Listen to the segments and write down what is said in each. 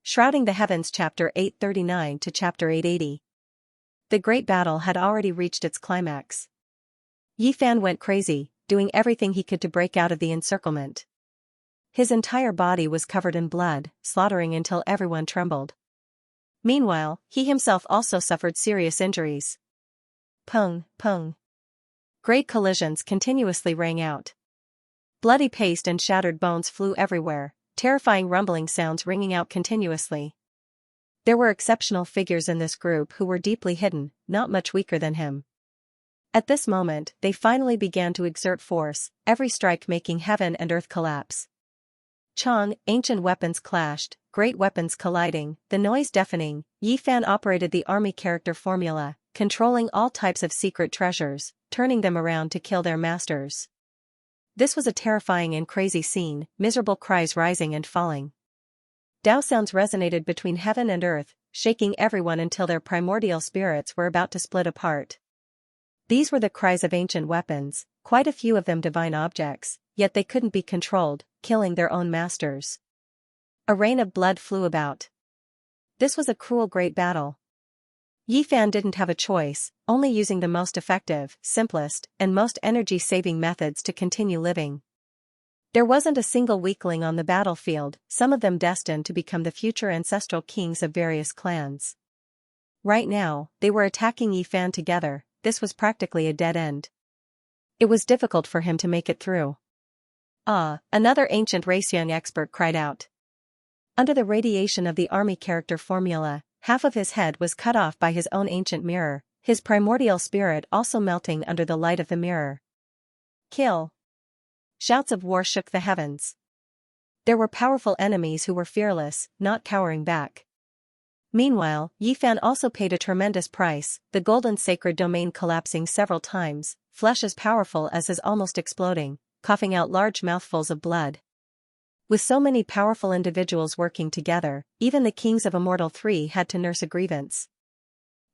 Shrouding the Heavens Chapter 839 to Chapter 880. The great battle had already reached its climax. Yi Fan went crazy, doing everything he could to break out of the encirclement. His entire body was covered in blood, slaughtering until everyone trembled. Meanwhile, he himself also suffered serious injuries. Pung, pung. Great collisions continuously rang out. Bloody paste and shattered bones flew everywhere, terrifying rumbling sounds ringing out continuously. There were exceptional figures in this group who were deeply hidden, not much weaker than him. At this moment, they finally began to exert force, every strike making heaven and earth collapse. Chang, ancient weapons clashed, great weapons colliding, the noise deafening. Yi Fan operated the army character formula, controlling all types of secret treasures, turning them around to kill their masters. This was a terrifying and crazy scene, miserable cries rising and falling. Tao sounds resonated between heaven and earth, shaking everyone until their primordial spirits were about to split apart. These were the cries of ancient weapons, quite a few of them divine objects, yet they couldn't be controlled, killing their own masters. A rain of blood flew about. This was a cruel great battle. Yi Fan didn't have a choice, only using the most effective, simplest, and most energy-saving methods to continue living. There wasn't a single weakling on the battlefield, some of them destined to become the future ancestral kings of various clans. Right now, they were attacking Yi Fan together. This was practically a dead end. It was difficult for him to make it through. Ah, another ancient Xianxia expert cried out. Under the radiation of the army character formula, half of his head was cut off by his own ancient mirror, his primordial spirit also melting under the light of the mirror. Kill! Shouts of war shook the heavens. There were powerful enemies who were fearless, not cowering back. Meanwhile, Yi Fan also paid a tremendous price, the golden sacred domain collapsing several times, flesh as powerful as his almost exploding, coughing out large mouthfuls of blood. With so many powerful individuals working together, even the kings of Immortal 3 had to nurse a grievance.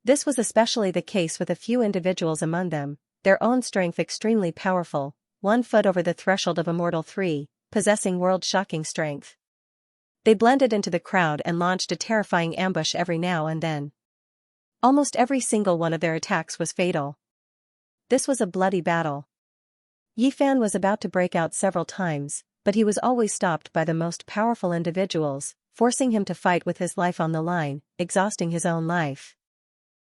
This was especially the case with a few individuals among them, their own strength extremely powerful, 1 foot over the threshold of Immortal 3, possessing world-shocking strength. They blended into the crowd and launched a terrifying ambush every now and then. Almost every single one of their attacks was fatal. This was a bloody battle. Yi Fan was about to break out several times, but he was always stopped by the most powerful individuals, forcing him to fight with his life on the line, exhausting his own life.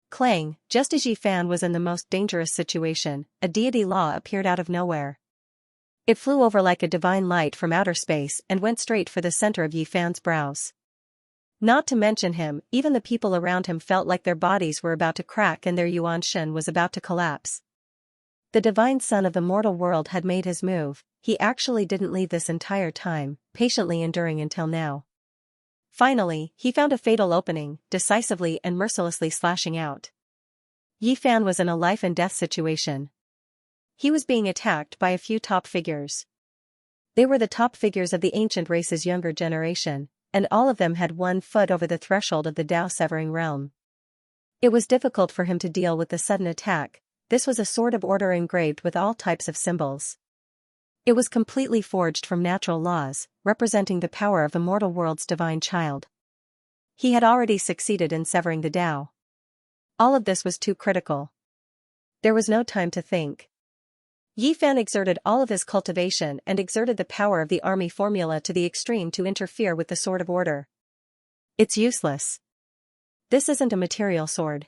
Clang, just as Yi Fan was in the most dangerous situation, a deity law appeared out of nowhere. It flew over like a divine light from outer space and went straight for the center of Yi Fan's brows. Not to mention him, even the people around him felt like their bodies were about to crack and their Yuan Shen was about to collapse. The divine son of the mortal world had made his move. He actually didn't leave this entire time, patiently enduring until now. Finally, he found a fatal opening, decisively and mercilessly slashing out. Yi Fan was in a life-and-death situation. He was being attacked by a few top figures. They were the top figures of the ancient race's younger generation, and all of them had 1 foot over the threshold of the Tao-severing realm. It was difficult for him to deal with the sudden attack. This was a sword of order engraved with all types of symbols. It was completely forged from natural laws, representing the power of the mortal world's divine child. He had already succeeded in severing the Tao. All of this was too critical. There was no time to think. Yi Fan exerted all of his cultivation and exerted the power of the army formula to the extreme to interfere with the sword of order. It's useless. This isn't a material sword.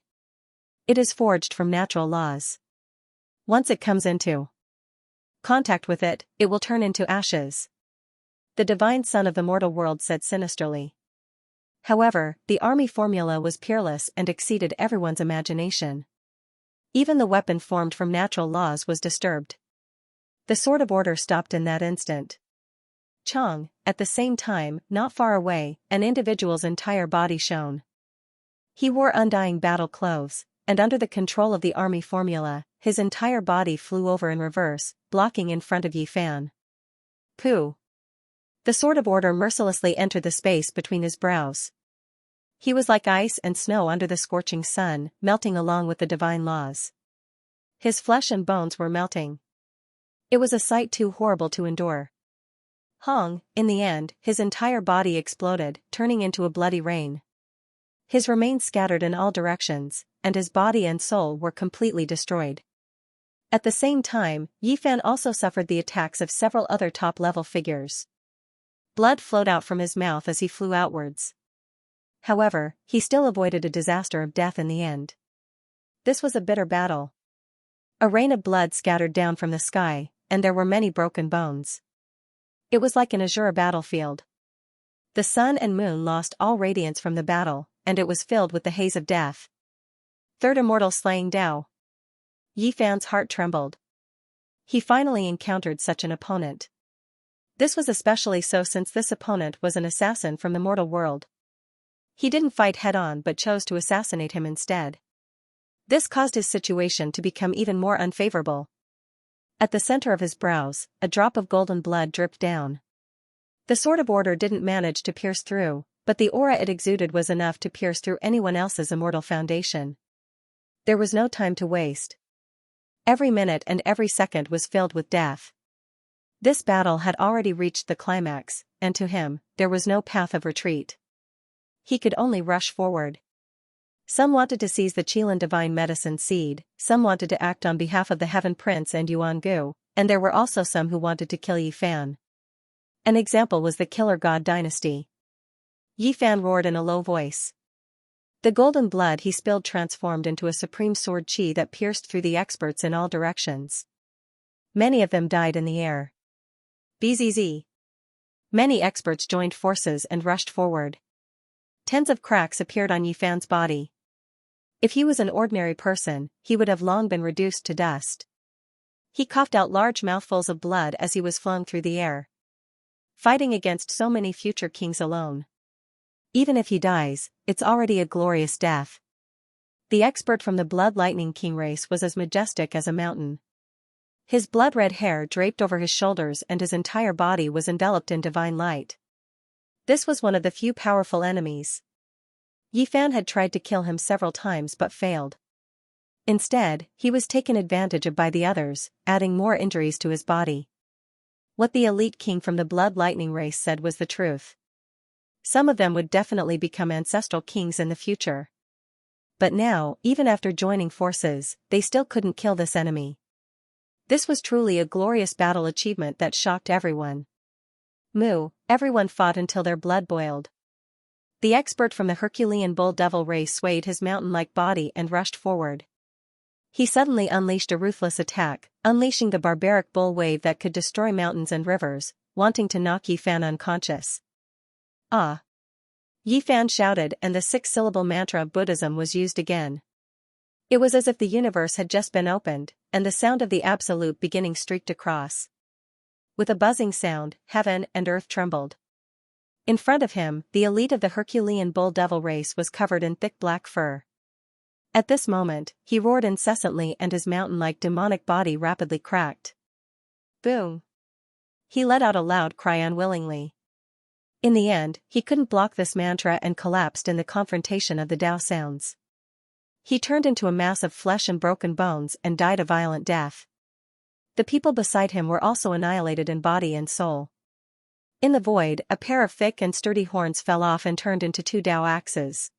It is forged from natural laws. Once it comes into contact with it, it will turn into ashes. The divine son of the mortal world said sinisterly. However, the army formula was peerless and exceeded everyone's imagination. Even the weapon formed from natural laws was disturbed. The sword of order stopped in that instant. Chang, at the same time, not far away, an individual's entire body shone. He wore undying battle clothes, and under the control of the army formula, his entire body flew over in reverse, blocking in front of Yi Fan. Pooh! The sword of order mercilessly entered the space between his brows. He was like ice and snow under the scorching sun, melting along with the divine laws. His flesh and bones were melting. It was a sight too horrible to endure. Hong, in the end, his entire body exploded, turning into a bloody rain. His remains scattered in all directions, and his body and soul were completely destroyed. At the same time, Yifan also suffered the attacks of several other top-level figures. Blood flowed out from his mouth as he flew outwards. However, he still avoided a disaster of death in the end. This was a bitter battle. A rain of blood scattered down from the sky, and there were many broken bones. It was like an azure battlefield. The sun and moon lost all radiance from the battle, and it was filled with the haze of death. Third immortal slaying Dao. Yifan's heart trembled. He finally encountered such an opponent. This was especially so since this opponent was an assassin from the mortal world. He didn't fight head-on but chose to assassinate him instead. This caused his situation to become even more unfavorable. At the center of his brows, a drop of golden blood dripped down. The Sword of Order didn't manage to pierce through, but the aura it exuded was enough to pierce through anyone else's immortal foundation. There was no time to waste. Every minute and every second was filled with death. This battle had already reached the climax, and to him, there was no path of retreat. He could only rush forward. Some wanted to seize the Qilin divine medicine seed, some wanted to act on behalf of the Heaven Prince and Yuan Gu, and there were also some who wanted to kill Yifan. An example was the Killer God dynasty. Yifan roared in a low voice. The golden blood he spilled transformed into a supreme sword qi that pierced through the experts in all directions. Many of them died in the air. Bzz. Many experts joined forces and rushed forward. Tens of cracks appeared on Yifan's body. If he was an ordinary person, he would have long been reduced to dust. He coughed out large mouthfuls of blood as he was flung through the air. Fighting against so many future kings alone. Even if he dies, it's already a glorious death. The expert from the Blood Lightning King race was as majestic as a mountain. His blood-red hair draped over his shoulders and his entire body was enveloped in divine light. This was one of the few powerful enemies. Yifan had tried to kill him several times but failed. Instead, he was taken advantage of by the others, adding more injuries to his body. What the elite king from the Blood Lightning race said was the truth. Some of them would definitely become ancestral kings in the future. But now, even after joining forces, they still couldn't kill this enemy. This was truly a glorious battle achievement that shocked everyone. Everyone fought until their blood boiled. The expert from the Herculean Bull Devil race swayed his mountain-like body and rushed forward. He suddenly unleashed a ruthless attack, unleashing the barbaric bull wave that could destroy mountains and rivers, wanting to knock Yifan unconscious. Ah! Yifan shouted and the six-syllable mantra of Buddhism was used again. It was as if the universe had just been opened, and the sound of the Absolute beginning streaked across. With a buzzing sound, heaven and earth trembled. In front of him, the elite of the Herculean Bull Devil race was covered in thick black fur. At this moment, he roared incessantly and his mountain-like demonic body rapidly cracked. Boom! He let out a loud cry unwillingly. In the end, he couldn't block this mantra and collapsed in the confrontation of the Tao sounds. He turned into a mass of flesh and broken bones and died a violent death. The people beside him were also annihilated in body and soul. In the void, a pair of thick and sturdy horns fell off and turned into two Tao axes.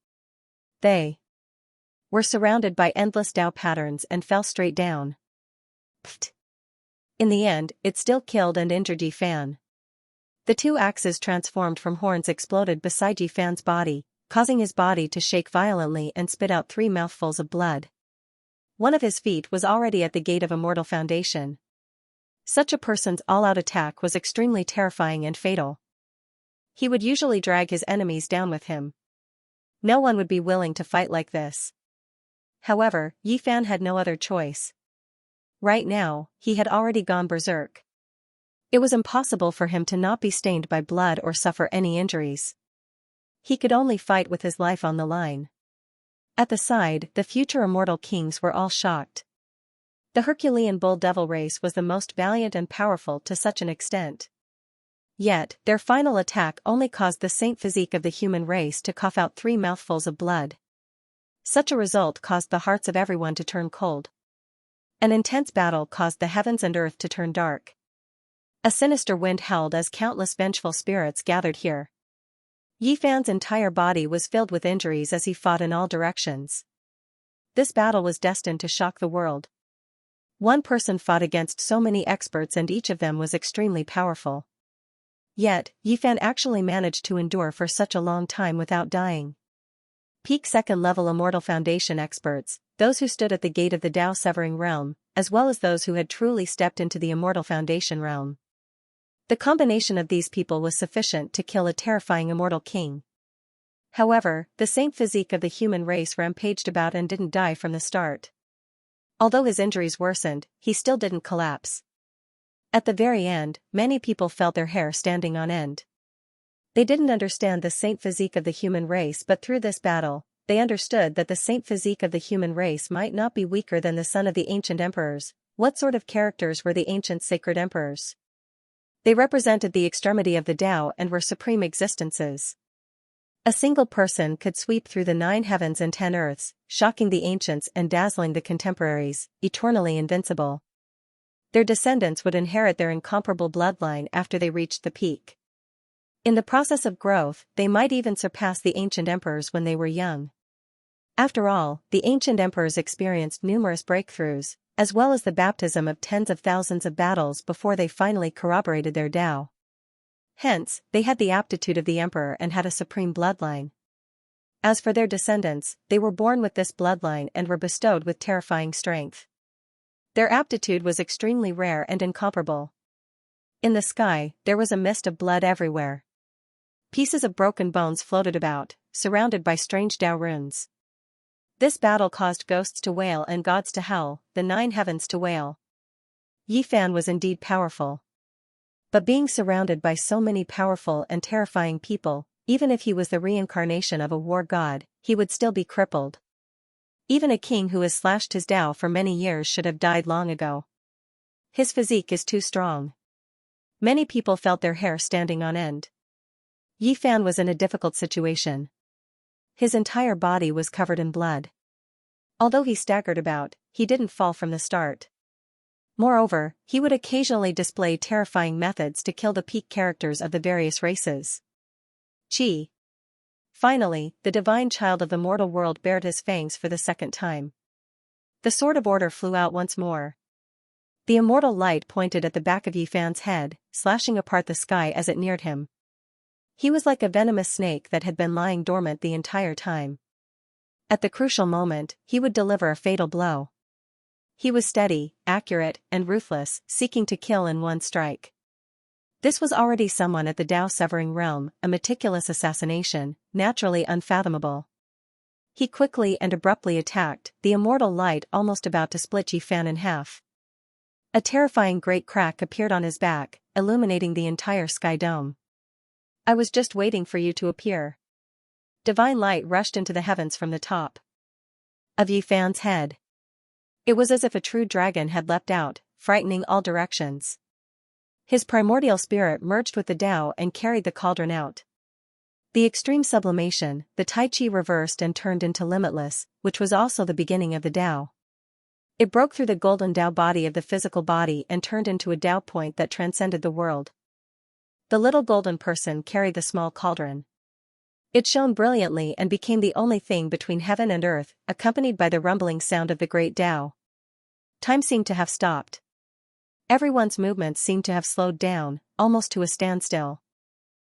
They were surrounded by endless Tao patterns and fell straight down. Pfft. In the end, it still killed and injured Yifan. The two axes transformed from horns exploded beside Yifan's body, causing his body to shake violently and spit out 3 mouthfuls of blood. One of his feet was already at the gate of Immortal Foundation. Such a person's all-out attack was extremely terrifying and fatal. He would usually drag his enemies down with him. No one would be willing to fight like this. However, Yifan had no other choice. Right now, he had already gone berserk. It was impossible for him to not be stained by blood or suffer any injuries. He could only fight with his life on the line. At the side, the future immortal kings were all shocked. The Herculean Bull Devil race was the most valiant and powerful to such an extent. Yet, their final attack only caused the saint physique of the human race to cough out 3 mouthfuls of blood. Such a result caused the hearts of everyone to turn cold. An intense battle caused the heavens and earth to turn dark. A sinister wind howled as countless vengeful spirits gathered here. Yi Fan's entire body was filled with injuries as he fought in all directions. This battle was destined to shock the world. One person fought against so many experts and each of them was extremely powerful. Yet, Yi Fan actually managed to endure for such a long time without dying. Peak second-level Immortal Foundation experts, those who stood at the gate of the Tao Severing Realm, as well as those who had truly stepped into the Immortal Foundation realm. The combination of these people was sufficient to kill a terrifying immortal king. However, the saint physique of the human race rampaged about and didn't die from the start. Although his injuries worsened, he still didn't collapse. At the very end, many people felt their hair standing on end. They didn't understand the saint physique of the human race, but through this battle, they understood that the saint physique of the human race might not be weaker than the son of the ancient emperors. What sort of characters were the ancient sacred emperors? They represented the extremity of the Tao and were supreme existences. A single person could sweep through the 9 heavens and 10 earths, shocking the ancients and dazzling the contemporaries, eternally invincible. Their descendants would inherit their incomparable bloodline after they reached the peak. In the process of growth, they might even surpass the ancient emperors when they were young. After all, the ancient emperors experienced numerous breakthroughs, as well as the baptism of tens of thousands of battles before they finally corroborated their Tao. Hence, they had the aptitude of the emperor and had a supreme bloodline. As for their descendants, they were born with this bloodline and were bestowed with terrifying strength. Their aptitude was extremely rare and incomparable. In the sky, there was a mist of blood everywhere. Pieces of broken bones floated about, surrounded by strange Tao runes. This battle caused ghosts to wail and gods to howl, the 9 heavens to wail. Yi Fan was indeed powerful. But being surrounded by so many powerful and terrifying people, even if he was the reincarnation of a war god, he would still be crippled. Even a king who has slashed his Tao for many years should have died long ago. His physique is too strong. Many people felt their hair standing on end. Yi Fan was in a difficult situation. His entire body was covered in blood. Although he staggered about, he didn't fall from the start. Moreover, he would occasionally display terrifying methods to kill the peak characters of the various races. Chi. Finally, the divine child of the mortal world bared his fangs for the second time. The sword of order flew out once more. The immortal light pointed at the back of Yi Fan's head, slashing apart the sky as it neared him. He was like a venomous snake that had been lying dormant the entire time. At the crucial moment, he would deliver a fatal blow. He was steady, accurate, and ruthless, seeking to kill in one strike. This was already someone at the Tao Severing Realm, a meticulous assassination, naturally unfathomable. He quickly and abruptly attacked, the immortal light almost about to split Yi Fan in half. A terrifying great crack appeared on his back, illuminating the entire sky dome. I was just waiting for you to appear. Divine light rushed into the heavens from the top of Yi Fan's head. It was as if a true dragon had leapt out, frightening all directions. His primordial spirit merged with the Tao and carried the cauldron out. The extreme sublimation, the Tai Chi reversed and turned into limitless, which was also the beginning of the Tao. It broke through the golden Tao body of the physical body and turned into a Tao point that transcended the world. The little golden person carried the small cauldron. It shone brilliantly and became the only thing between heaven and earth, accompanied by the rumbling sound of the great Tao. Time seemed to have stopped. Everyone's movements seemed to have slowed down, almost to a standstill.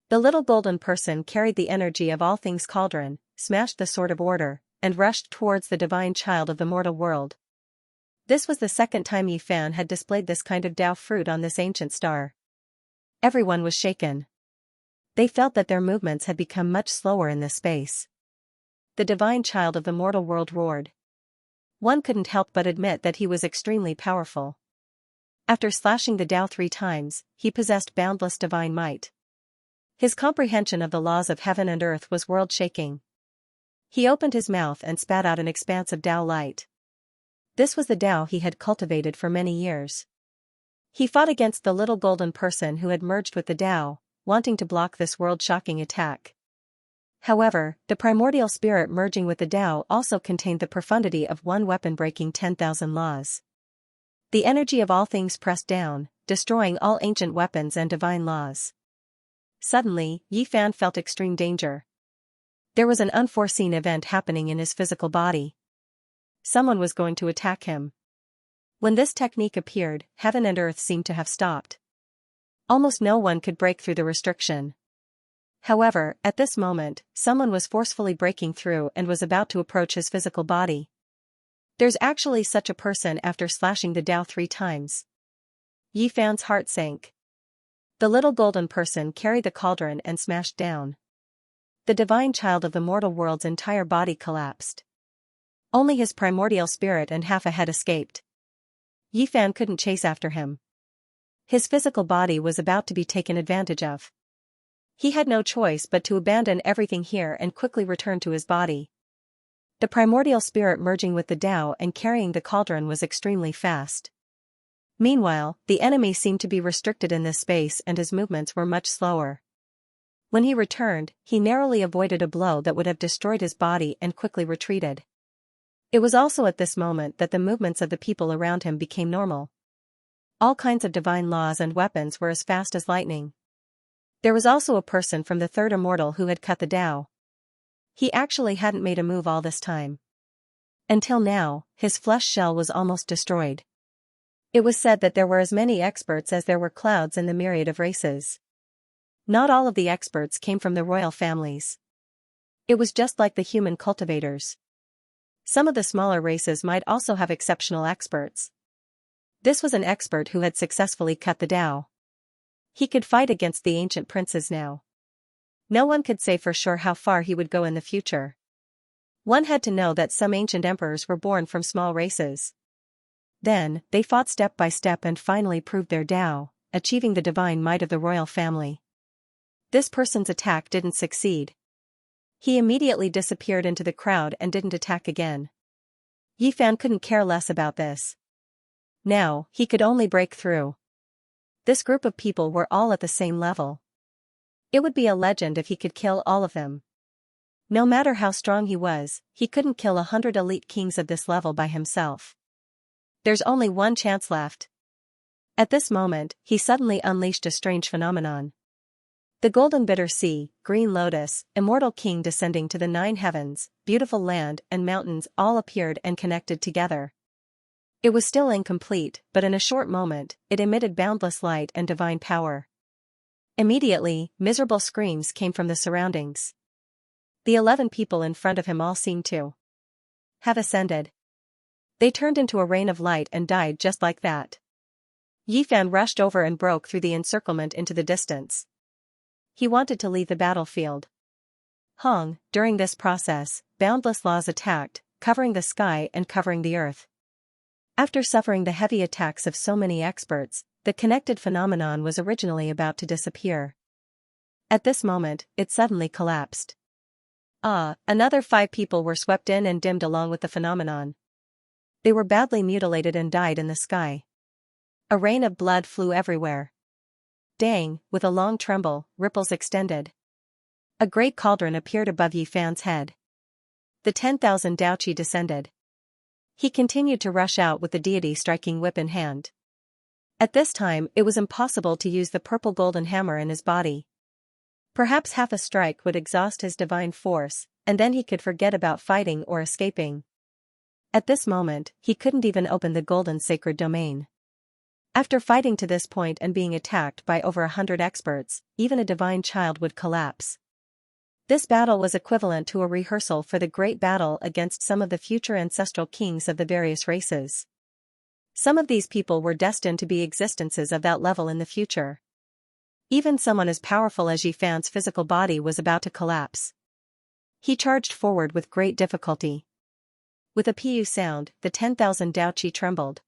The little golden person carried the energy of all things cauldron, smashed the sword of order, and rushed towards the divine child of the mortal world. This was the second time Yi Fan had displayed this kind of Tao fruit on this ancient star. Everyone was shaken. They felt that their movements had become much slower in this space. The divine child of the mortal world roared. One couldn't help but admit that he was extremely powerful. After slashing the Tao 3 times, he possessed boundless divine might. His comprehension of the laws of heaven and earth was world-shaking. He opened his mouth and spat out an expanse of Tao light. This was the Tao he had cultivated for many years. He fought against the little golden person who had merged with the Tao, wanting to block this world-shocking attack. However, the primordial spirit merging with the Tao also contained the profundity of one weapon breaking 10,000 laws. The energy of all things pressed down, destroying all ancient weapons and divine laws. Suddenly, Yi Fan felt extreme danger. There was an unforeseen event happening in his physical body. Someone was going to attack him. When this technique appeared, heaven and earth seemed to have stopped. Almost no one could break through the restriction. However, at this moment, someone was forcefully breaking through and was about to approach his physical body. There's actually such a person after slashing the Tao 3 times. Yi Fan's heart sank. The little golden person carried the cauldron and smashed down. The divine child of the mortal world's entire body collapsed. Only his primordial spirit and half a head escaped. Yi Fan couldn't chase after him. His physical body was about to be taken advantage of. He had no choice but to abandon everything here and quickly return to his body. The primordial spirit merging with the Tao and carrying the cauldron was extremely fast. Meanwhile, the enemy seemed to be restricted in this space and his movements were much slower. When he returned, he narrowly avoided a blow that would have destroyed his body and quickly retreated. It was also at this moment that the movements of the people around him became normal. All kinds of divine laws and weapons were as fast as lightning. There was also a person from the third immortal who had cut the Tao. He actually hadn't made a move all this time. Until now, his flesh shell was almost destroyed. It was said that there were as many experts as there were clouds in the myriad of races. Not all of the experts came from the royal families. It was just like the human cultivators. Some of the smaller races might also have exceptional experts. This was an expert who had successfully cut the Tao. He could fight against the ancient princes now. No one could say for sure how far he would go in the future. One had to know that some ancient emperors were born from small races. Then, they fought step by step and finally proved their Tao, achieving the divine might of the royal family. This person's attack didn't succeed. He immediately disappeared into the crowd and didn't attack again. Yi Fan couldn't care less about this. Now, he could only break through. This group of people were all at the same level. It would be a legend if he could kill all of them. No matter how strong he was, he couldn't kill 100 elite kings of this level by himself. There's only one chance left. At this moment, he suddenly unleashed a strange phenomenon. The golden bitter sea, green lotus, immortal king descending to the 9 heavens, beautiful land and mountains all appeared and connected together. It was still incomplete, but in a short moment, it emitted boundless light and divine power. Immediately, miserable screams came from the surroundings. The 11 people in front of him all seemed to have ascended. They turned into a rain of light and died just like that. Yi Fan rushed over and broke through the encirclement into the distance. He wanted to leave the battlefield. During this process, boundless laws attacked, covering the sky and covering the earth. After suffering the heavy attacks of so many experts, the connected phenomenon was originally about to disappear. At this moment, it suddenly collapsed. Another 5 people were swept in and dimmed along with the phenomenon. They were badly mutilated and died in the sky. A rain of blood flew everywhere. Dang, with a long tremble, ripples extended. A great cauldron appeared above Yi Fan's head. The 10,000 Daoqi descended. He continued to rush out with the deity striking whip in hand. At this time, it was impossible to use the purple golden hammer in his body. Perhaps half a strike would exhaust his divine force, and then he could forget about fighting or escaping. At this moment, he couldn't even open the golden sacred domain. After fighting to this point and being attacked by over 100 experts, even a divine child would collapse. This battle was equivalent to a rehearsal for the great battle against some of the future ancestral kings of the various races. Some of these people were destined to be existences of that level in the future. Even someone as powerful as Yi Fan's physical body was about to collapse. He charged forward with great difficulty. With a pu sound, the 10,000 Daoqi trembled.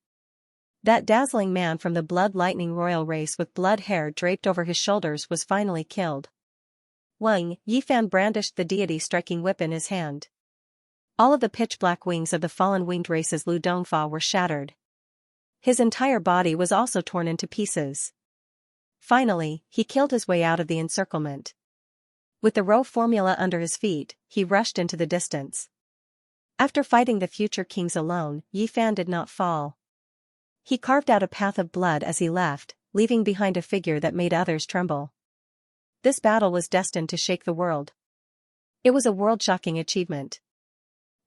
That dazzling man from the blood lightning royal race with blood hair draped over his shoulders was finally killed. Yi Fan brandished the deity striking whip in his hand. All of the pitch-black wings of the fallen winged race's Lu Dongfa were shattered. His entire body was also torn into pieces. Finally, he killed his way out of the encirclement. With the Rho formula under his feet, he rushed into the distance. After fighting the future kings alone, Yi Fan did not fall. He carved out a path of blood as he left, leaving behind a figure that made others tremble. This battle was destined to shake the world. It was a world-shocking achievement.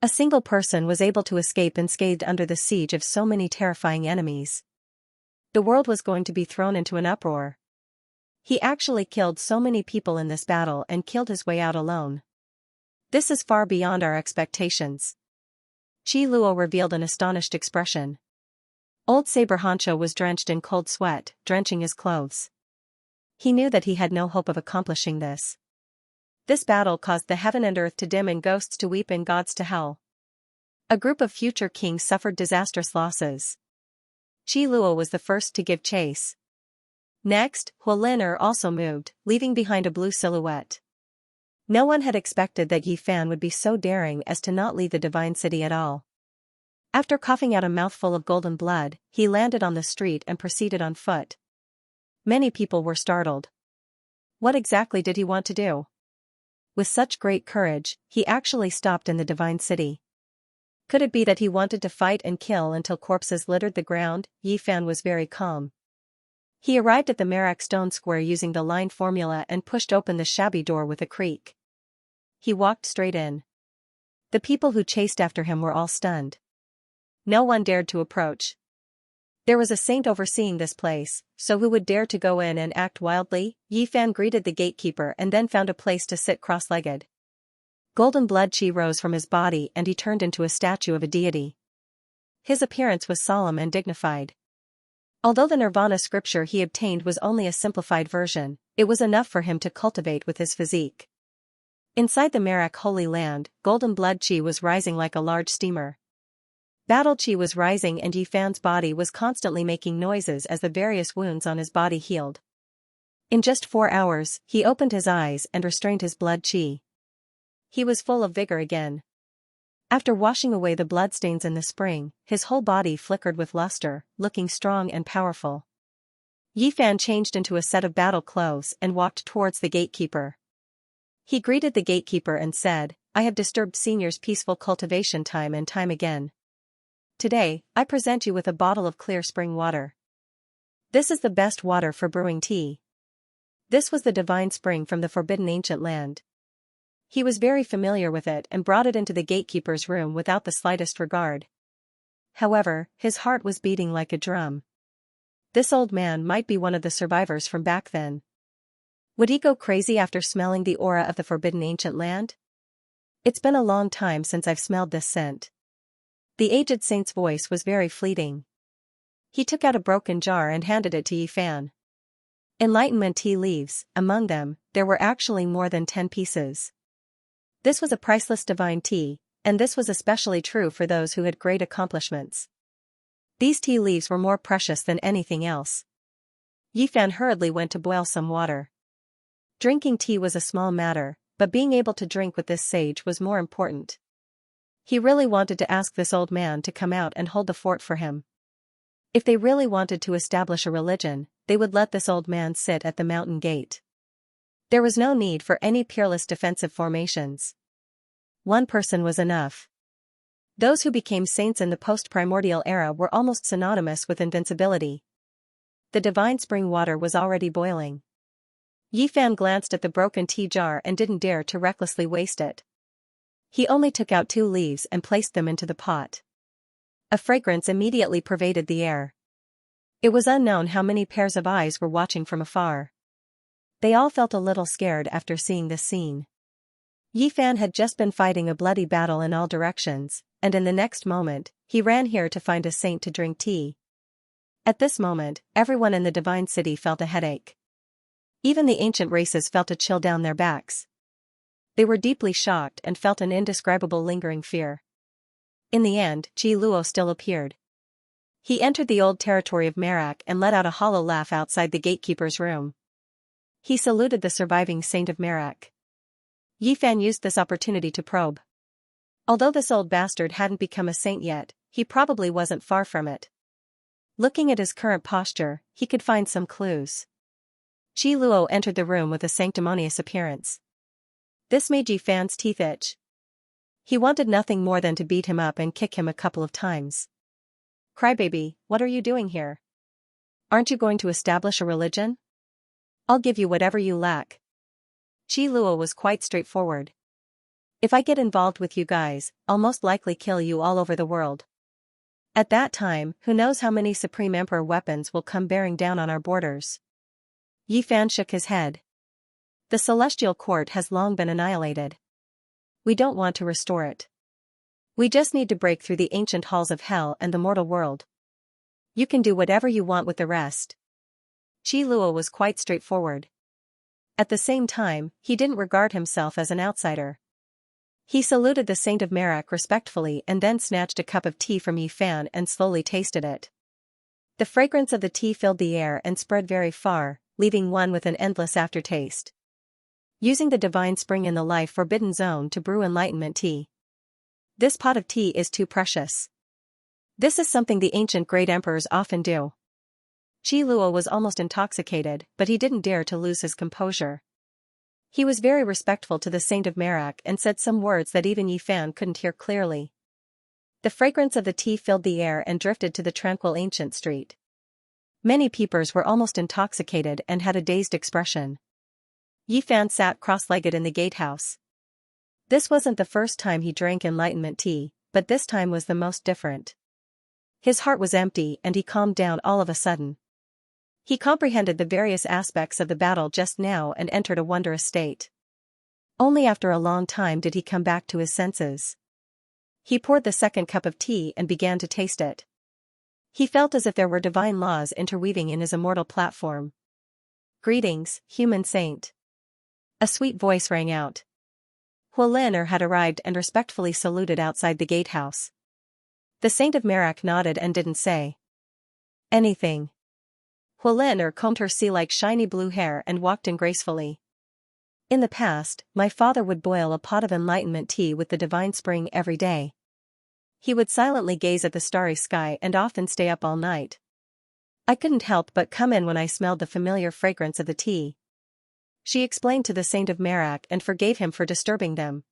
A single person was able to escape unscathed under the siege of so many terrifying enemies. The world was going to be thrown into an uproar. He actually killed so many people in this battle and killed his way out alone. This is far beyond our expectations. Qi Luo revealed an astonished expression. Old Saber Honcho was drenched in cold sweat, drenching his clothes. He knew that he had no hope of accomplishing this. This battle caused the heaven and earth to dim and ghosts to weep and gods to howl. A group of future kings suffered disastrous losses. Qi Luo was the first to give chase. Next, Huolin also moved, leaving behind a blue silhouette. No one had expected that Yi Fan would be so daring as to not leave the divine city at all. After coughing out a mouthful of golden blood, he landed on the street and proceeded on foot. Many people were startled. What exactly did he want to do? With such great courage, he actually stopped in the divine city. Could it be that he wanted to fight and kill until corpses littered the ground? Yi Fan was very calm. He arrived at the Merak stone square using the line formula and pushed open the shabby door with a creak. He walked straight in. The people who chased after him were all stunned. No one dared to approach. There was a saint overseeing this place, so who would dare to go in and act wildly? Yi Fan greeted the gatekeeper and then found a place to sit cross-legged. Golden blood chi rose from his body and he turned into a statue of a deity. His appearance was solemn and dignified. Although the Nirvana scripture he obtained was only a simplified version, it was enough for him to cultivate with his physique. Inside the Merak Holy Land, golden blood chi was rising like a large steamer. Battle chi was rising and Yi Fan's body was constantly making noises as the various wounds on his body healed. In just 4 hours, he opened his eyes and restrained his blood chi. He was full of vigor again. After washing away the bloodstains in the spring, his whole body flickered with luster, looking strong and powerful. Yi Fan changed into a set of battle clothes and walked towards the gatekeeper. He greeted the gatekeeper and said, "I have disturbed senior's peaceful cultivation time and time again. Today, I present you with a bottle of clear spring water. This is the best water for brewing tea." This was the divine spring from the forbidden ancient land. He was very familiar with it and brought it into the gatekeeper's room without the slightest regard. However, his heart was beating like a drum. This old man might be one of the survivors from back then. Would he go crazy after smelling the aura of the forbidden ancient land? It's been a long time since I've smelled this scent. The aged saint's voice was very fleeting. He took out a broken jar and handed it to Yi Fan. Enlightenment tea leaves, among them, there were actually more than 10 pieces. This was a priceless divine tea, and this was especially true for those who had great accomplishments. These tea leaves were more precious than anything else. Yi Fan hurriedly went to boil some water. Drinking tea was a small matter, but being able to drink with this sage was more important. He really wanted to ask this old man to come out and hold the fort for him. If they really wanted to establish a religion, they would let this old man sit at the mountain gate. There was no need for any peerless defensive formations. One person was enough. Those who became saints in the post-primordial era were almost synonymous with invincibility. The divine spring water was already boiling. Yi Fan glanced at the broken tea jar and didn't dare to recklessly waste it. He only took out 2 leaves and placed them into the pot. A fragrance immediately pervaded the air. It was unknown how many pairs of eyes were watching from afar. They all felt a little scared after seeing this scene. Yi Fan had just been fighting a bloody battle in all directions, and in the next moment, he ran here to find a saint to drink tea. At this moment, everyone in the divine city felt a headache. Even the ancient races felt a chill down their backs. They were deeply shocked and felt an indescribable lingering fear. In the end, Qi Luo still appeared. He entered the old territory of Merak and let out a hollow laugh outside the gatekeeper's room. He saluted the surviving saint of Merak. Yi Fan used this opportunity to probe. Although this old bastard hadn't become a saint yet, he probably wasn't far from it. Looking at his current posture, he could find some clues. Qi Luo entered the room with a sanctimonious appearance. This made Yi Fan's teeth itch. He wanted nothing more than to beat him up and kick him a couple of times. Crybaby, what are you doing here? Aren't you going to establish a religion? I'll give you whatever you lack. Qi Luo was quite straightforward. If I get involved with you guys, I'll most likely kill you all over the world. At that time, who knows how many Supreme Emperor weapons will come bearing down on our borders. Yi Fan shook his head. The celestial court has long been annihilated. We don't want to restore it. We just need to break through the ancient halls of hell and the mortal world. You can do whatever you want with the rest. Qi Luo was quite straightforward. At the same time, he didn't regard himself as an outsider. He saluted the Saint of Merak respectfully and then snatched a cup of tea from Yi Fan and slowly tasted it. The fragrance of the tea filled the air and spread very far, leaving one with an endless aftertaste. Using the divine spring in the life forbidden zone to brew enlightenment tea. This pot of tea is too precious. This is something the ancient great emperors often do. Qi Luo was almost intoxicated, but he didn't dare to lose his composure. He was very respectful to the Saint of Merak and said some words that even Yi Fan couldn't hear clearly. The fragrance of the tea filled the air and drifted to the tranquil ancient street. Many peepers were almost intoxicated and had a dazed expression. Yi Fan sat cross-legged in the gatehouse. This wasn't the first time he drank enlightenment tea, but this time was the most different. His heart was empty and he calmed down all of a sudden. He comprehended the various aspects of the battle just now and entered a wondrous state. Only after a long time did he come back to his senses. He poured the second cup of tea and began to taste it. He felt as if there were divine laws interweaving in his immortal platform. Greetings, human saint. A sweet voice rang out. Huoliner had arrived and respectfully saluted outside the gatehouse. The Saint of Merak nodded and didn't say anything. Huoliner combed her sea-like shiny blue hair and walked in gracefully. In the past, my father would boil a pot of enlightenment tea with the divine spring every day. He would silently gaze at the starry sky and often stay up all night. I couldn't help but come in when I smelled the familiar fragrance of the tea. She explained to the Saint of Merak and forgave him for disturbing them.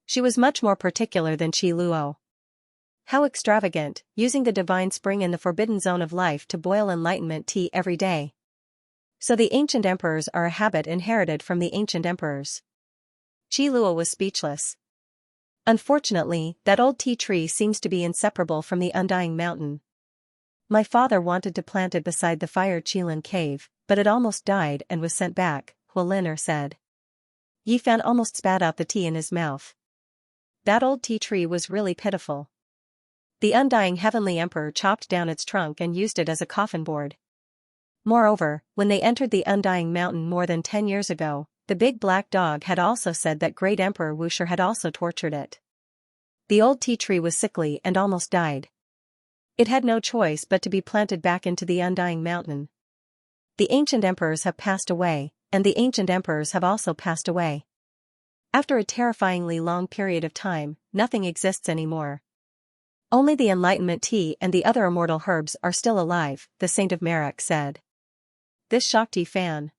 She was much more particular than Qi Luo. How extravagant, using the divine spring in the forbidden zone of life to boil enlightenment tea every day. So the ancient emperors are a habit inherited from the ancient emperors. Qi Luo was speechless. Unfortunately, that old tea tree seems to be inseparable from the undying mountain. My father wanted to plant it beside the fire Qilin cave, but it almost died and was sent back, Huoliner said. Yi Fan almost spat out the tea in his mouth. That old tea tree was really pitiful. The undying heavenly emperor chopped down its trunk and used it as a coffin board. Moreover, when they entered the undying mountain more than 10 years ago, the big black dog had also said that great Emperor Wuxia had also tortured it. The old tea tree was sickly and almost died. It had no choice but to be planted back into the undying mountain. The ancient emperors have passed away, and the ancient emperors have also passed away. After a terrifyingly long period of time, nothing exists anymore. Only the enlightenment tea and the other immortal herbs are still alive, the Saint of Merak said. This shocked Yi Fan.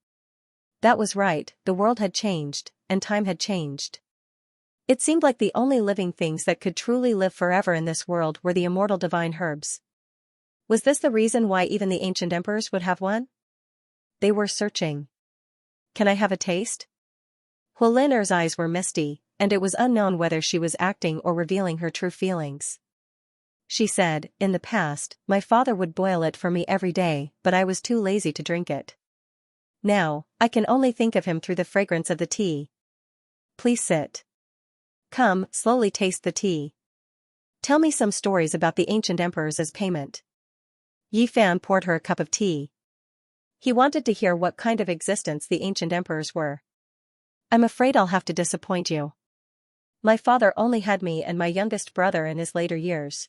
That was right, the world had changed, and time had changed. It seemed like the only living things that could truly live forever in this world were the immortal divine herbs. Was this the reason why even the ancient emperors would have one? They were searching. Can I have a taste? Huoliner's eyes were misty, and it was unknown whether she was acting or revealing her true feelings. She said, in the past, my father would boil it for me every day, but I was too lazy to drink it. Now, I can only think of him through the fragrance of the tea. Please sit. Come, slowly taste the tea. Tell me some stories about the ancient emperors as payment. Yi Fan poured her a cup of tea. He wanted to hear what kind of existence the ancient emperors were. I'm afraid I'll have to disappoint you. My father only had me and my youngest brother in his later years.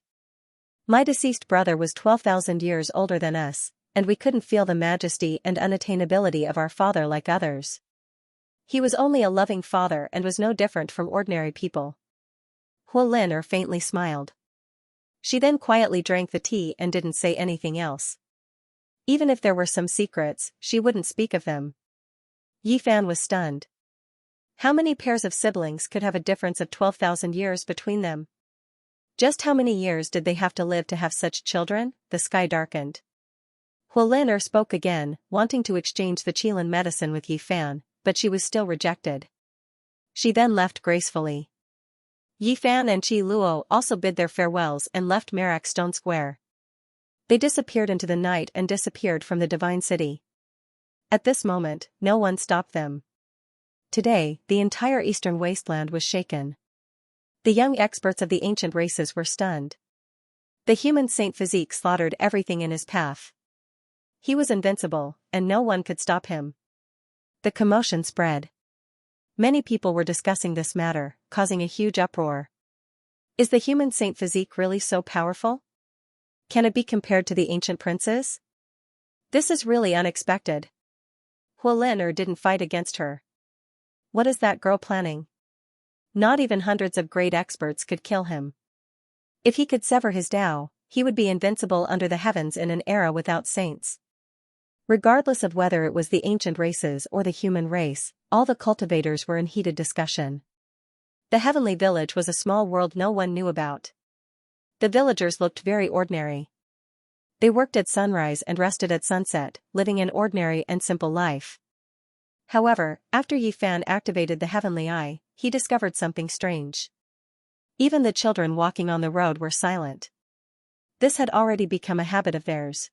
My deceased brother was 12,000 years older than us, and we couldn't feel the majesty and unattainability of our father like others. He was only a loving father and was no different from ordinary people. Huoliner faintly smiled. She then quietly drank the tea and didn't say anything else. Even if there were some secrets, she wouldn't speak of them. Yi Fan was stunned. How many pairs of siblings could have a difference of 12,000 years between them? Just how many years did they have to live to have such children? The sky darkened. Huolin spoke again, wanting to exchange the Qilin medicine with Yi Fan, but she was still rejected. She then left gracefully. Yi Fan and Qi Luo also bid their farewells and left Merak Stone Square. They disappeared into the night and disappeared from the divine city. At this moment, no one stopped them. Today, the entire eastern wasteland was shaken. The young experts of the ancient races were stunned. The human Saint Physique slaughtered everything in his path. He was invincible, and no one could stop him. The commotion spread. Many people were discussing this matter, causing a huge uproar. Is the human Saint Physique really so powerful? Can it be compared to the ancient princes? This is really unexpected. Huolin didn't fight against her. What is that girl planning? Not even hundreds of great experts could kill him. If he could sever his Tao, he would be invincible under the heavens in an era without saints. Regardless of whether it was the ancient races or the human race, all the cultivators were in heated discussion. The heavenly village was a small world no one knew about. The villagers looked very ordinary. They worked at sunrise and rested at sunset, living an ordinary and simple life. However, after Yi Fan activated the heavenly eye, he discovered something strange. Even the children walking on the road were silent. This had already become a habit of theirs.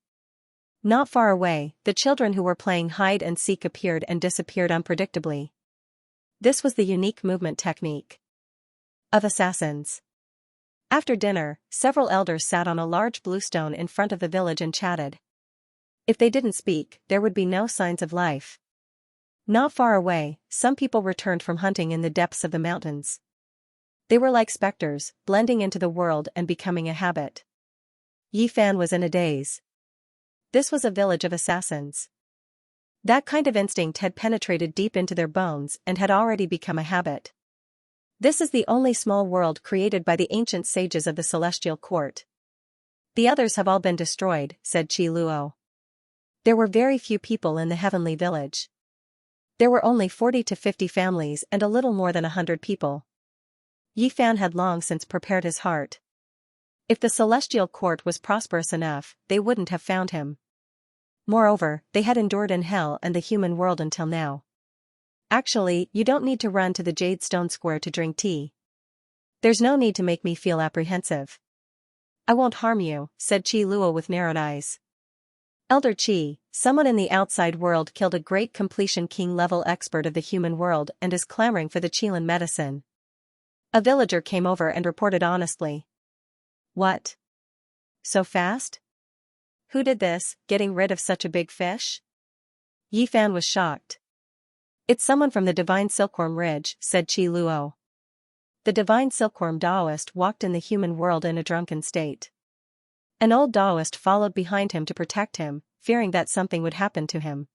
Not far away, the children who were playing hide and seek appeared and disappeared unpredictably. This was the unique movement technique of assassins. After dinner, several elders sat on a large blue stone in front of the village and chatted. If they didn't speak, there would be no signs of life. Not far away, some people returned from hunting in the depths of the mountains. They were like specters, blending into the world and becoming a habit. Yi Fan was in a daze. This was a village of assassins. That kind of instinct had penetrated deep into their bones and had already become a habit. This is the only small world created by the ancient sages of the celestial court. The others have all been destroyed, said Qi Luo. There were very few people in the heavenly village. There were only 40 to 50 families and a little more than 100 people. Yi Fan had long since prepared his heart. If the celestial court was prosperous enough, they wouldn't have found him. Moreover, they had endured in hell and the human world until now. Actually, you don't need to run to the Jade Stone Square to drink tea. There's no need to make me feel apprehensive. I won't harm you, said Qi Luo with narrowed eyes. Elder Qi, someone in the outside world killed a great completion king-level expert of the human world and is clamoring for the Qilin medicine. A villager came over and reported honestly. What? So fast? Who did this, getting rid of such a big fish? Yi Fan was shocked. It's someone from the Divine Silkworm Ridge, said Qi Luo. The Divine Silkworm Taoist walked in the human world in a drunken state. An old Taoist followed behind him to protect him, fearing that something would happen to him.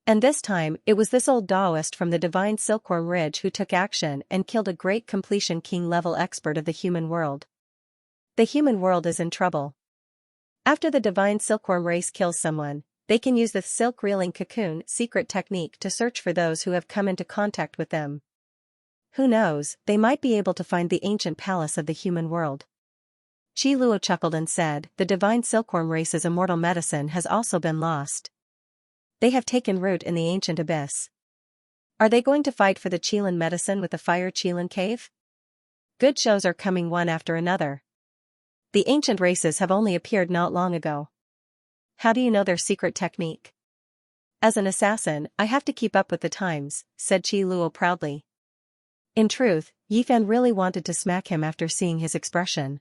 And this time, it was this old Taoist from the Divine Silkworm Ridge who took action and killed a great completion king-level expert of the human world. The human world is in trouble. After the Divine Silkworm race kills someone, they can use the silk reeling cocoon secret technique to search for those who have come into contact with them. Who knows, they might be able to find the ancient palace of the human world. Qi Luo chuckled and said, the Divine Silkworm race's immortal medicine has also been lost. They have taken root in the ancient abyss. Are they going to fight for the Qilin medicine with the Fire Qilin cave? Good shows are coming one after another. The ancient races have only appeared not long ago. How do you know their secret technique? As an assassin, I have to keep up with the times, said Qi Luo proudly. In truth, Yi Fan really wanted to smack him after seeing his expression.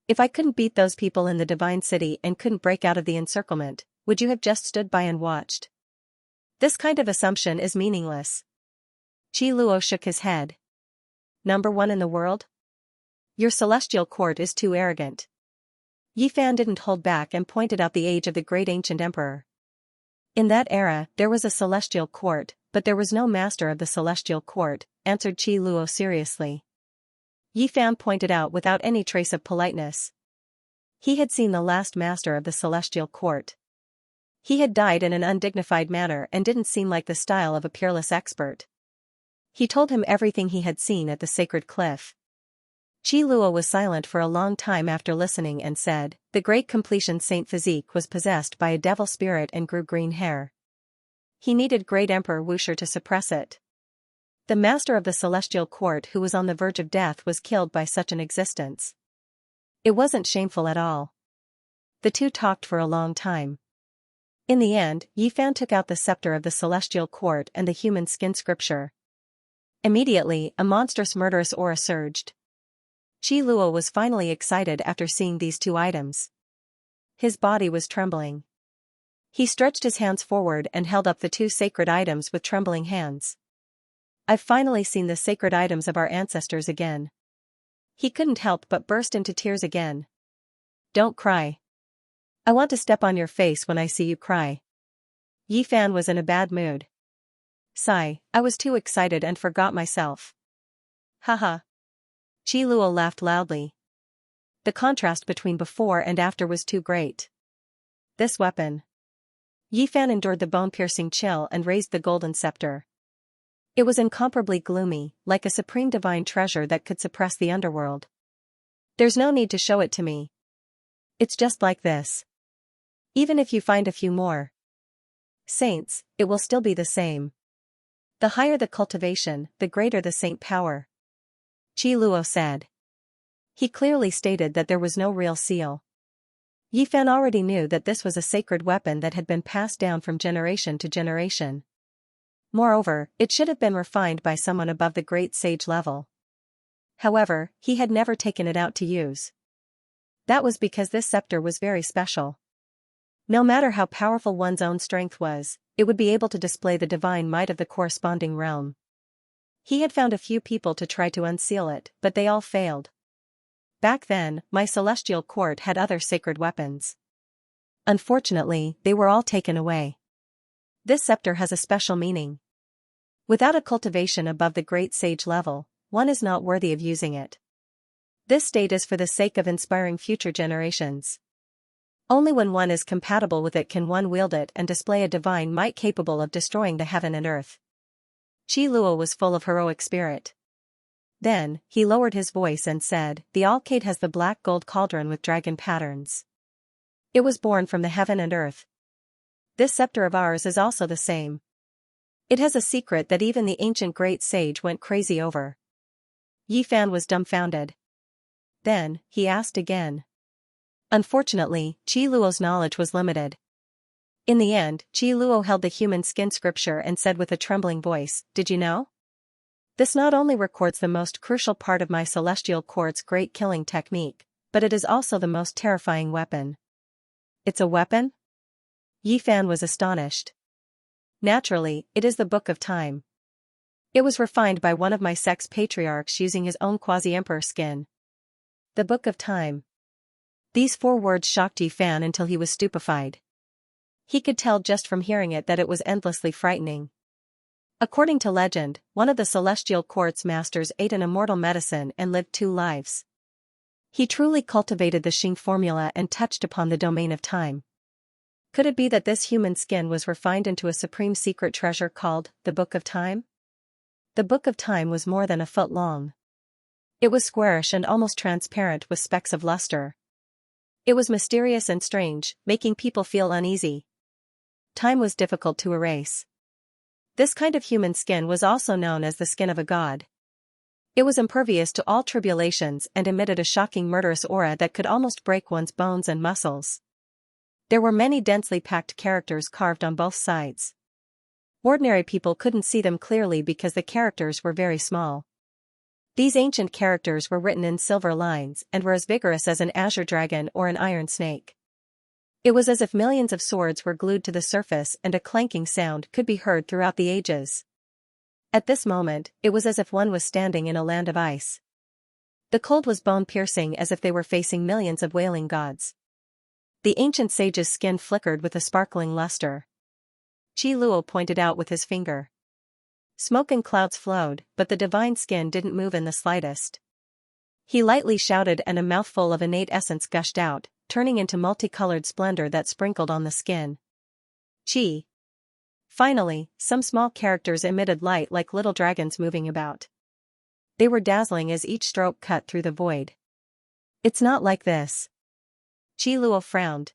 If I couldn't beat those people in the Divine City and couldn't break out of the encirclement, would you have just stood by and watched? This kind of assumption is meaningless. Qi Luo shook his head. Number one in the world? Your celestial court is too arrogant. Yi Fan didn't hold back and pointed out the age of the great ancient emperor. In that era, there was a celestial court, but there was no master of the celestial court, answered Qi Luo seriously. Yi Fan pointed out without any trace of politeness. He had seen the last master of the celestial court. He had died in an undignified manner and didn't seem like the style of a peerless expert. He told him everything he had seen at the sacred cliff. Qi Luo was silent for a long time after listening and said, "The great completion Saint Physique was possessed by a devil spirit and grew green hair. He needed great Emperor Wuxia to suppress it. The master of the celestial court who was on the verge of death was killed by such an existence. It wasn't shameful at all." The two talked for a long time. In the end, Yifan took out the scepter of the celestial court and the human skin scripture. Immediately, a monstrous murderous aura surged. Qi Luo was finally excited after seeing these two items. His body was trembling. He stretched his hands forward and held up the two sacred items with trembling hands. "I've finally seen the sacred items of our ancestors again." He couldn't help but burst into tears again. "Don't cry. I want to step on your face when I see you cry." Yifan was in a bad mood. "Sigh, I was too excited and forgot myself." "Haha." Qi Luo laughed loudly. The contrast between before and after was too great. "This weapon." Yifan endured the bone-piercing chill and raised the golden scepter. It was incomparably gloomy, like a supreme divine treasure that could suppress the underworld. "There's no need to show it to me. It's just like this. Even if you find a few more saints, it will still be the same. The higher the cultivation, the greater the saint power," Qi Luo said. He clearly stated that there was no real seal. Yifan already knew that this was a sacred weapon that had been passed down from generation to generation. Moreover, it should have been refined by someone above the great sage level. However, he had never taken it out to use. That was because this scepter was very special. No matter how powerful one's own strength was, it would be able to display the divine might of the corresponding realm. He had found a few people to try to unseal it, but they all failed. Back then, my celestial court had other sacred weapons. Unfortunately, they were all taken away. This scepter has a special meaning. Without a cultivation above the great sage level, one is not worthy of using it. This state is for the sake of inspiring future generations. Only when one is compatible with it can one wield it and display a divine might capable of destroying the heaven and earth. Qi Luo was full of heroic spirit. Then, he lowered his voice and said, "The Alcade has the black gold cauldron with dragon patterns. It was born from the heaven and earth. This scepter of ours is also the same. It has a secret that even the ancient great sage went crazy over." Yifan was dumbfounded. Then, he asked again. Unfortunately, Qi Luo's knowledge was limited. In the end, Qi Luo held the human skin scripture and said with a trembling voice, "Did you know? This not only records the most crucial part of my celestial court's great killing technique, but it is also the most terrifying weapon." "It's a weapon?" Yifan was astonished. "Naturally, it is the Book of Time. It was refined by one of my sect's patriarchs using his own quasi-emperor skin." The Book of Time. These 4 words shocked Yifan until he was stupefied. He could tell just from hearing it that it was endlessly frightening. According to legend, one of the celestial court's masters ate an immortal medicine and lived 2 lives. He truly cultivated the Xing formula and touched upon the domain of time. Could it be that this human skin was refined into a supreme secret treasure called the Book of Time? The Book of Time was more than a foot long. It was squarish and almost transparent with specks of luster. It was mysterious and strange, making people feel uneasy. Time was difficult to erase. This kind of human skin was also known as the skin of a god. It was impervious to all tribulations and emitted a shocking murderous aura that could almost break one's bones and muscles. There were many densely packed characters carved on both sides. Ordinary people couldn't see them clearly because the characters were very small. These ancient characters were written in silver lines and were as vigorous as an azure dragon or an iron snake. It was as if millions of swords were glued to the surface and a clanking sound could be heard throughout the ages. At this moment, it was as if one was standing in a land of ice. The cold was bone-piercing as if they were facing millions of wailing gods. The ancient sage's skin flickered with a sparkling luster. Qi Luo pointed out with his finger. Smoke and clouds flowed, but the divine skin didn't move in the slightest. He lightly shouted and a mouthful of innate essence gushed out, turning into multicolored splendor that sprinkled on the skin. Qi. Finally, some small characters emitted light like little dragons moving about. They were dazzling as each stroke cut through the void. It's not like this. Qi Luo frowned.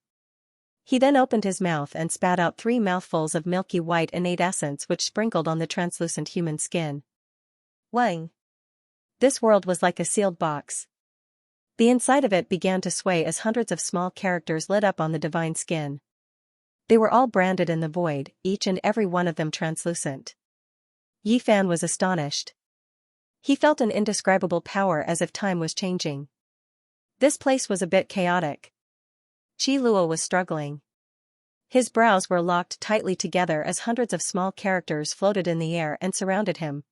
He then opened his mouth and spat out 3 mouthfuls of milky white innate essence which sprinkled on the translucent human skin. Wang. This world was like a sealed box. The inside of it began to sway as hundreds of small characters lit up on the divine skin. They were all branded in the void, each and every one of them translucent. Yi Fan was astonished. He felt an indescribable power as if time was changing. This place was a bit chaotic. Qi Luo was struggling. His brows were locked tightly together as hundreds of small characters floated in the air and surrounded him.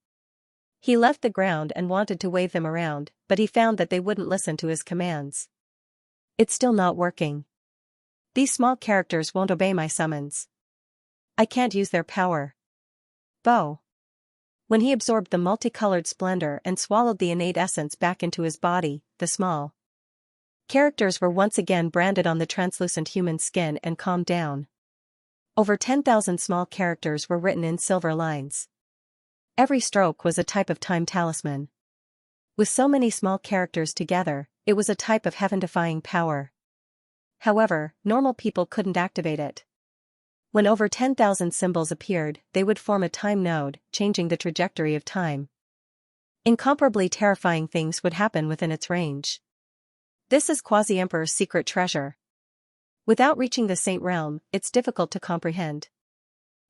He left the ground and wanted to wave them around, but he found that they wouldn't listen to his commands. It's still not working. These small characters won't obey my summons. I can't use their power. Bo. When he absorbed the multicolored splendor and swallowed the innate essence back into his body, the small characters were once again branded on the translucent human skin and calmed down. Over 10,000 small characters were written in silver lines. Every stroke was a type of time talisman. With so many small characters together, it was a type of heaven-defying power. However, normal people couldn't activate it. When over 10,000 symbols appeared, they would form a time node, changing the trajectory of time. Incomparably terrifying things would happen within its range. This is Quasi-Emperor's secret treasure. Without reaching the Saint Realm, it's difficult to comprehend.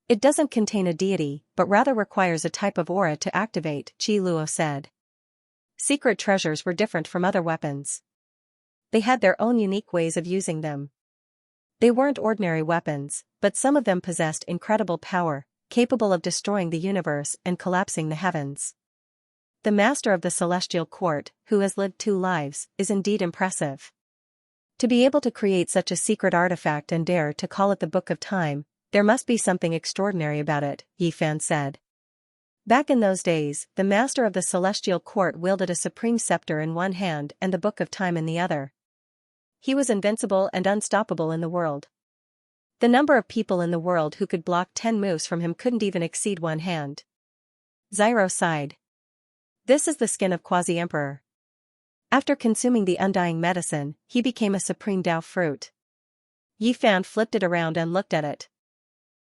It doesn't contain a deity, but rather requires a type of aura to activate, Qi Luo said. Secret treasures were different from other weapons. They had their own unique ways of using them. They weren't ordinary weapons, but some of them possessed incredible power, capable of destroying the universe and collapsing the heavens. The master of the celestial court, who has lived 2 lives, is indeed impressive. To be able to create such a secret artifact and dare to call it the Book of Time, there must be something extraordinary about it, Yi Fan said. Back in those days, the master of the celestial court wielded a supreme scepter in one hand and the Book of Time in the other. He was invincible and unstoppable in the world. The number of people in the world who could block 10 moves from him couldn't even exceed one hand. Zyro sighed. This is the skin of Quasi-Emperor. After consuming the undying medicine, he became a supreme Tao fruit. Yi Fan flipped it around and looked at it.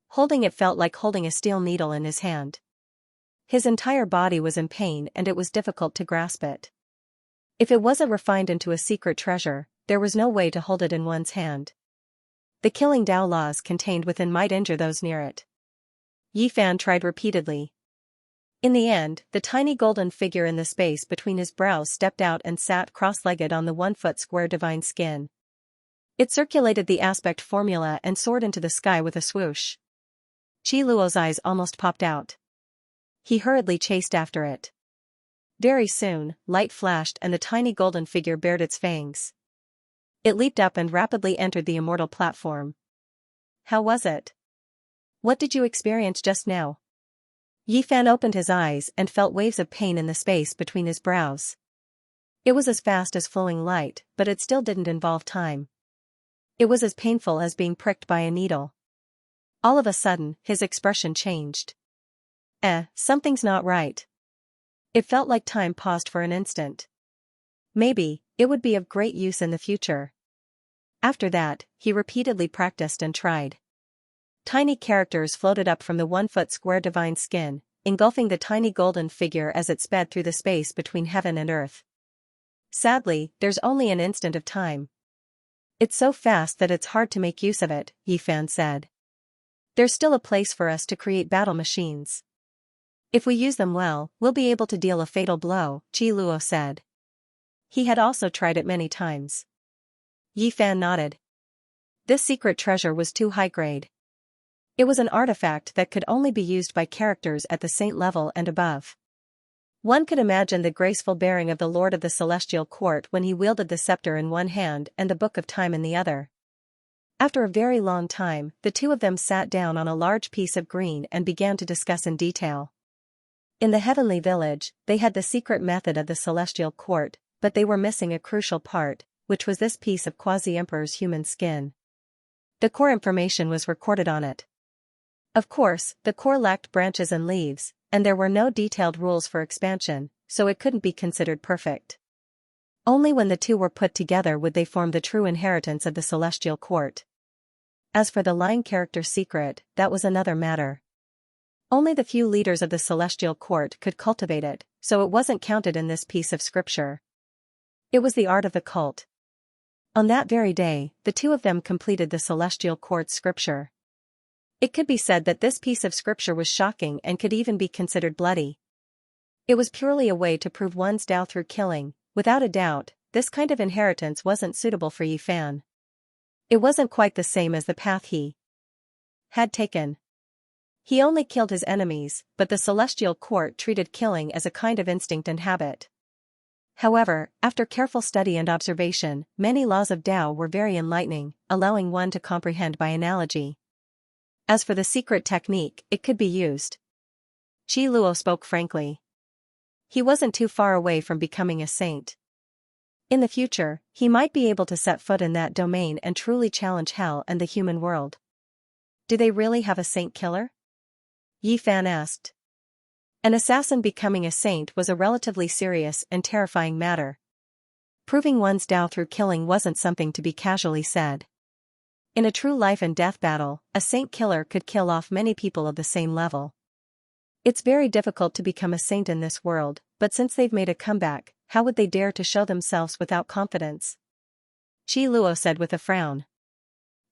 Holding it felt like holding a steel needle in his hand. His entire body was in pain and it was difficult to grasp it. If it wasn't refined into a secret treasure, there was no way to hold it in one's hand. The killing Tao laws contained within might injure those near it. Yi Fan tried repeatedly. In the end, the tiny golden figure in the space between his brows stepped out and sat cross-legged on the 1-foot square divine skin. It circulated the aspect formula and soared into the sky with a swoosh. Qi Luo's eyes almost popped out. He hurriedly chased after it. Very soon, light flashed and the tiny golden figure bared its fangs. It leaped up and rapidly entered the immortal platform. How was it? What did you experience just now? Yi Fan opened his eyes and felt waves of pain in the space between his brows. It was as fast as flowing light, but it still didn't involve time. It was as painful as being pricked by a needle. All of a sudden, his expression changed. Something's not right. It felt like time paused for an instant. Maybe, it would be of great use in the future. After that, he repeatedly practiced and tried. Tiny characters floated up from the 1-foot square divine skin, engulfing the tiny golden figure as it sped through the space between heaven and earth. Sadly, there's only an instant of time. It's so fast that it's hard to make use of it, Yi Fan said. There's still a place for us to create battle machines. If we use them well, we'll be able to deal a fatal blow, Qi Luo said. He had also tried it many times. Yi Fan nodded. This secret treasure was too high grade. It was an artifact that could only be used by characters at the saint level and above. One could imagine the graceful bearing of the Lord of the Celestial Court when he wielded the scepter in one hand and the Book of Time in the other. After a very long time, the two of them sat down on a large piece of green and began to discuss in detail. In the heavenly village, they had the secret method of the Celestial Court, but they were missing a crucial part, which was this piece of Quasi-Emperor's human skin. The core information was recorded on it. Of course, the core lacked branches and leaves, and there were no detailed rules for expansion, so it couldn't be considered perfect. Only when the two were put together would they form the true inheritance of the celestial court. As for the lying character's secret, that was another matter. Only the few leaders of the celestial court could cultivate it, so it wasn't counted in this piece of scripture. It was the art of the cult. On that very day, the two of them completed the celestial court's scripture. It could be said that this piece of scripture was shocking and could even be considered bloody. It was purely a way to prove one's Tao through killing. Without a doubt, this kind of inheritance wasn't suitable for Yi Fan. It wasn't quite the same as the path he had taken. He only killed his enemies, but the celestial court treated killing as a kind of instinct and habit. However, after careful study and observation, many laws of Tao were very enlightening, allowing one to comprehend by analogy. As for the secret technique, it could be used. Qi Luo spoke frankly. He wasn't too far away from becoming a saint. In the future, he might be able to set foot in that domain and truly challenge hell and the human world. Do they really have a saint killer? Yi Fan asked. An assassin becoming a saint was a relatively serious and terrifying matter. Proving one's Tao through killing wasn't something to be casually said. In a true life and death battle, a saint killer could kill off many people of the same level. It's very difficult to become a saint in this world, but since they've made a comeback, how would they dare to show themselves without confidence? Qi Luo said with a frown.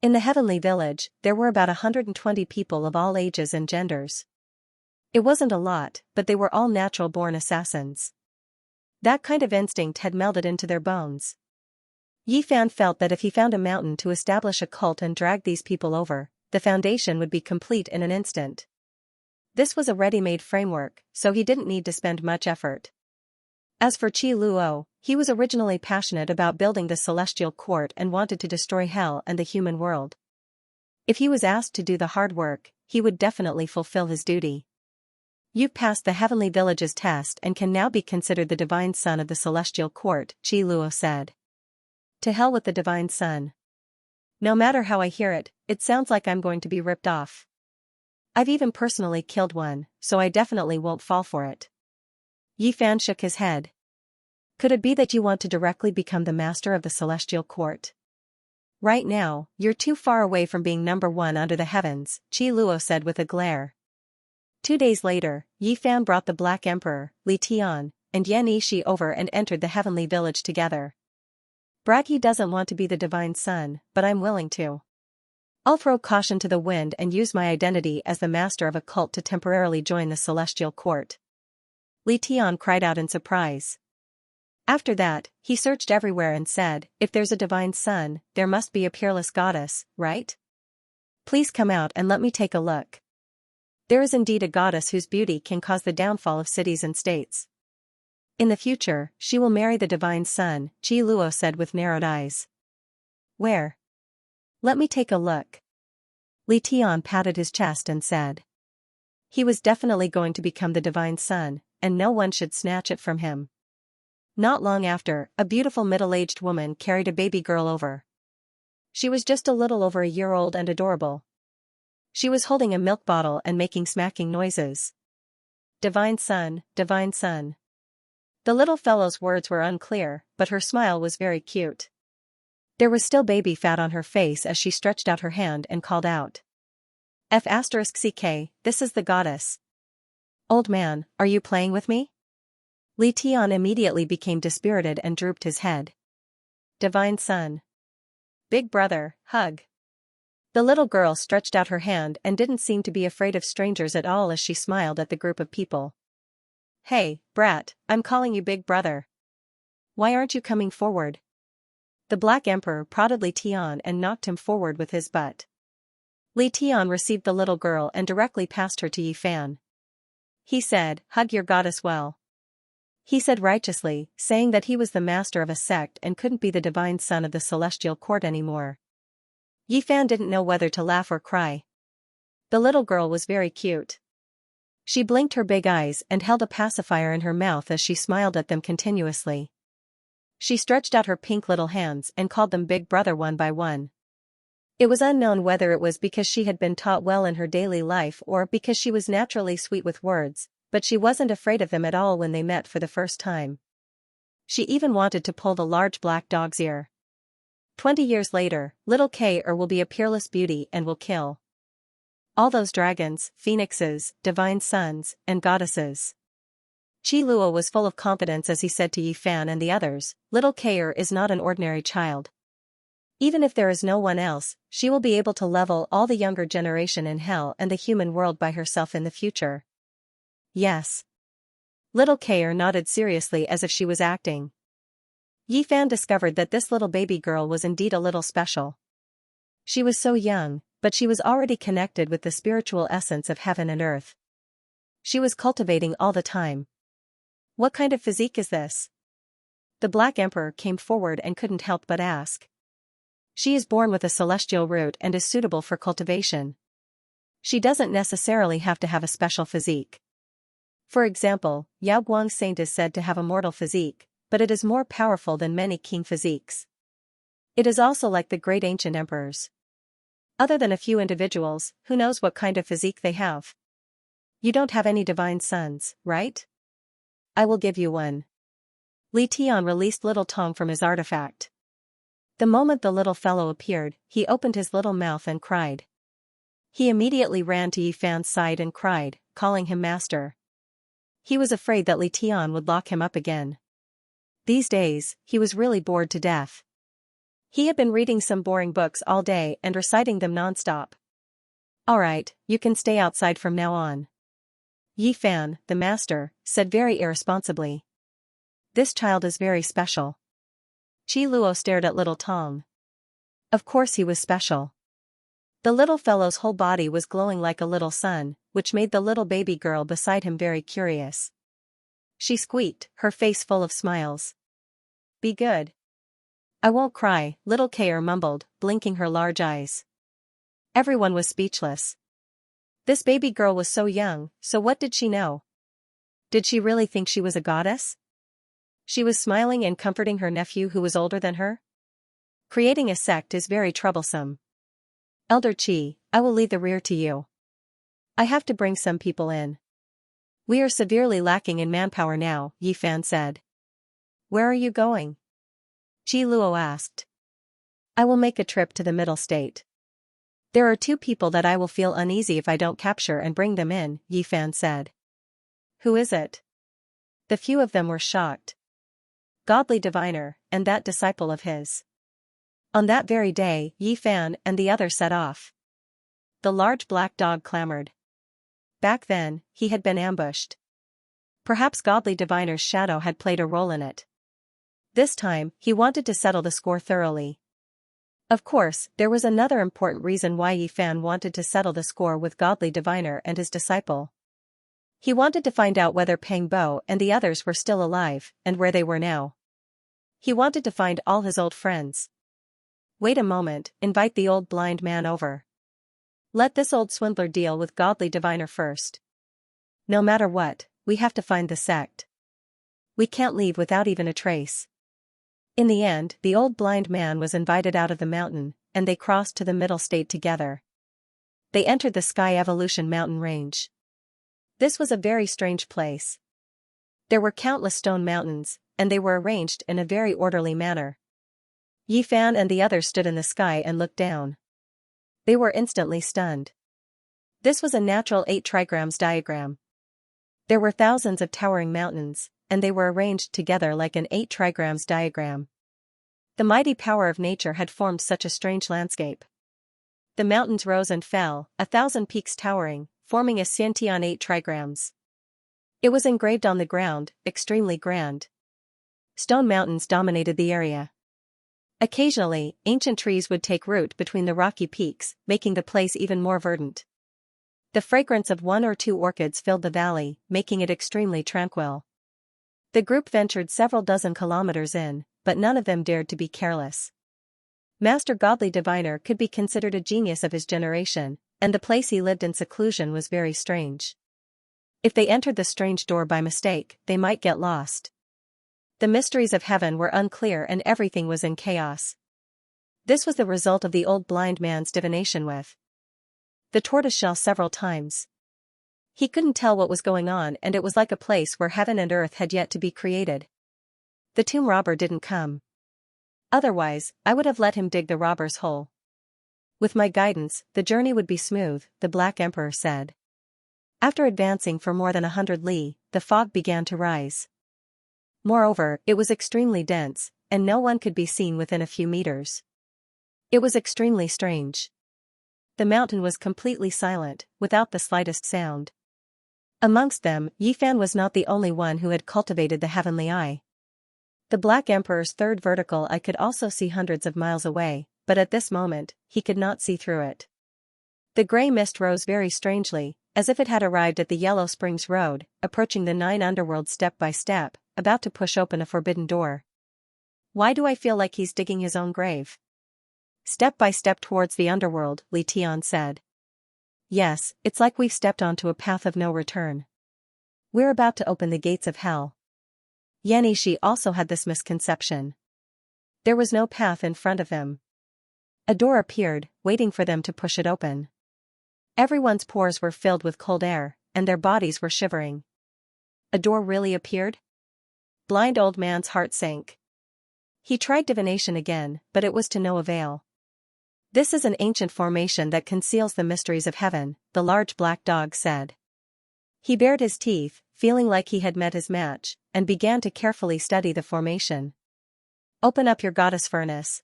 In the heavenly village, there were about 120 people of all ages and genders. It wasn't a lot, but they were all natural-born assassins. That kind of instinct had melded into their bones. Yi Fan felt that if he found a mountain to establish a cult and drag these people over, the foundation would be complete in an instant. This was a ready-made framework, so he didn't need to spend much effort. As for Qi Luo, he was originally passionate about building the celestial court and wanted to destroy hell and the human world. If he was asked to do the hard work, he would definitely fulfill his duty. You've passed the heavenly village's test and can now be considered the divine son of the celestial court, Qi Luo said. To hell with the divine son. No matter how I hear it, it sounds like I'm going to be ripped off. I've even personally killed one, so I definitely won't fall for it. Yi Fan shook his head. Could it be that you want to directly become the master of the celestial court? Right now, you're too far away from being number one under the heavens, Qi Luo said with a glare. 2 days later, Yi Fan brought the Black Emperor, Li Tian, and Yan Yishi over and entered the heavenly village together. Bragi doesn't want to be the divine son, but I'm willing to. I'll throw caution to the wind and use my identity as the master of a cult to temporarily join the celestial court. Li Tian cried out in surprise. After that, he searched everywhere and said, if there's a divine son, there must be a peerless goddess, right? Please come out and let me take a look. There is indeed a goddess whose beauty can cause the downfall of cities and states. In the future, she will marry the divine son, Qi Luo said with narrowed eyes. Where? Let me take a look. Li Tian patted his chest and said. He was definitely going to become the divine son, and no one should snatch it from him. Not long after, a beautiful middle-aged woman carried a baby girl over. She was just a little over a year old and adorable. She was holding a milk bottle and making smacking noises. Divine son, divine son. The little fellow's words were unclear, but her smile was very cute. There was still baby fat on her face as she stretched out her hand and called out. F***ck, this is the goddess. Old man, are you playing with me? Li Tian immediately became dispirited and drooped his head. Divine son. Big brother, hug. The little girl stretched out her hand and didn't seem to be afraid of strangers at all as she smiled at the group of people. Hey, brat, I'm calling you big brother. Why aren't you coming forward? The Black Emperor prodded Li Tian and knocked him forward with his butt. Li Tian received the little girl and directly passed her to Yi Fan. He said, hug your goddess well. He said righteously, saying that he was the master of a sect and couldn't be the divine son of the celestial court anymore. Yi Fan didn't know whether to laugh or cry. The little girl was very cute. She blinked her big eyes and held a pacifier in her mouth as she smiled at them continuously. She stretched out her pink little hands and called them big brother one by one. It was unknown whether it was because she had been taught well in her daily life or because she was naturally sweet with words, but she wasn't afraid of them at all when they met for the first time. She even wanted to pull the large black dog's ear. 20 years later, little K-er will be a peerless beauty and will kill all those dragons, phoenixes, divine sons, and goddesses. Qi Luo was full of confidence as he said to Yi Fan and the others, little K-er is not an ordinary child. Even if there is no one else, she will be able to level all the younger generation in hell and the human world by herself in the future. Yes. Little K-er nodded seriously as if she was acting. Yi Fan discovered that this little baby girl was indeed a little special. She was so young, but she was already connected with the spiritual essence of heaven and earth. She was cultivating all the time. What kind of physique is this? The Black Emperor came forward and couldn't help but ask. She is born with a celestial root and is suitable for cultivation. She doesn't necessarily have to have a special physique. For example, Yao Guang's saint is said to have a mortal physique, but it is more powerful than many king physiques. It is also like the great ancient emperors. Other than a few individuals, who knows what kind of physique they have? You don't have any divine sons, right? I will give you one. Li Tian released little Tong from his artifact. The moment the little fellow appeared, he opened his little mouth and cried. He immediately ran to Yi Fan's side and cried, calling him master. He was afraid that Li Tian would lock him up again. These days, he was really bored to death. He had been reading some boring books all day and reciting them non-stop. Alright, you can stay outside from now on. Yi Fan, the master, said very irresponsibly. This child is very special. Qi Luo stared at little Tong. Of course he was special. The little fellow's whole body was glowing like a little sun, which made the little baby girl beside him very curious. She squeaked, her face full of smiles. Be good. I won't cry, little K-er mumbled, blinking her large eyes. Everyone was speechless. This baby girl was so young, so what did she know? Did she really think she was a goddess? She was smiling and comforting her nephew who was older than her? Creating a sect is very troublesome. Elder Qi, I will leave the rear to you. I have to bring some people in. We are severely lacking in manpower now, Yi Fan said. Where are you going? Qi Luo asked. I will make a trip to the middle state. There are 2 people that I will feel uneasy if I don't capture and bring them in, Yi Fan said. Who is it? The few of them were shocked. Godly diviner, and that disciple of his. On that very day, Yi Fan and the other set off. The large black dog clamored. Back then, he had been ambushed. Perhaps Godly Diviner's shadow had played a role in it. This time, he wanted to settle the score thoroughly. Of course, there was another important reason why Yi Fan wanted to settle the score with Godly Diviner and his disciple. He wanted to find out whether Peng Bo and the others were still alive, and where they were now. He wanted to find all his old friends. Wait a moment, invite the old blind man over. Let this old swindler deal with Godly Diviner first. No matter what, we have to find the sect. We can't leave without even a trace. In the end, the old blind man was invited out of the mountain, and they crossed to the middle state together. They entered the Sky Evolution mountain range. This was a very strange place. There were countless stone mountains, and they were arranged in a very orderly manner. Yi Fan and the others stood in the sky and looked down. They were instantly stunned. This was a natural 8 trigrams diagram. There were thousands of towering mountains, and they were arranged together like an 8 trigrams diagram. The mighty power of nature had formed such a strange landscape. The mountains rose and fell, 1,000 peaks towering, forming a Xianxia 8 trigrams. It was engraved on the ground, extremely grand. Stone mountains dominated the area. Occasionally, ancient trees would take root between the rocky peaks, making the place even more verdant. The fragrance of 1 or 2 orchids filled the valley, making it extremely tranquil. The group ventured several dozen kilometers in, but none of them dared to be careless. Master Godly Diviner could be considered a genius of his generation, and the place he lived in seclusion was very strange. If they entered the strange door by mistake, they might get lost. The mysteries of heaven were unclear and everything was in chaos. This was the result of the old blind man's divination with the tortoiseshell several times. He couldn't tell what was going on, and it was like a place where heaven and earth had yet to be created. The tomb robber didn't come. Otherwise, I would have let him dig the robber's hole. With my guidance, the journey would be smooth, the Black Emperor said. After advancing for more than 100 li, the fog began to rise. Moreover, it was extremely dense, and no one could be seen within a few meters. It was extremely strange. The mountain was completely silent, without the slightest sound. Amongst them, Yifan was not the only one who had cultivated the heavenly eye. The Black Emperor's third vertical eye could also see hundreds of miles away, but at this moment, he could not see through it. The grey mist rose very strangely, as if it had arrived at the Yellow Springs Road, approaching the 9 underworlds step by step, about to push open a forbidden door. Why do I feel like he's digging his own grave? Step by step towards the underworld, Li Tian said. Yes, it's like we've stepped onto a path of no return. We're about to open the gates of hell. Xianxia also had this misconception. There was no path in front of them. A door appeared, waiting for them to push it open. Everyone's pores were filled with cold air, and their bodies were shivering. A door really appeared? Blind old man's heart sank. He tried divination again, but it was to no avail. This is an ancient formation that conceals the mysteries of heaven, the large black dog said. He bared his teeth, feeling like he had met his match, and began to carefully study the formation. Open up your goddess furnace.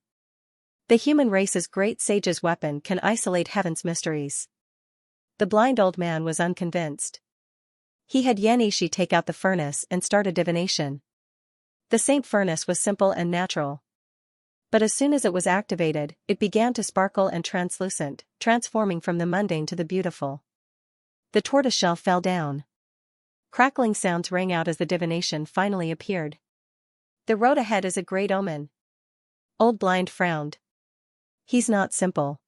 The human race's great sage's weapon can isolate heaven's mysteries. The blind old man was unconvinced. He had Xianxia take out the furnace and start a divination. The saint furnace was simple and natural. But as soon as it was activated, it began to sparkle and translucent, transforming from the mundane to the beautiful. The tortoiseshell fell down. Crackling sounds rang out as the divination finally appeared. The road ahead is a great omen. Old Blind frowned. He's not simple.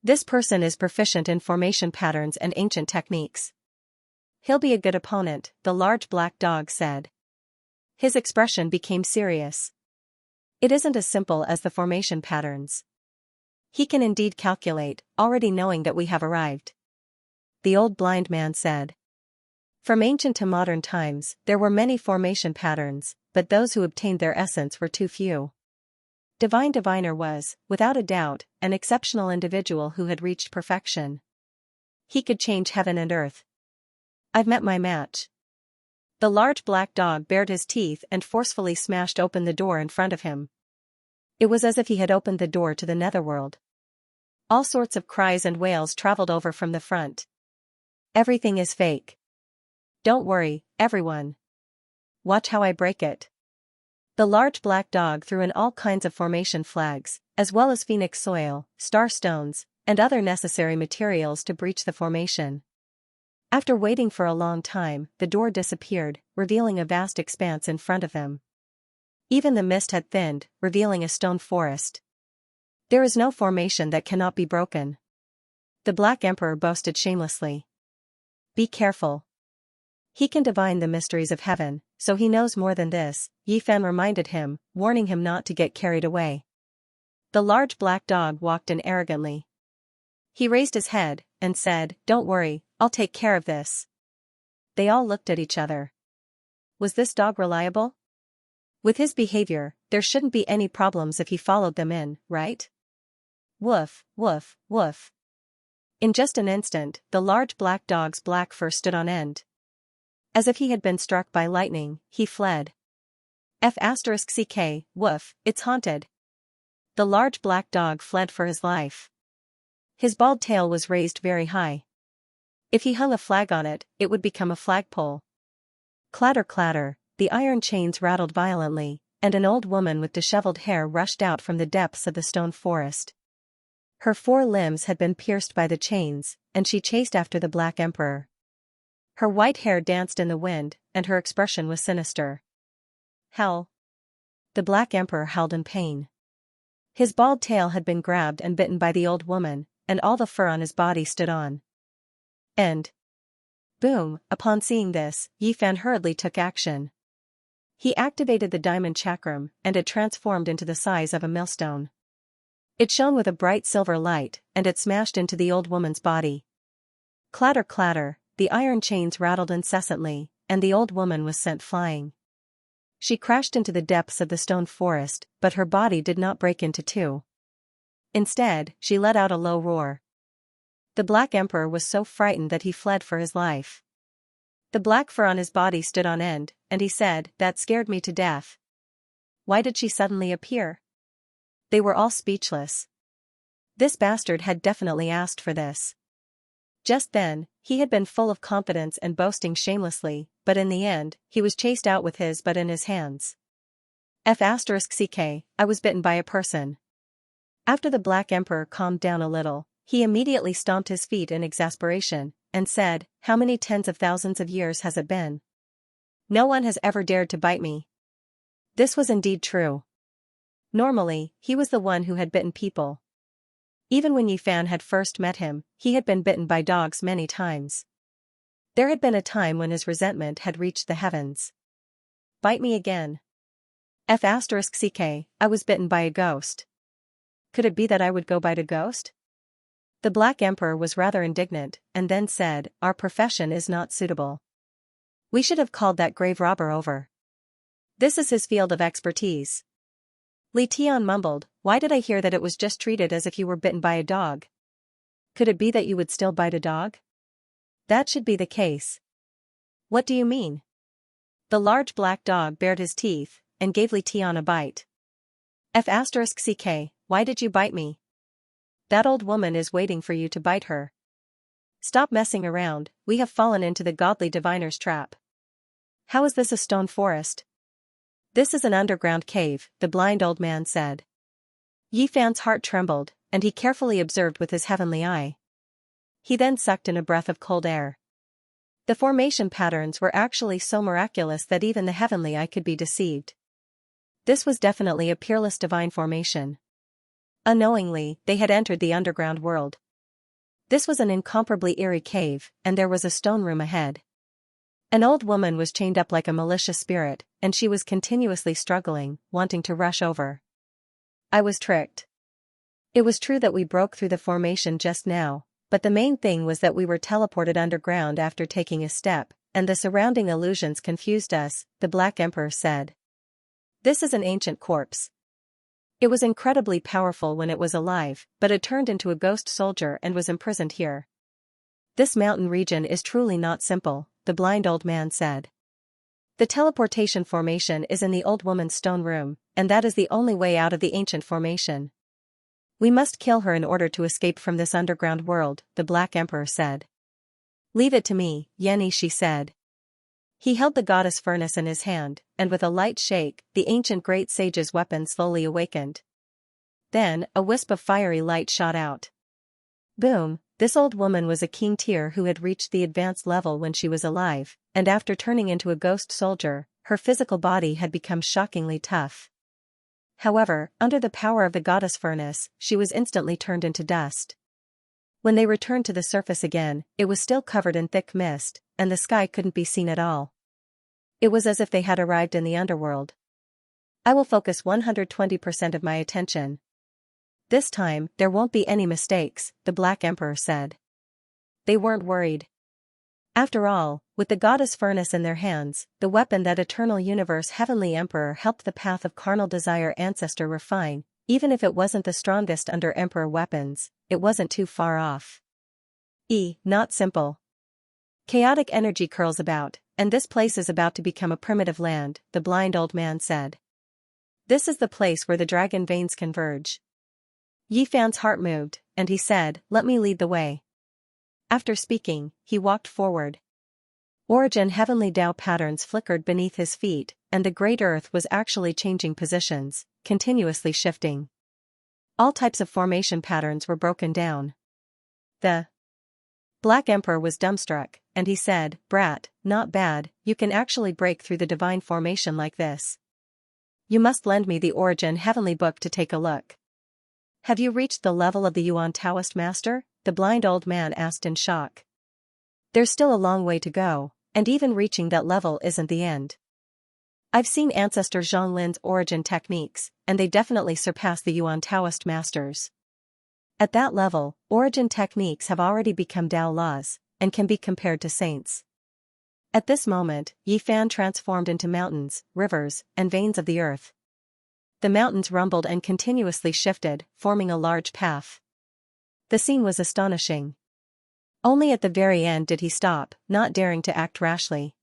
This person is proficient in formation patterns and ancient techniques. He'll be a good opponent, the large black dog said. His expression became serious. It isn't as simple as the formation patterns. He can indeed calculate, already knowing that we have arrived. The old blind man said. From ancient to modern times, there were many formation patterns, but those who obtained their essence were too few. Divine Diviner was, without a doubt, an exceptional individual who had reached perfection. He could change heaven and earth. I've met my match. The large black dog bared his teeth and forcefully smashed open the door in front of him. It was as if he had opened the door to the netherworld. All sorts of cries and wails traveled over from the front. Everything is fake. Don't worry, everyone. Watch how I break it. The large black dog threw in all kinds of formation flags, as well as phoenix soil, star stones, and other necessary materials to breach the formation. After waiting for a long time, the door disappeared, revealing a vast expanse in front of them. Even the mist had thinned, revealing a stone forest. There is no formation that cannot be broken. The Black Emperor boasted shamelessly. Be careful. He can divine the mysteries of heaven, so he knows more than this, Yifan reminded him, warning him not to get carried away. The large black dog walked in arrogantly. He raised his head, and said, Don't worry, I'll take care of this. They all looked at each other. Was this dog reliable? With his behavior, there shouldn't be any problems if he followed them in, right? Woof, woof, woof. In just an instant, the large black dog's black fur stood on end. As if he had been struck by lightning, he fled. F***ck, woof, it's haunted. The large black dog fled for his life. His bald tail was raised very high. If he hung a flag on it, it would become a flagpole. Clatter clatter, the iron chains rattled violently, and an old woman with disheveled hair rushed out from the depths of the stone forest. Her 4 limbs had been pierced by the chains, and she chased after the Black Emperor. Her white hair danced in the wind, and her expression was sinister. Hell! The Black Emperor howled in pain. His bald tail had been grabbed and bitten by the old woman, and all the fur on his body stood on end. Boom! Upon seeing this, Yifan hurriedly took action. He activated the diamond chakram, and it transformed into the size of a millstone. It shone with a bright silver light, and it smashed into the old woman's body. Clatter clatter, the iron chains rattled incessantly, and the old woman was sent flying. She crashed into the depths of the stone forest, but her body did not break into two. Instead, she let out a low roar. The Black Emperor was so frightened that he fled for his life. The black fur on his body stood on end, and he said, "That scared me to death." Why did she suddenly appear? They were all speechless. This bastard had definitely asked for this. Just then, he had been full of confidence and boasting shamelessly, but in the end, he was chased out with his butt in his hands. I was bitten by a person. After the Black Emperor calmed down a little, he immediately stomped his feet in exasperation, and said, "How many tens of thousands of years has it been? No one has ever dared to bite me." This was indeed true. Normally, he was the one who had bitten people. Even when Yi Fan had first met him, he had been bitten by dogs many times. There had been a time when his resentment had reached the heavens. Bite me again. I was bitten by a ghost. Could it be that I would go bite a ghost? The Black Emperor was rather indignant, and then said, "Our profession is not suitable. We should have called that grave robber over. This is his field of expertise." Li Tian mumbled, "Why did I hear that it was just treated as if you were bitten by a dog? Could it be that you would still bite a dog? That should be the case." "What do you mean?" The large black dog bared his teeth, and gave Li Tian a bite. Why did you bite me? That old woman is waiting for you to bite her. Stop messing around, we have fallen into the godly diviner's trap. How is this a stone forest? This is an underground cave, the blind old man said. Yi Fan's heart trembled, and he carefully observed with his heavenly eye. He then sucked in a breath of cold air. The formation patterns were actually so miraculous that even the heavenly eye could be deceived. This was definitely a peerless divine formation. Unknowingly, they had entered the underground world. This was an incomparably eerie cave, and there was a stone room ahead. An old woman was chained up like a malicious spirit, and she was continuously struggling, wanting to rush over. I was tricked. It was true that we broke through the formation just now, but the main thing was that we were teleported underground after taking a step, and the surrounding illusions confused us, the Black Emperor said. This is an ancient corpse. It was incredibly powerful when it was alive, but it turned into a ghost soldier and was imprisoned here. This mountain region is truly not simple, the blind old man said. The teleportation formation is in the old woman's stone room, and that is the only way out of the ancient formation. We must kill her in order to escape from this underground world, the Black Emperor said. Leave it to me, Xianxia said. He held the goddess furnace in his hand, and with a light shake, the ancient great sage's weapon slowly awakened. Then, a wisp of fiery light shot out. Boom, this old woman was a king tier who had reached the advanced level when she was alive, and after turning into a ghost soldier, her physical body had become shockingly tough. However, under the power of the goddess furnace, she was instantly turned into dust. When they returned to the surface again, it was still covered in thick mist, and the sky couldn't be seen at all. It was as if they had arrived in the underworld. I will focus 120% of my attention. This time, there won't be any mistakes, the Black Emperor said. They weren't worried. After all, with the goddess furnace in their hands, the weapon that Eternal Universe Heavenly Emperor helped the path of carnal desire ancestor refine, even if it wasn't the strongest under Emperor weapons, it wasn't too far off. Not simple. Chaotic energy curls about, and this place is about to become a primitive land, the blind old man said. This is the place where the dragon veins converge. Yi Fan's heart moved, and he said, "Let me lead the way." After speaking, he walked forward. Origin heavenly Tao patterns flickered beneath his feet, and the great earth was actually changing positions, continuously shifting. All types of formation patterns were broken down. The Black Emperor was dumbstruck, and he said, "Brat, not bad, you can actually break through the divine formation like this. You must lend me the Origin Heavenly Book to take a look." Have you reached the level of the Yuan Taoist master? The blind old man asked in shock. There's still a long way to go, and even reaching that level isn't the end. I've seen Ancestor Zhang Lin's origin techniques, and they definitely surpass the Yuan Taoist masters. At that level, origin techniques have already become Tao laws, and can be compared to saints. At this moment, Yi Fan transformed into mountains, rivers, and veins of the earth. The mountains rumbled and continuously shifted, forming a large path. The scene was astonishing. Only at the very end did he stop, not daring to act rashly.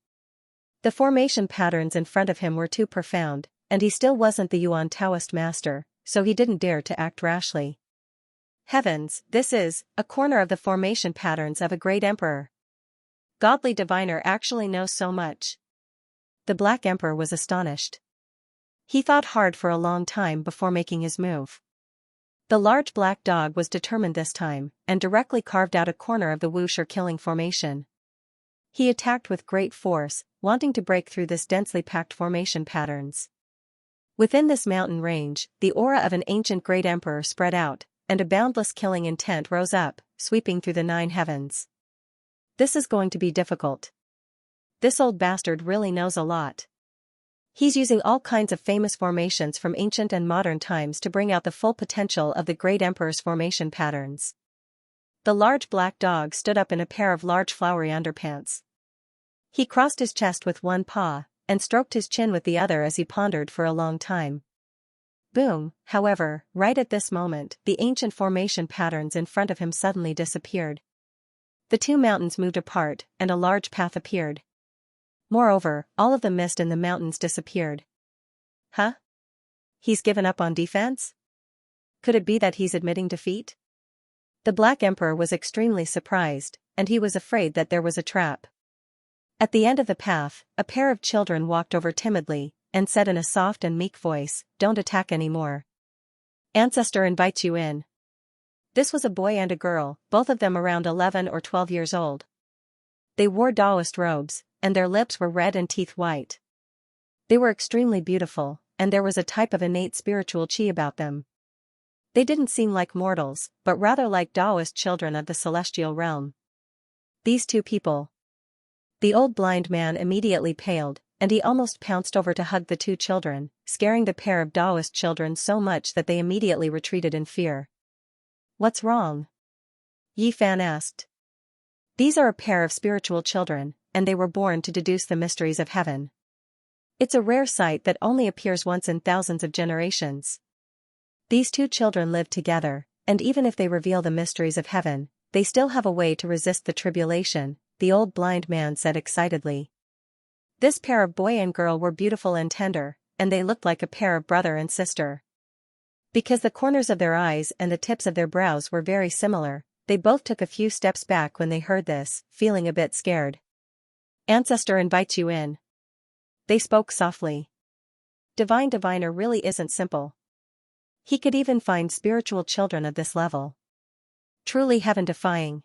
The formation patterns in front of him were too profound, and he still wasn't the Yuan Taoist master, so he didn't dare to act rashly. Heavens, this is a corner of the formation patterns of a great emperor. Godly diviner actually knows so much. The Black Emperor was astonished. He thought hard for a long time before making his move. The large black dog was determined this time, and directly carved out a corner of the Wuxia killing formation. He attacked with great force, wanting to break through this densely packed formation patterns. Within this mountain range, the aura of an ancient great emperor spread out, and a boundless killing intent rose up, sweeping through the 9 heavens. This is going to be difficult. This old bastard really knows a lot. He's using all kinds of famous formations from ancient and modern times to bring out the full potential of the great emperor's formation patterns. The large black dog stood up in a pair of large flowery underpants. He crossed his chest with one paw, and stroked his chin with the other as he pondered for a long time. Boom, however, right at this moment, the ancient formation patterns in front of him suddenly disappeared. The 2 mountains moved apart, and a large path appeared. Moreover, all of the mist in the mountains disappeared. Huh? He's given up on defense? Could it be that he's admitting defeat? The Black Emperor was extremely surprised, and he was afraid that there was a trap. At the end of the path, a pair of children walked over timidly, and said in a soft and meek voice, "Don't attack anymore. Ancestor invites you in." This was a boy and a girl, both of them around 11 or 12 years old. They wore Taoist robes, and their lips were red and teeth white. They were extremely beautiful, and there was a type of innate spiritual qi about them. They didn't seem like mortals, but rather like Taoist children of the celestial realm. These 2 people. The old blind man immediately paled, and he almost pounced over to hug the 2 children, scaring the pair of Taoist children so much that they immediately retreated in fear. "What's wrong?" Yi Fan asked. "These are a pair of spiritual children, and they were born to deduce the mysteries of heaven. It's a rare sight that only appears once in thousands of generations. These 2 children live together, and even if they reveal the mysteries of heaven, they still have a way to resist the tribulation," the old blind man said excitedly. This pair of boy and girl were beautiful and tender, and they looked like a pair of brother and sister. Because the corners of their eyes and the tips of their brows were very similar, they both took a few steps back when they heard this, feeling a bit scared. "Ancestor invites you in." They spoke softly. Divine Diviner really isn't simple. He could even find spiritual children of this level. Truly heaven-defying.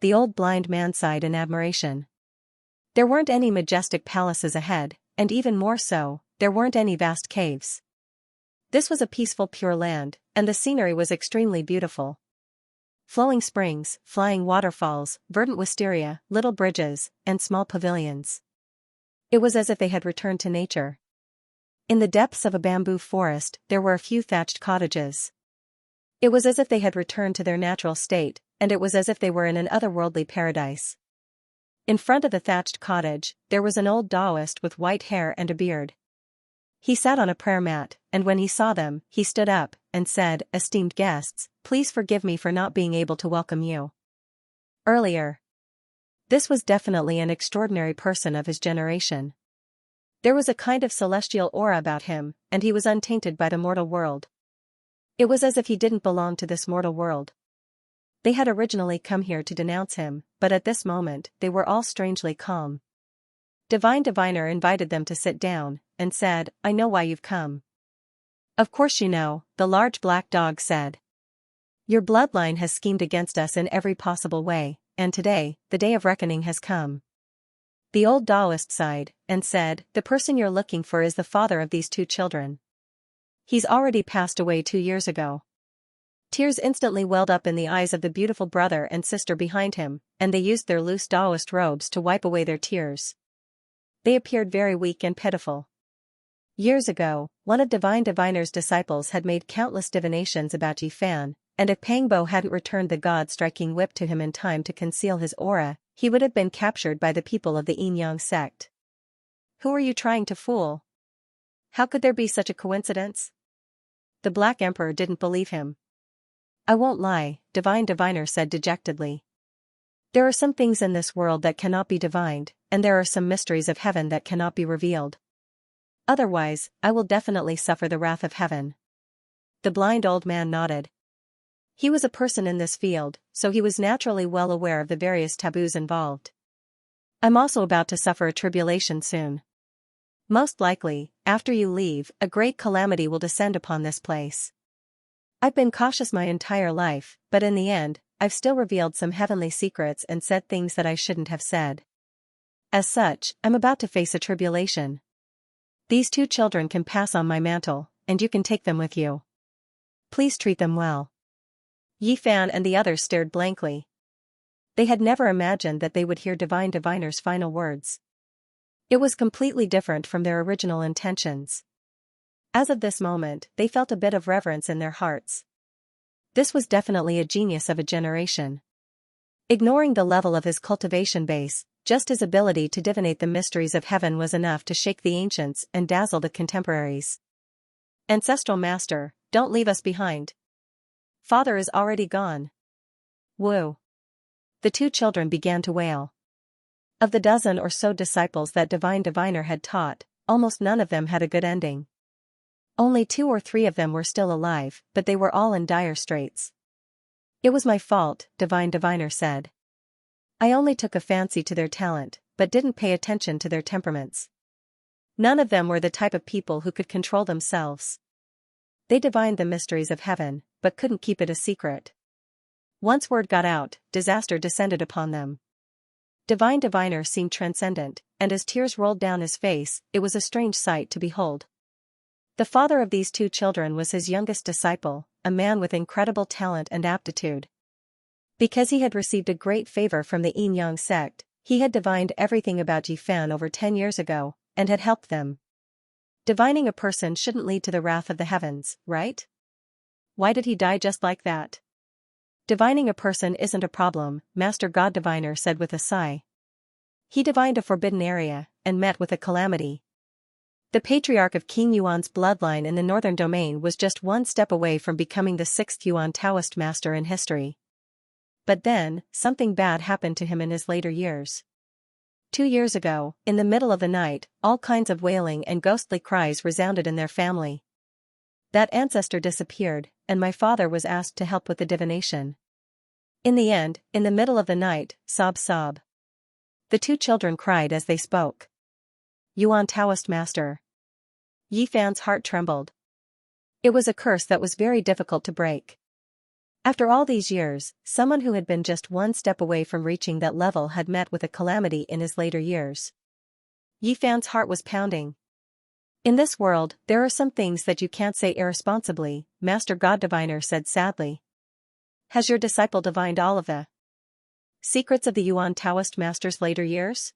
The old blind man sighed in admiration. There weren't any majestic palaces ahead, and even more so, there weren't any vast caves. This was a peaceful pure land, and the scenery was extremely beautiful. Flowing springs, flying waterfalls, verdant wisteria, little bridges, and small pavilions. It was as if they had returned to nature. In the depths of a bamboo forest, there were a few thatched cottages. It was as if they had returned to their natural state, and it was as if they were in an otherworldly paradise. In front of the thatched cottage, there was an old Taoist with white hair and a beard. He sat on a prayer mat, and when he saw them, he stood up, and said, "Esteemed guests, please forgive me for not being able to welcome you earlier." This was definitely an extraordinary person of his generation. There was a kind of celestial aura about him, and he was untainted by the mortal world. It was as if he didn't belong to this mortal world. They had originally come here to denounce him, but at this moment, they were all strangely calm. Divine Diviner invited them to sit down, and said, "I know why you've come." "Of course you know," the large black dog said. "Your bloodline has schemed against us in every possible way, and today, the day of reckoning has come." The old Taoist sighed, and said, "The person you're looking for is the father of these 2 children. He's already passed away 2 years ago." Tears instantly welled up in the eyes of the beautiful brother and sister behind him, and they used their loose Taoist robes to wipe away their tears. They appeared very weak and pitiful. Years ago, one of Divine Diviner's disciples had made countless divinations about Yi Fan, and if Pangbo hadn't returned the god-striking whip to him in time to conceal his aura, he would have been captured by the people of the Yin-Yang sect. Who are you trying to fool? How could there be such a coincidence? The Black Emperor didn't believe him. I won't lie, Divine Diviner said dejectedly. There are some things in this world that cannot be divined, and there are some mysteries of heaven that cannot be revealed. Otherwise, I will definitely suffer the wrath of heaven. The blind old man nodded. He was a person in this field, so he was naturally well aware of the various taboos involved. I'm also about to suffer a tribulation soon. Most likely, after you leave, a great calamity will descend upon this place. I've been cautious my entire life, but in the end, I've still revealed some heavenly secrets and said things that I shouldn't have said. As such, I'm about to face a tribulation. These 2 children can pass on my mantle, and you can take them with you. Please treat them well. Yi Fan and the others stared blankly. They had never imagined that they would hear Divine Diviner's final words. It was completely different from their original intentions. As of this moment, they felt a bit of reverence in their hearts. This was definitely a genius of a generation. Ignoring the level of his cultivation base, just his ability to divinate the mysteries of heaven was enough to shake the ancients and dazzle the contemporaries. Ancestral Master, don't leave us behind. Father is already gone. Woo. The 2 children began to wail. Of the dozen or so disciples that Divine Diviner had taught, almost none of them had a good ending. Only 2 or 3 of them were still alive, but they were all in dire straits. It was my fault, Divine Diviner said. I only took a fancy to their talent, but didn't pay attention to their temperaments. None of them were the type of people who could control themselves. They divined the mysteries of heaven, but couldn't keep it a secret. Once word got out, disaster descended upon them. Divine Diviner seemed transcendent, and as tears rolled down his face, it was a strange sight to behold. The father of these 2 children was his youngest disciple, a man with incredible talent and aptitude. Because he had received a great favor from the Yin-Yang sect, he had divined everything about Yi Fan over 10 years ago, and had helped them. Divining a person shouldn't lead to the wrath of the heavens, right? Why did he die just like that? Divining a person isn't a problem, Master God Diviner said with a sigh. He divined a forbidden area, and met with a calamity. The patriarch of King Yuan's bloodline in the northern domain was just 1 step away from becoming the 6th Yuan Taoist master in history. But then, something bad happened to him in his later years. 2 years ago, in the middle of the night, all kinds of wailing and ghostly cries resounded in their family. That ancestor disappeared, and my father was asked to help with the divination. In the end, in the middle of the night, sob sob. The 2 children cried as they spoke. Yuan Taoist master. Yi Fan's heart trembled. It was a curse that was very difficult to break. After all these years, someone who had been just 1 step away from reaching that level had met with a calamity in his later years. Yi Fan's heart was pounding. In this world, there are some things that you can't say irresponsibly, Master God Diviner said sadly. Has your disciple divined all of the secrets of the Yuan Taoist master's later years?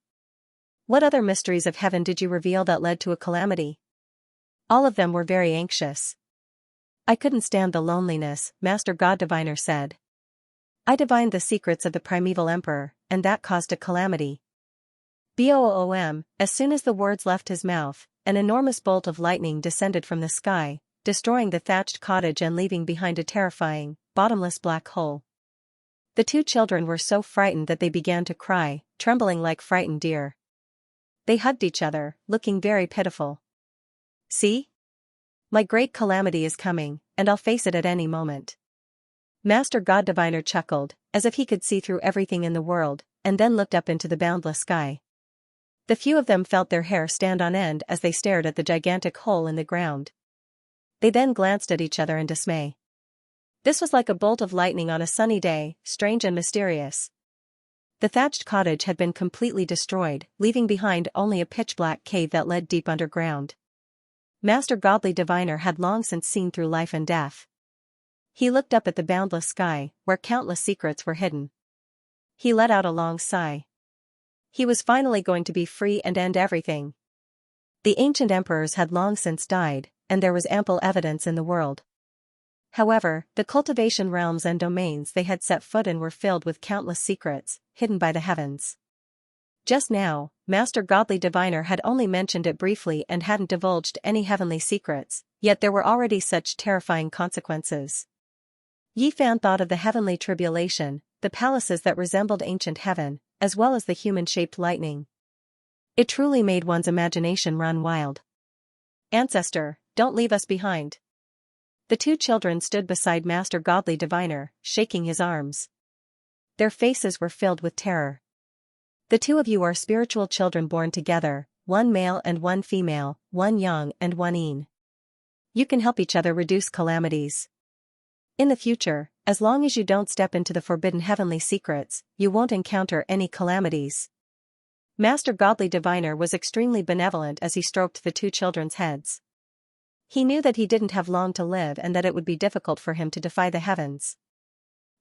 What other mysteries of heaven did you reveal that led to a calamity? All of them were very anxious. I couldn't stand the loneliness, Master God Diviner said. I divined the secrets of the primeval emperor, and that caused a calamity. Boom, as soon as the words left his mouth, an enormous bolt of lightning descended from the sky, destroying the thatched cottage and leaving behind a terrifying, bottomless black hole. The 2 children were so frightened that they began to cry, trembling like frightened deer. They hugged each other, looking very pitiful. See? My great calamity is coming, and I'll face it at any moment. Master God Diviner chuckled, as if he could see through everything in the world, and then looked up into the boundless sky. The few of them felt their hair stand on end as they stared at the gigantic hole in the ground. They then glanced at each other in dismay. This was like a bolt of lightning on a sunny day, strange and mysterious. The thatched cottage had been completely destroyed, leaving behind only a pitch-black cave that led deep underground. Master Godly Diviner had long since seen through life and death. He looked up at the boundless sky, where countless secrets were hidden. He let out a long sigh. He was finally going to be free and end everything. The ancient emperors had long since died, and there was ample evidence in the world. However, the cultivation realms and domains they had set foot in were filled with countless secrets, hidden by the heavens. Just now, Master Godly Diviner had only mentioned it briefly and hadn't divulged any heavenly secrets, yet there were already such terrifying consequences. Yi Fan thought of the heavenly tribulation, the palaces that resembled ancient heaven, as well as the human-shaped lightning. It truly made one's imagination run wild. "Ancestor, don't leave us behind." The two children stood beside Master Godly Diviner, shaking his arms. Their faces were filled with terror. "The two of you are spiritual children born together, one male and one female, one yang and one yin. You can help each other reduce calamities. In the future, as long as you don't step into the forbidden heavenly secrets, you won't encounter any calamities." Master Godly Diviner was extremely benevolent as he stroked the two children's heads. He knew that he didn't have long to live and that it would be difficult for him to defy the heavens.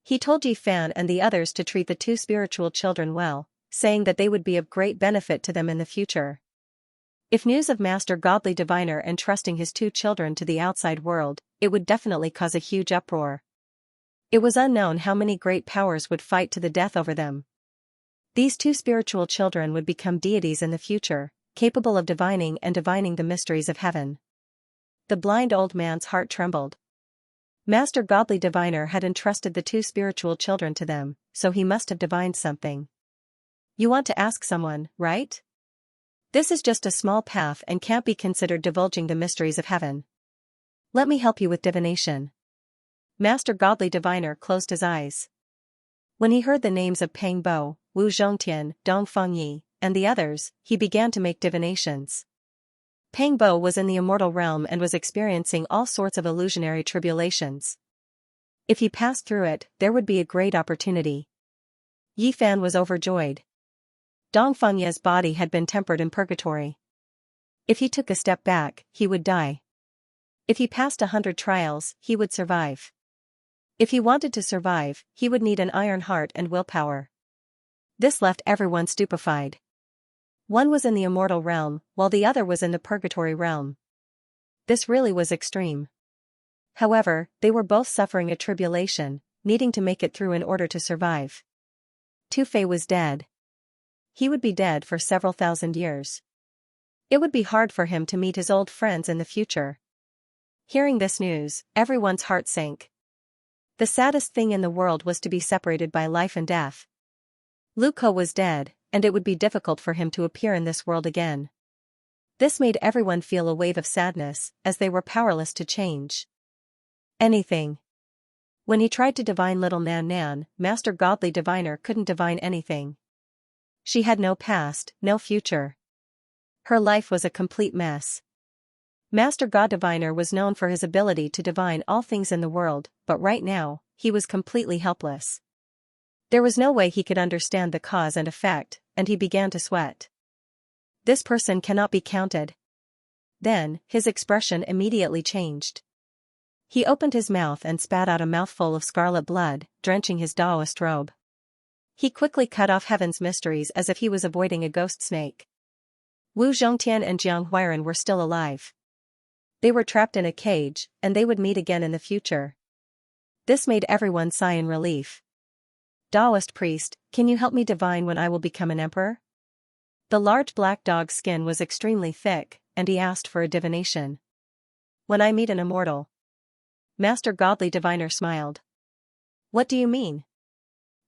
He told Yi Fan and the others to treat the two spiritual children well, saying that they would be of great benefit to them in the future. If news of Master Godly Diviner entrusting his two children to the outside world, it would definitely cause a huge uproar. It was unknown how many great powers would fight to the death over them. These two spiritual children would become deities in the future, capable of divining the mysteries of heaven. The blind old man's heart trembled. Master Godly Diviner had entrusted the two spiritual children to them, so he must have divined something. "You want to ask someone, right? This is just a small path and can't be considered divulging the mysteries of heaven. Let me help you with divination." Master Godly Diviner closed his eyes. When he heard the names of Peng Bo, Wu Zhongtian, Dong Fengyi, and the others, he began to make divinations. Peng Bo was in the immortal realm and was experiencing all sorts of illusionary tribulations. If he passed through it, there would be a great opportunity. Yi Fan was overjoyed. Dong Fengyi's body had been tempered in purgatory. If he took a step back, he would die. If he passed 100 trials, he would survive. If he wanted to survive, he would need an iron heart and willpower. This left everyone stupefied. One was in the immortal realm, while the other was in the purgatory realm. This really was extreme. However, they were both suffering a tribulation, needing to make it through in order to survive. Tu Fei was dead. He would be dead for several thousand years. It would be hard for him to meet his old friends in the future. Hearing this news, everyone's heart sank. The saddest thing in the world was to be separated by life and death. Lu Ko was dead, and it would be difficult for him to appear in this world again. This made everyone feel a wave of sadness, as they were powerless to change anything. When he tried to divine little Nan Nan, Master Godly Diviner couldn't divine anything. She had no past, no future. Her life was a complete mess. Master God Diviner was known for his ability to divine all things in the world, but right now, he was completely helpless. There was no way he could understand the cause and effect, and he began to sweat. This person cannot be counted. Then, his expression immediately changed. He opened his mouth and spat out a mouthful of scarlet blood, drenching his Taoist robe. He quickly cut off heaven's mysteries as if he was avoiding a ghost snake. Wu Zhongtian and Jiang Huiran were still alive. They were trapped in a cage, and they would meet again in the future. This made everyone sigh in relief. "Taoist priest, can you help me divine when I will become an emperor?" The large black dog's skin was extremely thick, and he asked for a divination. "When I meet an immortal." Master Godly Diviner smiled. "What do you mean?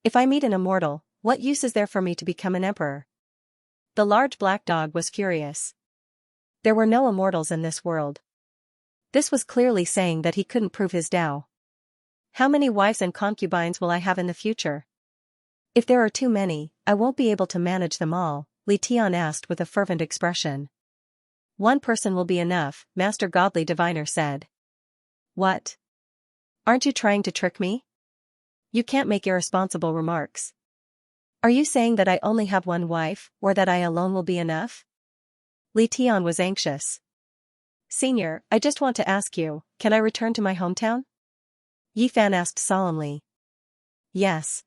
If I meet an immortal, what use is there for me to become an emperor?" The large black dog was furious. There were no immortals in this world. This was clearly saying that he couldn't prove his Tao. "How many wives and concubines will I have in the future? If there are too many, I won't be able to manage them all," Li Tian asked with a fervent expression. "One person will be enough," Master Godly Diviner said. "What? Aren't you trying to trick me? You can't make irresponsible remarks. Are you saying that I only have one wife, or that I alone will be enough?" Li Tian was anxious. "Senior, I just want to ask you, can I return to my hometown?" Yi Fan asked solemnly. "Yes."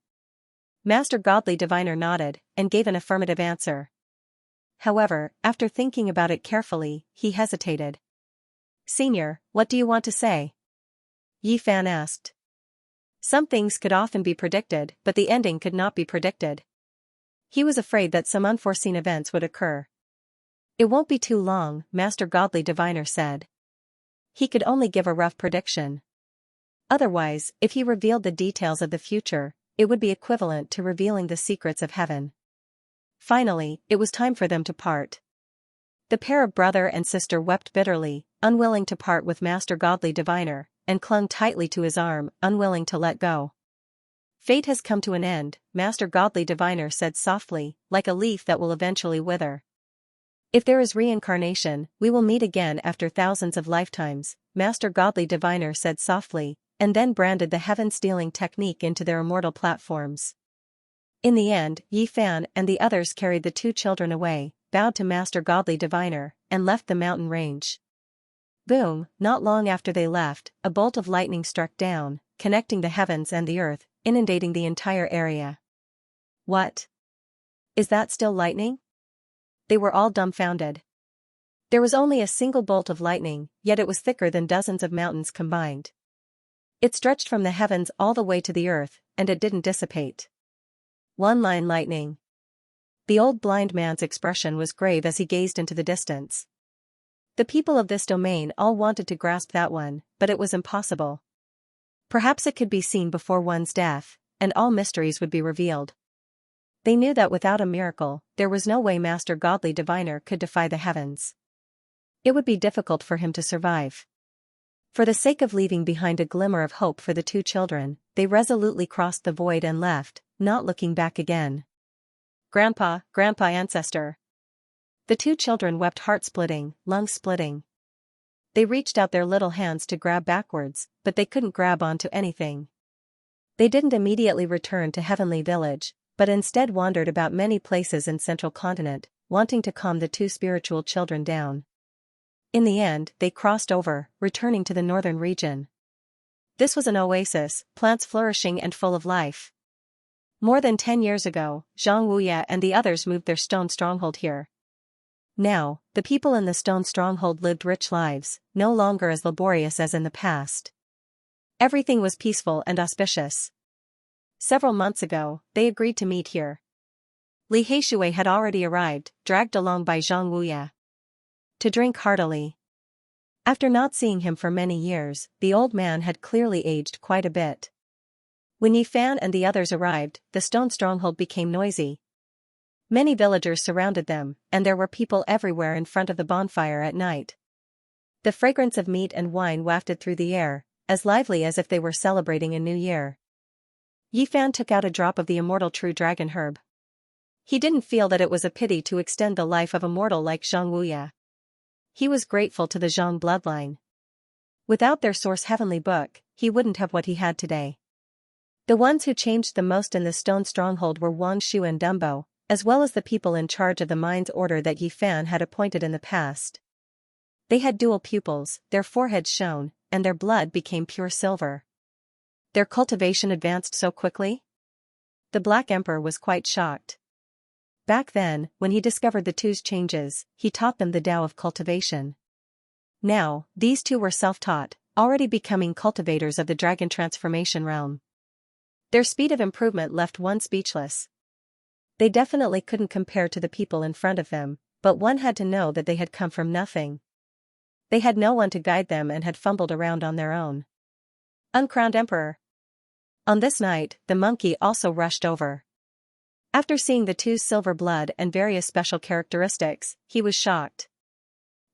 Master Godly Diviner nodded, and gave an affirmative answer. However, after thinking about it carefully, he hesitated. "Senior, what do you want to say?" Yi Fan asked. Some things could often be predicted, but the ending could not be predicted. He was afraid that some unforeseen events would occur. It won't be too long, Master Godly Diviner said. He could only give a rough prediction. Otherwise, if he revealed the details of the future, it would be equivalent to revealing the secrets of heaven. Finally, it was time for them to part. The pair of brother and sister wept bitterly, unwilling to part with Master Godly Diviner, and clung tightly to his arm, unwilling to let go. Fate has come to an end, Master Godly Diviner said softly, like a leaf that will eventually wither. If there is reincarnation, we will meet again after thousands of lifetimes, Master Godly Diviner said softly, and then branded the heaven-stealing technique into their immortal platforms. In the end, Yi Fan and the others carried the two children away, bowed to Master Godly Diviner, and left the mountain range. Boom, not long after they left, a bolt of lightning struck down, connecting the heavens and the earth, inundating the entire area. What? Is that still lightning? They were all dumbfounded. There was only a single bolt of lightning, yet it was thicker than dozens of mountains combined. It stretched from the heavens all the way to the earth, and it didn't dissipate. One-line lightning. The old blind man's expression was grave as he gazed into the distance. The people of this domain all wanted to grasp that one, but it was impossible. Perhaps it could be seen before one's death, and all mysteries would be revealed. They knew that without a miracle, there was no way Master Godly Diviner could defy the heavens. It would be difficult for him to survive. For the sake of leaving behind a glimmer of hope for the two children, they resolutely crossed the void and left, not looking back again. Grandpa, ancestor. The two children wept heart-splitting, lung-splitting. They reached out their little hands to grab backwards, but they couldn't grab onto anything. They didn't immediately return to Heavenly Village, but instead wandered about many places in Central Continent, wanting to calm the two spiritual children down. In the end, they crossed over, returning to the northern region. This was an oasis, plants flourishing and full of life. More than 10 years ago, Xianxia and the others moved their stone stronghold here. Now, the people in the stone stronghold lived rich lives, no longer as laborious as in the past. Everything was peaceful and auspicious. Several months ago, they agreed to meet here. Li Heishui had already arrived, dragged along by Zhang Wuya. To drink heartily. After not seeing him for many years, the old man had clearly aged quite a bit. When Yi Fan and the others arrived, the stone stronghold became noisy. Many villagers surrounded them, and there were people everywhere in front of the bonfire at night. The fragrance of meat and wine wafted through the air, as lively as if they were celebrating a new year. Yi Fan took out a drop of the immortal true dragon herb. He didn't feel that it was a pity to extend the life of a mortal like Zhang Wuya. He was grateful to the Zhang bloodline. Without their source heavenly book, he wouldn't have what he had today. The ones who changed the most in the stone stronghold were Wang Shu and Dumbo, as well as the people in charge of the mines order that Yi Fan had appointed in the past. They had dual pupils, their foreheads shone, and their blood became pure silver. Their cultivation advanced so quickly? The Black Emperor was quite shocked. Back then, when he discovered the two's changes, he taught them the Tao of cultivation. Now, these two were self-taught, already becoming cultivators of the dragon transformation realm. Their speed of improvement left one speechless. They definitely couldn't compare to the people in front of them, but one had to know that they had come from nothing. They had no one to guide them and had fumbled around on their own. Uncrowned Emperor. On this night, the monkey also rushed over. After seeing the two's silver blood and various special characteristics, he was shocked.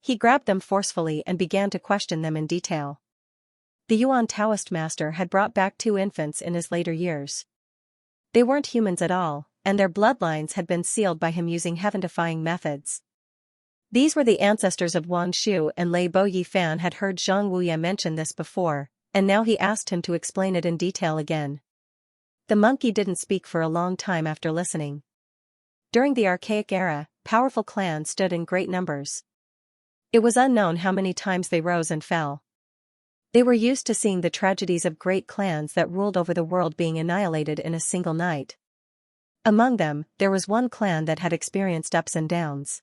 He grabbed them forcefully and began to question them in detail. The Yuan Taoist master had brought back 2 infants in his later years. They weren't humans at all, and their bloodlines had been sealed by him using heaven-defying methods. These were the ancestors of Wang Shu and Lei Bo. Yi Fan had heard Zhang Wuya mention this before, and now he asked him to explain it in detail again. The monkey didn't speak for a long time after listening. During the archaic era, powerful clans stood in great numbers. It was unknown how many times they rose and fell. They were used to seeing the tragedies of great clans that ruled over the world being annihilated in a single night. Among them, there was one clan that had experienced ups and downs.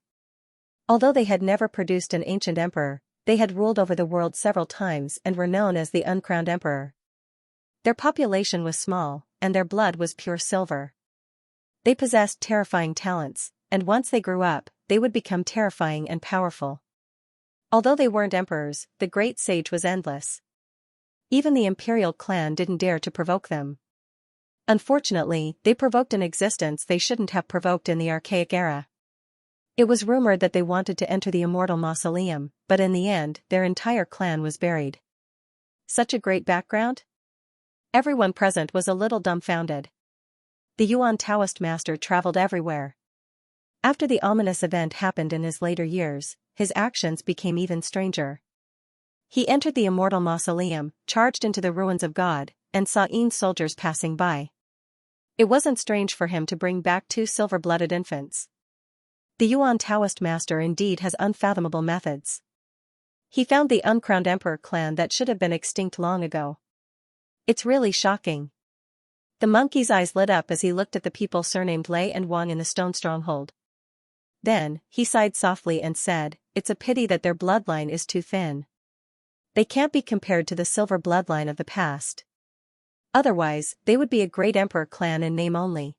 Although they had never produced an ancient emperor, They had ruled over the world several times and were known as the uncrowned emperor. Their population was small, and their blood was pure silver. They possessed terrifying talents, and once they grew up, they would become terrifying and powerful. Although they weren't emperors, the great sage was endless. Even the imperial clan didn't dare to provoke them. Unfortunately, they provoked an existence they shouldn't have provoked in the archaic era. It was rumored that they wanted to enter the immortal mausoleum, but in the end, their entire clan was buried. Such a great background? Everyone present was a little dumbfounded. The Yuan Taoist master traveled everywhere. After the ominous event happened in his later years, his actions became even stranger. He entered the immortal mausoleum, charged into the ruins of God, and saw soldiers passing by. It wasn't strange for him to bring back 2 silver-blooded infants. The Yuan Taoist master indeed has unfathomable methods. He found the uncrowned emperor clan that should have been extinct long ago. It's really shocking. The monkey's eyes lit up as he looked at the people surnamed Lei and Wang in the stone stronghold. Then, he sighed softly and said, "It's a pity that their bloodline is too thin. They can't be compared to the silver bloodline of the past. Otherwise, they would be a great emperor clan in name only."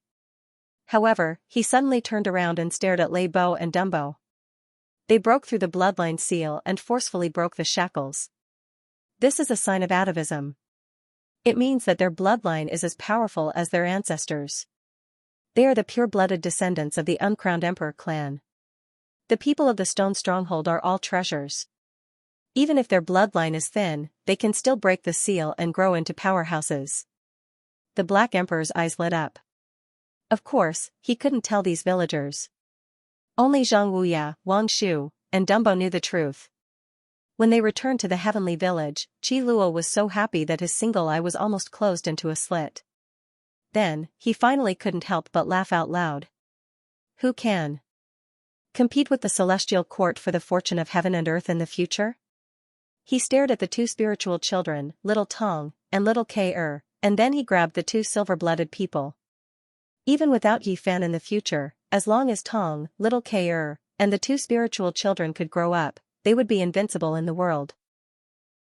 However, he suddenly turned around and stared at Lei Bo and Dumbo. They broke through the bloodline seal and forcefully broke the shackles. This is a sign of atavism. It means that their bloodline is as powerful as their ancestors. They are the pure-blooded descendants of the uncrowned emperor clan. The people of the stone stronghold are all treasures. Even if their bloodline is thin, they can still break the seal and grow into powerhouses. The Black Emperor's eyes lit up. Of course, he couldn't tell these villagers. Only Zhang Wuya, Wang Shu, and Dumbo knew the truth. When they returned to the heavenly village, Qi Luo was so happy that his single eye was almost closed into a slit. Then, he finally couldn't help but laugh out loud. Who can compete with the celestial court for the fortune of heaven and earth in the future? He stared at the 2 spiritual children, little Tong and little Ke, and then he grabbed the 2 silver-blooded people. Even without Yi Fan in the future, as long as Tong, little Ke, and the 2 spiritual children could grow up, they would be invincible in the world.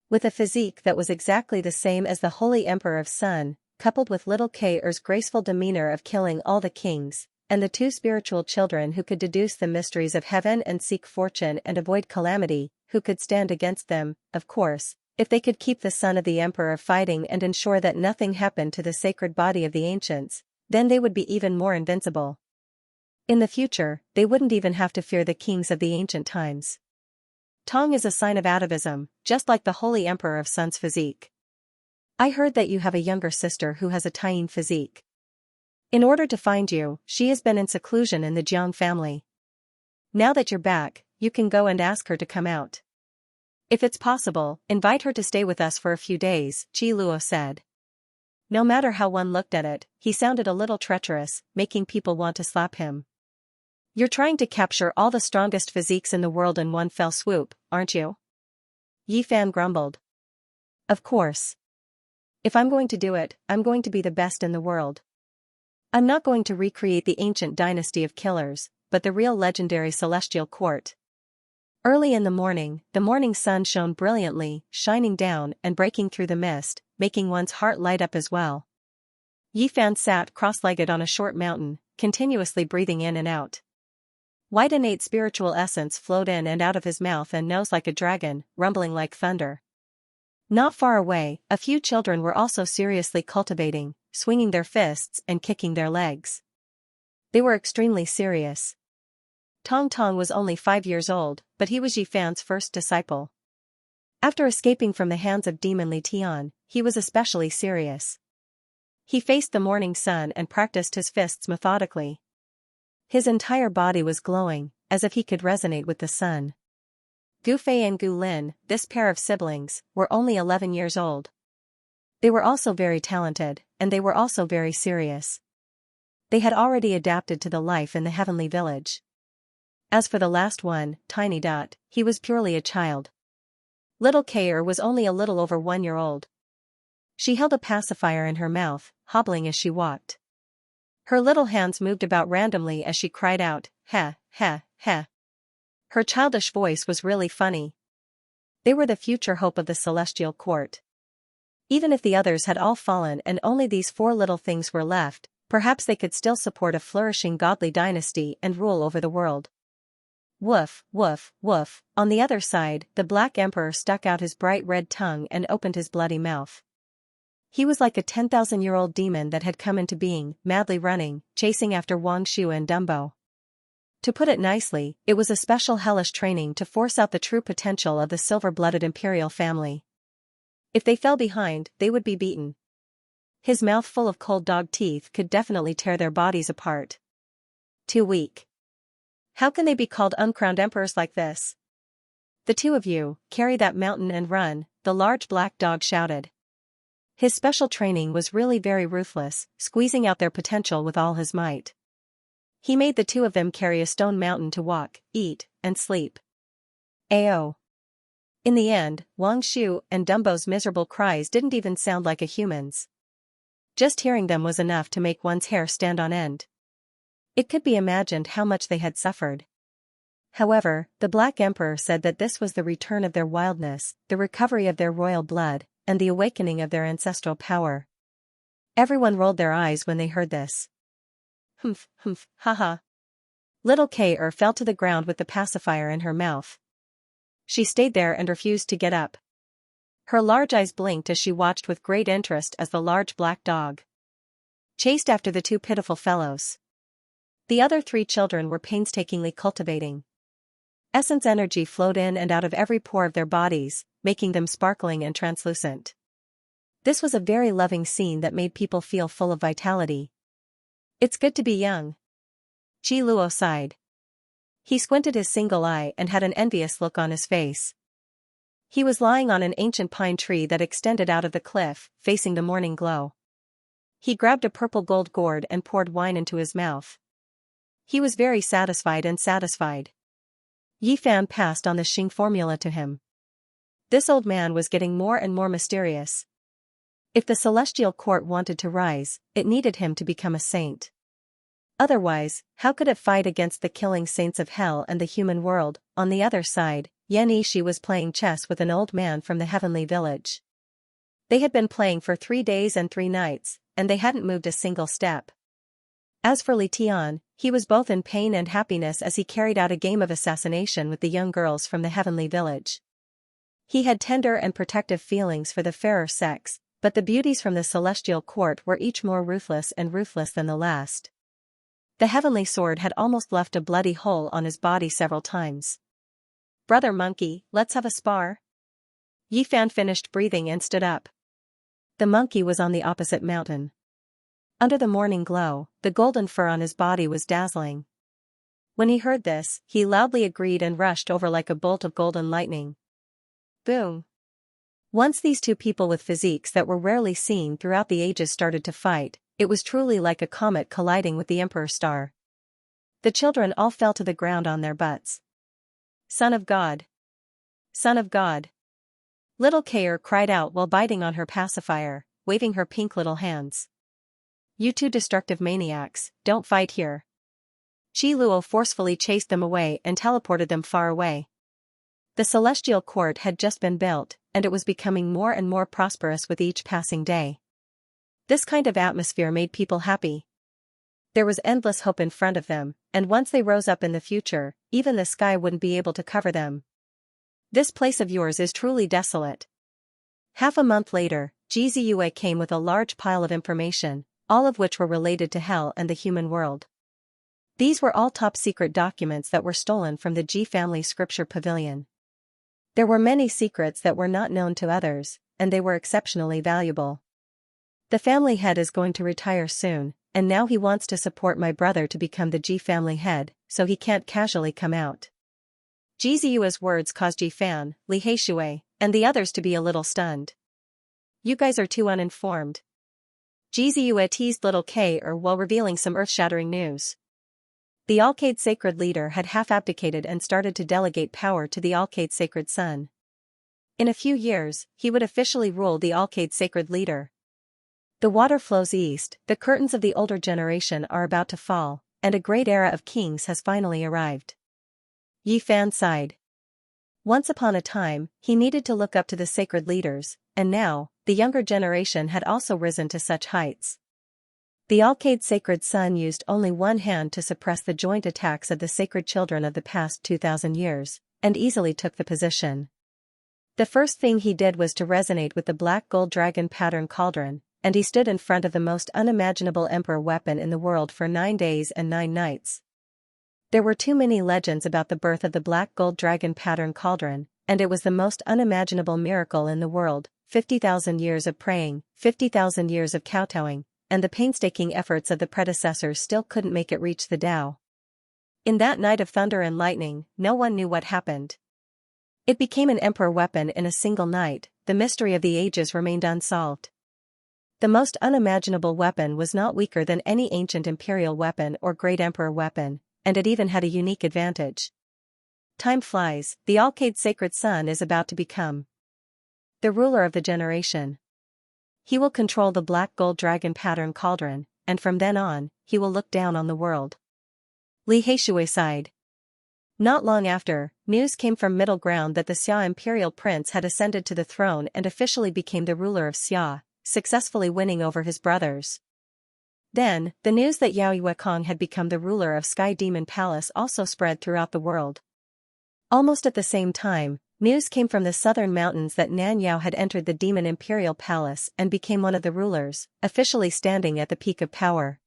With a physique that was exactly the same as the Holy Emperor of Sun, coupled with little Ke's graceful demeanor of killing all the kings, and the 2 spiritual children who could deduce the mysteries of heaven and seek fortune and avoid calamity, who could stand against them, of course, if they could keep the son of the emperor fighting and ensure that nothing happened to the sacred body of the ancients, then they would be even more invincible. In the future, they wouldn't even have to fear the kings of the ancient times. Tong is a sign of atavism, just like the Holy Emperor of Sun's physique. I heard that you have a younger sister who has a Taiyin physique. In order to find you, she has been in seclusion in the Jiang family. Now that you're back, you can go and ask her to come out. If it's possible, invite her to stay with us for a few days, Qi Luo said. No matter how one looked at it, he sounded a little treacherous, making people want to slap him. You're trying to capture all the strongest physiques in the world in one fell swoop, aren't you? Yi Fan grumbled. Of course. If I'm going to do it, I'm going to be the best in the world. I'm not going to recreate the ancient dynasty of killers, but the real legendary celestial court. Early in the morning sun shone brilliantly, shining down and breaking through the mist, making one's heart light up as well. Yi Fan sat cross-legged on a short mountain, continuously breathing in and out. White innate spiritual essence flowed in and out of his mouth and nose like a dragon, rumbling like thunder. Not far away, a few children were also seriously cultivating, swinging their fists and kicking their legs. They were extremely serious. Tong Tong was only 5 years old, but he was Yi Fan's first disciple. After escaping from the hands of Demon Li Tian, he was especially serious. He faced the morning sun and practiced his fists methodically. His entire body was glowing, as if he could resonate with the sun. Gu Fei and Gu Lin, this pair of siblings, were only 11 years old. They were also very talented, and they were also very serious. They had already adapted to the life in the heavenly village. As for the last one, Tiny Dot, he was purely a child. Little Kair was only a little over 1 year old. She held a pacifier in her mouth, hobbling as she walked. Her little hands moved about randomly as she cried out, "Heh, heh, heh." Her childish voice was really funny. They were the future hope of the celestial court. Even if the others had all fallen and only these four little things were left, perhaps they could still support a flourishing godly dynasty and rule over the world. Woof, woof, woof. On the other side, the Black Emperor stuck out his bright red tongue and opened his bloody mouth. He was like a 10,000-year-old demon that had come into being, madly running, chasing after Wang Shu and Dumbo. To put it nicely, it was a special hellish training to force out the true potential of the silver-blooded imperial family. If they fell behind, they would be beaten. His mouth full of cold dog teeth could definitely tear their bodies apart. Too weak. How can they be called uncrowned emperors like this? The two of you, carry that mountain and run, the large black dog shouted. His special training was really very ruthless, squeezing out their potential with all his might. He made the two of them carry a stone mountain to walk, eat, and sleep. Ayo. In the end, Wang Shu and Dumbo's miserable cries didn't even sound like a human's. Just hearing them was enough to make one's hair stand on end. It could be imagined how much they had suffered. However, the Black Emperor said that this was the return of their wildness, the recovery of their royal blood, and the awakening of their ancestral power. Everyone rolled their eyes when they heard this. Humph, humph, haha. Little Kay fell to the ground with the pacifier in her mouth. She stayed there and refused to get up. Her large eyes blinked as she watched with great interest as the large black dog chased after the two pitiful fellows. The other three children were painstakingly cultivating. Essence energy flowed in and out of every pore of their bodies, making them sparkling and translucent. This was a very loving scene that made people feel full of vitality. It's good to be young. Ji Luo sighed. He squinted his single eye and had an envious look on his face. He was lying on an ancient pine tree that extended out of the cliff, facing the morning glow. He grabbed a purple gold gourd and poured wine into his mouth. He was very satisfied. Yi Fan passed on the Xing formula to him. This old man was getting more and more mysterious. If the celestial court wanted to rise, it needed him to become a saint. Otherwise, how could it fight against the killing saints of hell and the human world? On the other side, Yan Yishi was playing chess with an old man from the heavenly village. They had been playing for 3 days and 3 nights, and they hadn't moved a single step. As for Li Tian, he was both in pain and happiness as he carried out a game of assassination with the young girls from the heavenly village. He had tender and protective feelings for the fairer sex, but the beauties from the celestial court were each more ruthless than the last. The heavenly sword had almost left a bloody hole on his body several times. Brother monkey, let's have a spar? Yi Fan finished breathing and stood up. The monkey was on the opposite mountain. Under the morning glow, the golden fur on his body was dazzling. When he heard this, he loudly agreed and rushed over like a bolt of golden lightning. Boom! Once these two people with physiques that were rarely seen throughout the ages started to fight, it was truly like a comet colliding with the Emperor's star. The children all fell to the ground on their butts. Son of God! Son of God! Little Kay cried out while biting on her pacifier, waving her pink little hands. You two destructive maniacs, don't fight here. Ji Luo forcefully chased them away and teleported them far away. The celestial court had just been built, and it was becoming more and more prosperous with each passing day. This kind of atmosphere made people happy. There was endless hope in front of them, and once they rose up in the future, even the sky wouldn't be able to cover them. This place of yours is truly desolate. Half a month later, Ji Ziyue came with a large pile of information, all of which were related to hell and the human world. These were all top-secret documents that were stolen from the Ji family scripture pavilion. There were many secrets that were not known to others, and they were exceptionally valuable. The family head is going to retire soon, and now he wants to support my brother to become the Ji family head, so he can't casually come out. Ji Ziyue's words caused Ji Fan, Li Heishui, and the others to be a little stunned. You guys are too uninformed. Ji Ziyue teased little Kay while revealing some earth-shattering news. The Alcade Sacred Leader had half-abdicated and started to delegate power to the Alcade Sacred Son. In a few years, he would officially rule the Alcade Sacred Leader. The water flows east, the curtains of the older generation are about to fall, and a great era of kings has finally arrived. Yi Fan sighed. Once upon a time, he needed to look up to the sacred leaders, and now, the younger generation had also risen to such heights. The Alcade sacred son used only one hand to suppress the joint attacks of the sacred children of the past 2,000 years, and easily took the position. The first thing he did was to resonate with the black gold dragon pattern cauldron, and he stood in front of the most unimaginable emperor weapon in the world for 9 days and 9 nights. There were too many legends about the birth of the black gold dragon pattern cauldron, and it was the most unimaginable miracle in the world. 50,000 years of praying, 50,000 years of kowtowing, and the painstaking efforts of the predecessors still couldn't make it reach the Tao. In that night of thunder and lightning, no one knew what happened. It became an emperor weapon in a single night. The mystery of the ages remained unsolved. The most unimaginable weapon was not weaker than any ancient imperial weapon or great emperor weapon, and it even had a unique advantage. Time flies, the Alcade sacred son is about to become the ruler of the generation. He will control the black gold dragon pattern cauldron, and from then on, he will look down on the world. Li Heishui sighed. Not long after, news came from Middle Ground that the Xia imperial prince had ascended to the throne and officially became the ruler of Xia, successfully winning over his brothers. Then, the news that Yao Yuekong had become the ruler of Sky Demon Palace also spread throughout the world. Almost at the same time, news came from the southern mountains that Nan Yao had entered the Demon Imperial Palace and became one of the rulers, officially standing at the peak of power.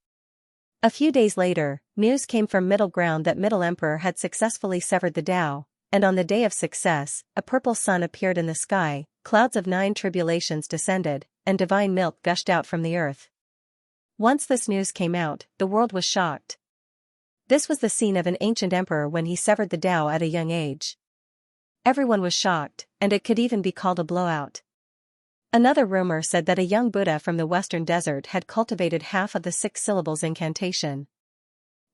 A few days later, news came from Middle Ground that Middle Emperor had successfully severed the Tao, and on the day of success, a purple sun appeared in the sky, clouds of 9 tribulations descended, and divine milk gushed out from the earth. Once this news came out, the world was shocked. This was the scene of an ancient emperor when he severed the Tao at a young age. Everyone was shocked, and it could even be called a blowout. Another rumor said that a young Buddha from the western desert had cultivated half of the 6 syllables incantation.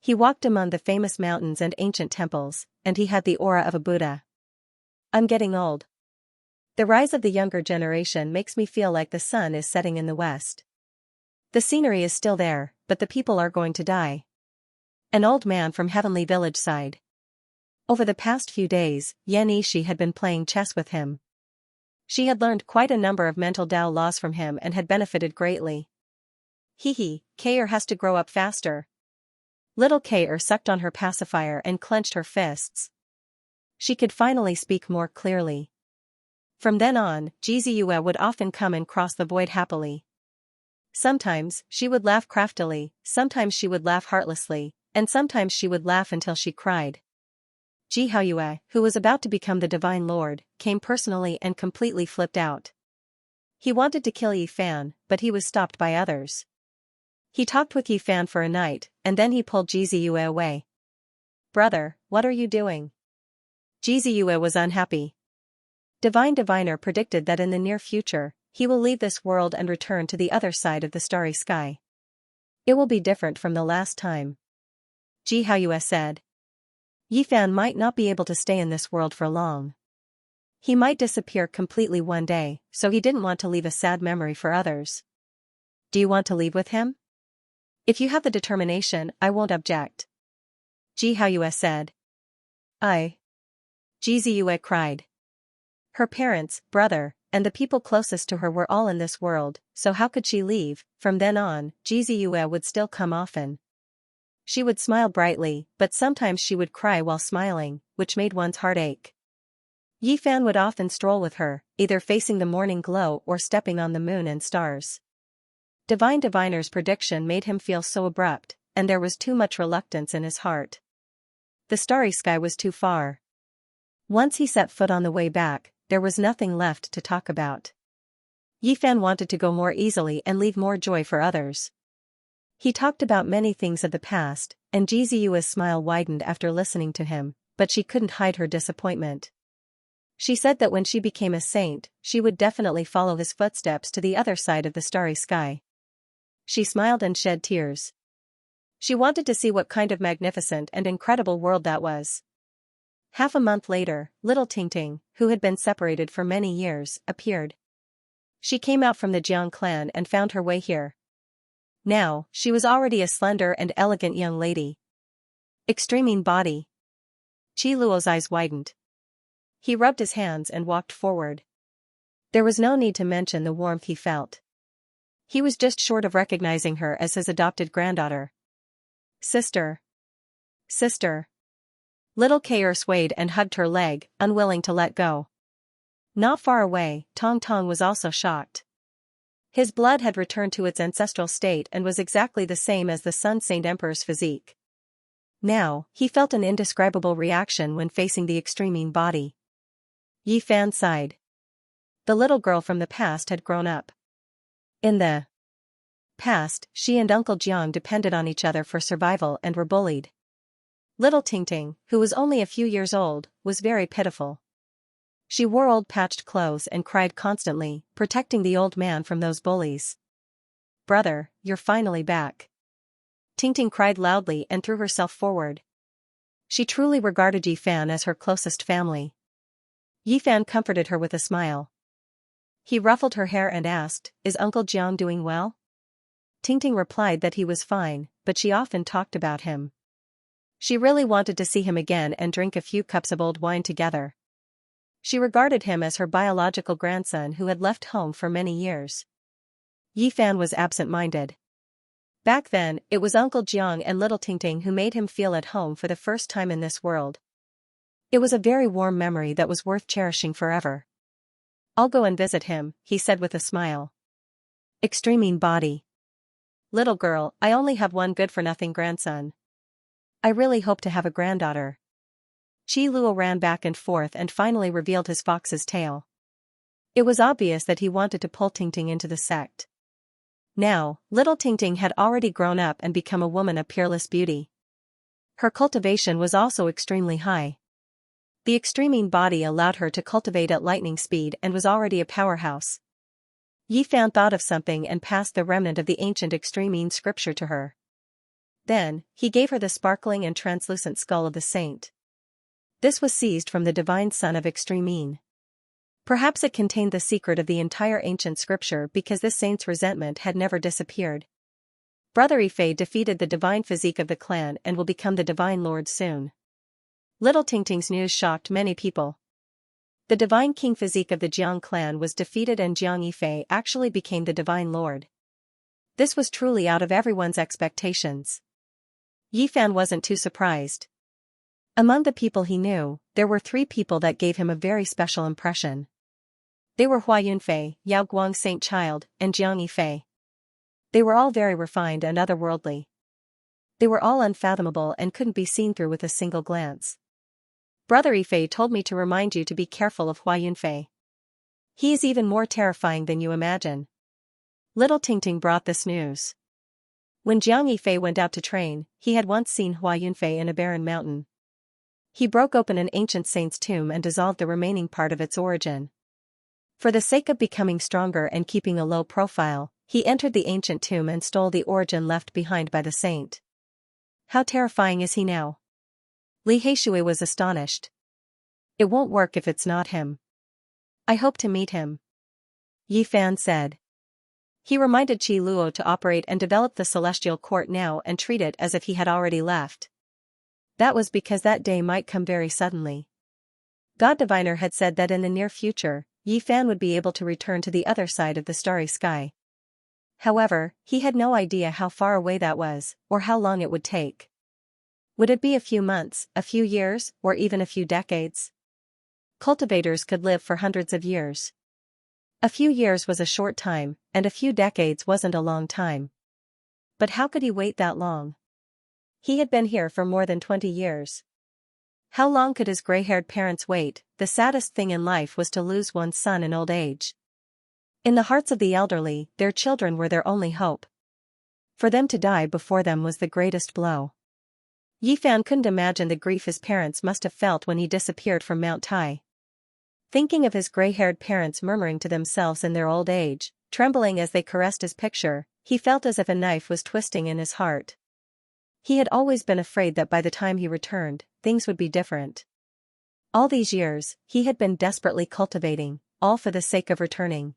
He walked among the famous mountains and ancient temples, and he had the aura of a Buddha. I'm getting old. The rise of the younger generation makes me feel like the sun is setting in the west. The scenery is still there, but the people are going to die. An old man from Heavenly Village sighed. Over the past few days, Yan Ishi had been playing chess with him. She had learned quite a number of mental Tao laws from him and had benefited greatly. Hee, Kair has to grow up faster. Little Kair sucked on her pacifier and clenched her fists. She could finally speak more clearly. From then on, Jiziyue would often come and cross the void happily. Sometimes, she would laugh craftily, sometimes she would laugh heartlessly, and sometimes she would laugh until she cried. Ji Haoyue, who was about to become the Divine Lord, came personally and completely flipped out. He wanted to kill Yi Fan, but he was stopped by others. He talked with Yi Fan for a night, and then he pulled Jiziyue away. Brother, what are you doing? Jiziyue was unhappy. Divine Diviner predicted that in the near future, he will leave this world and return to the other side of the starry sky. It will be different from the last time. Ji Haoyue said. Yi Fan might not be able to stay in this world for long. He might disappear completely one day, so he didn't want to leave a sad memory for others. Do you want to leave with him? If you have the determination, I won't object. Ji Haoyue said. Jiziyue cried. Her parents, brother, and the people closest to her were all in this world, so how could she leave? From then on, Jiziyue would still come often. She would smile brightly, but sometimes she would cry while smiling, which made one's heart ache. Yi Fan would often stroll with her, either facing the morning glow or stepping on the moon and stars. Divine Diviner's prediction made him feel so abrupt, and there was too much reluctance in his heart. The starry sky was too far. Once he set foot on the way back, there was nothing left to talk about. Yi Fan wanted to go more easily and leave more joy for others. He talked about many things of the past, and Jiziyue's smile widened after listening to him, but she couldn't hide her disappointment. She said that when she became a saint, she would definitely follow his footsteps to the other side of the starry sky. She smiled and shed tears. She wanted to see what kind of magnificent and incredible world that was. Half a month later, little Tingting, who had been separated for many years, appeared. She came out from the Jiang clan and found her way here. Now, she was already a slender and elegant young lady. Extreme body. Qi Luo's eyes widened. He rubbed his hands and walked forward. There was no need to mention the warmth he felt. He was just short of recognizing her as his adopted granddaughter. Sister. Sister. Little Kair swayed and hugged her leg, unwilling to let go. Not far away, Tong Tong was also shocked. His blood had returned to its ancestral state and was exactly the same as the Sun Saint Emperor's physique. Now, he felt an indescribable reaction when facing the extreme body. Yi Fan sighed. The little girl from the past had grown up. In the past, she and Uncle Jiang depended on each other for survival and were bullied. Little Tingting, who was only a few years old, was very pitiful. She wore old patched clothes and cried constantly, protecting the old man from those bullies. Brother, you're finally back. Tingting cried loudly and threw herself forward. She truly regarded Yi Fan as her closest family. Yi Fan comforted her with a smile. He ruffled her hair and asked, "Is Uncle Jiang doing well?" Tingting replied that he was fine, but she often talked about him. She really wanted to see him again and drink a few cups of old wine together. She regarded him as her biological grandson who had left home for many years. Yi Fan was absent-minded. Back then, it was Uncle Jiang and little Tingting who made him feel at home for the first time in this world. It was a very warm memory that was worth cherishing forever. "I'll go and visit him," he said with a smile. Extreme body. Little girl, I only have one good-for-nothing grandson. I really hope to have a granddaughter. Qi Luo ran back and forth and finally revealed his fox's tail. It was obvious that he wanted to pull Tingting into the sect. Now, little Tingting had already grown up and become a woman of peerless beauty. Her cultivation was also extremely high. The extreme body allowed her to cultivate at lightning speed and was already a powerhouse. Yi Fan thought of something and passed the remnant of the ancient extreme scripture to her. Then, he gave her the sparkling and translucent skull of the saint. This was seized from the divine son of extreme. Perhaps it contained the secret of the entire ancient scripture because this saint's resentment had never disappeared. Brother Yifei defeated the divine physique of the clan and will become the divine lord soon. Little Tingting's news shocked many people. The divine king physique of the Jiang clan was defeated and Jiang Yifei actually became the divine lord. This was truly out of everyone's expectations. Yi Fan wasn't too surprised. Among the people he knew, there were 3 people that gave him a very special impression. They were Hua Yunfei, Yao Guang Saint Child, and Jiang Yifei. They were all very refined and otherworldly. They were all unfathomable and couldn't be seen through with a single glance. Brother Yifei told me to remind you to be careful of Hua Yunfei. He is even more terrifying than you imagine. Little Tingting brought this news. When Jiang Yifei went out to train, he had once seen Hua Yunfei in a barren mountain. He broke open an ancient saint's tomb and dissolved the remaining part of its origin. For the sake of becoming stronger and keeping a low profile, he entered the ancient tomb and stole the origin left behind by the saint. How terrifying is he now? Li Heishui was astonished. It won't work if it's not him. I hope to meet him. Yi Fan said. He reminded Qi Luo to operate and develop the celestial court now and treat it as if he had already left. That was because that day might come very suddenly. God Diviner had said that in the near future, Yi Fan would be able to return to the other side of the starry sky. However, he had no idea how far away that was, or how long it would take. Would it be a few months, a few years, or even a few decades? Cultivators could live for hundreds of years. A few years was a short time, and a few decades wasn't a long time. But how could he wait that long? He had been here for more than 20 years. How long could his gray-haired parents wait? The saddest thing in life was to lose one's son in old age. In the hearts of the elderly, their children were their only hope. For them to die before them was the greatest blow. Yi Fan couldn't imagine the grief his parents must have felt when he disappeared from Mount Tai. Thinking of his gray-haired parents murmuring to themselves in their old age, trembling as they caressed his picture, he felt as if a knife was twisting in his heart. He had always been afraid that by the time he returned, things would be different. All these years, he had been desperately cultivating, all for the sake of returning.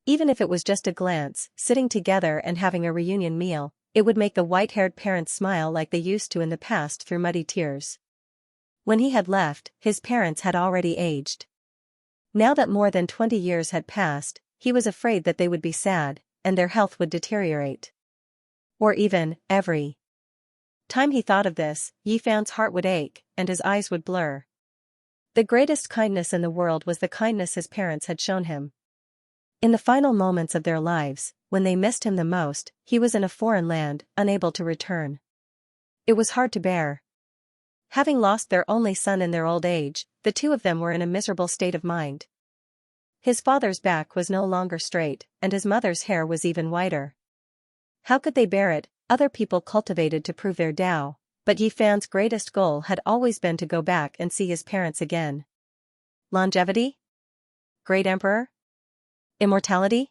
Even if it was just a glance, sitting together and having a reunion meal, it would make the white-haired parents smile like they used to in the past through muddy tears. When he had left, his parents had already aged. Now that more than 20 years had passed, he was afraid that they would be sad, and their health would deteriorate. Or even, every time he thought of this, Yifan's heart would ache, and his eyes would blur. The greatest kindness in the world was the kindness his parents had shown him. In the final moments of their lives, when they missed him the most, he was in a foreign land, unable to return. It was hard to bear. Having lost their only son in their old age, the two of them were in a miserable state of mind. His father's back was no longer straight, and his mother's hair was even whiter. How could they bear it? Other people cultivated to prove their Tao, but Yifan's greatest goal had always been to go back and see his parents again. Longevity? Great Emperor? Immortality?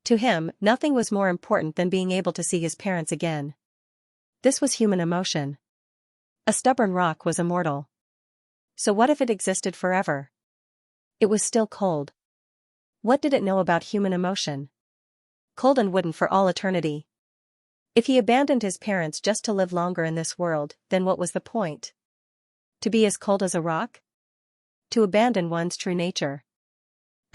To him, nothing was more important than being able to see his parents again. This was human emotion. A stubborn rock was immortal. So what if it existed forever? It was still cold. What did it know about human emotion? Cold and wooden for all eternity. If he abandoned his parents just to live longer in this world, then what was the point? To be as cold as a rock? To abandon one's true nature.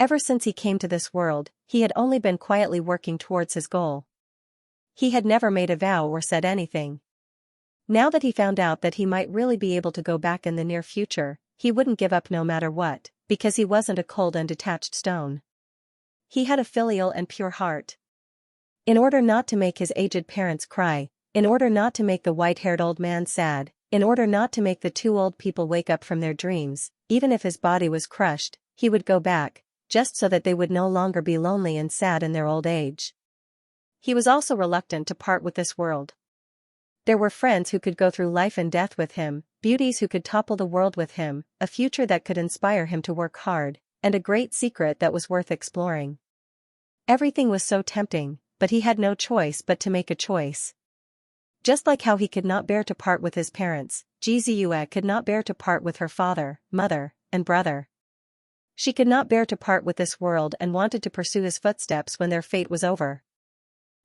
Ever since he came to this world, he had only been quietly working towards his goal. He had never made a vow or said anything. Now that he found out that he might really be able to go back in the near future, he wouldn't give up no matter what, because he wasn't a cold and detached stone. He had a filial and pure heart. In order not to make his aged parents cry, in order not to make the white-haired old man sad, in order not to make the two old people wake up from their dreams, even if his body was crushed, he would go back, just so that they would no longer be lonely and sad in their old age. He was also reluctant to part with this world. There were friends who could go through life and death with him, beauties who could topple the world with him, a future that could inspire him to work hard, and a great secret that was worth exploring. Everything was so tempting, but he had no choice but to make a choice. Just like how he could not bear to part with his parents, Xianxia could not bear to part with her father, mother, and brother. She could not bear to part with this world and wanted to pursue his footsteps when their fate was over.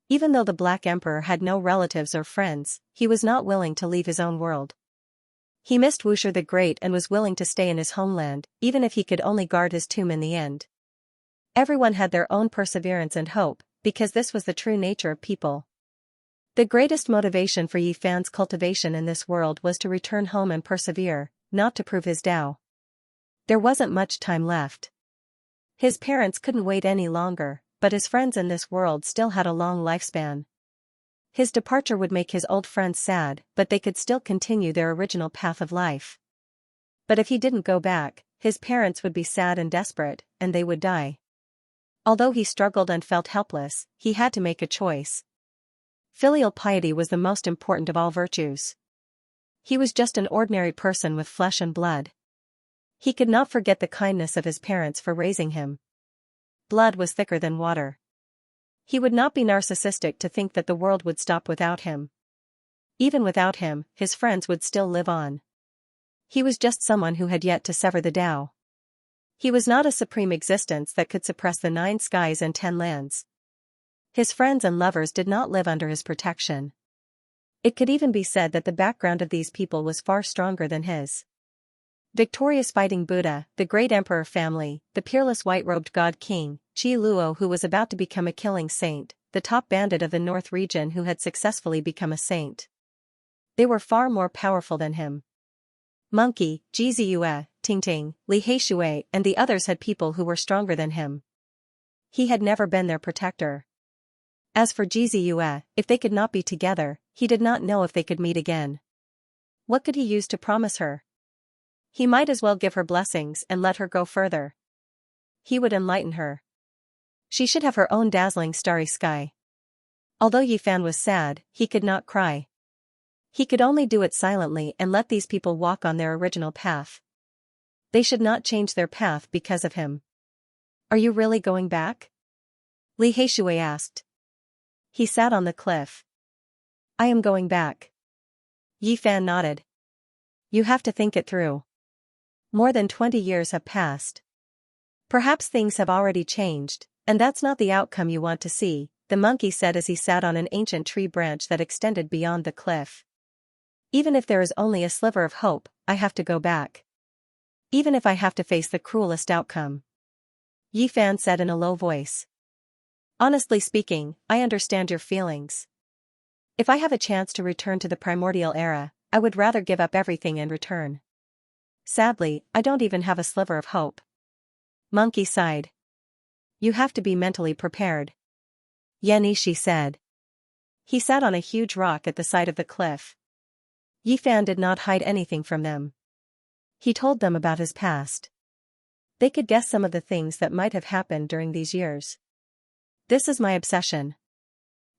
Even though the Black Emperor had no relatives or friends, he was not willing to leave his own world. He missed Wuxia the Great and was willing to stay in his homeland, even if he could only guard his tomb in the end. Everyone had their own perseverance and hope, because this was the true nature of people. The greatest motivation for Yifan's cultivation in this world was to return home and persevere, not to prove his Tao. There wasn't much time left. His parents couldn't wait any longer, but his friends in this world still had a long lifespan. His departure would make his old friends sad, but they could still continue their original path of life. But if he didn't go back, his parents would be sad and desperate, and they would die. Although he struggled and felt helpless, he had to make a choice. Filial piety was the most important of all virtues. He was just an ordinary person with flesh and blood. He could not forget the kindness of his parents for raising him. Blood was thicker than water. He would not be narcissistic to think that the world would stop without him. Even without him, his friends would still live on. He was just someone who had yet to sever the Tao. He was not a supreme existence that could suppress the 9 skies and 10 lands. His friends and lovers did not live under his protection. It could even be said that the background of these people was far stronger than his. Victorious fighting Buddha, the great emperor family, the peerless white-robed god king, Qi Luo who was about to become a killing saint, the top bandit of the North region who had successfully become a saint. They were far more powerful than him. Monkey, Zhiziyue, Tingting, Li Heishui and the others had people who were stronger than him. He had never been their protector. As for Zhiziyue, if they could not be together, he did not know if they could meet again. What could he use to promise her? He might as well give her blessings and let her go further. He would enlighten her. She should have her own dazzling starry sky. Although Yifan was sad, he could not cry. He could only do it silently and let these people walk on their original path. They should not change their path because of him. Are you really going back? Li Heishui asked. He sat on the cliff. I am going back. Yifan nodded. You have to think it through. More than 20 years have passed. Perhaps things have already changed, and that's not the outcome you want to see, the monkey said as he sat on an ancient tree branch that extended beyond the cliff. Even if there is only a sliver of hope, I have to go back. Even if I have to face the cruelest outcome. Yi Fan said in a low voice. Honestly speaking, I understand your feelings. If I have a chance to return to the primordial era, I would rather give up everything and return. Sadly, I don't even have a sliver of hope. Monkey sighed. You have to be mentally prepared. Yanishi said. He sat on a huge rock at the side of the cliff. Yi Fan did not hide anything from them. He told them about his past. They could guess some of the things that might have happened during these years. This is my obsession.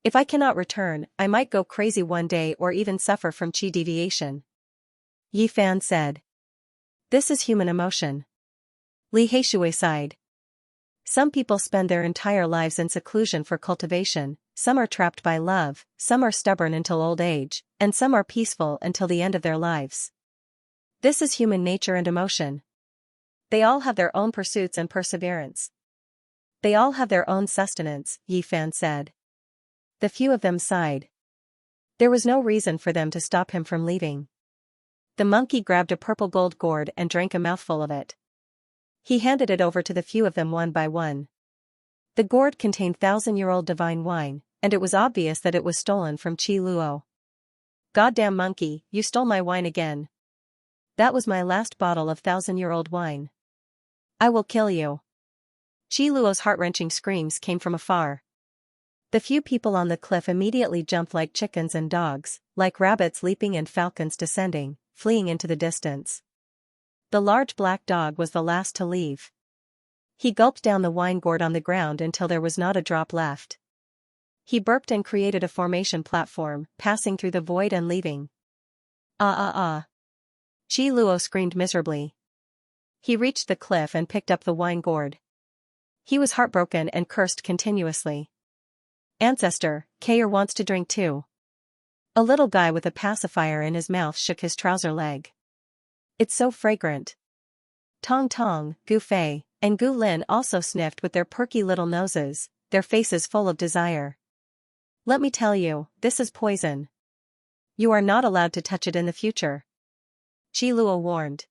If I cannot return, I might go crazy one day or even suffer from chi deviation. Yi Fan said. This is human emotion. Li Heishui sighed. Some people spend their entire lives in seclusion for cultivation, some are trapped by love, some are stubborn until old age, and some are peaceful until the end of their lives. This is human nature and emotion. They all have their own pursuits and perseverance. They all have their own sustenance, Yi Fan said. The few of them sighed. There was no reason for them to stop him from leaving. The monkey grabbed a purple gold gourd and drank a mouthful of it. He handed it over to the few of them one by one. The gourd contained 1,000-year-old divine wine, and it was obvious that it was stolen from Qi Luo. Goddamn monkey, you stole my wine again. That was my last bottle of 1,000-year-old wine. I will kill you. Qi Luo's heart-wrenching screams came from afar. The few people on the cliff immediately jumped like chickens and dogs, like rabbits leaping and falcons descending, fleeing into the distance. The large black dog was the last to leave. He gulped down the wine gourd on the ground until there was not a drop left. He burped and created a formation platform, passing through the void and leaving. Ah. Qi Luo screamed miserably. He reached the cliff and picked up the wine gourd. He was heartbroken and cursed continuously. Ancestor, Kayer wants to drink too. A little guy with a pacifier in his mouth shook his trouser leg. It's so fragrant. Tong Tong, Gu Fei, and Gu Lin also sniffed with their perky little noses, their faces full of desire. Let me tell you, this is poison. You are not allowed to touch it in the future. Qi Luo warned.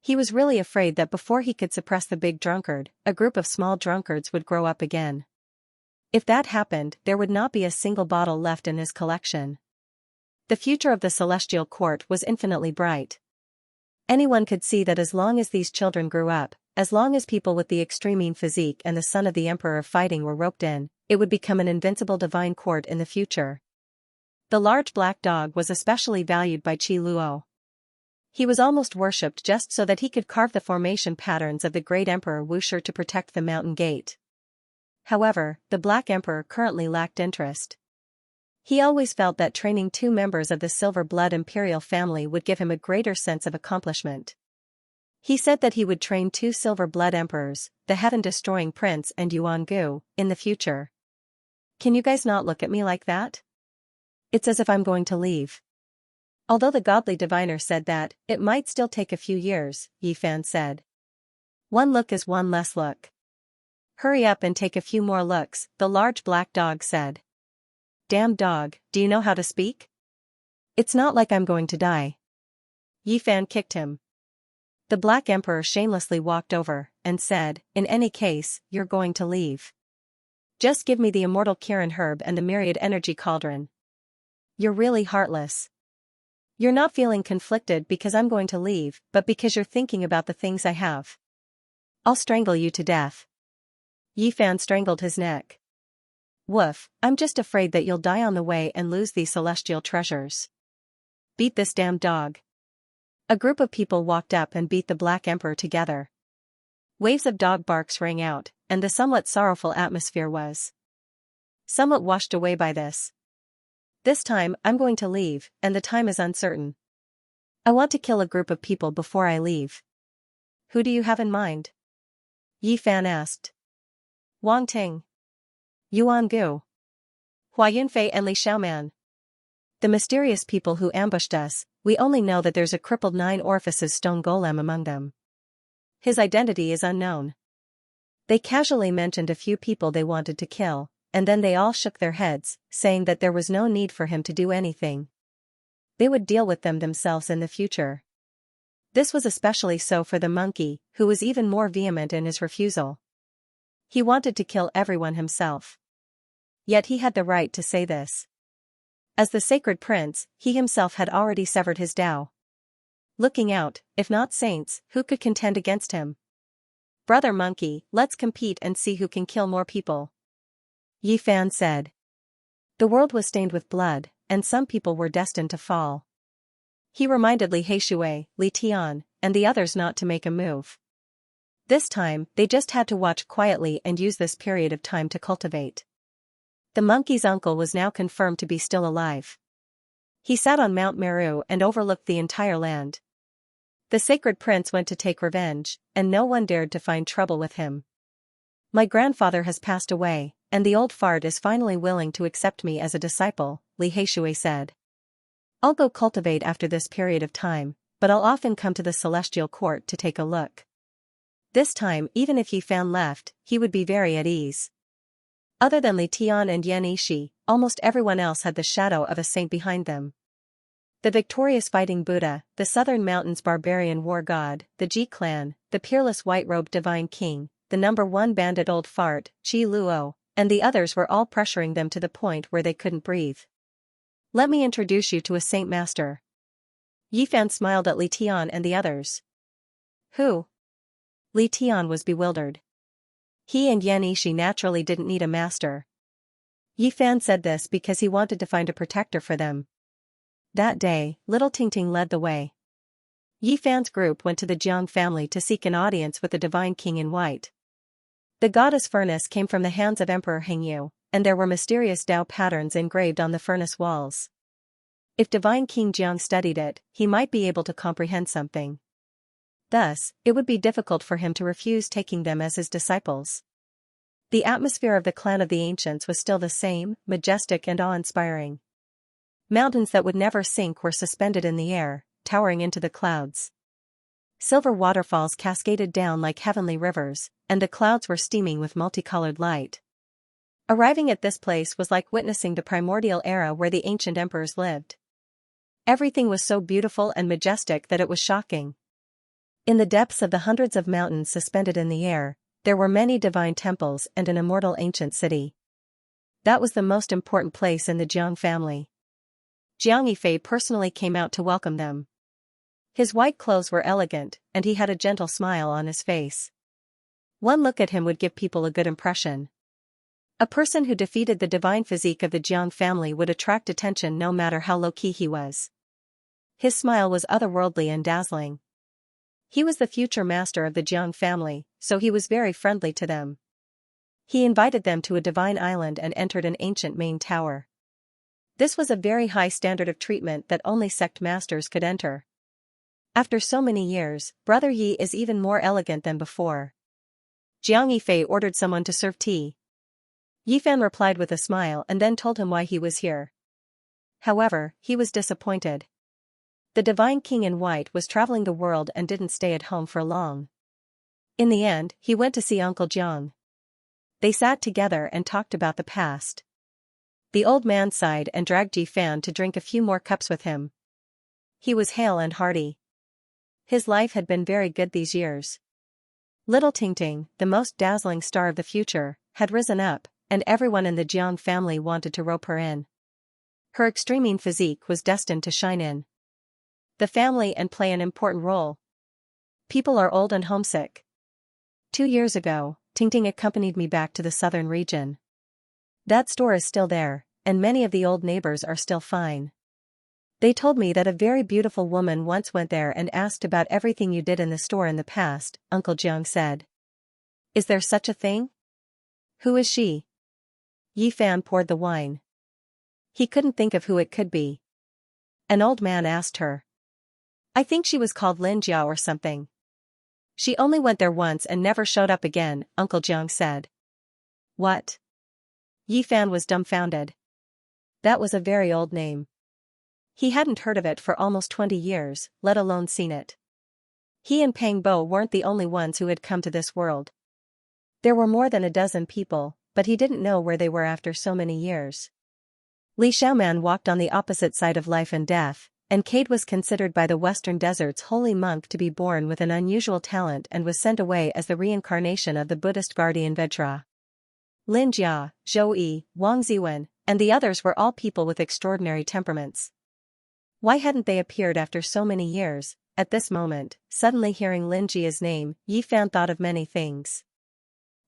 He was really afraid that before he could suppress the big drunkard, a group of small drunkards would grow up again. If that happened, there would not be a single bottle left in his collection. The future of the celestial court was infinitely bright. Anyone could see that as long as these children grew up, as long as people with the extreme physique and the son of the emperor fighting were roped in, it would become an invincible divine court in the future. The large black dog was especially valued by Qi Luo. He was almost worshipped just so that he could carve the formation patterns of the great emperor Wuxi to protect the mountain gate. However, the black emperor currently lacked interest. He always felt that training 2 members of the silver blood imperial family would give him a greater sense of accomplishment. He said that he would train 2 silver blood emperors, the heaven-destroying prince and Yuan Gu, in the future. Can you guys not look at me like that? It's as if I'm going to leave. Although the godly diviner said that, it might still take a few years, Yi Fan said. One look is one less look. Hurry up and take a few more looks, the large black dog said. Damn dog, do you know how to speak? It's not like I'm going to die. Yi Fan kicked him. The Black Emperor shamelessly walked over, and said, in any case, you're going to leave. Just give me the immortal Kirin herb and the myriad energy cauldron. You're really heartless. You're not feeling conflicted because I'm going to leave, but because you're thinking about the things I have. I'll strangle you to death. Yi Fan strangled his neck. Woof, I'm just afraid that you'll die on the way and lose these celestial treasures. Beat this damn dog. A group of people walked up and beat the Black Emperor together. Waves of dog barks rang out, and the somewhat sorrowful atmosphere was somewhat washed away by this. This time, I'm going to leave, and the time is uncertain. I want to kill a group of people before I leave. Who do you have in mind? Yi Fan asked. Wang Ting. Yuan Gu. Hua Yunfei and Li Xiaoman. The mysterious people who ambushed us, we only know that there's a crippled 9 orifices stone golem among them. His identity is unknown. They casually mentioned a few people they wanted to kill, and then they all shook their heads, saying that there was no need for him to do anything. They would deal with them themselves in the future. This was especially so for the monkey, who was even more vehement in his refusal. He wanted to kill everyone himself. Yet he had the right to say this. As the sacred prince, he himself had already severed his Tao. Looking out, if not saints, who could contend against him? Brother monkey, let's compete and see who can kill more people. Yi Fan said. The world was stained with blood, and some people were destined to fall. He reminded Li Heishui, Li Tian, and the others not to make a move. This time, they just had to watch quietly and use this period of time to cultivate. The monkey's uncle was now confirmed to be still alive. He sat on Mount Meru and overlooked the entire land. The sacred prince went to take revenge, and no one dared to find trouble with him. My grandfather has passed away, and the old fart is finally willing to accept me as a disciple, Li Heishui said. I'll go cultivate after this period of time, but I'll often come to the celestial court to take a look. This time, even if Yi Fan left, he would be very at ease. Other than Li Tian and Yan Yishi, almost everyone else had the shadow of a saint behind them. The victorious fighting Buddha, the southern mountains barbarian war god, the Ji clan, the peerless white-robed divine king, the #1 bandit old fart, Qi Luo, and the others were all pressuring them to the point where they couldn't breathe. Let me introduce you to a saint master. Yi Fan smiled at Li Tian and the others. Who? Li Tian was bewildered. He and Yan Yishi naturally didn't need a master. Yi Fan said this because he wanted to find a protector for them. That day, little Tingting led the way. Yi Fan's group went to the Jiang family to seek an audience with the divine king in white. The goddess furnace came from the hands of Emperor Hengyu, and there were mysterious Tao patterns engraved on the furnace walls. If divine King Jiang studied it, he might be able to comprehend something. Thus, it would be difficult for him to refuse taking them as his disciples. The atmosphere of the clan of the ancients was still the same, majestic and awe-inspiring. Mountains that would never sink were suspended in the air, towering into the clouds. Silver waterfalls cascaded down like heavenly rivers, and the clouds were steaming with multicolored light. Arriving at this place was like witnessing the primordial era where the ancient emperors lived. Everything was so beautiful and majestic that it was shocking. In the depths of the hundreds of mountains suspended in the air, there were many divine temples and an immortal ancient city. That was the most important place in the Jiang family. Jiang Yifei personally came out to welcome them. His white clothes were elegant, and he had a gentle smile on his face. One look at him would give people a good impression. A person who defeated the divine physique of the Jiang family would attract attention no matter how low-key he was. His smile was otherworldly and dazzling. He was the future master of the Jiang family, so he was very friendly to them. He invited them to a divine island and entered an ancient main tower. This was a very high standard of treatment that only sect masters could enter. After so many years, Brother Yi is even more elegant than before. Jiang Yifei ordered someone to serve tea. Yi Fan replied with a smile and then told him why he was here. However, he was disappointed. The divine king in white was traveling the world and didn't stay at home for long. In the end, he went to see Uncle Jiang. They sat together and talked about the past. The old man sighed and dragged Yi Fan to drink a few more cups with him. He was hale and hearty. His life had been very good these years. Little Tingting, the most dazzling star of the future, had risen up, and everyone in the Jiang family wanted to rope her in. Her extreme physique was destined to shine in the family and play an important role. People are old and homesick. 2 years ago, Tingting accompanied me back to the southern region. That store is still there, and many of the old neighbors are still fine. They told me that a very beautiful woman once went there and asked about everything you did in the store in the past, Uncle Jiang said. Is there such a thing? Who is she? Yi Fan poured the wine. He couldn't think of who it could be. An old man asked her. I think she was called Lin Jiao or something. She only went there once and never showed up again, Uncle Jiang said. What? Yi Fan was dumbfounded. That was a very old name. He hadn't heard of it for almost 20 years, let alone seen it. He and Pang Bo weren't the only ones who had come to this world. There were more than a dozen people, but he didn't know where they were after so many years. Li Xiaoman walked on the opposite side of life and death, and Cade was considered by the Western Desert's holy monk to be born with an unusual talent and was sent away as the reincarnation of the Buddhist guardian Vedra. Lin Jia, Zhou Yi, Wang Ziwen, and the others were all people with extraordinary temperaments. Why hadn't they appeared after so many years? At this moment, suddenly hearing Lin Jia's name, Yi Fan thought of many things.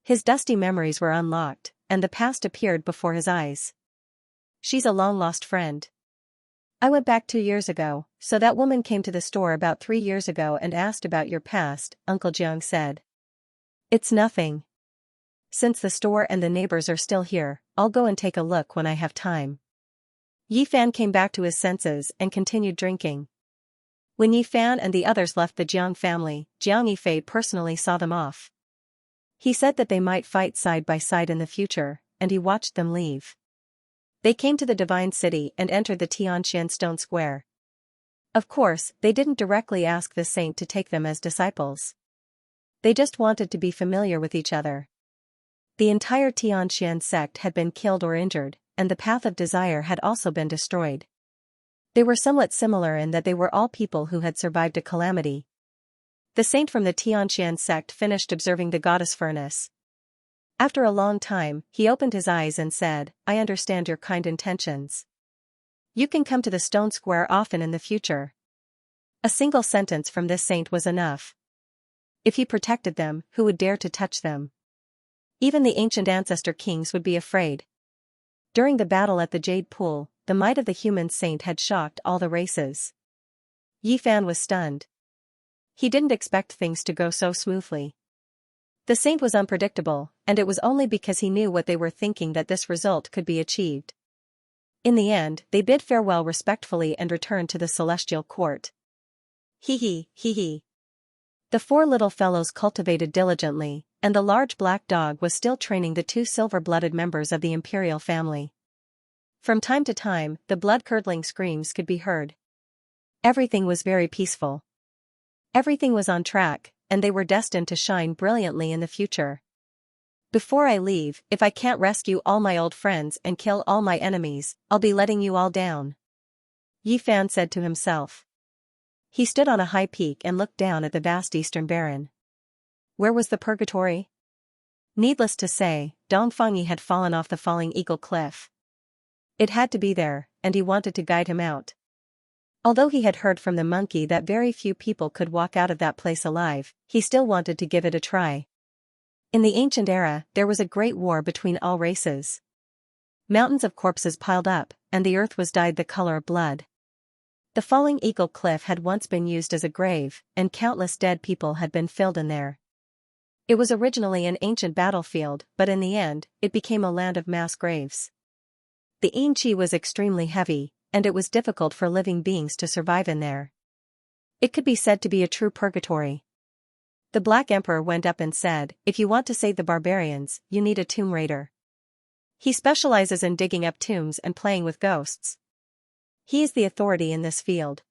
His dusty memories were unlocked, and the past appeared before his eyes. She's a long-lost friend. I went back 2 years ago, so that woman came to the store about 3 years ago and asked about your past, Uncle Jiang said. It's nothing. Since the store and the neighbors are still here, I'll go and take a look when I have time. Yi Fan came back to his senses and continued drinking. When Yi Fan and the others left the Jiang family, Jiang Yifei personally saw them off. He said that they might fight side by side in the future, and he watched them leave. They came to the Divine City and entered the Tianxian Stone Square. Of course, they didn't directly ask the saint to take them as disciples. They just wanted to be familiar with each other. The entire Tianxian sect had been killed or injured, and the path of desire had also been destroyed. They were somewhat similar in that they were all people who had survived a calamity. The saint from the Tianxian sect finished observing the goddess furnace. After a long time, he opened his eyes and said, I understand your kind intentions. You can come to the stone square often in the future. A single sentence from this saint was enough. If he protected them, who would dare to touch them? Even the ancient ancestor kings would be afraid. During the battle at the Jade Pool, the might of the human saint had shocked all the races. Yi Fan was stunned. He didn't expect things to go so smoothly. The saint was unpredictable, and it was only because he knew what they were thinking that this result could be achieved. In the end, they bid farewell respectfully and returned to the celestial court. Hee hee, hee hee. The 4 little fellows cultivated diligently, and the large black dog was still training the 2 silver-blooded members of the imperial family. From time to time, the blood-curdling screams could be heard. Everything was very peaceful. Everything was on track, and they were destined to shine brilliantly in the future. Before I leave, if I can't rescue all my old friends and kill all my enemies, I'll be letting you all down. Yi Fan said to himself. He stood on a high peak and looked down at the vast eastern barren. Where was the purgatory? Needless to say, Dongfangyi had fallen off the Falling Eagle cliff. It had to be there, and he wanted to guide him out. Although he had heard from the monkey that very few people could walk out of that place alive, he still wanted to give it a try. In the ancient era, there was a great war between all races. Mountains of corpses piled up, and the earth was dyed the color of blood. The Falling Eagle Cliff had once been used as a grave, and countless dead people had been filled in there. It was originally an ancient battlefield, but in the end, it became a land of mass graves. The Qi was extremely heavy, and it was difficult for living beings to survive in there. It could be said to be a true purgatory. The Black Emperor went up and said, if you want to save the barbarians, you need a tomb raider. He specializes in digging up tombs and playing with ghosts. He is the authority in this field.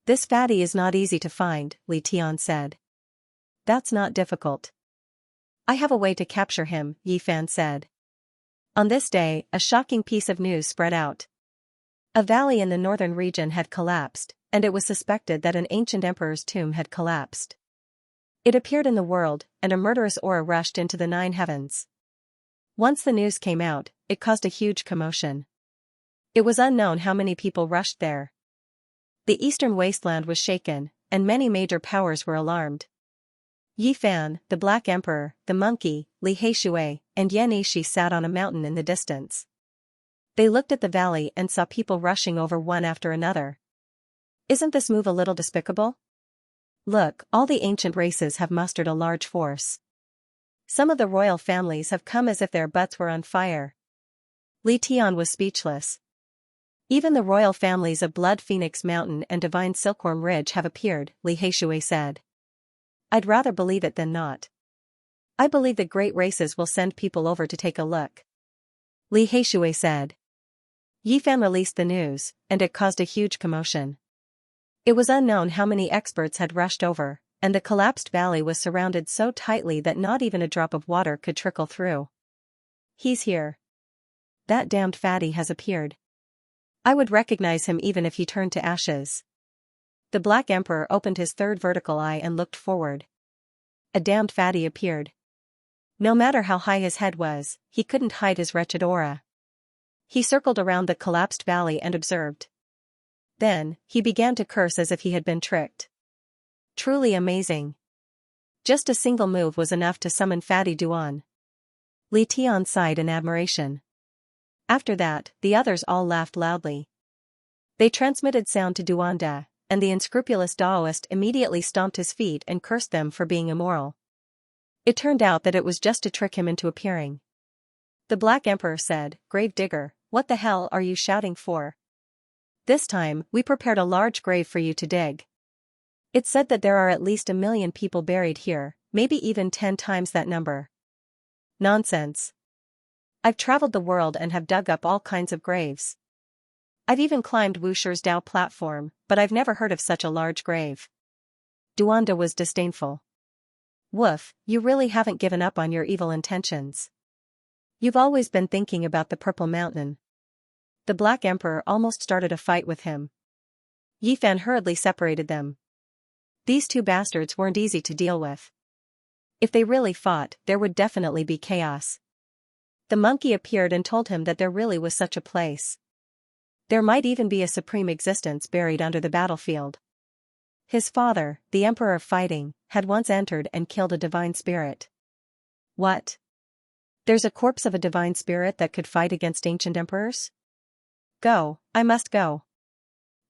This fatty is not easy to find, Li Tian said. That's not difficult. I have a way to capture him, Yi Fan said. On this day, a shocking piece of news spread out. A valley in the northern region had collapsed, and it was suspected that an ancient emperor's tomb had collapsed. It appeared in the world, and a murderous aura rushed into the 9 heavens. Once the news came out, it caused a huge commotion. It was unknown how many people rushed there. The eastern wasteland was shaken, and many major powers were alarmed. Yi Fan, the Black Emperor, the monkey, Li Heishui, and Yan Yishi sat on a mountain in the distance. They looked at the valley and saw people rushing over one after another. Isn't this move a little despicable? Look, all the ancient races have mustered a large force. Some of the royal families have come as if their butts were on fire. Li Tian was speechless. Even the royal families of Blood Phoenix Mountain and Divine Silkworm Ridge have appeared, Li Heishui said. I'd rather believe it than not. I believe the great races will send people over to take a look. Li Heishui said. Yi Fan released the news, and it caused a huge commotion. It was unknown how many experts had rushed over, and the collapsed valley was surrounded so tightly that not even a drop of water could trickle through. He's here. That damned fatty has appeared. I would recognize him even if he turned to ashes. The Black Emperor opened his third vertical eye and looked forward. A damned fatty appeared. No matter how high his head was, he couldn't hide his wretched aura. He circled around the collapsed valley and observed. Then, he began to curse as if he had been tricked. Truly amazing. Just a single move was enough to summon Fatty Duan. Li Tian sighed in admiration. After that, the others all laughed loudly. They transmitted sound to Duanda, and the unscrupulous Daoist immediately stomped his feet and cursed them for being immoral. It turned out that it was just to trick him into appearing. The Black Emperor said, "Grave digger, what the hell are you shouting for? This time, we prepared a large grave for you to dig. It's said that there are at least 1 million people buried here, maybe even 10 times that number." Nonsense. I've traveled the world and have dug up all kinds of graves. I've even climbed Wusher's Dao platform, but I've never heard of such a large grave. Duanda was disdainful. Woof, you really haven't given up on your evil intentions. You've always been thinking about the Purple Mountain. The Black Emperor almost started a fight with him. Yifan hurriedly separated them. These two bastards weren't easy to deal with. If they really fought, there would definitely be chaos. The monkey appeared and told him that there really was such a place. There might even be a supreme existence buried under the battlefield. His father, the Emperor of Fighting, had once entered and killed a divine spirit. What? There's a corpse of a divine spirit that could fight against ancient emperors? Go, I must go.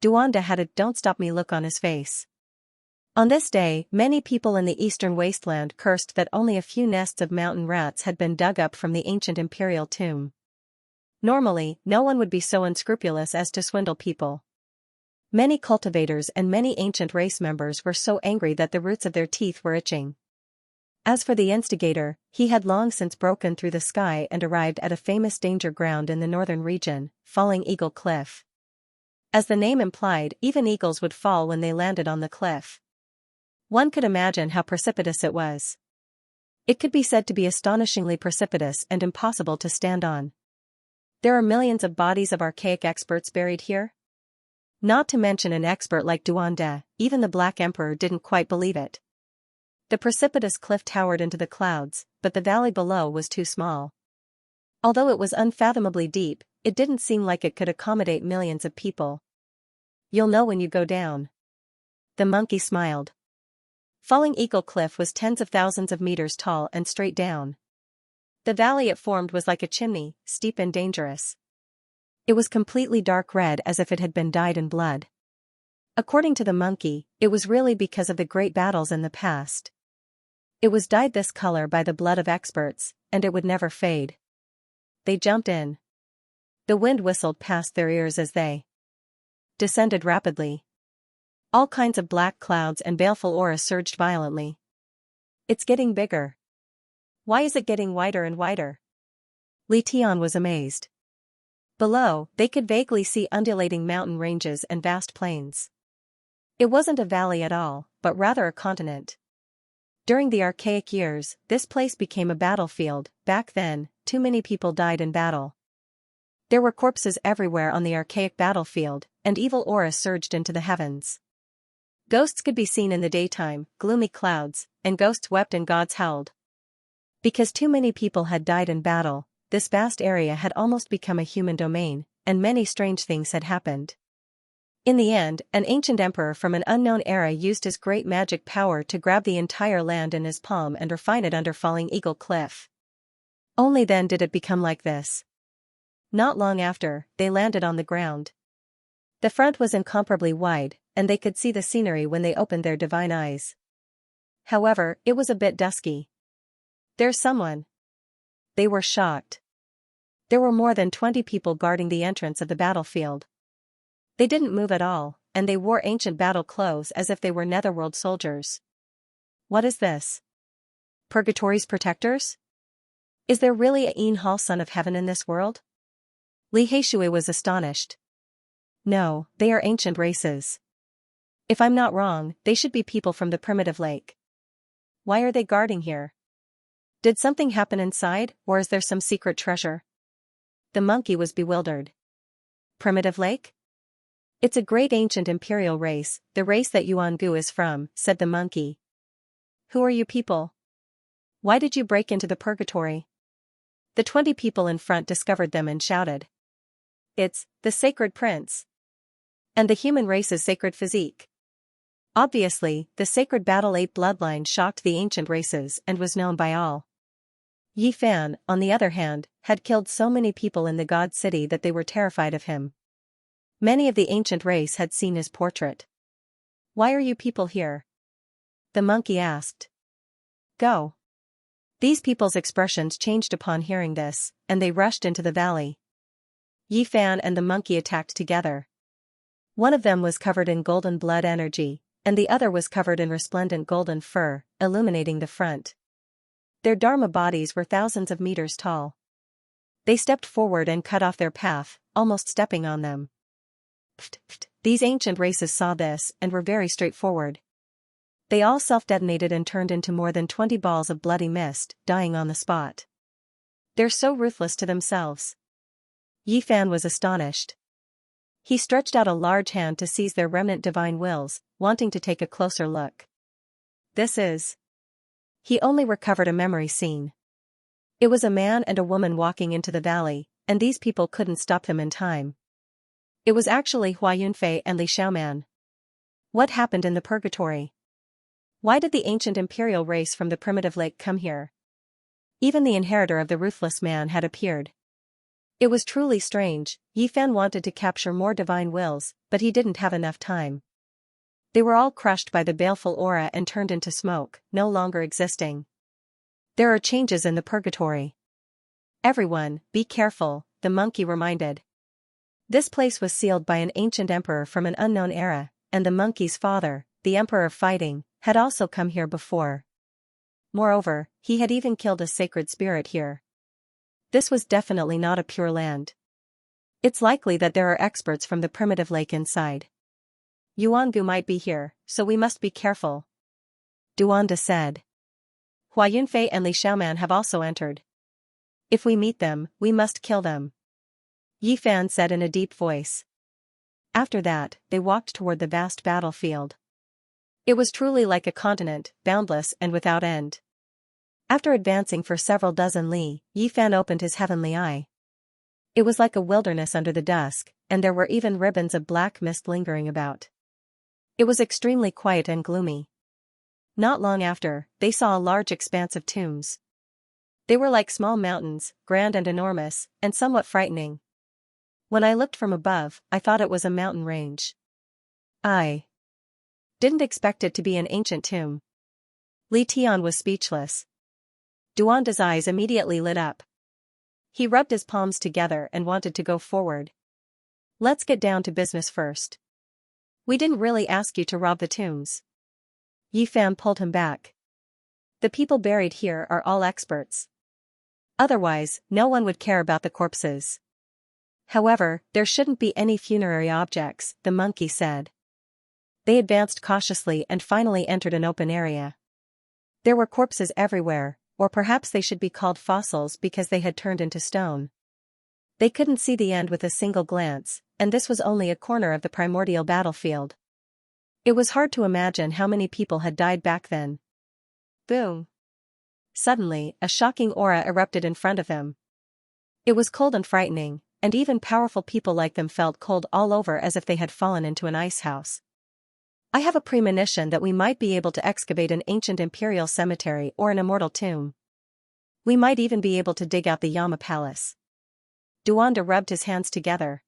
Duanda had a "don't stop me" look on his face. On this day, many people in the eastern wasteland cursed that only a few nests of mountain rats had been dug up from the ancient imperial tomb. Normally, no one would be so unscrupulous as to swindle people. Many cultivators and many ancient race members were so angry that the roots of their teeth were itching. As for the instigator, he had long since broken through the sky and arrived at a famous danger ground in the northern region, Falling Eagle Cliff. As the name implied, even eagles would fall when they landed on the cliff. One could imagine how precipitous it was. It could be said to be astonishingly precipitous and impossible to stand on. There are millions of bodies of archaic experts buried here. Not to mention an expert like Duanda, even the Black Emperor didn't quite believe it. The precipitous cliff towered into the clouds, but the valley below was too small. Although it was unfathomably deep, it didn't seem like it could accommodate millions of people. You'll know when you go down. The monkey smiled. Falling Eagle Cliff was tens of thousands of meters tall and straight down. The valley it formed was like a chimney, steep and dangerous. It was completely dark red as if it had been dyed in blood. According to the monkey, it was really because of the great battles in the past. It was dyed this color by the blood of experts, and it would never fade. They jumped in. The wind whistled past their ears as they descended rapidly. All kinds of black clouds and baleful auras surged violently. It's getting bigger. Why is it getting wider and wider? Li Tian was amazed. Below, they could vaguely see undulating mountain ranges and vast plains. It wasn't a valley at all, but rather a continent. During the archaic years, this place became a battlefield. Back then, too many people died in battle. There were corpses everywhere on the archaic battlefield, and evil auras surged into the heavens. Ghosts could be seen in the daytime, gloomy clouds, and ghosts wept and gods howled. Because too many people had died in battle, this vast area had almost become a human domain, and many strange things had happened. In the end, an ancient emperor from an unknown era used his great magic power to grab the entire land in his palm and refine it under Falling Eagle Cliff. Only then did it become like this. Not long after, they landed on the ground. The front was incomparably wide, and they could see the scenery when they opened their divine eyes. However, it was a bit dusky. There's someone. They were shocked. There were more than 20 people guarding the entrance of the battlefield. They didn't move at all, and they wore ancient battle clothes as if they were netherworld soldiers. What is this? Purgatory's protectors? Is there really a Yin Hall son of heaven in this world? Li Heishui was astonished. No, they are ancient races. If I'm not wrong, they should be people from the primitive lake. Why are they guarding here? Did something happen inside, or is there some secret treasure? The monkey was bewildered. Primitive lake? It's a great ancient imperial race, the race that Yuan-gu is from, said the monkey. Who are you people? Why did you break into the purgatory? The 20 people in front discovered them and shouted. It's the sacred prince. And the human race's sacred physique. Obviously, the sacred battle ape bloodline shocked the ancient races and was known by all. Yi Fan, on the other hand, had killed so many people in the god city that they were terrified of him. Many of the ancient race had seen his portrait. Why are you people here? The monkey asked. Go. These people's expressions changed upon hearing this, and they rushed into the valley. Yi Fan and the monkey attacked together. One of them was covered in golden blood energy, and the other was covered in resplendent golden fur, illuminating the front. Their dharma bodies were thousands of meters tall. They stepped forward and cut off their path, almost stepping on them. Pft, pft. These ancient races saw this and were very straightforward. They all self-detonated and turned into more than 20 balls of bloody mist, dying on the spot. They're so ruthless to themselves. Yi Fan was astonished. He stretched out a large hand to seize their remnant divine wills, wanting to take a closer look. This is... He only recovered a memory scene. It was a man and a woman walking into the valley, and these people couldn't stop them in time. It was actually Hua Yunfei and Li Xiaoman. What happened in the purgatory? Why did the ancient imperial race from the primitive lake come here? Even the inheritor of the ruthless man had appeared. It was truly strange. Yi Fan wanted to capture more divine wills, but he didn't have enough time. They were all crushed by the baleful aura and turned into smoke, no longer existing. There are changes in the purgatory. Everyone, be careful, the monkey reminded. This place was sealed by an ancient emperor from an unknown era, and the monkey's father, the emperor of fighting, had also come here before. Moreover, he had even killed a sacred spirit here. This was definitely not a pure land. It's likely that there are experts from the primitive lake inside. Yuan-gu might be here, so we must be careful. Duanda said. Hua Yunfei and Li Xiaoman have also entered. If we meet them, we must kill them. Yi Fan said in a deep voice. After that, they walked toward the vast battlefield. It was truly like a continent, boundless and without end. After advancing for several dozen li, Yi Fan opened his heavenly eye. It was like a wilderness under the dusk, and there were even ribbons of black mist lingering about. It was extremely quiet and gloomy. Not long after, they saw a large expanse of tombs. They were like small mountains, grand and enormous, and somewhat frightening. When I looked from above, I thought it was a mountain range. I didn't expect it to be an ancient tomb. Li Tian was speechless. Duanda's eyes immediately lit up. He rubbed his palms together and wanted to go forward. Let's get down to business first. We didn't really ask you to rob the tombs. Yi Fan pulled him back. The people buried here are all experts. Otherwise, no one would care about the corpses. However, there shouldn't be any funerary objects, the monkey said. They advanced cautiously and finally entered an open area. There were corpses everywhere, or perhaps they should be called fossils because they had turned into stone. They couldn't see the end with a single glance, and this was only a corner of the primordial battlefield. It was hard to imagine how many people had died back then. Boom! Suddenly, a shocking aura erupted in front of them. It was cold and frightening, and even powerful people like them felt cold all over as if they had fallen into an ice house. I have a premonition that we might be able to excavate an ancient imperial cemetery or an immortal tomb. We might even be able to dig out the Yama Palace. Duanda rubbed his hands together.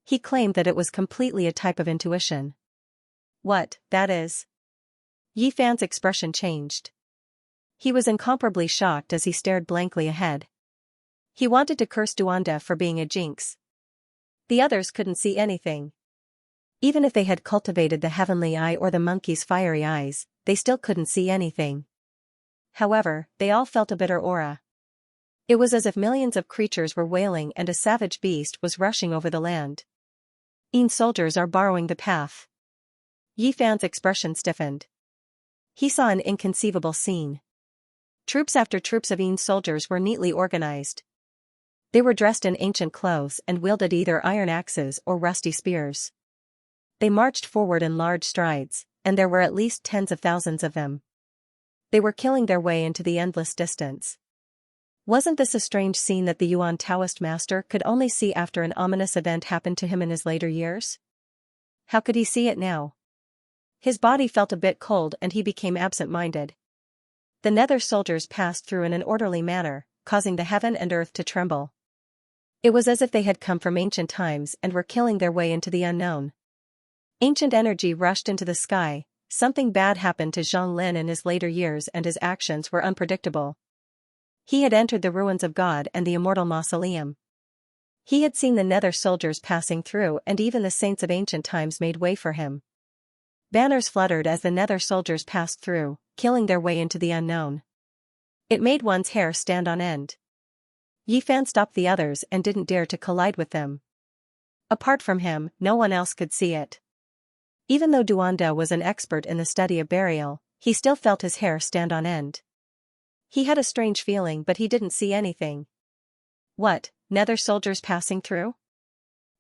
He claimed that it was completely a type of intuition. What, that is? Yi Fan's expression changed. He was incomparably shocked as he stared blankly ahead. He wanted to curse Duanda for being a jinx. The others couldn't see anything. Even if they had cultivated the heavenly eye or the monkey's fiery eyes, they still couldn't see anything. However, they all felt a bitter aura. It was as if millions of creatures were wailing and a savage beast was rushing over the land. Yin soldiers are borrowing the path. Yi Fan's expression stiffened. He saw an inconceivable scene. Troops after troops of Yin soldiers were neatly organized. They were dressed in ancient clothes and wielded either iron axes or rusty spears. They marched forward in large strides, and there were at least tens of thousands of them. They were killing their way into the endless distance. Wasn't this a strange scene that the Yuan Taoist master could only see after an ominous event happened to him in his later years? How could he see it now? His body felt a bit cold and he became absent-minded. The nether soldiers passed through in an orderly manner, causing the heaven and earth to tremble. It was as if they had come from ancient times and were killing their way into the unknown. Ancient energy rushed into the sky. Something bad happened to Zhang Lin in his later years and his actions were unpredictable. He had entered the ruins of God and the immortal mausoleum. He had seen the nether soldiers passing through and even the saints of ancient times made way for him. Banners fluttered as the nether soldiers passed through, killing their way into the unknown. It made one's hair stand on end. Yi Fan stopped the others and didn't dare to collide with them. Apart from him, no one else could see it. Even though Duanda was an expert in the study of burial, he still felt his hair stand on end. He had a strange feeling but he didn't see anything. What, nether soldiers passing through?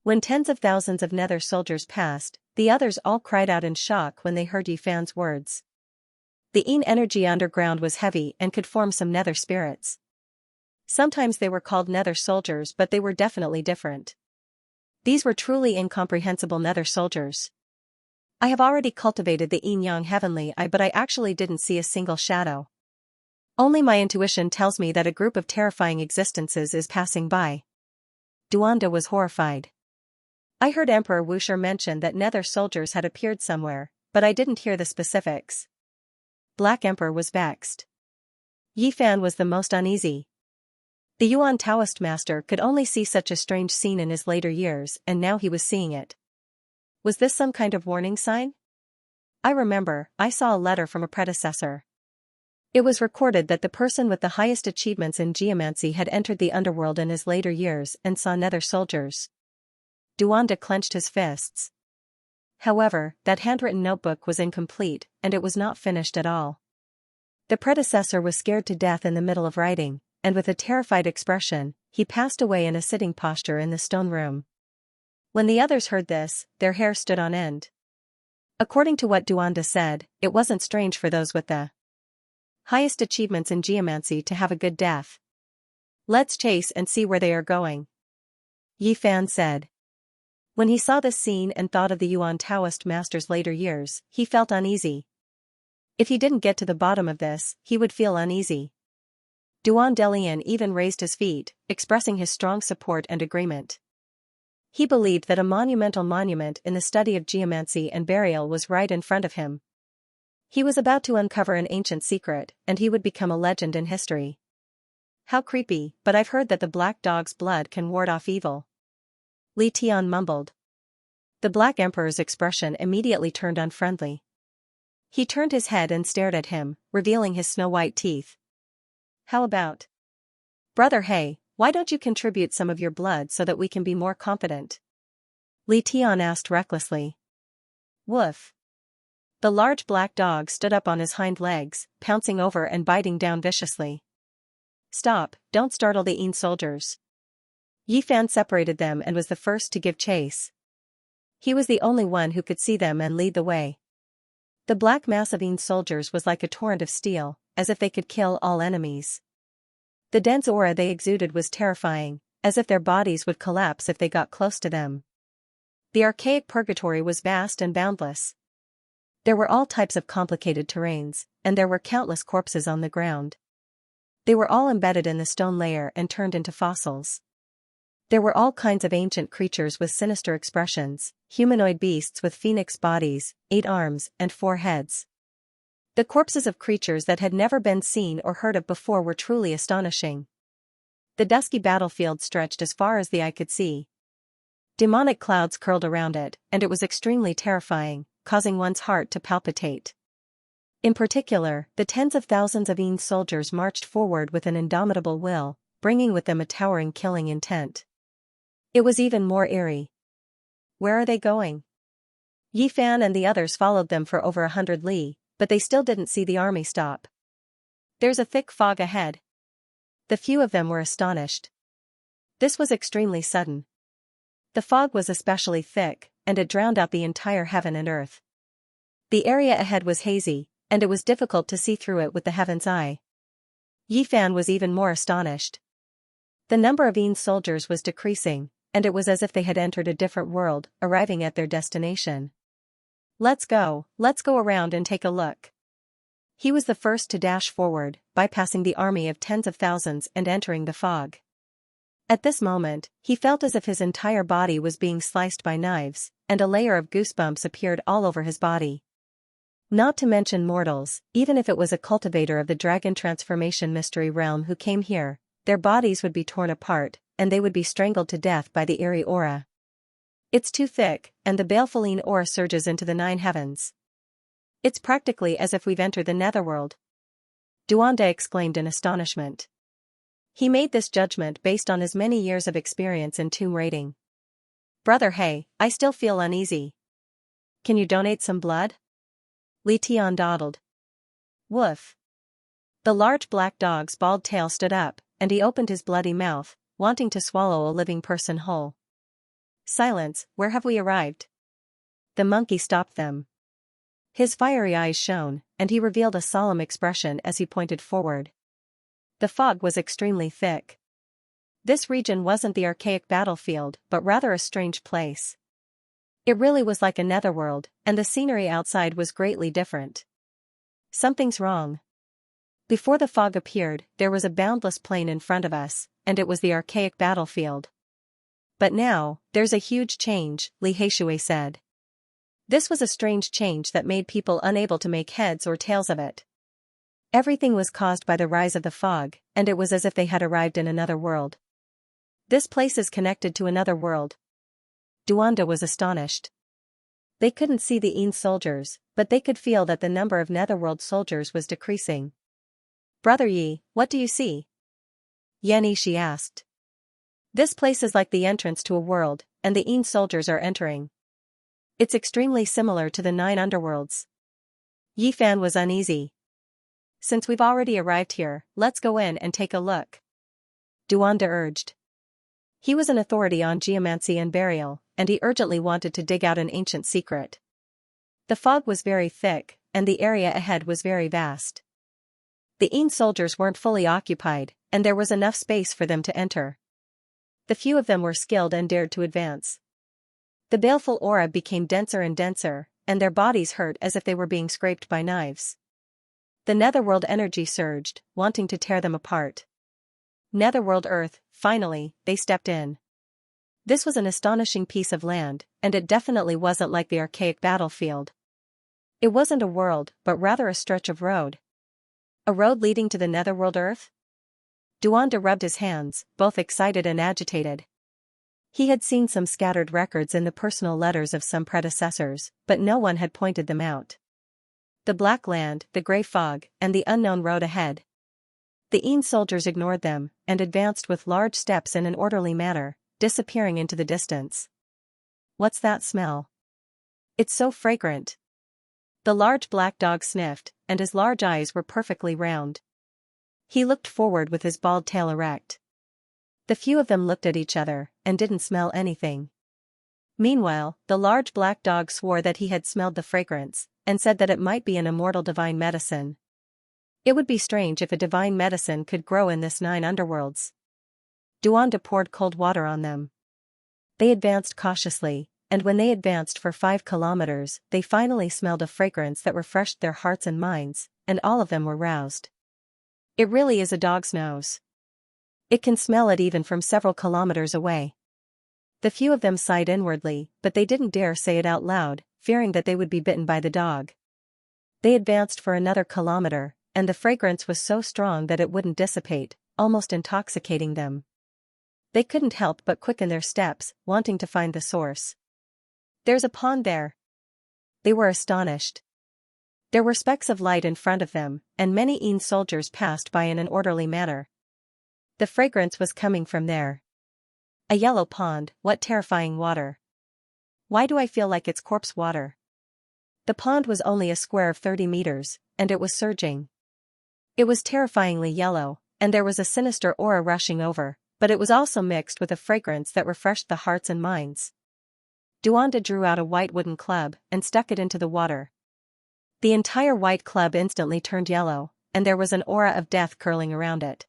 When tens of thousands of nether soldiers passed, the others all cried out in shock when they heard Yi Fan's words. The Yin energy underground was heavy and could form some nether spirits. Sometimes they were called nether soldiers but they were definitely different. These were truly incomprehensible nether soldiers. I have already cultivated the yin-yang heavenly eye but I actually didn't see a single shadow. Only my intuition tells me that a group of terrifying existences is passing by. Duanda was horrified. I heard Emperor Wuxia mention that nether soldiers had appeared somewhere, but I didn't hear the specifics. Black Emperor was vexed. Yi Fan was the most uneasy. The Yuan Taoist master could only see such a strange scene in his later years and now he was seeing it. Was this some kind of warning sign? I remember, I saw a letter from a predecessor. It was recorded that the person with the highest achievements in geomancy had entered the underworld in his later years and saw nether soldiers. Duanda clenched his fists. However, that handwritten notebook was incomplete, and it was not finished at all. The predecessor was scared to death in the middle of writing, and with a terrified expression, he passed away in a sitting posture in the stone room. When the others heard this, their hair stood on end. According to what Duanda said, it wasn't strange for those with the highest achievements in geomancy to have a good death. Let's chase and see where they are going, Yi Fan said. When he saw this scene and thought of the Yuan Taoist master's later years, he felt uneasy. If he didn't get to the bottom of this, he would feel uneasy. Duan Delian even raised his feet, expressing his strong support and agreement. He believed that a monumental monument in the study of geomancy and burial was right in front of him. He was about to uncover an ancient secret, and he would become a legend in history. How creepy, but I've heard that the black dog's blood can ward off evil. Li Tian mumbled. The Black Emperor's expression immediately turned unfriendly. He turned his head and stared at him, revealing his snow-white teeth. How about? Brother He, why don't you contribute some of your blood so that we can be more confident? Li Tian asked recklessly. Woof. The large black dog stood up on his hind legs, pouncing over and biting down viciously. Stop, don't startle the Yin soldiers. Yi Fan separated them and was the first to give chase. He was the only one who could see them and lead the way. The black mass of Yin soldiers was like a torrent of steel, as if they could kill all enemies. The dense aura they exuded was terrifying, as if their bodies would collapse if they got close to them. The archaic purgatory was vast and boundless. There were all types of complicated terrains, and there were countless corpses on the ground. They were all embedded in the stone layer and turned into fossils. There were all kinds of ancient creatures with sinister expressions, humanoid beasts with phoenix bodies, 8 arms and 4 heads. The corpses of creatures that had never been seen or heard of before were truly astonishing. The dusky battlefield stretched as far as the eye could see. Demonic clouds curled around it, and it was extremely terrifying, causing one's heart to palpitate. In particular, the tens of thousands of Yin soldiers marched forward with an indomitable will, bringing with them a towering killing intent. It was even more eerie. Where are they going? Yi Fan and the others followed them for over 100 li, but they still didn't see the army stop. There's a thick fog ahead. The few of them were astonished. This was extremely sudden. The fog was especially thick, and it drowned out the entire heaven and earth. The area ahead was hazy, and it was difficult to see through it with the heaven's eye. Yi Fan was even more astonished. The number of Yin's soldiers was decreasing, and it was as if they had entered a different world, arriving at their destination. Let's go around and take a look. He was the first to dash forward, bypassing the army of tens of thousands and entering the fog. At this moment, he felt as if his entire body was being sliced by knives, and a layer of goosebumps appeared all over his body. Not to mention mortals, even if it was a cultivator of the dragon transformation mystery realm who came here, their bodies would be torn apart, and they would be strangled to death by the eerie aura. It's too thick, and the baleful aura surges into the 9 heavens. It's practically as if we've entered the netherworld. Duanda exclaimed in astonishment. He made this judgment based on his many years of experience in tomb raiding. Brother Hey, I still feel uneasy. Can you donate some blood? Li Tian dawdled. Woof. The large black dog's bald tail stood up, and he opened his bloody mouth, wanting to swallow a living person whole. Silence, where have we arrived? The monkey stopped them. His fiery eyes shone, and he revealed a solemn expression as he pointed forward. The fog was extremely thick. This region wasn't the archaic battlefield, but rather a strange place. It really was like a netherworld, and the scenery outside was greatly different. Something's wrong. Before the fog appeared, there was a boundless plain in front of us, and it was the archaic battlefield. But now, there's a huge change, Li Heishui said. This was a strange change that made people unable to make heads or tails of it. Everything was caused by the rise of the fog, and it was as if they had arrived in another world. This place is connected to another world. Duanda was astonished. They couldn't see the Yin soldiers, but they could feel that the number of netherworld soldiers was decreasing. Brother Yi, what do you see? Yan Yishi asked. This place is like the entrance to a world, and the Yin soldiers are entering. It's extremely similar to the 9 underworlds. Yi Fan was uneasy. Since we've already arrived here, let's go in and take a look. Duanda urged. He was an authority on geomancy and burial, and he urgently wanted to dig out an ancient secret. The fog was very thick, and the area ahead was very vast. The Yin soldiers weren't fully occupied, and there was enough space for them to enter. The few of them were skilled and dared to advance. The baleful aura became denser and denser, and their bodies hurt as if they were being scraped by knives. The netherworld energy surged, wanting to tear them apart. Netherworld Earth, finally, they stepped in. This was an astonishing piece of land, and it definitely wasn't like the archaic battlefield. It wasn't a world, but rather a stretch of road. A road leading to the netherworld Earth? Duanda rubbed his hands, both excited and agitated. He had seen some scattered records in the personal letters of some predecessors, but no one had pointed them out. The black land, the grey fog, and the unknown road ahead. The Yin soldiers ignored them, and advanced with large steps in an orderly manner, disappearing into the distance. What's that smell? It's so fragrant. The large black dog sniffed, and his large eyes were perfectly round. He looked forward with his bald tail erect. The few of them looked at each other, and didn't smell anything. Meanwhile, the large black dog swore that he had smelled the fragrance, and said that it might be an immortal divine medicine. It would be strange if a divine medicine could grow in this 9 underworlds. Duanda poured cold water on them. They advanced cautiously, and when they advanced for 5 kilometers, they finally smelled a fragrance that refreshed their hearts and minds, and all of them were roused. It really is a dog's nose. It can smell it even from several kilometers away. The few of them sighed inwardly, but they didn't dare say it out loud, fearing that they would be bitten by the dog. They advanced for another kilometer, and the fragrance was so strong that it wouldn't dissipate, almost intoxicating them. They couldn't help but quicken their steps, wanting to find the source. There's a pond there. They were astonished. There were specks of light in front of them, and many Yin soldiers passed by in an orderly manner. The fragrance was coming from there. A yellow pond, what terrifying water. Why do I feel like it's corpse water? The pond was only a square of 30 meters, and it was surging. It was terrifyingly yellow, and there was a sinister aura rushing over, but it was also mixed with a fragrance that refreshed the hearts and minds. Duanda drew out a white wooden club and stuck it into the water. The entire white club instantly turned yellow, and there was an aura of death curling around it.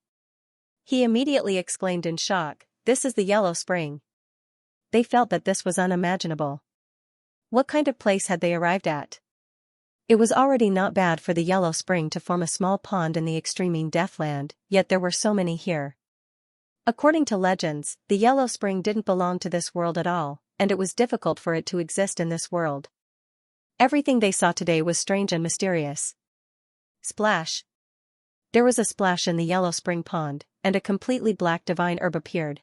He immediately exclaimed in shock, "This is the Yellow Spring." They felt that this was unimaginable. What kind of place had they arrived at? It was already not bad for the Yellow Spring to form a small pond in the extreme Deathland, yet there were so many here. According to legends, the Yellow Spring didn't belong to this world at all, and it was difficult for it to exist in this world. Everything they saw today was strange and mysterious. Splash! There was a splash in the Yellow Spring pond, and a completely black divine herb appeared.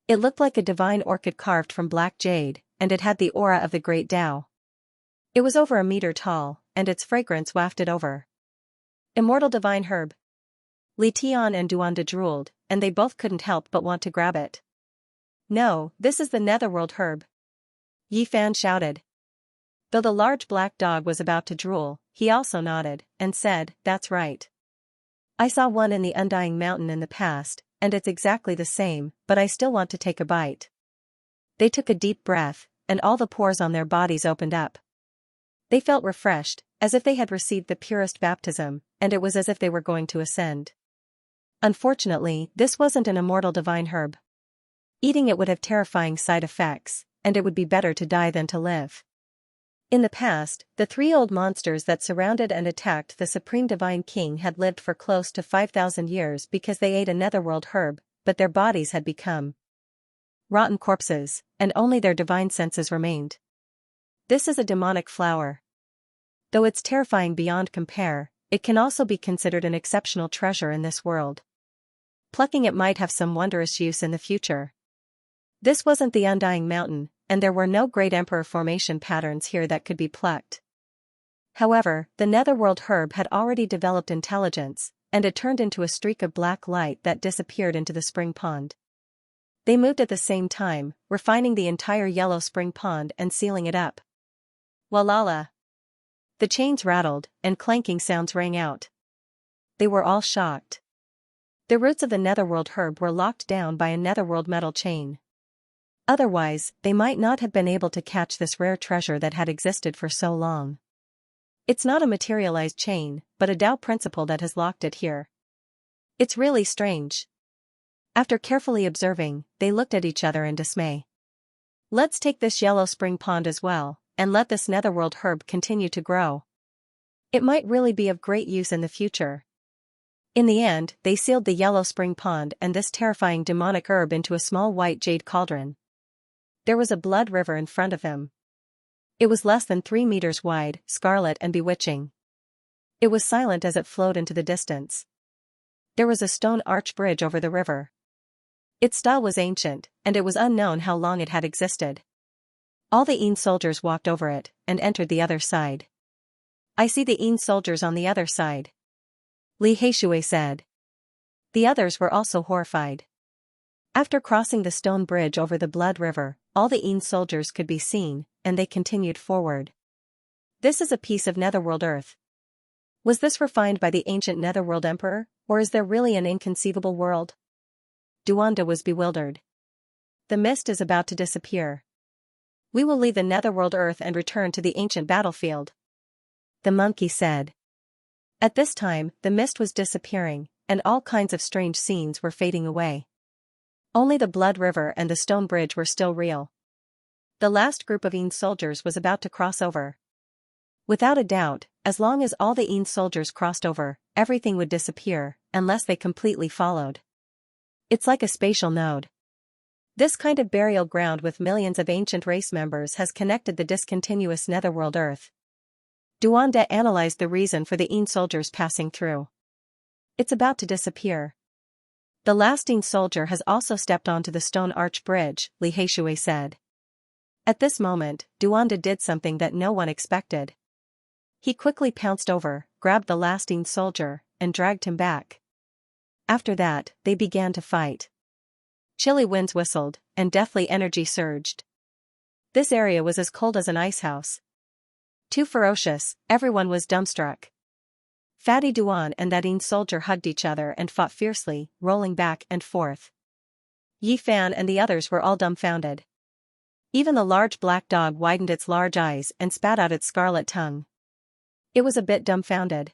It looked like a divine orchid carved from black jade, and it had the aura of the Great Tao. It was over a meter tall, and its fragrance wafted over. Immortal divine herb. Li Tian and Duanda drooled, and they both couldn't help but want to grab it. "No, this is the Netherworld herb," Yi Fan shouted. Though the large black dog was about to drool, he also nodded, and said, "That's right. I saw one in the Undying Mountain in the past, and it's exactly the same, but I still want to take a bite." They took a deep breath, and all the pores on their bodies opened up. They felt refreshed, as if they had received the purest baptism, and it was as if they were going to ascend. Unfortunately, this wasn't an immortal divine herb. Eating it would have terrifying side effects, and it would be better to die than to live. In the past, the 3 old monsters that surrounded and attacked the Supreme Divine King had lived for close to 5,000 years because they ate a Netherworld herb, but their bodies had become rotten corpses, and only their divine senses remained. This is a demonic flower. Though it's terrifying beyond compare, it can also be considered an exceptional treasure in this world. Plucking it might have some wondrous use in the future. This wasn't the Undying Mountain, and there were no great emperor formation patterns here that could be plucked. However, the Netherworld herb had already developed intelligence, and it turned into a streak of black light that disappeared into the spring pond. They moved at the same time, refining the entire Yellow Spring pond and sealing it up. Walala! The chains rattled, and clanking sounds rang out. They were all shocked. The roots of the Netherworld herb were locked down by a Netherworld metal chain. Otherwise, they might not have been able to catch this rare treasure that had existed for so long. It's not a materialized chain, but a Tao principle that has locked it here. It's really strange. After carefully observing, they looked at each other in dismay. "Let's take this Yellow Spring pond as well, and let this Netherworld herb continue to grow. It might really be of great use in the future." In the end, they sealed the Yellow Spring pond and this terrifying demonic herb into a small white jade cauldron. There was a blood river in front of him. It was less than 3 meters wide, scarlet and bewitching. It was silent as it flowed into the distance. There was a stone arch bridge over the river. Its style was ancient, and it was unknown how long it had existed. All the Een soldiers walked over it, and entered the other side. "I see the Een soldiers on the other side," Li Heishui said. The others were also horrified. After crossing the stone bridge over the Blood River, all the Een soldiers could be seen, and they continued forward. "This is a piece of Netherworld earth. Was this refined by the ancient Netherworld Emperor, or is there really an inconceivable world?" Duanda was bewildered. "The mist is about to disappear. We will leave the Netherworld earth and return to the ancient battlefield," the monkey said. At this time, the mist was disappearing, and all kinds of strange scenes were fading away. Only the Blood River and the stone bridge were still real. The last group of Een soldiers was about to cross over. Without a doubt, as long as all the Een soldiers crossed over, everything would disappear, unless they completely followed. It's like a spatial node. This kind of burial ground with millions of ancient race members has connected the discontinuous Netherworld earth. Duanda analyzed the reason for the Een soldiers passing through. It's about to disappear. The last Een soldier has also stepped onto the stone arch bridge, Li Heishui said. At this moment, Duanda did something that no one expected. He quickly pounced over, grabbed the last Een soldier, and dragged him back. After that, they began to fight. Chilly winds whistled, and deathly energy surged. This area was as cold as an icehouse. Too ferocious, everyone was dumbstruck. Fatty Duan and that Een soldier hugged each other and fought fiercely, rolling back and forth. Yi Fan and the others were all dumbfounded. Even the large black dog widened its large eyes and spat out its scarlet tongue. It was a bit dumbfounded.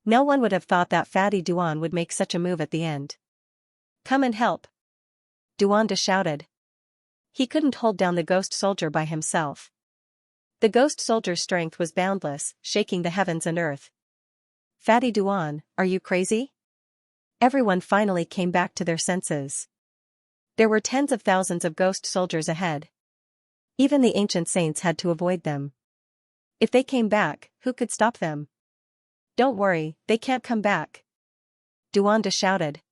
No one would have thought that fatty Duan would make such a move at the end. "Come and help," Duan shouted. He couldn't hold down the ghost soldier by himself. The ghost soldier's strength was boundless, shaking the heavens and earth. "Fatty Duan, are you crazy?" Everyone finally came back to their senses. There were tens of thousands of ghost soldiers ahead. Even the ancient saints had to avoid them. If they came back, who could stop them? "Don't worry, they can't come back," Duan shouted.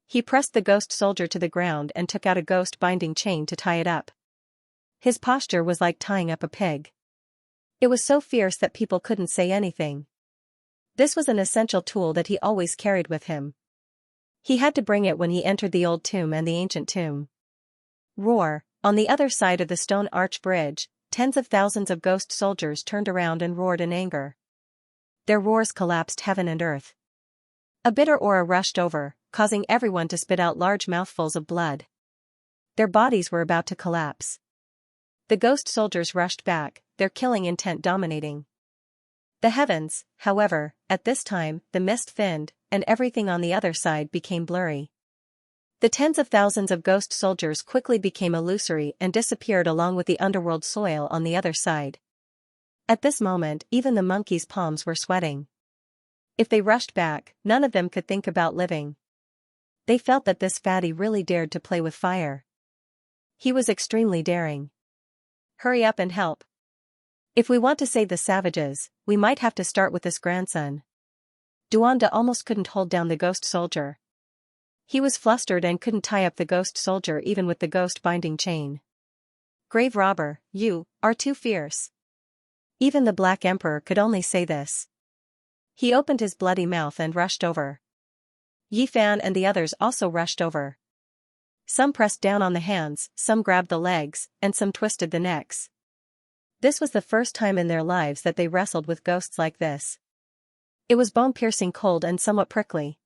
He pressed the ghost soldier to the ground and took out a ghost binding chain to tie it up. His posture was like tying up a pig. It was so fierce that people couldn't say anything. This was an essential tool that he always carried with him. He had to bring it when he entered the old tomb and the ancient tomb. Roar! On the other side of the stone arch bridge, tens of thousands of ghost soldiers turned around and roared in anger. Their roars collapsed heaven and earth. A bitter aura rushed over, causing everyone to spit out large mouthfuls of blood. Their bodies were about to collapse. The ghost soldiers rushed back, their killing intent dominating the heavens. However, at this time, the mist thinned, and everything on the other side became blurry. The tens of thousands of ghost soldiers quickly became illusory and disappeared along with the underworld soil on the other side. At this moment, even the monkeys' palms were sweating. If they rushed back, none of them could think about living. They felt that this fatty really dared to play with fire. He was extremely daring. "Hurry up and help. If we want to save the savages, we might have to start with this grandson." Duanda almost couldn't hold down the ghost soldier. He was flustered and couldn't tie up the ghost soldier even with the ghost binding chain. "Grave robber, you are too fierce." Even the Black Emperor could only say this. He opened his bloody mouth and rushed over. Yi Fan and the others also rushed over. Some pressed down on the hands, some grabbed the legs, and some twisted the necks. This was the first time in their lives that they wrestled with ghosts like this. It was bone-piercing cold and somewhat prickly.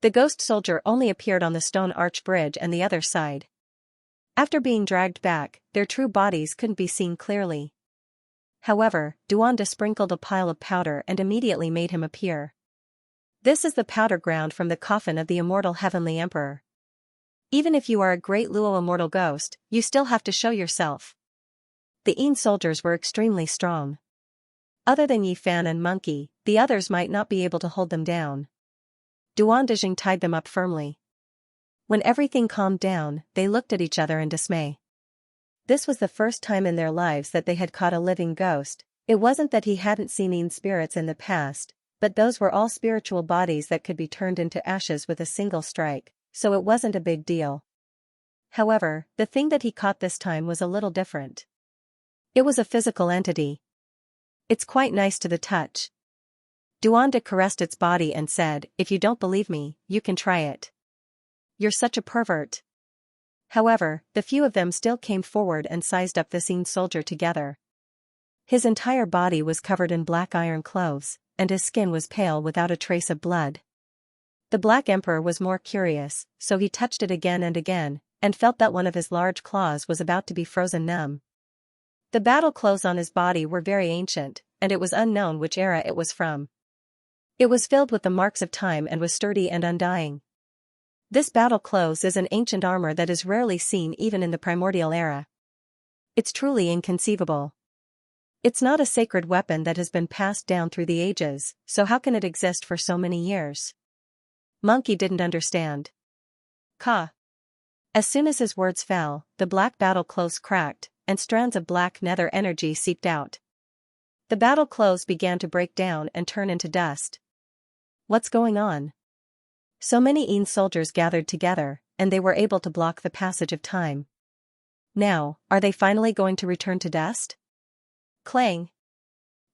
The ghost soldier only appeared on the stone arch bridge and the other side. After being dragged back, their true bodies couldn't be seen clearly. However, Duanda sprinkled a pile of powder and immediately made him appear. This is the powder ground from the coffin of the immortal heavenly emperor. Even if you are a great Luo immortal ghost, you still have to show yourself. The Yin soldiers were extremely strong. Other than Yi Fan and Monkey, the others might not be able to hold them down. Duandijing tied them up firmly. When everything calmed down, they looked at each other in dismay. This was the first time in their lives that they had caught a living ghost. It wasn't that he hadn't seen Yin spirits in the past, but those were all spiritual bodies that could be turned into ashes with a single strike, so it wasn't a big deal. However, the thing that he caught this time was a little different. It was a physical entity. "It's quite nice to the touch." Duanda caressed its body and said, "If you don't believe me, you can try it." "You're such a pervert." However, the few of them still came forward and sized up the Yin soldier together. His entire body was covered in black iron clothes, and his skin was pale without a trace of blood. The Black Emperor was more curious, so he touched it again, and felt that one of his large claws was about to be frozen numb. The battle clothes on his body were very ancient, and it was unknown which era it was from. It was filled with the marks of time and was sturdy and undying. This battle clothes is an ancient armor that is rarely seen even in the primordial era. It's truly inconceivable. It's not a sacred weapon that has been passed down through the ages, so how can it exist for so many years? Monkey didn't understand. Ka. As soon as his words fell, the black battle clothes cracked, and strands of black nether energy seeped out. The battle clothes began to break down and turn into dust. What's going on? So many Yin soldiers gathered together, and they were able to block the passage of time. Now, are they finally going to return to dust? Clang!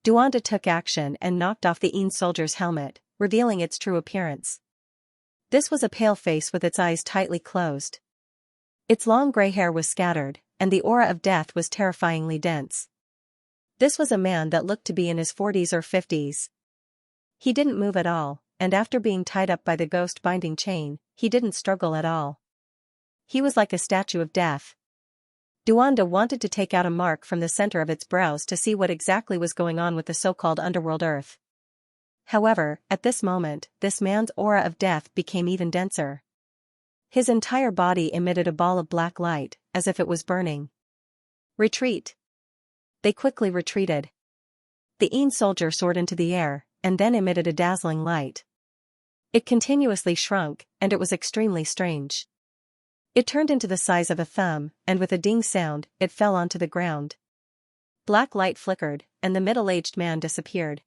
Duanda took action and knocked off the Yin soldier's helmet, revealing its true appearance. This was a pale face with its eyes tightly closed. Its long gray hair was scattered, and the aura of death was terrifyingly dense. This was a man that looked to be in his 40s or 50s. He didn't move at all, and after being tied up by the ghost binding chain, he didn't struggle at all. He was like a statue of death. Duanda wanted to take out a mark from the center of its brows to see what exactly was going on with the so-called underworld earth. However, at this moment, this man's aura of death became even denser. His entire body emitted a ball of black light, as if it was burning. Retreat. They quickly retreated. The Een soldier soared into the air, and then emitted a dazzling light. It continuously shrunk, and it was extremely strange. It turned into the size of a thumb, and with a ding sound, it fell onto the ground. Black light flickered, and the middle-aged man disappeared.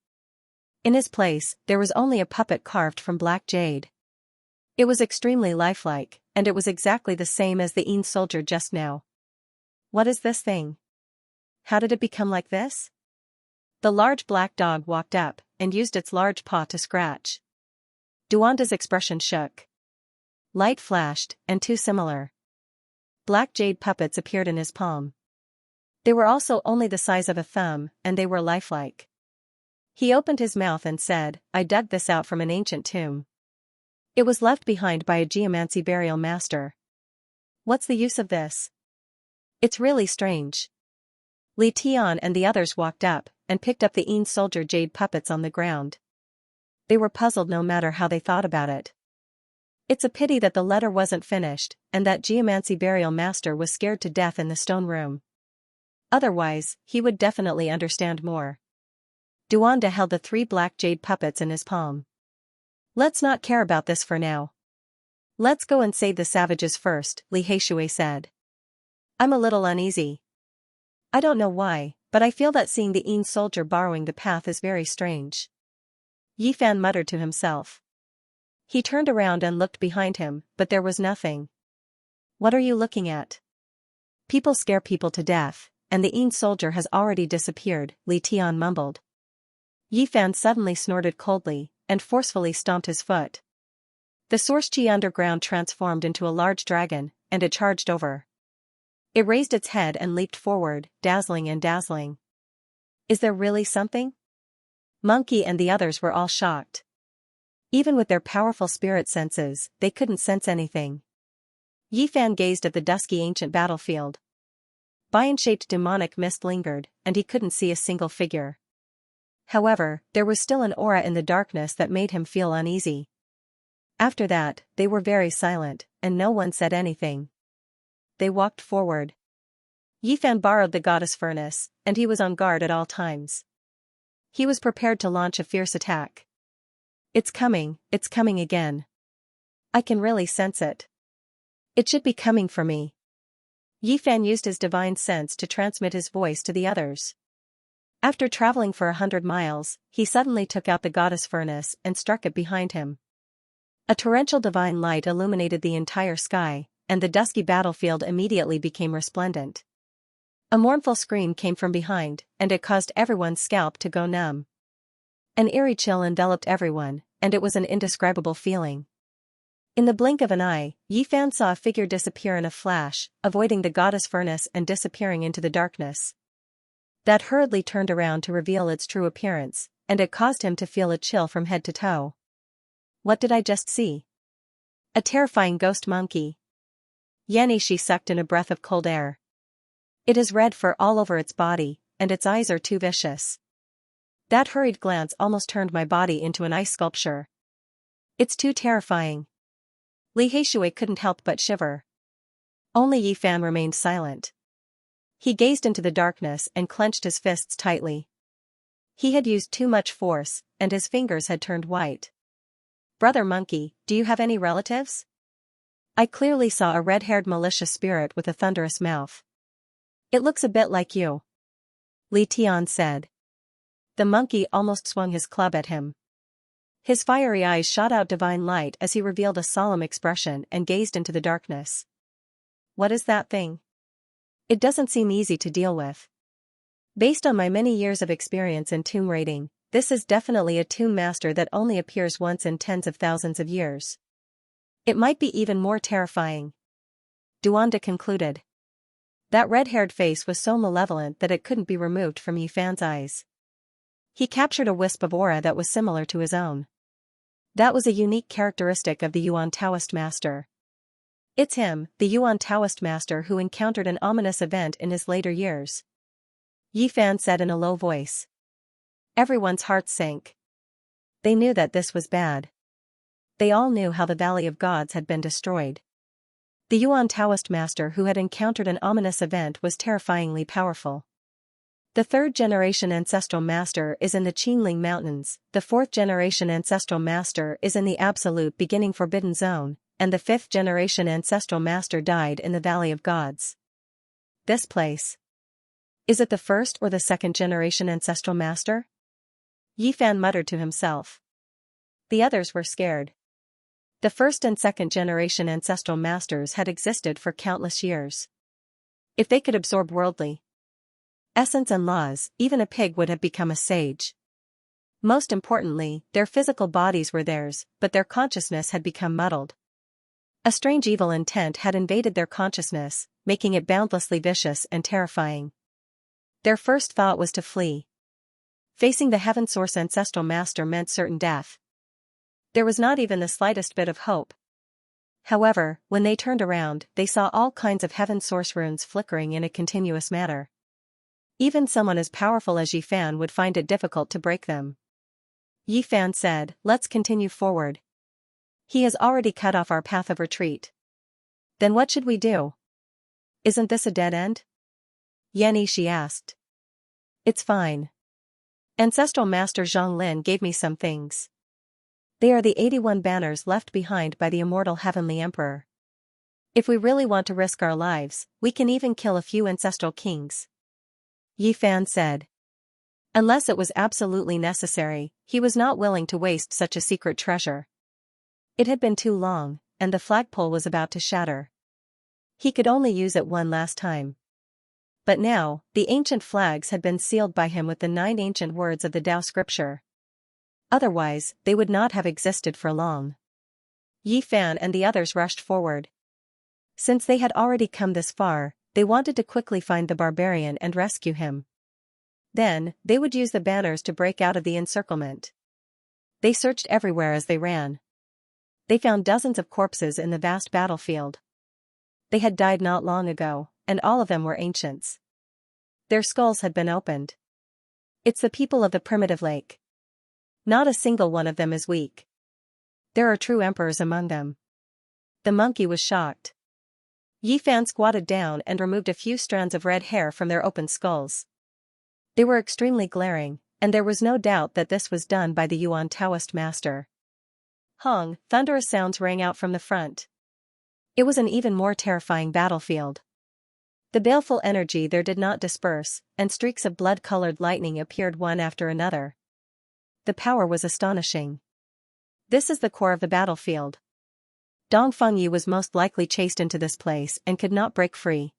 In his place, there was only a puppet carved from black jade. It was extremely lifelike, and it was exactly the same as the Een soldier just now. What is this thing? How did it become like this? The large black dog walked up, and used its large paw to scratch. Duanda's expression shook. Light flashed, and two similar black jade puppets appeared in his palm. They were also only the size of a thumb, and they were lifelike. He opened his mouth and said, "I dug this out from an ancient tomb. It was left behind by a geomancy burial master. What's the use of this? It's really strange." Li Tian and the others walked up, and picked up the Een soldier jade puppets on the ground. They were puzzled no matter how they thought about it. It's a pity that the letter wasn't finished, and that geomancy burial master was scared to death in the stone room. Otherwise, he would definitely understand more. Duanda held the 3 black jade puppets in his palm. "Let's not care about this for now. Let's go and save the savages first," Li Heishui said. "I'm a little uneasy. I don't know why, but I feel that seeing the Een soldier borrowing the path is very strange." Yi Fan muttered to himself. He turned around and looked behind him, but there was nothing. "What are you looking at?" "People scare people to death, and the Een soldier has already disappeared," Li Tian mumbled. Yi Fan suddenly snorted coldly, and forcefully stomped his foot. The source chi underground transformed into a large dragon, and it charged over. It raised its head and leaped forward, dazzling and dazzling. Is there really something? Monkey and the others were all shocked. Even with their powerful spirit senses, they couldn't sense anything. Yi Fan gazed at the dusky ancient battlefield. Bion-shaped demonic mist lingered, and he couldn't see a single figure. However, there was still an aura in the darkness that made him feel uneasy. After that, they were very silent, and no one said anything. They walked forward. Yi Fan borrowed the goddess furnace, and he was on guard at all times. He was prepared to launch a fierce attack. It's coming again. I can really sense it. It should be coming for me." Yi Fan used his divine sense to transmit his voice to the others. After traveling for 100 miles, he suddenly took out the goddess furnace and struck it behind him. A torrential divine light illuminated the entire sky, and the dusky battlefield immediately became resplendent. A mournful scream came from behind, and it caused everyone's scalp to go numb. An eerie chill enveloped everyone, and it was an indescribable feeling. In the blink of an eye, Yi Fan saw a figure disappear in a flash, avoiding the goddess furnace and disappearing into the darkness. That hurriedly turned around to reveal its true appearance, and it caused him to feel a chill from head to toe. What did I just see? A terrifying ghost monkey. Yannishi sucked in a breath of cold air. It has red fur all over its body, and its eyes are too vicious. That hurried glance almost turned my body into an ice sculpture. It's too terrifying. Li Heishui couldn't help but shiver. Only Yi Fan remained silent. He gazed into the darkness and clenched his fists tightly. He had used too much force, and his fingers had turned white. "Brother Monkey, do you have any relatives?" I clearly saw a red-haired malicious spirit with a thunderous mouth. "It looks a bit like you," Li Tian said. The monkey almost swung his club at him. His fiery eyes shot out divine light as he revealed a solemn expression and gazed into the darkness. "What is that thing? It doesn't seem easy to deal with. Based on my many years of experience in tomb raiding, this is definitely a tomb master that only appears once in tens of thousands of years. It might be even more terrifying," Duanda concluded. That red-haired face was so malevolent that it couldn't be removed from Yi Fan's eyes. He captured a wisp of aura that was similar to his own. That was a unique characteristic of the Yuan Taoist master. It's him, the Yuan Taoist master who encountered an ominous event in his later years. Yi Fan said in a low voice. Everyone's hearts sank. They knew that this was bad. They all knew how the Valley of Gods had been destroyed. The Yuan Taoist master who had encountered an ominous event was terrifyingly powerful. The third-generation ancestral master is in the Qingling Mountains, the fourth-generation ancestral master is in the Absolute Beginning Forbidden Zone, and the fifth-generation ancestral master died in the Valley of Gods. This place. Is it the first or the second-generation ancestral master? Yi Fan muttered to himself. The others were scared. The first and second-generation ancestral masters had existed for countless years. If they could absorb worldly essence and laws, even a pig would have become a sage. Most importantly, their physical bodies were theirs, but their consciousness had become muddled. A strange evil intent had invaded their consciousness, making it boundlessly vicious and terrifying. Their first thought was to flee. Facing the Heaven Source ancestral master meant certain death. There was not even the slightest bit of hope. However, when they turned around, they saw all kinds of Heaven Source runes flickering in a continuous manner. Even someone as powerful as Yi Fan would find it difficult to break them. Yi Fan said, let's continue forward. He has already cut off our path of retreat. Then what should we do? Isn't this a dead end? Yan Yishi asked. It's fine. Ancestral Master Zhang Lin gave me some things. They are the 81 banners left behind by the immortal Heavenly Emperor. If we really want to risk our lives, we can even kill a few ancestral kings. Yi Fan said. Unless it was absolutely necessary, he was not willing to waste such a secret treasure. It had been too long, and the flagpole was about to shatter. He could only use it one last time. But now, the ancient flags had been sealed by him with the 9 ancient words of the Tao scripture. Otherwise, they would not have existed for long. Yi Fan and the others rushed forward. Since they had already come this far, they wanted to quickly find the barbarian and rescue him. Then, they would use the banners to break out of the encirclement. They searched everywhere as they ran. They found dozens of corpses in the vast battlefield. They had died not long ago, and all of them were ancients. Their skulls had been opened. It's the people of the primitive lake. Not a single one of them is weak. There are true emperors among them. The monkey was shocked. Yi Fan squatted down and removed a few strands of red hair from their open skulls. They were extremely glaring, and there was no doubt that this was done by the Yuan Taoist master. Hong, thunderous sounds rang out from the front. It was an even more terrifying battlefield. The baleful energy there did not disperse, and streaks of blood-colored lightning appeared one after another. The power was astonishing. This is the core of the battlefield. Dongfeng Yi was most likely chased into this place and could not break free.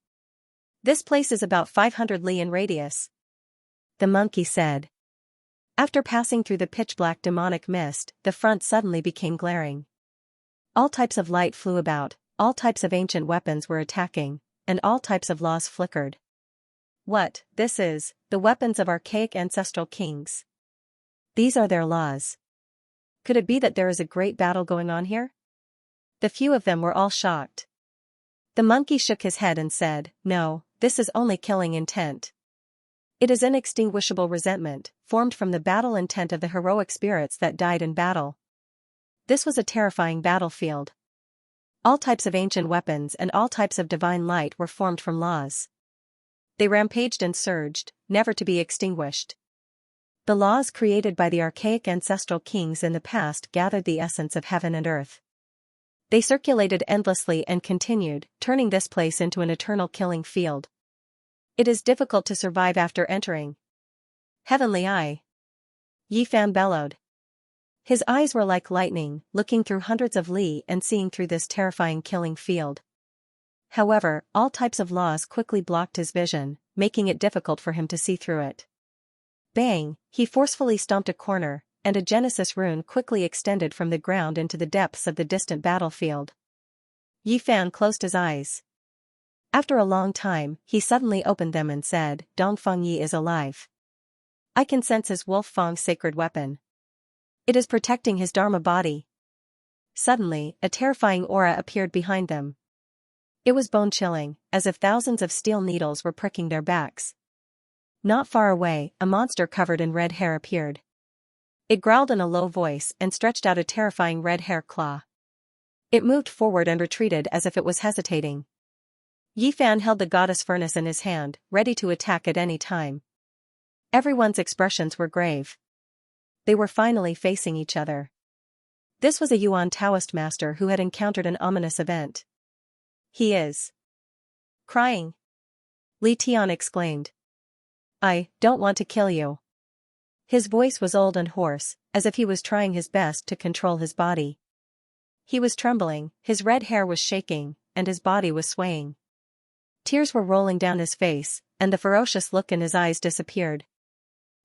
This place is about 500 li in radius. The monkey said. After passing through the pitch-black demonic mist, the front suddenly became glaring. All types of light flew about, all types of ancient weapons were attacking, and all types of laws flickered. What, this is, the weapons of archaic ancestral kings. These are their laws. Could it be that there is a great battle going on here? The few of them were all shocked. The monkey shook his head and said, no, this is only killing intent. It is inextinguishable resentment, formed from the battle intent of the heroic spirits that died in battle. This was a terrifying battlefield. All types of ancient weapons and all types of divine light were formed from laws. They rampaged and surged, never to be extinguished. The laws created by the archaic ancestral kings in the past gathered the essence of heaven and earth. They circulated endlessly and continued, turning this place into an eternal killing field. It is difficult to survive after entering. Heavenly Eye. Yi Fan bellowed. His eyes were like lightning, looking through hundreds of li and seeing through this terrifying killing field. However, all types of laws quickly blocked his vision, making it difficult for him to see through it. Bang, he forcefully stomped a corner, and a Genesis rune quickly extended from the ground into the depths of the distant battlefield. Yi Fan closed his eyes. After a long time, he suddenly opened them and said, Dongfeng Yi is alive. I can sense his Wolf Fang's sacred weapon. It is protecting his Dharma body. Suddenly, a terrifying aura appeared behind them. It was bone-chilling, as if thousands of steel needles were pricking their backs. Not far away, a monster covered in red hair appeared. It growled in a low voice and stretched out a terrifying red hair claw. It moved forward and retreated as if it was hesitating. Yifan held the goddess furnace in his hand, ready to attack at any time. Everyone's expressions were grave. They were finally facing each other. This was a Yuan Taoist master who had encountered an ominous event. He is crying. Li Tian exclaimed. I don't want to kill you. His voice was old and hoarse, as if he was trying his best to control his body. He was trembling, his red hair was shaking, and his body was swaying. Tears were rolling down his face, and the ferocious look in his eyes disappeared.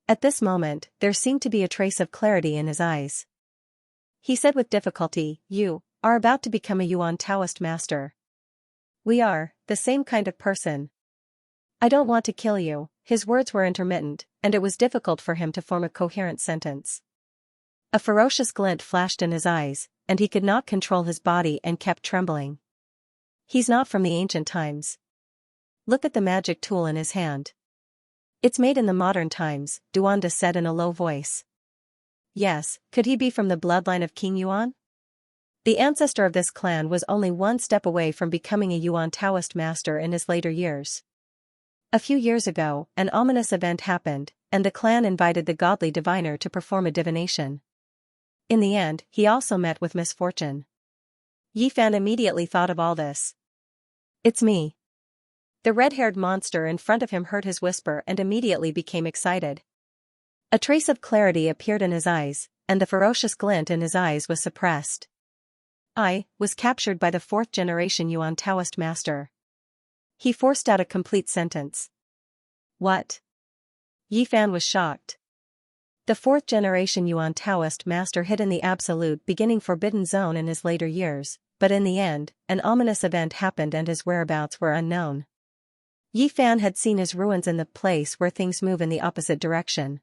At this moment, there seemed to be a trace of clarity in his eyes. He said with difficulty, You are about to become a Yuan Taoist master. We are the same kind of person. I don't want to kill you. His words were intermittent, and it was difficult for him to form a coherent sentence. A ferocious glint flashed in his eyes, and he could not control his body and kept trembling. He's not from the ancient times. Look at the magic tool in his hand. It's made in the modern times, Duanda said in a low voice. Yes, could he be from the bloodline of King Yuan? The ancestor of this clan was only one step away from becoming a Yuan Taoist master in his later years. A few years ago, an ominous event happened, and the clan invited the godly diviner to perform a divination. In the end, he also met with misfortune. Yifan immediately thought of all this. It's me. The red-haired monster in front of him heard his whisper and immediately became excited. A trace of clarity appeared in his eyes, and the ferocious glint in his eyes was suppressed. I was captured by the fourth-generation Yuan Taoist master. He forced out a complete sentence. What? Yifan was shocked. The fourth-generation Yuan Taoist master hid in the absolute beginning forbidden zone in his later years, but in the end, an ominous event happened and his whereabouts were unknown. Yifan had seen his ruins in the place where things move in the opposite direction.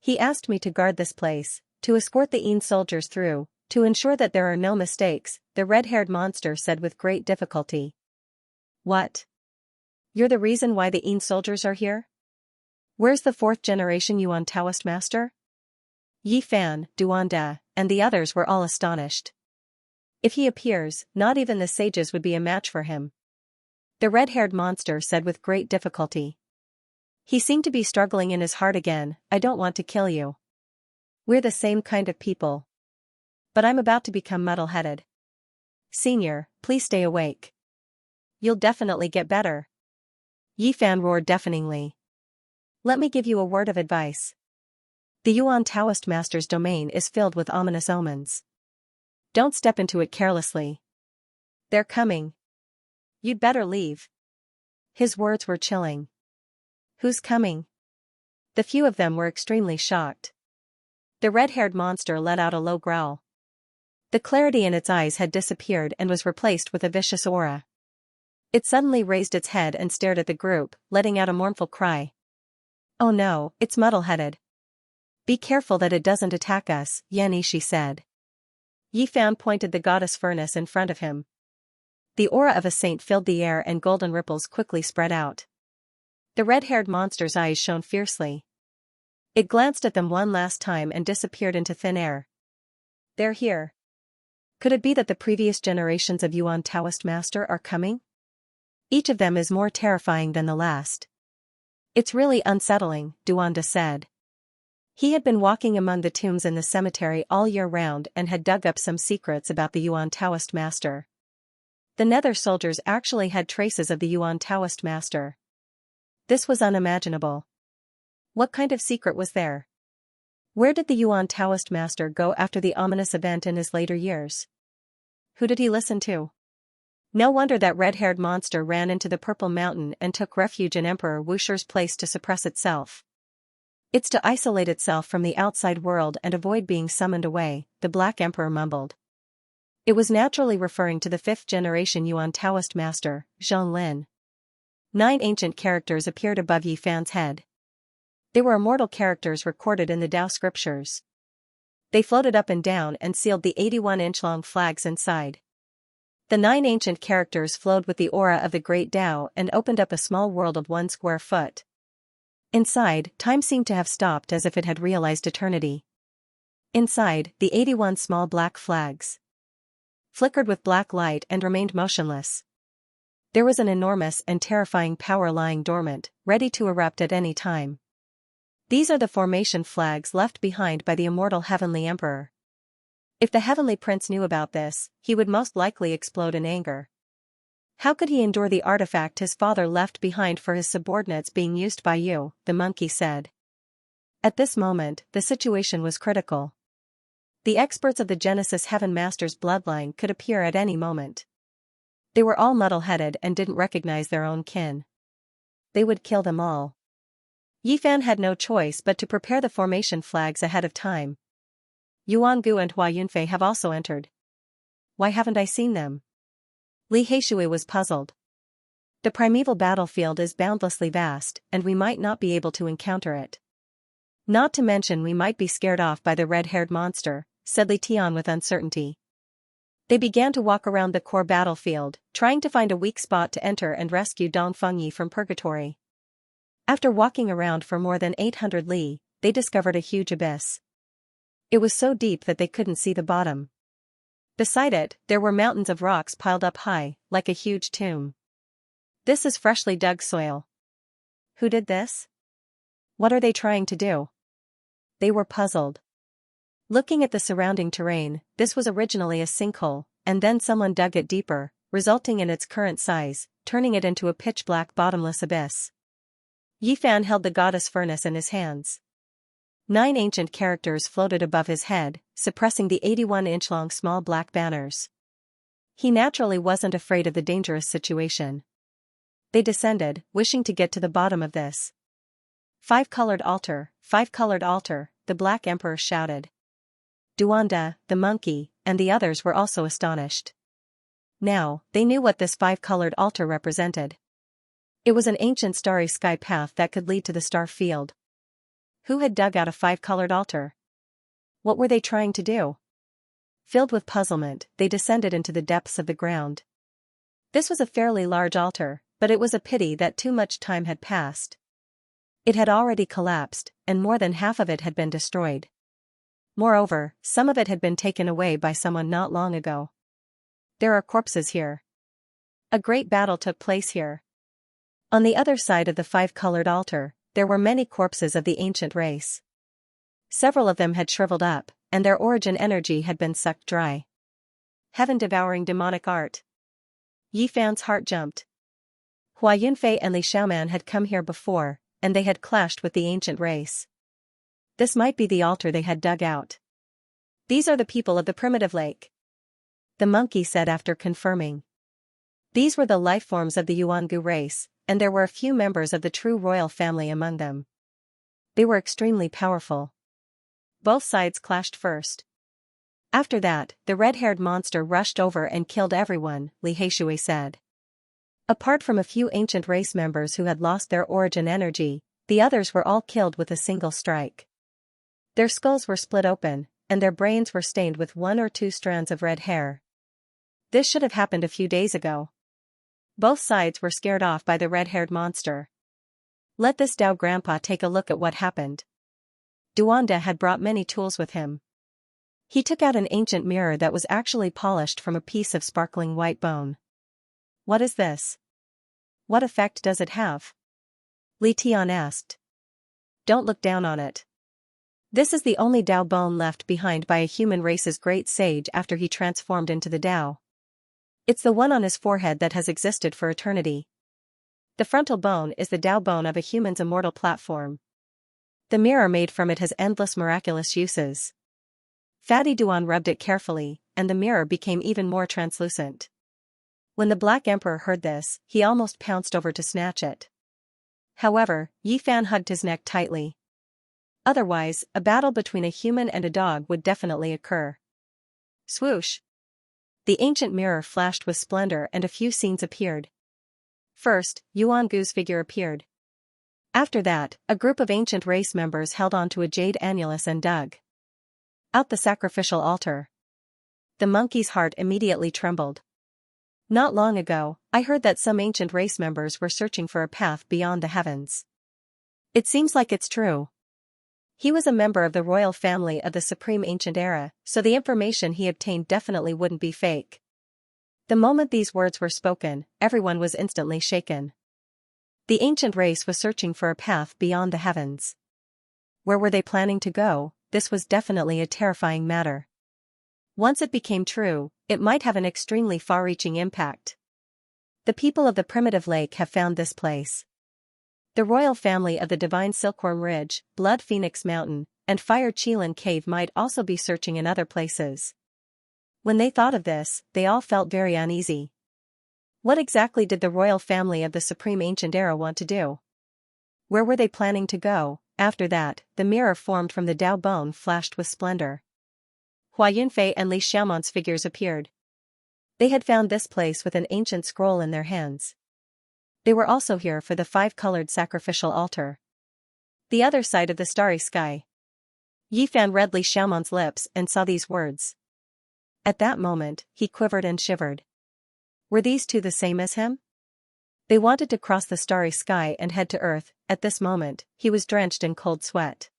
He asked me to guard this place, to escort the Yin soldiers through, to ensure that there are no mistakes, the red-haired monster said with great difficulty. What? You're the reason why the Yin soldiers are here? Where's the fourth-generation Yuan Taoist master? Yifan, Duanda, and the others were all astonished. If he appears, not even the sages would be a match for him. The red-haired monster said with great difficulty. He seemed to be struggling in his heart again. I don't want to kill you. We're the same kind of people. But I'm about to become muddle-headed. Senior, please stay awake. You'll definitely get better. Yifan roared deafeningly. Let me give you a word of advice. The Yuan Taoist master's domain is filled with ominous omens. Don't step into it carelessly. They're coming. You'd better leave. His words were chilling. Who's coming? The few of them were extremely shocked. The red-haired monster let out a low growl. The clarity in its eyes had disappeared and was replaced with a vicious aura. It suddenly raised its head and stared at the group, letting out a mournful cry. Oh no, it's muddle-headed. Be careful that it doesn't attack us, Xianxia said. Yifan pointed the goddess furnace in front of him. The aura of a saint filled the air and golden ripples quickly spread out. The red-haired monster's eyes shone fiercely. It glanced at them one last time and disappeared into thin air. They're here. Could it be that the previous generations of Yuan Taoist master are coming? Each of them is more terrifying than the last. It's really unsettling, Duanda said. He had been walking among the tombs in the cemetery all year round and had dug up some secrets about the Yuan Taoist master. The Nether soldiers actually had traces of the Yuan Taoist master. This was unimaginable. What kind of secret was there? Where did the Yuan Taoist master go after the ominous event in his later years? Who did he listen to? No wonder that red-haired monster ran into the Purple Mountain and took refuge in Emperor Wusher's place to suppress itself. It's to isolate itself from the outside world and avoid being summoned away, the Black Emperor mumbled. It was naturally referring to the fifth-generation Yuan Taoist master, Zhonglin. 9 ancient characters appeared above Yifan's head. They were immortal characters recorded in the Tao scriptures. They floated up and down and sealed the 81-inch-long flags inside. The 9 ancient characters flowed with the aura of the great Tao and opened up a small world of 1 square foot. Inside, time seemed to have stopped as if it had realized eternity. Inside, the 81 small black flags flickered with black light and remained motionless. There was an enormous and terrifying power lying dormant, ready to erupt at any time. These are the formation flags left behind by the immortal Heavenly Emperor. If the Heavenly Prince knew about this, he would most likely explode in anger. How could he endure the artifact his father left behind for his subordinates being used by you, the monkey said. At this moment, the situation was critical. The experts of the Genesis Heaven Master's bloodline could appear at any moment. They were all muddle-headed and didn't recognize their own kin. They would kill them all. Yifan had no choice but to prepare the formation flags ahead of time. Yuangu and Hua Yunfei have also entered. Why haven't I seen them? Li Heishui was puzzled. The primeval battlefield is boundlessly vast, and we might not be able to encounter it. Not to mention we might be scared off by the red-haired monster, said Li Tian with uncertainty. They began to walk around the core battlefield, trying to find a weak spot to enter and rescue Dong Fengyi from purgatory. After walking around for more than 800 li, they discovered a huge abyss. It was so deep that they couldn't see the bottom. Beside it, there were mountains of rocks piled up high, like a huge tomb. This is freshly dug soil. Who did this? What are they trying to do? They were puzzled. Looking at the surrounding terrain, this was originally a sinkhole, and then someone dug it deeper, resulting in its current size, turning it into a pitch-black bottomless abyss. Yifan held the goddess furnace in his hands. 9 ancient characters floated above his head, suppressing the 81-inch-long small black banners. He naturally wasn't afraid of the dangerous situation. They descended, wishing to get to the bottom of this. 5-colored altar, 5-colored altar, the Black Emperor shouted. Duanda, the monkey, and the others were also astonished. Now, they knew what this 5-colored altar represented. It was an ancient starry sky path that could lead to the star field. Who had dug out a 5-colored altar? What were they trying to do? Filled with puzzlement, they descended into the depths of the ground. This was a fairly large altar, but it was a pity that too much time had passed. It had already collapsed, and more than half of it had been destroyed. Moreover, some of it had been taken away by someone not long ago. There are corpses here. A great battle took place here. On the other side of the 5-colored altar, there were many corpses of the ancient race. Several of them had shriveled up, and their origin energy had been sucked dry. Heaven-devouring demonic art. Yifan's heart jumped. Hua Yunfei and Li Xiaoman had come here before, and they had clashed with the ancient race. This might be the altar they had dug out. These are the people of the primitive lake. The monkey said after confirming. These were the life forms of the Yuangu race, and there were a few members of the true royal family among them. They were extremely powerful. Both sides clashed first. After that, the red-haired monster rushed over and killed everyone, Li Heishui said. Apart from a few ancient race members who had lost their origin energy, the others were all killed with a single strike. Their skulls were split open, and their brains were stained with 1 or 2 strands of red hair. This should have happened a few days ago. Both sides were scared off by the red-haired monster. Let this Dao grandpa take a look at what happened. Duanda had brought many tools with him. He took out an ancient mirror that was actually polished from a piece of sparkling white bone. What is this? What effect does it have? Li Tian asked. Don't look down on it. This is the only Dao bone left behind by a human race's great sage after he transformed into the Dao. It's the one on his forehead that has existed for eternity. The frontal bone is the Dao bone of a human's immortal platform. The mirror made from it has endless miraculous uses. Fatty Duan rubbed it carefully, and the mirror became even more translucent. When the Black Emperor heard this, he almost pounced over to snatch it. However, Yifan hugged his neck tightly. Otherwise, a battle between a human and a dog would definitely occur. Swoosh! The ancient mirror flashed with splendor and a few scenes appeared. First, Yuangu's figure appeared. After that, a group of ancient race members held onto a jade annulus and dug out the sacrificial altar. The monkey's heart immediately trembled. Not long ago, I heard that some ancient race members were searching for a path beyond the heavens. It seems like it's true. He was a member of the royal family of the Supreme Ancient Era, so the information he obtained definitely wouldn't be fake. The moment these words were spoken, everyone was instantly shaken. The ancient race was searching for a path beyond the heavens. Where were they planning to go? This was definitely a terrifying matter. Once it became true, it might have an extremely far-reaching impact. The people of the primitive lake have found this place. The royal family of the Divine Silkworm Ridge, Blood Phoenix Mountain, and Fire Qilin Cave might also be searching in other places. When they thought of this, they all felt very uneasy. What exactly did the royal family of the Supreme Ancient Era want to do? Where were they planning to go? After that, the mirror formed from the Dao bone flashed with splendor. Hua Yunfei and Li Xiaoman's figures appeared. They had found this place with an ancient scroll in their hands. They were also here for the 5-colored sacrificial altar. The other side of the starry sky. Yi Fan read Li Xiaoman's lips and saw these words. At that moment, he quivered and shivered. Were these two the same as him? They wanted to cross the starry sky and head to Earth. At this moment, he was drenched in cold sweat.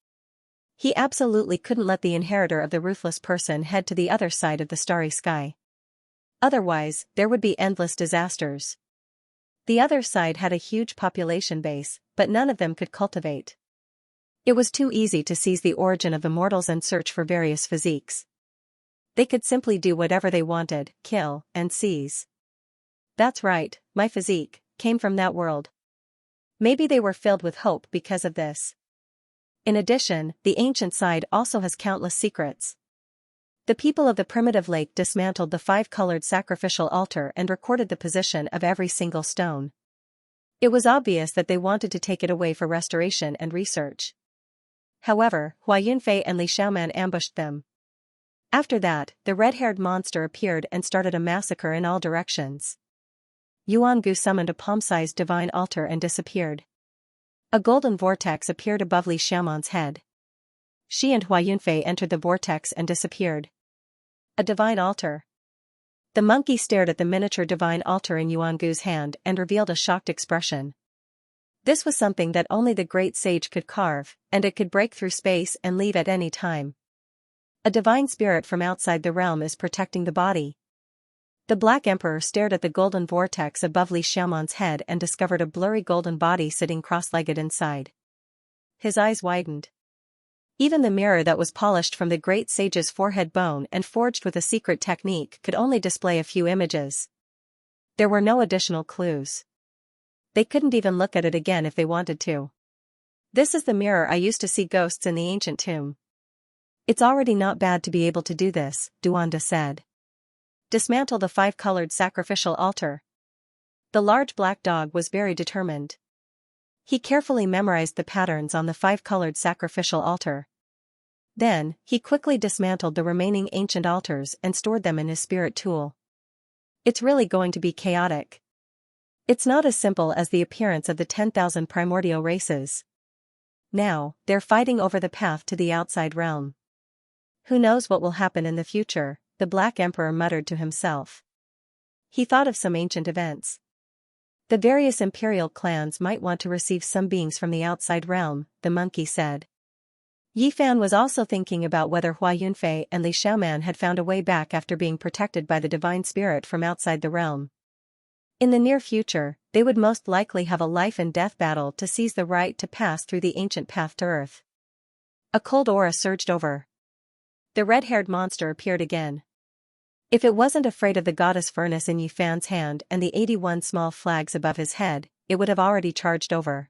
He absolutely couldn't let the inheritor of the ruthless person head to the other side of the starry sky. Otherwise, there would be endless disasters. The other side had a huge population base, but none of them could cultivate. It was too easy to seize the origin of the mortals and search for various physiques. They could simply do whatever they wanted, kill, and seize. That's right, my physique came from that world. Maybe they were filled with hope because of this. In addition, the ancient side also has countless secrets. The people of the primitive lake dismantled the 5-colored sacrificial altar and recorded the position of every single stone. It was obvious that they wanted to take it away for restoration and research. However, Hua Yunfei and Li Xiaoman ambushed them. After that, the red-haired monster appeared and started a massacre in all directions. Yuan Gu summoned a palm-sized divine altar and disappeared. A golden vortex appeared above Li Xiaoman's head. She and Hua Yunfei entered the vortex and disappeared. A divine altar. The monkey stared at the miniature divine altar in Yuan Gu's hand and revealed a shocked expression. This was something that only the great sage could carve, and it could break through space and leave at any time. A divine spirit from outside the realm is protecting the body. The Black Emperor stared at the golden vortex above Li Xiaoman's head and discovered a blurry golden body sitting cross-legged inside. His eyes widened. Even the mirror that was polished from the great sage's forehead bone and forged with a secret technique could only display a few images. There were no additional clues. They couldn't even look at it again if they wanted to. This is the mirror I used to see ghosts in the ancient tomb. It's already not bad to be able to do this, Duanda said. Dismantle the 5-colored sacrificial altar. The large black dog was very determined. He carefully memorized the patterns on the 5-colored sacrificial altar. Then, he quickly dismantled the remaining ancient altars and stored them in his spirit tool. It's really going to be chaotic. It's not as simple as the appearance of the 10,000 primordial races. Now, they're fighting over the path to the outside realm. Who knows what will happen in the future, the Black Emperor muttered to himself. He thought of some ancient events. The various imperial clans might want to receive some beings from the outside realm, the monkey said. Yi Fan was also thinking about whether Hua Yunfei and Li Xiaoman had found a way back after being protected by the divine spirit from outside the realm. In the near future, they would most likely have a life and death battle to seize the right to pass through the ancient path to Earth. A cold aura surged over. The red-haired monster appeared again. If it wasn't afraid of the goddess furnace in Yi Fan's hand and the 81 small flags above his head, it would have already charged over.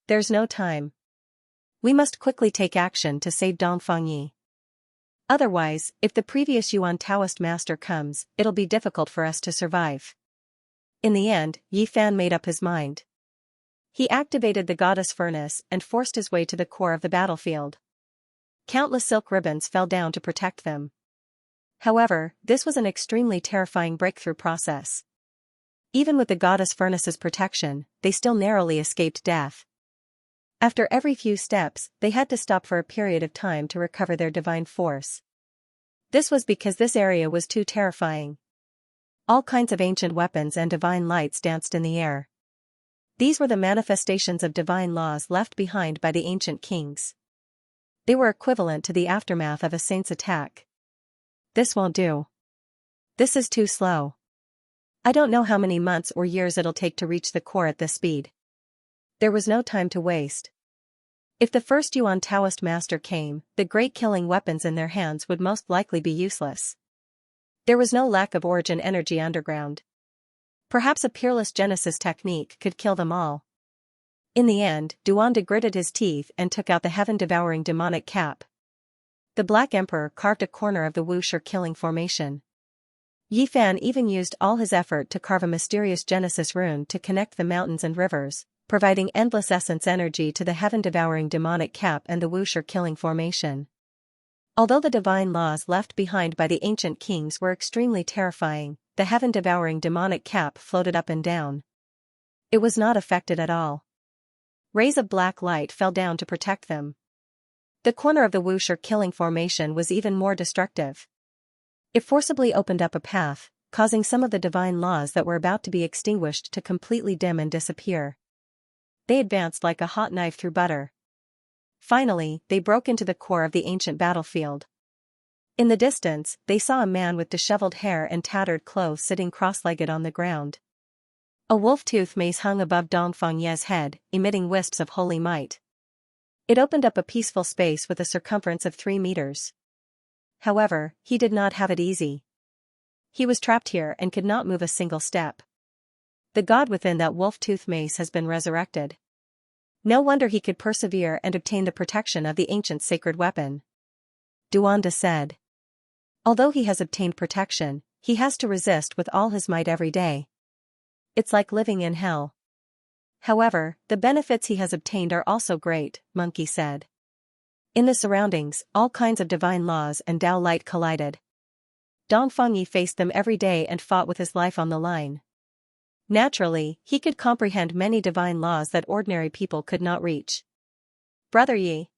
There's no time. We must quickly take action to save Dongfang Yi. Otherwise, if the previous Yuan Taoist master comes, it'll be difficult for us to survive. In the end, Yi Fan made up his mind. He activated the goddess furnace and forced his way to the core of the battlefield. Countless silk ribbons fell down to protect them. However, this was an extremely terrifying breakthrough process. Even with the goddess furnace's protection, they still narrowly escaped death. After every few steps, they had to stop for a period of time to recover their divine force. This was because this area was too terrifying. All kinds of ancient weapons and divine lights danced in the air. These were the manifestations of divine laws left behind by the ancient kings. They were equivalent to the aftermath of a saint's attack. This won't do. This is too slow. I don't know how many months or years it'll take to reach the core at this speed. There was no time to waste. If the first Yuan Taoist master came, the great killing weapons in their hands would most likely be useless. There was no lack of origin energy underground. Perhaps a peerless Genesis technique could kill them all. In the end, Duanda gritted his teeth and took out the heaven-devouring demonic cap. The Black Emperor carved a corner of the Wuxia killing formation. Yi Fan even used all his effort to carve a mysterious Genesis rune to connect the mountains and rivers, providing endless essence energy to the heaven-devouring demonic cap and the Wuxia killing formation. Although the divine laws left behind by the ancient kings were extremely terrifying, the heaven-devouring demonic cap floated up and down. It was not affected at all. Rays of black light fell down to protect them. The corner of the Wuxia killing formation was even more destructive. It forcibly opened up a path, causing some of the divine laws that were about to be extinguished to completely dim and disappear. They advanced like a hot knife through butter. Finally, they broke into the core of the ancient battlefield. In the distance, they saw a man with disheveled hair and tattered clothes sitting cross-legged on the ground. A wolf-tooth mace hung above Dongfang Ye's head, emitting wisps of holy might. It opened up a peaceful space with a circumference of 3 meters. However, he did not have it easy. He was trapped here and could not move a single step. The god within that wolf-tooth mace has been resurrected. No wonder he could persevere and obtain the protection of the ancient sacred weapon. Duanda said. Although he has obtained protection, he has to resist with all his might every day. It's like living in hell. However, the benefits he has obtained are also great, Monkey said. In the surroundings, all kinds of divine laws and Tao light collided. Dongfang Yi faced them every day and fought with his life on the line. Naturally, he could comprehend many divine laws that ordinary people could not reach. Brother Yi!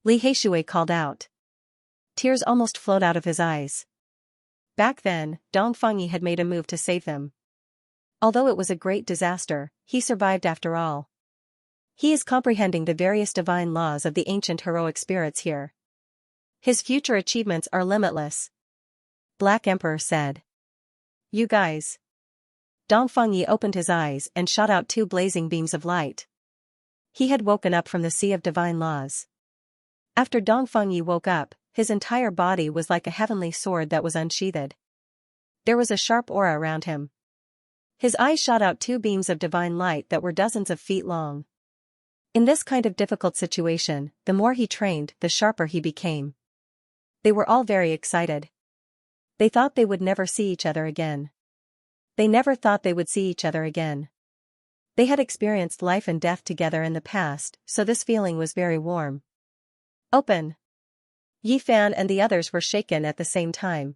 Li Heishui called out. Tears almost flowed out of his eyes. Back then, Dongfang Yi had made a move to save them. Although it was a great disaster, he survived after all. He is comprehending the various divine laws of the ancient heroic spirits here. His future achievements are limitless. Black Emperor said. You guys. Dongfang Yi opened his eyes and shot out 2 blazing beams of light. He had woken up from the sea of divine laws. After Dongfang Yi woke up, his entire body was like a heavenly sword that was unsheathed. There was a sharp aura around him. His eyes shot out 2 beams of divine light that were dozens of feet long. In this kind of difficult situation, the more he trained, the sharper he became. They were all very excited. They thought they would never see each other again. They never thought they would see each other again. They had experienced life and death together in the past, so this feeling was very warm. Open! Yi Fan and the others were shaken at the same time.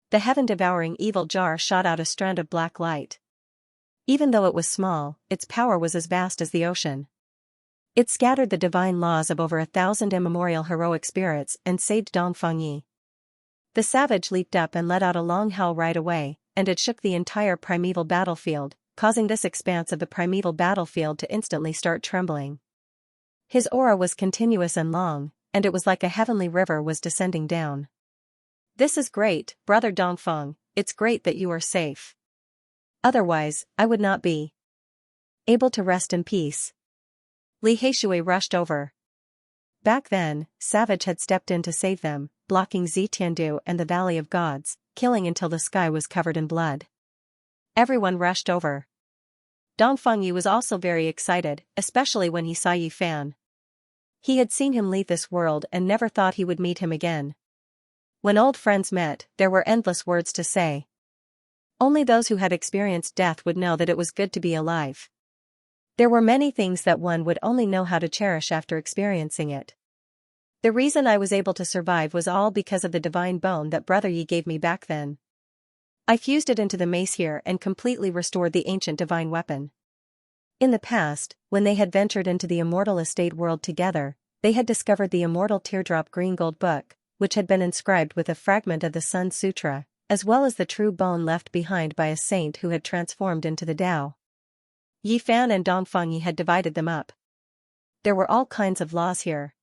The heaven-devouring evil jar shot out a strand of black light. Even though it was small, its power was as vast as the ocean. It scattered the divine laws of over 1,000 immemorial heroic spirits and saved Dongfang Yi. The savage leaped up and let out a long howl right away, and it shook the entire primeval battlefield, causing this expanse of the primeval battlefield to instantly start trembling. His aura was continuous and long, and it was like a heavenly river was descending down. This is great, Brother Dongfang, it's great that you are safe. Otherwise, I would not be able to rest in peace. Li Heishui rushed over. Back then, Savage had stepped in to save them, blocking Zitiandu and the Valley of Gods, killing until the sky was covered in blood. Everyone rushed over. Dongfang Yi was also very excited, especially when he saw Yi Fan. He had seen him leave this world and never thought he would meet him again. When old friends met, there were endless words to say. Only those who had experienced death would know that it was good to be alive. There were many things that one would only know how to cherish after experiencing it. The reason I was able to survive was all because of the divine bone that Brother Yi gave me back then. I fused it into the mace here and completely restored the ancient divine weapon. In the past, when they had ventured into the immortal estate world together, they had discovered the immortal teardrop green gold book, which had been inscribed with a fragment of the Sun Sutra, as well as the true bone left behind by a saint who had transformed into the Tao. Yi Fan and Dongfeng had divided them up. There were all kinds of laws here.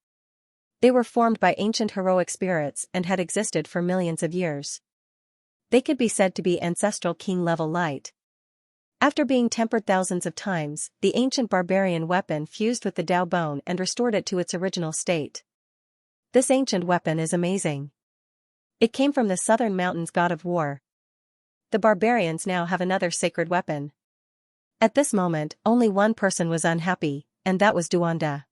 They were formed by ancient heroic spirits and had existed for millions of years. They could be said to be ancestral king-level light. After being tempered thousands of times, the ancient barbarian weapon fused with the Tao bone and restored it to its original state. This ancient weapon is amazing. It came from the southern mountains god of war. The barbarians now have another sacred weapon. At this moment, only one person was unhappy, and that was Duanda.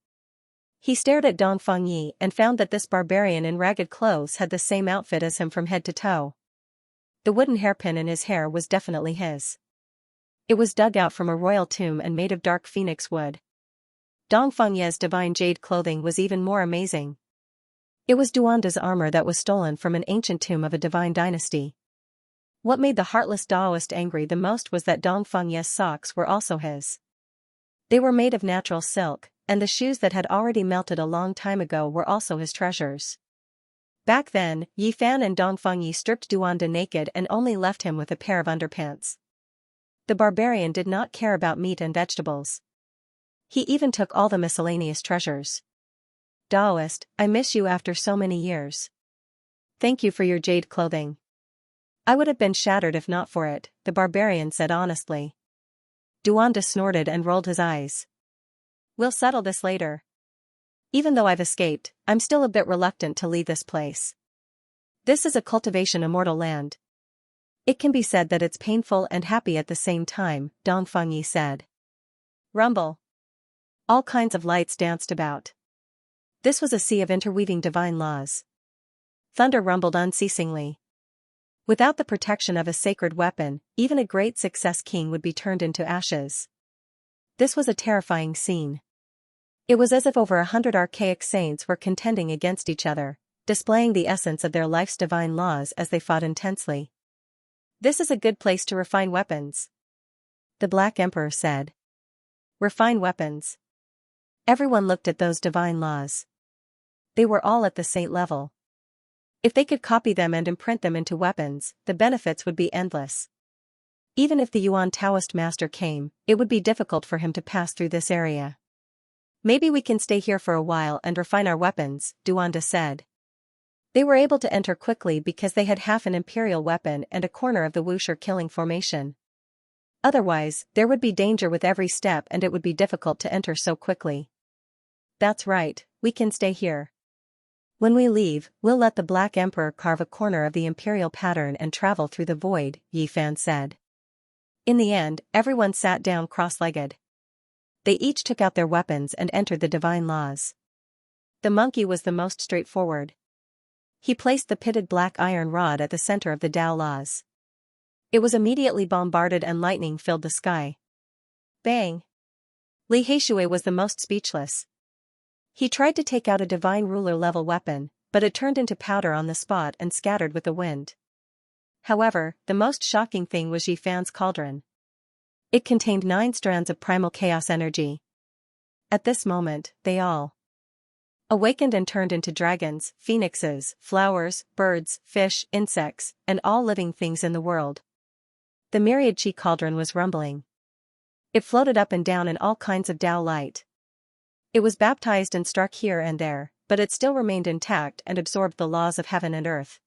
He stared at Dongfeng Yi and found that this barbarian in ragged clothes had the same outfit as him from head to toe. The wooden hairpin in his hair was definitely his. It was dug out from a royal tomb and made of dark phoenix wood. Dongfeng Yi's divine jade clothing was even more amazing. It was Duanda's armor that was stolen from an ancient tomb of a divine dynasty. What made the heartless Taoist angry the most was that Dongfeng Yi's socks were also his. They were made of natural silk, and the shoes that had already melted a long time ago were also his treasures. Back then, Yi Fan and Dongfeng Yi stripped Duanda naked and only left him with a pair of underpants. The barbarian did not care about meat and vegetables. He even took all the miscellaneous treasures. Taoist, I miss you after so many years. Thank you for your jade clothing. I would have been shattered if not for it, the barbarian said honestly. Duanda snorted and rolled his eyes. We'll settle this later. Even though I've escaped, I'm still a bit reluctant to leave this place. This is a cultivation immortal land. It can be said that it's painful and happy at the same time, Dongfeng Yi said. Rumble. All kinds of lights danced about. This was a sea of interweaving divine laws. Thunder rumbled unceasingly. Without the protection of a sacred weapon, even a great success king would be turned into ashes. This was a terrifying scene. It was as if over 100 archaic saints were contending against each other, displaying the essence of their life's divine laws as they fought intensely. This is a good place to refine weapons. The Black Emperor said. Refine weapons. Everyone looked at those divine laws. They were all at the saint level. If they could copy them and imprint them into weapons, the benefits would be endless. Even if the Yuan Taoist master came, it would be difficult for him to pass through this area. Maybe we can stay here for a while and refine our weapons, Duanda said. They were able to enter quickly because they had half an imperial weapon and a corner of the Wuxia killing formation. Otherwise, there would be danger with every step and it would be difficult to enter so quickly. That's right, we can stay here. When we leave, we'll let the Black Emperor carve a corner of the imperial pattern and travel through the void, Yi Fan said. In the end, everyone sat down cross-legged. They each took out their weapons and entered the divine laws. The monkey was the most straightforward. He placed the pitted black iron rod at the center of the Tao laws. It was immediately bombarded and lightning filled the sky. Bang! Li Heishui was the most speechless. He tried to take out a divine ruler-level weapon, but it turned into powder on the spot and scattered with the wind. However, the most shocking thing was Yi Fan's cauldron. It contained 9 strands of primal chaos energy. At this moment, they all awakened and turned into dragons, phoenixes, flowers, birds, fish, insects, and all living things in the world. The myriad chi cauldron was rumbling. It floated up and down in all kinds of Tao light. It was baptized and struck here and there, but it still remained intact and absorbed the laws of heaven and earth.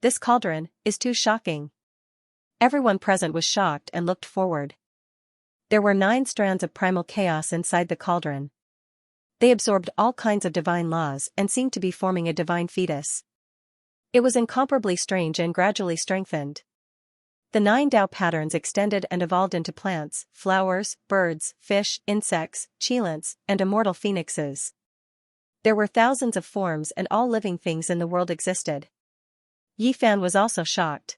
This cauldron is too shocking. Everyone present was shocked and looked forward. There were 9 strands of primal chaos inside the cauldron. They absorbed all kinds of divine laws and seemed to be forming a divine fetus. It was incomparably strange and gradually strengthened. The 9 Tao patterns extended and evolved into plants, flowers, birds, fish, insects, qilins, and immortal phoenixes. There were thousands of forms and all living things in the world existed. Yi Fan was also shocked.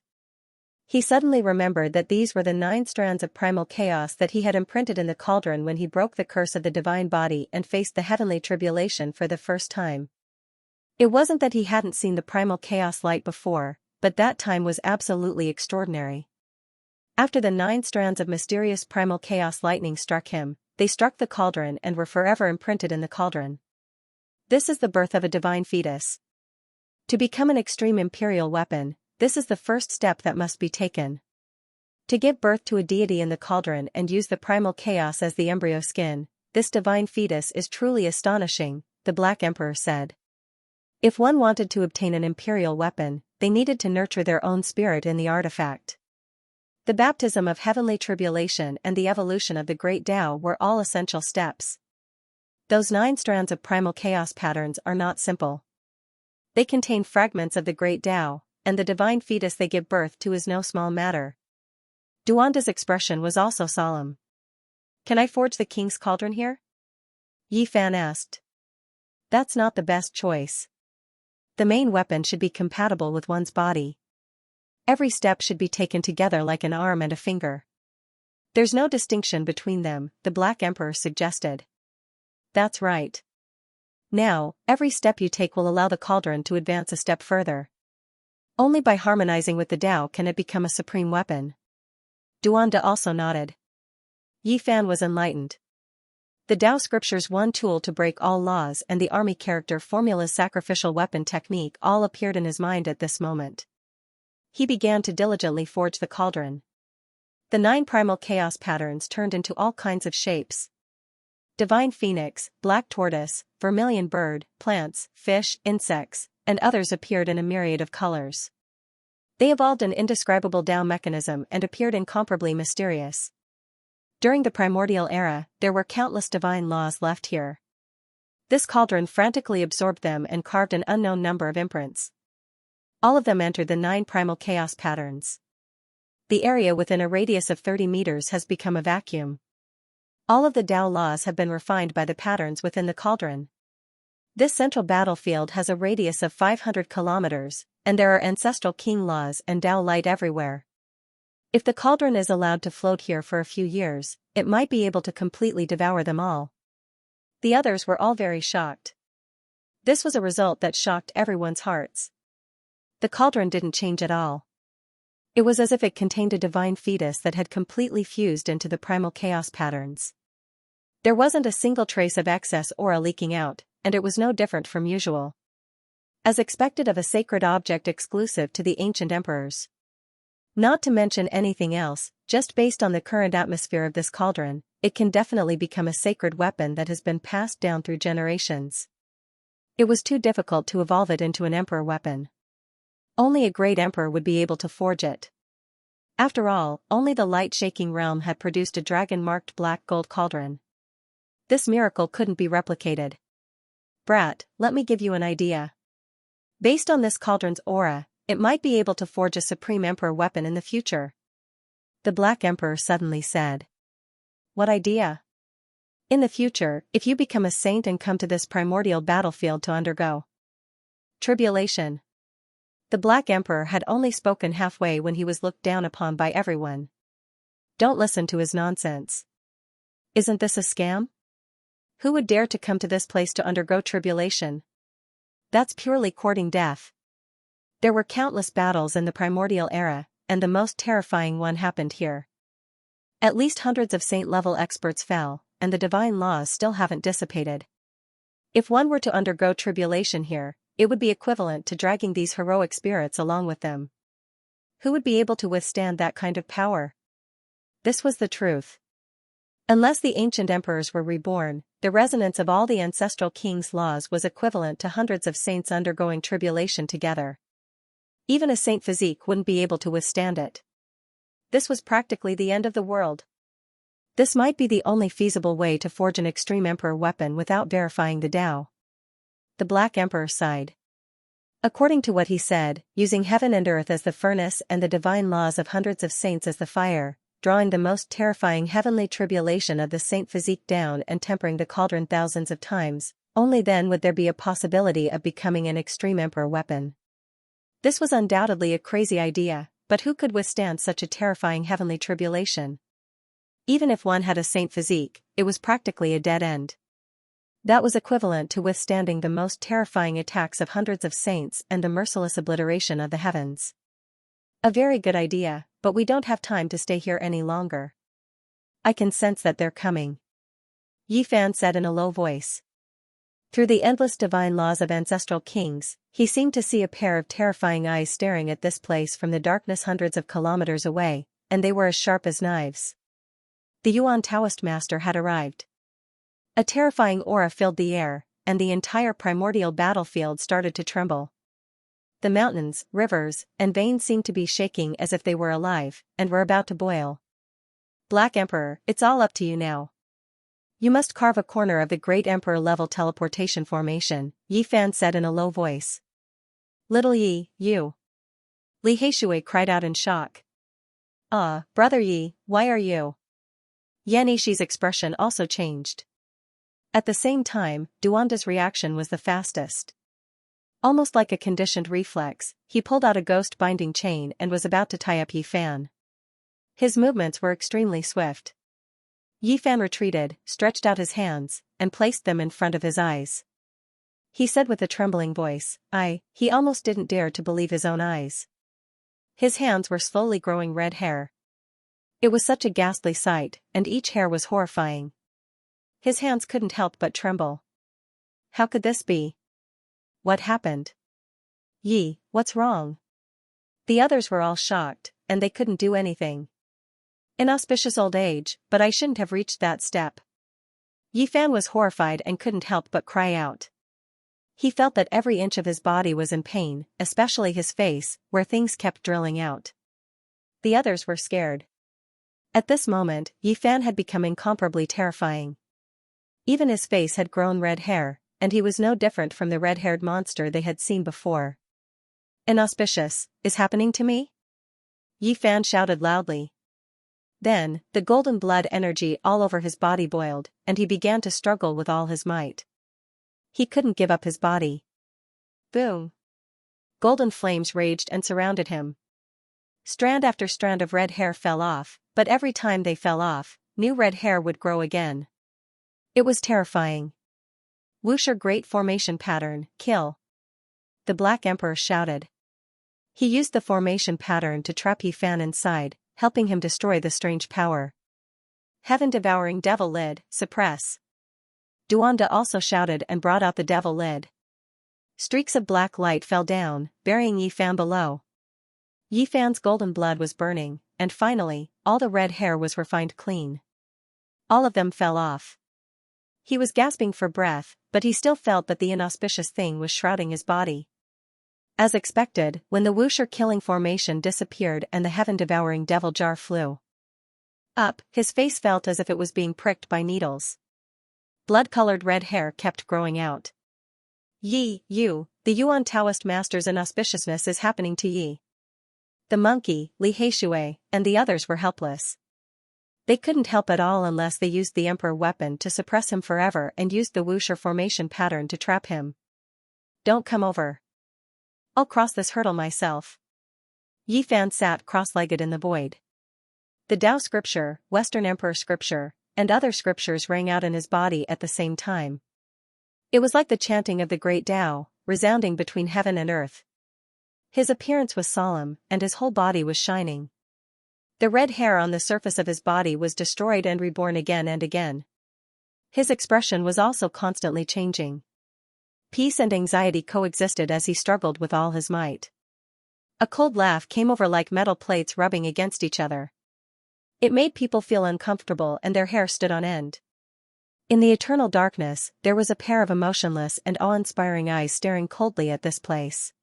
He suddenly remembered that these were the 9 strands of primal chaos that he had imprinted in the cauldron when he broke the curse of the divine body and faced the heavenly tribulation for the first time. It wasn't that he hadn't seen the primal chaos light before, but that time was absolutely extraordinary. After the 9 strands of mysterious primal chaos lightning struck him, they struck the cauldron and were forever imprinted in the cauldron. This is the birth of a divine fetus. To become an extreme imperial weapon, This is the first step that must be taken. To give birth to a deity in the cauldron and use the primal chaos as the embryo skin, this divine fetus is truly astonishing, the Black Emperor said. If one wanted to obtain an imperial weapon, they needed to nurture their own spirit in the artifact. The baptism of heavenly tribulation and the evolution of the great Tao were all essential steps. Those 9 strands of primal chaos patterns are not simple. They contain fragments of the great Tao, and the divine fetus they give birth to is no small matter. Duanda's expression was also solemn. Can I forge the king's cauldron here? Yi Fan asked. That's not the best choice. The main weapon should be compatible with one's body. Every step should be taken together like an arm and a finger. There's no distinction between them, the Black Emperor suggested. That's right. Now, every step you take will allow the cauldron to advance a step further. Only by harmonizing with the Tao can it become a supreme weapon. Duanda also nodded. Yi Fan was enlightened. The Tao scriptures one tool to break all laws and the army character formula's sacrificial weapon technique all appeared in his mind at this moment. He began to diligently forge the cauldron. The 9 primal chaos patterns turned into all kinds of shapes. Divine phoenix, black tortoise, vermilion bird, plants, fish, insects, and others appeared in a myriad of colors. They evolved an indescribable Tao mechanism and appeared incomparably mysterious. During the primordial era, there were countless divine laws left here. This cauldron frantically absorbed them and carved an unknown number of imprints. All of them entered the 9 primal chaos patterns. The area within a radius of 30 meters has become a vacuum. All of the Tao laws have been refined by the patterns within the cauldron. This central battlefield has a radius of 500 kilometers, and there are ancestral king laws and Tao light everywhere. If the cauldron is allowed to float here for a few years, it might be able to completely devour them all. The others were all very shocked. This was a result that shocked everyone's hearts. The cauldron didn't change at all. It was as if it contained a divine fetus that had completely fused into the primal chaos patterns. There wasn't a single trace of excess aura leaking out, and it was no different from usual. As expected of a sacred object exclusive to the ancient emperors. Not to mention anything else, just based on the current atmosphere of this cauldron, it can definitely become a sacred weapon that has been passed down through generations. It was too difficult to evolve it into an emperor weapon. Only a great emperor would be able to forge it. After all, only the light-shaking realm had produced a dragon-marked black gold cauldron. This miracle couldn't be replicated. Brat, let me give you an idea. Based on this cauldron's aura, it might be able to forge a supreme emperor weapon in the future. The Black Emperor suddenly said. What idea? In the future, if you become a saint and come to this primordial battlefield to undergo tribulation. The Black Emperor had only spoken halfway when he was looked down upon by everyone. Don't listen to his nonsense. Isn't this a scam? Who would dare to come to this place to undergo tribulation? That's purely courting death. There were countless battles in the primordial era, and the most terrifying one happened here. At least hundreds of saint-level experts fell, and the divine laws still haven't dissipated. If one were to undergo tribulation here, it would be equivalent to dragging these heroic spirits along with them. Who would be able to withstand that kind of power? This was the truth. Unless the ancient emperors were reborn, the resonance of all the ancestral kings' laws was equivalent to hundreds of saints undergoing tribulation together. Even a saint physique wouldn't be able to withstand it. This was practically the end of the world. This might be the only feasible way to forge an extreme emperor weapon without verifying the Tao. The Black Emperor sighed. According to what he said, using heaven and earth as the furnace and the divine laws of hundreds of saints as the fire, drawing the most terrifying heavenly tribulation of the saint physique down and tempering the cauldron thousands of times, only then would there be a possibility of becoming an extreme emperor weapon. This was undoubtedly a crazy idea, but who could withstand such a terrifying heavenly tribulation? Even if one had a saint physique, it was practically a dead end. That was equivalent to withstanding the most terrifying attacks of hundreds of saints and the merciless obliteration of the heavens. A very good idea, but we don't have time to stay here any longer. I can sense that they're coming. Yi Fan said in a low voice. Through the endless divine laws of ancestral kings, he seemed to see a pair of terrifying eyes staring at this place from the darkness hundreds of kilometers away, and they were as sharp as knives. The Yuan Taoist master had arrived. A terrifying aura filled the air, and the entire primordial battlefield started to tremble. The mountains, rivers, and veins seemed to be shaking as if they were alive, and were about to boil. Black Emperor, it's all up to you now. You must carve a corner of the Great Emperor-level teleportation formation, Yi Fan said in a low voice. Little Yi, you. Li Heishui cried out in shock. Brother Yi, why are you? Yan Yishi's expression also changed. At the same time, Duanda's reaction was the fastest. Almost like a conditioned reflex, he pulled out a ghost binding chain and was about to tie up Yi Fan. His movements were extremely swift. Yi Fan retreated, stretched out his hands, and placed them in front of his eyes. He said with a trembling voice, he almost didn't dare to believe his own eyes. His hands were slowly growing red hair. It was such a ghastly sight, and each hair was horrifying. His hands couldn't help but tremble. How could this be? What happened? Yi, what's wrong? The others were all shocked, and they couldn't do anything. Inauspicious old age, but I shouldn't have reached that step. Yi Fan was horrified and couldn't help but cry out. He felt that every inch of his body was in pain, especially his face, where things kept drilling out. The others were scared. At this moment, Yi Fan had become incomparably terrifying. Even his face had grown red hair, and he was no different from the red-haired monster they had seen before. Inauspicious, is happening to me? Yi Fan shouted loudly. Then, the golden blood energy all over his body boiled, and he began to struggle with all his might. He couldn't give up his body. Boom! Golden flames raged and surrounded him. Strand after strand of red hair fell off, but every time they fell off, new red hair would grow again. It was terrifying. Wuxia Great Formation Pattern, kill! The Black Emperor shouted. He used the formation pattern to trap Yi Fan inside, helping him destroy the strange power. Heaven-devouring devil lid, suppress! Duanda also shouted and brought out the devil lid. Streaks of black light fell down, burying Yi Fan below. Yi Fan's golden blood was burning, and finally, all the red hair was refined clean. All of them fell off. He was gasping for breath, but he still felt that the inauspicious thing was shrouding his body. As expected, when the Wuxia killing formation disappeared and the heaven-devouring devil jar flew up, his face felt as if it was being pricked by needles. Blood-colored red hair kept growing out. Yi, you, the Yuan Taoist master's inauspiciousness is happening to Yi. The monkey, Li Heishui, and the others were helpless. They couldn't help at all unless they used the emperor weapon to suppress him forever and used the Wuxia formation pattern to trap him. Don't come over. I'll cross this hurdle myself. Yi Fan sat cross-legged in the void. The Tao scripture, Western Emperor scripture, and other scriptures rang out in his body at the same time. It was like the chanting of the great Tao, resounding between heaven and earth. His appearance was solemn, and his whole body was shining. The red hair on the surface of his body was destroyed and reborn again and again. His expression was also constantly changing. Peace and anxiety coexisted as he struggled with all his might. A cold laugh came over like metal plates rubbing against each other. It made people feel uncomfortable and their hair stood on end. In the eternal darkness, there was a pair of emotionless and awe-inspiring eyes staring coldly at this place.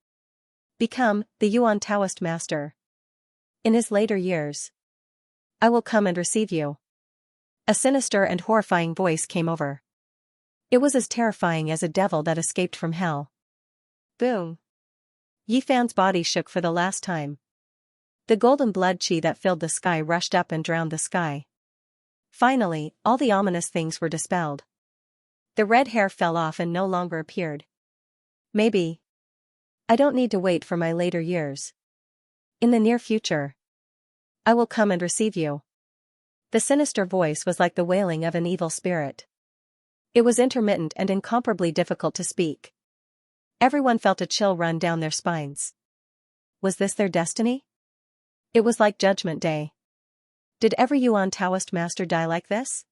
Become, the Yuan Taoist master. In his later years. I will come and receive you. A sinister and horrifying voice came over. It was as terrifying as a devil that escaped from hell. Boom! Yi Fan's body shook for the last time. The golden blood chi that filled the sky rushed up and drowned the sky. Finally, all the ominous things were dispelled. The red hair fell off and no longer appeared. Maybe. I don't need to wait for my later years. In the near future. I will come and receive you. The sinister voice was like the wailing of an evil spirit. It was intermittent and incomparably difficult to speak. Everyone felt a chill run down their spines. Was this their destiny? It was like Judgment Day. Did every Yuan Taoist master die like this?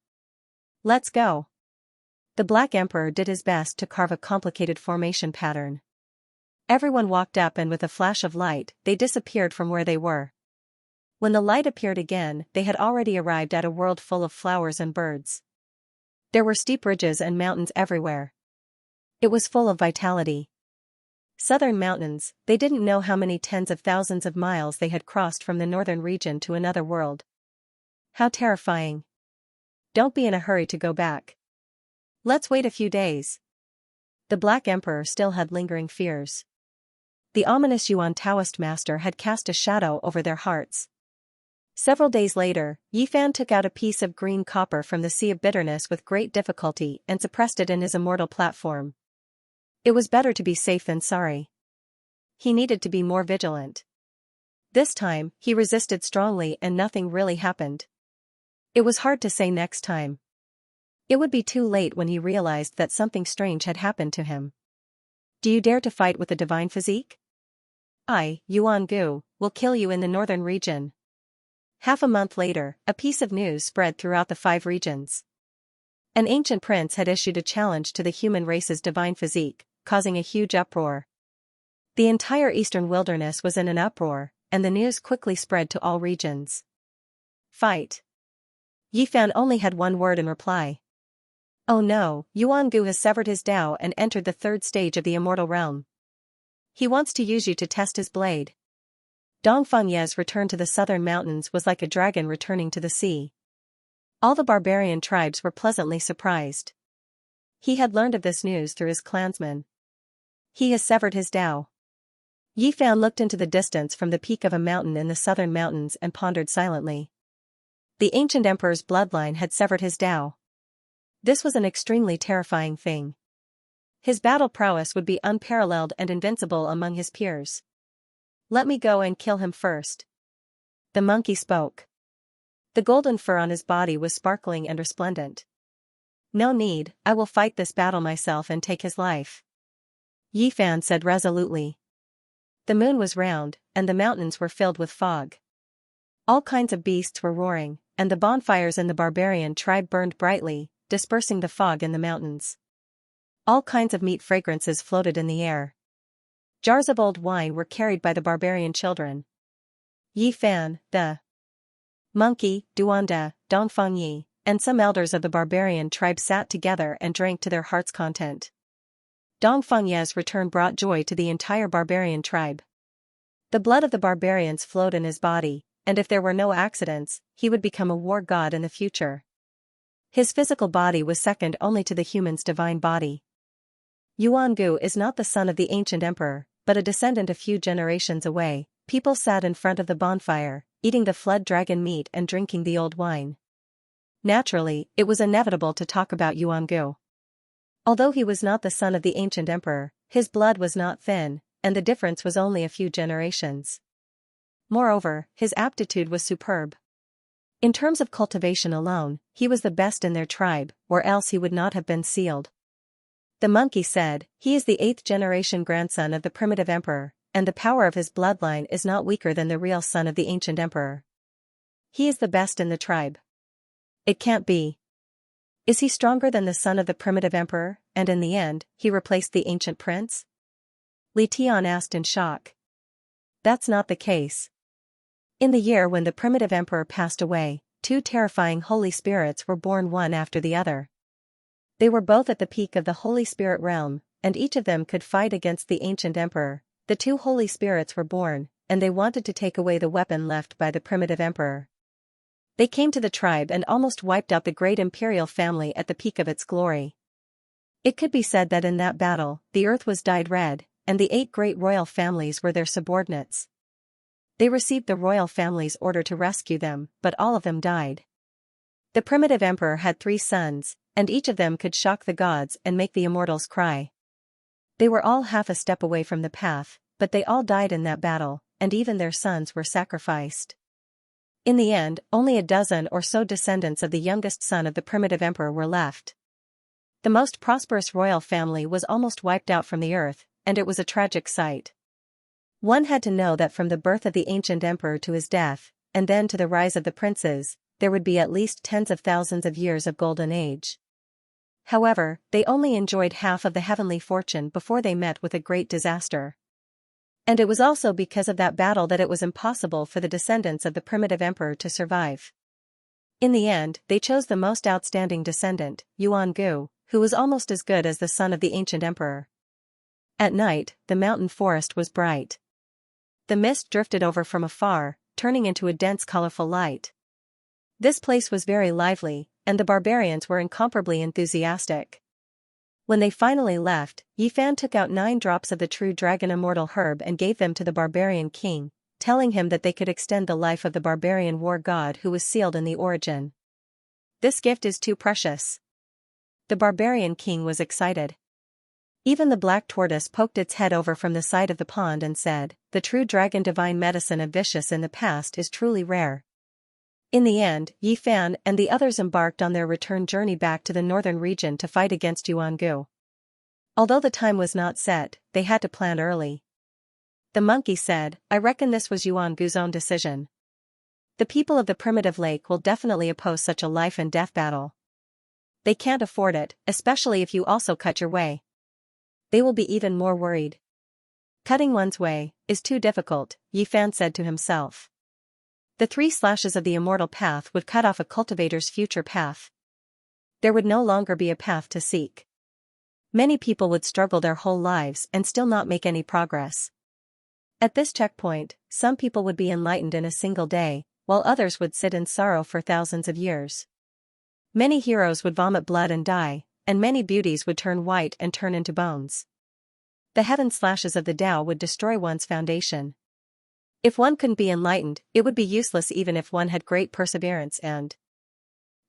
Let's go. The Black Emperor did his best to carve a complicated formation pattern. Everyone walked up and with a flash of light, they disappeared from where they were. When the light appeared again, they had already arrived at a world full of flowers and birds. There were steep ridges and mountains everywhere. It was full of vitality. Southern mountains, they didn't know how many tens of thousands of miles they had crossed from the northern region to another world. How terrifying. Don't be in a hurry to go back. Let's wait a few days. The Black Emperor still had lingering fears. The ominous Yuan Taoist master had cast a shadow over their hearts. Several days later, Yifan took out a piece of green copper from the Sea of Bitterness with great difficulty and suppressed it in his immortal platform. It was better to be safe than sorry. He needed to be more vigilant. This time, he resisted strongly and nothing really happened. It was hard to say next time. It would be too late when he realized that something strange had happened to him. Do you dare to fight with a divine physique? I, Yuan Gu, will kill you in the northern region. Half a month later, a piece of news spread throughout the 5 regions. An ancient prince had issued a challenge to the human race's divine physique, causing a huge uproar. The entire eastern wilderness was in an uproar, and the news quickly spread to all regions. Fight. Yifan only had one word in reply. Oh no, Yuan Gu has severed his Tao and entered the 3rd stage of the immortal realm. He wants to use you to test his blade. Dongfangye's return to the southern mountains was like a dragon returning to the sea. All the barbarian tribes were pleasantly surprised. He had learned of this news through his clansmen. He has severed his Tao. Yifan looked into the distance from the peak of a mountain in the southern mountains and pondered silently. The ancient emperor's bloodline had severed his Tao. This was an extremely terrifying thing. His battle prowess would be unparalleled and invincible among his peers. Let me go and kill him first. The monkey spoke. The golden fur on his body was sparkling and resplendent. No need, I will fight this battle myself and take his life. Yifan said resolutely. The moon was round, and the mountains were filled with fog. All kinds of beasts were roaring, and the bonfires in the barbarian tribe burned brightly, dispersing the fog in the mountains. All kinds of meat fragrances floated in the air. Jars of old wine were carried by the barbarian children. Yifan, the monkey, Duanda, Dongfangyi, and some elders of the barbarian tribe sat together and drank to their heart's content. Dongfangye's return brought joy to the entire barbarian tribe. The blood of the barbarians flowed in his body, and if there were no accidents, he would become a war god in the future. His physical body was second only to the human's divine body. Yuan Gu is not the son of the ancient emperor, but a descendant a few generations away. People sat in front of the bonfire, eating the flood dragon meat and drinking the old wine. Naturally, it was inevitable to talk about Yuan Gu. Although he was not the son of the ancient emperor, his blood was not thin, and the difference was only a few generations. Moreover, his aptitude was superb. In terms of cultivation alone, he was the best in their tribe, or else he would not have been sealed. The monkey said, he is the 8th generation grandson of the primitive emperor, and the power of his bloodline is not weaker than the real son of the ancient emperor. He is the best in the tribe. It can't be. Is he stronger than the son of the primitive emperor, and in the end, he replaced the ancient prince? Li Tian asked in shock. That's not the case. In the year when the primitive emperor passed away, 2 terrifying holy spirits were born one after the other. They were both at the peak of the Holy Spirit realm, and each of them could fight against the ancient emperor. The 2 holy spirits were born, and they wanted to take away the weapon left by the primitive emperor. They came to the tribe and almost wiped out the great imperial family at the peak of its glory. It could be said that in that battle, the earth was dyed red, and the 8 great royal families were their subordinates. They received the royal family's order to rescue them, but all of them died. The primitive emperor had 3 sons, and each of them could shock the gods and make the immortals cry. They were all half a step away from the path, but they all died in that battle, and even their sons were sacrificed. In the end, only a dozen or so descendants of the youngest son of the primitive emperor were left. The most prosperous royal family was almost wiped out from the earth, and it was a tragic sight. One had to know that from the birth of the ancient emperor to his death, and then to the rise of the princes, there would be at least tens of thousands of years of golden age. However, they only enjoyed half of the heavenly fortune before they met with a great disaster. And it was also because of that battle that it was impossible for the descendants of the primitive emperor to survive. In the end, they chose the most outstanding descendant, Yuan Gu, who was almost as good as the son of the ancient emperor. At night, the mountain forest was bright. The mist drifted over from afar, turning into a dense colorful light. This place was very lively, and the barbarians were incomparably enthusiastic. When they finally left, Yi Fan took out 9 drops of the true dragon immortal herb and gave them to the barbarian king, telling him that they could extend the life of the barbarian war god who was sealed in the origin. This gift is too precious. The barbarian king was excited. Even the black tortoise poked its head over from the side of the pond and said, "The true dragon divine medicine of Vicious in the past is truly rare." In the end, Yi Fan and the others embarked on their return journey back to the northern region to fight against Yuan Gu. Although the time was not set, they had to plan early. The monkey said, "I reckon this was Yuan Gu's own decision. The people of the primitive lake will definitely oppose such a life and death battle. They can't afford it, especially if you also cut your way. They will be even more worried." Cutting one's way is too difficult, Yi Fan said to himself. The 3 slashes of the immortal path would cut off a cultivator's future path. There would no longer be a path to seek. Many people would struggle their whole lives and still not make any progress. At this checkpoint, some people would be enlightened in a single day, while others would sit in sorrow for thousands of years. Many heroes would vomit blood and die, and many beauties would turn white and turn into bones. The heaven slashes of the Tao would destroy one's foundation. If one couldn't be enlightened, it would be useless even if one had great perseverance and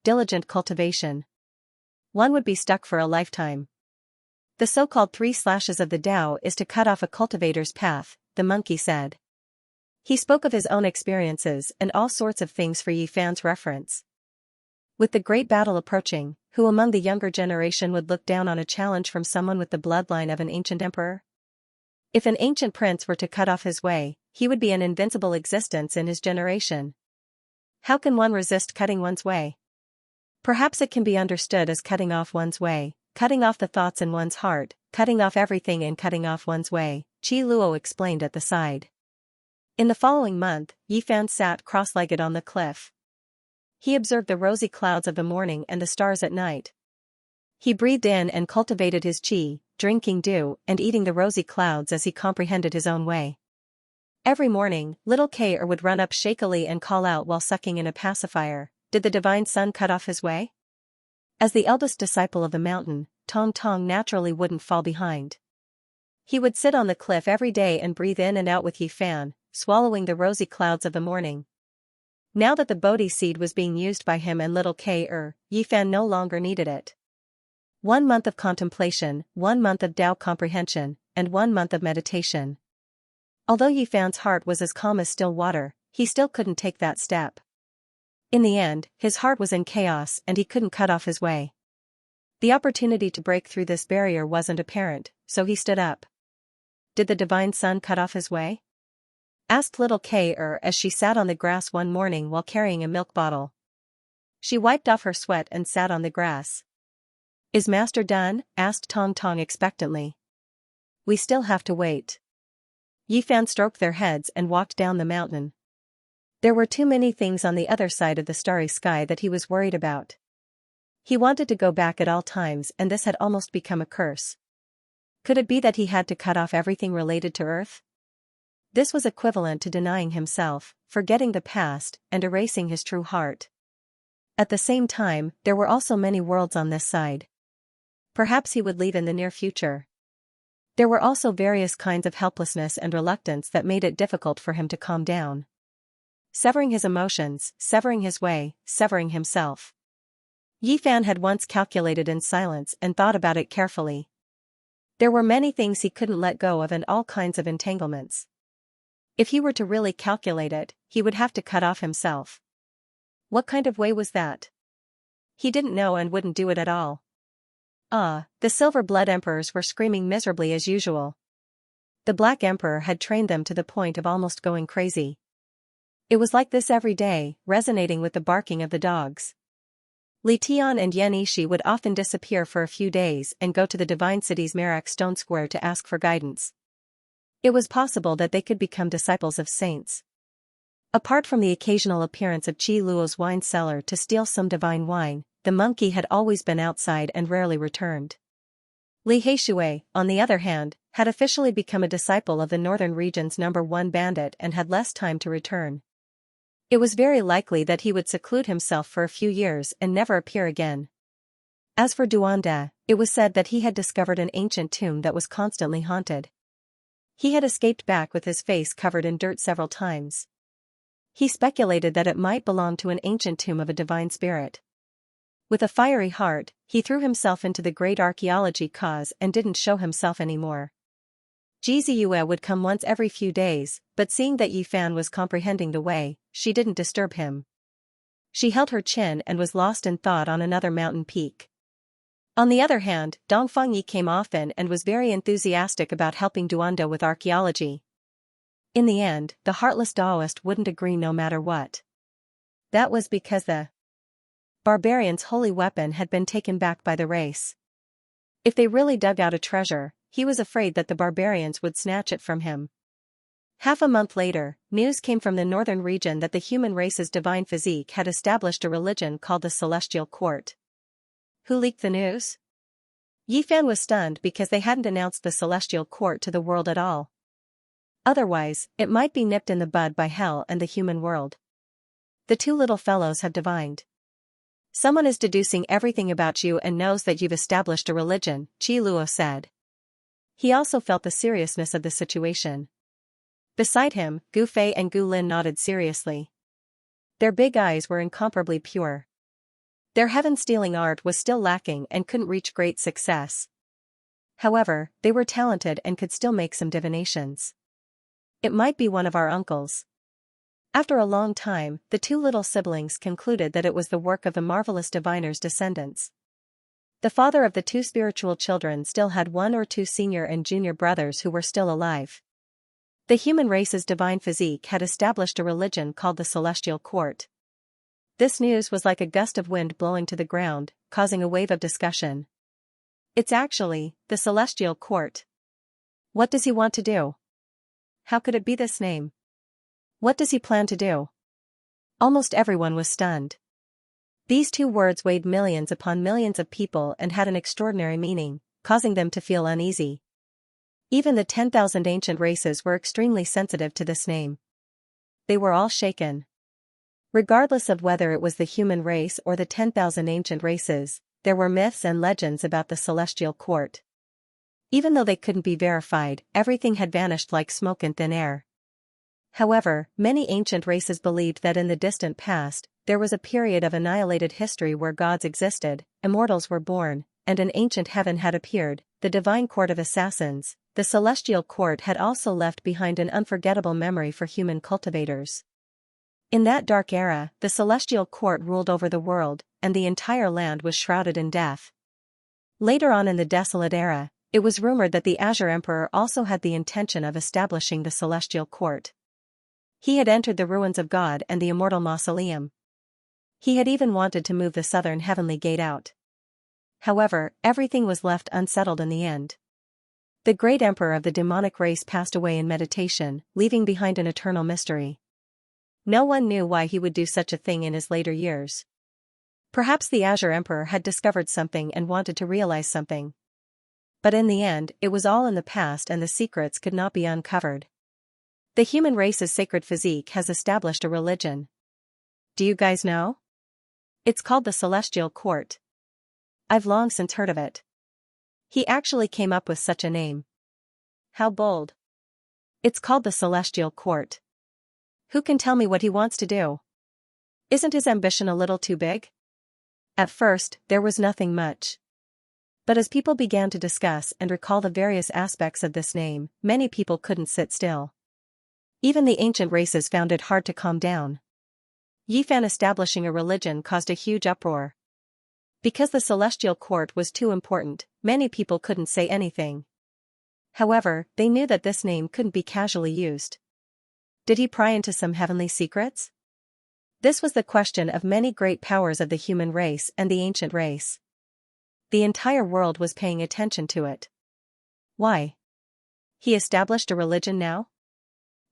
diligent cultivation. One would be stuck for a lifetime. The so-called 3 slashes of the Tao is to cut off a cultivator's path, the monkey said. He spoke of his own experiences and all sorts of things for Yi Fan's reference. With the great battle approaching, who among the younger generation would look down on a challenge from someone with the bloodline of an ancient emperor? If an ancient prince were to cut off his way, he would be an invincible existence in his generation. How can one resist cutting one's way? Perhaps it can be understood as cutting off one's way, cutting off the thoughts in one's heart, cutting off everything and cutting off one's way, Qi Luo explained at the side. In the following month, Yi Fan sat cross-legged on the cliff. He observed the rosy clouds of the morning and the stars at night. He breathed in and cultivated his qi, drinking dew and eating the rosy clouds as he comprehended his own way. Every morning, little K-er would run up shakily and call out while sucking in a pacifier, "Did the divine sun cut off his way?" As the eldest disciple of the mountain, Tong Tong naturally wouldn't fall behind. He would sit on the cliff every day and breathe in and out with Yi Fan, swallowing the rosy clouds of the morning. Now that the Bodhi seed was being used by him and little K-er, Yi Fan no longer needed it. 1 month of contemplation, 1 month of Tao comprehension, and 1 month of meditation. Although Yi Fan's heart was as calm as still water, he still couldn't take that step. In the end, his heart was in chaos and he couldn't cut off his way. The opportunity to break through this barrier wasn't apparent, so he stood up. "Did the divine sun cut off his way?" asked little K-er as she sat on the grass one morning while carrying a milk bottle. She wiped off her sweat and sat on the grass. "Is master done?" asked Tong Tong expectantly. "We still have to wait." Yi Fan stroked their heads and walked down the mountain. There were too many things on the other side of the starry sky that he was worried about. He wanted to go back at all times and this had almost become a curse. Could it be that he had to cut off everything related to Earth? This was equivalent to denying himself, forgetting the past, and erasing his true heart. At the same time, there were also many worlds on this side. Perhaps he would leave in the near future. There were also various kinds of helplessness and reluctance that made it difficult for him to calm down. Severing his emotions, severing his way, severing himself. Yi Fan had once calculated in silence and thought about it carefully. There were many things he couldn't let go of and all kinds of entanglements. If he were to really calculate it, he would have to cut off himself. What kind of way was that? He didn't know and wouldn't do it at all. The Silver Blood Emperors were screaming miserably as usual. The Black Emperor had trained them to the point of almost going crazy. It was like this every day, resonating with the barking of the dogs. Li Tian and Yan Yishi would often disappear for a few days and go to the Divine City's Merak Stone Square to ask for guidance. It was possible that they could become disciples of saints. Apart from the occasional appearance of Qi Luo's wine cellar to steal some divine wine, the monkey had always been outside and rarely returned. Li Heishui, on the other hand, had officially become a disciple of the northern region's #1 bandit and had less time to return. It was very likely that he would seclude himself for a few years and never appear again. As for Duanda, it was said that he had discovered an ancient tomb that was constantly haunted. He had escaped back with his face covered in dirt several times. He speculated that it might belong to an ancient tomb of a divine spirit. With a fiery heart, he threw himself into the great archaeology cause and didn't show himself anymore. Ji Ziyue would come once every few days, but seeing that Yi Fan was comprehending the way, she didn't disturb him. She held her chin and was lost in thought on another mountain peak. On the other hand, Dongfang Yi came often and was very enthusiastic about helping Duanda with archaeology. In the end, the heartless Taoist wouldn't agree no matter what. That was because the barbarian's holy weapon had been taken back by the race. If they really dug out a treasure, he was afraid that the barbarians would snatch it from him. Half a month later, news came from the northern region that the human race's divine physique had established a religion called the Celestial Court. Who leaked the news? Yi Fan was stunned because they hadn't announced the Celestial Court to the world at all. Otherwise, it might be nipped in the bud by hell and the human world. The two little fellows have divined. Someone is deducing everything about you and knows that you've established a religion, Qi Luo said. He also felt the seriousness of the situation. Beside him, Gu Fei and Gu Lin nodded seriously. Their big eyes were incomparably pure. Their heaven-stealing art was still lacking and couldn't reach great success. However, they were talented and could still make some divinations. It might be one of our uncles. After a long time, the two little siblings concluded that it was the work of the marvelous diviner's descendants. The father of the two spiritual children still had 1 or 2 senior and junior brothers who were still alive. The human race's divine physique had established a religion called the Celestial Court. This news was like a gust of wind blowing to the ground, causing a wave of discussion. It's actually the Celestial Court. What does he want to do? How could it be this name? What does he plan to do? Almost everyone was stunned. These two words weighed millions upon millions of people and had an extraordinary meaning, causing them to feel uneasy. Even the 10,000 ancient races were extremely sensitive to this name. They were all shaken. Regardless of whether it was the human race or the 10,000 ancient races, there were myths and legends about the Celestial Court. Even though they couldn't be verified, everything had vanished like smoke in thin air. However, many ancient races believed that in the distant past, there was a period of annihilated history where gods existed, immortals were born, and an ancient heaven had appeared, the divine court of assassins. The Celestial Court had also left behind an unforgettable memory for human cultivators. In that dark era, the Celestial Court ruled over the world, and the entire land was shrouded in death. Later on in the Desolate Era, it was rumored that the Azure Emperor also had the intention of establishing the Celestial Court. He had entered the ruins of God and the immortal mausoleum. He had even wanted to move the southern heavenly gate out. However, everything was left unsettled in the end. The great emperor of the demonic race passed away in meditation, leaving behind an eternal mystery. No one knew why he would do such a thing in his later years. Perhaps the Azure Emperor had discovered something and wanted to realize something. But in the end, it was all in the past and the secrets could not be uncovered. The human race's sacred physique has established a religion. Do you guys know? It's called the Celestial Court. I've long since heard of it. He actually came up with such a name. How bold. It's called the Celestial Court. Who can tell me what he wants to do? Isn't his ambition a little too big? At first, there was nothing much. But as people began to discuss and recall the various aspects of this name, many people couldn't sit still. Even the ancient races found it hard to calm down. Yi Fan establishing a religion caused a huge uproar. Because the Celestial Court was too important, many people couldn't say anything. However, they knew that this name couldn't be casually used. Did he pry into some heavenly secrets? This was the question of many great powers of the human race and the ancient race. The entire world was paying attention to it. Why? He established a religion now?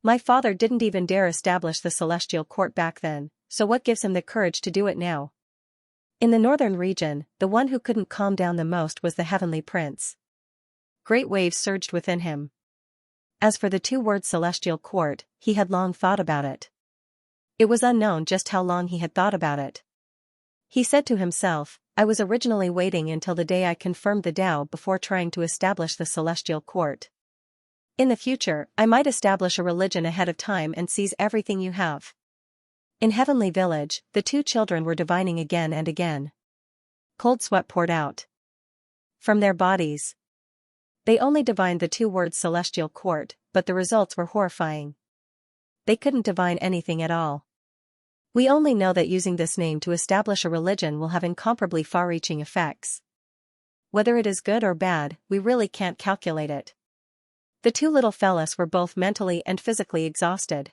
My father didn't even dare establish the celestial court back then, so what gives him the courage to do it now? In the northern region, the one who couldn't calm down the most was the heavenly prince. Great waves surged within him. As for the two-word celestial court, he had long thought about it. It was unknown just how long he had thought about it. He said to himself, I was originally waiting until the day I confirmed the Tao before trying to establish the celestial court. In the future, I might establish a religion ahead of time and seize everything you have. In Heavenly Village, the two children were divining again and again. Cold sweat poured out from their bodies. They only divined the two words celestial court, but the results were horrifying. They couldn't divine anything at all. We only know that using this name to establish a religion will have incomparably far-reaching effects. Whether it is good or bad, we really can't calculate it. The two little fellas were both mentally and physically exhausted.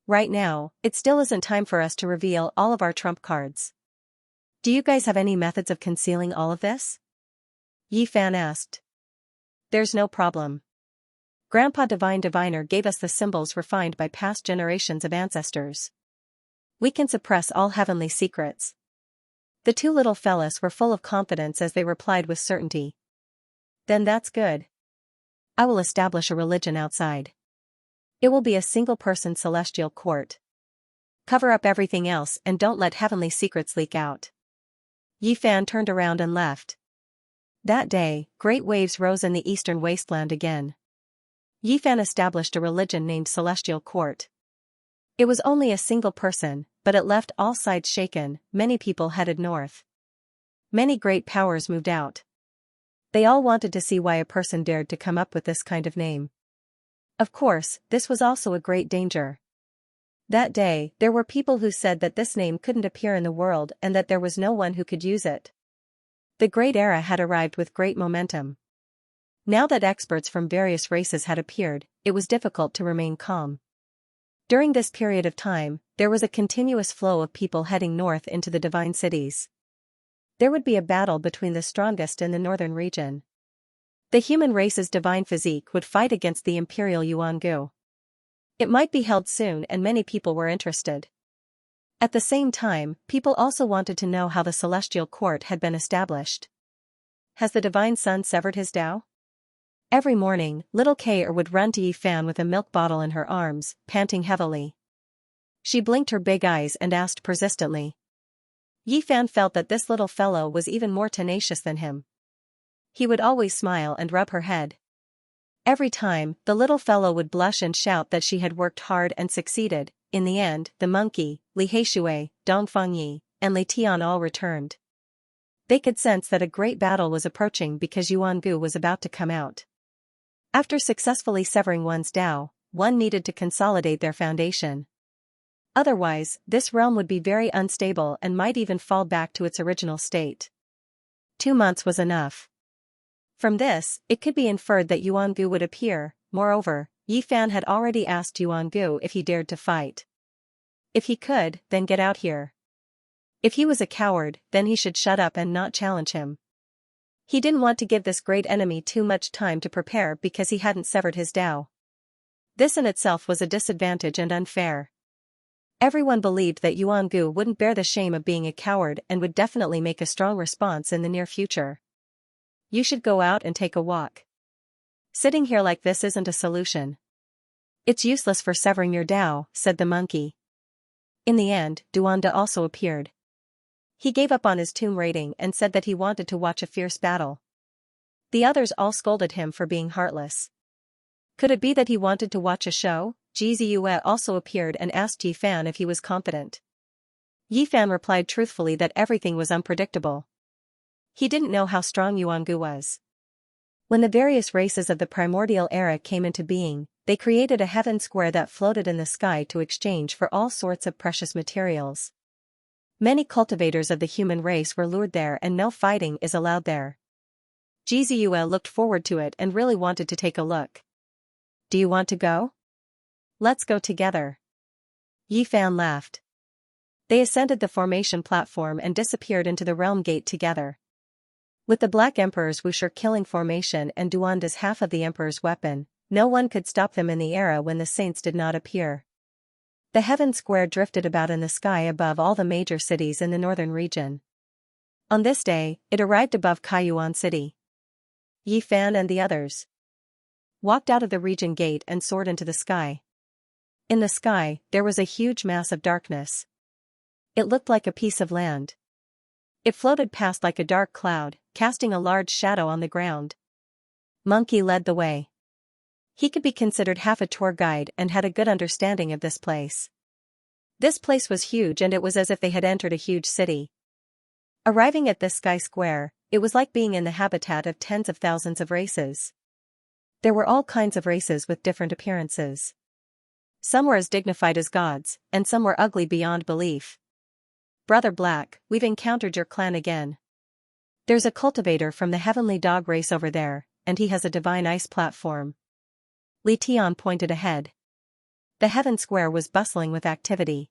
Right now, it still isn't time for us to reveal all of our trump cards. Do you guys have any methods of concealing all of this? Yi Fan asked. There's no problem. Grandpa Divine Diviner gave us the symbols refined by past generations of ancestors. We can suppress all heavenly secrets. The two little fellas were full of confidence as they replied with certainty. Then that's good. I will establish a religion outside. It will be a single-person celestial court. Cover up everything else and don't let heavenly secrets leak out. Yi Fan turned around and left. That day, great waves rose in the eastern wasteland again. Yi Fan established a religion named Celestial Court. It was only a single person, but it left all sides shaken. Many people headed north. Many great powers moved out. They all wanted to see why a person dared to come up with this kind of name. Of course, this was also a great danger. That day, there were people who said that this name couldn't appear in the world and that there was no one who could use it. The Great Era had arrived with great momentum. Now that experts from various races had appeared, it was difficult to remain calm. During this period of time, there was a continuous flow of people heading north into the divine cities. There would be a battle between the strongest in the northern region. The human race's divine physique would fight against the imperial Yuangu. It might be held soon and many people were interested. At the same time, people also wanted to know how the celestial court had been established. Has the divine sun severed his Tao? Every morning, little Kair would run to Yi Fan with a milk bottle in her arms, panting heavily. She blinked her big eyes and asked persistently. Yi Fan felt that this little fellow was even more tenacious than him. He would always smile and rub her head. Every time, the little fellow would blush and shout that she had worked hard and succeeded. In the end, the monkey, Li Heishui, Dong Fengyi, and Li Tian all returned. They could sense that a great battle was approaching because Yuangu was about to come out. After successfully severing one's Tao, one needed to consolidate their foundation. Otherwise, this realm would be very unstable and might even fall back to its original state. 2 months was enough. From this, it could be inferred that Yuangu would appear. Moreover, Yi Fan had already asked Yuangu if he dared to fight. If he could, then get out here. If he was a coward, then he should shut up and not challenge him. He didn't want to give this great enemy too much time to prepare because he hadn't severed his Tao. This in itself was a disadvantage and unfair. Everyone believed that Yuangu wouldn't bear the shame of being a coward and would definitely make a strong response in the near future. You should go out and take a walk. Sitting here like this isn't a solution. It's useless for severing your Tao, said the monkey. In the end, Duanda also appeared. He gave up on his tomb raiding and said that he wanted to watch a fierce battle. The others all scolded him for being heartless. Could it be that he wanted to watch a show? Ji Ziyue also appeared and asked Yi Fan if he was confident. Yi Fan replied truthfully that everything was unpredictable. He didn't know how strong Yuangu was. When the various races of the primordial era came into being, they created a heaven square that floated in the sky to exchange for all sorts of precious materials. Many cultivators of the human race were lured there and no fighting is allowed there. Ji Ziyue looked forward to it and really wanted to take a look. Do you want to go? Let's go together. Yi Fan laughed. They ascended the formation platform and disappeared into the realm gate together. With the Black Emperor's Wuxia killing formation and Duan as half of the Emperor's weapon, no one could stop them in the era when the saints did not appear. The heaven square drifted about in the sky above all the major cities in the northern region. On this day, it arrived above Kaiyuan City. Yi Fan and the others walked out of the region gate and soared into the sky. In the sky, there was a huge mass of darkness. It looked like a piece of land. It floated past like a dark cloud, casting a large shadow on the ground. Monkey led the way. He could be considered half a tour guide and had a good understanding of this place. This place was huge and it was as if they had entered a huge city. Arriving at this sky square, it was like being in the habitat of tens of thousands of races. There were all kinds of races with different appearances. Some were as dignified as gods, and some were ugly beyond belief. Brother Black, we've encountered your clan again. There's a cultivator from the heavenly dog race over there, and he has a divine ice platform. Li Tian pointed ahead. The heaven square was bustling with activity.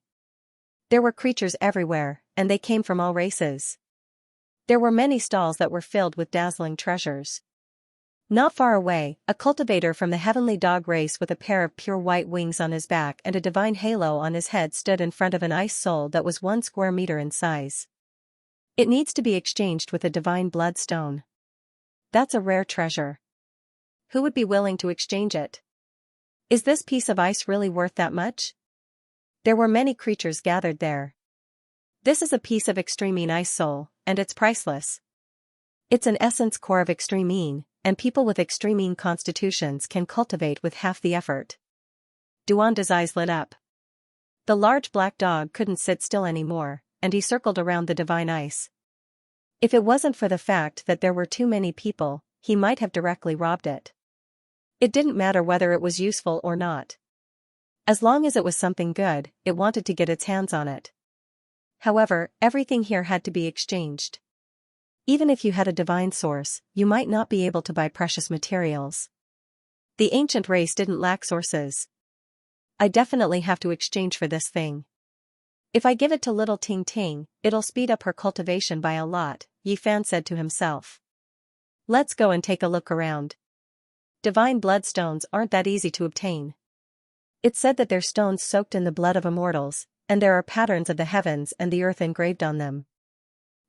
There were creatures everywhere, and they came from all races. There were many stalls that were filled with dazzling treasures. Not far away, a cultivator from the heavenly dog race with a pair of pure white wings on his back and a divine halo on his head stood in front of an ice soul that was 1 square meter in size. It needs to be exchanged with a divine bloodstone. That's a rare treasure. Who would be willing to exchange it? Is this piece of ice really worth that much? There were many creatures gathered there. This is a piece of extremine ice soul, and it's priceless. It's an essence core of extremine, and people with extremine constitutions can cultivate with half the effort. Duanda's eyes lit up. The large black dog couldn't sit still anymore, and he circled around the divine ice. If it wasn't for the fact that there were too many people, he might have directly robbed it. It didn't matter whether it was useful or not. As long as it was something good, it wanted to get its hands on it. However, everything here had to be exchanged. Even if you had a divine source, you might not be able to buy precious materials. The ancient race didn't lack sources. I definitely have to exchange for this thing. If I give it to little Ting Ting, it'll speed up her cultivation by a lot, Yi Fan said to himself. Let's go and take a look around. Divine bloodstones aren't that easy to obtain. It's said that they're stones soaked in the blood of immortals, and there are patterns of the heavens and the earth engraved on them.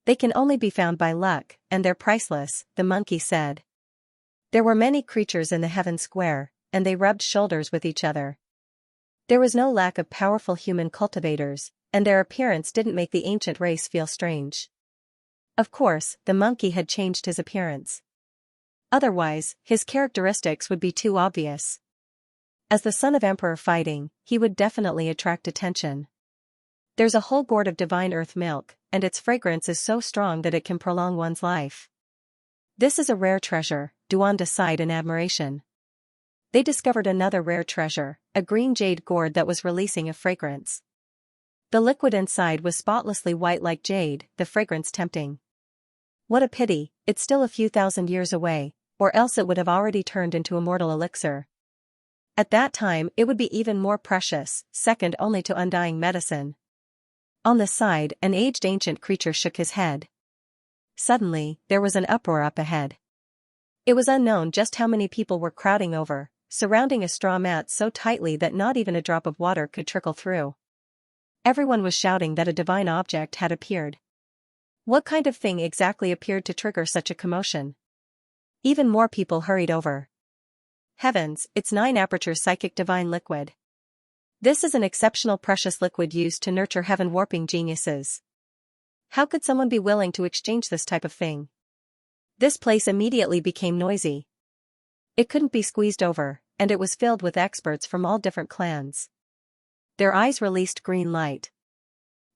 They can only be found by luck, and they're priceless, the monkey said. There were many creatures in the heaven square, and they rubbed shoulders with each other. There was no lack of powerful human cultivators, and their appearance didn't make the ancient race feel strange. Of course, the monkey had changed his appearance. Otherwise, his characteristics would be too obvious. As the son of Emperor fighting, he would definitely attract attention. There's a whole gourd of divine earth milk, and its fragrance is so strong that it can prolong one's life. This is a rare treasure, Duanda sighed in admiration. They discovered another rare treasure, a green jade gourd that was releasing a fragrance. The liquid inside was spotlessly white like jade, the fragrance tempting. What a pity, it's still a few thousand years away, or else it would have already turned into immortal elixir. At that time it would be even more precious, second only to undying medicine. On the side, an aged ancient creature shook his head. Suddenly, there was an uproar up ahead. It was unknown just how many people were crowding over, surrounding a straw mat so tightly that not even a drop of water could trickle through. Everyone was shouting that a divine object had appeared. What kind of thing exactly appeared to trigger such a commotion? Even more people hurried over. Heavens, it's 9-aperture psychic divine liquid. This is an exceptional precious liquid used to nurture heaven-warping geniuses. How could someone be willing to exchange this type of thing? This place immediately became noisy. It couldn't be squeezed over, and it was filled with experts from all different clans. Their eyes released green light.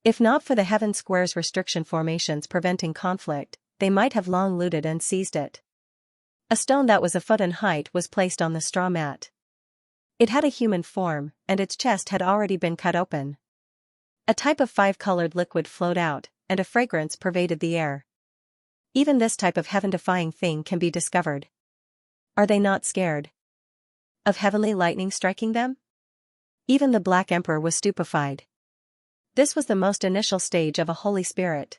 If not for the Heaven Square's restriction formations preventing conflict, they might have long looted and seized it. A stone that was a foot in height was placed on the straw mat. It had a human form, and its chest had already been cut open. A type of 5-colored liquid flowed out, and a fragrance pervaded the air. Even this type of heaven-defying thing can be discovered. Are they not scared of heavenly lightning striking them? Even the Black Emperor was stupefied. This was the most initial stage of a holy spirit.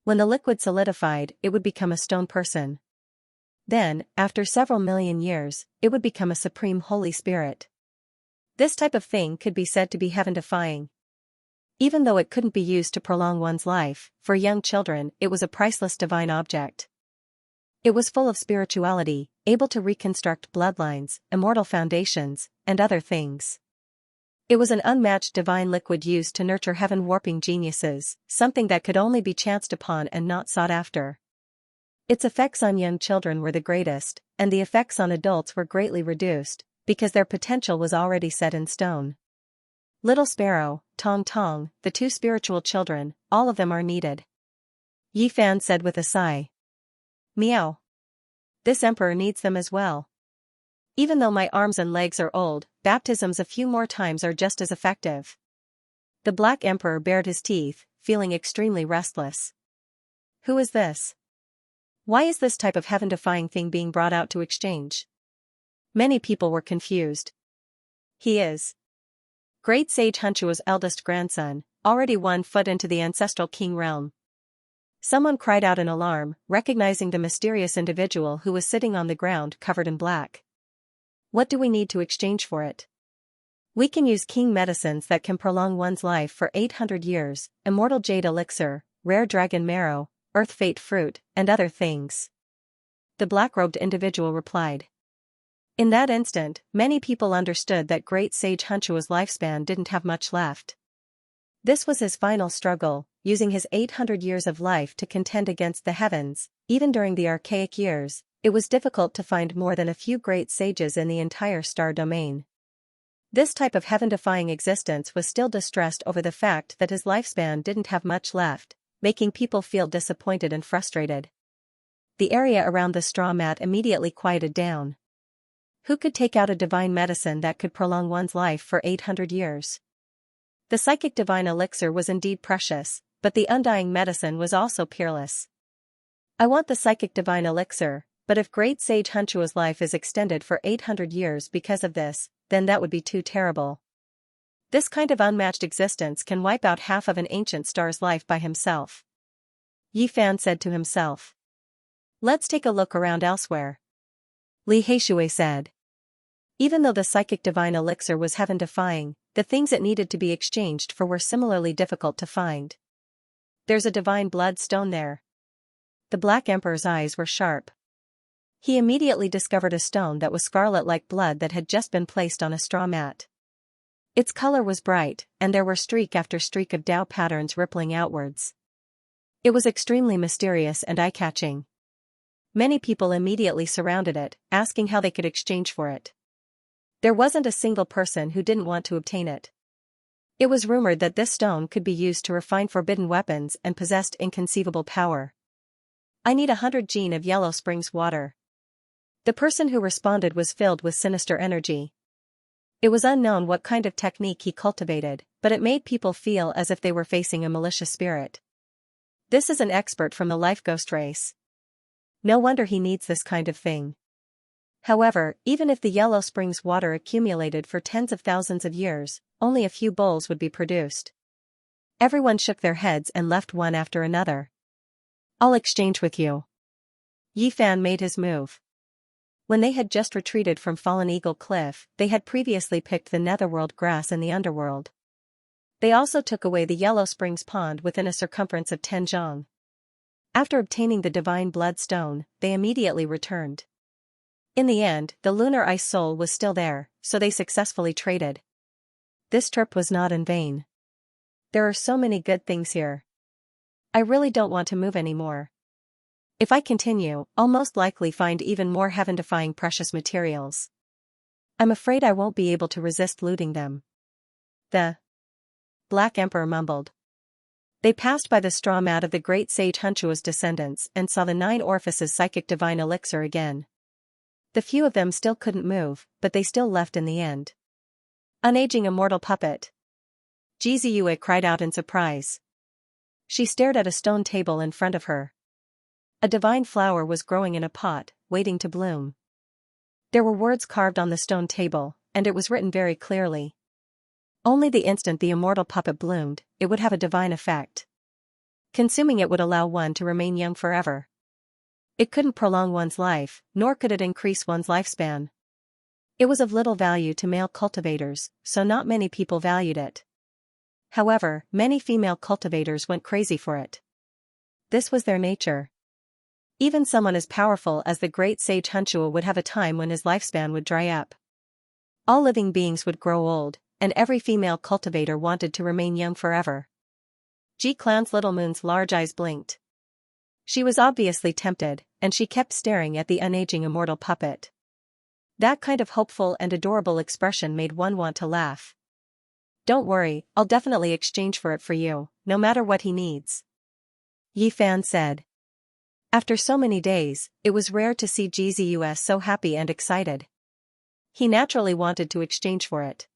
When the liquid solidified, it would become a stone person. Then, after several million years, it would become a supreme holy spirit. This type of thing could be said to be heaven-defying. Even though it couldn't be used to prolong one's life, for young children it was a priceless divine object. It was full of spirituality, able to reconstruct bloodlines, immortal foundations, and other things. It was an unmatched divine liquid used to nurture heaven-warping geniuses, something that could only be chanced upon and not sought after. Its effects on young children were the greatest, and the effects on adults were greatly reduced, because their potential was already set in stone. Little Sparrow, Tong Tong, the two spiritual children, all of them are needed. Yi Fan said with a sigh. Meow. This emperor needs them as well. Even though my arms and legs are old, baptisms a few more times are just as effective. The Black Emperor bared his teeth, feeling extremely restless. Who is this? Why is this type of heaven-defying thing being brought out to exchange? Many people were confused. He is Great Sage Hunchua's eldest grandson, already 1 foot into the ancestral king realm. Someone cried out in alarm, recognizing the mysterious individual who was sitting on the ground covered in black. What do we need to exchange for it? We can use king medicines that can prolong one's life for 800 years, immortal jade elixir, rare dragon marrow, earth fate fruit, and other things. The black-robed individual replied. In that instant, many people understood that Great Sage Hunchua's lifespan didn't have much left. This was his final struggle, using his 800 years of life to contend against the heavens. Even during the archaic years, it was difficult to find more than a few great sages in the entire star domain. This type of heaven-defying existence was still distressed over the fact that his lifespan didn't have much left, making people feel disappointed and frustrated. The area around the straw mat immediately quieted down. Who could take out a divine medicine that could prolong one's life for 800 years? The psychic divine elixir was indeed precious, but the undying medicine was also peerless. I want the psychic divine elixir, but if Great Sage Hunchua's life is extended for 800 years because of this, then that would be too terrible. This kind of unmatched existence can wipe out half of an ancient star's life by himself. Yi Fan said to himself. Let's take a look around elsewhere. Li Heishui said. Even though the psychic divine elixir was heaven-defying, the things it needed to be exchanged for were similarly difficult to find. There's a divine blood stone there. The Black Emperor's eyes were sharp. He immediately discovered a stone that was scarlet like blood that had just been placed on a straw mat. Its color was bright, and there were streak after streak of Dao patterns rippling outwards. It was extremely mysterious and eye-catching. Many people immediately surrounded it, asking how they could exchange for it. There wasn't a single person who didn't want to obtain it. It was rumored that this stone could be used to refine forbidden weapons and possessed inconceivable power. I need 100 gene of Yellow Springs water. The person who responded was filled with sinister energy. It was unknown what kind of technique he cultivated, but it made people feel as if they were facing a malicious spirit. This is an expert from the life ghost race. No wonder he needs this kind of thing. However, even if the Yellow Springs water accumulated for tens of thousands of years, only a few bowls would be produced. Everyone shook their heads and left one after another. I'll exchange with you. Yi Fan made his move. When they had just retreated from Fallen Eagle Cliff, they had previously picked the netherworld grass in the underworld. They also took away the Yellow Springs pond within a circumference of 10 zhang. After obtaining the divine blood stone, they immediately returned. In the end, the lunar ice soul was still there, so they successfully traded. This trip was not in vain. There are so many good things here. I really don't want to move anymore. If I continue, I'll most likely find even more heaven-defying precious materials. I'm afraid I won't be able to resist looting them. The Black Emperor mumbled. They passed by the straw mat of the Great Sage Hunchua's descendants and saw the 9 orifices psychic divine elixir again. The few of them still couldn't move, but they still left in the end. Unaging immortal puppet. Ji Ziyue cried out in surprise. She stared at a stone table in front of her. A divine flower was growing in a pot, waiting to bloom. There were words carved on the stone table, and it was written very clearly. Only the instant the immortal puppet bloomed, it would have a divine effect. Consuming it would allow one to remain young forever. It couldn't prolong one's life, nor could it increase one's lifespan. It was of little value to male cultivators, so not many people valued it. However, many female cultivators went crazy for it. This was their nature. Even someone as powerful as the great sage Xianxia would have a time when his lifespan would dry up. All living beings would grow old, and every female cultivator wanted to remain young forever. Ji-Clan's little moon's large eyes blinked. She was obviously tempted, and she kept staring at the unaging immortal puppet. That kind of hopeful and adorable expression made one want to laugh. "Don't worry, I'll definitely exchange for it for you, no matter what he needs," Yi Fan said. After so many days, it was rare to see Gzus so happy and excited. He naturally wanted to exchange for it.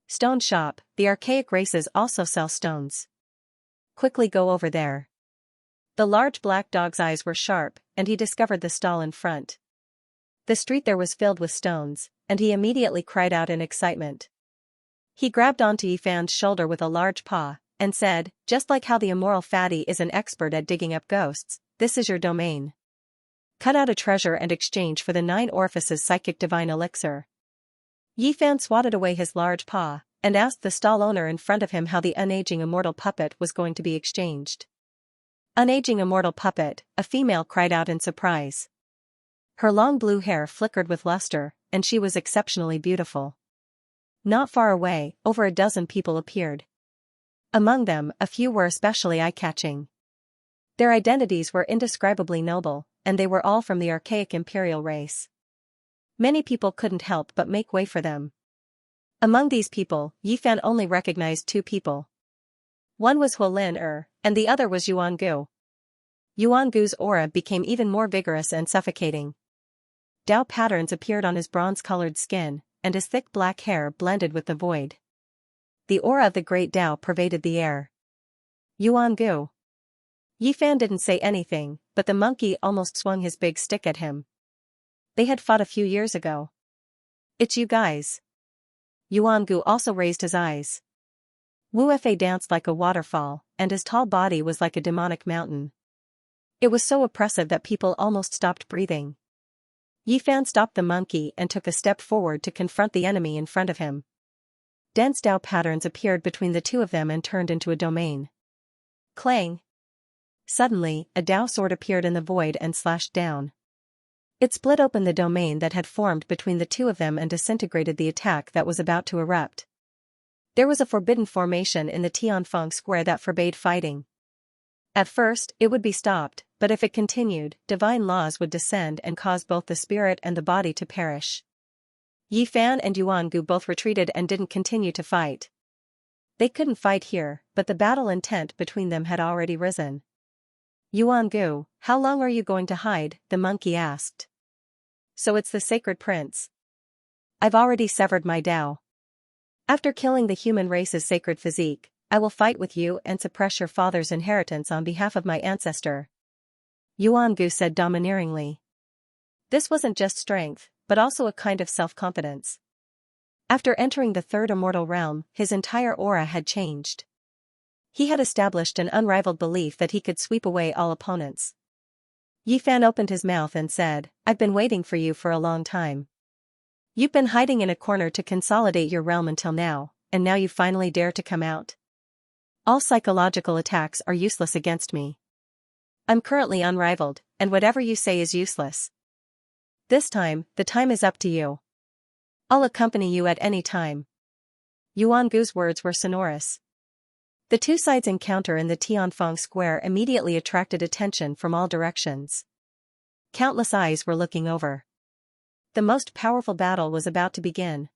"Stone shop, the archaic races also sell stones. Quickly go over there." The large black dog's eyes were sharp, and he discovered the stall in front. The street there was filled with stones, and he immediately cried out in excitement. He grabbed onto Yi Fan's shoulder with a large paw, and said, "Just like how the immoral fatty is an expert at digging up ghosts, this is your domain. Cut out a treasure and exchange for the 9 orifices psychic divine elixir." Yi Fan swatted away his large paw, and asked the stall owner in front of him how the unaging immortal puppet was going to be exchanged. "Unaging immortal puppet," a female cried out in surprise. Her long blue hair flickered with luster, and she was exceptionally beautiful. Not far away, over a dozen people appeared. Among them, a few were especially eye-catching. Their identities were indescribably noble, and they were all from the archaic imperial race. Many people couldn't help but make way for them. Among these people, Yi Fan only recognized 2 people. One was Huolin and the other was Yuan-Gu. Yuan-Gu's aura became even more vigorous and suffocating. Dao patterns appeared on his bronze-colored skin, and his thick black hair blended with the void. The aura of the great Dao pervaded the air. "Yuan-Gu." Yi Fan didn't say anything, but the monkey almost swung his big stick at him. They had fought a few years ago. "It's you guys." Yuan-Gu also raised his eyes. Wu Fa danced like a waterfall, and his tall body was like a demonic mountain. It was so oppressive that people almost stopped breathing. Yi Fan stopped the monkey and took a step forward to confront the enemy in front of him. Dense Dao patterns appeared between the 2 of them and turned into a domain. Clang! Suddenly, a Dao sword appeared in the void and slashed down. It split open the domain that had formed between the 2 of them and disintegrated the attack that was about to erupt. There was a forbidden formation in the Tianfeng square that forbade fighting. At first, it would be stopped, but if it continued, divine laws would descend and cause both the spirit and the body to perish. Yi Fan and Yuan-Gu both retreated and didn't continue to fight. They couldn't fight here, but the battle intent between them had already risen. "Yuan-Gu, how long are you going to hide?" the monkey asked. "So it's the sacred prince. I've already severed my Dao. After killing the human race's sacred physique, I will fight with you and suppress your father's inheritance on behalf of my ancestor," Yuan-Gu said domineeringly. This wasn't just strength, but also a kind of self-confidence. After entering the 3rd immortal realm, his entire aura had changed. He had established an unrivaled belief that he could sweep away all opponents. Yi Fan opened his mouth and said, "I've been waiting for you for a long time. You've been hiding in a corner to consolidate your realm until now, and now you finally dare to come out. All psychological attacks are useless against me. I'm currently unrivaled, and whatever you say is useless. This time, the time is up to you. I'll accompany you at any time." Yuan-Gu's words were sonorous. The 2 sides' encounter in the Tianfeng square immediately attracted attention from all directions. Countless eyes were looking over. The most powerful battle was about to begin.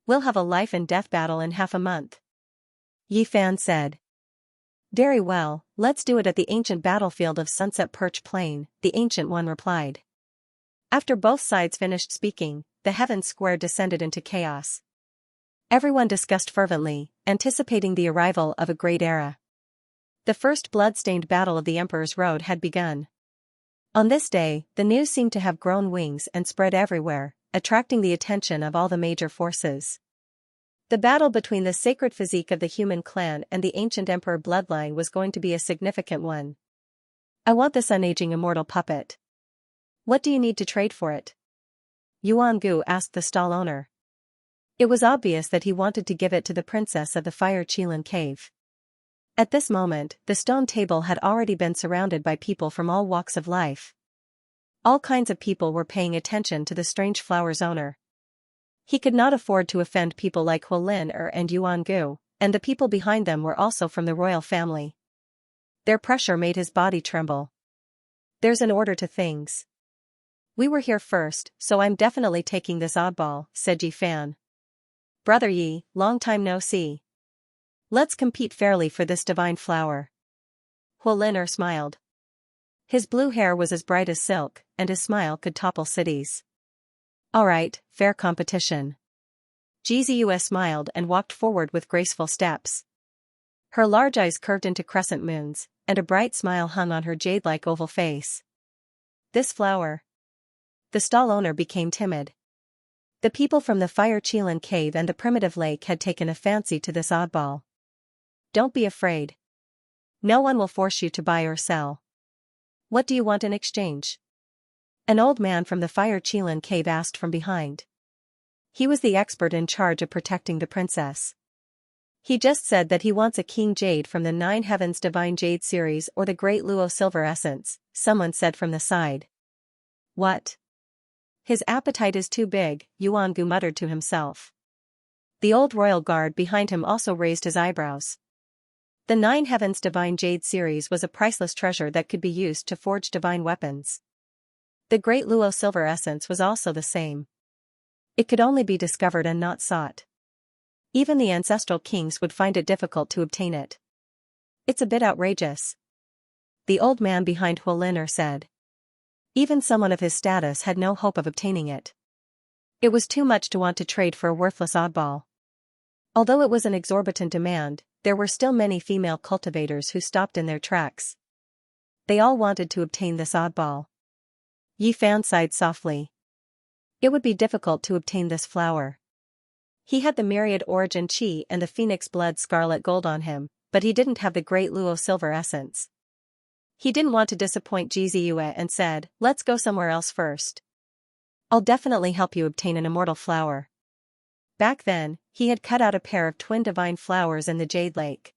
"We'll have a life and death battle in half a month," Yi Fan said. "Very well, let's do it at the ancient battlefield of Sunset Perch Plain," the Ancient One replied. After both sides finished speaking, the Heaven Square descended into chaos. Everyone discussed fervently, anticipating the arrival of a great era. The first blood-stained battle of the Emperor's Road had begun. On this day, the news seemed to have grown wings and spread everywhere, attracting the attention of all the major forces. The battle between the sacred physique of the human clan and the ancient emperor bloodline was going to be a significant one. I want this unaging immortal puppet. What do you need to trade for it? Yuan Gu asked the stall owner. It was obvious that he wanted to give it to the princess of the Fire Qilin cave. At this moment, the stone table had already been surrounded by people from all walks of life. All kinds of people were paying attention to the strange flower's owner. He could not afford to offend people like Huolin and Yuan Gu, and the people behind them were also from the royal family. Their pressure made his body tremble. There's an order to things. We were here first, so I'm definitely taking this oddball, said Yi Fan. Brother Yi, long time no see. Let's compete fairly for this divine flower. Huolin smiled. His blue hair was as bright as silk, and his smile could topple cities. Alright, fair competition. Jiziu smiled and walked forward with graceful steps. Her large eyes curved into crescent moons, and a bright smile hung on her jade-like oval face. This flower. The stall owner became timid. The people from the Fire Qilin cave and the primitive lake had taken a fancy to this oddball. Don't be afraid. No one will force you to buy or sell. What do you want in exchange? An old man from the Fire Qilin cave asked from behind. He was the expert in charge of protecting the princess. He just said that he wants a king jade from the 9 Heavens Divine Jade series or the Great Luo Silver Essence, someone said from the side. What? His appetite is too big, Yuan Gu muttered to himself. The old royal guard behind him also raised his eyebrows. The 9 Heavens Divine Jade series was a priceless treasure that could be used to forge divine weapons. The Great Luo Silver Essence was also the same. It could only be discovered and not sought. Even the ancestral kings would find it difficult to obtain it. It's a bit outrageous. The old man behind Huolin said. Even someone of his status had no hope of obtaining it. It was too much to want to trade for a worthless oddball. Although it was an exorbitant demand, there were still many female cultivators who stopped in their tracks. They all wanted to obtain this oddball. Yi Fan sighed softly. It would be difficult to obtain this flower. He had the myriad origin chi and the phoenix blood scarlet gold on him, but he didn't have the Great Luo Silver Essence. He didn't want to disappoint Jiziu and said, let's go somewhere else first. I'll definitely help you obtain an immortal flower. Back then, he had cut out a pair of twin divine flowers in the Jade Lake.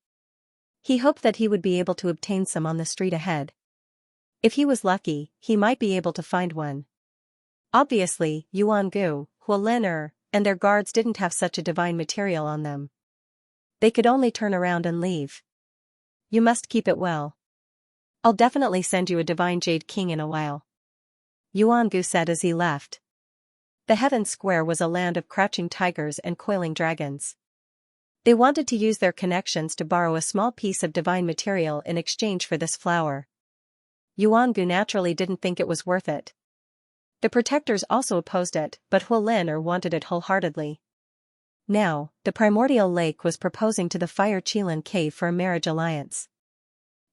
He hoped that he would be able to obtain some on the street ahead. If he was lucky, he might be able to find one. Obviously, Yuan Gu, Huolin and their guards didn't have such a divine material on them. They could only turn around and leave. You must keep it well. I'll definitely send you a divine Jade King in a while. Yuan Gu said as he left. The Heaven Square was a land of crouching tigers and coiling dragons. They wanted to use their connections to borrow a small piece of divine material in exchange for this flower. Yuan Gu naturally didn't think it was worth it. The protectors also opposed it, but Huolin wanted it wholeheartedly. Now, the primordial lake was proposing to the Fire Qilin cave for a marriage alliance.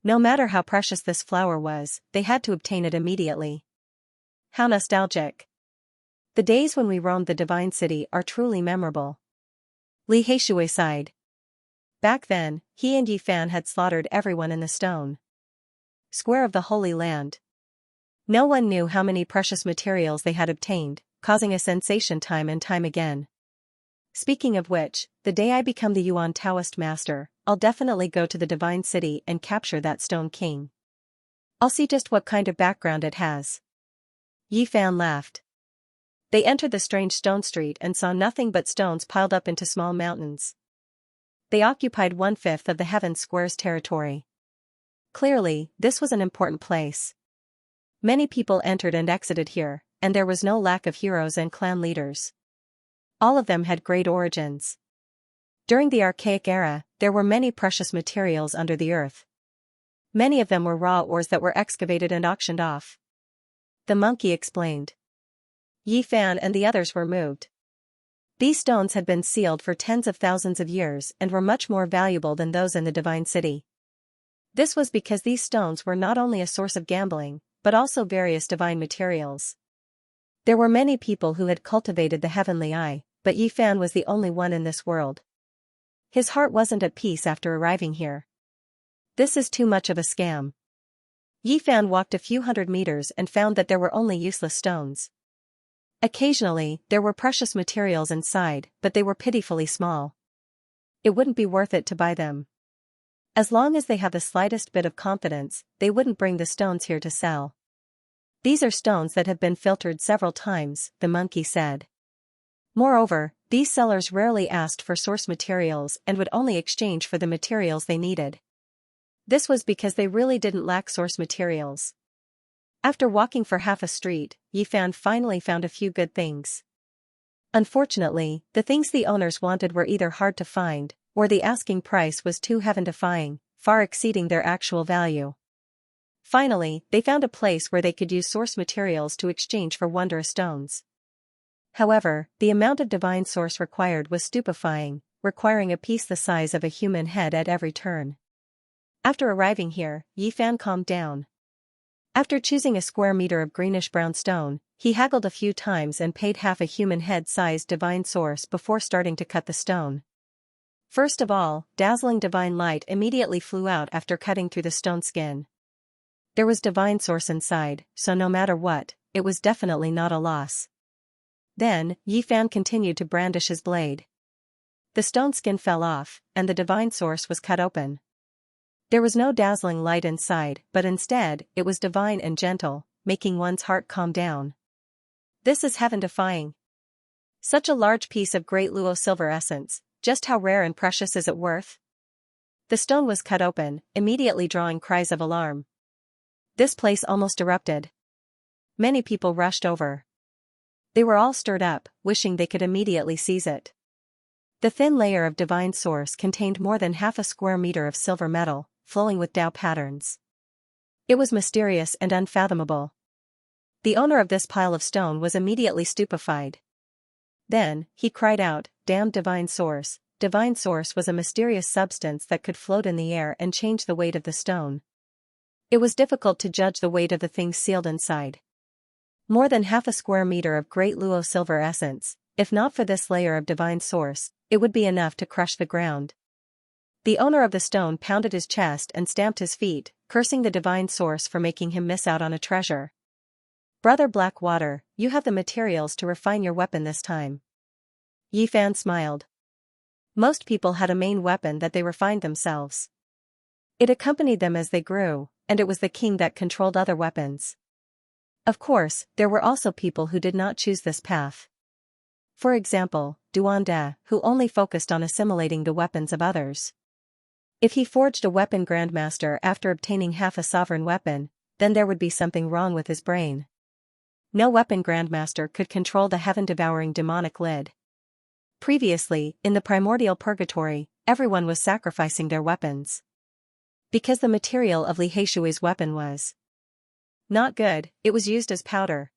No matter how precious this flower was, they had to obtain it immediately. How nostalgic. The days when we roamed the divine city are truly memorable. Li Heishui sighed. Back then, he and Yi Fan had slaughtered everyone in the stone square of the Holy Land. No one knew how many precious materials they had obtained, causing a sensation time and time again. Speaking of which, the day I become the Yuan Taoist master, I'll definitely go to the divine city and capture that stone king. I'll see just what kind of background it has. Yi Fan laughed. They entered the strange stone street and saw nothing but stones piled up into small mountains. They occupied 1/5 of the Heaven Square's territory. Clearly, this was an important place. Many people entered and exited here, and there was no lack of heroes and clan leaders. All of them had great origins. During the Archaic era, there were many precious materials under the earth. Many of them were raw ores that were excavated and auctioned off. The monkey explained. Yi Fan and the others were moved. These stones had been sealed for tens of thousands of years and were much more valuable than those in the divine city. This was because these stones were not only a source of gambling, but also various divine materials. There were many people who had cultivated the heavenly eye, but Yi Fan was the only one in this world His heart wasn't at peace after arriving here. This is too much of a scam. Yi Fan walked a few hundred meters and found that there were only useless stones. Occasionally, there were precious materials inside, but they were pitifully small. It wouldn't be worth it to buy them. As long as they have the slightest bit of confidence, they wouldn't bring the stones here to sell. These are stones that have been filtered several times, the monkey said. Moreover, these sellers rarely asked for source materials and would only exchange for the materials they needed. This was because they really didn't lack source materials. After walking for half a street, Yi Fan finally found a few good things. Unfortunately, the things the owners wanted were either hard to find, or the asking price was too heaven-defying, far exceeding their actual value. Finally, they found a place where they could use source materials to exchange for wondrous stones. However, the amount of divine source required was stupefying, requiring a piece the size of a human head at every turn. After arriving here, Yi Fan calmed down. After choosing a square meter of greenish-brown stone, he haggled a few times and paid half a human head-sized divine source before starting to cut the stone. First of all, dazzling divine light immediately flew out after cutting through the stone skin. There was divine source inside, so no matter what, it was definitely not a loss. Then, Yi Fan continued to brandish his blade. The stone skin fell off, and the divine source was cut open. There was no dazzling light inside, but instead, it was divine and gentle, making one's heart calm down. This is heaven-defying. Such a large piece of great luo silver essence, just how rare and precious is it worth? The stone was cut open, immediately drawing cries of alarm. This place almost erupted. Many people rushed over. They were all stirred up, wishing they could immediately seize it. The thin layer of divine source contained more than half a square meter of silver metal, flowing with Tao patterns. It was mysterious and unfathomable. The owner of this pile of stone was immediately stupefied. Then, he cried out, "Damned divine source!" Divine source was a mysterious substance that could float in the air and change the weight of the stone. It was difficult to judge the weight of the things sealed inside. More than half a square meter of great luo silver essence, if not for this layer of divine source, it would be enough to crush the ground. The owner of the stone pounded his chest and stamped his feet, cursing the divine source for making him miss out on a treasure. "Brother Blackwater, you have the materials to refine your weapon this time." Yi Fan smiled. Most people had a main weapon that they refined themselves. It accompanied them as they grew, and it was the king that controlled other weapons. Of course, there were also people who did not choose this path. For example, Duanda, who only focused on assimilating the weapons of others. If he forged a weapon grandmaster after obtaining half a sovereign weapon, then there would be something wrong with his brain. No weapon grandmaster could control the heaven-devouring demonic lid. Previously, in the primordial purgatory, everyone was sacrificing their weapons. Because the material of Li Heishui's weapon was not good, it was used as powder.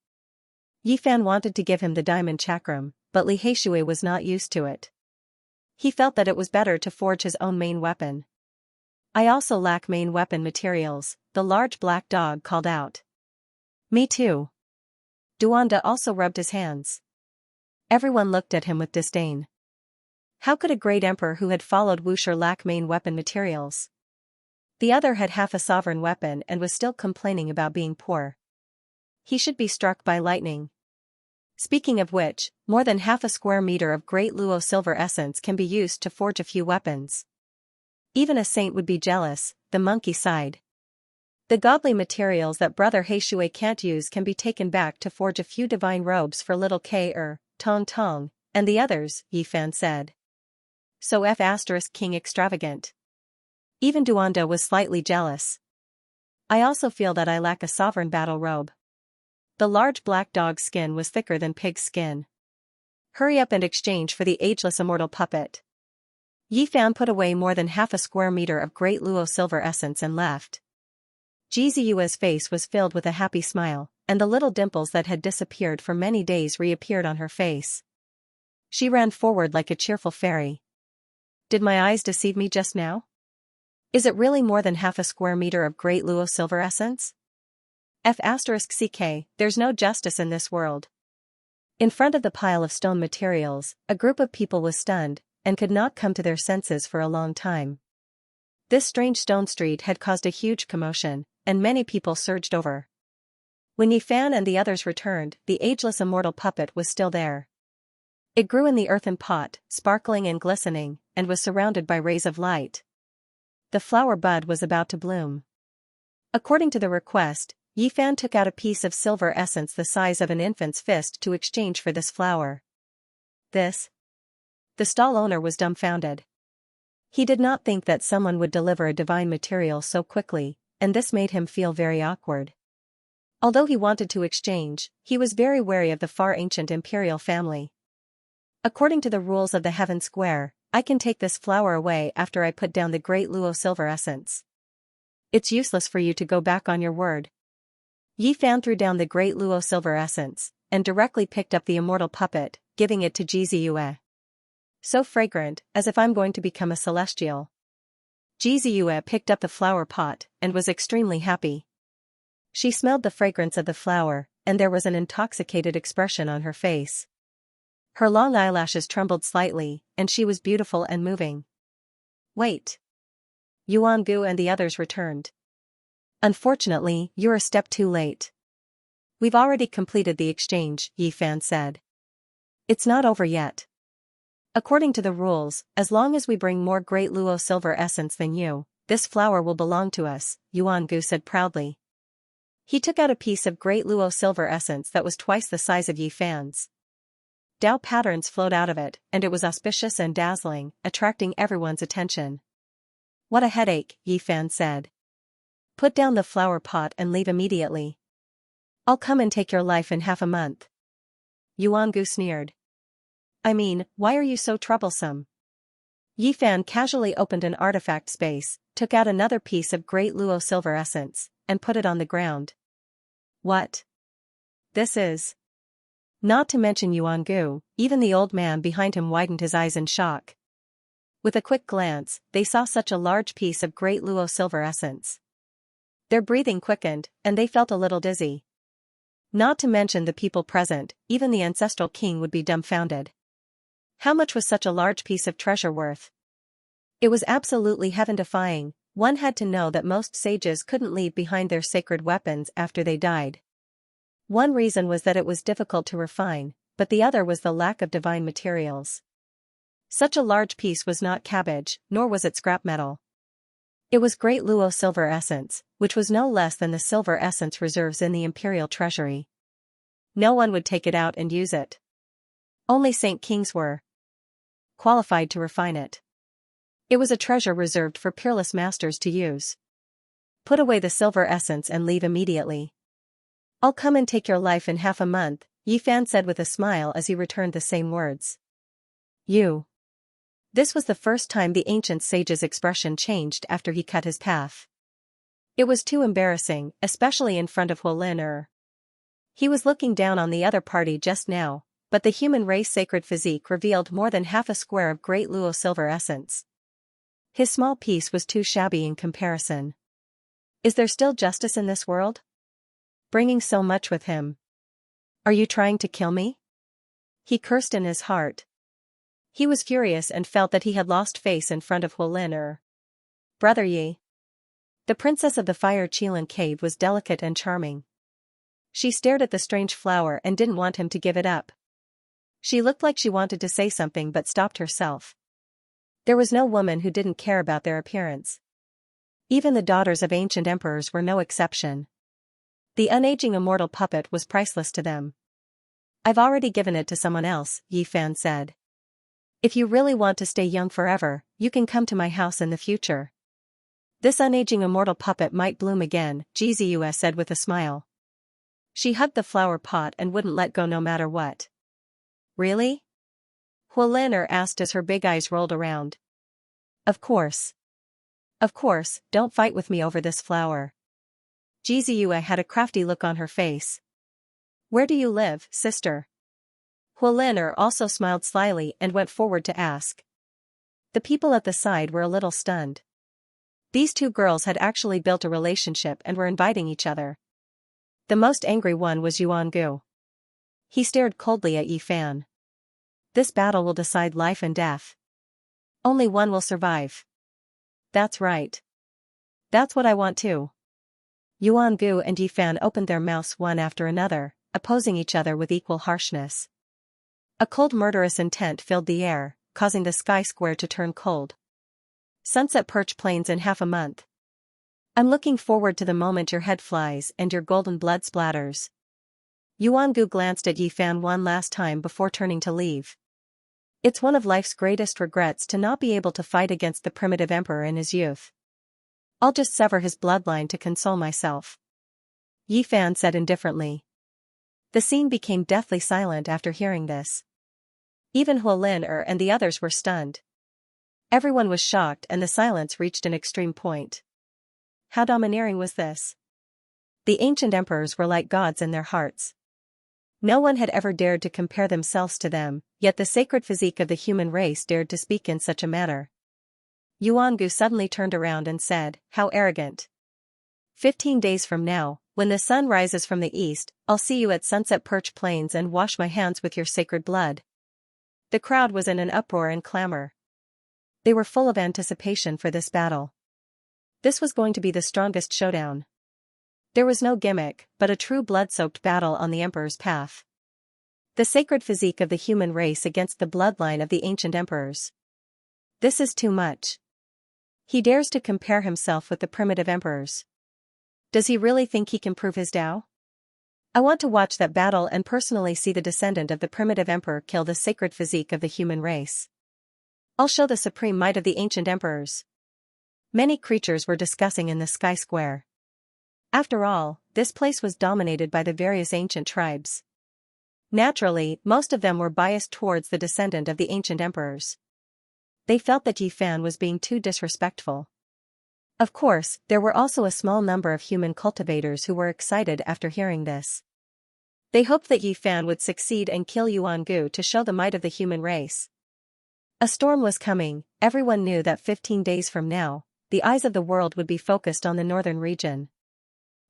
Yi Fan wanted to give him the diamond chakram, but Li Heishui was not used to it. He felt that it was better to forge his own main weapon. "I also lack main weapon materials," the large black dog called out. "Me too." Duanda also rubbed his hands. Everyone looked at him with disdain. How could a great emperor who had followed Wuxia lack main weapon materials? The other had half a sovereign weapon and was still complaining about being poor. He should be struck by lightning. Speaking of which, more than half a square meter of great luo silver essence can be used to forge a few weapons. Even a saint would be jealous, the monkey sighed. The godly materials that Brother Heishui can't use can be taken back to forge a few divine robes for little K Tong Tong, and the others, Yi Fan said. So King extravagant. Even Duanda was slightly jealous. "I also feel that I lack a sovereign battle robe." The large black dog's skin was thicker than pig's skin. "Hurry up and exchange for the ageless immortal puppet." Yi Fan put away more than half a square meter of great luo silver essence and left. Ji Ziyua's face was filled with a happy smile, and the little dimples that had disappeared for many days reappeared on her face. She ran forward like a cheerful fairy. "Did my eyes deceive me just now? Is it really more than half a square meter of great luo silver essence? There's no justice in this world." In front of the pile of stone materials, a group of people was stunned, and could not come to their senses for a long time. This strange stone street had caused a huge commotion, and many people surged over. When Yi Fan and the others returned, the ageless immortal puppet was still there. It grew in the earthen pot, sparkling and glistening, and was surrounded by rays of light. The flower bud was about to bloom. According to the request, Yi Fan took out a piece of silver essence the size of an infant's fist to exchange for this flower. This? The stall owner was dumbfounded. He did not think that someone would deliver a divine material so quickly, and this made him feel very awkward. Although he wanted to exchange, he was very wary of the far ancient imperial family. According to the rules of the Heaven Square, I can take this flower away after I put down the great Luo silver essence. It's useless for you to go back on your word. Yi Fan threw down the great Luo silver essence, and directly picked up the immortal puppet, giving it to Jiziyue. So fragrant, as if I'm going to become a celestial. Jiziyue picked up the flower pot, and was extremely happy. She smelled the fragrance of the flower, and there was an intoxicated expression on her face. Her long eyelashes trembled slightly, and she was beautiful and moving. Wait. Yuan Gu and the others returned. Unfortunately, you're a step too late. We've already completed the exchange, Yi Fan said. It's not over yet. According to the rules, as long as we bring more great Luo silver essence than you, this flower will belong to us, Yuan Gu said proudly. He took out a piece of great Luo silver essence that was twice the size of Yi Fan's. Dao patterns flowed out of it, and it was auspicious and dazzling, attracting everyone's attention. What a headache, Yi Fan said. Put down the flower pot and leave immediately. I'll come and take your life in half a month. Yuan Gu sneered. I mean, why are you so troublesome? Yi Fan casually opened an artifact space, took out another piece of great Luo silver essence, and put it on the ground. What? This is... Not to mention Yuan Gu, even the old man behind him widened his eyes in shock. With a quick glance, they saw such a large piece of great Luo silver essence. Their breathing quickened, and they felt a little dizzy. Not to mention the people present, even the ancestral king would be dumbfounded. How much was such a large piece of treasure worth? It was absolutely heaven-defying. One had to know that most sages couldn't leave behind their sacred weapons after they died. One reason was that it was difficult to refine, but the other was the lack of divine materials. Such a large piece was not cabbage, nor was it scrap metal. It was great Luo silver essence, which was no less than the silver essence reserves in the imperial treasury. No one would take it out and use it. Only Saint Kings were qualified to refine it. It was a treasure reserved for peerless masters to use. Put away the silver essence and leave immediately. I'll come and take your life in half a month, Yi Fan said with a smile as he returned the same words. You. This was the first time the ancient sage's expression changed after he cut his path. It was too embarrassing, especially in front of Huolin. He was looking down on the other party just now, but the human race sacred physique revealed more than half a square of great Luo silver essence. His small piece was too shabby in comparison. Is there still justice in this world? Bringing so much with him. Are you trying to kill me? He cursed in his heart. He was furious and felt that he had lost face in front of Huolin. Brother Yi. The princess of the Fire Qilin cave was delicate and charming. She stared at the strange flower and didn't want him to give it up. She looked like she wanted to say something but stopped herself. There was no woman who didn't care about their appearance. Even the daughters of ancient emperors were no exception. The unaging immortal puppet was priceless to them. I've already given it to someone else, Yi Fan said. If you really want to stay young forever, you can come to my house in the future. This unaging immortal puppet might bloom again, Jiziyue said with a smile. She hugged the flower pot and wouldn't let go no matter what. Really? Huolin asked as her big eyes rolled around. Of course. Of course, don't fight with me over this flower. Jiziyue had a crafty look on her face. Where do you live, sister? Huolin also smiled slyly and went forward to ask. The people at the side were a little stunned. These two girls had actually built a relationship and were inviting each other. The most angry one was Yuan Gu. He stared coldly at Yi Fan. This battle will decide life and death. Only one will survive. That's right. That's what I want too. Yuan Gu and Yi Fan opened their mouths one after another, opposing each other with equal harshness. A cold murderous intent filled the air, causing the sky square to turn cold. Sunset Perch Plains in half a month. I'm looking forward to the moment your head flies and your golden blood splatters. Yuan Gu glanced at Yi Fan one last time before turning to leave. It's one of life's greatest regrets to not be able to fight against the primitive emperor in his youth. I'll just sever his bloodline to console myself. Yi Fan said indifferently. The scene became deathly silent after hearing this. Even Huolin and the others were stunned. Everyone was shocked and the silence reached an extreme point. How domineering was this? The ancient emperors were like gods in their hearts. No one had ever dared to compare themselves to them, yet the sacred physique of the human race dared to speak in such a manner. Yuan Gu suddenly turned around and said, "How arrogant. 15 days from now, when the sun rises from the east, I'll see you at Sunset Perch Plains and wash my hands with your sacred blood." The crowd was in an uproar and clamor. They were full of anticipation for this battle. This was going to be the strongest showdown. There was no gimmick, but a true blood-soaked battle on the emperor's path. The sacred physique of the human race against the bloodline of the ancient emperors. This is too much. He dares to compare himself with the primitive emperors. Does he really think he can prove his Tao? I want to watch that battle and personally see the descendant of the primitive emperor kill the sacred physique of the human race. I'll show the supreme might of the ancient emperors. Many creatures were discussing in the sky square. After all, this place was dominated by the various ancient tribes. Naturally, most of them were biased towards the descendant of the ancient emperors. They felt that Yi Fan was being too disrespectful. Of course, there were also a small number of human cultivators who were excited after hearing this. They hoped that Yi Fan would succeed and kill Yuan Gu to show the might of the human race. A storm was coming. Everyone knew that 15 days from now, the eyes of the world would be focused on the northern region.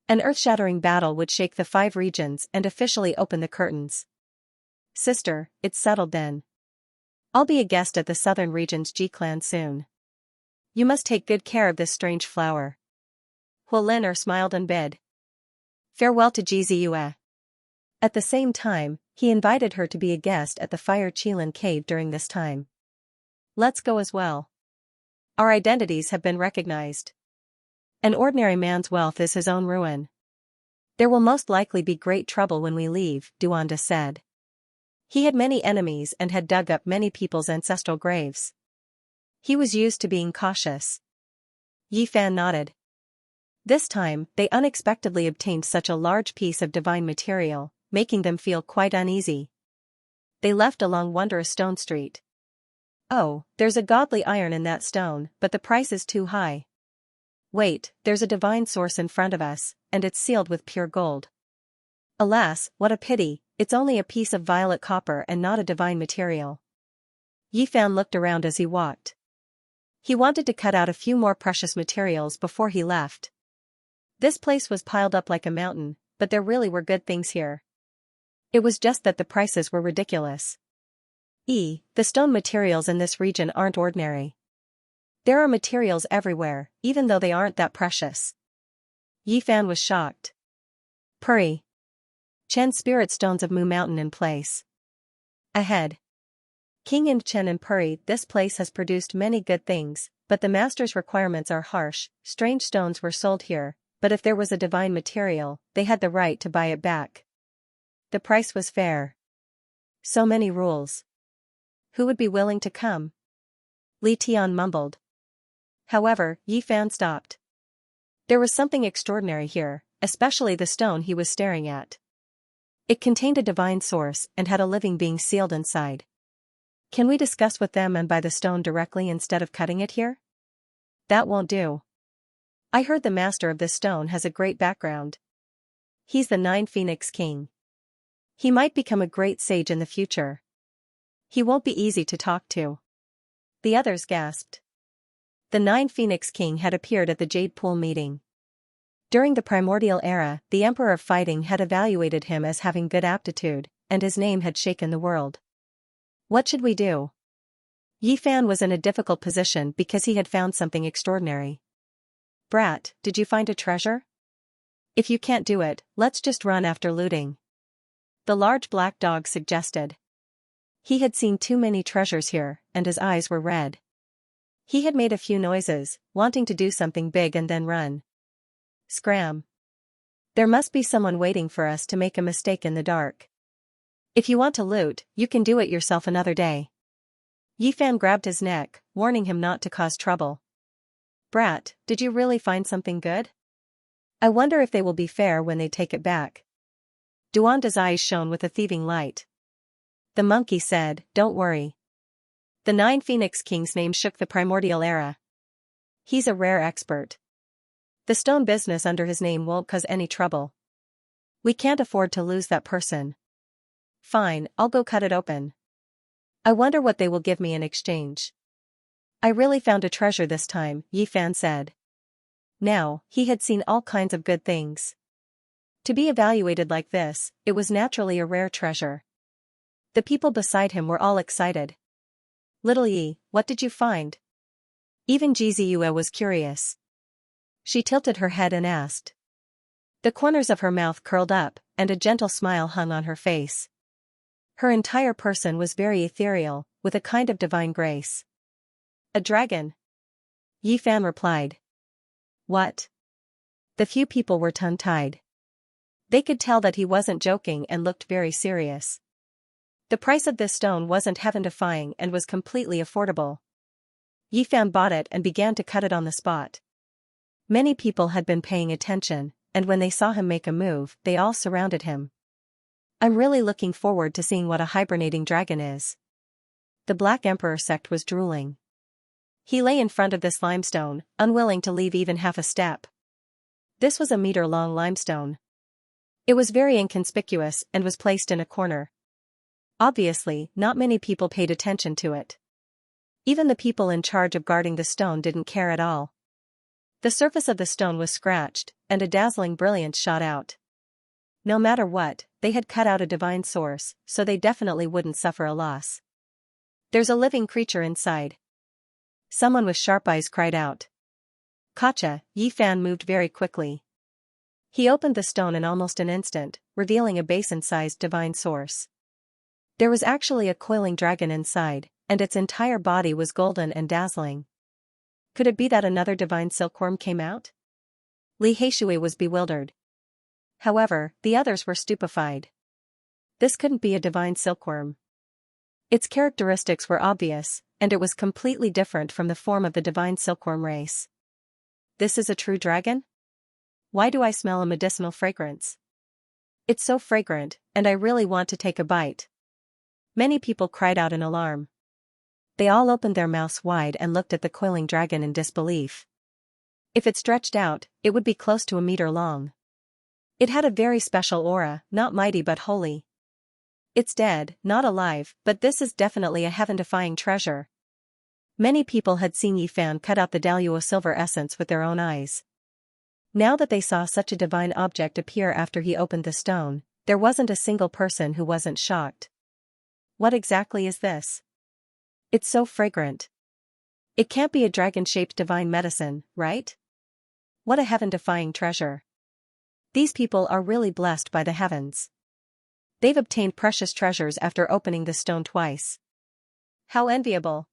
An earth-shattering battle would shake the 5 regions and officially open the curtains. Sister, it's settled then. I'll be a guest at the southern region's G-clan soon. You must take good care of this strange flower. Huolin smiled and bid. Farewell to Jizue. At the same time, he invited her to be a guest at the Fire Qilin cave during this time. Let's go as well. Our identities have been recognized. An ordinary man's wealth is his own ruin. There will most likely be great trouble when we leave, Duanda said. He had many enemies and had dug up many people's ancestral graves. He was used to being cautious. Yi Fan nodded. This time, they unexpectedly obtained such a large piece of divine material, making them feel quite uneasy. They left along Wondrous Stone Street. Oh, there's a godly iron in that stone, but the price is too high. Wait, there's a divine source in front of us, and it's sealed with pure gold. Alas, what a pity, it's only a piece of violet copper and not a divine material. Yi Fan looked around as he walked. He wanted to cut out a few more precious materials before he left. This place was piled up like a mountain, but there really were good things here. It was just that the prices were ridiculous. The stone materials in this region aren't ordinary. There are materials everywhere, even though they aren't that precious. Yi Fan was shocked. Puri. Chen spirit stones of Mu Mountain in place. Ahead. King and Chen and Puri, this place has produced many good things, but the master's requirements are harsh. Strange stones were sold here, but if there was a divine material, they had the right to buy it back. The price was fair. So many rules. Who would be willing to come? Li Tian mumbled. However, Yi Fan stopped. There was something extraordinary here, especially the stone he was staring at. It contained a divine source and had a living being sealed inside. Can we discuss with them and buy the stone directly instead of cutting it here? That won't do. I heard the master of this stone has a great background. He's the 9 Phoenix King. He might become a great sage in the future. He won't be easy to talk to. The others gasped. The 9 Phoenix King had appeared at the Jade Pool meeting. During the primordial era, the Emperor of Fighting had evaluated him as having good aptitude, and his name had shaken the world. What should we do? Yi Fan was in a difficult position because he had found something extraordinary. Brat, did you find a treasure? If you can't do it, let's just run after looting. The large black dog suggested. He had seen too many treasures here, and his eyes were red. He had made a few noises, wanting to do something big and then run. Scram. There must be someone waiting for us to make a mistake in the dark. If you want to loot, you can do it yourself another day. Yi Fan grabbed his neck, warning him not to cause trouble. Brat, did you really find something good? I wonder if they will be fair when they take it back. Duanda's eyes shone with a thieving light. The monkey said, don't worry. The 9 Phoenix Kings' name shook the primordial era. He's a rare expert. The stone business under his name won't cause any trouble. We can't afford to lose that person. Fine, I'll go cut it open. I wonder what they will give me in exchange. I really found a treasure this time, Yi Fan said. Now, he had seen all kinds of good things. To be evaluated like this, it was naturally a rare treasure. The people beside him were all excited. Little Yi, what did you find? Even Jiziyue was curious. She tilted her head and asked. The corners of her mouth curled up, and a gentle smile hung on her face. Her entire person was very ethereal, with a kind of divine grace. A dragon. Yi Fan replied. What? The few people were tongue-tied. They could tell that he wasn't joking and looked very serious. The price of this stone wasn't heaven-defying and was completely affordable. Yi Fan bought it and began to cut it on the spot. Many people had been paying attention, and when they saw him make a move, they all surrounded him. I'm really looking forward to seeing what a hibernating dragon is. The Black Emperor sect was drooling. He lay in front of this limestone, unwilling to leave even half a step. This was a meter-long limestone. It was very inconspicuous and was placed in a corner. Obviously, not many people paid attention to it. Even the people in charge of guarding the stone didn't care at all. The surface of the stone was scratched, and a dazzling brilliance shot out. No matter what, they had cut out a divine source, so they definitely wouldn't suffer a loss. There's a living creature inside. Someone with sharp eyes cried out. Gotcha, Yi Fan moved very quickly. He opened the stone in almost an instant, revealing a basin-sized divine source. There was actually a coiling dragon inside, and its entire body was golden and dazzling. Could it be that another divine silkworm came out? Li Heishui was bewildered. However, the others were stupefied. This couldn't be a divine silkworm. Its characteristics were obvious, and it was completely different from the form of the divine silkworm race. This is a true dragon? Why do I smell a medicinal fragrance? It's so fragrant, and I really want to take a bite. Many people cried out in alarm. They all opened their mouths wide and looked at the coiling dragon in disbelief. If it stretched out, it would be close to a meter long. It had a very special aura, not mighty but holy. It's dead, not alive, but this is definitely a heaven-defying treasure. Many people had seen Yi Fan cut out the Daluo silver essence with their own eyes. Now that they saw such a divine object appear after he opened the stone, there wasn't a single person who wasn't shocked. What exactly is this? It's so fragrant. It can't be a dragon-shaped divine medicine, right? What a heaven-defying treasure. These people are really blessed by the heavens. They've obtained precious treasures after opening the stone twice. How enviable.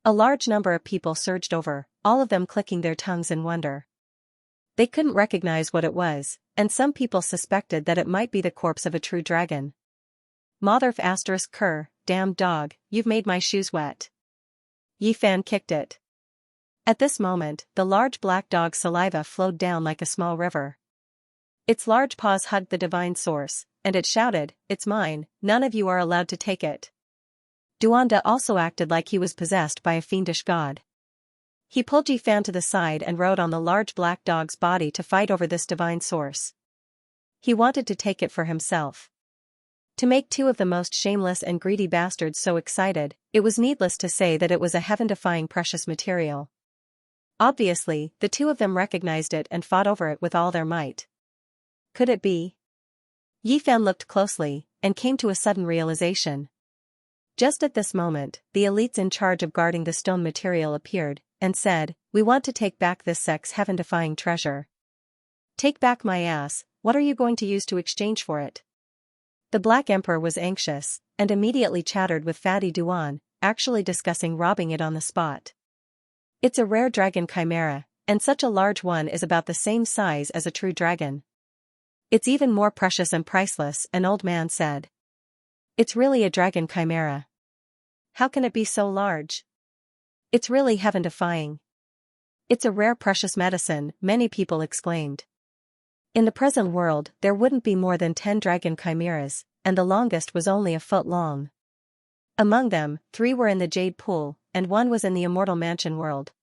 A large number of people surged over, all of them clicking their tongues in wonder. They couldn't recognize what it was, and some people suspected that it might be the corpse of a true dragon. Motherf asterisk cur, damn dog, you've made my shoes wet. Yi Fan kicked it. At this moment, the large black dog's saliva flowed down like a small river. Its large paws hugged the divine source, and it shouted, "It's mine, none of you are allowed to take it." Duanda also acted like he was possessed by a fiendish god. He pulled Yi Fan to the side and rode on the large black dog's body to fight over this divine source. He wanted to take it for himself. To make two of the most shameless and greedy bastards so excited, it was needless to say that it was a heaven-defying precious material. Obviously, the two of them recognized it and fought over it with all their might. Could it be? Yi Fan looked closely, and came to a sudden realization. Just at this moment, the elites in charge of guarding the stone material appeared, and said, "We want to take back this heaven-defying treasure." "Take back my ass, what are you going to use to exchange for it?" The Black Emperor was anxious, and immediately chattered with Fatty Duan, actually discussing robbing it on the spot. "It's a rare dragon chimera, and such a large one is about the same size as a true dragon. It's even more precious and priceless," an old man said. "It's really a dragon chimera. How can it be so large? It's really heaven-defying. It's a rare precious medicine," many people exclaimed. In the present world, there wouldn't be more than 10 dragon chimeras, and the longest was only a foot long. Among them, 3 were in the Jade Pool, and 1 was in the Immortal Mansion world.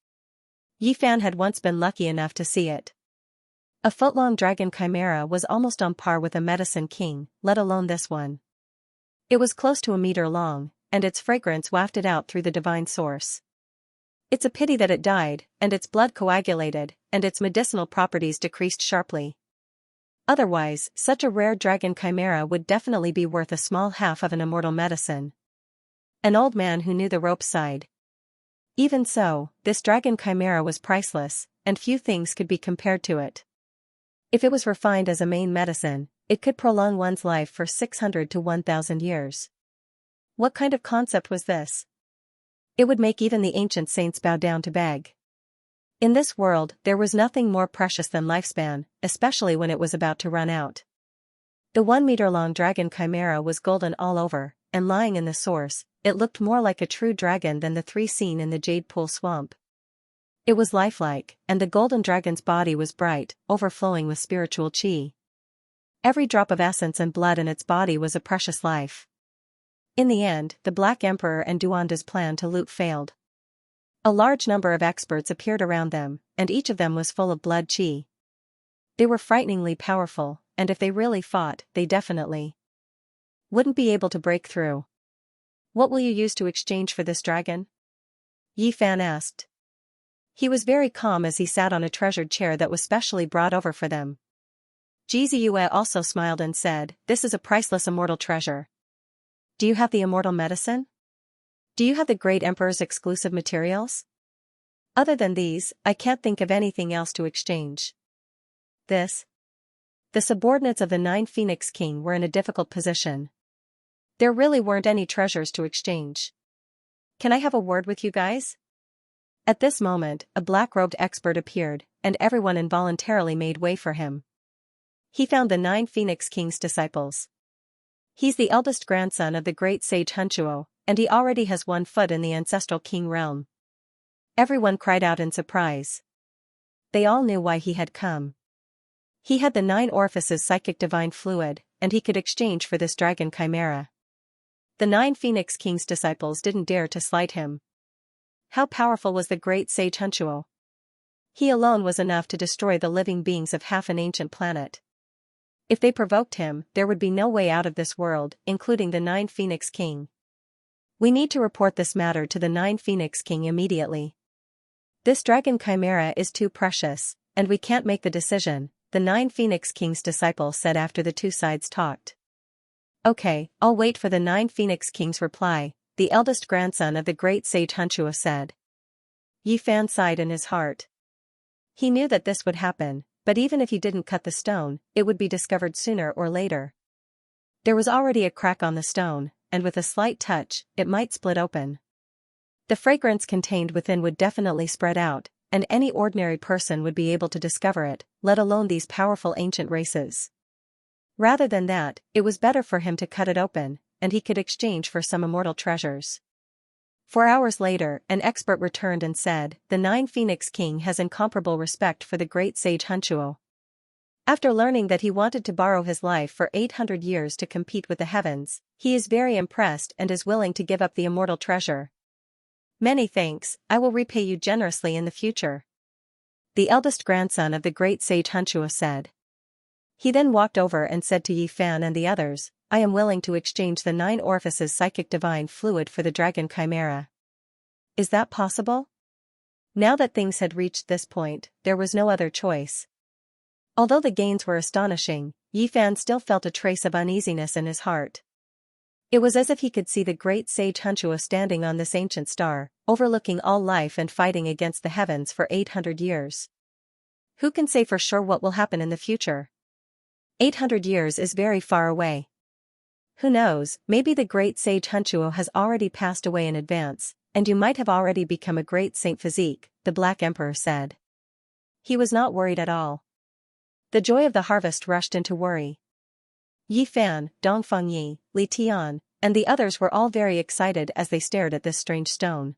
Yi Fan had once been lucky enough to see it. A foot-long dragon chimera was almost on par with a medicine king, let alone this one. It was close to a meter long, and its fragrance wafted out through the divine source. It's a pity that it died, and its blood coagulated, and its medicinal properties decreased sharply. Otherwise, such a rare dragon chimera would definitely be worth a small half of an immortal medicine. An old man who knew the ropes sighed. Even so, this dragon chimera was priceless, and few things could be compared to it. If it was refined as a main medicine, it could prolong one's life for 600 to 1,000 years. What kind of concept was this? It would make even the ancient saints bow down to beg. In this world, there was nothing more precious than lifespan, especially when it was about to run out. The 1-meter-long dragon chimera was golden all over, and lying in the source, it looked more like a true dragon than the 3 seen in the Jade Pool swamp. It was lifelike, and the golden dragon's body was bright, overflowing with spiritual chi. Every drop of essence and blood in its body was a precious life. In the end, the Black Emperor and Duanda's plan to loot failed. A large number of experts appeared around them, and each of them was full of blood chi. They were frighteningly powerful, and if they really fought, they definitely wouldn't be able to break through. "What will you use to exchange for this dragon?" Yi Fan asked. He was very calm as he sat on a treasured chair that was specially brought over for them. Ji Ziyue also smiled and said, "This is a priceless immortal treasure. Do you have the immortal medicine? Do you have the Great Emperor's exclusive materials? Other than these, I can't think of anything else to exchange." The subordinates of the 9 Phoenix King were in a difficult position. There really weren't any treasures to exchange. "Can I have a word with you guys?" At this moment, a black-robed expert appeared, and everyone involuntarily made way for him. He found the 9 Phoenix King's disciples. He's the eldest grandson of the great sage Hunchuo, and he already has 1 foot in the ancestral king realm. Everyone cried out in surprise. They all knew why he had come. He had the 9 orifices psychic divine fluid, and he could exchange for this dragon chimera. The 9 Phoenix King's disciples didn't dare to slight him. How powerful was the great sage Hunchuo? He alone was enough to destroy the living beings of half an ancient planet. If they provoked him, there would be no way out of this world, including the 9 Phoenix King. "We need to report this matter to the 9 Phoenix King immediately. This dragon chimera is too precious, and we can't make the decision," the 9 Phoenix King's disciple said after the 2 sides talked. "Okay, I'll wait for the 9 Phoenix King's reply," the eldest grandson of the great sage Hunchuo said. Yi Fan sighed in his heart. He knew that this would happen, but even if he didn't cut the stone, it would be discovered sooner or later. There was already a crack on the stone, and with a slight touch, it might split open. The fragrance contained within would definitely spread out, and any ordinary person would be able to discover it, let alone these powerful ancient races. Rather than that, it was better for him to cut it open, and he could exchange for some immortal treasures. 4 hours later, an expert returned and said, "The 9 Phoenix King has incomparable respect for the great sage Hunchuo. After learning that he wanted to borrow his life for 800 years to compete with the heavens, he is very impressed and is willing to give up the immortal treasure. Many thanks, I will repay you generously in the future," the eldest grandson of the great sage Hunchuo said. He then walked over and said to Yi Fan and the others, "I am willing to exchange the 9 orifices psychic divine fluid for the dragon chimera. Is that possible?" Now that things had reached this point, there was no other choice. Although the gains were astonishing, Yi Fan still felt a trace of uneasiness in his heart. It was as if he could see the great sage Xianxia standing on this ancient star, overlooking all life and fighting against the heavens for 800 years. Who can say for sure what will happen in the future? 800 years is very far away. Who knows, maybe the great sage Xianxia has already passed away in advance, and you might have already become a great saint physique, the Black Emperor said. He was not worried at all. The joy of the harvest rushed into worry. Yi Fan, Dongfeng Yi, Li Tian, and the others were all very excited as they stared at this strange stone.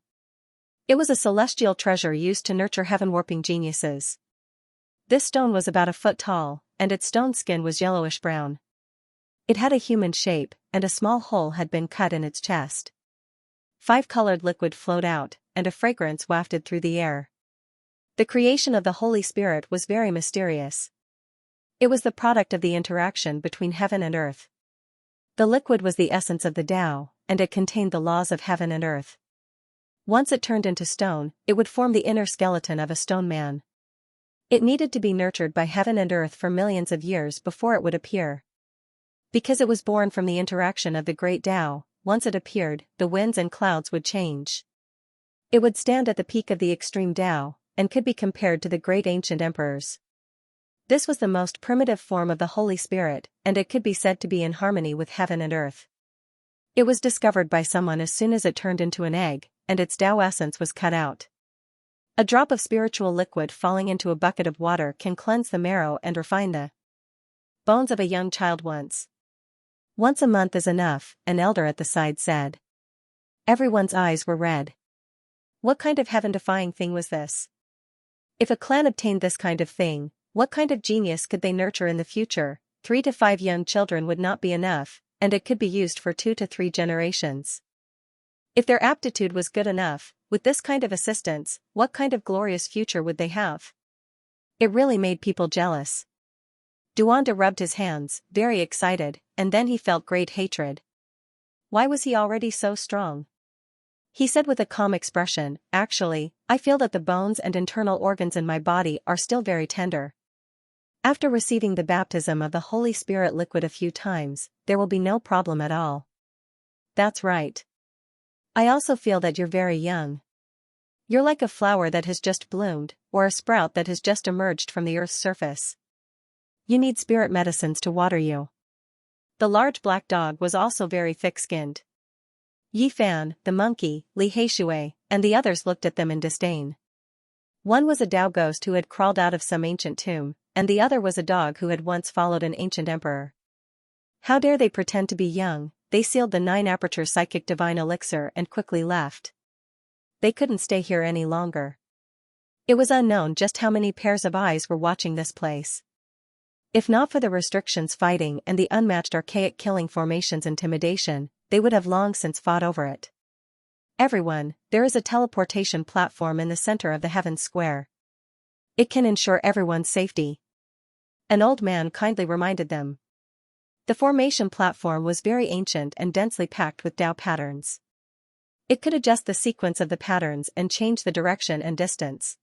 It was a celestial treasure used to nurture heaven-warping geniuses. This stone was about a foot tall, and its stone skin was yellowish-brown. It had a human shape, and a small hole had been cut in its chest. 5-colored liquid flowed out, and a fragrance wafted through the air. The creation of the Holy Spirit was very mysterious. It was the product of the interaction between heaven and earth. The liquid was the essence of the Tao, and it contained the laws of heaven and earth. Once it turned into stone, it would form the inner skeleton of a stone man. It needed to be nurtured by heaven and earth for millions of years before it would appear. Because it was born from the interaction of the great Tao, once it appeared, the winds and clouds would change. It would stand at the peak of the extreme Tao, and could be compared to the great ancient emperors. This was the most primitive form of the Holy Spirit, and it could be said to be in harmony with heaven and earth. It was discovered by someone as soon as it turned into an egg, and its Tao essence was cut out. A drop of spiritual liquid falling into a bucket of water can cleanse the marrow and refine the bones of a young child once. Once a month is enough, an elder at the side said. Everyone's eyes were red. What kind of heaven-defying thing was this? If a clan obtained this kind of thing, what kind of genius could they nurture in the future? 3 to 5 young children would not be enough, and it could be used for 2 to 3 generations. If their aptitude was good enough, with this kind of assistance, what kind of glorious future would they have? It really made people jealous. Duanda rubbed his hands, very excited, and then he felt great hatred. Why was he already so strong? He said with a calm expression, actually, I feel that the bones and internal organs in my body are still very tender. After receiving the baptism of the Holy Spirit liquid a few times, there will be no problem at all. That's right. I also feel that you're very young. You're like a flower that has just bloomed, or a sprout that has just emerged from the earth's surface. You need spirit medicines to water you. The large black dog was also very thick-skinned. Yi Fan, the monkey, Li Heishui, and the others looked at them in disdain. One was a Tao ghost who had crawled out of some ancient tomb, and the other was a dog who had once followed an ancient emperor. How dare they pretend to be young? They sealed the 9-aperture psychic divine elixir and quickly left. They couldn't stay here any longer. It was unknown just how many pairs of eyes were watching this place. If not for the restrictions fighting and the unmatched archaic killing formation's intimidation, they would have long since fought over it. Everyone, there is a teleportation platform in the center of the Heaven Square. It can ensure everyone's safety. An old man kindly reminded them. The formation platform was very ancient and densely packed with Tao patterns. It could adjust the sequence of the patterns and change the direction and distance.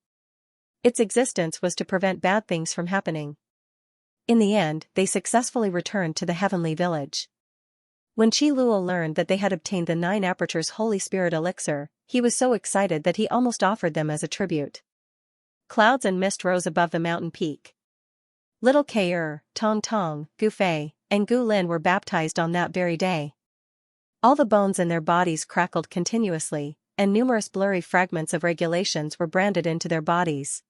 Its existence was to prevent bad things from happening. In the end, they successfully returned to the heavenly village. When Qi Luo learned that they had obtained the 9 apertures Holy Spirit elixir, he was so excited that he almost offered them as a tribute. Clouds and mist rose above the mountain peak. Little Ke, Tong Tong, Gu Fei, and Gu Lin were baptized on that very day. All the bones in their bodies crackled continuously, and numerous blurry fragments of regulations were branded into their bodies.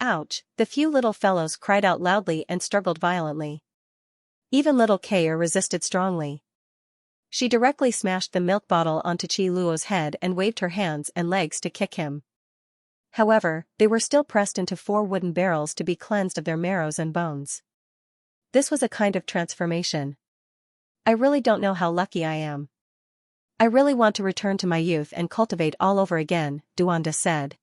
Ouch! The few little fellows cried out loudly and struggled violently. Even little Ke resisted strongly. She directly smashed the milk bottle onto Qi Luo's head and waved her hands and legs to kick him. However, they were still pressed into 4 wooden barrels to be cleansed of their marrows and bones. This was a kind of transformation. I really don't know how lucky I am. I really want to return to my youth and cultivate all over again, Duanda said.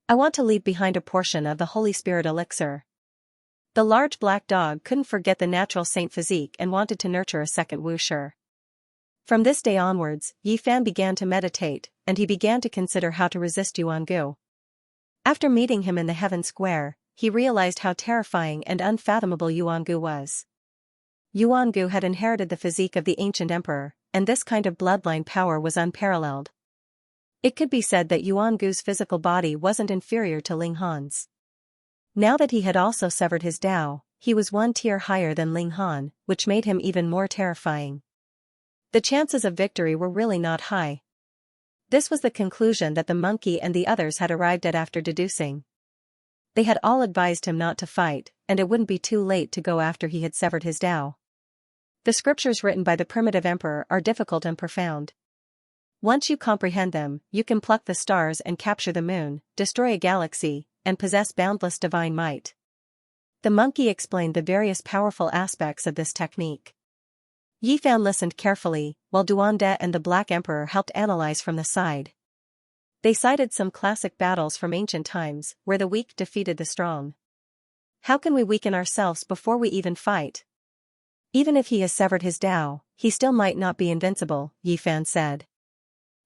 I want to leave behind a portion of the Holy Spirit elixir. The large black dog couldn't forget the natural saint physique and wanted to nurture a second wuxia. From this day onwards, Yi Fan began to meditate, and he began to consider how to resist Yuangu. After meeting him in the Heaven Square, he realized how terrifying and unfathomable Yuangu was. Yuangu had inherited the physique of the ancient emperor, and this kind of bloodline power was unparalleled. It could be said that Yuan Gu's physical body wasn't inferior to Ling Han's. Now that he had also severed his Dao, he was one tier higher than Ling Han, which made him even more terrifying. The chances of victory were really not high. This was the conclusion that the monkey and the others had arrived at after deducing. They had all advised him not to fight, and it wouldn't be too late to go after he had severed his Dao. The scriptures written by the primitive emperor are difficult and profound. Once you comprehend them, you can pluck the stars and capture the moon, destroy a galaxy, and possess boundless divine might. The monkey explained the various powerful aspects of this technique. Yi Fan listened carefully, while Duande and the Black Emperor helped analyze from the side. They cited some classic battles from ancient times, where the weak defeated the strong. How can we weaken ourselves before we even fight? Even if he has severed his Dao, he still might not be invincible, Yi Fan said.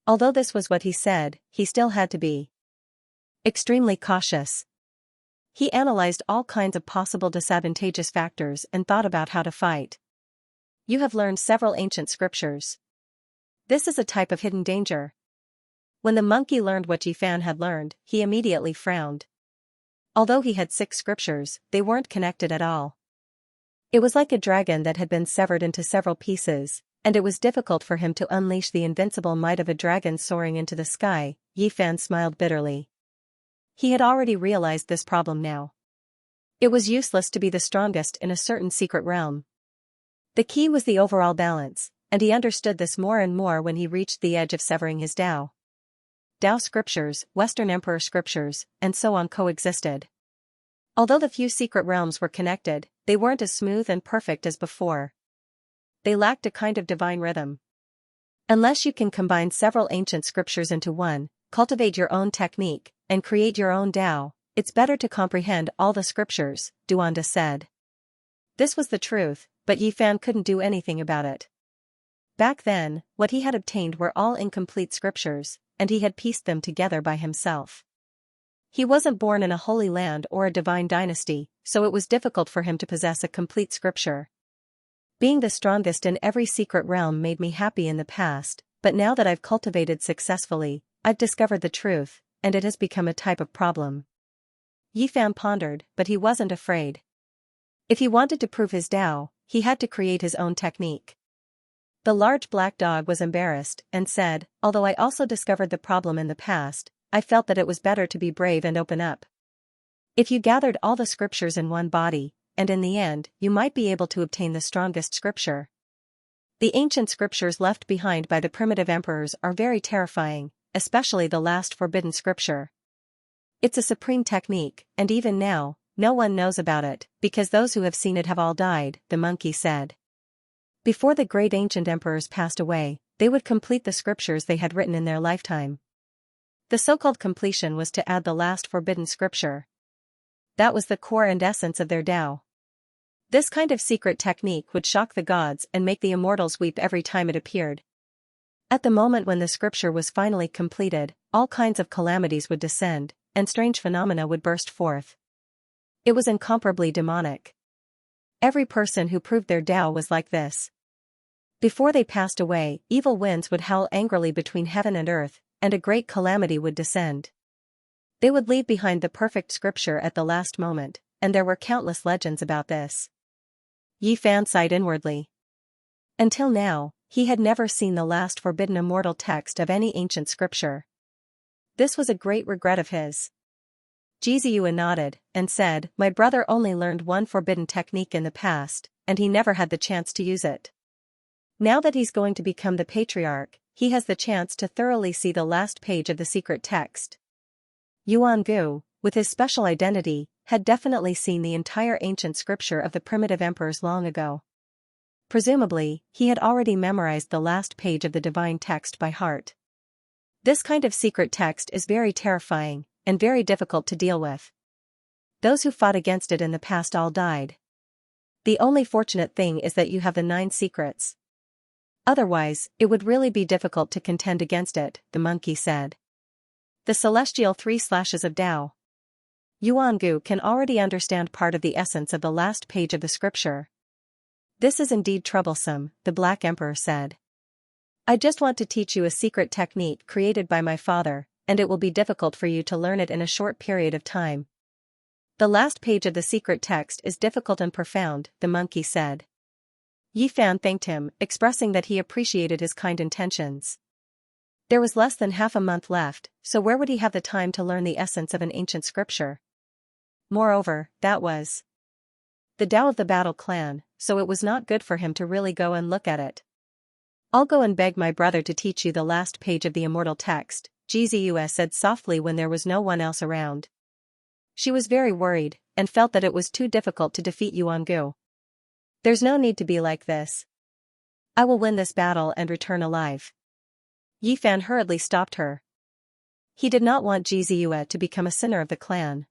Although this was what he said, he still had to be extremely cautious. He analyzed all kinds of possible disadvantageous factors and thought about how to fight. You have learned several ancient scriptures. This is a type of hidden danger. When the monkey learned what Yi Fan had learned, he immediately frowned. Although he had 6 scriptures, they weren't connected at all. It was like a dragon that had been severed into several pieces, and it was difficult for him to unleash the invincible might of a dragon soaring into the sky. Yi Fan smiled bitterly. He had already realized this problem now. It was useless to be the strongest in a certain secret realm. The key was the overall balance, and he understood this more and more when he reached the edge of severing his Dao. Dao scriptures, Western Emperor scriptures, and so on coexisted. Although the few secret realms were connected, they weren't as smooth and perfect as before. They lacked a kind of divine rhythm. Unless you can combine several ancient scriptures into one, cultivate your own technique, and create your own Dao, it's better to comprehend all the scriptures, Duanda said. This was the truth, but Yi Fan couldn't do anything about it. Back then, what he had obtained were all incomplete scriptures, and he had pieced them together by himself. He wasn't born in a holy land or a divine dynasty, so it was difficult for him to possess a complete scripture. Being the strongest in every secret realm made me happy in the past, but now that I've cultivated successfully, I've discovered the truth, and it has become a type of problem. Yi Fan pondered, but he wasn't afraid. If he wanted to prove his Dao, he had to create his own technique. The large black dog was embarrassed and said, although I also discovered the problem in the past, I felt that it was better to be brave and open up. If you gathered all the scriptures in one body, and in the end, you might be able to obtain the strongest scripture. The ancient scriptures left behind by the primitive emperors are very terrifying, especially the last forbidden scripture. It's a supreme technique, and even now, no one knows about it, because those who have seen it have all died, the monkey said. Before the great ancient emperors passed away, they would complete the scriptures they had written in their lifetime. The so-called completion was to add the last forbidden scripture. That was the core and essence of their Dao. This kind of secret technique would shock the gods and make the immortals weep every time it appeared. At the moment when the scripture was finally completed, all kinds of calamities would descend, and strange phenomena would burst forth. It was incomparably demonic. Every person who proved their Dao was like this. Before they passed away, evil winds would howl angrily between heaven and earth, and a great calamity would descend. They would leave behind the perfect scripture at the last moment, and there were countless legends about this. Yi Fan sighed inwardly. Until now, he had never seen the last forbidden immortal text of any ancient scripture. This was a great regret of his. Jizuyuan nodded, and said, my brother only learned one forbidden technique in the past, and he never had the chance to use it. Now that he's going to become the patriarch, he has the chance to thoroughly see the last page of the secret text. Yuan Gu, with his special identity, had definitely seen the entire ancient scripture of the primitive emperors long ago. Presumably, he had already memorized the last page of the divine text by heart. This kind of secret text is very terrifying, and very difficult to deal with. Those who fought against it in the past all died. The only fortunate thing is that you have the 9 secrets. Otherwise, it would really be difficult to contend against it, the monkey said. The celestial 3 slashes of Dao. Yuan Gu can already understand part of the essence of the last page of the scripture. This is indeed troublesome, the Black Emperor said. I just want to teach you a secret technique created by my father, and it will be difficult for you to learn it in a short period of time. The last page of the secret text is difficult and profound, the monkey said. Yi Fan thanked him, expressing that he appreciated his kind intentions. There was less than half a month left, so where would he have the time to learn the essence of an ancient scripture? Moreover, that was the Tao of the Battle Clan, so it was not good for him to really go and look at it. I'll go and beg my brother to teach you the last page of the immortal text, Xianxia said softly when there was no one else around. She was very worried, and felt that it was too difficult to defeat Yuan Gu. There's no need to be like this. I will win this battle and return alive. Yi Fan hurriedly stopped her. He did not want Xianxia to become a sinner of the clan.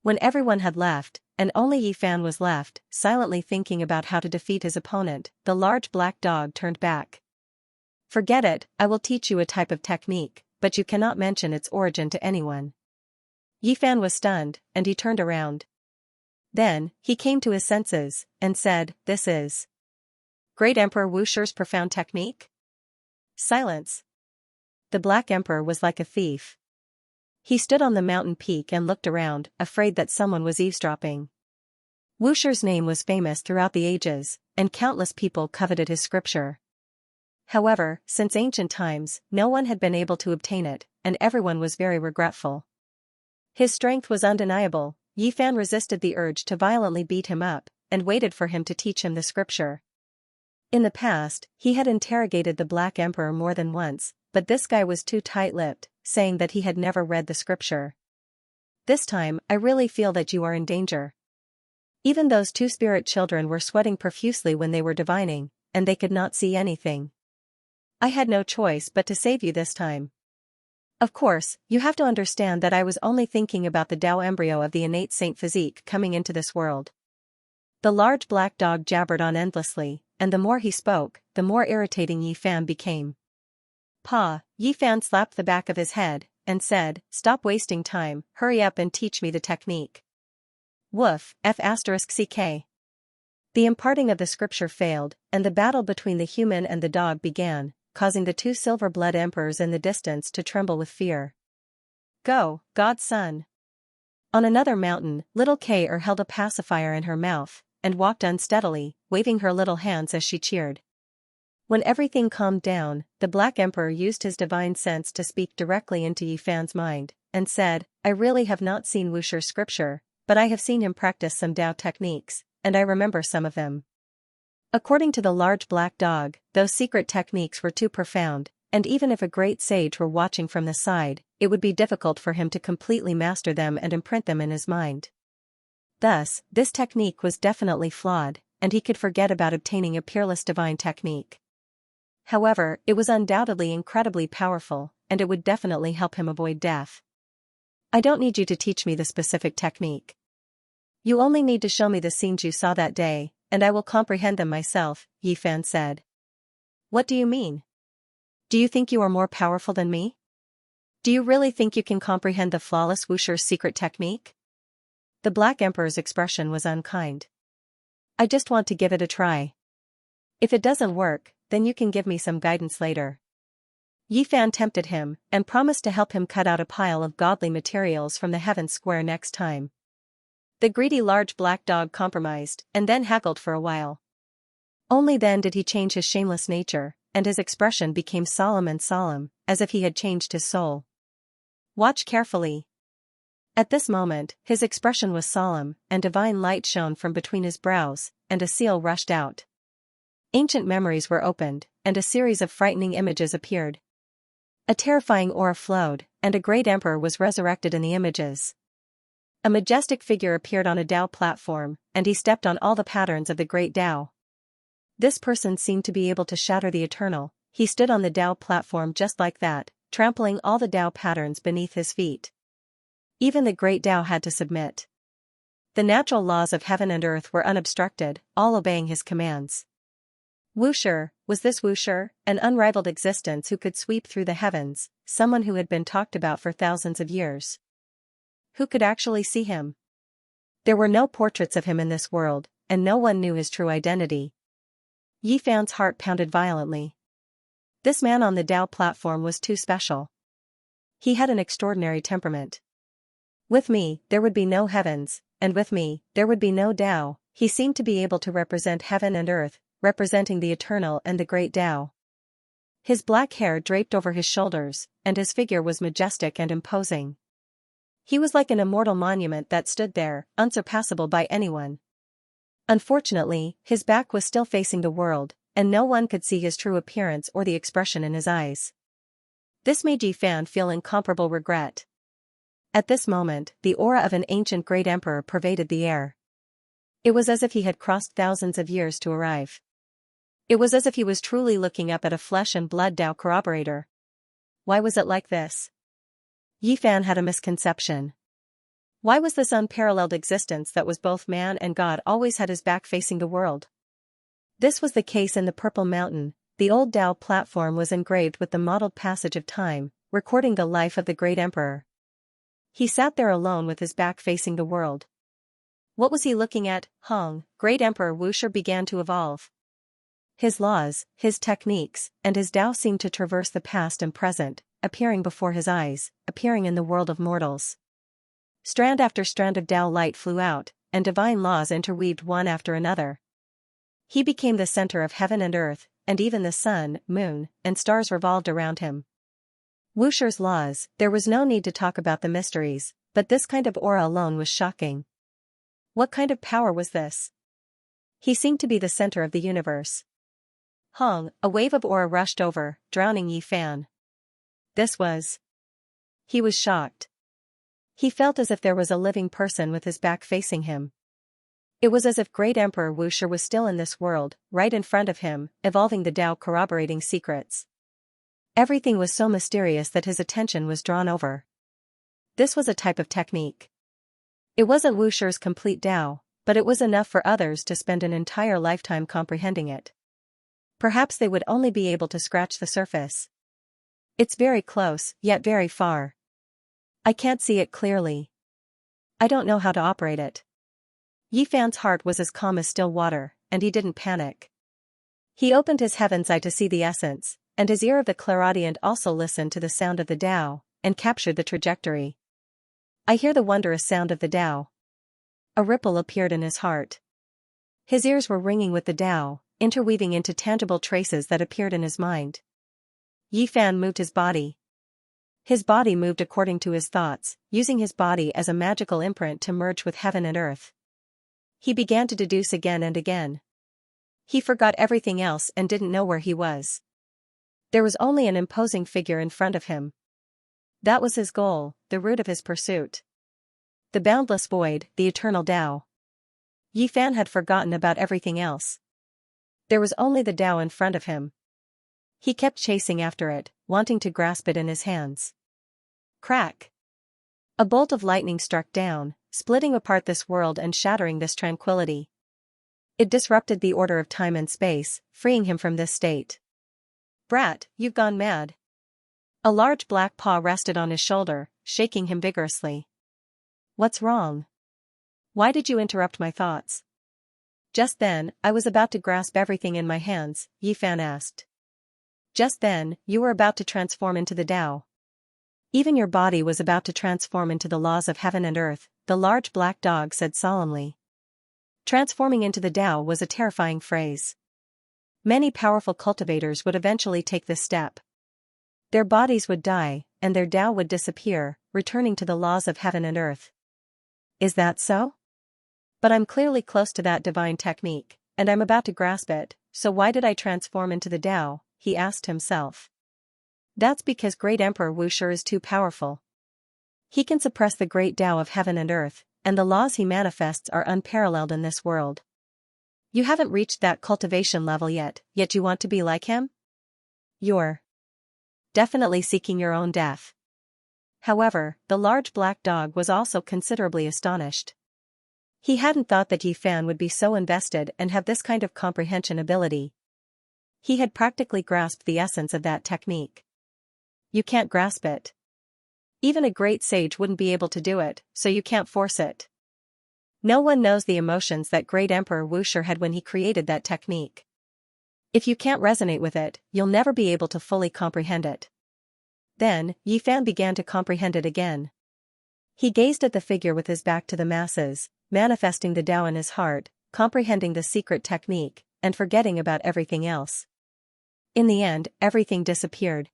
When everyone had left, and only Yi Fan was left, silently thinking about how to defeat his opponent, the large black dog turned back. Forget it, I will teach you a type of technique, but you cannot mention its origin to anyone. Yi Fan was stunned, and he turned around. Then, he came to his senses, and said, "This is Great Emperor Wusher's profound technique?" Silence. The Black Emperor was like a thief. He stood on the mountain peak and looked around, afraid that someone was eavesdropping. Wusher's name was famous throughout the ages, and countless people coveted his scripture. However, since ancient times, no one had been able to obtain it, and everyone was very regretful. His strength was undeniable. Yi Fan resisted the urge to violently beat him up, and waited for him to teach him the scripture. In the past, he had interrogated the Black Emperor more than once, but this guy was too tight-lipped, saying that he had never read the scripture. This time, I really feel that you are in danger. Even those two spirit children were sweating profusely when they were divining, and they could not see anything. I had no choice but to save you this time. Of course, you have to understand that I was only thinking about the Tao embryo of the innate saint physique coming into this world. The large black dog jabbered on endlessly, and the more he spoke, the more irritating Yi Fan became. Pa, Yi Fan slapped the back of his head, and said, "Stop wasting time, hurry up and teach me the technique." Woof, F***ck. The imparting of the scripture failed, and the battle between the human and the dog began, causing the two silver-blood emperors in the distance to tremble with fear. Go, God's son. On another mountain, little K held a pacifier in her mouth, and walked unsteadily, waving her little hands as she cheered. When everything calmed down, the Black Emperor used his divine sense to speak directly into Yi Fan's mind, and said, "I really have not seen Wusher's scripture, but I have seen him practice some Tao techniques, and I remember some of them." According to the large black dog, those secret techniques were too profound, and even if a great sage were watching from the side, it would be difficult for him to completely master them and imprint them in his mind. Thus, this technique was definitely flawed, and he could forget about obtaining a peerless divine technique. However, it was undoubtedly incredibly powerful, and it would definitely help him avoid death. I don't need you to teach me the specific technique. You only need to show me the scenes you saw that day, and I will comprehend them myself, Yi Fan said. What do you mean? Do you think you are more powerful than me? Do you really think you can comprehend the flawless Wusher's secret technique? The Black Emperor's expression was unkind. I just want to give it a try. If it doesn't work, then you can give me some guidance later. Yi Fan tempted him, and promised to help him cut out a pile of godly materials from the heaven square next time. The greedy large black dog compromised, and then haggled for a while. Only then did he change his shameless nature, and his expression became solemn and solemn, as if he had changed his soul. Watch carefully. At this moment, his expression was solemn, and divine light shone from between his brows, and a seal rushed out. Ancient memories were opened, and a series of frightening images appeared. A terrifying aura flowed, and a great emperor was resurrected in the images. A majestic figure appeared on a Tao platform, and he stepped on all the patterns of the great Tao. This person seemed to be able to shatter the eternal. He stood on the Tao platform just like that, trampling all the Tao patterns beneath his feet. Even the great Tao had to submit. The natural laws of heaven and earth were unobstructed, all obeying his commands. Wusher, was this Wusher, an unrivaled existence who could sweep through the heavens, someone who had been talked about for thousands of years? Who could actually see him? There were no portraits of him in this world, and no one knew his true identity. Yi Fan's heart pounded violently. This man on the Tao platform was too special. He had an extraordinary temperament. With me, there would be no heavens, and with me, there would be no Tao. He seemed to be able to represent heaven and earth, representing the eternal and the great Tao. His black hair draped over his shoulders, and his figure was majestic and imposing. He was like an immortal monument that stood there, unsurpassable by anyone. Unfortunately, his back was still facing the world, and no one could see his true appearance or the expression in his eyes. This made Yi Fan feel incomparable regret. At this moment, the aura of an ancient great emperor pervaded the air. It was as if he had crossed thousands of years to arrive. It was as if he was truly looking up at a flesh and blood Tao corroborator. Why was it like this? Yi Fan had a misconception. Why was this unparalleled existence that was both man and God always had his back facing the world? This was the case in the Purple Mountain. The old Tao platform was engraved with the mottled passage of time, recording the life of the great emperor. He sat there alone with his back facing the world. What was he looking at? Great Emperor Wuxia began to evolve. His laws, his techniques, and his Tao seemed to traverse the past and present, appearing before his eyes, appearing in the world of mortals. Strand after strand of Tao light flew out, and divine laws interweaved one after another. He became the center of heaven and earth, and even the sun, moon, and stars revolved around him. Wuxia's laws, there was no need to talk about the mysteries, but this kind of aura alone was shocking. What kind of power was this? He seemed to be the center of the universe. A wave of aura rushed over, drowning Yi Fan. He was shocked. He felt as if there was a living person with his back facing him. It was as if Great Emperor Wuxia was still in this world, right in front of him, evolving the Tao corroborating secrets. Everything was so mysterious that his attention was drawn over. This was a type of technique. It wasn't Wuxia's complete Tao, but it was enough for others to spend an entire lifetime comprehending it. Perhaps they would only be able to scratch the surface. It's very close, yet very far. I can't see it clearly. I don't know how to operate it. Yi Fan's heart was as calm as still water, and he didn't panic. He opened his heaven's eye to see the essence, and his ear of the clairaudient also listened to the sound of the Tao, and captured the trajectory. I hear the wondrous sound of the Tao. A ripple appeared in his heart. His ears were ringing with the Tao, interweaving into tangible traces that appeared in his mind. Yi Fan moved his body. His body moved according to his thoughts, using his body as a magical imprint to merge with heaven and earth. He began to deduce again and again. He forgot everything else and didn't know where he was. There was only an imposing figure in front of him. That was his goal, the root of his pursuit. The boundless void, the eternal Tao. Yi Fan had forgotten about everything else. There was only the Tao in front of him. He kept chasing after it, wanting to grasp it in his hands. Crack! A bolt of lightning struck down, splitting apart this world and shattering this tranquility. It disrupted the order of time and space, freeing him from this state. Brat, you've gone mad. A large black paw rested on his shoulder, shaking him vigorously. What's wrong? Why did you interrupt my thoughts? Just then, I was about to grasp everything in my hands, Yi Fan asked. Just then, you were about to transform into the Tao. Even your body was about to transform into the laws of heaven and earth, the large black dog said solemnly. Transforming into the Tao was a terrifying phrase. Many powerful cultivators would eventually take this step. Their bodies would die, and their Tao would disappear, returning to the laws of heaven and earth. Is that so? But I'm clearly close to that divine technique, and I'm about to grasp it, so why did I transform into the Tao? He asked himself. That's because Great Emperor Wuxia is too powerful. He can suppress the great Tao of heaven and earth, and the laws he manifests are unparalleled in this world. You haven't reached that cultivation level yet you want to be like him? You're definitely seeking your own death. However, the large black dog was also considerably astonished. He hadn't thought that Yi Fan would be so invested and have this kind of comprehension ability. He had practically grasped the essence of that technique. You can't grasp it. Even a great sage wouldn't be able to do it, so you can't force it. No one knows the emotions that Great Emperor Wuxia had when he created that technique. If you can't resonate with it, you'll never be able to fully comprehend it. Then, Yi Fan began to comprehend it again. He gazed at the figure with his back to the masses, manifesting the Tao in his heart, comprehending the secret technique, and forgetting about everything else. In the end, everything disappeared.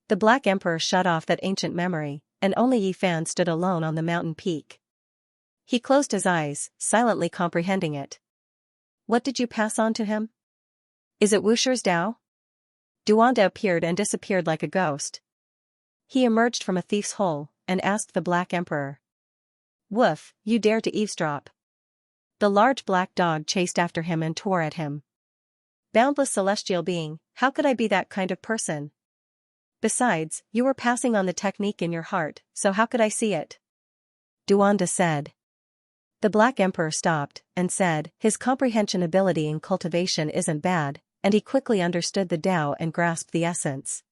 The Black Emperor shut off that ancient memory, and only Yi Fan stood alone on the mountain peak. He closed his eyes, silently comprehending it. What did you pass on to him? Is it Wusher's Tao? Duanda appeared and disappeared like a ghost. He emerged from a thief's hole, and asked the Black Emperor. Woof, you dare to eavesdrop. The large black dog chased after him and tore at him. Boundless celestial being, how could I be that kind of person? Besides, you were passing on the technique in your heart, so how could I see it? Duanda said. The Black Emperor stopped, and said, his comprehension ability in cultivation isn't bad, and he quickly understood the Tao and grasped the essence.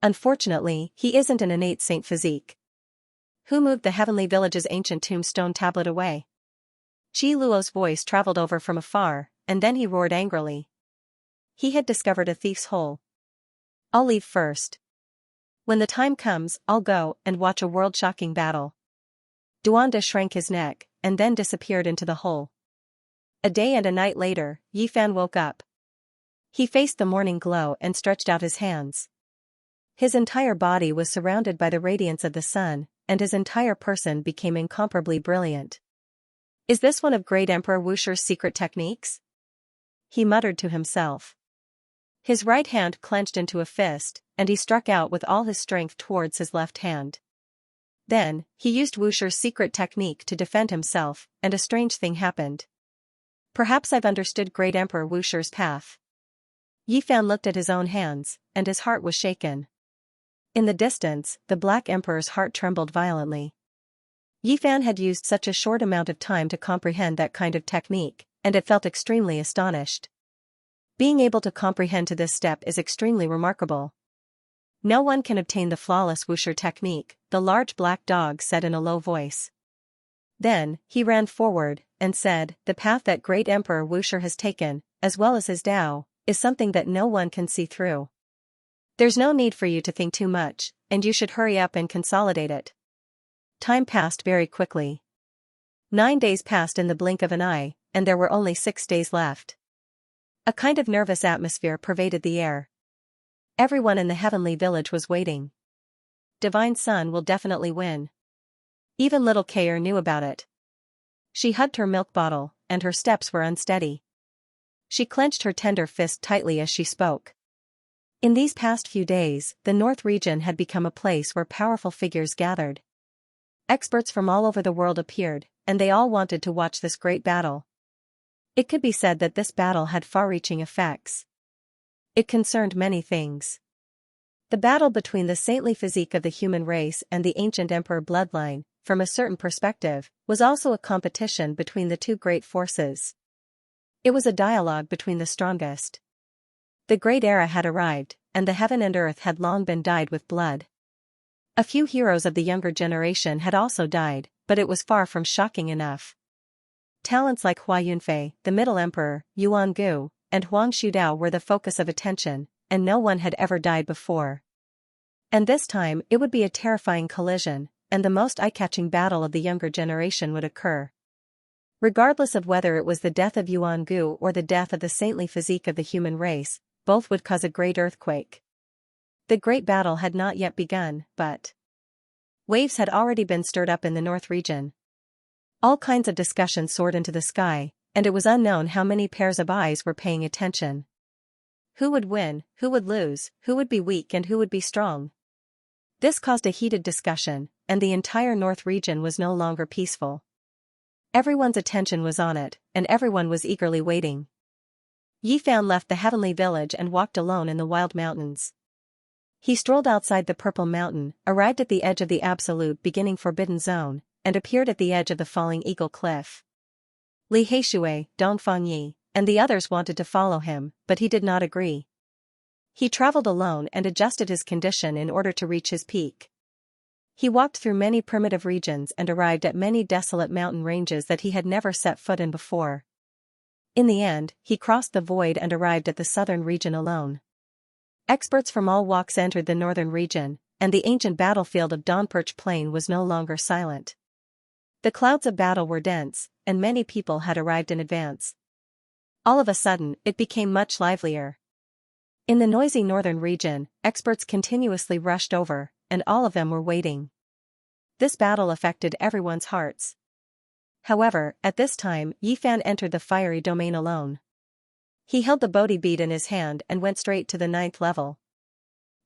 Unfortunately, he isn't an innate saint physique. Who moved the heavenly village's ancient tombstone tablet away? Qi Luo's voice traveled over from afar, and then he roared angrily. He had discovered a thief's hole. I'll leave first. When the time comes, I'll go and watch a world-shocking battle. Duanda shrank his neck, and then disappeared into the hole. A day and a night later, Yi Fan woke up. He faced the morning glow and stretched out his hands. His entire body was surrounded by the radiance of the sun, and his entire person became incomparably brilliant. Is this one of Great Emperor Wusher's secret techniques? He muttered to himself. His right hand clenched into a fist, and he struck out with all his strength towards his left hand. Then, he used Wusher's secret technique to defend himself, and a strange thing happened. Perhaps I've understood Great Emperor Wusher's path. Yi Fan looked at his own hands, and his heart was shaken. In the distance, the Black Emperor's heart trembled violently. Yi Fan had used such a short amount of time to comprehend that kind of technique, and it felt extremely astonished. Being able to comprehend to this step is extremely remarkable. No one can obtain the flawless Wusher technique, the large black dog said in a low voice. Then, he ran forward, and said, the path that Great Emperor Wusher has taken, as well as his Tao, is something that no one can see through. There's no need for you to think too much, and you should hurry up and consolidate it. Time passed very quickly. 9 days passed in the blink of an eye, and there were only 6 days left. A kind of nervous atmosphere pervaded the air. Everyone in the heavenly village was waiting. Divine Sun will definitely win. Even little Kair knew about it. She hugged her milk bottle, and her steps were unsteady. She clenched her tender fist tightly as she spoke. In these past few days, the North region had become a place where powerful figures gathered. Experts from all over the world appeared, and they all wanted to watch this great battle. It could be said that this battle had far-reaching effects. It concerned many things. The battle between the saintly physique of the human race and the ancient emperor bloodline, from a certain perspective, was also a competition between the two great forces. It was a dialogue between the strongest. The great era had arrived, and the heaven and earth had long been dyed with blood. A few heroes of the younger generation had also died, but it was far from shocking enough. Talents like Hua Yunfei, the Middle Emperor, Yuan Gu, and Huang Shudao were the focus of attention, and no one had ever died before. And this time it would be a terrifying collision, and the most eye-catching battle of the younger generation would occur. Regardless of whether it was the death of Yuan Gu or the death of the saintly physique of the human race, both would cause a great earthquake. The great battle had not yet begun, but waves had already been stirred up in the North region. All kinds of discussion soared into the sky, and it was unknown how many pairs of eyes were paying attention. Who would win, who would lose, who would be weak and who would be strong? This caused a heated discussion, and the entire North region was no longer peaceful. Everyone's attention was on it, and everyone was eagerly waiting. Yi Fan left the heavenly village and walked alone in the wild mountains. He strolled outside the purple mountain, arrived at the edge of the absolute beginning forbidden zone, and appeared at the edge of the falling eagle cliff. Li Heishui, Dongfang Yi, and the others wanted to follow him, but he did not agree. He traveled alone and adjusted his condition in order to reach his peak. He walked through many primitive regions and arrived at many desolate mountain ranges that he had never set foot in before. In the end, he crossed the void and arrived at the southern region alone. Experts from all walks entered the northern region, and the ancient battlefield of Dawnperch Plain was no longer silent. The clouds of battle were dense, and many people had arrived in advance. All of a sudden, it became much livelier. In the noisy northern region, experts continuously rushed over, and all of them were waiting. This battle affected everyone's hearts. However, at this time, Yifan entered the fiery domain alone. He held the Bodhi bead in his hand and went straight to the 9th level.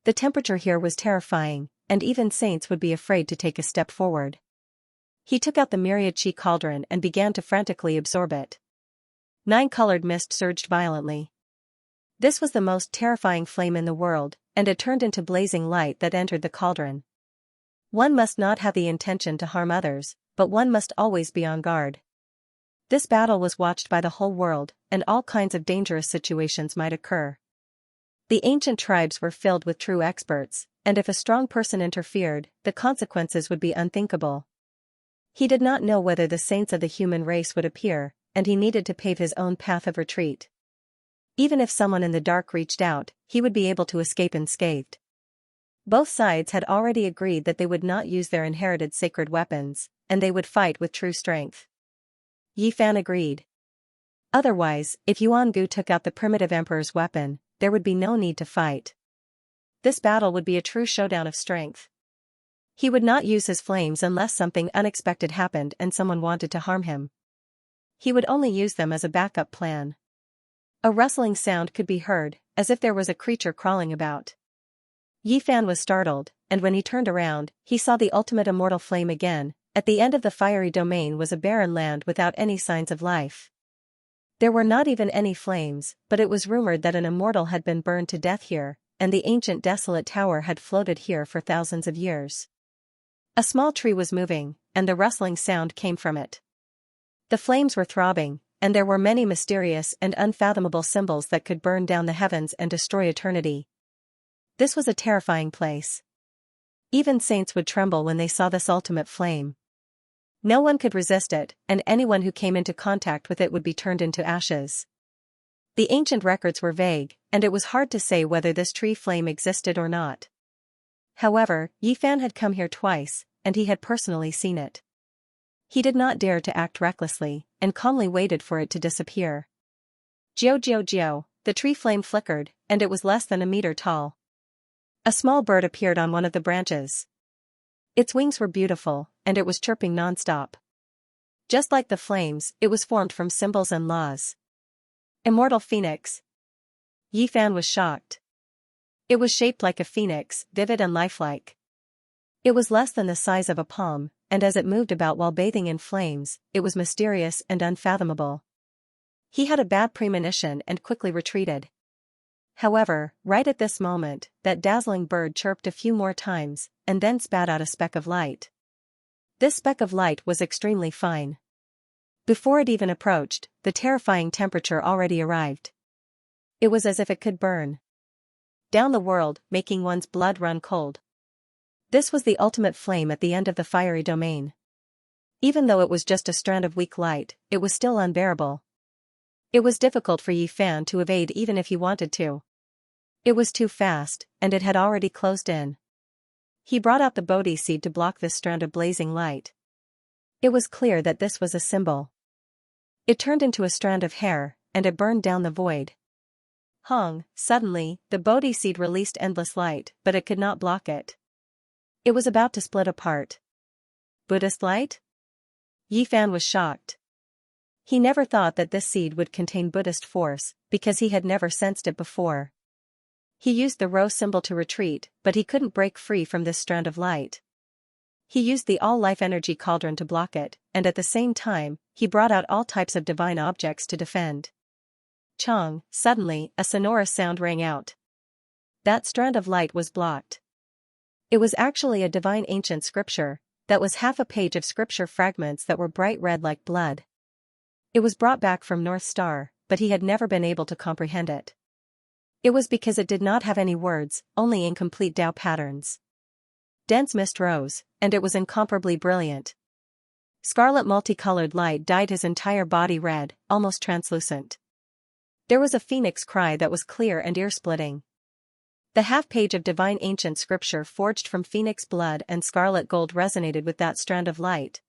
The temperature here was terrifying, and even saints would be afraid to take a step forward. He took out the myriad chi cauldron and began to frantically absorb it. 9-colored mist surged violently. This was the most terrifying flame in the world, and it turned into blazing light that entered the cauldron. One must not have the intention to harm others, but one must always be on guard. This battle was watched by the whole world, and all kinds of dangerous situations might occur. The ancient tribes were filled with true experts, and if a strong person interfered, the consequences would be unthinkable. He did not know whether the saints of the human race would appear, and he needed to pave his own path of retreat. Even if someone in the dark reached out, he would be able to escape unscathed. Both sides had already agreed that they would not use their inherited sacred weapons, and they would fight with true strength. Yifan agreed. Otherwise, if Yuangu took out the primitive emperor's weapon, there would be no need to fight. This battle would be a true showdown of strength. He would not use his flames unless something unexpected happened and someone wanted to harm him. He would only use them as a backup plan. A rustling sound could be heard, as if there was a creature crawling about. Yifan was startled, and when he turned around, he saw the ultimate immortal flame again. At the end of the fiery domain was a barren land without any signs of life. There were not even any flames, but it was rumored that an immortal had been burned to death here, and the ancient desolate tower had floated here for thousands of years. A small tree was moving, and the rustling sound came from it. The flames were throbbing, and there were many mysterious and unfathomable symbols that could burn down the heavens and destroy eternity. This was a terrifying place. Even saints would tremble when they saw this ultimate flame. No one could resist it, and anyone who came into contact with it would be turned into ashes. The ancient records were vague, and it was hard to say whether this tree flame existed or not. However, Yifan had come here twice, and he had personally seen it. He did not dare to act recklessly, and calmly waited for it to disappear. Gio, the tree flame flickered, and it was less than a meter tall. A small bird appeared on one of the branches. Its wings were beautiful, and it was chirping non-stop. Just like the flames, it was formed from symbols and laws. Immortal phoenix. Yifan was shocked. It was shaped like a phoenix, vivid and lifelike. It was less than the size of a palm, and as it moved about while bathing in flames, it was mysterious and unfathomable. He had a bad premonition and quickly retreated. However, right at this moment, that dazzling bird chirped a few more times, and then spat out a speck of light. This speck of light was extremely fine. Before it even approached, the terrifying temperature already arrived. It was as if it could burn down the world, making one's blood run cold. This was the ultimate flame at the end of the fiery domain. Even though it was just a strand of weak light, it was still unbearable. It was difficult for Yifan to evade even if he wanted to. It was too fast, and it had already closed in. He brought out the Bodhi seed to block this strand of blazing light. It was clear that this was a symbol. It turned into a strand of hair, and it burned down the void. Suddenly, the Bodhi seed released endless light, but it could not block it. It was about to split apart. Buddhist light? Yifan was shocked. He never thought that this seed would contain Buddhist force, because he had never sensed it before. He used the rose symbol to retreat, but he couldn't break free from this strand of light. He used the all-life energy cauldron to block it, and at the same time, he brought out all types of divine objects to defend. Suddenly, a sonorous sound rang out. That strand of light was blocked. It was actually a divine ancient scripture, that was half a page of scripture fragments that were bright red like blood. It was brought back from North Star, but he had never been able to comprehend it. It was because it did not have any words, only incomplete Tao patterns. Dense mist rose, and it was incomparably brilliant. Scarlet multicolored light dyed his entire body red, almost translucent. There was a phoenix cry that was clear and ear-splitting. The half-page of divine ancient scripture forged from phoenix blood and scarlet gold resonated with that strand of light.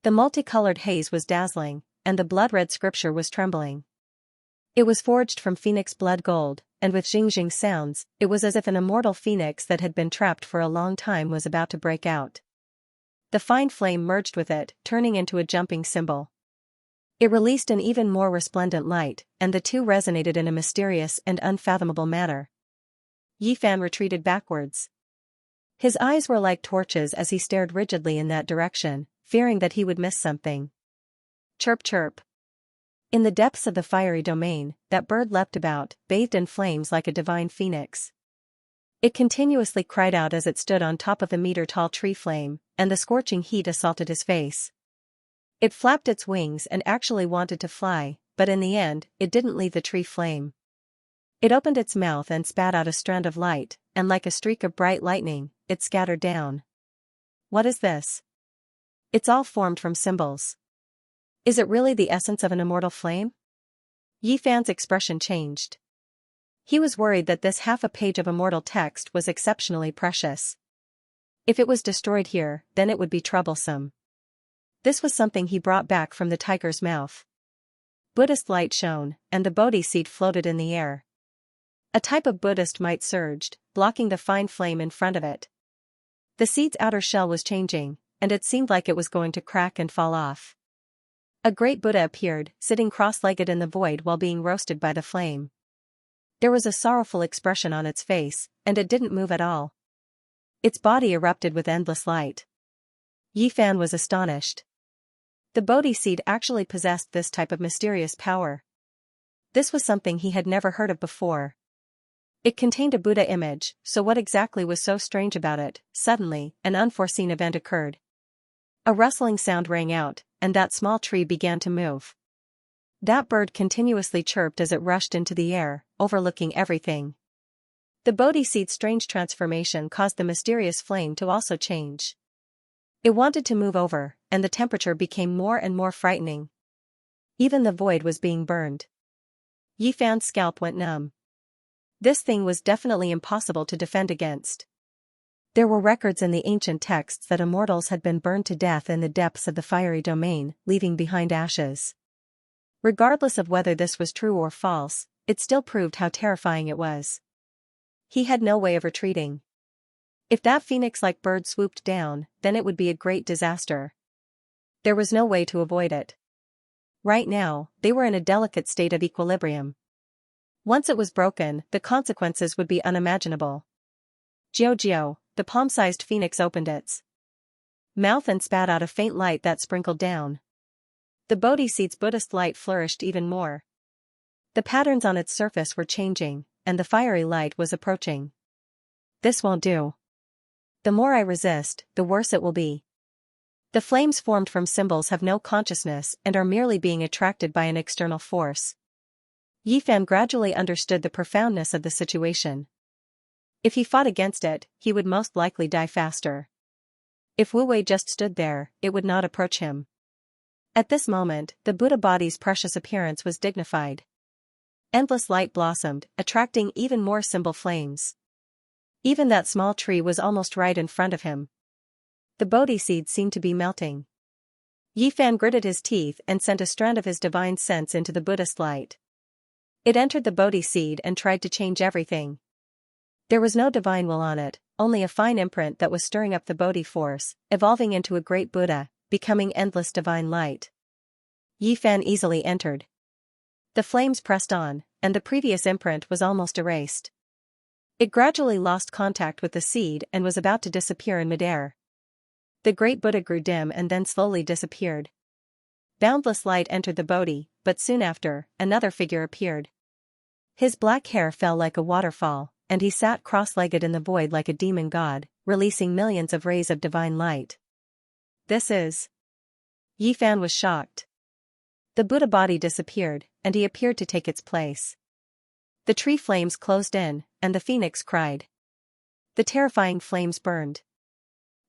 The multicolored haze was dazzling, and the blood-red scripture was trembling. It was forged from phoenix blood gold, and with Xianxia sounds, it was as if an immortal phoenix that had been trapped for a long time was about to break out. The fine flame merged with it, turning into a jumping symbol. It released an even more resplendent light, and the two resonated in a mysterious and unfathomable manner. Yifan retreated backwards. His eyes were like torches as he stared rigidly in that direction, fearing that he would miss something. Chirp chirp. In the depths of the fiery domain, that bird leapt about, bathed in flames like a divine phoenix. It continuously cried out as it stood on top of the meter-tall tree flame, and the scorching heat assaulted his face. It flapped its wings and actually wanted to fly, but in the end, it didn't leave the tree flame. It opened its mouth and spat out a strand of light, and like a streak of bright lightning, it scattered down. What is this? It's all formed from symbols. Is it really the essence of an immortal flame? Yifan's expression changed. He was worried that this half a page of immortal text was exceptionally precious. If it was destroyed here, then it would be troublesome. This was something he brought back from the tiger's mouth. Buddhist light shone, and the Bodhi seed floated in the air. A type of Buddhist might surged, blocking the fine flame in front of it. The seed's outer shell was changing, and it seemed like it was going to crack and fall off. A great Buddha appeared, sitting cross-legged in the void while being roasted by the flame. There was a sorrowful expression on its face, and it didn't move at all. Its body erupted with endless light. Yifan was astonished. The Bodhi seed actually possessed this type of mysterious power. This was something he had never heard of before. It contained a Buddha image, so what exactly was so strange about it? Suddenly, an unforeseen event occurred. A rustling sound rang out, and that small tree began to move. That bird continuously chirped as it rushed into the air, overlooking everything. The Bodhi seed's strange transformation caused the mysterious flame to also change. It wanted to move over, and the temperature became more and more frightening. Even the void was being burned. Yifan's scalp went numb. This thing was definitely impossible to defend against. There were records in the ancient texts that immortals had been burned to death in the depths of the fiery domain, leaving behind ashes. Regardless of whether this was true or false, it still proved how terrifying it was. He had no way of retreating. If that phoenix-like bird swooped down, then it would be a great disaster. There was no way to avoid it. Right now, they were in a delicate state of equilibrium. Once it was broken, the consequences would be unimaginable. Jiao, the palm-sized phoenix opened its mouth and spat out a faint light that sprinkled down. The Bodhi seed's Buddhist light flourished even more. The patterns on its surface were changing, and the fiery light was approaching. This won't do. The more I resist, the worse it will be. The flames formed from symbols have no consciousness and are merely being attracted by an external force. Yifan gradually understood the profoundness of the situation. If he fought against it, he would most likely die faster. If Wu Wei just stood there, it would not approach him. At this moment, the Buddha body's precious appearance was dignified. Endless light blossomed, attracting even more symbol flames. Even that small tree was almost right in front of him. The Bodhi seed seemed to be melting. Yifan gritted his teeth and sent a strand of his divine sense into the Buddhist light. It entered the Bodhi seed and tried to change everything. There was no divine will on it, only a fine imprint that was stirring up the Bodhi force, evolving into a great Buddha, becoming endless divine light. Yifan easily entered. The flames pressed on, and the previous imprint was almost erased. It gradually lost contact with the seed and was about to disappear in midair. The great Buddha grew dim and then slowly disappeared. Boundless light entered the Bodhi, but soon after, another figure appeared. His black hair fell like a waterfall, and he sat cross-legged in the void like a demon god, releasing millions of rays of divine light. This is... Yifan was shocked. The Buddha body disappeared, and he appeared to take its place. The tree flames closed in, and the phoenix cried. The terrifying flames burned.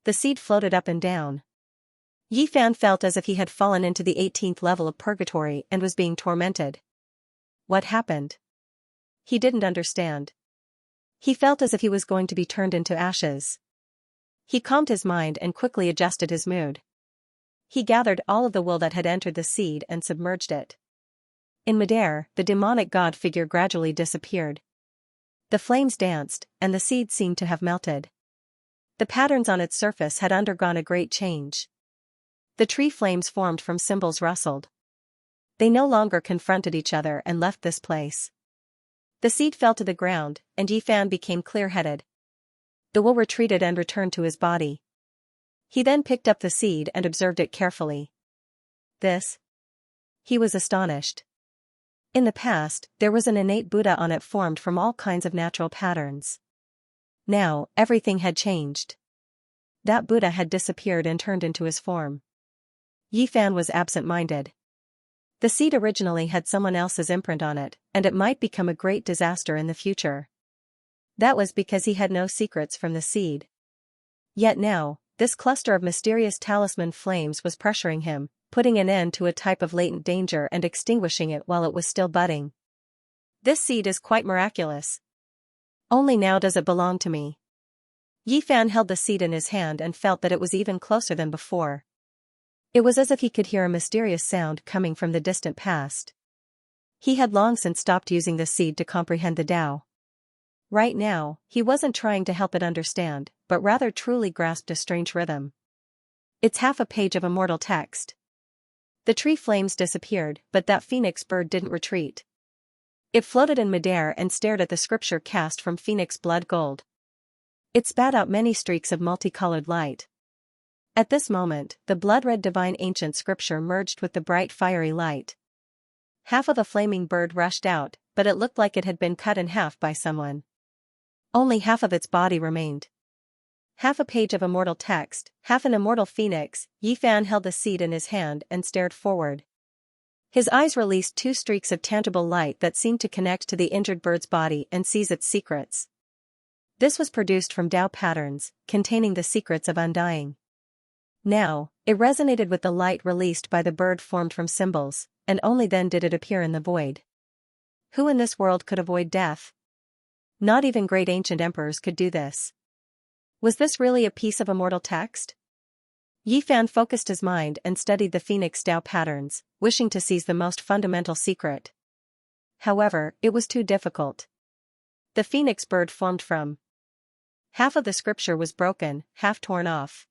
The seed floated up and down. Yi Fan felt as if he had fallen into the 18th level of purgatory and was being tormented. What happened? He didn't understand. He felt as if he was going to be turned into ashes. He calmed his mind and quickly adjusted his mood. He gathered all of the will that had entered the seed and submerged it. In midair, the demonic god figure gradually disappeared. The flames danced, and the seed seemed to have melted. The patterns on its surface had undergone a great change. The tree flames formed from symbols rustled. They no longer confronted each other and left this place. The seed fell to the ground, and Yi Fan became clear-headed. The will retreated and returned to his body. He then picked up the seed and observed it carefully. This? He was astonished. In the past, there was an innate Buddha on it formed from all kinds of natural patterns. Now, everything had changed. That Buddha had disappeared and turned into his form. Yi Fan was absent-minded. The seed originally had someone else's imprint on it, and it might become a great disaster in the future. That was because he had no secrets from the seed. Yet now, this cluster of mysterious talisman flames was pressuring him, putting an end to a type of latent danger and extinguishing it while it was still budding. This seed is quite miraculous. Only now does it belong to me. Yi Fan held the seed in his hand and felt that it was even closer than before. It was as if he could hear a mysterious sound coming from the distant past. He had long since stopped using the seed to comprehend the Tao. Right now, he wasn't trying to help it understand, but rather truly grasped a strange rhythm. It's half a page of immortal text. The tree flames disappeared, but that phoenix bird didn't retreat. It floated in midair and stared at the scripture cast from phoenix blood gold. It spat out many streaks of multicolored light. At this moment, the blood-red divine ancient scripture merged with the bright fiery light. Half of the flaming bird rushed out, but it looked like it had been cut in half by someone. Only half of its body remained. Half a page of immortal text, half an immortal phoenix. Yi Fan held the seed in his hand and stared forward. His eyes released two streaks of tangible light that seemed to connect to the injured bird's body and seize its secrets. This was produced from Tao patterns, containing the secrets of undying. Now, it resonated with the light released by the bird formed from symbols, and only then did it appear in the void. Who in this world could avoid death? Not even great ancient emperors could do this. Was this really a piece of immortal text? Yi Fan focused his mind and studied the Phoenix Tao patterns, wishing to seize the most fundamental secret. However, it was too difficult. The phoenix bird formed from half of the scripture was broken, half torn off.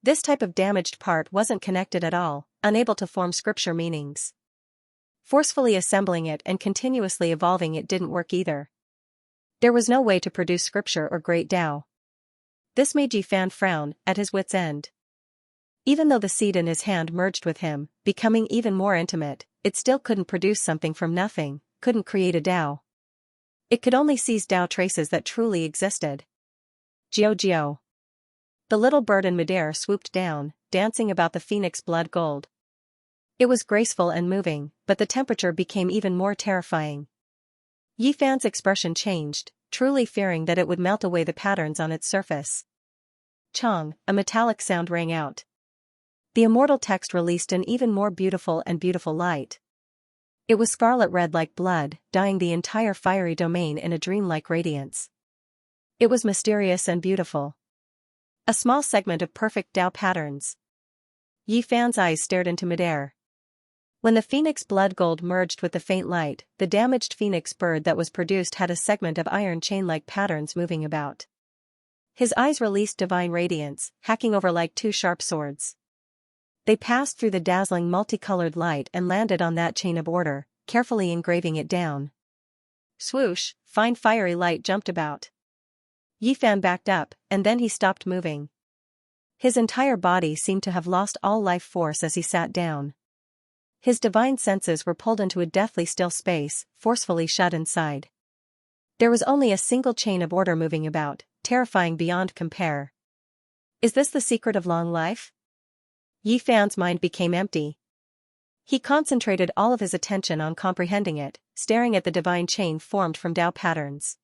This type of damaged part wasn't connected at all, unable to form scripture meanings. Forcefully assembling it and continuously evolving it didn't work either. There was no way to produce scripture or great Tao. This made Yi Fan frown, at his wit's end. Even though the seed in his hand merged with him, becoming even more intimate, it still couldn't produce something from nothing, couldn't create a Tao. It could only seize Tao traces that truly existed. Jiao. The little bird in midair swooped down, dancing about the phoenix blood gold. It was graceful and moving, but the temperature became even more terrifying. Yi Fan's expression changed, truly fearing that it would melt away the patterns on its surface. Chong, a metallic sound rang out. The immortal text released an even more beautiful light. It was scarlet red like blood, dyeing the entire fiery domain in a dreamlike radiance. It was mysterious and beautiful. A small segment of perfect Tao patterns. Yi Fan's eyes stared into midair. When the phoenix blood gold merged with the faint light, the damaged phoenix bird that was produced had a segment of iron chain-like patterns moving about. His eyes released divine radiance, hacking over like two sharp swords. They passed through the dazzling multicolored light and landed on that chain of order, carefully engraving it down. Swoosh, fine fiery light jumped about. Yi Fan backed up, and then he stopped moving. His entire body seemed to have lost all life force as he sat down. His divine senses were pulled into a deathly still space, forcefully shut inside. There was only a single chain of order moving about, terrifying beyond compare. Is this the secret of long life? Yi Fan's mind became empty. He concentrated all of his attention on comprehending it, staring at the divine chain formed from Tao patterns.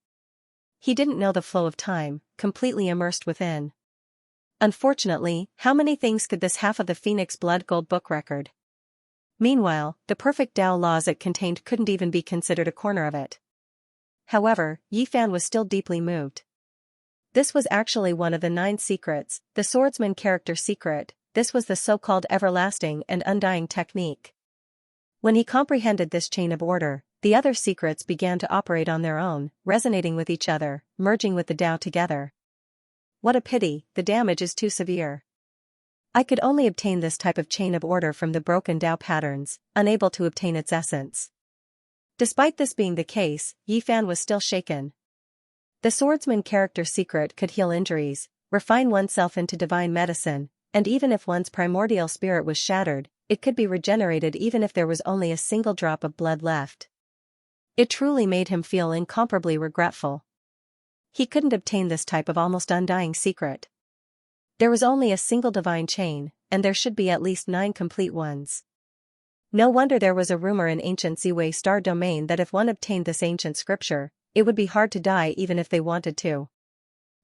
He didn't know the flow of time, completely immersed within. Unfortunately, how many things could this half of the Phoenix Blood Gold book record? Meanwhile, the perfect Tao laws it contained couldn't even be considered a corner of it. However, Yi Fan was still deeply moved. This was actually one of the 9 secrets, the swordsman character secret. This was the so-called everlasting and undying technique. When he comprehended this chain of order, the other secrets began to operate on their own, resonating with each other, merging with the Tao together. What a pity, the damage is too severe. I could only obtain this type of chain of order from the broken Tao patterns, unable to obtain its essence. Despite this being the case, Yi Fan was still shaken. The swordsman character secret could heal injuries, refine oneself into divine medicine, and even if one's primordial spirit was shattered, it could be regenerated even if there was only a single drop of blood left. It truly made him feel incomparably regretful. He couldn't obtain this type of almost undying secret. There was only a single divine chain, and there should be at least 9 complete ones. No wonder there was a rumor in ancient Ziwei Star Domain that if one obtained this ancient scripture, it would be hard to die even if they wanted to.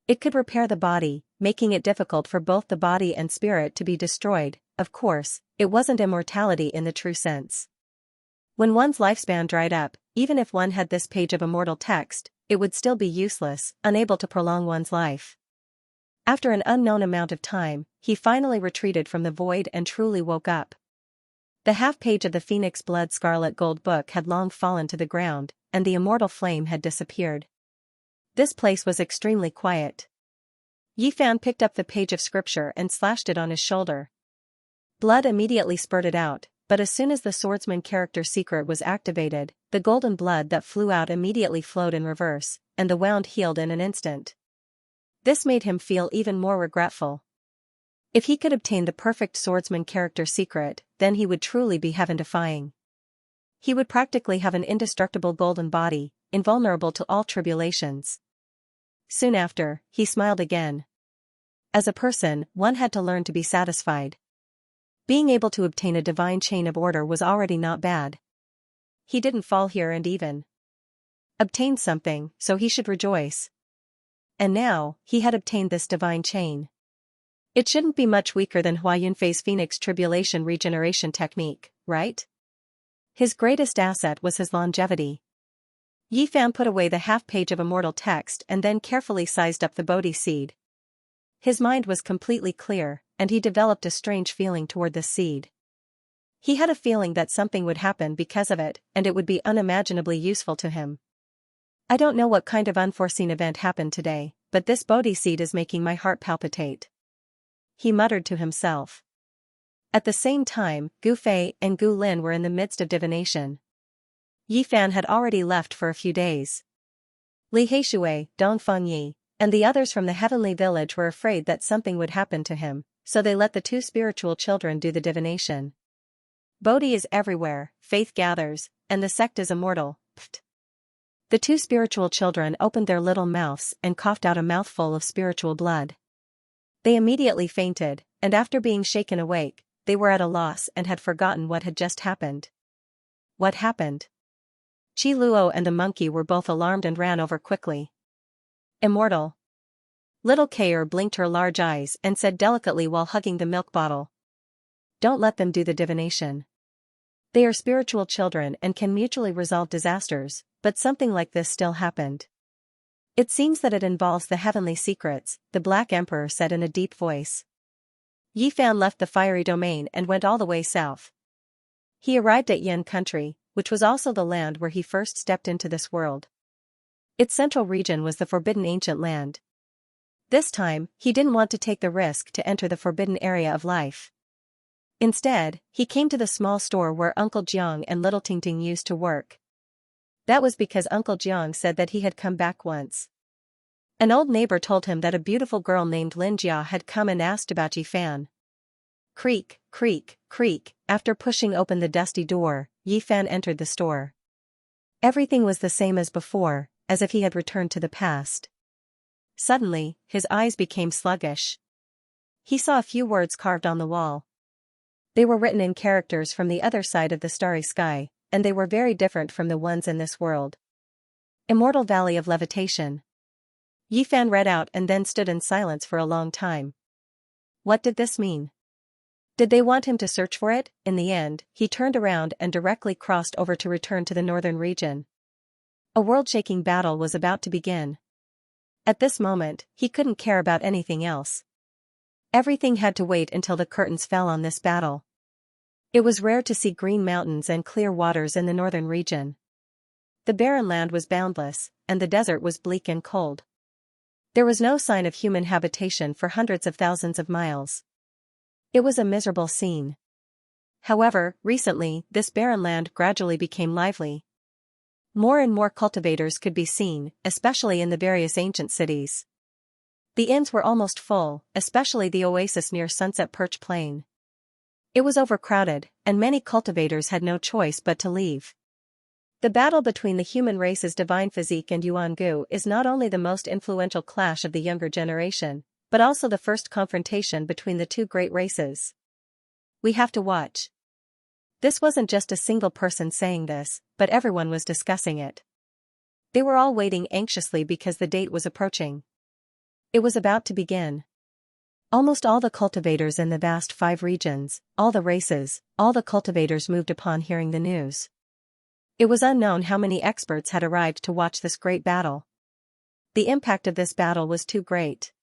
It could repair the body, making it difficult for both the body and spirit to be destroyed. Of course, it wasn't immortality in the true sense. When one's lifespan dried up, even if one had this page of immortal text, it would still be useless, unable to prolong one's life. After an unknown amount of time, he finally retreated from the void and truly woke up. The half-page of the Phoenix Blood Scarlet Gold book had long fallen to the ground, and the immortal flame had disappeared. This place was extremely quiet. Yi Fan picked up the page of scripture and slashed it on his shoulder. Blood immediately spurted out, but as soon as the swordsman character secret was activated, the golden blood that flew out immediately flowed in reverse, and the wound healed in an instant. This made him feel even more regretful. If he could obtain the perfect swordsman character secret, then he would truly be heaven-defying. He would practically have an indestructible golden body, invulnerable to all tribulations. Soon after, he smiled again. As a person, one had to learn to be satisfied. Being able to obtain a divine chain of order was already not bad. He didn't fall here and even obtained something, so he should rejoice. And now, he had obtained this divine chain. It shouldn't be much weaker than Hua Yunfei's Phoenix Tribulation regeneration technique, right? His greatest asset was his longevity. Yi Fan put away the half-page of immortal text and then carefully sized up the Bodhi seed. His mind was completely clear, and he developed a strange feeling toward this seed. He had a feeling that something would happen because of it, and it would be unimaginably useful to him. I don't know what kind of unforeseen event happened today, but this Bodhi seed is making my heart palpitate. He muttered to himself. At the same time, Gu Fei and Gu Lin were in the midst of divination. Yi Fan had already left for a few days. Li Heishui, Dong Fengyi, and the others from the heavenly village were afraid that something would happen to him, so they let the 2 spiritual children do the divination. Bodhi is everywhere, faith gathers, and the sect is immortal. Pfft. The 2 spiritual children opened their little mouths and coughed out a mouthful of spiritual blood. They immediately fainted, and after being shaken awake, they were at a loss and had forgotten what had just happened. What happened? Qi Luo and the monkey were both alarmed and ran over quickly. Immortal. Little Kair blinked her large eyes and said delicately while hugging the milk bottle. Don't let them do the divination. They are spiritual children and can mutually resolve disasters, but something like this still happened. It seems that it involves the heavenly secrets, the Black Emperor said in a deep voice. Yi Fan left the fiery domain and went all the way south. He arrived at Yan country, which was also the land where he first stepped into this world. Its central region was the forbidden ancient land. This time, he didn't want to take the risk to enter the forbidden area of life. Instead, he came to the small store where Uncle Jiang and Little Tingting used to work. That was because Uncle Jiang said that he had come back once. An old neighbor told him that a beautiful girl named Lin Jia had come and asked about Yi Fan. Creak, creak, creak, after pushing open the dusty door, Yi Fan entered the store. Everything was the same as before, as if he had returned to the past. Suddenly, his eyes became sluggish. He saw a few words carved on the wall. They were written in characters from the other side of the starry sky, and they were very different from the ones in this world. Immortal Valley of Levitation. Yi Fan read out and then stood in silence for a long time. What did this mean? Did they want him to search for it? In the end, he turned around and directly crossed over to return to the northern region. A world-shaking battle was about to begin. At this moment, he couldn't care about anything else. Everything had to wait until the curtains fell on this battle. It was rare to see green mountains and clear waters in the northern region. The barren land was boundless, and the desert was bleak and cold. There was no sign of human habitation for hundreds of thousands of miles. It was a miserable scene. However, recently, this barren land gradually became lively. More and more cultivators could be seen, especially in the various ancient cities. The inns were almost full, especially the oasis near Sunset Perch Plain. It was overcrowded, and many cultivators had no choice but to leave. The battle between the human race's divine physique and Yuan-gu is not only the most influential clash of the younger generation, but also the first confrontation between the two great races. We have to watch. This wasn't just a single person saying this, but everyone was discussing it. They were all waiting anxiously because the date was approaching. It was about to begin. Almost all the cultivators in the vast 5 regions, all the races, all the cultivators moved upon hearing the news. It was unknown how many experts had arrived to watch this great battle. The impact of this battle was too great.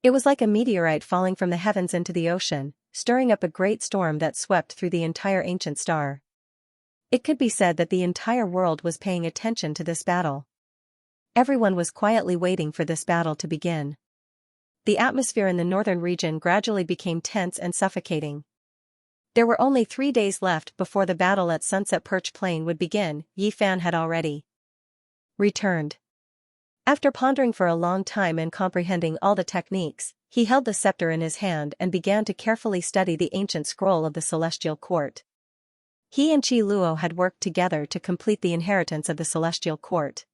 It was like a meteorite falling from the heavens into the ocean, stirring up a great storm that swept through the entire ancient star. It could be said that the entire world was paying attention to this battle. Everyone was quietly waiting for this battle to begin. The atmosphere in the northern region gradually became tense and suffocating. There were only 3 days left before the battle at Sunset Perch Plain would begin. Yi Fan had already returned. After pondering for a long time and comprehending all the techniques, he held the scepter in his hand and began to carefully study the ancient scroll of the Celestial Court. He and Qi Luo had worked together to complete the inheritance of the Celestial Court.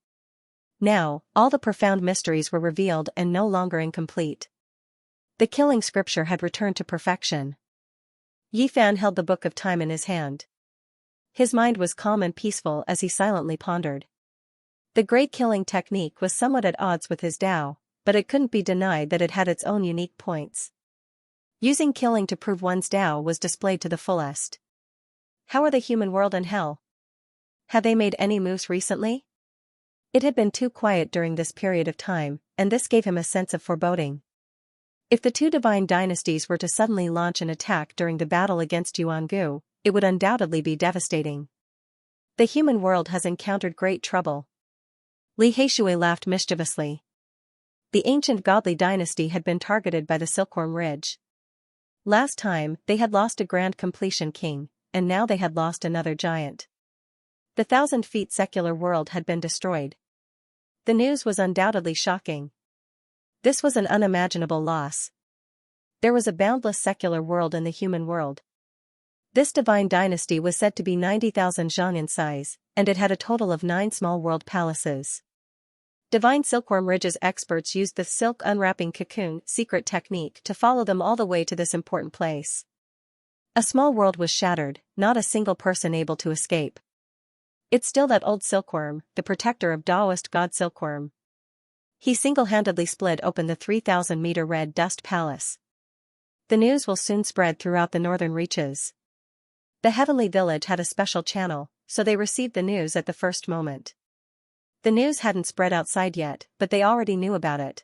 Now, all the profound mysteries were revealed and no longer incomplete. The killing scripture had returned to perfection. Yi Fan held the Book of Time in his hand. His mind was calm and peaceful as he silently pondered. The great killing technique was somewhat at odds with his Tao, but it couldn't be denied that it had its own unique points. Using killing to prove one's Tao was displayed to the fullest. How are the human world and hell? Had they made any moves recently? It had been too quiet during this period of time, and this gave him a sense of foreboding. If the two divine dynasties were to suddenly launch an attack during the battle against Yuan-gu, it would undoubtedly be devastating. The human world has encountered great trouble. Li Heishui laughed mischievously. The ancient godly dynasty had been targeted by the Silkworm Ridge. Last time, they had lost a grand completion king, and now they had lost another giant. The 1,000 feet secular world had been destroyed. The news was undoubtedly shocking. This was an unimaginable loss. There was a boundless secular world in the human world. This divine dynasty was said to be 90,000 zhang in size, and it had a total of 9 small world palaces. Divine Silkworm Ridge's experts used the silk unwrapping cocoon secret technique to follow them all the way to this important place. A small world was shattered, not a single person able to escape. It's still that old silkworm, the protector of Taoist god Silkworm. He single-handedly split open the 3,000-meter red dust palace. The news will soon spread throughout the northern reaches. The heavenly village had a special channel, so they received the news at the first moment. The news hadn't spread outside yet, but they already knew about it.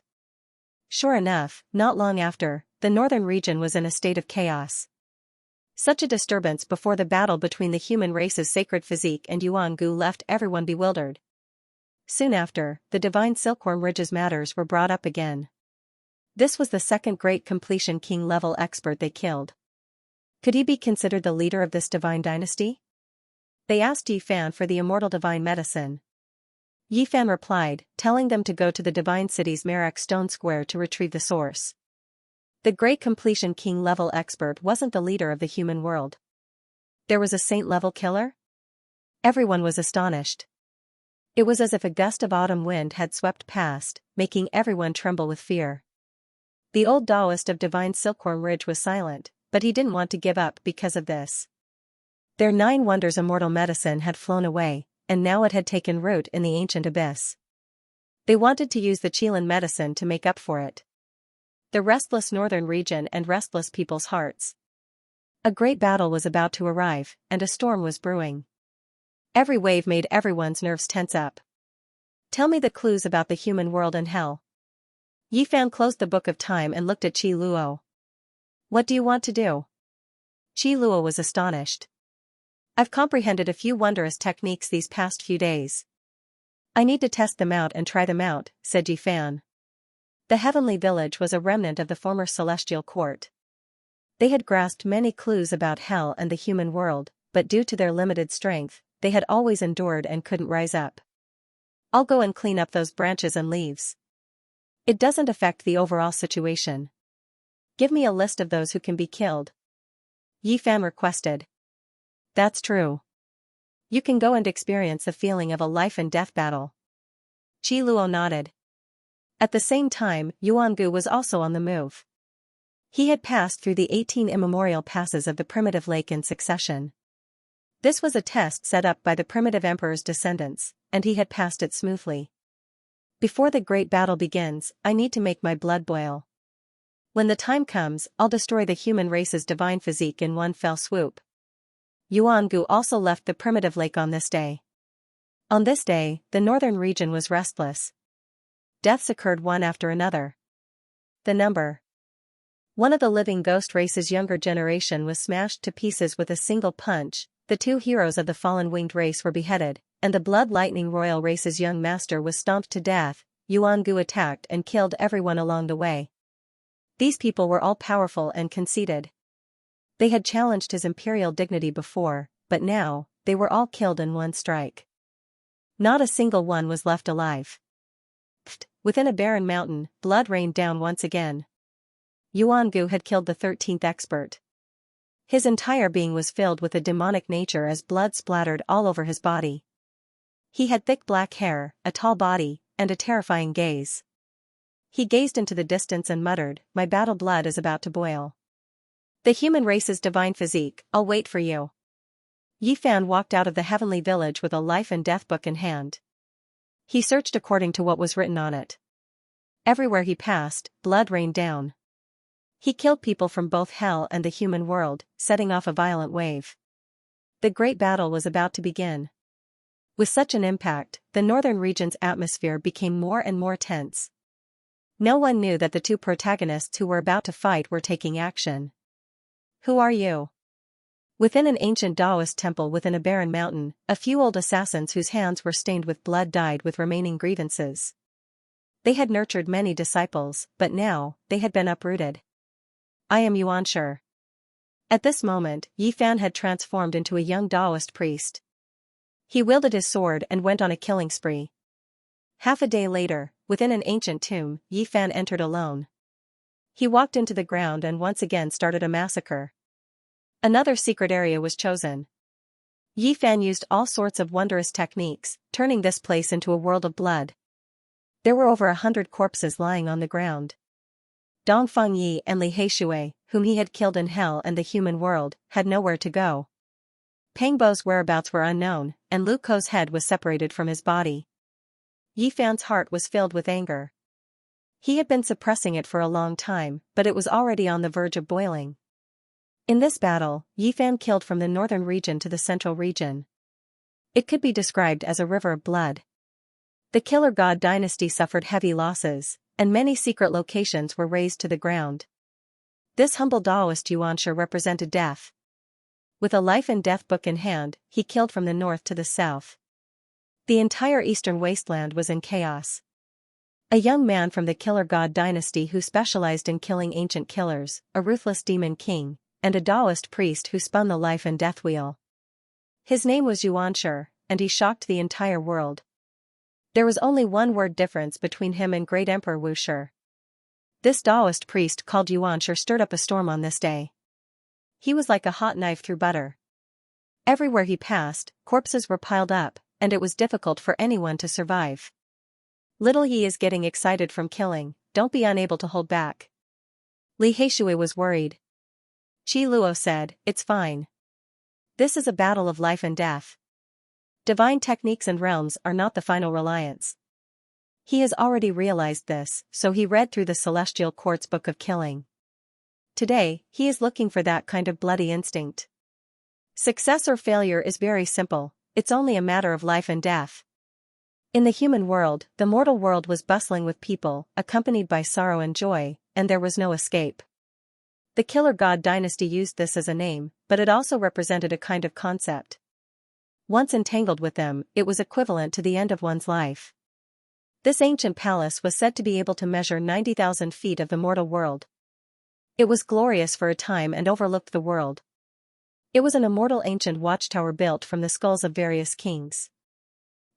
Sure enough, not long after, the northern region was in a state of chaos. Such a disturbance before the battle between the human race's sacred physique and Yuan-gu left everyone bewildered. Soon after, the divine Silkworm Ridge's matters were brought up again. This was the second great completion king-level expert they killed. Could he be considered the leader of this divine dynasty? They asked Yi Fan for the immortal divine medicine. Yi Fan replied, telling them to go to the divine city's Marek Stone Square to retrieve the source. The great completion king-level expert wasn't the leader of the human world. There was a saint-level killer? Everyone was astonished. It was as if a gust of autumn wind had swept past, making everyone tremble with fear. The old Taoist of divine Silkworm Ridge was silent, but he didn't want to give up because of this. Their 9 wonders immortal medicine had flown away, and now it had taken root in the ancient abyss. They wanted to use the Qilin medicine to make up for it. the restless northern region and restless people's hearts. A great battle was about to arrive, and a storm was brewing. Every wave made everyone's nerves tense up. Tell me the clues about the human world and hell. Yifan closed the book of time and looked at Qi Luo. What do you want to do? Qi Luo was astonished. I've comprehended a few wondrous techniques these past few days. I need to test them out and try them out, said Yifan. The heavenly village was a remnant of the former celestial court. They had grasped many clues about hell and the human world, but due to their limited strength, they had always endured and couldn't rise up. I'll go and clean up those branches and leaves. It doesn't affect the overall situation. Give me a list of those who can be killed. Yifan requested. That's true. You can go and experience the feeling of a life and death battle. Qi Luo nodded. At the same time, Yuangu was also on the move. He had passed through the 18 immemorial passes of the primitive lake in succession. This was a test set up by the primitive emperor's descendants, and he had passed it smoothly. Before the great battle begins, I need to make my blood boil. When the time comes, I'll destroy the human race's divine physique in one fell swoop. Yuangu also left the primitive lake on this day. On this day, the northern region was restless. Deaths occurred one after another. The number. One of the living ghost race's younger generation was smashed to pieces with a single punch, the two heroes of the fallen winged race were beheaded, and the blood lightning royal race's young master was stomped to death. Yuangu attacked and killed everyone along the way. These people were all powerful and conceited. They had challenged his imperial dignity before, but now, they were all killed in one strike. Not a single one was left alive. Within a barren mountain, blood rained down once again. Yuangu had killed the 13th expert. His entire being was filled with a demonic nature as blood splattered all over his body. He had thick black hair, a tall body, and a terrifying gaze. He gazed into the distance and muttered, "My battle blood is about to boil. The human race's divine physique, I'll wait for you." Yifan walked out of the heavenly village with a life and death book in hand. He searched according to what was written on it. Everywhere he passed, blood rained down. He killed people from both hell and the human world, setting off a violent wave. The great battle was about to begin. With such an impact, the northern region's atmosphere became more and more tense. No one knew that the two protagonists who were about to fight were taking action. Who are you? Within an ancient Taoist temple within a barren mountain, a few old assassins whose hands were stained with blood died with remaining grievances. They had nurtured many disciples, but now, they had been uprooted. I am Xianxia. At this moment, Yifan had transformed into a young Taoist priest. He wielded his sword and went on a killing spree. Half a day later, within an ancient tomb, Yifan entered alone. He walked into the ground and once again started a massacre. Another secret area was chosen. Yifan used all sorts of wondrous techniques, turning this place into a world of blood. There were over 100 corpses lying on the ground. Dongfang Yi and Li Heishui, whom he had killed in hell and the human world, had nowhere to go. Peng Bo's whereabouts were unknown, and Lu Ko's head was separated from his body. Yifan's heart was filled with anger. He had been suppressing it for a long time, but it was already on the verge of boiling. In this battle, Yifan killed from the northern region to the central region. It could be described as a river of blood. The Killer God dynasty suffered heavy losses, and many secret locations were razed to the ground. This humble Taoist Xianxia represented death. With a life and death book in hand, he killed from the north to the south. The entire eastern wasteland was in chaos. A young man from the Killer God dynasty who specialized in killing ancient killers, a ruthless demon king, and a Taoist priest who spun the life and death wheel. His name was Xianxia, and he shocked the entire world. There was only one word difference between him and Great Emperor Wushi. This Taoist priest called Xianxia stirred up a storm on this day. He was like a hot knife through butter. Everywhere he passed, corpses were piled up, and it was difficult for anyone to survive. Little Yi is getting excited from killing, don't be unable to hold back. Li Heishui was worried. Qi Luo said, it's fine. This is a battle of life and death. Divine techniques and realms are not the final reliance. He has already realized this, so he read through the Celestial Court's Book of Killing. Today, he is looking for that kind of bloody instinct. Success or failure is very simple, it's only a matter of life and death. In the human world, the mortal world was bustling with people, accompanied by sorrow and joy, and there was no escape. The Killer God dynasty used this as a name, but it also represented a kind of concept. Once entangled with them, it was equivalent to the end of one's life. This ancient palace was said to be able to measure 90,000 feet of the mortal world. It was glorious for a time and overlooked the world. It was an immortal ancient watchtower built from the skulls of various kings.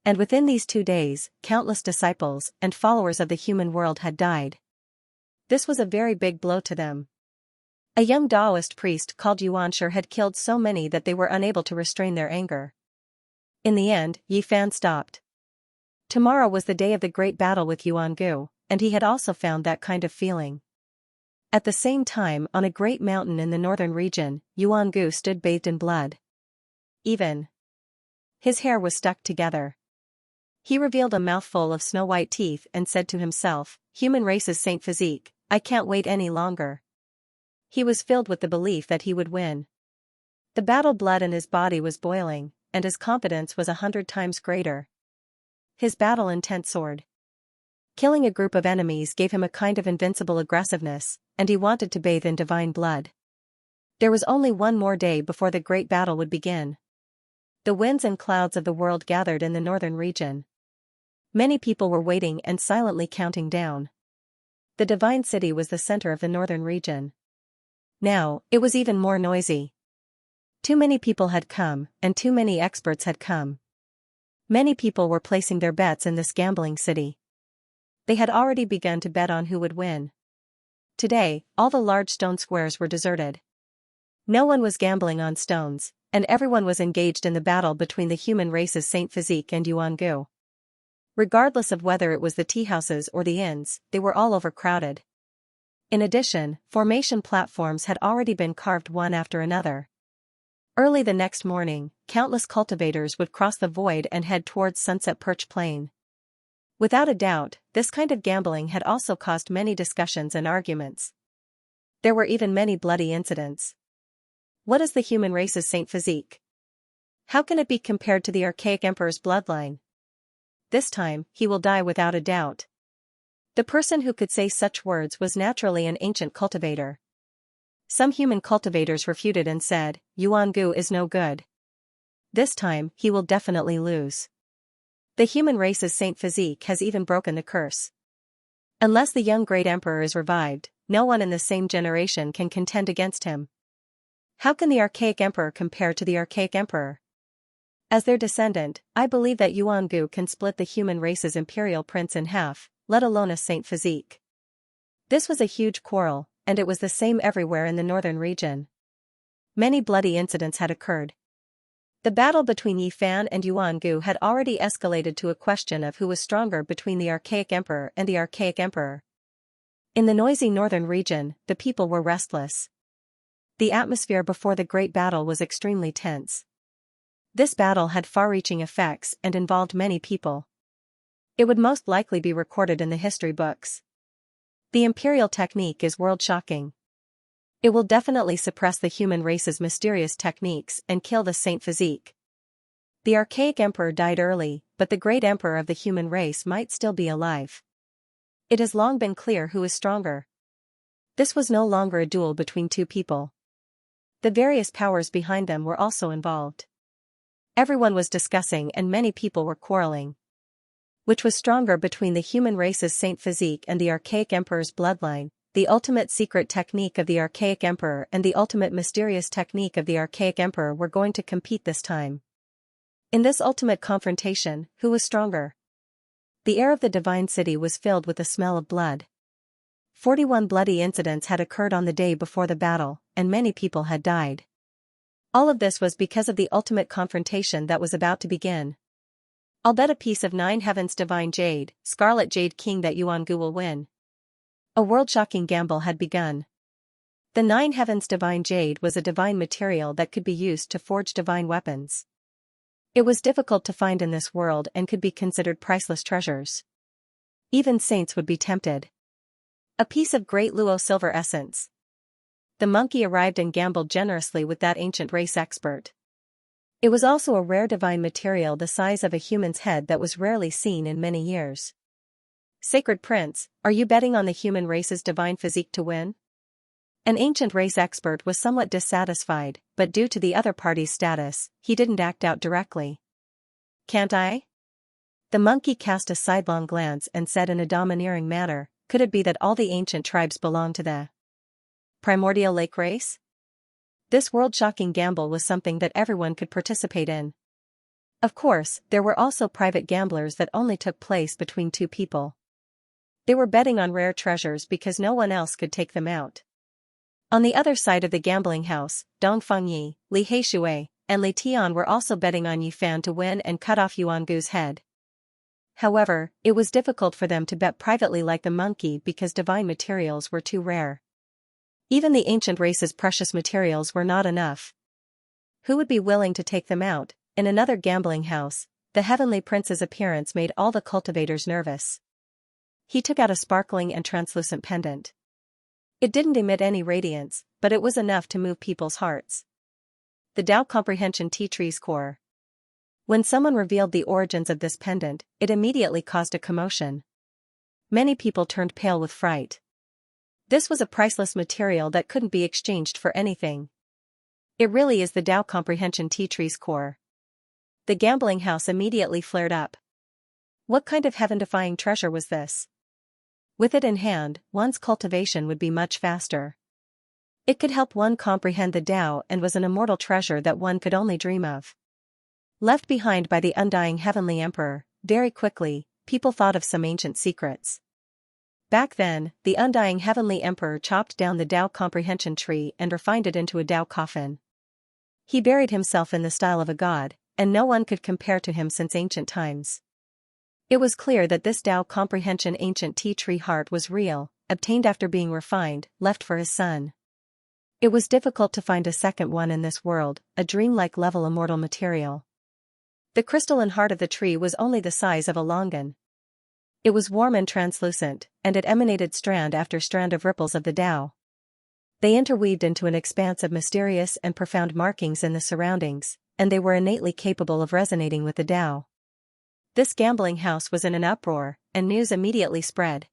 And within these 2 days, countless disciples and followers of the human world had died. This was a very big blow to them. A young Taoist priest called Xianxia had killed so many that they were unable to restrain their anger. In the end, Yi Fan stopped. Tomorrow was the day of the great battle with Yuangu, and he had also found that kind of feeling. At the same time, on a great mountain in the northern region, Yuangu stood bathed in blood. Even his hair was stuck together. He revealed a mouthful of snow-white teeth and said to himself, "Human race's saint physique, I can't wait any longer." He was filled with the belief that he would win. The battle blood in his body was boiling, and his confidence was 100 times greater. His battle intent soared. Killing a group of enemies gave him a kind of invincible aggressiveness, and he wanted to bathe in divine blood. There was only one more day before the great battle would begin. The winds and clouds of the world gathered in the northern region. Many people were waiting and silently counting down. The divine city was the center of the northern region. Now, it was even more noisy. Too many people had come, and too many experts had come. Many people were placing their bets in this gambling city. They had already begun to bet on who would win. Today, all the large stone squares were deserted. No one was gambling on stones, and everyone was engaged in the battle between the human race's Saint Physique and Yuangu. Regardless of whether it was the tea houses or the inns, they were all overcrowded. In addition, formation platforms had already been carved one after another. Early the next morning, countless cultivators would cross the void and head towards Sunset Perch Plain. Without a doubt, this kind of gambling had also caused many discussions and arguments. There were even many bloody incidents. What is the human race's Saint Physique? How can it be compared to the archaic emperor's bloodline? This time, he will die without a doubt. The person who could say such words was naturally an ancient cultivator. Some human cultivators refuted and said, Yuangu is no good. This time, he will definitely lose. The human race's Saint Physique has even broken the curse. Unless the young great emperor is revived, no one in the same generation can contend against him. How can the archaic emperor compare to the archaic emperor? As their descendant, I believe that Yuangu can split the human race's imperial prince in half, let alone a Saint Physique. This was a huge quarrel, and it was the same everywhere in the northern region. Many bloody incidents had occurred. The battle between Yi Fan and Yuangu had already escalated to a question of who was stronger between the archaic emperor and the archaic emperor. In the noisy northern region, the people were restless. The atmosphere before the great battle was extremely tense. This battle had far-reaching effects and involved many people. It would most likely be recorded in the history books. The imperial technique is world-shocking. It will definitely suppress the human race's mysterious techniques and kill the Saint Physique. The archaic emperor died early, but the great emperor of the human race might still be alive. It has long been clear who is stronger. This was no longer a duel between two people. The various powers behind them were also involved. Everyone was discussing and many people were quarreling. Which was stronger between the human race's Saint Physique and the archaic emperor's bloodline, the ultimate secret technique of the archaic emperor and the ultimate mysterious technique of the archaic emperor were going to compete this time. In this ultimate confrontation, who was stronger? The air of the divine city was filled with the smell of blood. 41 bloody incidents had occurred on the day before the battle, and many people had died. All of this was because of the ultimate confrontation that was about to begin. I'll bet a piece of 9 heavens divine jade, scarlet jade king that Yuangu will win. A world-shocking gamble had begun. The 9 heavens divine jade was a divine material that could be used to forge divine weapons. It was difficult to find in this world and could be considered priceless treasures. Even saints would be tempted. A piece of great Luo silver essence. The monkey arrived and gambled generously with that ancient race expert. It was also a rare divine material the size of a human's head that was rarely seen in many years. Sacred Prince, are you betting on the human race's divine physique to win? An ancient race expert was somewhat dissatisfied, but due to the other party's status, he didn't act out directly. Can't I? The monkey cast a sidelong glance and said in a domineering manner, could it be that all the ancient tribes belong to the primordial lake race? This world-shocking gamble was something that everyone could participate in. Of course, there were also private gamblers that only took place between two people. They were betting on rare treasures because no one else could take them out. On the other side of the gambling house, Dong Fengyi, Li Heishui, and Li Tian were also betting on Yifan to win and cut off Yuan Gu's head. However, it was difficult for them to bet privately like the monkey because divine materials were too rare. Even the ancient race's precious materials were not enough. Who would be willing to take them out? In another gambling house, the heavenly prince's appearance made all the cultivators nervous. He took out a sparkling and translucent pendant. It didn't emit any radiance, but it was enough to move people's hearts. The Tao Comprehension Tea Tree's core. When someone revealed the origins of this pendant, it immediately caused a commotion. Many people turned pale with fright. This was a priceless material that couldn't be exchanged for anything. It really is the Tao Comprehension Tea Tree's core. The gambling house immediately flared up. What kind of heaven-defying treasure was this? With it in hand, one's cultivation would be much faster. It could help one comprehend the Tao and was an immortal treasure that one could only dream of. Left behind by the undying heavenly emperor, very quickly, people thought of some ancient secrets. Back then, the undying heavenly emperor chopped down the Tao comprehension tree and refined it into a Tao coffin. He buried himself in the style of a god, and no one could compare to him since ancient times. It was clear that this Tao comprehension ancient tea tree heart was real, obtained after being refined, left for his son. It was difficult to find a second one in this world, a dreamlike level immortal material. The crystalline heart of the tree was only the size of a longan. It was warm and translucent, and it emanated strand after strand of ripples of the Tao. They interweaved into an expanse of mysterious and profound markings in the surroundings, and they were innately capable of resonating with the Tao. This gambling house was in an uproar, and news immediately spread.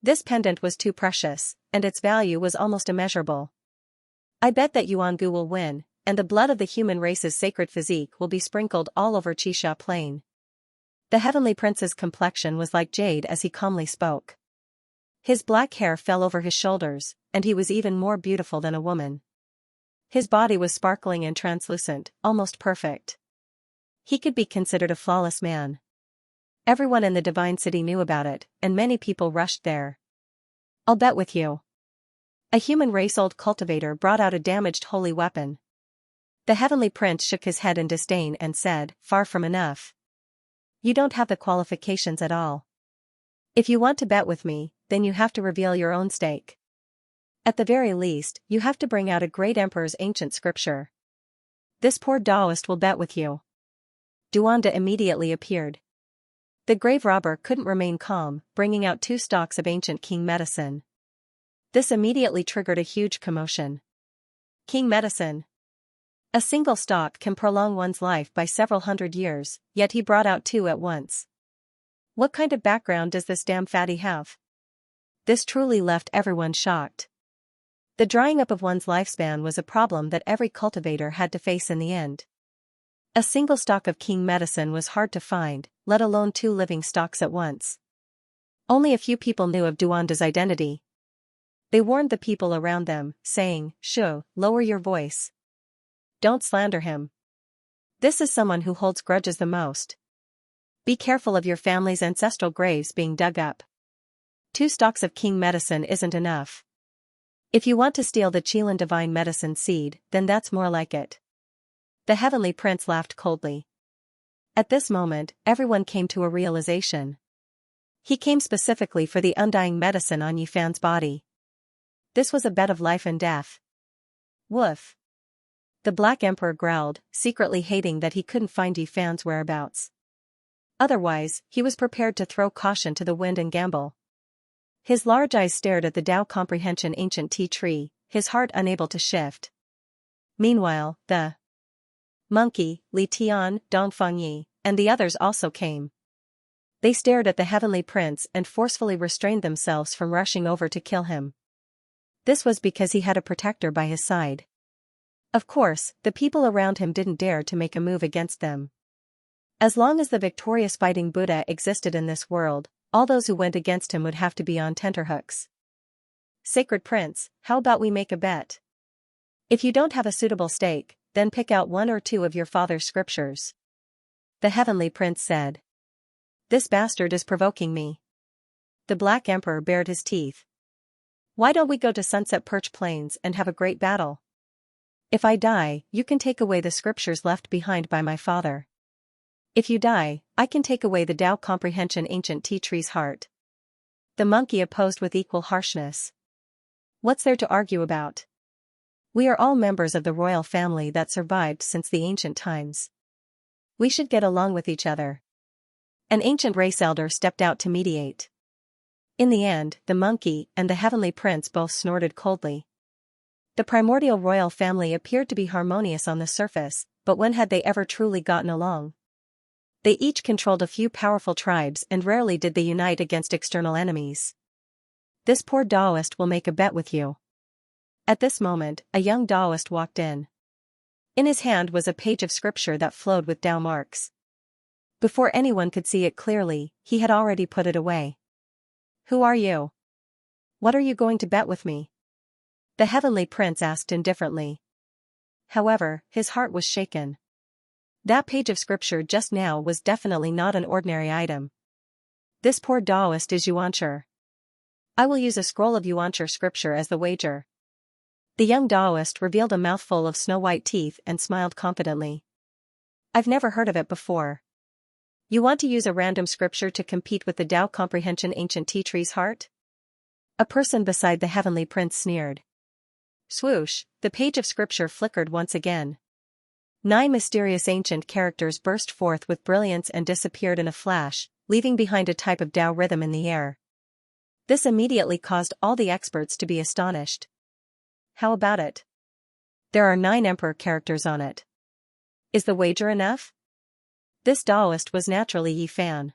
This pendant was too precious, and its value was almost immeasurable. I bet that Yuan Gu will win, and the blood of the human race's sacred physique will be sprinkled all over Qixia Plain. The heavenly prince's complexion was like jade as he calmly spoke. His black hair fell over his shoulders, and he was even more beautiful than a woman. His body was sparkling and translucent, almost perfect. He could be considered a flawless man. Everyone in the divine city knew about it, and many people rushed there. I'll bet with you. A human race old cultivator brought out a damaged holy weapon. The heavenly prince shook his head in disdain and said, far from enough. You don't have the qualifications at all. If you want to bet with me, then you have to reveal your own stake. At the very least, you have to bring out a great emperor's ancient scripture. This poor Taoist will bet with you. Duanda immediately appeared. The grave robber couldn't remain calm, bringing out 2 stalks of ancient king medicine. This immediately triggered a huge commotion. King medicine. A single stalk can prolong one's life by several hundred years, yet he brought out 2 at once. What kind of background does this damn fatty have? This truly left everyone shocked. The drying up of one's lifespan was a problem that every cultivator had to face in the end. A single stalk of king medicine was hard to find, let alone 2 living stalks at once. Only a few people knew of Duanda's identity. They warned the people around them, saying, "Shoo, lower your voice. Don't slander him. This is someone who holds grudges the most. Be careful of your family's ancestral graves being dug up. 2 stalks of king medicine isn't enough. If you want to steal the Qilin divine medicine seed, then that's more like it." The heavenly prince laughed coldly. At this moment, everyone came to a realization. He came specifically for the undying medicine on Yifan's body. This was a bet of life and death. Woof. The Black Emperor growled, secretly hating that he couldn't find Yifan's whereabouts. Otherwise, he was prepared to throw caution to the wind and gamble. His large eyes stared at the Tao Comprehension ancient tea tree, his heart unable to shift. Meanwhile, the monkey, Li Tian, Dongfang Yi, and the others also came. They stared at the heavenly prince and forcefully restrained themselves from rushing over to kill him. This was because he had a protector by his side. Of course, the people around him didn't dare to make a move against them. As long as the victorious fighting Buddha existed in this world, all those who went against him would have to be on tenterhooks. Sacred Prince, how about we make a bet? If you don't have a suitable stake, then pick out one or two of your father's scriptures. The heavenly prince said. This bastard is provoking me. The Black Emperor bared his teeth. Why don't we go to Sunset Perch Plains and have a great battle? If I die, you can take away the scriptures left behind by my father. If you die, I can take away the Tao Comprehension ancient tea tree's heart. The monkey opposed with equal harshness. What's there to argue about? We are all members of the royal family that survived since the ancient times. We should get along with each other. An ancient race elder stepped out to mediate. In the end, the monkey and the heavenly prince both snorted coldly. The primordial royal family appeared to be harmonious on the surface, but when had they ever truly gotten along? They each controlled a few powerful tribes and rarely did they unite against external enemies. This poor Taoist will make a bet with you. At this moment, a young Taoist walked in. In his hand was a page of scripture that flowed with Tao marks. Before anyone could see it clearly, he had already put it away. Who are you? What are you going to bet with me? The heavenly prince asked indifferently. However, his heart was shaken. That page of scripture just now was definitely not an ordinary item. This poor Taoist is Xianxia. I will use a scroll of Xianxia scripture as the wager. The young Taoist revealed a mouthful of snow-white teeth and smiled confidently. I've never heard of it before. You want to use a random scripture to compete with the Tao Comprehension ancient tea tree's heart? A person beside the heavenly prince sneered. Swoosh, the page of scripture flickered once again. 9 mysterious ancient characters burst forth with brilliance and disappeared in a flash, leaving behind a type of Tao rhythm in the air. This immediately caused all the experts to be astonished. How about it? There are 9 emperor characters on it. Is the wager enough? This Taoist was naturally Yi Fan.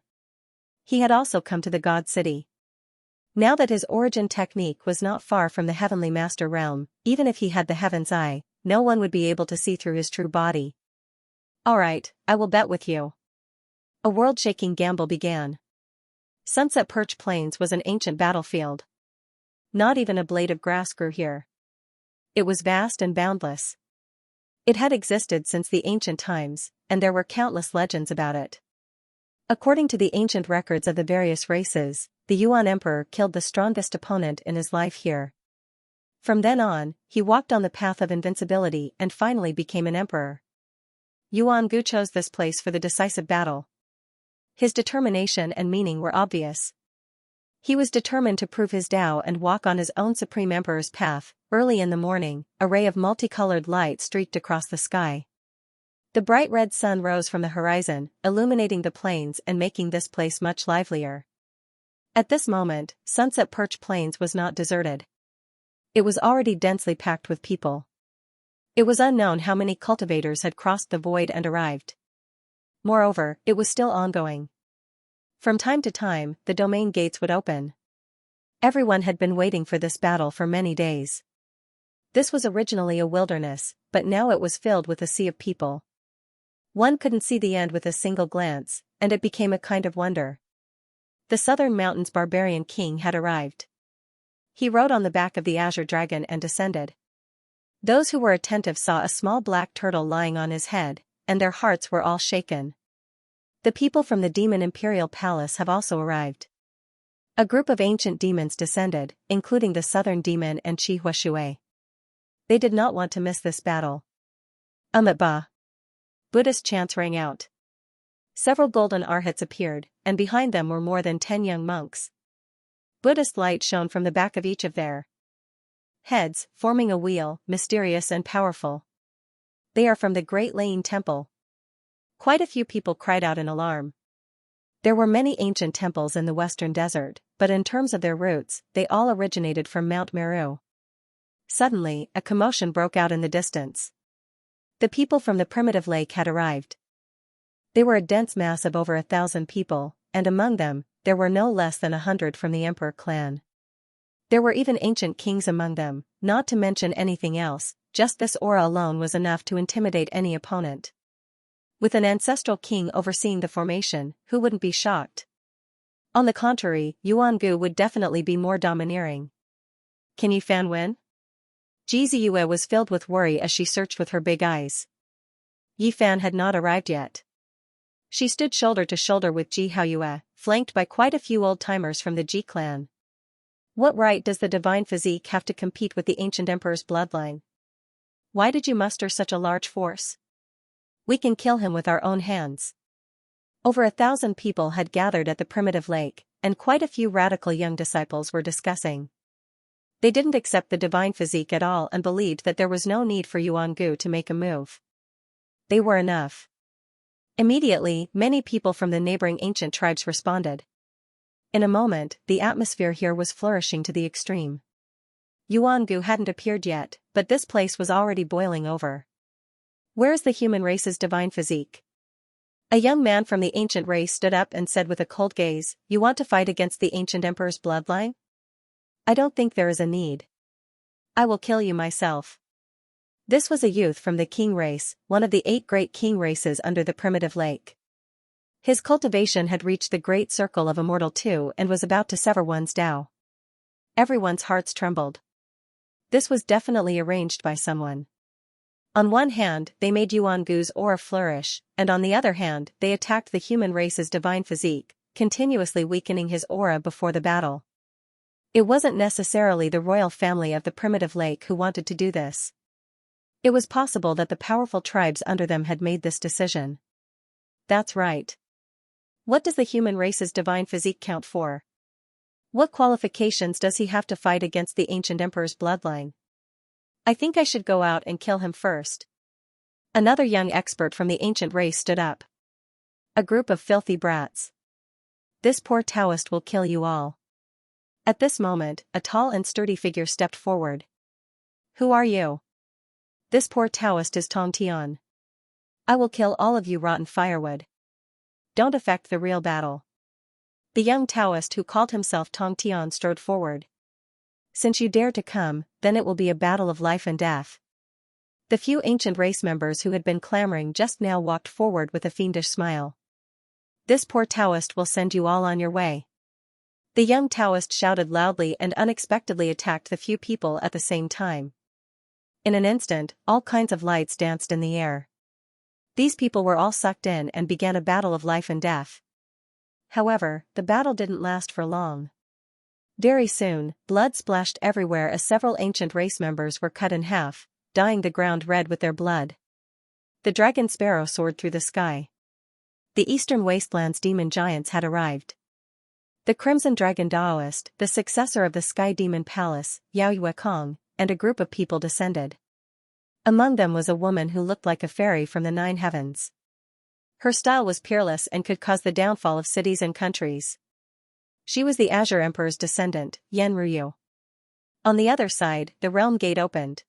He had also come to the God City. Now that his origin technique was not far from the heavenly master realm, even if he had the heaven's eye, no one would be able to see through his true body. Alright, I will bet with you. A world-shaking gamble began. Sunset Perch Plains was an ancient battlefield. Not even a blade of grass grew here. It was vast and boundless. It had existed since the ancient times, and there were countless legends about it. According to the ancient records of the various races, the Yuan Emperor killed the strongest opponent in his life here. From then on, he walked on the path of invincibility and finally became an emperor. Yuan Gu chose this place for the decisive battle. His determination and meaning were obvious. He was determined to prove his Tao and walk on his own supreme emperor's path. Early in the morning, a ray of multicolored light streaked across the sky. The bright red sun rose from the horizon, illuminating the plains and making this place much livelier. At this moment, Sunset Perch Plains was not deserted. It was already densely packed with people. It was unknown how many cultivators had crossed the void and arrived. Moreover, it was still ongoing. From time to time, the domain gates would open. Everyone had been waiting for this battle for many days. This was originally a wilderness, but now it was filled with a sea of people. One couldn't see the end with a single glance, and it became a kind of wonder. The Southern Mountains' barbarian king had arrived. He rode on the back of the azure dragon and descended. Those who were attentive saw a small black turtle lying on his head, and their hearts were all shaken. The people from the demon imperial palace have also arrived. A group of ancient demons descended, including the southern demon and Chi Huashui. They did not want to miss this battle. Ba. Buddhist chants rang out. Several golden arhats appeared, and behind them were more than 10 young monks. Buddhist light shone from the back of each of their heads, forming a wheel, mysterious and powerful. They are from the Great Laying Temple. Quite a few people cried out in alarm. There were many ancient temples in the western desert, but in terms of their roots, they all originated from Mount Meru. Suddenly, a commotion broke out in the distance. The people from the primitive lake had arrived. They were a dense mass of over 1,000 people, and among them, there were no less than 100 from the Emperor clan. There were even ancient kings among them, not to mention anything else. Just this aura alone was enough to intimidate any opponent. With an ancestral king overseeing the formation, who wouldn't be shocked? On the contrary, Yuan-gu would definitely be more domineering. Can Yi Fan win? Ji Ziyue was filled with worry as she searched with her big eyes. Yi Fan had not arrived yet. She stood shoulder to shoulder with Ji Haoyue, flanked by quite a few old-timers from the Ji clan. What right does the divine physique have to compete with the ancient emperor's bloodline? Why did you muster such a large force? We can kill him with our own hands. Over 1,000 people had gathered at the primitive lake, and quite a few radical young disciples were discussing. They didn't accept the divine physique at all and believed that there was no need for Yuan-gu to make a move. They were enough. Immediately, many people from the neighboring ancient tribes responded. In a moment, the atmosphere here was flourishing to the extreme. Yuan-gu hadn't appeared yet, but this place was already boiling over. Where is the human race's divine physique? A young man from the ancient race stood up and said with a cold gaze, "You want to fight against the ancient emperor's bloodline? I don't think there is a need. I will kill you myself." This was a youth from the king race, one of the 8 great king races under the primitive lake. His cultivation had reached the great circle of Immortal 2 and was about to sever one's Tao. Everyone's hearts trembled. This was definitely arranged by someone. On one hand, they made Yuan-gu's aura flourish, and on the other hand, they attacked the human race's divine physique, continuously weakening his aura before the battle. It wasn't necessarily the royal family of the primitive lake who wanted to do this. It was possible that the powerful tribes under them had made this decision. That's right. What does the human race's divine physique count for? What qualifications does he have to fight against the ancient emperor's bloodline? I think I should go out and kill him first. Another young expert from the ancient race stood up. A group of filthy brats. This poor Taoist will kill you all. At this moment, a tall and sturdy figure stepped forward. Who are you? This poor Taoist is Tong Tian. I will kill all of you rotten firewood. Don't affect the real battle. The young Taoist who called himself Tong Tian strode forward. Since you dare to come, then it will be a battle of life and death. The few ancient race members who had been clamoring just now walked forward with a fiendish smile. This poor Taoist will send you all on your way. The young Taoist shouted loudly and unexpectedly attacked the few people at the same time. In an instant, all kinds of lights danced in the air. These people were all sucked in and began a battle of life and death. However, the battle didn't last for long. Very soon, blood splashed everywhere as several ancient race members were cut in half, dyeing the ground red with their blood. The dragon sparrow soared through the sky. The eastern wasteland's demon giants had arrived. The crimson dragon Daoist, the successor of the sky demon palace, Yao Yue Kong, and a group of people descended. Among them was a woman who looked like a fairy from the 9 heavens. Her style was peerless and could cause the downfall of cities and countries. She was the Azure Emperor's descendant, Yan Ruyu. On the other side, the realm gate opened.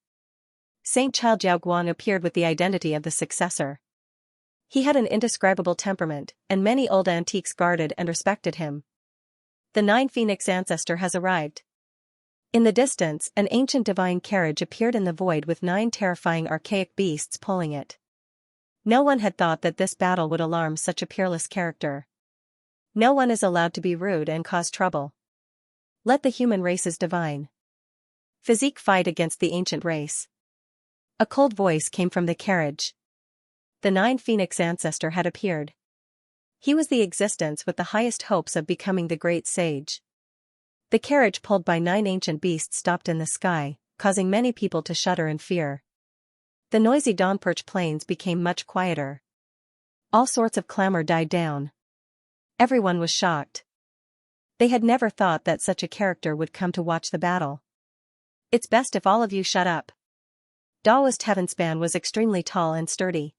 Saint Chao Jiaoguang appeared with the identity of the successor. He had an indescribable temperament, and many old antiques guarded and respected him. The 9 Phoenix ancestor has arrived. In the distance, an ancient divine carriage appeared in the void with 9 terrifying archaic beasts pulling it. No one had thought that this battle would alarm such a peerless character. No one is allowed to be rude and cause trouble. Let the human race's divine physique fight against the ancient race. A cold voice came from the carriage. The 9 Phoenix ancestor had appeared. He was the existence with the highest hopes of becoming the great sage. The carriage pulled by 9 ancient beasts stopped in the sky, causing many people to shudder in fear. The noisy Dawnperch plains became much quieter. All sorts of clamor died down. Everyone was shocked. They had never thought that such a character would come to watch the battle. It's best if all of you shut up. Daoist Heavenspan was extremely tall and sturdy.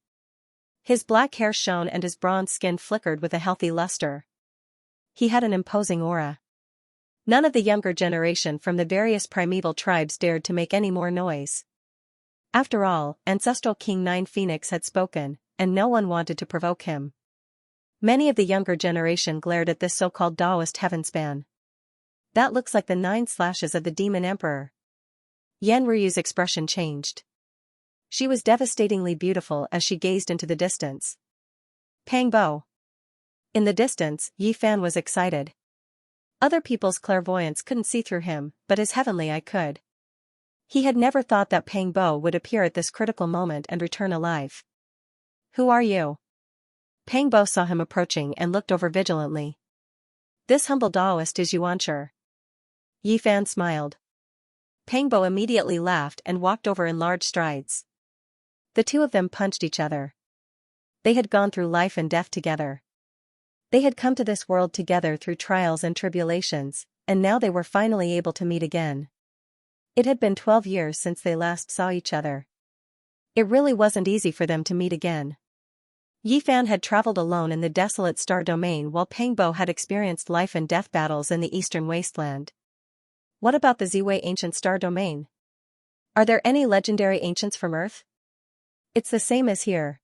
His black hair shone and his bronze skin flickered with a healthy luster. He had an imposing aura. None of the younger generation from the various primeval tribes dared to make any more noise. After all, ancestral King Nine Phoenix had spoken, and no one wanted to provoke him. Many of the younger generation glared at this so-called Taoist heavenspan. That looks like the 9 slashes of the demon emperor. Yan Ruyu's expression changed. She was devastatingly beautiful as she gazed into the distance. Pang Bo. In the distance, Yi Fan was excited. Other people's clairvoyance couldn't see through him, but his heavenly eye could. He had never thought that Pang Bo would appear at this critical moment and return alive. Who are you? Pang Bo saw him approaching and looked over vigilantly. This humble Taoist is Xianxia. Yi Fan smiled. Pang Bo immediately laughed and walked over in large strides. The two of them punched each other. They had gone through life and death together. They had come to this world together through trials and tribulations, and now they were finally able to meet again. It had been 12 years since they last saw each other. It really wasn't easy for them to meet again. Yi Fan had traveled alone in the desolate star domain while Pang Bo had experienced life and death battles in the eastern wasteland. What about the Ziwei ancient star domain? Are there any legendary ancients from Earth? It's the same as here.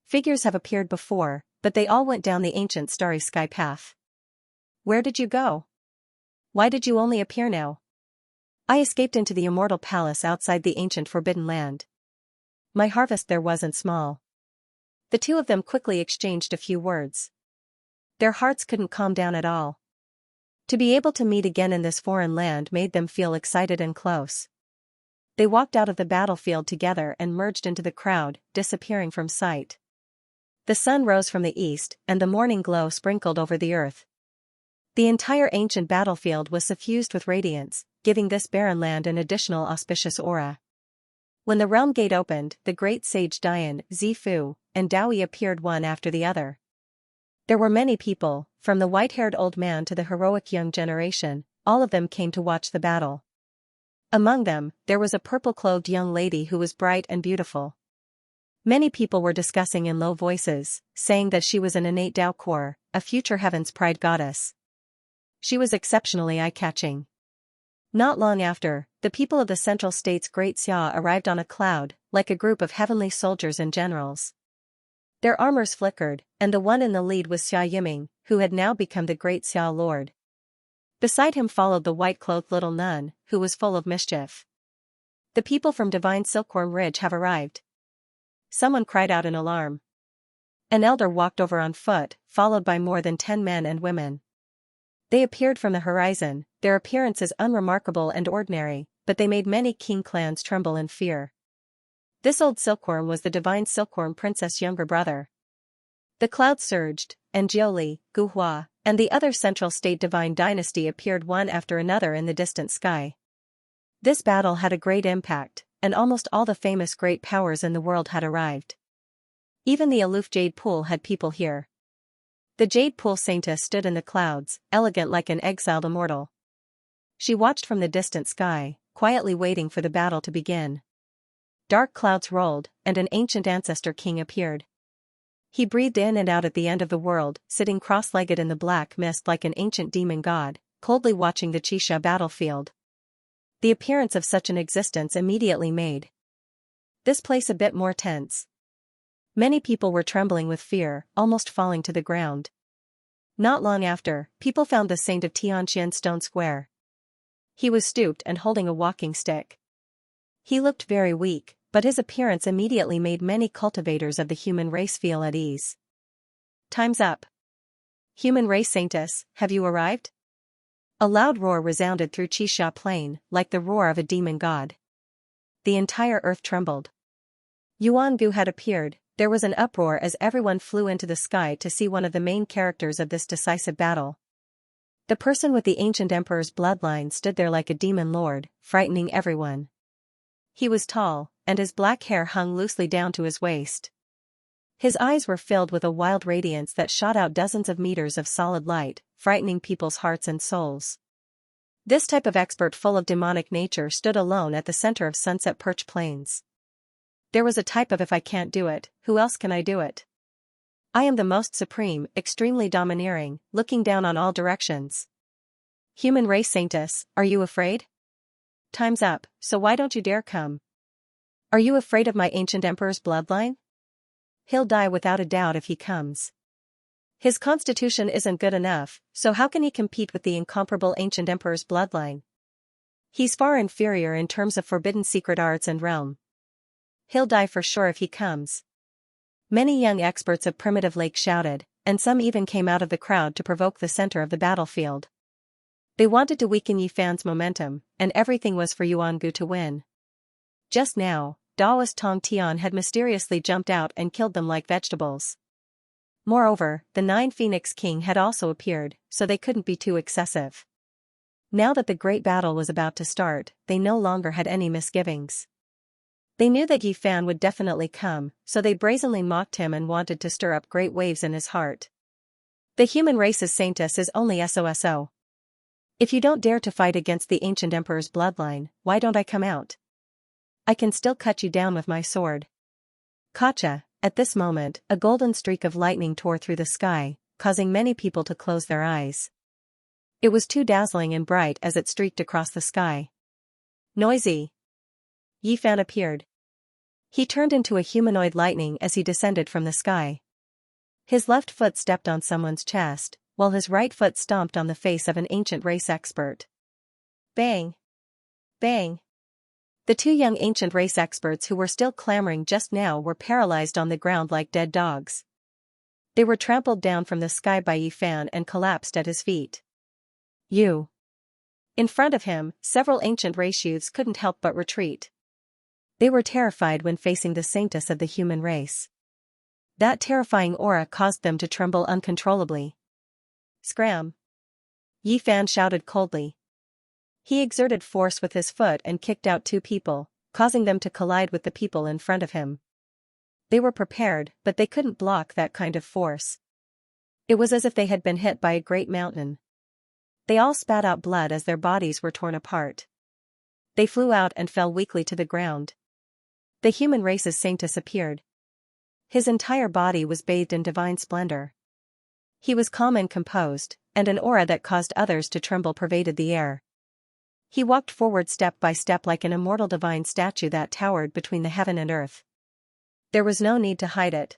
Figures have appeared before, but they all went down the ancient starry sky path. Where did you go? Why did you only appear now? I escaped into the immortal palace outside the ancient forbidden land. My harvest there wasn't small. The two of them quickly exchanged a few words. Their hearts couldn't calm down at all. To be able to meet again in this foreign land made them feel excited and close. They walked out of the battlefield together and merged into the crowd, disappearing from sight. The sun rose from the east, and the morning glow sprinkled over the earth. The entire ancient battlefield was suffused with radiance, giving this barren land an additional auspicious aura. When the realm gate opened, the great sage Dian, Zifu, and Daoi appeared one after the other. There were many people, from the white-haired old man to the heroic young generation, all of them came to watch the battle. Among them, there was a purple-clothed young lady who was bright and beautiful. Many people were discussing in low voices, saying that she was an innate Dao core, a future heaven's pride goddess. She was exceptionally eye-catching. Not long after, the people of the Central State's Great Xia arrived on a cloud, like a group of heavenly soldiers and generals. Their armors flickered, and the one in the lead was Xia Yiming, who had now become the Great Xia Lord. Beside him followed the white-clothed little nun, who was full of mischief. The people from Divine Silkworm Ridge have arrived. Someone cried out in alarm. An elder walked over on foot, followed by more than 10 men and women. They appeared from the horizon, their appearances unremarkable and ordinary, but they made many king clans tremble in fear. This old silkworm was the Divine Silkworm Princess' younger brother. The clouds surged, and Jiuli, Guhua, and the other Central State Divine Dynasty appeared one after another in the distant sky. This battle had a great impact, and almost all the famous great powers in the world had arrived. Even the aloof Jade Pool had people here. The Jade Pool Saintess stood in the clouds, elegant like an exiled immortal. She watched from the distant sky, quietly waiting for the battle to begin. Dark clouds rolled, and an ancient ancestor king appeared. He breathed in and out at the end of the world, sitting cross-legged in the black mist like an ancient demon god, coldly watching the Qixia battlefield. The appearance of such an existence immediately made this place a bit more tense. Many people were trembling with fear, almost falling to the ground. Not long after, people found the saint of Tianqian Stone Square. He was stooped and holding a walking stick. He looked very weak, but his appearance immediately made many cultivators of the human race feel at ease. Time's up. Human race saintess, have you arrived? A loud roar resounded through Qixia Plain, like the roar of a demon god. The entire earth trembled. Yuan Gu had appeared. There was an uproar as everyone flew into the sky to see one of the main characters of this decisive battle. The person with the ancient emperor's bloodline stood there like a demon lord, frightening everyone. He was tall, and his black hair hung loosely down to his waist. His eyes were filled with a wild radiance that shot out dozens of meters of solid light, frightening people's hearts and souls. This type of expert full of demonic nature stood alone at the center of Sunset Perch Plains. There was a type of if I can't do it, who else can I do it? I am the most supreme, extremely domineering, looking down on all directions. Human race saintess, are you afraid? Time's up, so why don't you dare come? Are you afraid of my ancient emperor's bloodline? He'll die without a doubt if he comes. His constitution isn't good enough, so how can he compete with the incomparable ancient emperor's bloodline? He's far inferior in terms of forbidden secret arts and realm. He'll die for sure if he comes. Many young experts of Primitive Lake shouted, and some even came out of the crowd to provoke the center of the battlefield. They wanted to weaken Yifan's momentum, and everything was for Yuangu to win. Just now, Daoist Tong Tian had mysteriously jumped out and killed them like vegetables. Moreover, the 9 Phoenix King had also appeared, so they couldn't be too excessive. Now that the great battle was about to start, they no longer had any misgivings. They knew that Yifan would definitely come, so they brazenly mocked him and wanted to stir up great waves in his heart. The human race's saintess is only SOSO. If you don't dare to fight against the ancient emperor's bloodline, why don't I come out? I can still cut you down with my sword. Gotcha. At this moment, a golden streak of lightning tore through the sky, causing many people to close their eyes. It was too dazzling and bright as it streaked across the sky. Noisy. Yifan appeared. He turned into a humanoid lightning as he descended from the sky. His left foot stepped on someone's chest, while his right foot stomped on the face of an ancient race expert. Bang! Bang! The 2 young ancient race experts who were still clamoring just now were paralyzed on the ground like dead dogs. They were trampled down from the sky by Yifan and collapsed at his feet. You! In front of him, several ancient race youths couldn't help but retreat. They were terrified when facing the saintess of the human race. That terrifying aura caused them to tremble uncontrollably. Scram! Yifan shouted coldly. He exerted force with his foot and kicked out 2 people, causing them to collide with the people in front of him. They were prepared, but they couldn't block that kind of force. It was as if they had been hit by a great mountain. They all spat out blood as their bodies were torn apart. They flew out and fell weakly to the ground. The human race's saintess appeared. His entire body was bathed in divine splendor. He was calm and composed, and an aura that caused others to tremble pervaded the air. He walked forward step by step like an immortal divine statue that towered between the heaven and earth. There was no need to hide it.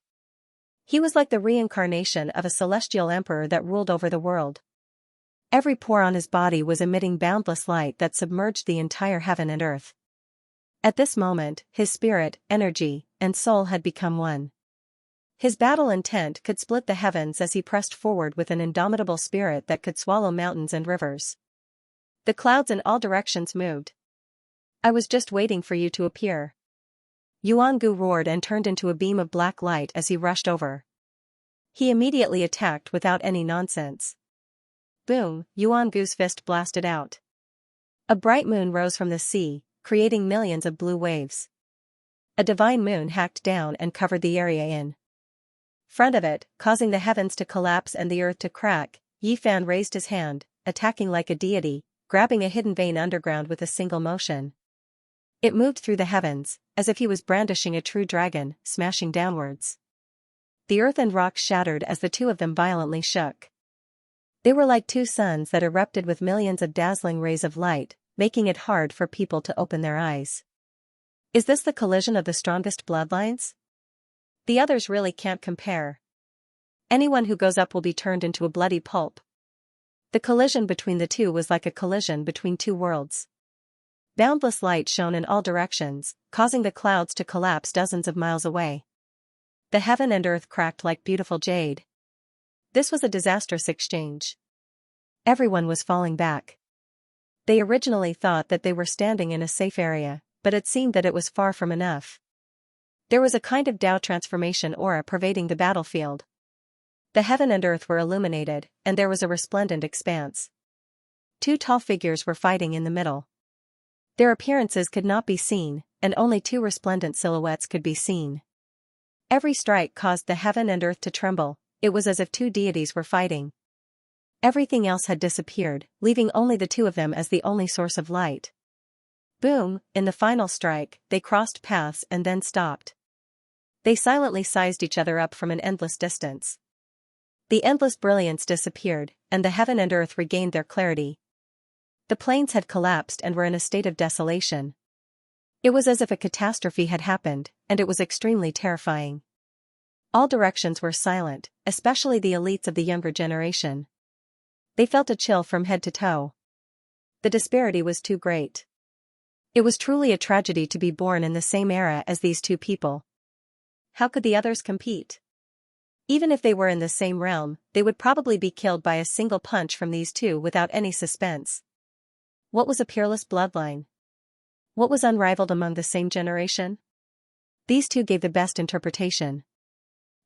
He was like the reincarnation of a celestial emperor that ruled over the world. Every pore on his body was emitting boundless light that submerged the entire heaven and earth. At this moment, his spirit, energy, and soul had become one. His battle intent could split the heavens as he pressed forward with an indomitable spirit that could swallow mountains and rivers. The clouds in all directions moved. I was just waiting for you to appear. Yuangu roared and turned into a beam of black light as he rushed over. He immediately attacked without any nonsense. Boom! Yuangu's fist blasted out. A bright moon rose from the sea, creating millions of blue waves. A divine moon hacked down and covered the area in front of it, causing the heavens to collapse and the earth to crack. Yifan raised his hand, attacking like a deity, grabbing a hidden vein underground with a single motion. It moved through the heavens, as if he was brandishing a true dragon, smashing downwards. The earth and rocks shattered as the 2 of them violently shook. They were like 2 suns that erupted with millions of dazzling rays of light, making it hard for people to open their eyes. Is this the collision of the strongest bloodlines? The others really can't compare. Anyone who goes up will be turned into a bloody pulp. The collision between the 2 was like a collision between 2 worlds. Boundless light shone in all directions, causing the clouds to collapse dozens of miles away. The heaven and earth cracked like beautiful jade. This was a disastrous exchange. Everyone was falling back. They originally thought that they were standing in a safe area, but it seemed that it was far from enough. There was a kind of Tao transformation aura pervading the battlefield. The heaven and earth were illuminated, and there was a resplendent expanse. 2 tall figures were fighting in the middle. Their appearances could not be seen, and only 2 resplendent silhouettes could be seen. Every strike caused the heaven and earth to tremble. It was as if 2 deities were fighting. Everything else had disappeared, leaving only the 2 of them as the only source of light. Boom! In the final strike, they crossed paths and then stopped. They silently sized each other up from an endless distance. The endless brilliance disappeared, and the heaven and earth regained their clarity. The plains had collapsed and were in a state of desolation. It was as if a catastrophe had happened, and it was extremely terrifying. All directions were silent, especially the elites of the younger generation. They felt a chill from head to toe. The disparity was too great. It was truly a tragedy to be born in the same era as these two people. How could the others compete? Even if they were in the same realm, they would probably be killed by a single punch from these two without any suspense. What was a peerless bloodline? What was unrivaled among the same generation? These two gave the best interpretation.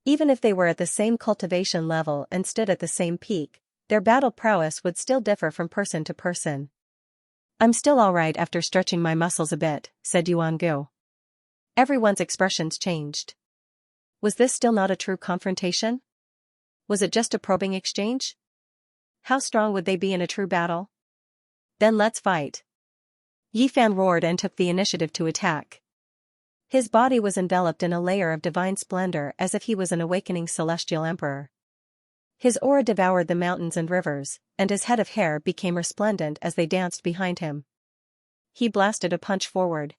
Even if they were at the same cultivation level and stood at the same peak, their battle prowess would still differ from person to person. "I'm still alright after stretching my muscles a bit," said Yuan-gu. Everyone's expressions changed. Was this still not a true confrontation? Was it just a probing exchange? How strong would they be in a true battle? Then let's fight. Yi Fan roared and took the initiative to attack. His body was enveloped in a layer of divine splendor as if he was an awakening celestial emperor. His aura devoured the mountains and rivers, and his head of hair became resplendent as they danced behind him. He blasted a punch forward.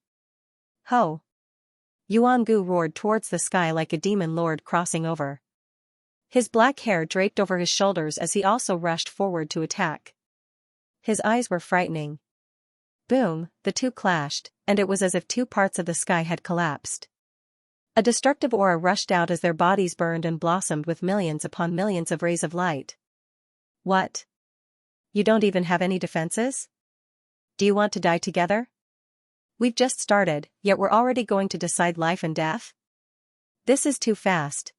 Ho! Yuan-gu roared towards the sky like a demon lord crossing over. His black hair draped over his shoulders as he also rushed forward to attack. His eyes were frightening. Boom, the two clashed, and it was as if two parts of the sky had collapsed. A destructive aura rushed out as their bodies burned and blossomed with millions upon millions of rays of light. What? You don't even have any defenses? Do you want to die together? We've just started, yet we're already going to decide life and death? This is too fast.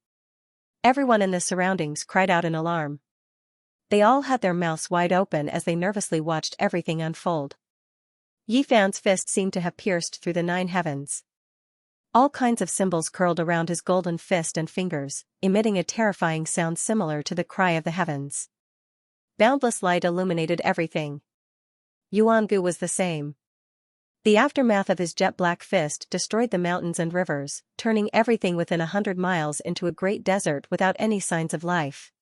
Everyone in the surroundings cried out in alarm. They all had their mouths wide open as they nervously watched everything unfold. Yi Fan's fist seemed to have pierced through the 9 heavens. All kinds of symbols curled around his golden fist and fingers, emitting a terrifying sound similar to the cry of the heavens. Boundless light illuminated everything. Yuan-gu was the same. The aftermath of his jet-black fist destroyed the mountains and rivers, turning everything within 100 miles into a great desert without any signs of life.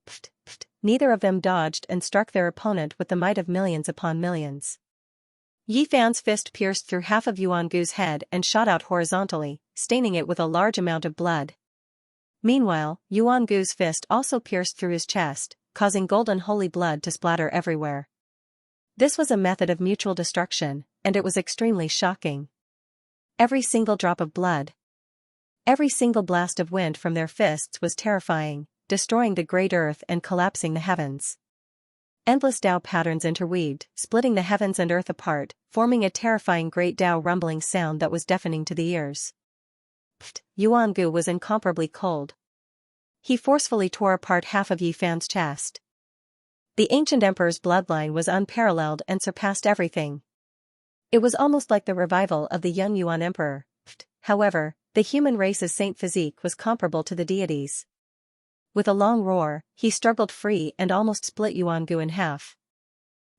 Pft, pft. Neither of them dodged and struck their opponent with the might of millions upon millions. Yi Fan's fist pierced through half of Yuan-gu's head and shot out horizontally, staining it with a large amount of blood. Meanwhile, Yuan-gu's fist also pierced through his chest, causing golden holy blood to splatter everywhere. This was a method of mutual destruction, and it was extremely shocking. Every single drop of blood, every single blast of wind from their fists was terrifying, destroying the great earth and collapsing the heavens. Endless Tao patterns interweaved, splitting the heavens and earth apart, forming a terrifying great Tao rumbling sound that was deafening to the ears. Pfft, Yuan-gu was incomparably cold. He forcefully tore apart half of Yi Fan's chest. The ancient emperor's bloodline was unparalleled and surpassed everything. It was almost like the revival of the young Yuan emperor. Pfft. However, the human race's saint physique was comparable to the deities. With a long roar, he struggled free and almost split Yuan-gu in half.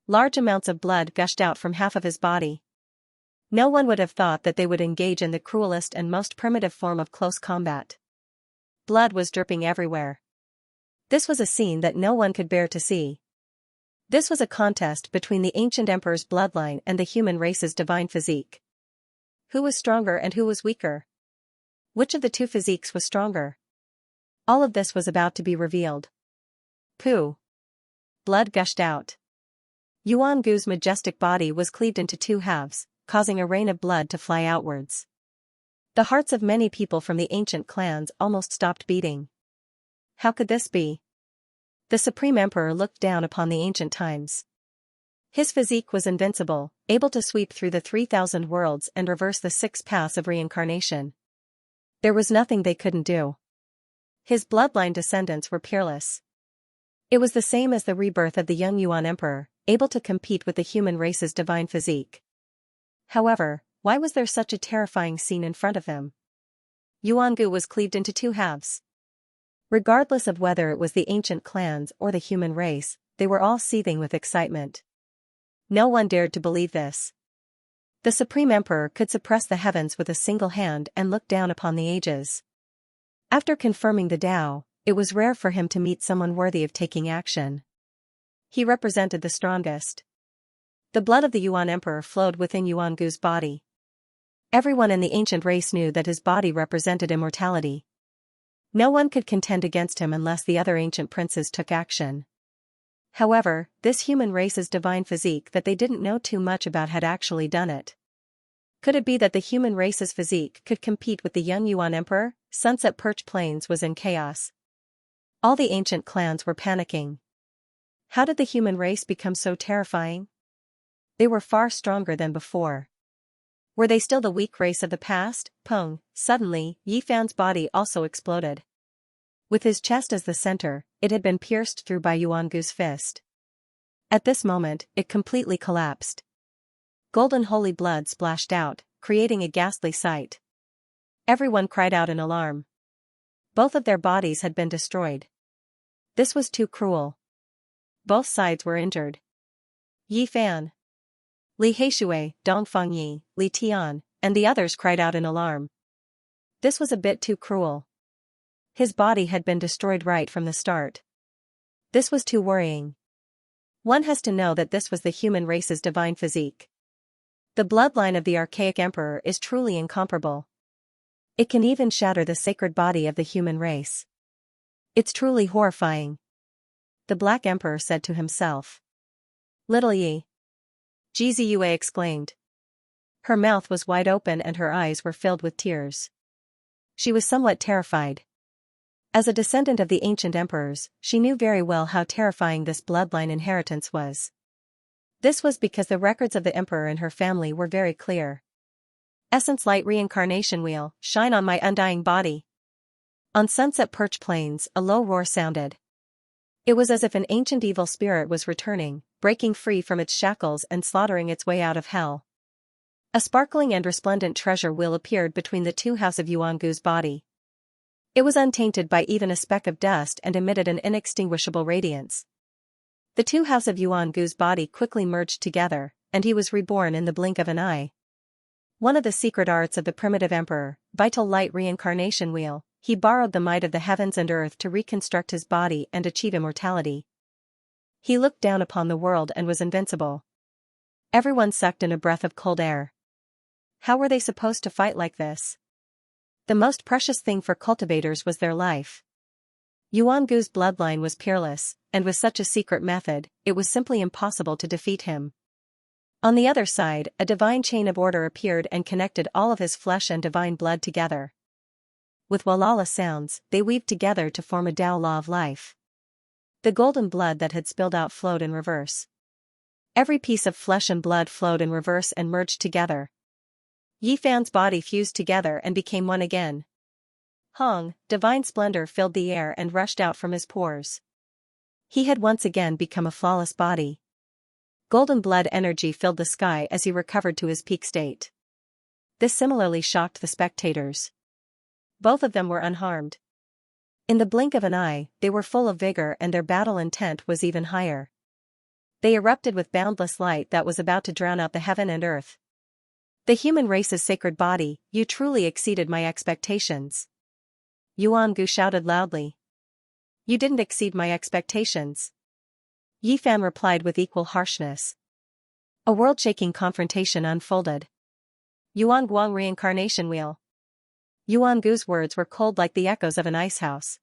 Large amounts of blood gushed out from half of his body. No one would have thought that they would engage in the cruelest and most primitive form of close combat. Blood was dripping everywhere. This was a scene that no one could bear to see. This was a contest between the ancient emperor's bloodline and the human race's divine physique. Who was stronger and who was weaker? Which of the two physiques was stronger? All of this was about to be revealed. Pooh! Blood gushed out. Yuan-gu's majestic body was cleaved into 2 halves, causing a rain of blood to fly outwards. The hearts of many people from the ancient clans almost stopped beating. How could this be? The Supreme Emperor looked down upon the ancient times. His physique was invincible, able to sweep through the 3,000 worlds and reverse the 6 paths of reincarnation. There was nothing they couldn't do. His bloodline descendants were peerless. It was the same as the rebirth of the young Yuan emperor, able to compete with the human race's divine physique. However, why was there such a terrifying scene in front of them? Yuan-gu was cleaved into 2 halves. Regardless of whether it was the ancient clans or the human race, they were all seething with excitement. No one dared to believe this. The Supreme Emperor could suppress the heavens with a single hand and look down upon the ages. After confirming the Tao, it was rare for him to meet someone worthy of taking action. He represented the strongest. The blood of the Yuan Emperor flowed within Yuan Gu's body. Everyone in the ancient race knew that his body represented immortality. No one could contend against him unless the other ancient princes took action. However, this human race's divine physique that they didn't know too much about had actually done it. Could it be that the human race's physique could compete with the young Yuan Emperor? Sunset Perch Plains was in chaos. All the ancient clans were panicking. How did the human race become so terrifying? They were far stronger than before. Were they still the weak race of the past? Peng, suddenly, Yi Fan's body also exploded. With his chest as the center, it had been pierced through by Yuan Gu's fist. At this moment, it completely collapsed. Golden holy blood splashed out, creating a ghastly sight. Everyone cried out in alarm. Both of their bodies had been destroyed. This was too cruel. Both sides were injured. Yi Fan, Li Heishui, Dong Fangyi, Li Tian, and the others cried out in alarm. This was a bit too cruel. His body had been destroyed right from the start. This was too worrying. One has to know that this was the human race's divine physique. The bloodline of the archaic emperor is truly incomparable. It can even shatter the sacred body of the human race. It's truly horrifying. The Black Emperor said to himself. Little Yi, Jizi Yue exclaimed. Her mouth was wide open and her eyes were filled with tears. She was somewhat terrified. As a descendant of the ancient emperors, she knew very well how terrifying this bloodline inheritance was. This was because the records of the emperor and her family were very clear. Essence Light Reincarnation Wheel, shine on my undying body. On Sunset Perch Plains, a low roar sounded. It was as if an ancient evil spirit was returning, breaking free from its shackles and slaughtering its way out of hell. A sparkling and resplendent treasure wheel appeared between the two halves of Yuan Gu's body. It was untainted by even a speck of dust and emitted an inextinguishable radiance. The two halves of Yuan Gu's body quickly merged together, and he was reborn in the blink of an eye. One of the secret arts of the primitive emperor, Vital Light Reincarnation Wheel, he borrowed the might of the heavens and earth to reconstruct his body and achieve immortality. He looked down upon the world and was invincible. Everyone sucked in a breath of cold air. How were they supposed to fight like this? The most precious thing for cultivators was their life. Yuan Gu's bloodline was peerless, and with such a secret method, it was simply impossible to defeat him. On the other side, a divine chain of order appeared and connected all of his flesh and divine blood together. With Walala sounds, they weaved together to form a Tao law of life. The golden blood that had spilled out flowed in reverse. Every piece of flesh and blood flowed in reverse and merged together. Yi Fan's body fused together and became one again. Hong, divine splendor filled the air and rushed out from his pores. He had once again become a flawless body. Golden blood energy filled the sky as he recovered to his peak state. This similarly shocked the spectators. Both of them were unharmed. In the blink of an eye, they were full of vigor and their battle intent was even higher. They erupted with boundless light that was about to drown out the heaven and earth. The human race's sacred body, you truly exceeded my expectations. Yuan Gu shouted loudly. You didn't exceed my expectations. Yi Fan replied with equal harshness. A world-shaking confrontation unfolded. Yuan Guang Reincarnation Wheel. Yuan Gu's words were cold like the echoes of an icehouse.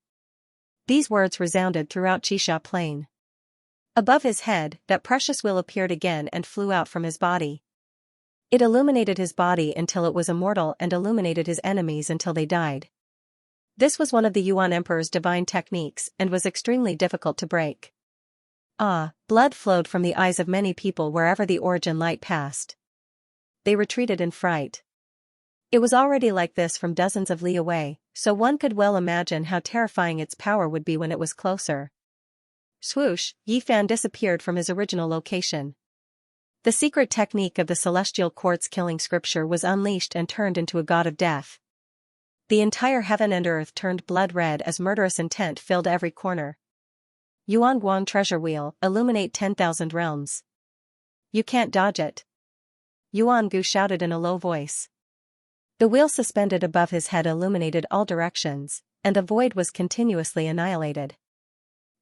These words resounded throughout Xia Plain. Above his head, that precious wheel appeared again and flew out from his body. It illuminated his body until it was immortal and illuminated his enemies until they died. This was one of the Yuan Emperor's divine techniques and was extremely difficult to break. Blood flowed from the eyes of many people wherever the origin light passed. They retreated in fright. It was already like this from dozens of li away, so one could well imagine how terrifying its power would be when it was closer. Swoosh, Yi Fan disappeared from his original location. The secret technique of the celestial quartz killing scripture was unleashed and turned into a god of death. The entire heaven and earth turned blood red as murderous intent filled every corner. Yuan Guang Treasure Wheel, illuminate 10,000 realms. You can't dodge it. Yuan Gu shouted in a low voice. The wheel suspended above his head illuminated all directions, and the void was continuously annihilated.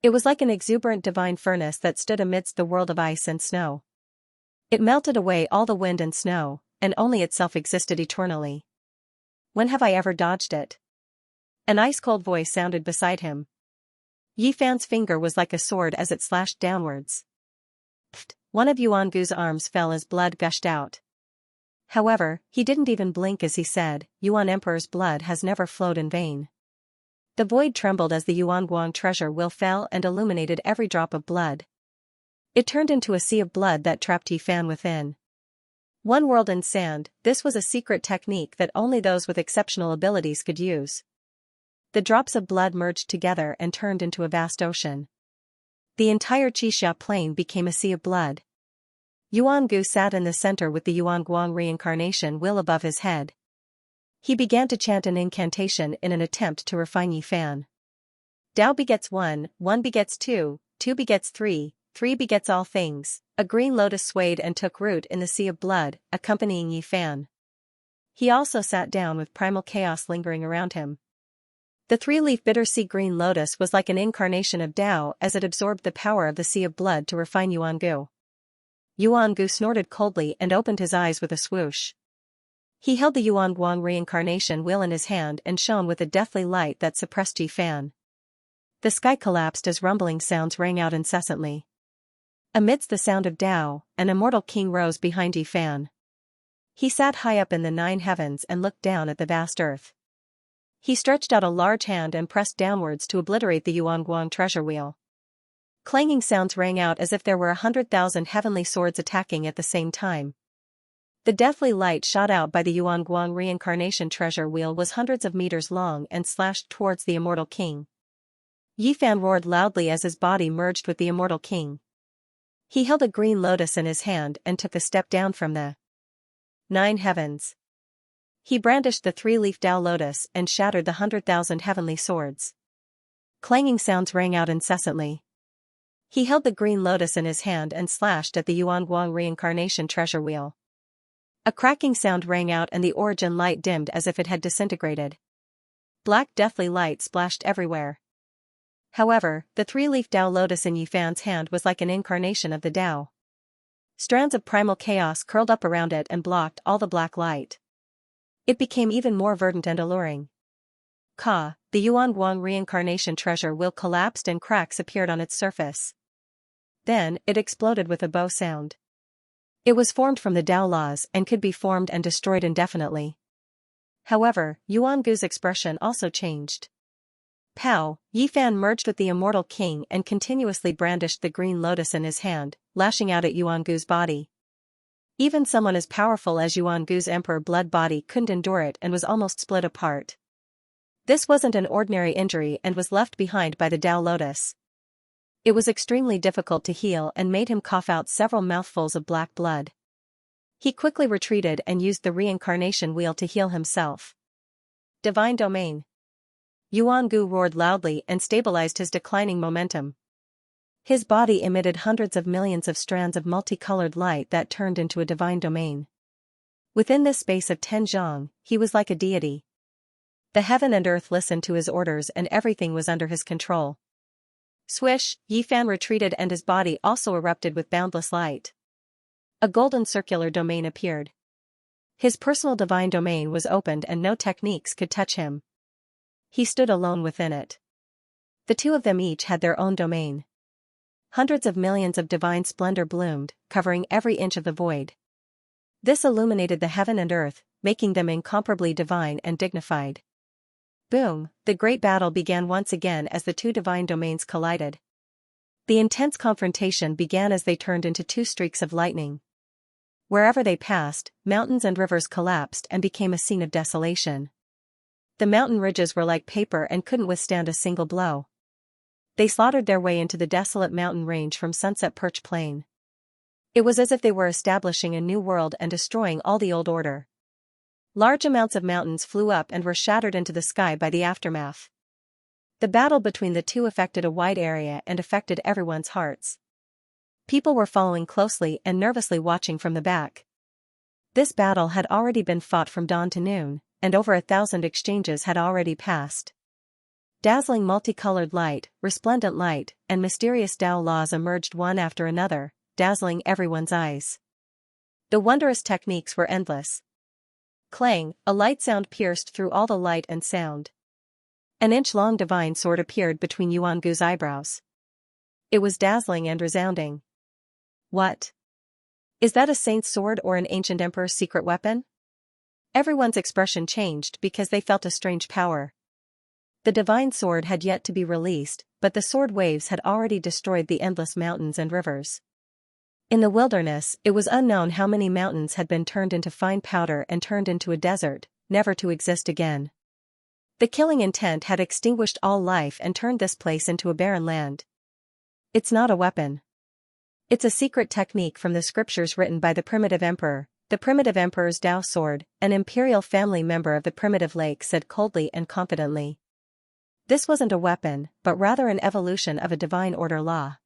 It was like an exuberant divine furnace that stood amidst the world of ice and snow. It melted away all the wind and snow, and only itself existed eternally. When have I ever dodged it? An ice-cold voice sounded beside him. Yi Fan's finger was like a sword as it slashed downwards. Pfft! One of Yuan Gu's arms fell as blood gushed out. However, he didn't even blink as he said, Yuan Emperor's blood has never flowed in vain. The void trembled as the Yuan Guang treasure wheel fell and illuminated every drop of blood. It turned into a sea of blood that trapped Yi Fan within. One world in sand, this was a secret technique that only those with exceptional abilities could use. The drops of blood merged together and turned into a vast ocean. The entire Xianxia plain became a sea of blood. Yuan Gu sat in the center with the Yuan Guang reincarnation wheel above his head. He began to chant an incantation in an attempt to refine Yi Fan. Tao begets one begets two begets three begets all things. A green lotus swayed and took root in the sea of blood, accompanying Yi Fan. He also sat down with primal chaos lingering around him. The three-leaf bitter sea green lotus was like an incarnation of Tao as it absorbed the power of the sea of blood to refine Yuan Gu. Yuan Gu snorted coldly and opened his eyes with a swoosh. He held the Yuan Guang reincarnation wheel in his hand and shone with a deathly light that suppressed Yi Fan. The sky collapsed as rumbling sounds rang out incessantly. Amidst the sound of Tao, an immortal king rose behind Yi Fan. He sat high up in the 9 heavens and looked down at the vast earth. He stretched out a large hand and pressed downwards to obliterate the Yuan Guang treasure wheel. Clanging sounds rang out as if there were 100,000 heavenly swords attacking at the same time. The deathly light shot out by the Yuan Guang reincarnation treasure wheel was hundreds of meters long and slashed towards the immortal king. Yi Fan roared loudly as his body merged with the immortal king. He held a green lotus in his hand and took a step down from the 9 heavens. He brandished the 3-leaf Tao lotus and shattered the 100,000 heavenly swords. Clanging sounds rang out incessantly. He held the green lotus in his hand and slashed at the Yuan Guang reincarnation treasure wheel. A cracking sound rang out and the origin light dimmed as if it had disintegrated. Black deathly light splashed everywhere. However, the 3-leaf Tao lotus in Yi Fan's hand was like an incarnation of the Tao. Strands of primal chaos curled up around it and blocked all the black light. It became even more verdant and alluring. Ka, the Yuan Guang reincarnation treasure wheel collapsed and cracks appeared on its surface. Then, it exploded with a bow sound. It was formed from the Tao laws and could be formed and destroyed indefinitely. However, Yuan Gu's expression also changed. Pow! Yi Fan merged with the immortal king and continuously brandished the green lotus in his hand, lashing out at Yuan Gu's body. Even someone as powerful as Yuan Gu's emperor blood body couldn't endure it and was almost split apart. This wasn't an ordinary injury and was left behind by the Tao lotus. It was extremely difficult to heal and made him cough out several mouthfuls of black blood. He quickly retreated and used the reincarnation wheel to heal himself. Divine Domain. Yuan Gu roared loudly and stabilized his declining momentum. His body emitted hundreds of millions of strands of multicolored light that turned into a divine domain. Within this space of 10 zhang, he was like a deity. The heaven and earth listened to his orders and everything was under his control. Swish, Yi Fan retreated and his body also erupted with boundless light. A golden circular domain appeared. His personal divine domain was opened and no techniques could touch him. He stood alone within it. The two of them each had their own domain. Hundreds of millions of divine splendor bloomed, covering every inch of the void. This illuminated the heaven and earth, making them incomparably divine and dignified. Boom! The great battle began once again as the two divine domains collided. The intense confrontation began as they turned into two streaks of lightning. Wherever they passed, mountains and rivers collapsed and became a scene of desolation. The mountain ridges were like paper and couldn't withstand a single blow. They slaughtered their way into the desolate mountain range from Sunset Perch Plain. It was as if they were establishing a new world and destroying all the old order. Large amounts of mountains flew up and were shattered into the sky by the aftermath. The battle between the two affected a wide area and affected everyone's hearts. People were following closely and nervously watching from the back. This battle had already been fought from dawn to noon, and over 1,000 exchanges had already passed. Dazzling multicolored light, resplendent light, and mysterious Tao laws emerged one after another, dazzling everyone's eyes. The wondrous techniques were endless. Clang, a light sound pierced through all the light and sound. An inch-long divine sword appeared between Yuangu's eyebrows. It was dazzling and resounding. What? Is that a saint's sword or an ancient emperor's secret weapon? Everyone's expression changed because they felt a strange power. The divine sword had yet to be released, but the sword waves had already destroyed the endless mountains and rivers. In the wilderness, it was unknown how many mountains had been turned into fine powder and turned into a desert, never to exist again. The killing intent had extinguished all life and turned this place into a barren land. It's not a weapon. It's a secret technique from the scriptures written by the primitive emperor. The primitive emperor's Tao sword, an imperial family member of the primitive lake, said coldly and confidently. This wasn't a weapon, but rather an evolution of a divine order law.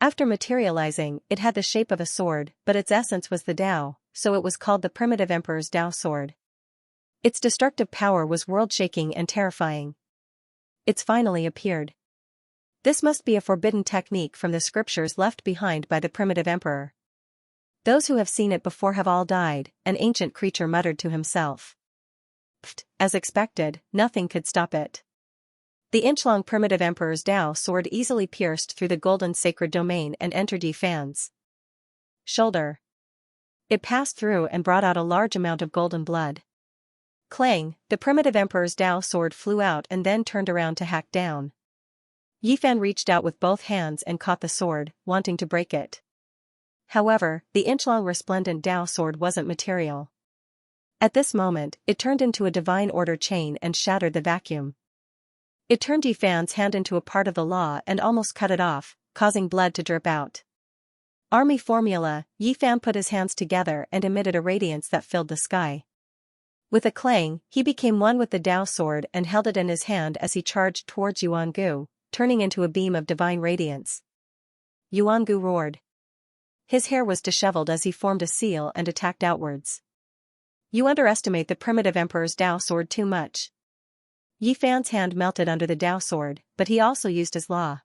After materializing, it had the shape of a sword, but its essence was the Tao, so it was called the primitive emperor's Tao sword. Its destructive power was world-shaking and terrifying. It's finally appeared. This must be a forbidden technique from the scriptures left behind by the primitive emperor. Those who have seen it before have all died, an ancient creature muttered to himself. Pfft, as expected, nothing could stop it. The inch-long primitive emperor's Tao sword easily pierced through the golden sacred domain and entered Yi Fan's shoulder. It passed through and brought out a large amount of golden blood. Clang, the primitive emperor's Tao sword flew out and then turned around to hack down. Yi Fan reached out with both hands and caught the sword, wanting to break it. However, the inch-long resplendent Tao sword wasn't material. At this moment, it turned into a divine order chain and shattered the vacuum. It turned Yi Fan's hand into a part of the law and almost cut it off, causing blood to drip out. Army formula, Yi Fan put his hands together and emitted a radiance that filled the sky. With a clang, he became one with the Tao sword and held it in his hand as he charged towards Yuangu, turning into a beam of divine radiance. Yuangu roared. His hair was disheveled as he formed a seal and attacked outwards. You underestimate the primitive emperor's Tao sword too much. Yi Fan's hand melted under the Tao sword, but he also used his law.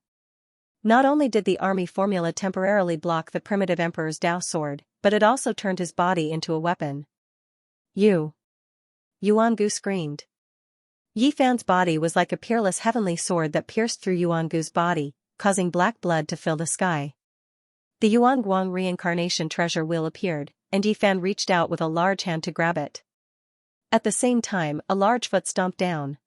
Not only did the army formula temporarily block the primitive emperor's Tao sword, but it also turned his body into a weapon. Yuangu screamed. Yi Fan's body was like a peerless heavenly sword that pierced through Yuangu's body, causing black blood to fill the sky. The Yuanguang reincarnation treasure wheel appeared, and Yi Fan reached out with a large hand to grab it. At the same time, a large foot stomped down.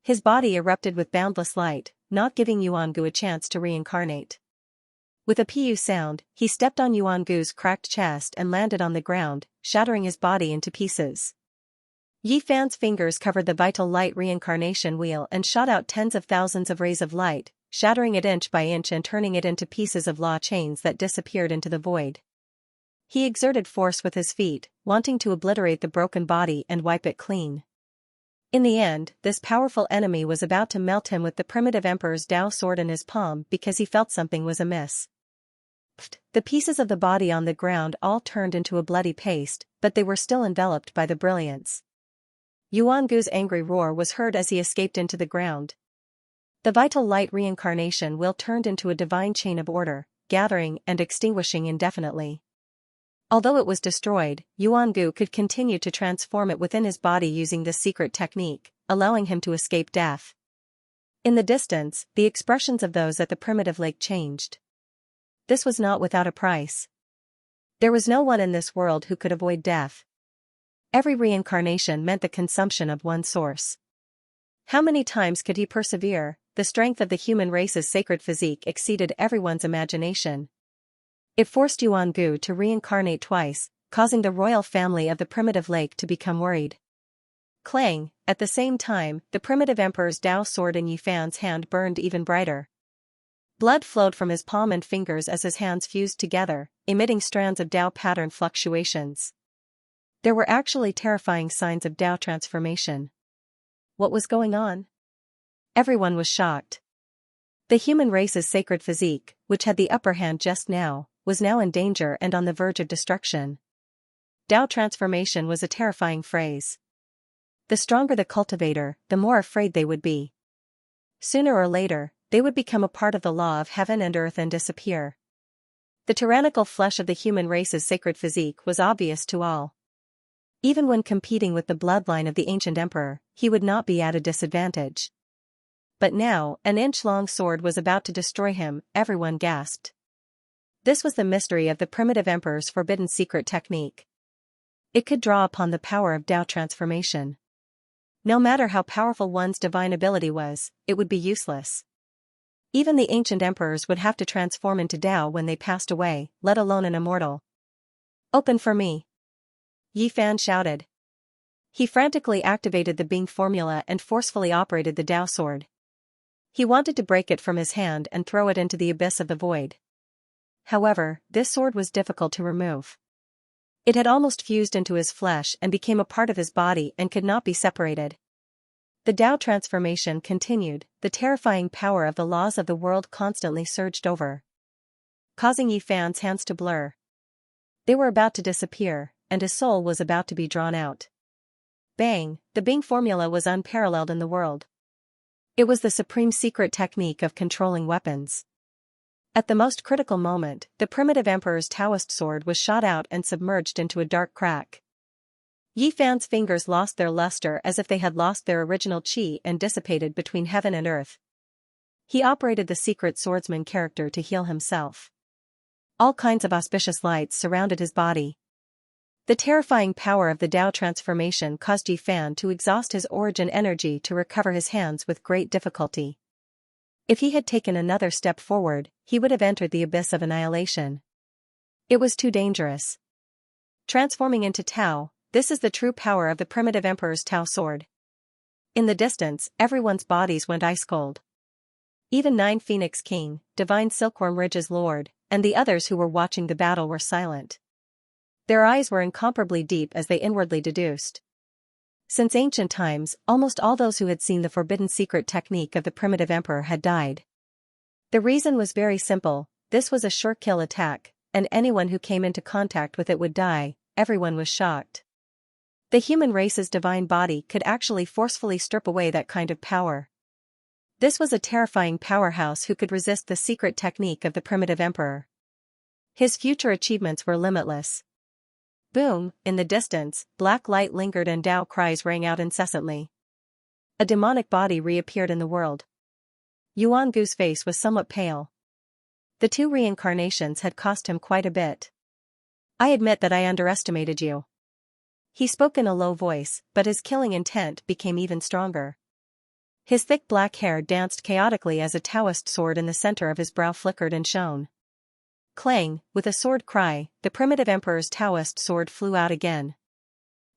His body erupted with boundless light, not giving Yuangu a chance to reincarnate. With a pu sound, he stepped on Yuangu's cracked chest and landed on the ground, shattering his body into pieces. Yi Fan's fingers covered the vital light reincarnation wheel and shot out tens of thousands of rays of light, shattering it inch by inch and turning it into pieces of law chains that disappeared into the void. He exerted force with his feet, wanting to obliterate the broken body and wipe it clean. In the end, this powerful enemy was about to melt him with the primitive emperor's Tao sword in his palm because he felt something was amiss. Pfft, the pieces of the body on the ground all turned into a bloody paste, but they were still enveloped by the brilliance. Yuangu's angry roar was heard as he escaped into the ground. The vital light reincarnation wheel turned into a divine chain of order, gathering and extinguishing indefinitely. Although it was destroyed, Yuangu could continue to transform it within his body using this secret technique, allowing him to escape death. In the distance, the expressions of those at the primitive lake changed. This was not without a price. There was no one in this world who could avoid death. Every reincarnation meant the consumption of one source. How many times could he persevere? The strength of the human race's sacred physique exceeded everyone's imagination. It forced Yuangu to reincarnate twice, causing the royal family of the primitive lake to become worried. Clang, at the same time, the primitive emperor's Tao sword in Yi Fan's hand burned even brighter. Blood flowed from his palm and fingers as his hands fused together, emitting strands of Tao pattern fluctuations. There were actually terrifying signs of Tao transformation. What was going on? Everyone was shocked. The human race's sacred physique, which had the upper hand just now, was now in danger and on the verge of destruction. Dao transformation was a terrifying phrase. The stronger the cultivator, the more afraid they would be. Sooner or later, they would become a part of the law of heaven and earth and disappear. The tyrannical flesh of the human race's sacred physique was obvious to all. Even when competing with the bloodline of the ancient emperor, he would not be at a disadvantage. But now, an inch-long sword was about to destroy him, everyone gasped. This was the mystery of the primitive emperor's forbidden secret technique. It could draw upon the power of Dao transformation. No matter how powerful one's divine ability was, it would be useless. Even the ancient emperors would have to transform into Dao when they passed away, let alone an immortal. "Open for me!" Yi Fan shouted. He frantically activated the Bing formula and forcefully operated the Dao sword. He wanted to break it from his hand and throw it into the abyss of the void. However, this sword was difficult to remove. It had almost fused into his flesh and became a part of his body and could not be separated. The Dao transformation continued, the terrifying power of the laws of the world constantly surged over, causing Yi Fan's hands to blur. They were about to disappear, and his soul was about to be drawn out. Bang! The Bing formula was unparalleled in the world. It was the supreme secret technique of controlling weapons. At the most critical moment, the primitive emperor's Taoist sword was shot out and submerged into a dark crack. Yi Fan's fingers lost their luster as if they had lost their original qi and dissipated between heaven and earth. He operated the secret swordsman character to heal himself. All kinds of auspicious lights surrounded his body. The terrifying power of the Dao transformation caused Yi Fan to exhaust his origin energy to recover his hands with great difficulty. If he had taken another step forward, he would have entered the abyss of annihilation. It was too dangerous. Transforming into Tao, this is the true power of the primitive emperor's Tao sword. In the distance, everyone's bodies went ice cold. Even Nine Phoenix King, Divine Silkworm Ridge's lord, and the others who were watching the battle were silent. Their eyes were incomparably deep as they inwardly deduced. Since ancient times, almost all those who had seen the forbidden secret technique of the primitive emperor had died. The reason was very simple: this was a sure kill attack, and anyone who came into contact with it would die. Everyone was shocked. The human race's divine body could actually forcefully strip away that kind of power. This was a terrifying powerhouse who could resist the secret technique of the primitive emperor. His future achievements were limitless. Boom! In the distance, black light lingered and Dao cries rang out incessantly. A demonic body reappeared in the world. Yuan Gu's face was somewhat pale. The two reincarnations had cost him quite a bit. "I admit that I underestimated you." He spoke in a low voice, but his killing intent became even stronger. His thick black hair danced chaotically as a Taoist sword in the center of his brow flickered and shone. Clang! With a sword cry, the primitive emperor's Taoist sword flew out again.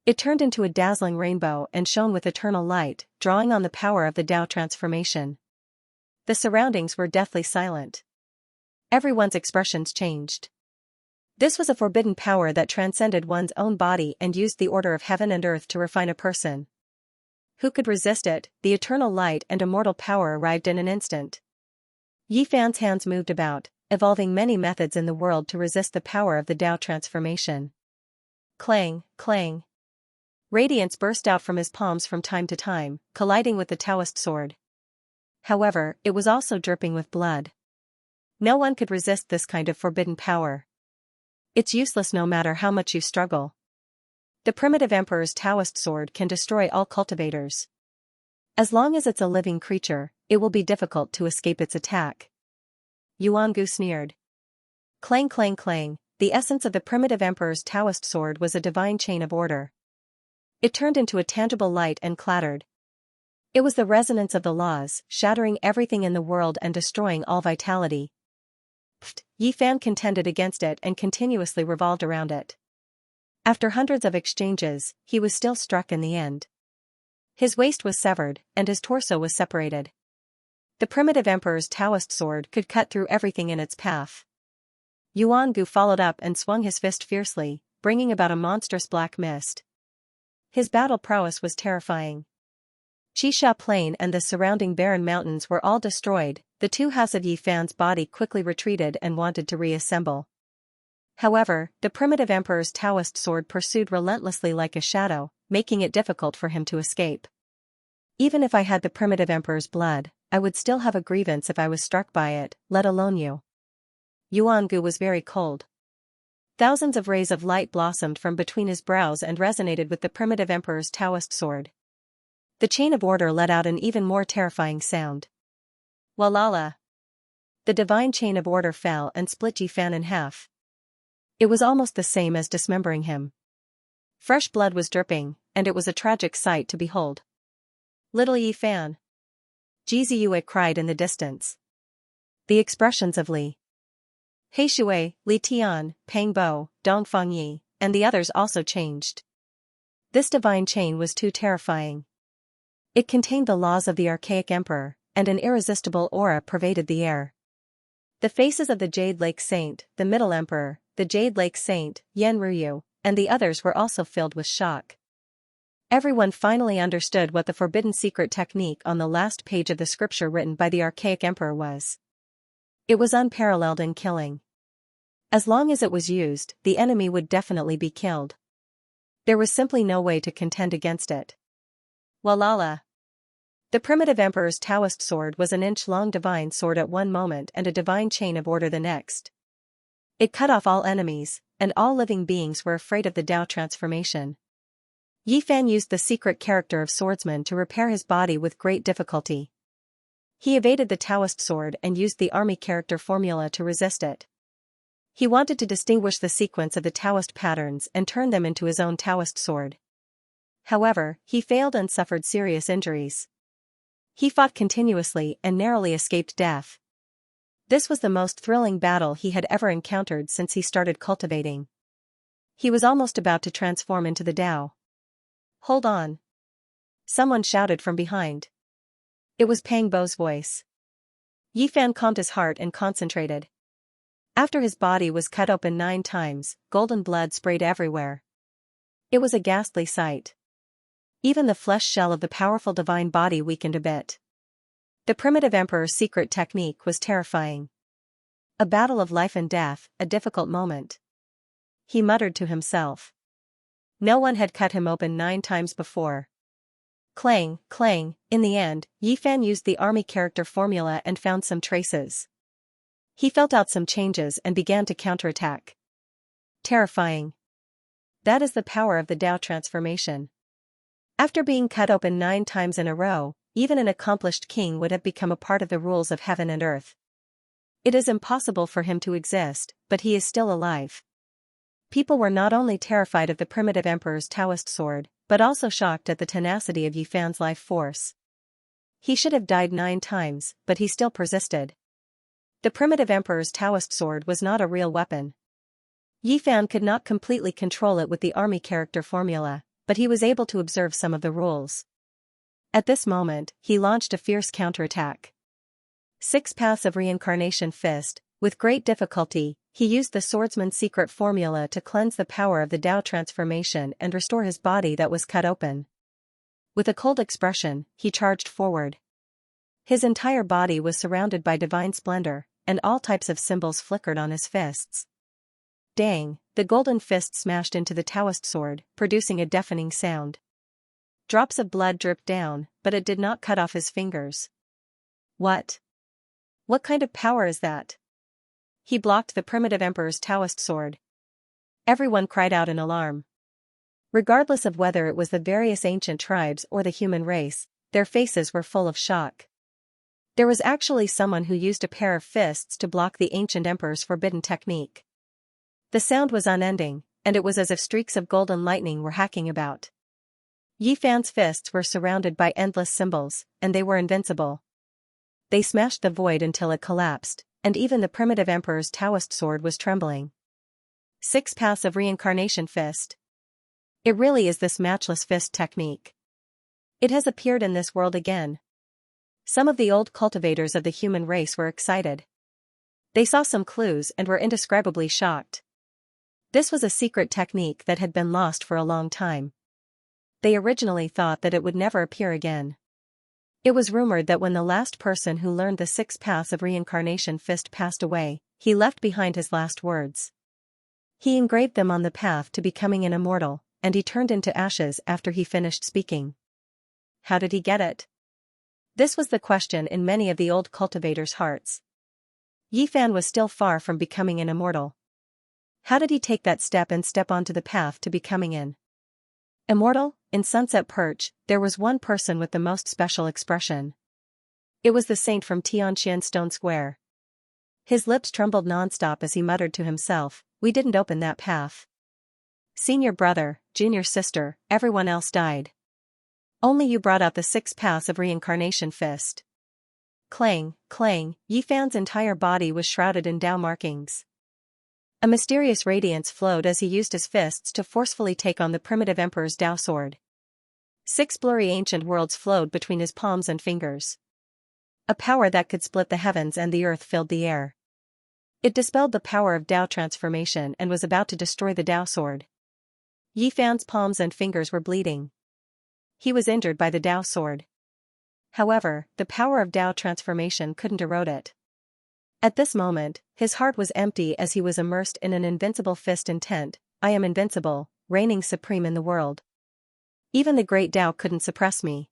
It turned into a dazzling rainbow and shone with eternal light, drawing on the power of the Dao transformation. The surroundings were deathly silent. Everyone's expressions changed. This was a forbidden power that transcended one's own body and used the order of heaven and earth to refine a person. Who could resist it? The eternal light and immortal power arrived in an instant. Yi Fan's hands moved about, evolving many methods in the world to resist the power of the Dao transformation. Clang, clang. Radiance burst out from his palms from time to time, colliding with the Taoist sword. However, it was also dripping with blood. No one could resist this kind of forbidden power. It's useless no matter how much you struggle. The primitive emperor's Taoist sword can destroy all cultivators. As long as it's a living creature, it will be difficult to escape its attack. Yuan Gu sneered. Clang clang clang, the essence of the primitive emperor's Taoist sword was a divine chain of order. It turned into a tangible light and clattered. It was the resonance of the laws, shattering everything in the world and destroying all vitality. Pfft! Yi Fan contended against it and continuously revolved around it. After hundreds of exchanges, he was still struck in the end. His waist was severed, and his torso was separated. The primitive emperor's Taoist sword could cut through everything in its path. Yuan Gu followed up and swung his fist fiercely, bringing about a monstrous black mist. His battle prowess was terrifying. Qisha Plain and the surrounding barren mountains were all destroyed. The two halves of Yi Fan's body quickly retreated and wanted to reassemble. However, the primitive emperor's Taoist sword pursued relentlessly like a shadow, making it difficult for him to escape. Even if I had the primitive emperor's blood, I would still have a grievance if I was struck by it, let alone you. Yuangu was very cold. Thousands of rays of light blossomed from between his brows and resonated with the primitive emperor's Taoist sword. The chain of order let out an even more terrifying sound. Walala! The divine chain of order fell and split Yi Fan in half. It was almost the same as dismembering him. Fresh blood was dripping, and it was a tragic sight to behold. Little Yi Fan! Ji Ziyue cried in the distance. The expressions of Li Heishui, Li Tian, Pang Bo, Dong Fangyi, and the others also changed. This divine chain was too terrifying. It contained the laws of the archaic emperor, and an irresistible aura pervaded the air. The faces of the Jade Lake Saint, the Middle Emperor, the Jade Lake Saint, Yan Ruyu, and the others were also filled with shock. Everyone finally understood what the forbidden secret technique on the last page of the scripture written by the archaic emperor was. It was unparalleled in killing. As long as it was used, the enemy would definitely be killed. There was simply no way to contend against it. Walala! The primitive emperor's Taoist sword was an inch-long divine sword at one moment and a divine chain of order the next. It cut off all enemies, and all living beings were afraid of the Tao transformation. Yi Fan used the secret character of swordsman to repair his body with great difficulty. He evaded the Taoist sword and used the army character formula to resist it. He wanted to distinguish the sequence of the Taoist patterns and turn them into his own Taoist sword. However, he failed and suffered serious injuries. He fought continuously and narrowly escaped death. This was the most thrilling battle he had ever encountered since he started cultivating. He was almost about to transform into the Tao. Hold on! Someone shouted from behind. It was Pang Bo's voice. Yi Fan calmed his heart and concentrated. After his body was cut open 9 times, golden blood sprayed everywhere. It was a ghastly sight. Even the flesh shell of the powerful divine body weakened a bit. The primitive emperor's secret technique was terrifying. A battle of life and death, a difficult moment. He muttered to himself. No one had cut him open 9 times before. Clang, clang, in the end, Yi Fan used the army character formula and found some traces. He felt out some changes and began to counterattack. Terrifying. That is the power of the Tao transformation. After being cut open 9 times in a row, even an accomplished king would have become a part of the rules of heaven and earth. It is impossible for him to exist, but he is still alive. People were not only terrified of the primitive emperor's Taoist sword, but also shocked at the tenacity of Yi Fan's life force. He should have died 9 times, but he still persisted. The primitive emperor's Taoist sword was not a real weapon. Yi Fan could not completely control it with the army character formula, but he was able to observe some of the rules. At this moment, he launched a fierce counterattack. 6 paths of reincarnation fist. With great difficulty, he used the swordsman's secret formula to cleanse the power of the Tao transformation and restore his body that was cut open. With a cold expression, he charged forward. His entire body was surrounded by divine splendor, and all types of symbols flickered on his fists. Dang, the golden fist smashed into the Taoist sword, producing a deafening sound. Drops of blood dripped down, but it did not cut off his fingers. What? What kind of power is that? He blocked the primitive emperor's Taoist sword. Everyone cried out in alarm. Regardless of whether it was the various ancient tribes or the human race, their faces were full of shock. There was actually someone who used a pair of fists to block the ancient emperor's forbidden technique. The sound was unending, and it was as if streaks of golden lightning were hacking about. Yi Fan's fists were surrounded by endless symbols, and they were invincible. They smashed the void until it collapsed, and even the primitive emperor's Taoist sword was trembling. 6 paths of reincarnation fist. It really is this matchless fist technique. It has appeared in this world again. Some of the old cultivators of the human race were excited. They saw some clues and were indescribably shocked. This was a secret technique that had been lost for a long time. They originally thought that it would never appear again. It was rumored that when the last person who learned the 6 paths of reincarnation fist passed away, he left behind his last words. He engraved them on the path to becoming an immortal, and he turned into ashes after he finished speaking. How did he get it? This was the question in many of the old cultivators' hearts. Yifan was still far from becoming an immortal. How did he take that step and step onto the path to becoming an immortal? In Sunset Perch, there was one person with the most special expression. It was the saint from Tianqian Stone Square. His lips trembled nonstop as he muttered to himself, "We didn't open that path. Senior brother, junior sister, everyone else died. Only you brought out the 6 paths of reincarnation fist." Clang, clang, Yifan's entire body was shrouded in Dao markings. A mysterious radiance flowed as he used his fists to forcefully take on the primitive emperor's Dao sword. 6 blurry ancient worlds flowed between his palms and fingers. A power that could split the heavens and the earth filled the air. It dispelled the power of Dao transformation and was about to destroy the Dao sword. Yifan's palms and fingers were bleeding. He was injured by the Dao sword. However, the power of Dao transformation couldn't erode it. At this moment, his heart was empty as he was immersed in an invincible fist intent, "I am invincible, reigning supreme in the world. Even the great Dao couldn't suppress me."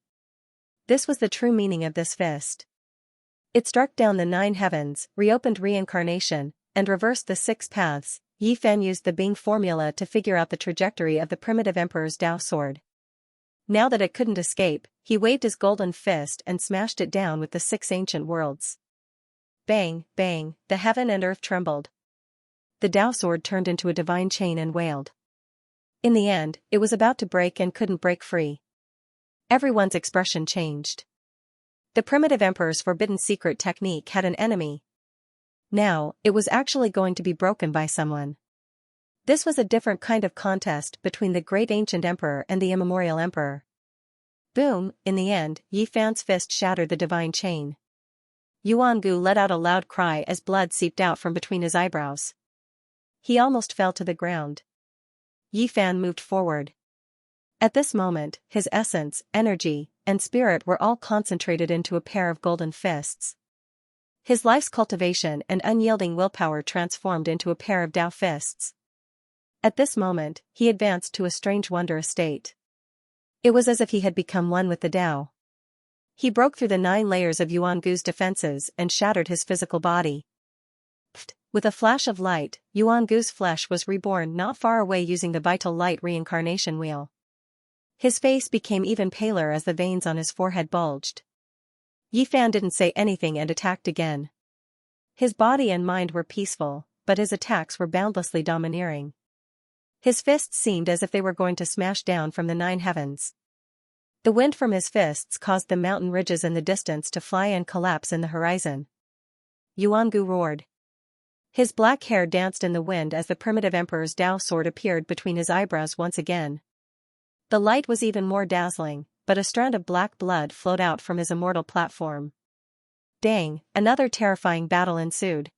This was the true meaning of this fist. It struck down the 9 heavens, reopened reincarnation, and reversed the 6 paths. Yifan used the Bing formula to figure out the trajectory of the primitive emperor's Dao sword. Now that it couldn't escape, he waved his golden fist and smashed it down with the 6 ancient worlds. Bang, bang, the heaven and earth trembled. The Dao sword turned into a divine chain and wailed. In the end, it was about to break and couldn't break free. Everyone's expression changed. The primitive emperor's forbidden secret technique had an enemy. Now, it was actually going to be broken by someone. This was a different kind of contest between the great ancient emperor and the immemorial emperor. Boom, in the end, Yifan's fist shattered the divine chain. Yuangu let out a loud cry as blood seeped out from between his eyebrows. He almost fell to the ground. Yifan moved forward. At this moment, his essence, energy, and spirit were all concentrated into a pair of golden fists. His life's cultivation and unyielding willpower transformed into a pair of Dao fists. At this moment, he advanced to a strange wondrous state. It was as if he had become one with the Dao. He broke through the 9 layers of Yuangu's defenses and shattered his physical body. Pfft. With a flash of light, Yuangu's flesh was reborn not far away using the vital light reincarnation wheel. His face became even paler as the veins on his forehead bulged. Yifan didn't say anything and attacked again. His body and mind were peaceful, but his attacks were boundlessly domineering. His fists seemed as if they were going to smash down from the 9 heavens. The wind from his fists caused the mountain ridges in the distance to fly and collapse in the horizon. Yuangu roared. His black hair danced in the wind as the primitive emperor's Dao sword appeared between his eyebrows once again. The light was even more dazzling, but a strand of black blood flowed out from his immortal platform. Dang, another terrifying battle ensued.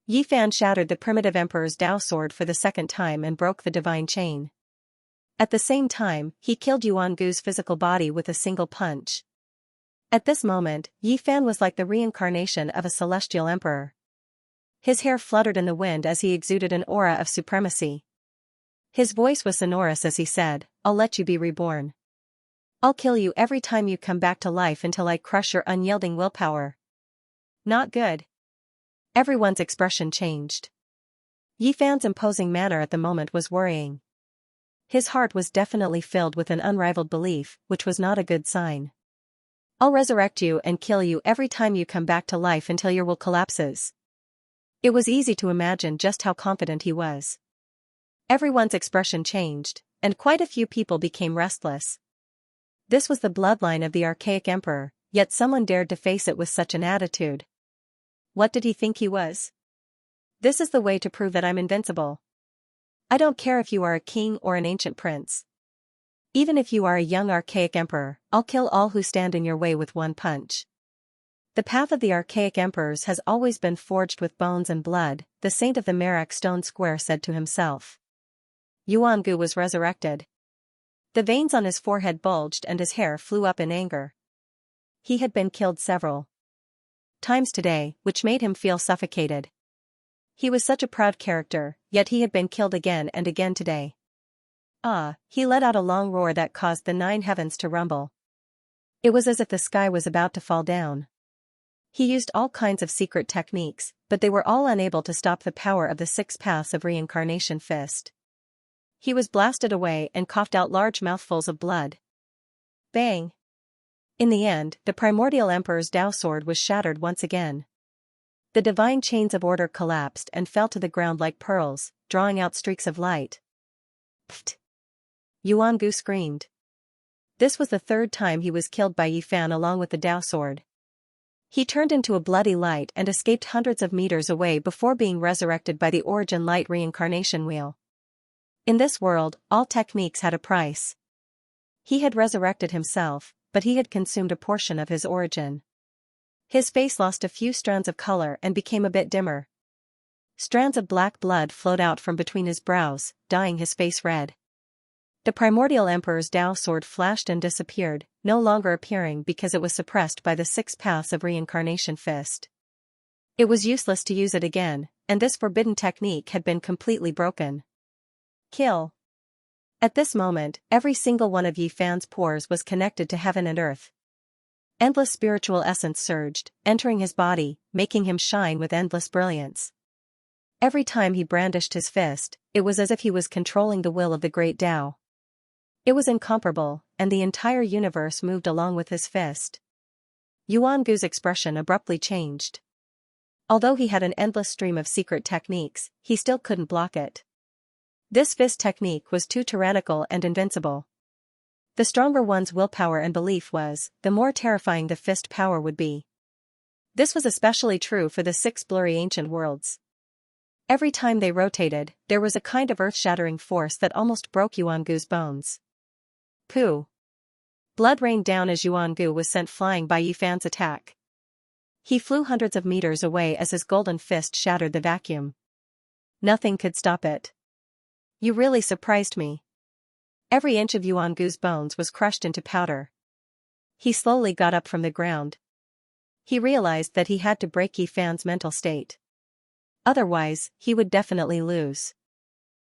Yifan shattered the primitive emperor's Dao sword for the 2nd time and broke the divine chain. At the same time, he killed Yuangu's physical body with a single punch. At this moment, Yifan was like the reincarnation of a celestial emperor. His hair fluttered in the wind as he exuded an aura of supremacy. His voice was sonorous as he said, "I'll let you be reborn. I'll kill you every time you come back to life until I crush your unyielding willpower." Not good. Everyone's expression changed. Yifan's imposing manner at the moment was worrying. His heart was definitely filled with an unrivaled belief, which was not a good sign. "I'll resurrect you and kill you every time you come back to life until your will collapses." It was easy to imagine just how confident he was. Everyone's expression changed, and quite a few people became restless. This was the bloodline of the archaic emperor, yet someone dared to face it with such an attitude. What did he think he was? "This is the way to prove that I'm invincible. I don't care if you are a king or an ancient prince. Even if you are a young archaic emperor, I'll kill all who stand in your way with one punch." The path of the archaic emperors has always been forged with bones and blood, the saint of the Merak Stone Square said to himself. Yuangu was resurrected. The veins on his forehead bulged and his hair flew up in anger. He had been killed several times today, which made him feel suffocated. He was such a proud character, yet he had been killed again and again today. Ah, he let out a long roar that caused the 9 heavens to rumble. It was as if the sky was about to fall down. He used all kinds of secret techniques, but they were all unable to stop the power of the 6 paths of reincarnation fist. He was blasted away and coughed out large mouthfuls of blood. Bang! In the end, the primordial emperor's Tao sword was shattered once again. The divine chains of order collapsed and fell to the ground like pearls, drawing out streaks of light. Pfft! Yuan-gu screamed. This was the 3rd time he was killed by Yifan along with the Tao sword. He turned into a bloody light and escaped hundreds of meters away before being resurrected by the Origin Light reincarnation wheel. In this world, all techniques had a price. He had resurrected himself, but he had consumed a portion of his origin. His face lost a few strands of color and became a bit dimmer. Strands of black blood flowed out from between his brows, dyeing his face red. The primordial emperor's Tao sword flashed and disappeared, no longer appearing because it was suppressed by the 6 paths of reincarnation fist. It was useless to use it again, and this forbidden technique had been completely broken. Kill. At this moment, every single one of Yifan's pores was connected to heaven and earth. Endless spiritual essence surged, entering his body, making him shine with endless brilliance. Every time he brandished his fist, it was as if he was controlling the will of the great Tao. It was incomparable, and the entire universe moved along with his fist. Yuan-gu's expression abruptly changed. Although he had an endless stream of secret techniques, he still couldn't block it. This fist technique was too tyrannical and invincible. The stronger one's willpower and belief was, the more terrifying the fist power would be. This was especially true for the 6 blurry ancient worlds. Every time they rotated, there was a kind of earth-shattering force that almost broke Yuan-gu's bones. Pooh! Blood rained down as Yuan-gu was sent flying by Yifan's attack. He flew hundreds of meters away as his golden fist shattered the vacuum. Nothing could stop it. You really surprised me. Every inch of Yuan-gu's bones was crushed into powder. He slowly got up from the ground. He realized that he had to break Yifan's mental state. Otherwise, he would definitely lose.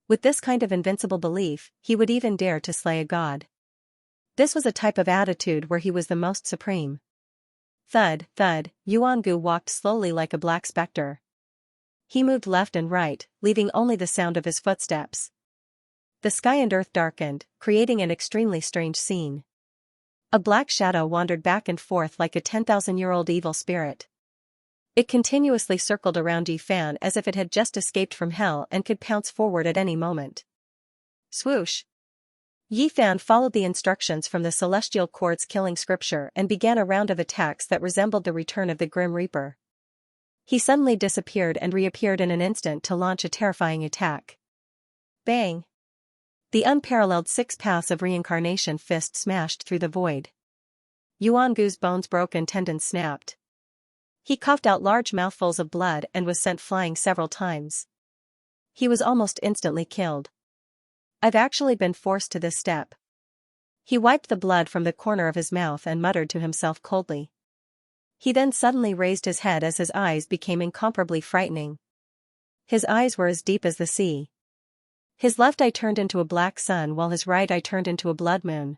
With this kind of invincible belief, he would even dare to slay a god. This was a type of attitude where he was the most supreme. Thud, thud, Yuan-gu walked slowly like a black specter. He moved left and right, leaving only the sound of his footsteps. The sky and earth darkened, creating an extremely strange scene. A black shadow wandered back and forth like a 10,000-year-old evil spirit. It continuously circled around Yifan as if it had just escaped from hell and could pounce forward at any moment. Swoosh! Yifan followed the instructions from the celestial quartz killing scripture and began a round of attacks that resembled the return of the Grim Reaper. He suddenly disappeared and reappeared in an instant to launch a terrifying attack. Bang! The unparalleled 6 paths of reincarnation fist smashed through the void. Yuan-gu's bones broke and tendons snapped. He coughed out large mouthfuls of blood and was sent flying several times. He was almost instantly killed. I've actually been forced to this step. He wiped the blood from the corner of his mouth and muttered to himself coldly. He then suddenly raised his head as his eyes became incomparably frightening. His eyes were as deep as the sea. His left eye turned into a black sun while his right eye turned into a blood moon.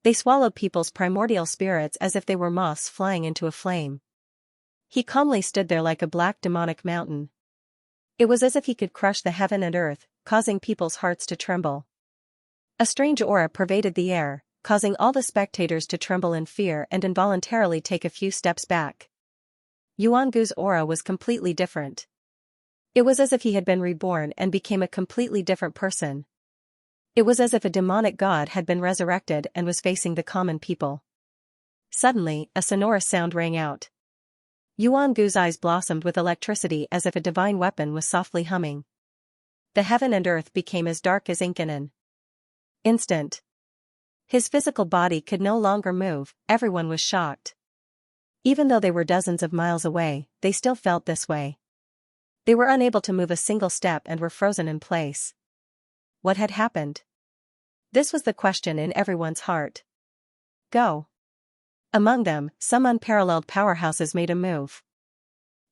They swallowed people's primordial spirits as if they were moths flying into a flame. He calmly stood there like a black demonic mountain. It was as if he could crush the heaven and earth, causing people's hearts to tremble. A strange aura pervaded the air, causing all the spectators to tremble in fear and involuntarily take a few steps back. Yuan-gu's aura was completely different. It was as if he had been reborn and became a completely different person. It was as if a demonic god had been resurrected and was facing the common people. Suddenly, a sonorous sound rang out. Yuan-gu's eyes blossomed with electricity as if a divine weapon was softly humming. The heaven and earth became as dark as ink in an instant. His physical body could no longer move, everyone was shocked. Even though they were dozens of miles away, they still felt this way. They were unable to move a single step and were frozen in place. What had happened? This was the question in everyone's heart. Go. Among them, some unparalleled powerhouses made a move.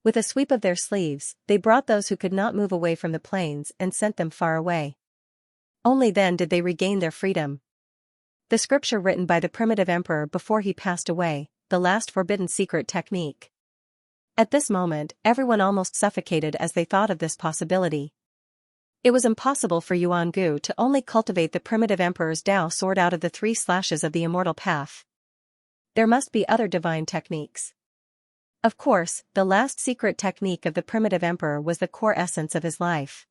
With a sweep of their sleeves, they brought those who could not move away from the plains and sent them far away. Only then did they regain their freedom. The scripture written by the primitive emperor before he passed away, the last forbidden secret technique. At this moment, everyone almost suffocated as they thought of this possibility. It was impossible for Yuan Gu to only cultivate the primitive emperor's Tao sword out of the 3 slashes of the immortal path. There must be other divine techniques. Of course, the last secret technique of the primitive emperor was the core essence of his life.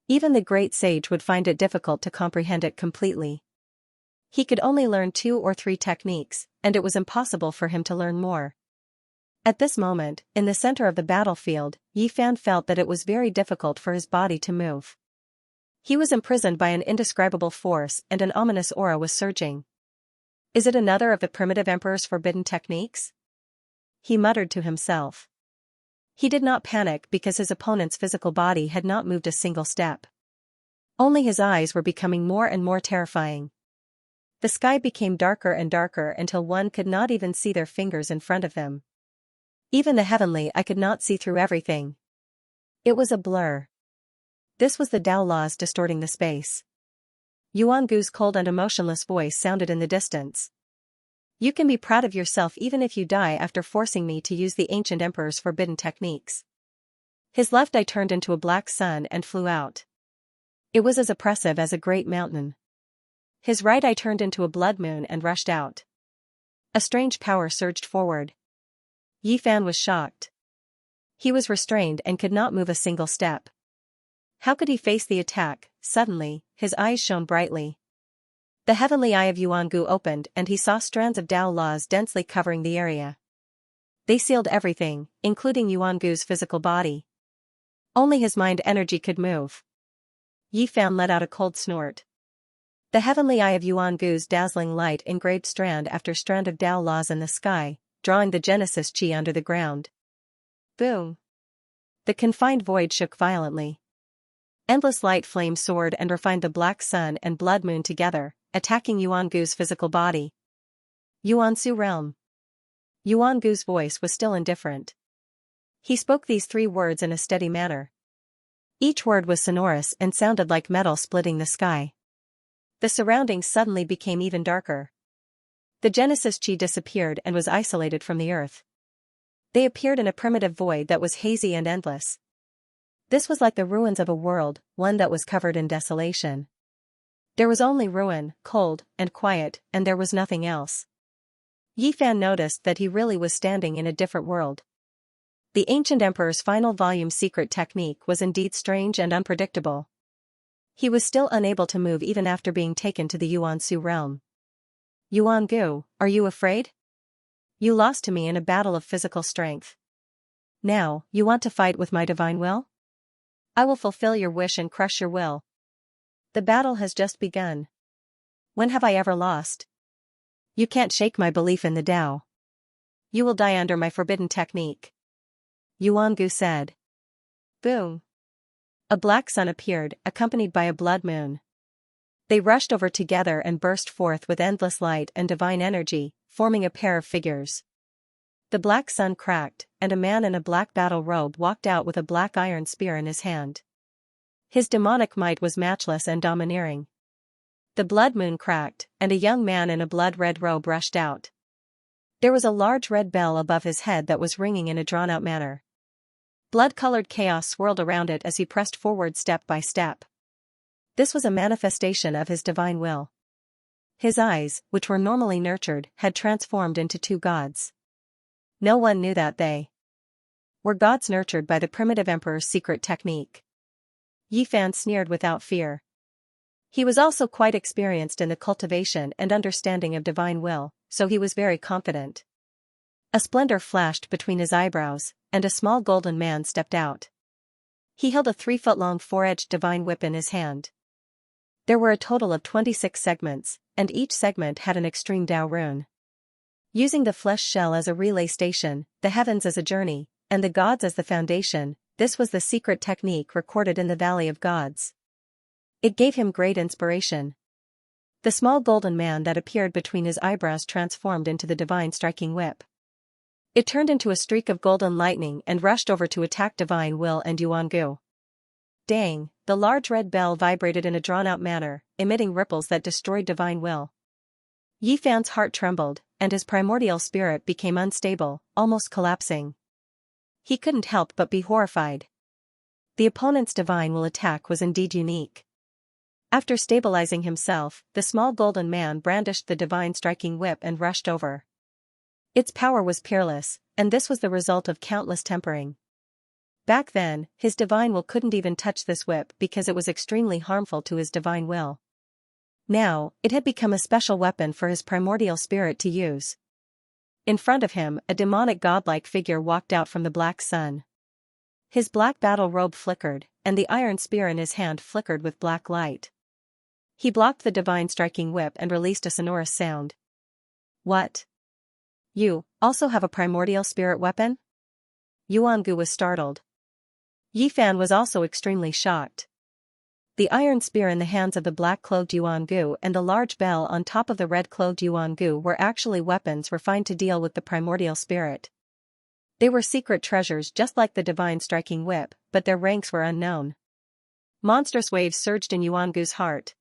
Even the great sage would find it difficult to comprehend it completely. He could only learn 2 or 3 techniques, and it was impossible for him to learn more. At this moment, in the center of the battlefield, Yi Fan felt that it was very difficult for his body to move. He was imprisoned by an indescribable force and an ominous aura was surging. Is it another of the primitive emperor's forbidden techniques? He muttered to himself. He did not panic because his opponent's physical body had not moved a single step. Only his eyes were becoming more and more terrifying. The sky became darker and darker until one could not even see their fingers in front of them. Even the heavenly eye could not see through everything. It was a blur. This was the Tao laws distorting the space. Yuan Gu's cold and emotionless voice sounded in the distance. You can be proud of yourself even if you die after forcing me to use the ancient emperor's forbidden techniques. His left eye turned into a black sun and flew out. It was as oppressive as a great mountain. His right eye turned into a blood moon and rushed out. A strange power surged forward. Yi Fan was shocked. He was restrained and could not move a single step. How could he face the attack? Suddenly, his eyes shone brightly. The heavenly eye of Yuan Gu opened and he saw strands of Tao laws densely covering the area. They sealed everything, including Yuan Gu's physical body. Only his mind energy could move. Yi Fan let out a cold snort. The heavenly eye of Yuan Gu's dazzling light engraved strand after strand of Tao laws in the sky, drawing the Genesis chi under the ground. Boom! The confined void shook violently. Endless light flame soared and refined the black sun and blood moon together, attacking Yuan Gu's physical body. Yuan Su realm. Yuan Gu's voice was still indifferent. He spoke these 3 words in a steady manner. Each word was sonorous and sounded like metal splitting the sky. The surroundings suddenly became even darker. The Genesis chi disappeared and was isolated from the earth. They appeared in a primitive void that was hazy and endless. This was like the ruins of a world, one that was covered in desolation. There was only ruin, cold, and quiet, and there was nothing else. Yi Fan noticed that he really was standing in a different world. The ancient emperor's final volume secret technique was indeed strange and unpredictable. He was still unable to move even after being taken to the Yuan Su realm. Yuan Gu, are you afraid? You lost to me in a battle of physical strength. Now, you want to fight with my divine will? I will fulfill your wish and crush your will. The battle has just begun. When have I ever lost? You can't shake my belief in the Tao. You will die under my forbidden technique. Yuan Gu said. Boom. A black sun appeared, accompanied by a blood moon. They rushed over together and burst forth with endless light and divine energy, forming a pair of figures. The black sun cracked, and a man in a black battle robe walked out with a black iron spear in his hand. His demonic might was matchless and domineering. The blood moon cracked, and a young man in a blood-red robe rushed out. There was a large red bell above his head that was ringing in a drawn-out manner. Blood-colored chaos swirled around it as he pressed forward step by step. This was a manifestation of his divine will. His eyes, which were normally nurtured, had transformed into 2 gods. No one knew that they were gods nurtured by the primitive emperor's secret technique. Yi Fan sneered without fear. He was also quite experienced in the cultivation and understanding of divine will, so he was very confident. A splendor flashed between his eyebrows, and a small golden man stepped out. He held a 3-foot-long 4-edged divine whip in his hand. There were a total of 26 segments, and each segment had an extreme Tao rune. Using the flesh shell as a relay station, the heavens as a journey, and the gods as the foundation, this was the secret technique recorded in the Valley of Gods. It gave him great inspiration. The small golden man that appeared between his eyebrows transformed into the divine striking whip. It turned into a streak of golden lightning and rushed over to attack Divine Will and Yuan-gu. Dang, the large red bell vibrated in a drawn-out manner, emitting ripples that destroyed Divine Will. Yi Fan's heart trembled, and his primordial spirit became unstable, almost collapsing. He couldn't help but be horrified. The opponent's Divine Will attack was indeed unique. After stabilizing himself, the small golden man brandished the divine striking whip and rushed over. Its power was peerless, and this was the result of countless tempering. Back then, his Divine Will couldn't even touch this whip because it was extremely harmful to his Divine Will. Now, it had become a special weapon for his primordial spirit to use. In front of him, a demonic godlike figure walked out from the black sun. His black battle robe flickered, and the iron spear in his hand flickered with black light. He blocked the divine striking whip and released a sonorous sound. What? You also have a primordial spirit weapon? Yuan-gu was startled. Yi Fan was also extremely shocked. The iron spear in the hands of the black-clothed Yuan-gu and the large bell on top of the red-clothed Yuan-gu were actually weapons refined to deal with the primordial spirit. They were secret treasures just like the divine striking whip, but their ranks were unknown. Monstrous waves surged in Yuan-gu's heart.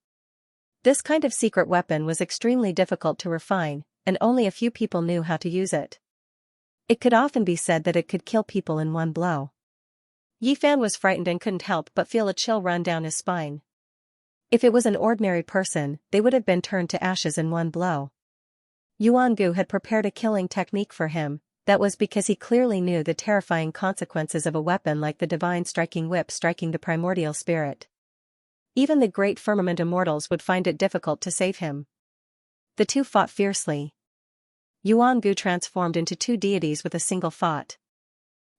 This kind of secret weapon was extremely difficult to refine, and only a few people knew how to use it. It could often be said that it could kill people in one blow. Yi Fan was frightened and couldn't help but feel a chill run down his spine. If it was an ordinary person, they would have been turned to ashes in one blow. Yuan-gu had prepared a killing technique for him. That was because he clearly knew the terrifying consequences of a weapon like the divine striking whip striking the primordial spirit. Even the great firmament immortals would find it difficult to save him. The two fought fiercely. Yuan-gu transformed into two deities with a single thought.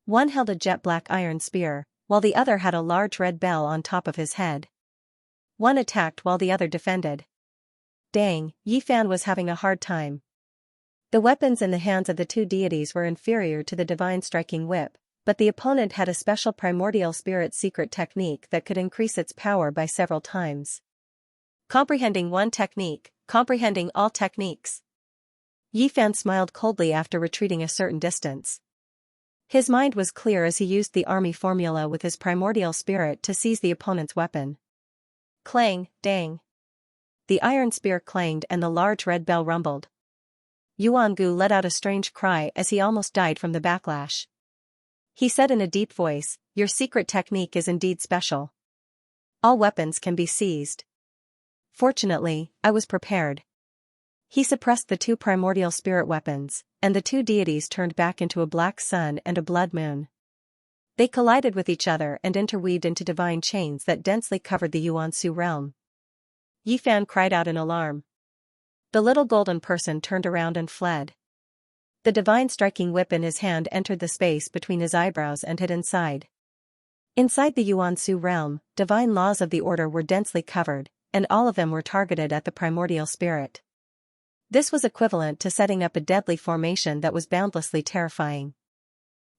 One held a jet-black iron spear, while the other had a large red bell on top of his head. One attacked while the other defended. Dang, Yi Fan was having a hard time. The weapons in the hands of the two deities were inferior to the divine striking whip, but the opponent had a special primordial spirit secret technique that could increase its power by several times. Comprehending one technique, comprehending all techniques. Yi Fan smiled coldly after retreating a certain distance. His mind was clear as he used the army formula with his primordial spirit to seize the opponent's weapon. Clang, dang. The iron spear clanged and the large red bell rumbled. Yuan-gu let out a strange cry as he almost died from the backlash. He said in a deep voice, "Your secret technique is indeed special. All weapons can be seized." Fortunately, I was prepared. He suppressed the two primordial spirit weapons, and the two deities turned back into a black sun and a blood moon. They collided with each other and interweaved into divine chains that densely covered the Yuan-su realm. Yi Fan cried out in alarm. The little golden person turned around and fled. The divine striking whip in his hand entered the space between his eyebrows and hid inside. Inside the Yuan-su realm, divine laws of the order were densely covered, and all of them were targeted at the primordial spirit. This was equivalent to setting up a deadly formation that was boundlessly terrifying.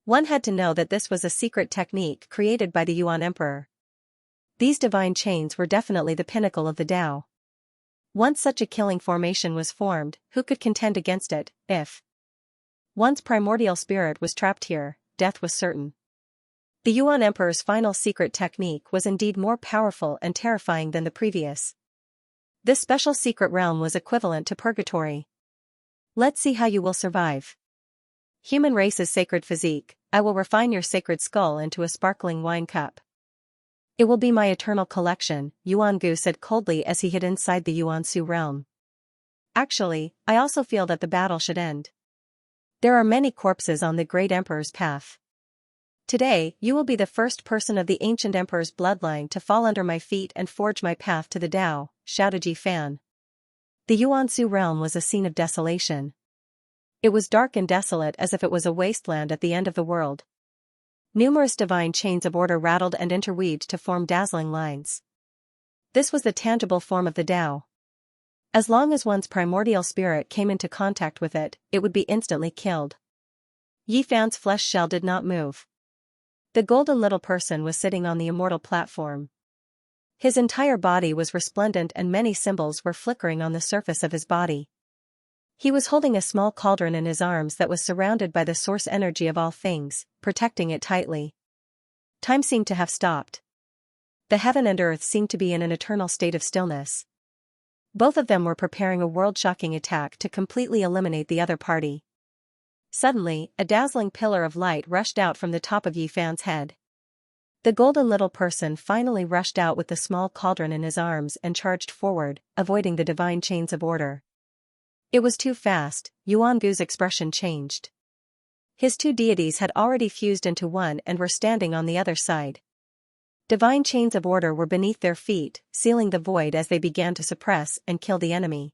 One had to know that this was a secret technique created by the Yuan Emperor. These divine chains were definitely the pinnacle of the Tao. Once such a killing formation was formed, who could contend against it? If one's primordial spirit was trapped here, death was certain. The Yuan Emperor's final secret technique was indeed more powerful and terrifying than the previous. This special secret realm was equivalent to purgatory. Let's see how you will survive. Human race's sacred physique, I will refine your sacred skull into a sparkling wine cup. It will be my eternal collection, Yuan-gu said coldly as he hid inside the Yuan-su realm. Actually, I also feel that the battle should end. There are many corpses on the great emperor's path. Today, you will be the first person of the ancient emperor's bloodline to fall under my feet and forge my path to the Tao, shouted Yi Fan. The Yuan-su realm was a scene of desolation. It was dark and desolate as if it was a wasteland at the end of the world. Numerous divine chains of order rattled and interweaved to form dazzling lines. This was the tangible form of the Tao. As long as one's primordial spirit came into contact with it, it would be instantly killed. Yi Fan's flesh shell did not move. The golden little person was sitting on the immortal platform. His entire body was resplendent and many symbols were flickering on the surface of his body. He was holding a small cauldron in his arms that was surrounded by the source energy of all things, protecting it tightly. Time seemed to have stopped. The heaven and earth seemed to be in an eternal state of stillness. Both of them were preparing a world-shocking attack to completely eliminate the other party. Suddenly, a dazzling pillar of light rushed out from the top of Yi Fan's head. The golden little person finally rushed out with the small cauldron in his arms and charged forward, avoiding the divine chains of order. It was too fast. Yuangu's expression changed. His two deities had already fused into one and were standing on the other side. Divine chains of order were beneath their feet, sealing the void as they began to suppress and kill the enemy.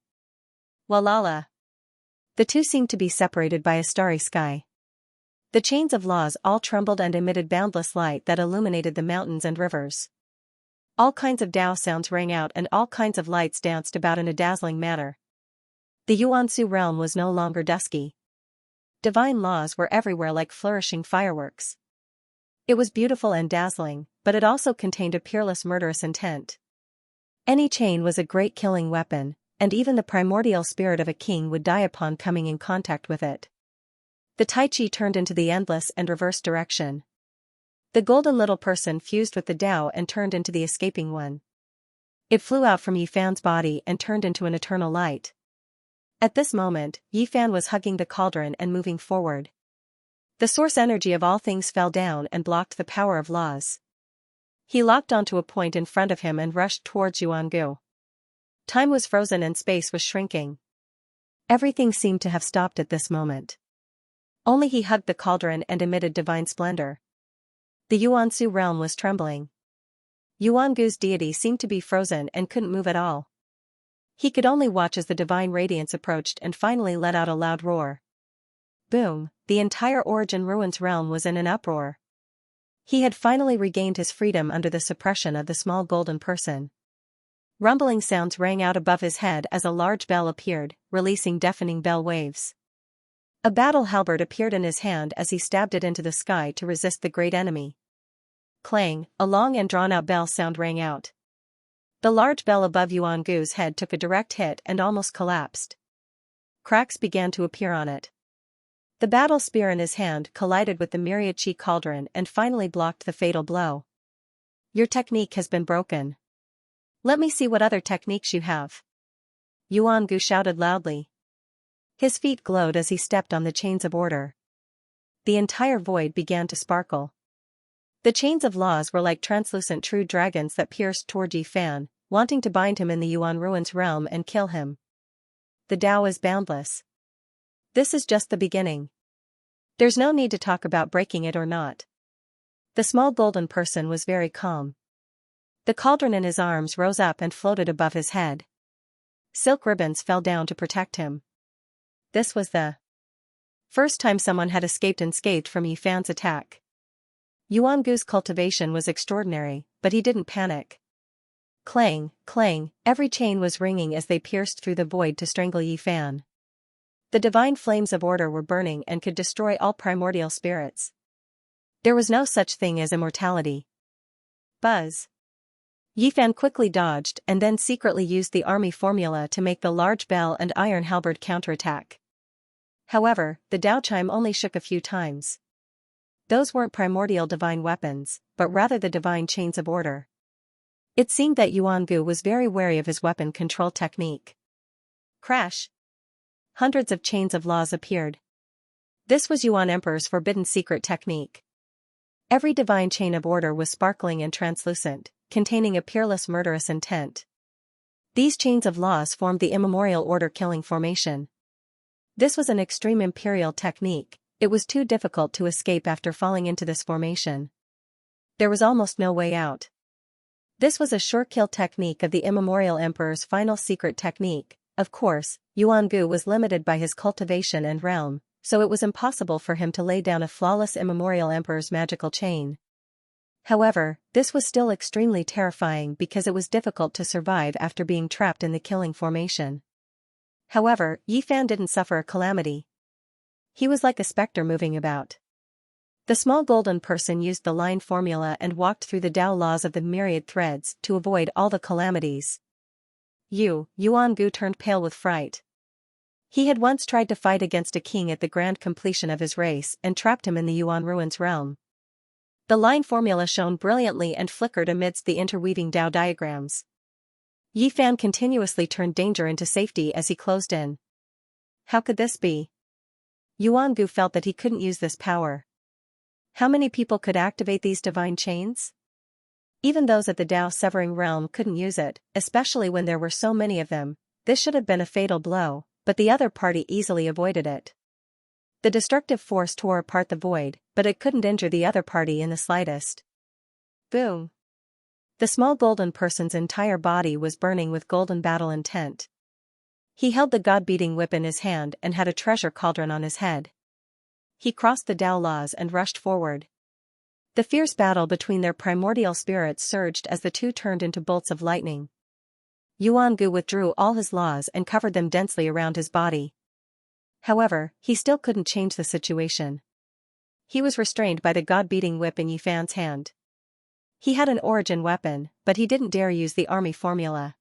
Walala. The two seemed to be separated by a starry sky. The chains of laws all trembled and emitted boundless light that illuminated the mountains and rivers. All kinds of Tao sounds rang out and all kinds of lights danced about in a dazzling manner. The Yuansu realm was no longer dusky. Divine laws were everywhere like flourishing fireworks. It was beautiful and dazzling, but it also contained a peerless murderous intent. Any chain was a great killing weapon, and even the primordial spirit of a king would die upon coming in contact with it. The Tai Chi turned into the endless and reverse direction. The golden little person fused with the Tao and turned into the escaping one. It flew out from Yi Fan's body and turned into an eternal light. At this moment, Yi Fan was hugging the cauldron and moving forward. The source energy of all things fell down and blocked the power of laws. He locked onto a point in front of him and rushed towards Yuangu. Time was frozen and space was shrinking. Everything seemed to have stopped at this moment. Only he hugged the cauldron and emitted divine splendor. The Yuansu realm was trembling. Yuangu's deity seemed to be frozen and couldn't move at all. He could only watch as the divine radiance approached and finally let out a loud roar. Boom, the entire Origin Ruins realm was in an uproar. He had finally regained his freedom under the suppression of the small golden person. Rumbling sounds rang out above his head as a large bell appeared, releasing deafening bell waves. A battle halberd appeared in his hand as he stabbed it into the sky to resist the great enemy. Clang, a long and drawn-out bell sound rang out. The large bell above Yuangu's head took a direct hit and almost collapsed. Cracks began to appear on it. The battle spear in his hand collided with the myriad chi cauldron and finally blocked the fatal blow. Your technique has been broken. Let me see what other techniques you have. Yuangu shouted loudly. His feet glowed as he stepped on the chains of order. The entire void began to sparkle. The chains of laws were like translucent true dragons that pierced toward Yi Fan, wanting to bind him in the Yuan Ruins realm and kill him. The Tao is boundless. This is just the beginning. There's no need to talk about breaking it or not. The small golden person was very calm. The cauldron in his arms rose up and floated above his head. Silk ribbons fell down to protect him. This was the first time someone had escaped unscathed from Yi Fan's attack. Yuangu's cultivation was extraordinary, but he didn't panic. Clang, clang, every chain was ringing as they pierced through the void to strangle Yi Fan. The divine flames of order were burning and could destroy all primordial spirits. There was no such thing as immortality. Buzz. Yi Fan quickly dodged and then secretly used the army formula to make the large bell and iron halberd counterattack. However, the Tao chime only shook a few times. Those weren't primordial divine weapons, but rather the divine chains of order. It seemed that Yuangu was very wary of his weapon control technique. Crash! Hundreds of chains of laws appeared. This was Yuan Emperor's forbidden secret technique. Every divine chain of order was sparkling and translucent, containing a peerless murderous intent. These chains of laws formed the immemorial order killing formation. This was an extreme imperial technique. It was too difficult to escape after falling into this formation. There was almost no way out. This was a sure kill technique of the immemorial emperor's final secret technique. Of course, Yuangu was limited by his cultivation and realm, so it was impossible for him to lay down a flawless immemorial emperor's magical chain. However, this was still extremely terrifying because it was difficult to survive after being trapped in the killing formation. However, Yi Fan didn't suffer a calamity. He was like a specter moving about. The small golden person used the line formula and walked through the Tao laws of the myriad threads to avoid all the calamities. Yuangu turned pale with fright. He had once tried to fight against a king at the grand completion of his race and trapped him in the Yuan Ruins realm. The line formula shone brilliantly and flickered amidst the interweaving Dao diagrams. Yi Fan continuously turned danger into safety as he closed in. How could this be? Yuan Gu felt that he couldn't use this power. How many people could activate these divine chains? Even those at the Dao severing realm couldn't use it, especially when there were so many of them. This should have been a fatal blow, but the other party easily avoided it. The destructive force tore apart the void, but it couldn't injure the other party in the slightest. Boom! The small golden person's entire body was burning with golden battle intent. He held the god-beating whip in his hand and had a treasure cauldron on his head. He crossed the Dao laws and rushed forward. The fierce battle between their primordial spirits surged as the two turned into bolts of lightning. Yuan Gu withdrew all his laws and covered them densely around his body. However, he still couldn't change the situation. He was restrained by the god-beating whip in Yi Fan's hand. He had an origin weapon, but he didn't dare use the army formula.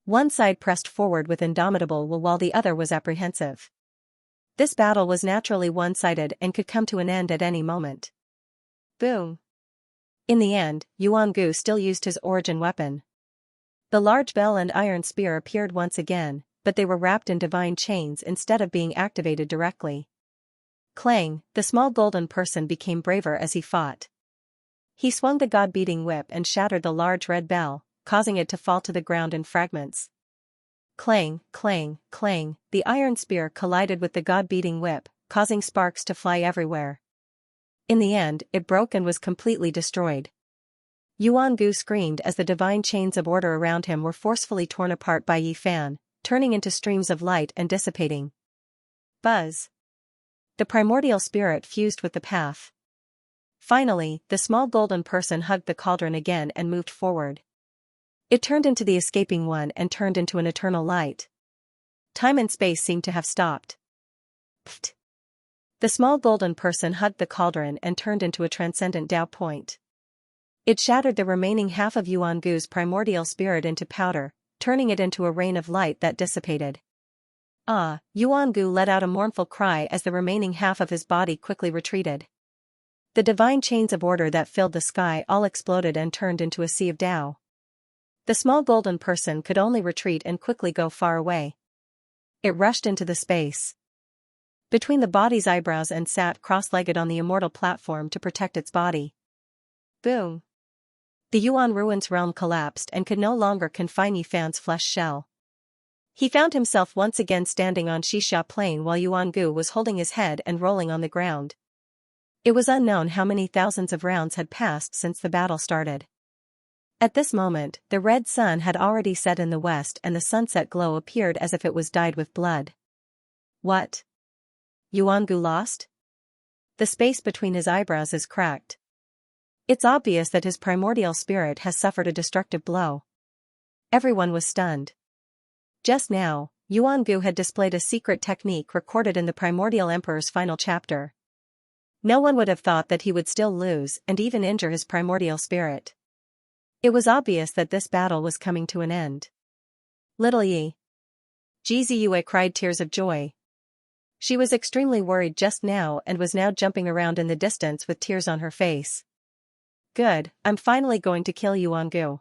One side pressed forward with indomitable will while the other was apprehensive. This battle was naturally one-sided and could come to an end at any moment. Boom! In the end, Yuan Gu still used his origin weapon. The large bell and iron spear appeared once again, but they were wrapped in divine chains instead of being activated directly. Clang, the small golden person became braver as he fought. He swung the god-beating whip and shattered the large red bell, causing it to fall to the ground in fragments. Clang, clang, clang, the iron spear collided with the god-beating whip, causing sparks to fly everywhere. In the end, it broke and was completely destroyed. Yuan Gu screamed as the divine chains of order around him were forcefully torn apart by Yi Fan, turning into streams of light and dissipating. Buzz! The primordial spirit fused with the path. Finally, the small golden person hugged the cauldron again and moved forward. It turned into the escaping one and turned into an eternal light. Time and space seemed to have stopped. Pfft! The small golden person hugged the cauldron and turned into a transcendent Dao point. It shattered the remaining half of Yuan Gu's primordial spirit into powder, turning it into a rain of light that dissipated. Ah! Yuan Gu let out a mournful cry as the remaining half of his body quickly retreated. The divine chains of order that filled the sky all exploded and turned into a sea of Dao. The small golden person could only retreat and quickly go far away. It rushed into the space between the body's eyebrows and sat cross-legged on the immortal platform to protect its body. Boom! The Yuan Ruins realm collapsed and could no longer confine Yi Fan's flesh shell. He found himself once again standing on Xianxia plain while Yuan Gu was holding his head and rolling on the ground. It was unknown how many thousands of rounds had passed since the battle started. At this moment, the red sun had already set in the west and the sunset glow appeared as if it was dyed with blood. What? Yuan Gu lost? The space between his eyebrows is cracked. It's obvious that his primordial spirit has suffered a destructive blow. Everyone was stunned. Just now, Yuan Gu had displayed a secret technique recorded in the Primordial Emperor's final chapter. No one would have thought that he would still lose and even injure his primordial spirit. It was obvious that this battle was coming to an end. Little Yi Ziyue cried tears of joy. She was extremely worried just now and was now jumping around in the distance with tears on her face. Good, I'm finally going to kill Yuan Gu.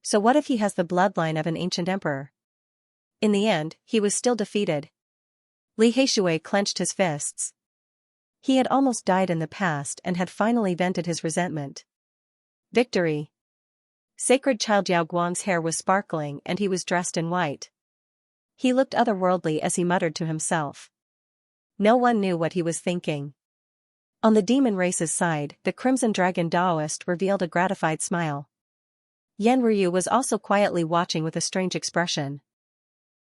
So what if he has the bloodline of an ancient emperor? In the end, he was still defeated. Li Heishui clenched his fists. He had almost died in the past and had finally vented his resentment. Victory! Sacred Child Jiao Guang's hair was sparkling and he was dressed in white. He looked otherworldly as he muttered to himself. No one knew what he was thinking. On the demon race's side, the Crimson Dragon Daoist revealed a gratified smile. Yan Ryu was also quietly watching with a strange expression.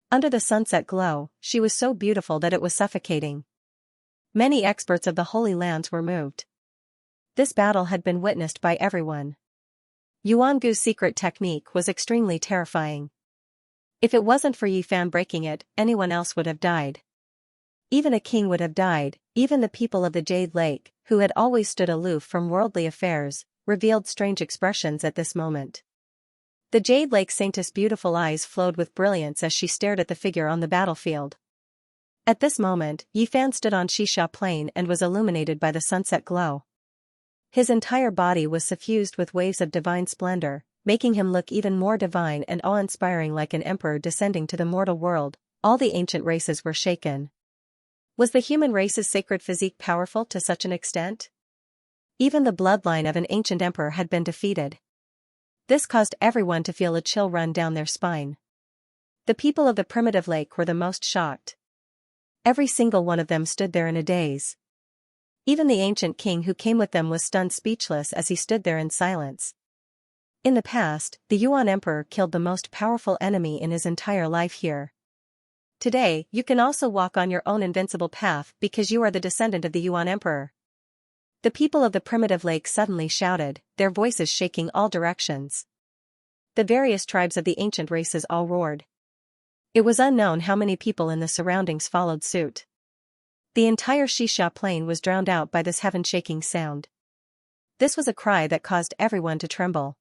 Under the sunset glow, she was so beautiful that it was suffocating. Many experts of the Holy Lands were moved. This battle had been witnessed by everyone. Yuan Gu's secret technique was extremely terrifying. If it wasn't for Yi Fan breaking it, anyone else would have died. Even a king would have died. Even the people of the Jade Lake, who had always stood aloof from worldly affairs, revealed strange expressions at this moment. The Jade Lake Saintess' beautiful eyes flowed with brilliance as she stared at the figure on the battlefield. At this moment, Yifan stood on Xixia Plain and was illuminated by the sunset glow. His entire body was suffused with waves of divine splendor, making him look even more divine and awe-inspiring, like an emperor descending to the mortal world. All the ancient races were shaken. Was the human race's sacred physique powerful to such an extent? Even the bloodline of an ancient emperor had been defeated. This caused everyone to feel a chill run down their spine. The people of the primitive lake were the most shocked. Every single one of them stood there in a daze. Even the ancient king who came with them was stunned speechless as he stood there in silence. In the past, the Yuan emperor killed the most powerful enemy in his entire life here. Today, you can also walk on your own invincible path because you are the descendant of the Yuan emperor. The people of the primitive lake suddenly shouted, their voices shaking all directions. The various tribes of the ancient races all roared. It was unknown how many people in the surroundings followed suit. The entire Xianxia plain was drowned out by this heaven-shaking sound. This was a cry that caused everyone to tremble.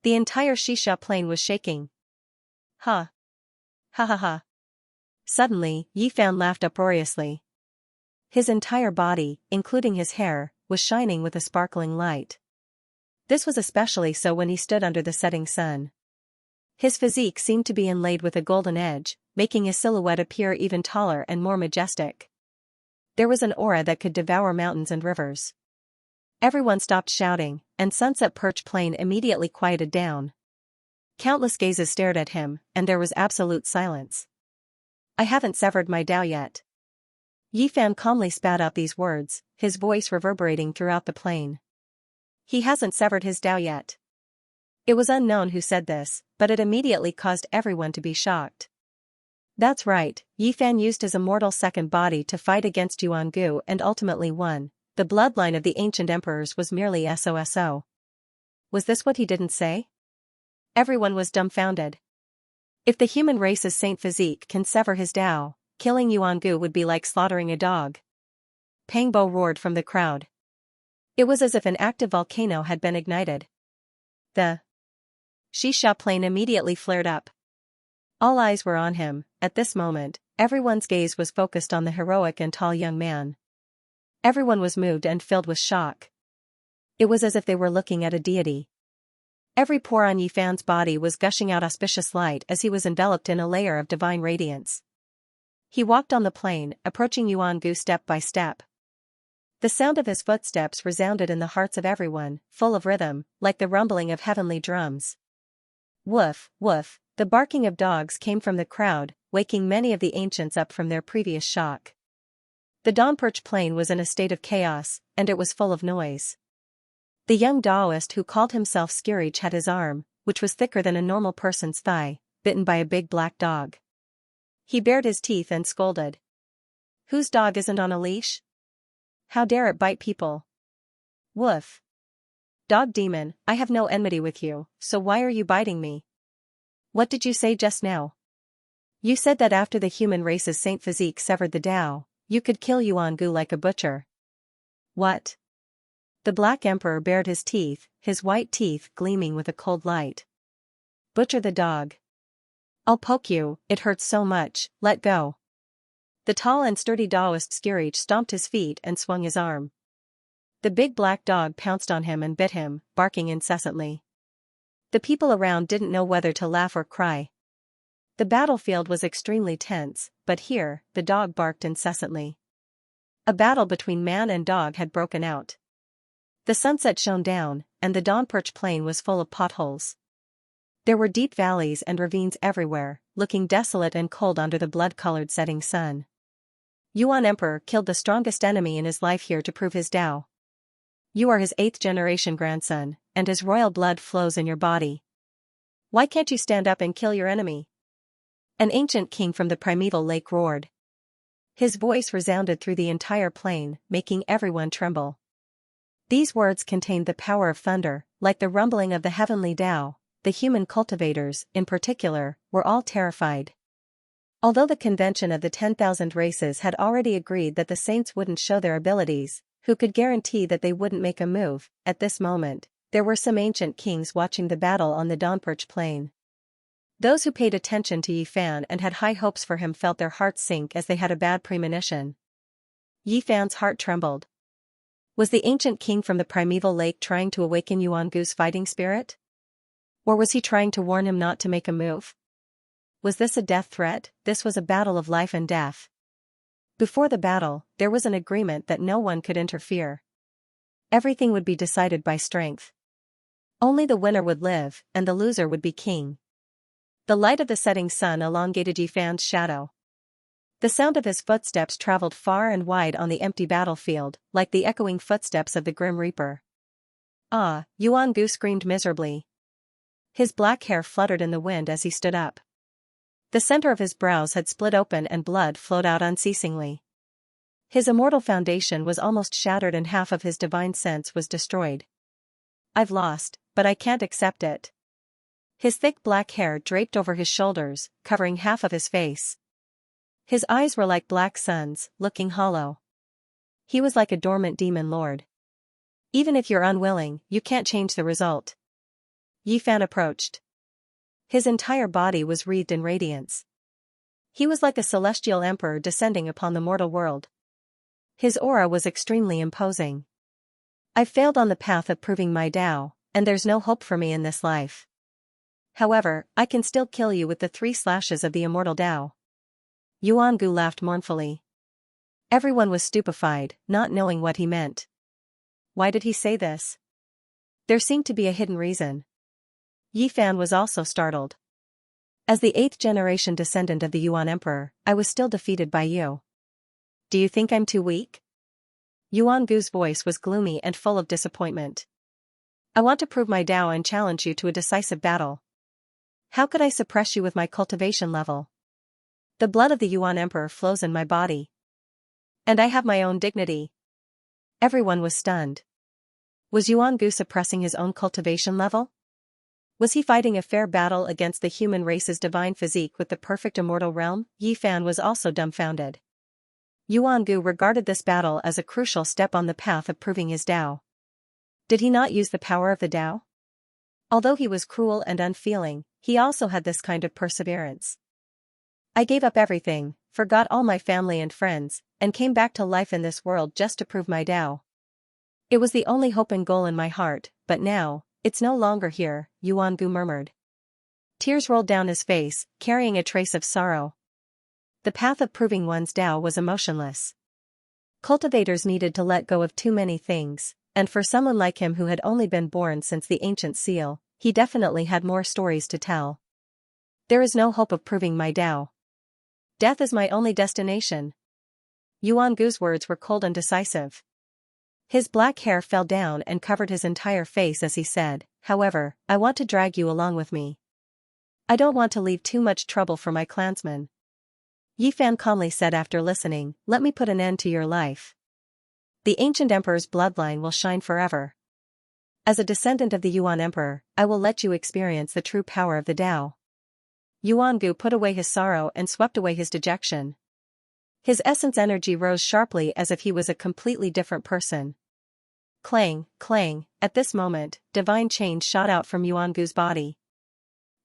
The entire Xianxia plain was shaking. Ha! Ha ha ha! Suddenly, Yifan laughed uproariously. His entire body, including his hair, was shining with a sparkling light. This was especially so when he stood under the setting sun. His physique seemed to be inlaid with a golden edge, making his silhouette appear even taller and more majestic. There was an aura that could devour mountains and rivers. Everyone stopped shouting, and Sunset Perch Plain immediately quieted down. Countless gazes stared at him, and there was absolute silence. I haven't severed my Tao yet. Yifan calmly spat out these words, his voice reverberating throughout the plain. He hasn't severed his Tao yet. It was unknown who said this, but it immediately caused everyone to be shocked. That's right, Yifan used his immortal second body to fight against Yuan Gu and ultimately won. The bloodline of the ancient emperors was merely SOSO. Was this what he didn't say? Everyone was dumbfounded. If the human race's saint physique can sever his Tao, killing Yuan Gu would be like slaughtering a dog. Pangbo roared from the crowd. It was as if an active volcano had been ignited. The Xianxia plain immediately flared up. All eyes were on him. At this moment, everyone's gaze was focused on the heroic and tall young man. Everyone was moved and filled with shock. It was as if they were looking at a deity. Every pore on Yifan's body was gushing out auspicious light as he was enveloped in a layer of divine radiance. He walked on the plain, approaching Yuan Gu step by step. The sound of his footsteps resounded in the hearts of everyone, full of rhythm, like the rumbling of heavenly drums. Woof, woof, the barking of dogs came from the crowd, waking many of the ancients up from their previous shock. The Dawnperch Plain was in a state of chaos, and it was full of noise. The young Taoist who called himself Skirich had his arm, which was thicker than a normal person's thigh, bitten by a big black dog. He bared his teeth and scolded. Whose dog isn't on a leash? How dare it bite people? Woof. Dog demon, I have no enmity with you, so why are you biting me? What did you say just now? You said that after the human race's saint physique severed the Tao, you could kill Yuan Gu like a butcher. What? The Black Emperor bared his teeth, his white teeth gleaming with a cold light. Butcher the dog. I'll poke you, it hurts so much, let go. The tall and sturdy Taoist Skirich stomped his feet and swung his arm. The big black dog pounced on him and bit him, barking incessantly. The people around didn't know whether to laugh or cry. The battlefield was extremely tense, but here, the dog barked incessantly. A battle between man and dog had broken out. The sunset shone down, and the Dawnperch Plain was full of potholes. There were deep valleys and ravines everywhere, looking desolate and cold under the blood-colored setting sun. Yuan Emperor killed the strongest enemy in his life here to prove his Tao. You are his 8th-generation grandson, and his royal blood flows in your body. Why can't you stand up and kill your enemy? An ancient king from the primeval lake roared. His voice resounded through the entire plain, making everyone tremble. These words contained the power of thunder, like the rumbling of the heavenly Tao. The human cultivators, in particular, were all terrified. Although the convention of the 10,000 races had already agreed that the saints wouldn't show their abilities, who could guarantee that they wouldn't make a move? At this moment, there were some ancient kings watching the battle on the Dawnperch Plain. Those who paid attention to Yi Fan and had high hopes for him felt their hearts sink as they had a bad premonition. Yi Fan's heart trembled. Was the ancient king from the primeval lake trying to awaken Yuan Gu's fighting spirit? Or was he trying to warn him not to make a move? Was this a death threat? This was a battle of life and death. Before the battle, there was an agreement that no one could interfere. Everything would be decided by strength. Only the winner would live, and the loser would be king. The light of the setting sun elongated Yi Fan's shadow. The sound of his footsteps traveled far and wide on the empty battlefield, like the echoing footsteps of the Grim Reaper. Ah! Yuan Gu screamed miserably. His black hair fluttered in the wind as he stood up. The center of his brows had split open and blood flowed out unceasingly. His immortal foundation was almost shattered and half of his divine sense was destroyed. I've lost, but I can't accept it. His thick black hair draped over his shoulders, covering half of his face. His eyes were like black suns, looking hollow. He was like a dormant demon lord. Even if you're unwilling, you can't change the result. Yi Fan approached. His entire body was wreathed in radiance. He was like a celestial emperor descending upon the mortal world. His aura was extremely imposing. I've failed on the path of proving my Tao, and there's no hope for me in this life. However, I can still kill you with the 3 slashes of the immortal Tao. Yuan Gu laughed mournfully. Everyone was stupefied, not knowing what he meant. Why did he say this? There seemed to be a hidden reason. Yi Fan was also startled. As the 8th generation descendant of the Yuan Emperor, I was still defeated by you. Do you think I'm too weak? Yuan Gu's voice was gloomy and full of disappointment. I want to prove my Tao and challenge you to a decisive battle. How could I suppress you with my cultivation level? The blood of the Yuan Emperor flows in my body. And I have my own dignity. Everyone was stunned. Was Yuan Gu suppressing his own cultivation level? Was he fighting a fair battle against the human race's divine physique with the perfect immortal realm? Yi Fan was also dumbfounded. Yuan Gu regarded this battle as a crucial step on the path of proving his Tao. Did he not use the power of the Tao? Although he was cruel and unfeeling, he also had this kind of perseverance. I gave up everything, forgot all my family and friends, and came back to life in this world just to prove my Tao. It was the only hope and goal in my heart, but now, it's no longer here, Yuan Gu murmured. Tears rolled down his face, carrying a trace of sorrow. The path of proving one's Tao was emotionless. Cultivators needed to let go of too many things, and for someone like him who had only been born since the ancient seal, he definitely had more stories to tell. There is no hope of proving my Tao. Death is my only destination. Yuan Gu's words were cold and decisive. His black hair fell down and covered his entire face as he said, however, I want to drag you along with me. I don't want to leave too much trouble for my clansmen. Yi Fan calmly said after listening, let me put an end to your life. The ancient emperor's bloodline will shine forever. As a descendant of the Yuan Emperor, I will let you experience the true power of the Tao. Yuan Gu put away his sorrow and swept away his dejection. His essence energy rose sharply as if he was a completely different person. Clang, clang, at this moment, divine chains shot out from Yuan Gu's body.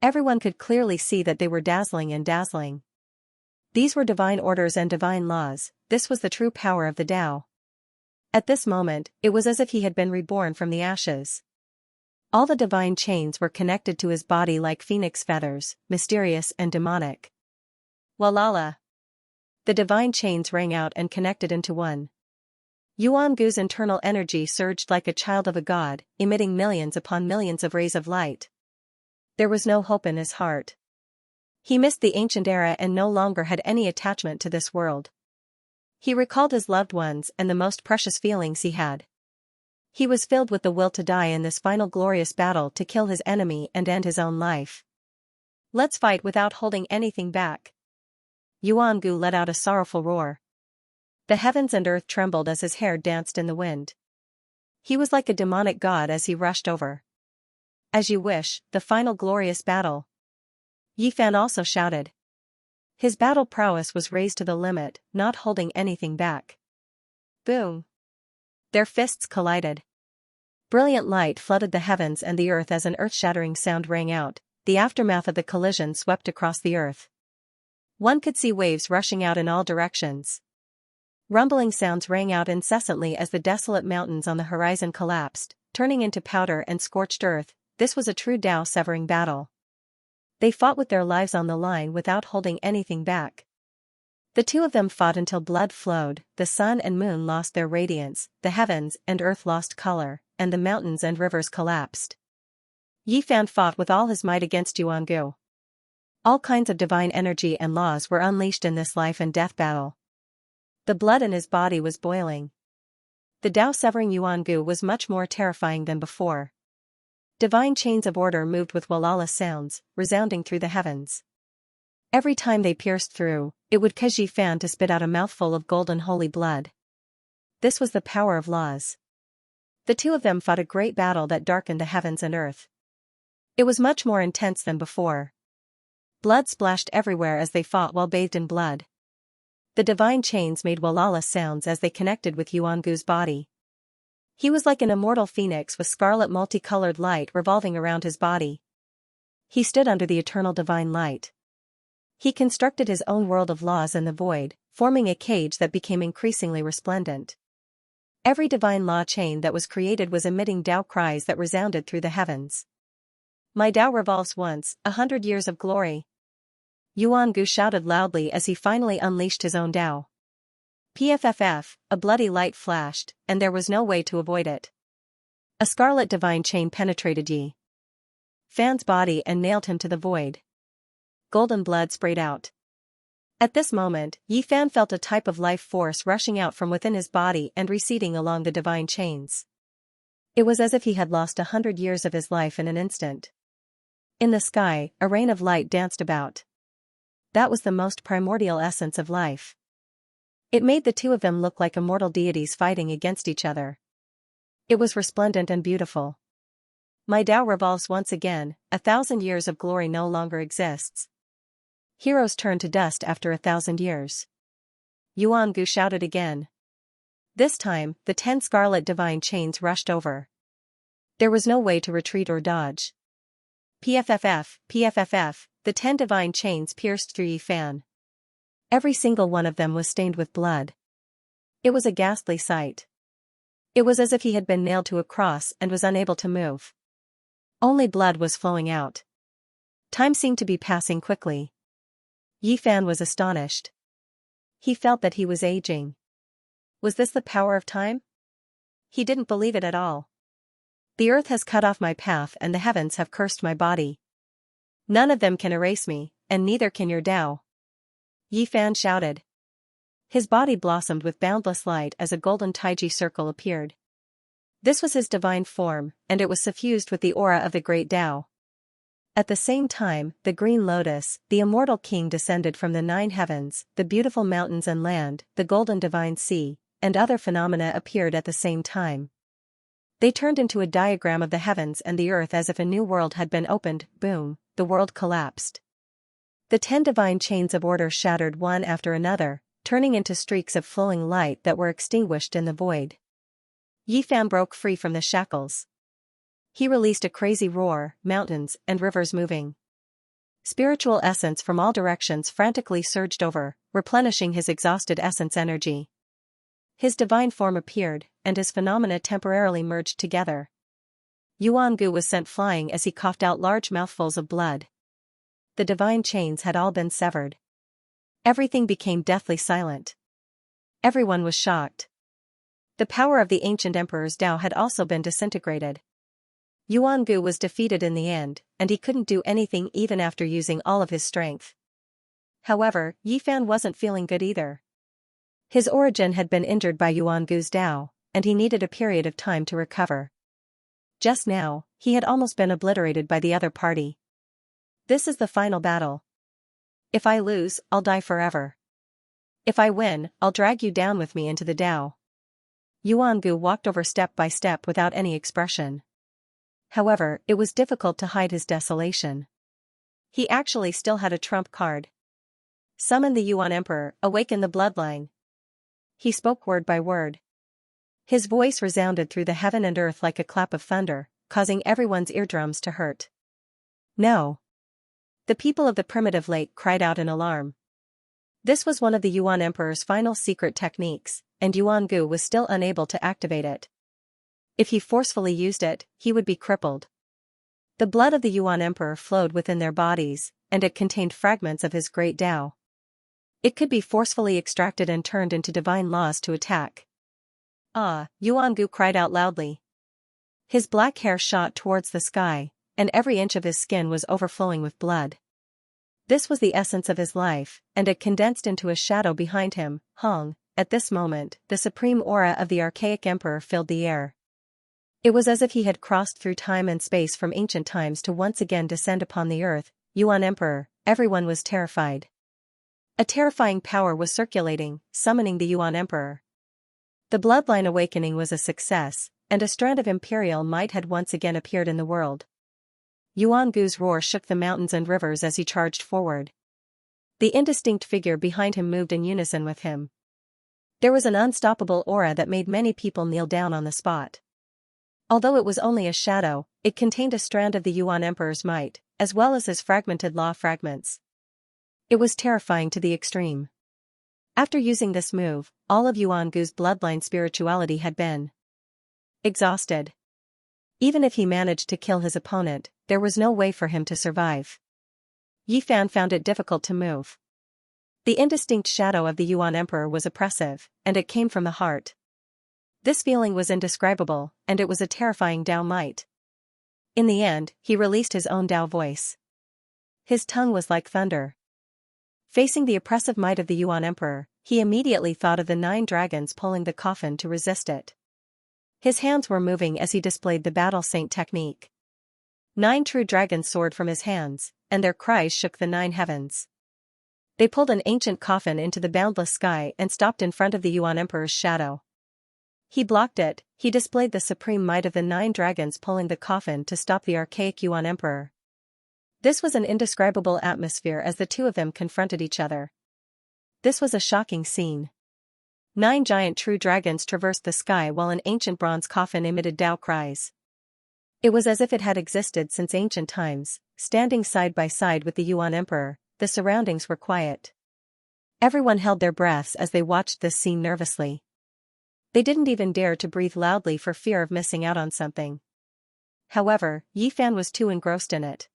Everyone could clearly see that they were dazzling and dazzling. These were divine orders and divine laws, this was the true power of the Tao. At this moment, it was as if he had been reborn from the ashes. All the divine chains were connected to his body like phoenix feathers, mysterious and demonic. Walala! The divine chains rang out and connected into one. Yuan Gu's internal energy surged like a child of a god, emitting millions upon millions of rays of light. There was no hope in his heart. He missed the ancient era and no longer had any attachment to this world. He recalled his loved ones and the most precious feelings he had. He was filled with the will to die in this final glorious battle to kill his enemy and end his own life. Let's fight without holding anything back. Yuan Gu let out a sorrowful roar. The heavens and earth trembled as his hair danced in the wind. He was like a demonic god as he rushed over. As you wish, the final glorious battle. Yi Fan also shouted. His battle prowess was raised to the limit, not holding anything back. Boom! Their fists collided. Brilliant light flooded the heavens and the earth as an earth-shattering sound rang out, the aftermath of the collision swept across the earth. One could see waves rushing out in all directions. Rumbling sounds rang out incessantly as the desolate mountains on the horizon collapsed, turning into powder and scorched earth. This was a true Tao-severing battle. They fought with their lives on the line without holding anything back. The two of them fought until blood flowed, the sun and moon lost their radiance, the heavens and earth lost color, and the mountains and rivers collapsed. Yi Fan fought with all his might against Yuangu. All kinds of divine energy and laws were unleashed in this life and death battle. The blood in his body was boiling. The Tao-severing Yuangu was much more terrifying than before. Divine chains of order moved with walala sounds, resounding through the heavens. Every time they pierced through, it would cause Yi Fan to spit out a mouthful of golden holy blood. This was the power of laws. The two of them fought a great battle that darkened the heavens and earth. It was much more intense than before. Blood splashed everywhere as they fought while bathed in blood. The divine chains made walala sounds as they connected with Yuangu's body. He was like an immortal phoenix with scarlet multicolored light revolving around his body. He stood under the eternal divine light. He constructed his own world of laws in the void, forming a cage that became increasingly resplendent. Every divine law chain that was created was emitting Tao cries that resounded through the heavens. My Tao revolves once, 100 years of glory. Yuangu shouted loudly as he finally unleashed his own Tao. Pfff, a bloody light flashed, and there was no way to avoid it. A scarlet divine chain penetrated Yi Fan's body and nailed him to the void. Golden blood sprayed out. At this moment, Yi Fan felt a type of life force rushing out from within his body and receding along the divine chains. It was as if he had lost 100 years of his life in an instant. In the sky, a rain of light danced about. That was the most primordial essence of life. It made the two of them look like immortal deities fighting against each other. It was resplendent and beautiful. My Tao revolves once again, 1,000 years of glory no longer exists. Heroes turn to dust after 1,000 years. Yuangu shouted again. This time, the 10 scarlet divine chains rushed over. There was no way to retreat or dodge. Pfff, the 10 divine chains pierced through Yi Fan. Every single one of them was stained with blood. It was a ghastly sight. It was as if he had been nailed to a cross and was unable to move. Only blood was flowing out. Time seemed to be passing quickly. Yi Fan was astonished. He felt that he was aging. Was this the power of time? He didn't believe it at all. The earth has cut off my path and the heavens have cursed my body. None of them can erase me, and neither can your Tao. Yi Fan shouted. His body blossomed with boundless light as a golden taiji circle appeared. This was his divine form, and it was suffused with the aura of the great Tao. At the same time, the green lotus, the immortal king descended from the 9 heavens, the beautiful mountains and land, the golden divine sea, and other phenomena appeared at the same time. They turned into a diagram of the heavens and the earth as if a new world had been opened. Boom, the world collapsed. The 10 divine chains of order shattered one after another, turning into streaks of flowing light that were extinguished in the void. Yi Fan broke free from the shackles. He released a crazy roar, mountains and rivers moving. Spiritual essence from all directions frantically surged over, replenishing his exhausted essence energy. His divine form appeared, and his phenomena temporarily merged together. Yuangu was sent flying as he coughed out large mouthfuls of blood. The divine chains had all been severed. Everything became deathly silent. Everyone was shocked. The power of the ancient emperor's Tao had also been disintegrated. Yuangu was defeated in the end, and he couldn't do anything even after using all of his strength. However, Yi Fan wasn't feeling good either. His origin had been injured by Yuangu's Tao, and he needed a period of time to recover. Just now, he had almost been obliterated by the other party. This is the final battle. If I lose, I'll die forever. If I win, I'll drag you down with me into the Tao. Yuangu walked over step by step without any expression. However, it was difficult to hide his desolation. He actually still had a trump card. Summon the Yuan Emperor, awaken the bloodline. He spoke word by word. His voice resounded through the heaven and earth like a clap of thunder, causing everyone's eardrums to hurt. No. The people of the primitive lake cried out in alarm. This was one of the Yuan Emperor's final secret techniques, and Yuan Gu was still unable to activate it. If he forcefully used it, he would be crippled. The blood of the Yuan Emperor flowed within their bodies, and it contained fragments of his great Tao. It could be forcefully extracted and turned into divine laws to attack. Ah! Yuan Gu cried out loudly. His black hair shot towards the sky, and every inch of his skin was overflowing with blood. This was the essence of his life, and it condensed into a shadow behind him, Hong. At this moment, the supreme aura of the archaic emperor filled the air. It was as if he had crossed through time and space from ancient times to once again descend upon the earth. Yuan Emperor, everyone was terrified. A terrifying power was circulating, summoning the Yuan Emperor. The bloodline awakening was a success, and a strand of imperial might had once again appeared in the world. Yuan Gu's roar shook the mountains and rivers as he charged forward. The indistinct figure behind him moved in unison with him. There was an unstoppable aura that made many people kneel down on the spot. Although it was only a shadow, it contained a strand of the Yuan Emperor's might, as well as his fragmented law fragments. It was terrifying to the extreme. After using this move, all of Yuan Gu's bloodline spirituality had been exhausted. Even if he managed to kill his opponent, there was no way for him to survive. Yi Fan found it difficult to move. The indistinct shadow of the Yuan Emperor was oppressive, and it came from the heart. This feeling was indescribable, and it was a terrifying Tao might. In the end, he released his own Tao voice. His tongue was like thunder. Facing the oppressive might of the Yuan Emperor, he immediately thought of the 9 dragons pulling the coffin to resist it. His hands were moving as he displayed the battle saint technique. 9 true dragons soared from his hands, and their cries shook the 9 heavens. They pulled an ancient coffin into the boundless sky and stopped in front of the Yuan Emperor's shadow. He blocked it. He displayed the supreme might of the 9 dragons pulling the coffin to stop the archaic Yuan Emperor. This was an indescribable atmosphere as the two of them confronted each other. This was a shocking scene. 9 giant true dragons traversed the sky while an ancient bronze coffin emitted Tao cries. It was as if it had existed since ancient times, standing side by side with the Yuan Emperor. The surroundings were quiet. Everyone held their breaths as they watched this scene nervously. They didn't even dare to breathe loudly for fear of missing out on something. However, Yi Fan was too engrossed in it.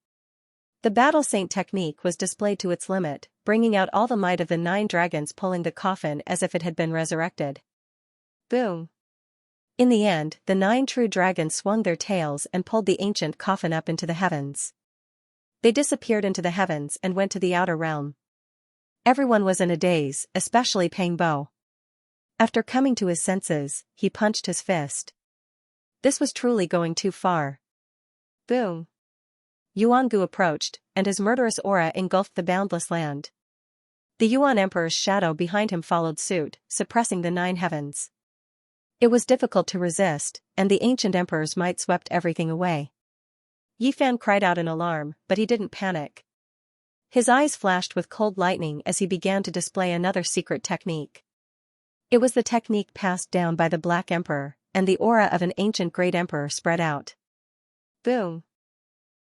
The battle saint technique was displayed to its limit, bringing out all the might of the 9 dragons pulling the coffin as if it had been resurrected. Boom! In the end, the 9 true dragons swung their tails and pulled the ancient coffin up into the heavens. They disappeared into the heavens and went to the outer realm. Everyone was in a daze, especially Pang Bo. After coming to his senses, he punched his fist. This was truly going too far. Boom! Yuan Gu approached, and his murderous aura engulfed the boundless land. The Yuan Emperor's shadow behind him followed suit, suppressing the 9 heavens. It was difficult to resist, and the ancient emperor's might swept everything away. Yi Fan cried out in alarm, but he didn't panic. His eyes flashed with cold lightning as he began to display another secret technique. It was the technique passed down by the Black Emperor, and the aura of an ancient great emperor spread out. Boom!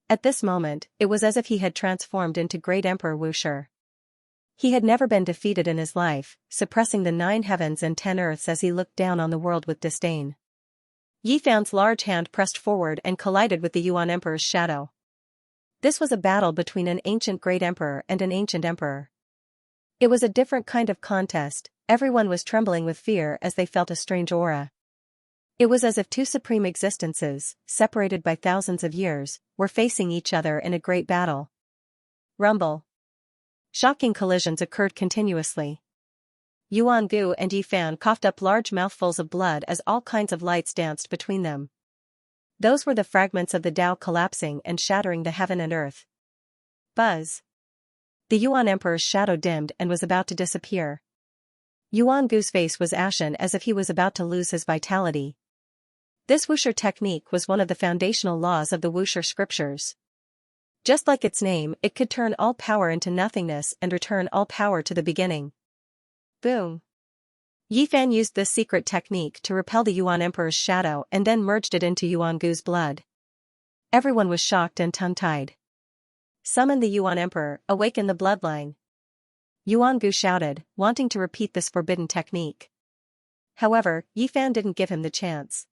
At this moment, it was as if he had transformed into Great Emperor Wuxia. He had never been defeated in his life, suppressing the 9 heavens and 10 earths as he looked down on the world with disdain. Yi Fan's large hand pressed forward and collided with the Yuan Emperor's shadow. This was a battle between an ancient great emperor and an ancient emperor. It was a different kind of contest. Everyone was trembling with fear as they felt a strange aura. It was as if 2 supreme existences, separated by thousands of years, were facing each other in a great battle. Rumble. Shocking collisions occurred continuously. Yuan Gu and Yi Fan coughed up large mouthfuls of blood as all kinds of lights danced between them. Those were the fragments of the Tao collapsing and shattering the heaven and earth. Buzz. The Yuan Emperor's shadow dimmed and was about to disappear. Yuan Gu's face was ashen as if he was about to lose his vitality. This Wuxia technique was one of the foundational laws of the Wuxia scriptures. Just like its name, it could turn all power into nothingness and return all power to the beginning. Boom! Yi Fan used this secret technique to repel the Yuan Emperor's shadow and then merged it into Yuan Gu's blood. Everyone was shocked and tongue-tied. Summon the Yuan Emperor, awaken the bloodline. Yuangu shouted, wanting to repeat this forbidden technique. However, Yi Fan didn't give him the chance.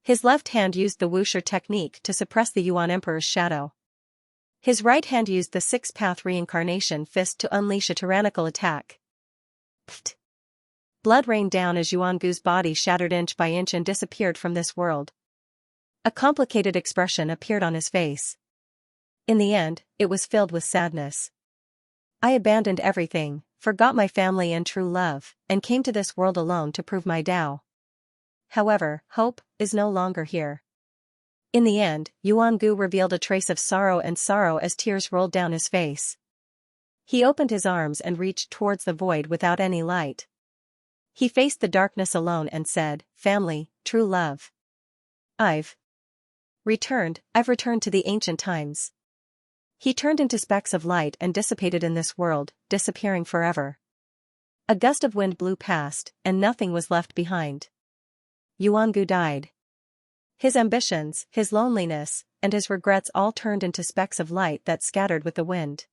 His left hand used the Wuxia technique to suppress the Yuan Emperor's shadow. His right hand used the six-path reincarnation fist to unleash a tyrannical attack. Pfft. Blood rained down as Yuangu's body shattered inch by inch and disappeared from this world. A complicated expression appeared on his face. In the end, it was filled with sadness. I abandoned everything, forgot my family and true love, and came to this world alone to prove my Tao. However, hope is no longer here. In the end, Yuangu revealed a trace of sorrow as tears rolled down his face. He opened his arms and reached towards the void without any light. He faced the darkness alone and said, "Family, true love. I've returned to the ancient times." He turned into specks of light and dissipated in this world, disappearing forever. A gust of wind blew past, and nothing was left behind. Yuangu died. His ambitions, his loneliness, and his regrets all turned into specks of light that scattered with the wind.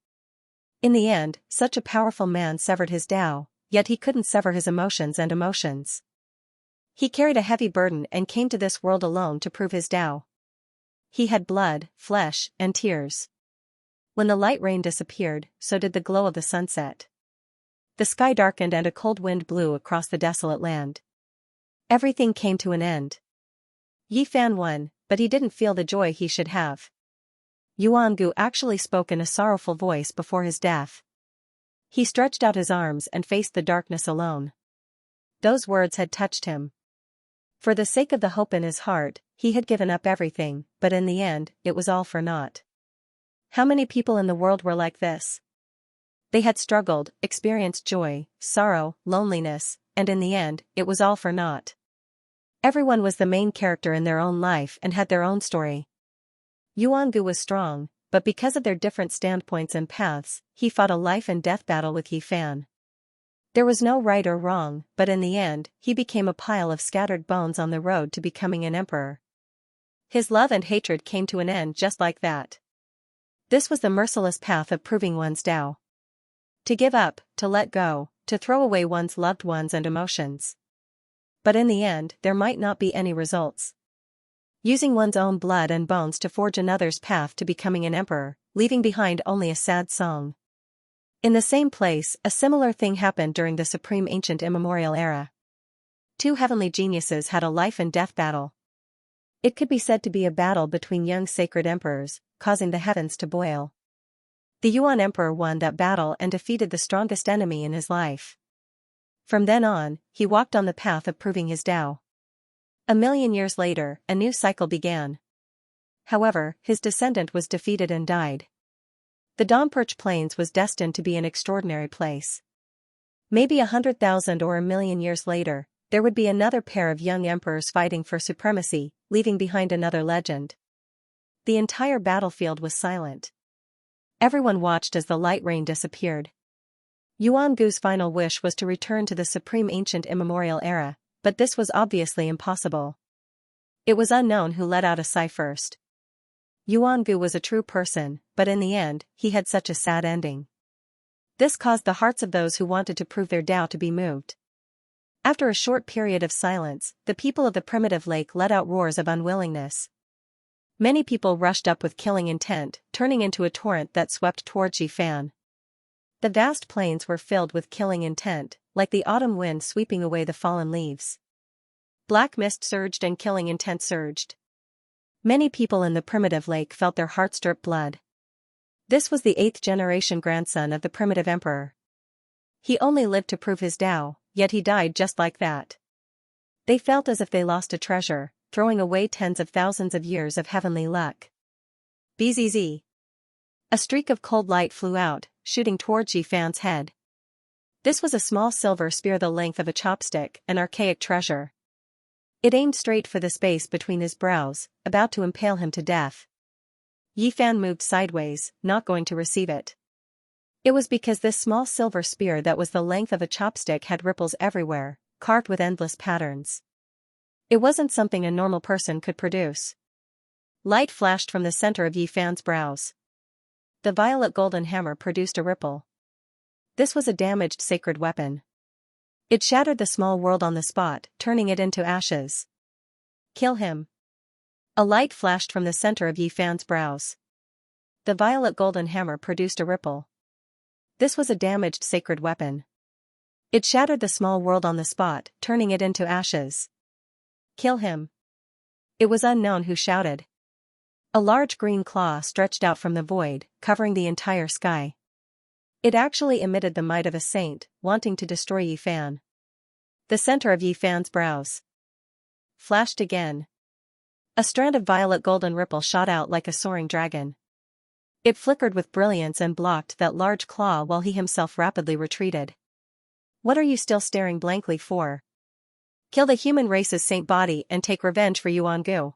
In the end, such a powerful man severed his Tao, yet he couldn't sever his emotions and emotions. He carried a heavy burden and came to this world alone to prove his Tao. He had blood, flesh, and tears. When the light rain disappeared, so did the glow of the sunset. The sky darkened and a cold wind blew across the desolate land. Everything came to an end. Yi Fan won, but he didn't feel the joy he should have. Yuangu actually spoke in a sorrowful voice before his death. He stretched out his arms and faced the darkness alone. Those words had touched him. For the sake of the hope in his heart, he had given up everything, but in the end, it was all for naught. How many people in the world were like this? They had struggled, experienced joy, sorrow, loneliness, and in the end, it was all for naught. Everyone was the main character in their own life and had their own story. Yuangu was strong, but because of their different standpoints and paths, he fought a life and death battle with Yi Fan. There was no right or wrong, but in the end, he became a pile of scattered bones on the road to becoming an emperor. His love and hatred came to an end just like that. This was the merciless path of proving one's Tao. To give up, to let go, to throw away one's loved ones and emotions. But in the end, there might not be any results. Using one's own blood and bones to forge another's path to becoming an emperor, leaving behind only a sad song. In the same place, a similar thing happened during the supreme ancient immemorial era. Two heavenly geniuses had a life and death battle. It could be said to be a battle between young sacred emperors, causing the heavens to boil. The Yuan Emperor won that battle and defeated the strongest enemy in his life. From then on, he walked on the path of proving his Tao. 1,000,000 years later, a new cycle began. However, his descendant was defeated and died. The Domperch Plains was destined to be an extraordinary place. Maybe 100,000 or 1,000,000 years later, there would be another pair of young emperors fighting for supremacy, leaving behind another legend. The entire battlefield was silent. Everyone watched as the light rain disappeared. Yuangu's final wish was to return to the supreme ancient immemorial era, but this was obviously impossible. It was unknown who let out a sigh first. Yuangu was a true person, but in the end, he had such a sad ending. This caused the hearts of those who wanted to prove their Tao to be moved. After a short period of silence, the people of the primitive lake let out roars of unwillingness. Many people rushed up with killing intent, turning into a torrent that swept towards Yi Fan. The vast plains were filled with killing intent, like the autumn wind sweeping away the fallen leaves. Black mist surged and killing intent surged. Many people in the primitive lake felt their hearts drip blood. This was the 8th-generation grandson of the primitive emperor. He only lived to prove his Tao, yet he died just like that. They felt as if they lost a treasure, throwing away tens of thousands of years of heavenly luck. Bzz. A streak of cold light flew out, shooting towards Yi Fan's head. This was a small silver spear the length of a chopstick, an archaic treasure. It aimed straight for the space between his brows, about to impale him to death. Yi Fan moved sideways, not going to receive it. It was because this small silver spear that was the length of a chopstick had ripples everywhere, carved with endless patterns. It wasn't something a normal person could produce. Light flashed from the center of Yi Fan's brows. The violet golden hammer produced a ripple. This was a damaged sacred weapon. It shattered the small world on the spot, turning it into ashes. Kill him. A light flashed from the center of Yi Fan's brows. The violet golden hammer produced a ripple. This was a damaged sacred weapon. It shattered the small world on the spot, turning it into ashes. Kill him. It was unknown who shouted. A large green claw stretched out from the void, covering the entire sky. It actually emitted the might of a saint, wanting to destroy Yi Fan. The center of Yi Fan's brows flashed again. A strand of violet golden ripple shot out like a soaring dragon. It flickered with brilliance and blocked that large claw while he himself rapidly retreated. What are you still staring blankly for? Kill the human race's saint body and take revenge for Yuan-gu.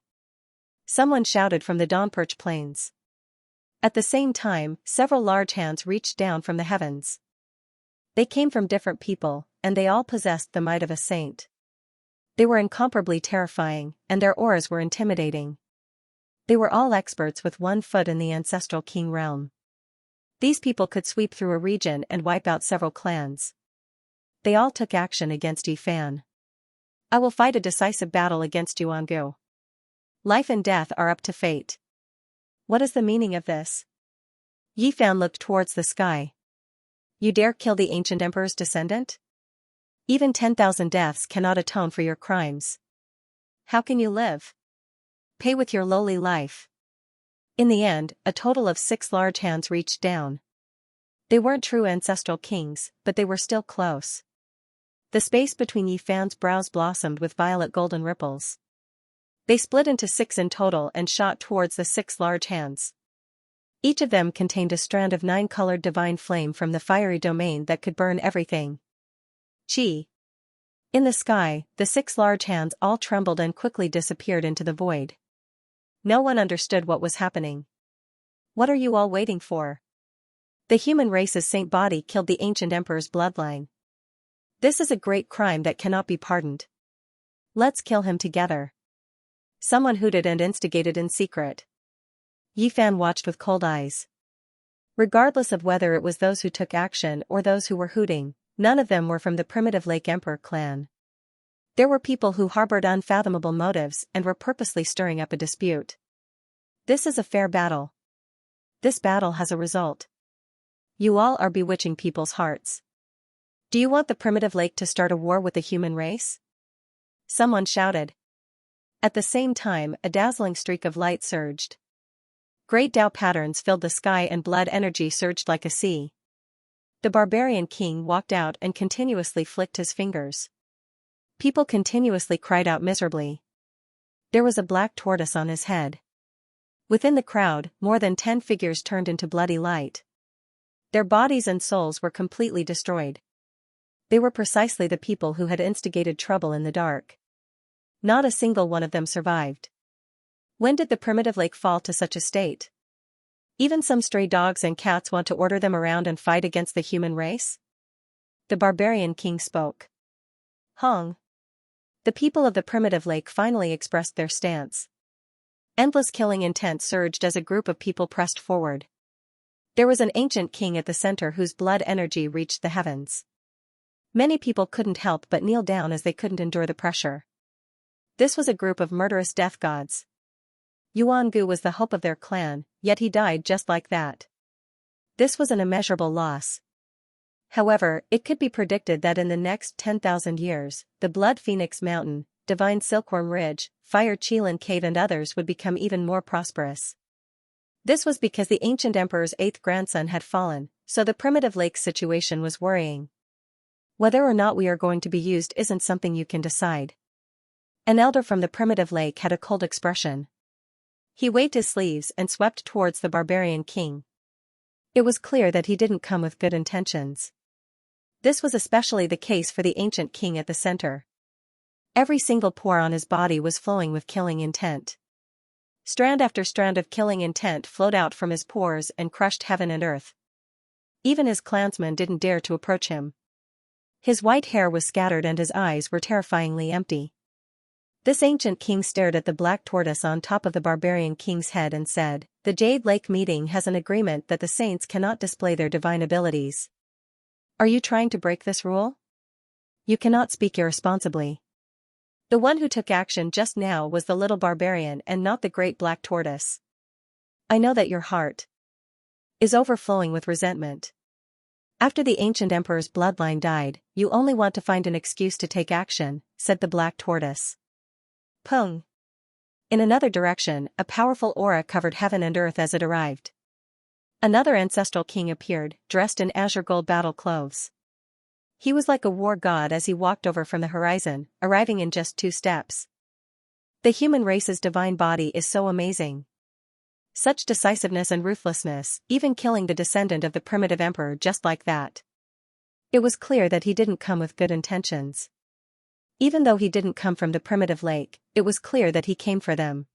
Someone shouted from the Dawnperch plains. At the same time, several large hands reached down from the heavens. They came from different people, and they all possessed the might of a saint. They were incomparably terrifying, and their auras were intimidating. They were all experts with 1 foot in the ancestral king realm. These people could sweep through a region and wipe out several clans. They all took action against Yi Fan. I will fight a decisive battle against Yuan-gu. Life and death are up to fate. What is the meaning of this? Yi Fan looked towards the sky. You dare kill the ancient emperor's descendant? Even 10,000 deaths cannot atone for your crimes. How can you live? Pay with your lowly life. In the end, a total of 6 large hands reached down. They weren't true ancestral kings, but they were still close. The space between Yi Fan's brows blossomed with violet golden ripples. They split into 6 in total and shot towards the 6 large hands. Each of them contained a strand of 9-colored divine flame from the fiery domain that could burn everything. Chi. In the sky, the 6 large hands all trembled and quickly disappeared into the void. No one understood what was happening. What are you all waiting for? The human race's saint body killed the ancient emperor's bloodline. This is a great crime that cannot be pardoned. Let's kill him together. Someone hooted and instigated in secret. Yi Fan watched with cold eyes. Regardless of whether it was those who took action or those who were hooting, none of them were from the primitive Lake Emperor clan. There were people who harbored unfathomable motives and were purposely stirring up a dispute. This is a fair battle. This battle has a result. You all are bewitching people's hearts. Do you want the primitive lake to start a war with the human race? Someone shouted. At the same time, a dazzling streak of light surged. Great Tao patterns filled the sky and blood energy surged like a sea. The barbarian king walked out and continuously flicked his fingers. People continuously cried out miserably. There was a black tortoise on his head. Within the crowd, more than 10 figures turned into bloody light. Their bodies and souls were completely destroyed. They were precisely the people who had instigated trouble in the dark. Not a single one of them survived. When did the primitive lake fall to such a state? Even some stray dogs and cats want to order them around and fight against the human race? The barbarian king spoke. Hong. The people of the primitive lake finally expressed their stance. Endless killing intent surged as a group of people pressed forward. There was an ancient king at the center whose blood energy reached the heavens. Many people couldn't help but kneel down as they couldn't endure the pressure. This was a group of murderous death gods. Yuan-gu was the hope of their clan, yet he died just like that. This was an immeasurable loss. However, it could be predicted that in the next 10,000 years, the Blood Phoenix Mountain, Divine Silkworm Ridge, Fire Qilin Cave and others would become even more prosperous. This was because the ancient emperor's 8th grandson had fallen, so the primitive lake situation was worrying. Whether or not we are going to be used isn't something you can decide. An elder from the primitive lake had a cold expression. He waved his sleeves and swept towards the barbarian king. It was clear that he didn't come with good intentions. This was especially the case for the ancient king at the center. Every single pore on his body was flowing with killing intent. Strand after strand of killing intent flowed out from his pores and crushed heaven and earth. Even his clansmen didn't dare to approach him. His white hair was scattered and his eyes were terrifyingly empty. This ancient king stared at the black tortoise on top of the barbarian king's head and said, "The Jade Lake meeting has an agreement that the saints cannot display their divine abilities. Are you trying to break this rule? You cannot speak irresponsibly." The one who took action just now was the little barbarian and not the great black tortoise. "I know that your heart is overflowing with resentment. After the ancient emperor's bloodline died, you only want to find an excuse to take action," said the black tortoise. Pung. In another direction, a powerful aura covered heaven and earth as it arrived. Another ancestral king appeared, dressed in azure gold battle clothes. He was like a war god as he walked over from the horizon, arriving in just 2 steps. The human race's divine body is so amazing. Such decisiveness and ruthlessness, even killing the descendant of the primitive emperor just like that. It was clear that he didn't come with good intentions. Even though he didn't come from the primitive lake, it was clear that he came for them.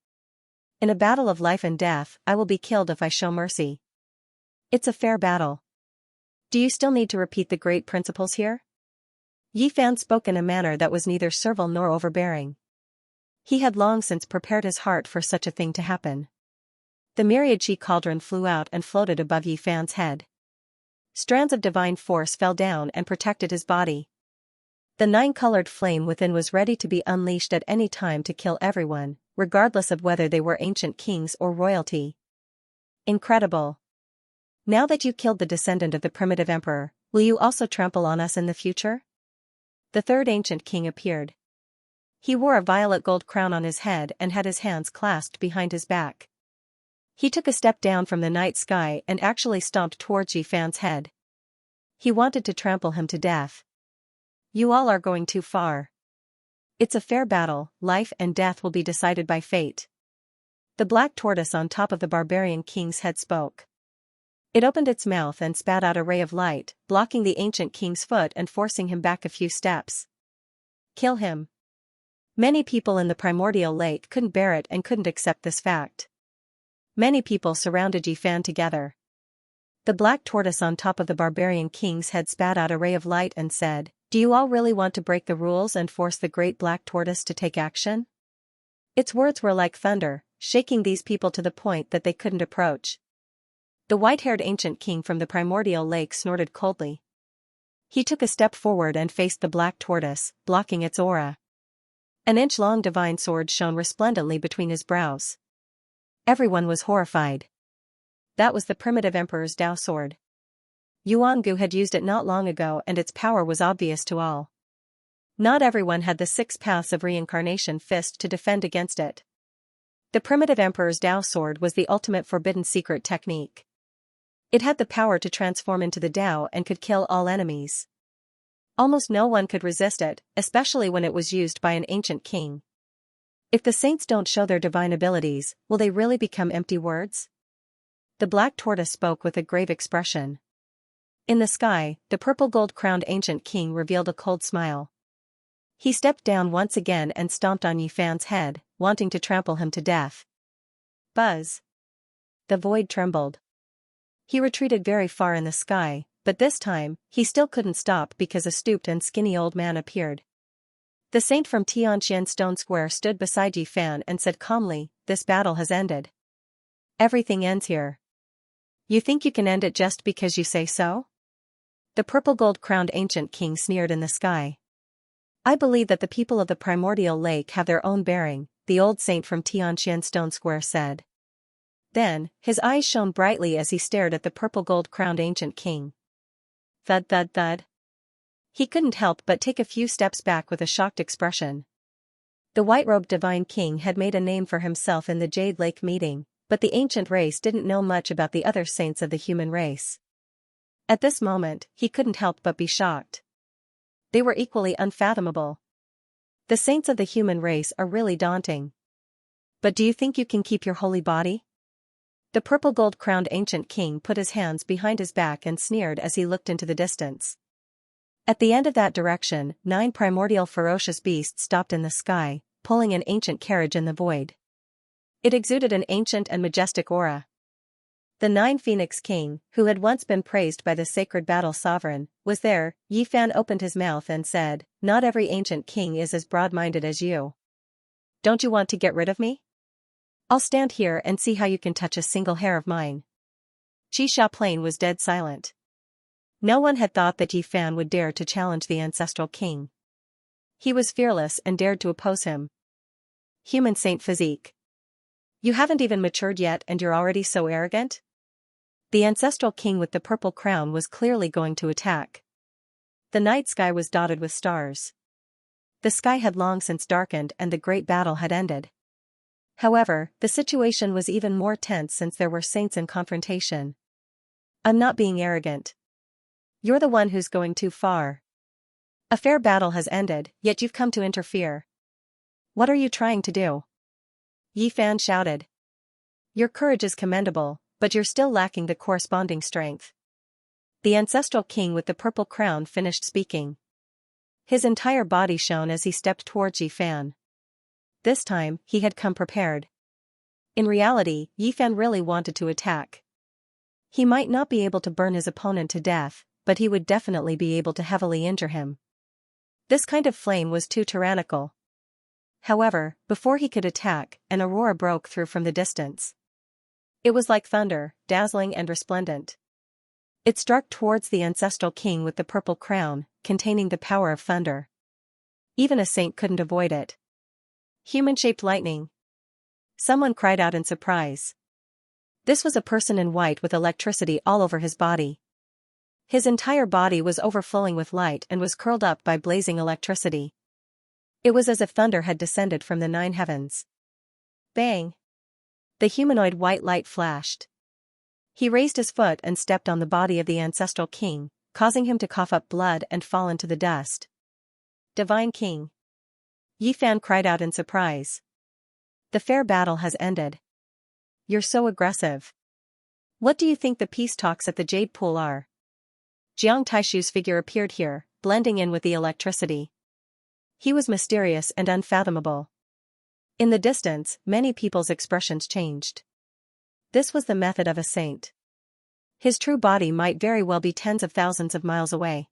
"In a battle of life and death, I will be killed if I show mercy. It's a fair battle. Do you still need to repeat the great principles here?" Yi Fan spoke in a manner that was neither servile nor overbearing. He had long since prepared his heart for such a thing to happen. The myriad chi cauldron flew out and floated above Yi Fan's head. Strands of divine force fell down and protected his body. The 9-colored flame within was ready to be unleashed at any time to kill everyone, regardless of whether they were ancient kings or royalty. Incredible. Now that you killed the descendant of the primitive emperor, will you also trample on us in the future? The third ancient king appeared. He wore a violet gold crown on his head and had his hands clasped behind his back. He took a step down from the night sky and actually stomped towards Yi Fan's head. He wanted to trample him to death. "You all are going too far. It's a fair battle, life and death will be decided by fate." The black tortoise on top of the barbarian king's head spoke. It opened its mouth and spat out a ray of light, blocking the ancient king's foot and forcing him back a few steps. "Kill him." Many people in the primordial lake couldn't bear it and couldn't accept this fact. Many people surrounded Yi Fan together. The black tortoise on top of the barbarian king's head spat out a ray of light and said, "Do you all really want to break the rules and force the great black tortoise to take action?" Its words were like thunder, shaking these people to the point that they couldn't approach. The white-haired ancient king from the primordial lake snorted coldly. He took a step forward and faced the black tortoise, blocking its aura. An inch-long divine sword shone resplendently between his brows. Everyone was horrified. That was the primitive emperor's Dao sword. Yuangu had used it not long ago and its power was obvious to all. Not everyone had the 6 paths of reincarnation fist to defend against it. The primitive emperor's Dao sword was the ultimate forbidden secret technique. It had the power to transform into the Dao and could kill all enemies. Almost no one could resist it, especially when it was used by an ancient king. If the saints don't show their divine abilities, will they really become empty words? The black tortoise spoke with a grave expression. In the sky, the purple gold-crowned ancient king revealed a cold smile. He stepped down once again and stomped on Yi Fan's head, wanting to trample him to death. Buzz. The void trembled. He retreated very far in the sky, but this time, he still couldn't stop because a stooped and skinny old man appeared. The saint from Xianxia Stone Square stood beside Yi Fan and said calmly, "This battle has ended. Everything ends here. You think you can end it just because you say so?" The purple gold-crowned ancient king sneered in the sky. "I believe that the people of the primordial lake have their own bearing," the old saint from Xianxia Stone Square said. Then, his eyes shone brightly as he stared at the purple gold-crowned ancient king. Thud thud thud. He couldn't help but take a few steps back with a shocked expression. The white-robed divine king had made a name for himself in the Jade Lake meeting, but the ancient race didn't know much about the other saints of the human race. At this moment, he couldn't help but be shocked. They were equally unfathomable. The saints of the human race are really daunting. But do you think you can keep your holy body? The purple gold-crowned ancient king put his hands behind his back and sneered as he looked into the distance. At the end of that direction, 9 primordial ferocious beasts stopped in the sky, pulling an ancient carriage in the void. It exuded an ancient and majestic aura. The 9 Phoenix King, who had once been praised by the sacred battle sovereign, was there. Yi Fan opened his mouth and said, "Not every ancient king is as broad-minded as you. Don't you want to get rid of me? I'll stand here and see how you can touch a single hair of mine. Xianxia Plain was dead silent. No one had thought that Yi Fan would dare to challenge the ancestral king. He was fearless and dared to oppose him. Human saint physique. You haven't even matured yet and you're already so arrogant? The ancestral king with the purple crown was clearly going to attack. The night sky was dotted with stars. The sky had long since darkened and the great battle had ended. However, the situation was even more tense since there were saints in confrontation. I'm not being arrogant. You're the one who's going too far. A fair battle has ended, yet you've come to interfere. What are you trying to do? Yi Fan shouted. Your courage is commendable, but you're still lacking the corresponding strength. The ancestral king with the purple crown finished speaking. His entire body shone as he stepped towards Yi Fan. This time, he had come prepared. In reality, Yi Fan really wanted to attack. He might not be able to burn his opponent to death, but he would definitely be able to heavily injure him. This kind of flame was too tyrannical. However, before he could attack, an aurora broke through from the distance. It was like thunder, dazzling and resplendent. It struck towards the ancestral king with the purple crown, containing the power of thunder. Even a saint couldn't avoid it. Human-shaped lightning. Someone cried out in surprise. This was a person in white with electricity all over his body. His entire body was overflowing with light and was curled up by blazing electricity. It was as if thunder had descended from the 9 heavens. Bang! The humanoid white light flashed. He raised his foot and stepped on the body of the ancestral king, causing him to cough up blood and fall into the dust. Divine King! Yi Fan cried out in surprise. The fair battle has ended. You're so aggressive. What do you think the peace talks at the Jade Pool are? Jiang Taishu's figure appeared here, blending in with the electricity. He was mysterious and unfathomable. In the distance, many people's expressions changed. This was the method of a saint. His true body might very well be tens of thousands of miles away.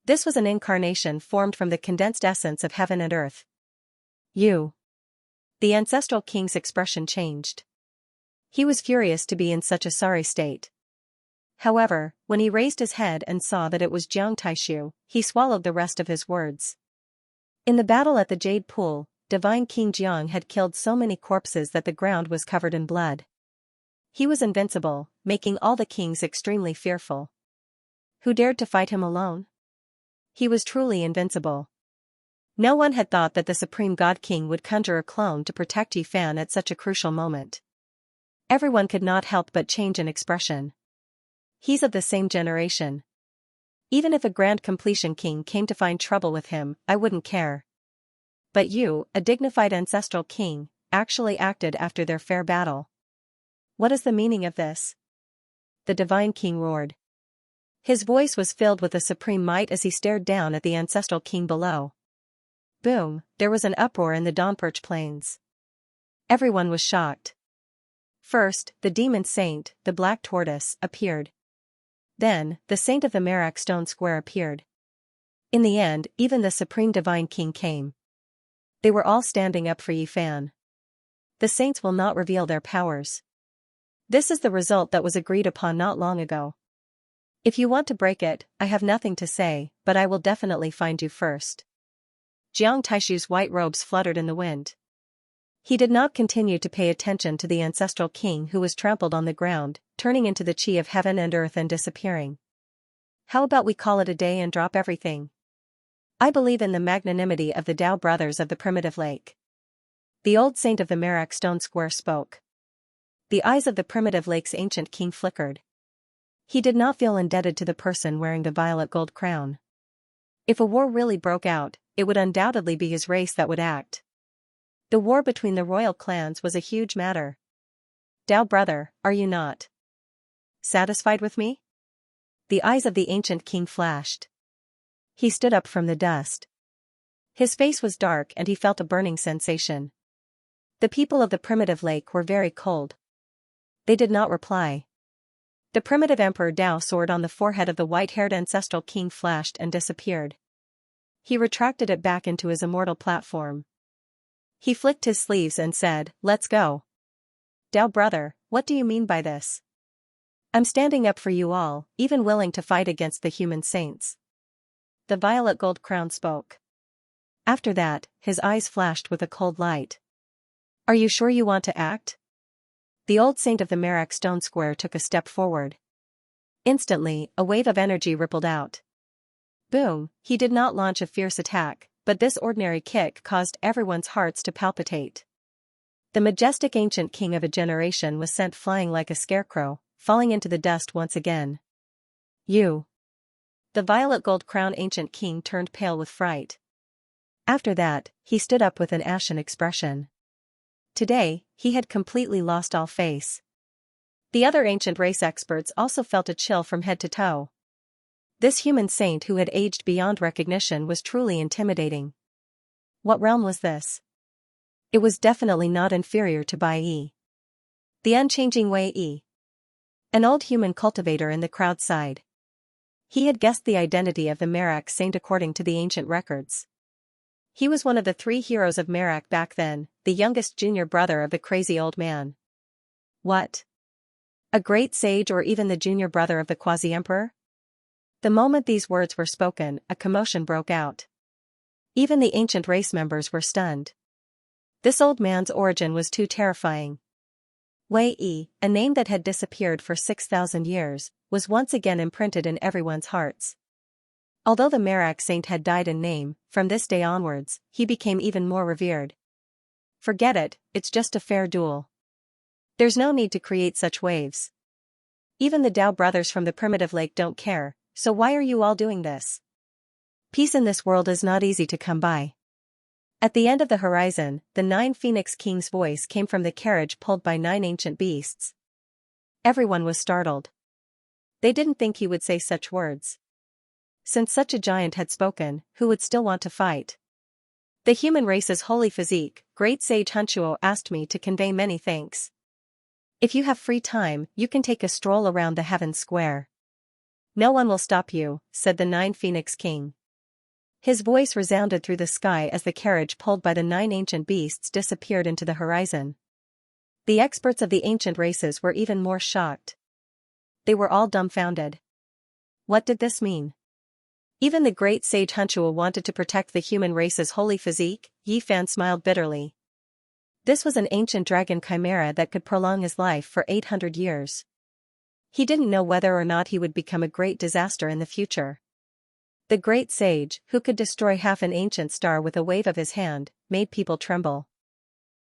This was an incarnation formed from the condensed essence of heaven and earth. You. The ancestral king's expression changed. He was furious to be in such a sorry state. However, when he raised his head and saw that it was Jiang Taishu, he swallowed the rest of his words. In the battle at the Jade Pool, Divine King Jiang had killed so many corpses that the ground was covered in blood. He was invincible, making all the kings extremely fearful. Who dared to fight him alone? He was truly invincible. No one had thought that the Supreme God King would conjure a clone to protect Yi Fan at such a crucial moment. Everyone could not help but change in expression. He's of the same generation. Even if a Grand Completion King came to find trouble with him, I wouldn't care. But you, a dignified ancestral king, actually acted after their fair battle. What is the meaning of this? The Divine King roared. His voice was filled with a supreme might as he stared down at the ancestral king below. Boom, there was an uproar in the Dawnperch Plains. Everyone was shocked. First, the demon saint, the Black Tortoise, appeared. Then, the saint of the Merak Stone Square appeared. In the end, even the Supreme Divine King came. They were all standing up for Yi Fan. The saints will not reveal their powers. This is the result that was agreed upon not long ago. If you want to break it, I have nothing to say, but I will definitely find you first. Jiang Taishu's white robes fluttered in the wind. He did not continue to pay attention to the ancestral king who was trampled on the ground, turning into the chi of heaven and earth and disappearing. How about we call it a day and drop everything? I believe in the magnanimity of the Tao brothers of the primitive lake. The old saint of the Merak Stone Square spoke. The eyes of the primitive lake's ancient king flickered. He did not feel indebted to the person wearing the violet gold crown. If a war really broke out, it would undoubtedly be his race that would act. The war between the royal clans was a huge matter. Tao brother, are you not satisfied with me? The eyes of the ancient king flashed. He stood up from the dust. His face was dark and he felt a burning sensation. The people of the primitive lake were very cold. They did not reply. The primitive Emperor Dao sword on the forehead of the white-haired ancestral king flashed and disappeared. He retracted it back into his immortal platform. He flicked his sleeves and said, "Let's go." "Dao brother, what do you mean by this?" "I'm standing up for you all, even willing to fight against the human saints." The violet gold crown spoke. After that, his eyes flashed with a cold light. "Are you sure you want to act?" The old saint of the Merak stone square took a step forward. Instantly, a wave of energy rippled out. Boom, he did not launch a fierce attack, but this ordinary kick caused everyone's hearts to palpitate. The majestic ancient king of a generation was sent flying like a scarecrow, falling into the dust once again. "You." The violet gold crown ancient king turned pale with fright. After that, he stood up with an ashen expression. Today, he had completely lost all face. The other ancient race experts also felt a chill from head to toe. This human saint who had aged beyond recognition was truly intimidating. What realm was this? It was definitely not inferior to Bai Yi. The unchanging Wei Yi. An old human cultivator in the crowd sighed. He had guessed the identity of the Merak saint according to the ancient records. He was one of the 3 heroes of Merak back then, the youngest junior brother of the crazy old man. What? A great sage or even the junior brother of the quasi-emperor? The moment these words were spoken, a commotion broke out. Even the ancient race members were stunned. This old man's origin was too terrifying. Wei Yi, a name that had disappeared for 6,000 years, was once again imprinted in everyone's hearts. Although the Merak saint had died in name, from this day onwards, he became even more revered. Forget it, it's just a fair duel. There's no need to create such waves. Even the Dao brothers from the primitive lake don't care, so why are you all doing this? Peace in this world is not easy to come by. At the end of the horizon, the 9 Phoenix Kings' voice came from the carriage pulled by 9 ancient beasts. Everyone was startled. They didn't think he would say such words. Since such a giant had spoken, who would still want to fight? The human race's holy physique, great sage Xianxia asked me to convey many thanks. If you have free time, you can take a stroll around the Heaven Square. No one will stop you, said the 9 Phoenix King. His voice resounded through the sky as the carriage pulled by the 9 ancient beasts disappeared into the horizon. The experts of the ancient races were even more shocked. They were all dumbfounded. What did this mean? Even the great sage Xianxia wanted to protect the human race's holy physique. Yi Fan smiled bitterly. This was an ancient dragon chimera that could prolong his life for 800 years. He didn't know whether or not he would become a great disaster in the future. The great sage, who could destroy half an ancient star with a wave of his hand, made people tremble.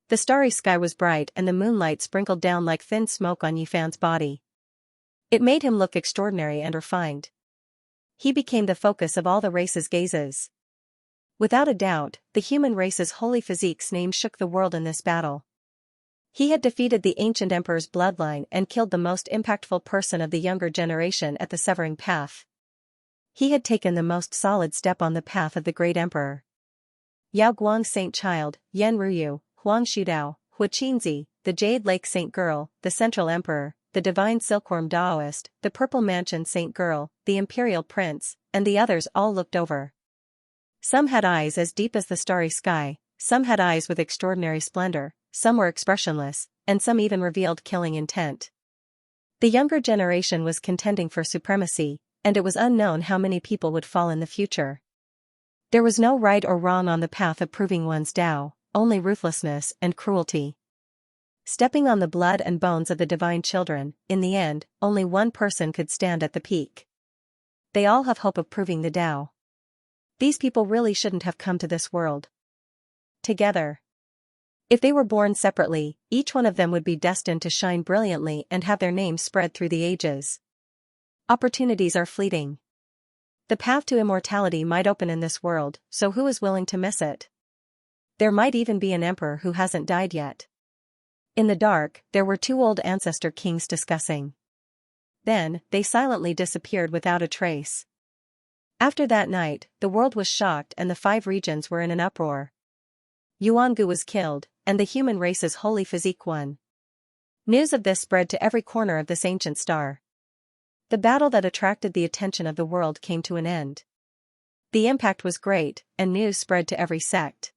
The starry sky was bright and the moonlight sprinkled down like thin smoke on Yi Fan's body. It made him look extraordinary and refined. He became the focus of all the race's gazes. Without a doubt, the human race's holy physique's name shook the world in this battle. He had defeated the ancient emperor's bloodline and killed the most impactful person of the younger generation at the severing path. He had taken the most solid step on the path of the great emperor. Yao Guang Saint Child, Yan Ruyu, Huang Shudao, Hua Qinzi, the Jade Lake Saint Girl, the Central Emperor, the Divine Silkworm Daoist, the Purple Mansion Saint Girl, the Imperial Prince, and the others all looked over. Some had eyes as deep as the starry sky, some had eyes with extraordinary splendor, some were expressionless, and some even revealed killing intent. The younger generation was contending for supremacy, and it was unknown how many people would fall in the future. There was no right or wrong on the path of proving one's Tao, only ruthlessness and cruelty. Stepping on the blood and bones of the divine children, in the end, only one person could stand at the peak. They all have hope of proving the Tao. These people really shouldn't have come to this world together. If they were born separately, each one of them would be destined to shine brilliantly and have their names spread through the ages. Opportunities are fleeting. The path to immortality might open in this world, so who is willing to miss it? There might even be an emperor who hasn't died yet. In the dark, there were 2 old ancestor kings discussing. Then, they silently disappeared without a trace. After that night, the world was shocked and the 5 regions were in an uproar. Yuangu was killed, and the human race's holy physique won. News of this spread to every corner of this ancient star. The battle that attracted the attention of the world came to an end. The impact was great, and news spread to every sect.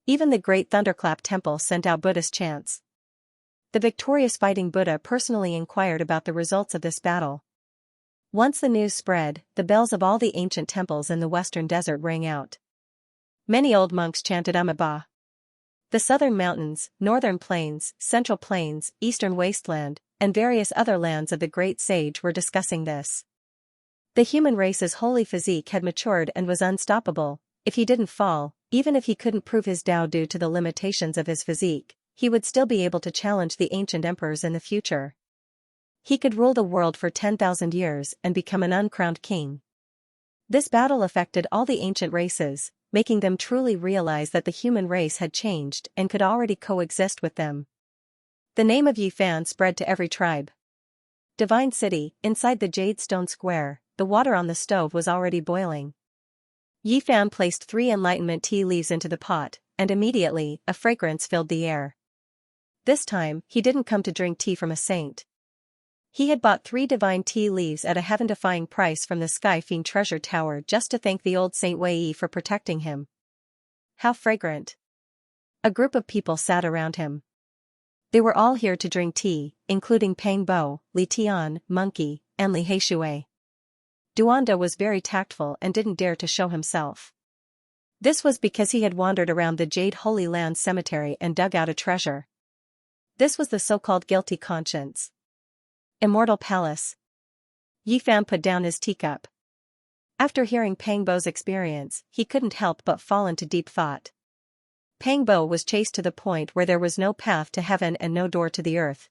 Even the Great Thunderclap Temple sent out Buddhist chants. The victorious fighting Buddha personally inquired about the results of this battle. Once the news spread, the bells of all the ancient temples in the western desert rang out. Many old monks chanted Ba. The southern mountains, northern plains, central plains, eastern wasteland, and various other lands of the great sage were discussing this. The human race's holy physique had matured and was unstoppable. If he didn't fall, even if he couldn't prove his Tao due to the limitations of his physique, he would still be able to challenge the ancient emperors in the future. He could rule the world for 10,000 years and become an uncrowned king. This battle affected all the ancient races, making them truly realize that the human race had changed and could already coexist with them. The name of Yifan spread to every tribe. Divine City, inside the Jade Stone Square, the water on the stove was already boiling. Yifan placed 3 enlightenment tea leaves into the pot, and immediately, a fragrance filled the air. This time, he didn't come to drink tea from a saint. He had bought 3 divine tea leaves at a heaven-defying price from the Sky Fiend treasure tower just to thank the old Saint Wei for protecting him. How fragrant! A group of people sat around him. They were all here to drink tea, including Pang Bo, Li Tian, Monkey, and Li Heishui. Duanda was very tactful and didn't dare to show himself. This was because he had wandered around the Jade Holy Land Cemetery and dug out a treasure. This was the so-called guilty conscience. Immortal Palace. Yifan put down his teacup. After hearing Pang Bo's experience, he couldn't help but fall into deep thought. Pang Bo was chased to the point where there was no path to heaven and no door to the earth.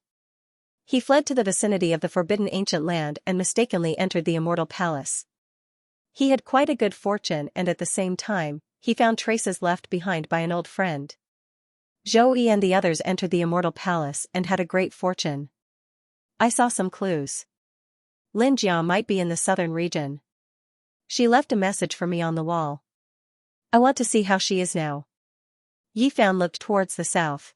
He fled to the vicinity of the forbidden ancient land and mistakenly entered the Immortal Palace. He had quite a good fortune, and at the same time, he found traces left behind by an old friend. Zhou Yi and the others entered the Immortal Palace and had a great fortune. I saw some clues. Lin Jia might be in the southern region. She left a message for me on the wall. I want to see how she is now. Yifan looked towards the south.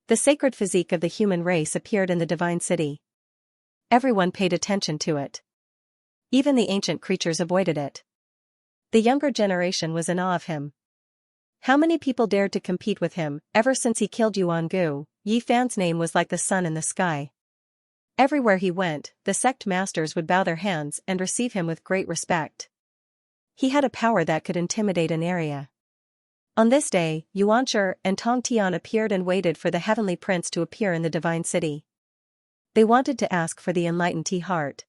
The sacred physique of the human race appeared in the divine city. Everyone paid attention to it. Even the ancient creatures avoided it. The younger generation was in awe of him. How many people dared to compete with him? Ever since he killed Yuan Gu, Yifan's name was like the sun in the sky. Everywhere he went, the sect masters would bow their hands and receive him with great respect. He had a power that could intimidate an area. On this day, Yuanshi and Tong Tian appeared and waited for the heavenly prince to appear in the divine city. They wanted to ask for the enlightened tea heart.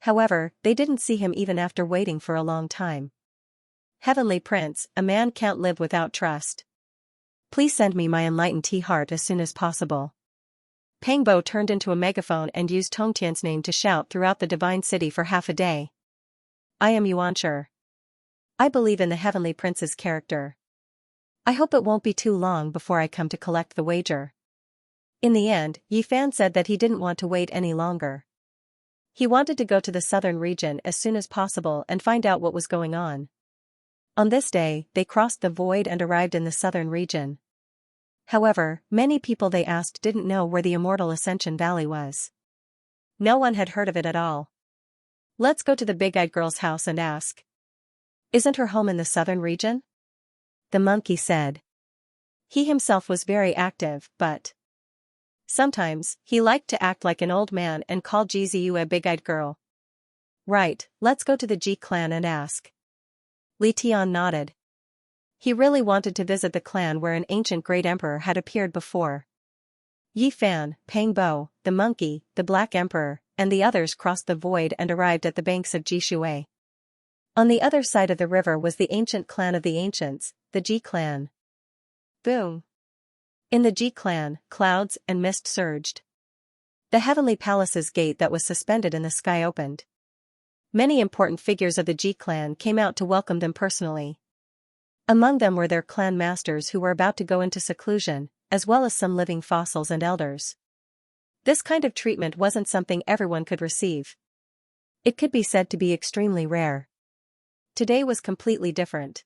However, they didn't see him even after waiting for a long time. Heavenly Prince, a man can't live without trust. Please send me my enlightened tea heart as soon as possible. Pang Bo turned into a megaphone and used Tong Tian's name to shout throughout the divine city for half a day. I am Yuanshi. I believe in the Heavenly Prince's character. I hope it won't be too long before I come to collect the wager. In the end, Yifan said that he didn't want to wait any longer. He wanted to go to the southern region as soon as possible and find out what was going on. On this day, they crossed the void and arrived in the southern region. However, many people they asked didn't know where the Immortal Ascension Valley was. No one had heard of it at all. Let's go to the big-eyed girl's house and ask. Isn't her home in the southern region? The monkey said. He himself was very active, but sometimes, he liked to act like an old man and call Jizu a big-eyed girl. Right, let's go to the Ji clan and ask. Li Tian nodded. He really wanted to visit the clan where an ancient great emperor had appeared before. Yifan, Pang Bo, the monkey, the Black Emperor, and the others crossed the void and arrived at the banks of Jishui. On the other side of the river was the ancient clan of the ancients, the Ji clan. Boom! In the Ji clan, clouds and mist surged. The heavenly palace's gate that was suspended in the sky opened. Many important figures of the Ji clan came out to welcome them personally. Among them were their clan masters who were about to go into seclusion, as well as some living fossils and elders. This kind of treatment wasn't something everyone could receive. It could be said to be extremely rare. Today was completely different.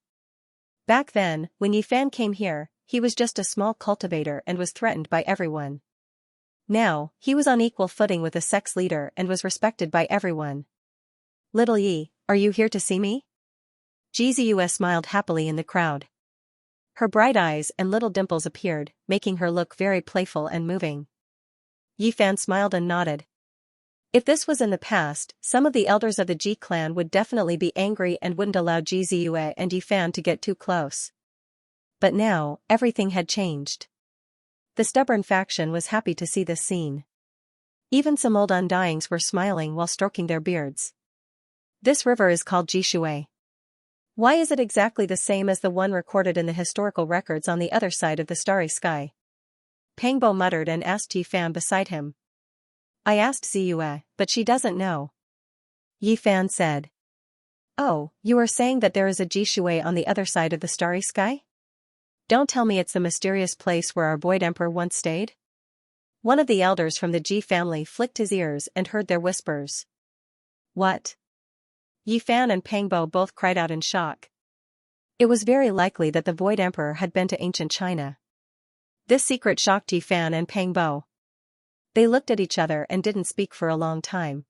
Back then, when Yifan came here, he was just a small cultivator and was threatened by everyone. Now, he was on equal footing with a sex leader and was respected by everyone. Little Yi, are you here to see me? Jizu smiled happily in the crowd. Her bright eyes and little dimples appeared, making her look very playful and moving. Yifan smiled and nodded. If this was in the past, some of the elders of the Ji clan would definitely be angry and wouldn't allow Ji Ziyue and Yifan to get too close. But now, everything had changed. The stubborn faction was happy to see this scene. Even some old undyings were smiling while stroking their beards. This river is called Jishui. Why is it exactly the same as the one recorded in the historical records on the other side of the starry sky? Pangbo muttered and asked Yifan beside him. I asked Ziyue, but she doesn't know. Yifan said. Oh, you are saying that there is a Jishui on the other side of the starry sky? Don't tell me it's the mysterious place where our Void Emperor once stayed? One of the elders from the Ji family flicked his ears and heard their whispers. What? Yifan and Pangbo both cried out in shock. It was very likely that the Void Emperor had been to ancient China. This secret shocked Yifan and Pangbo. They looked at each other and didn't speak for a long time.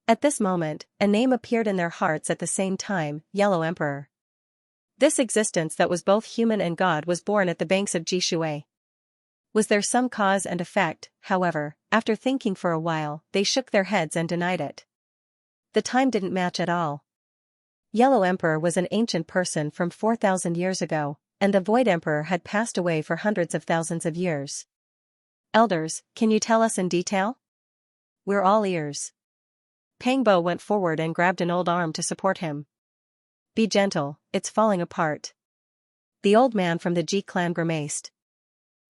At this moment, a name appeared in their hearts at the same time, Yellow Emperor. This existence that was both human and god was born at the banks of Jishui. Was there some cause and effect? However, after thinking for a while, they shook their heads and denied it. The time didn't match at all. Yellow Emperor was an ancient person from 4,000 years ago, and the Void Emperor had passed away for hundreds of thousands of years. Elders, can you tell us in detail? We're all ears. Pangbo went forward and grabbed an old arm to support him. Be gentle, it's falling apart. The old man from the Ji clan grimaced.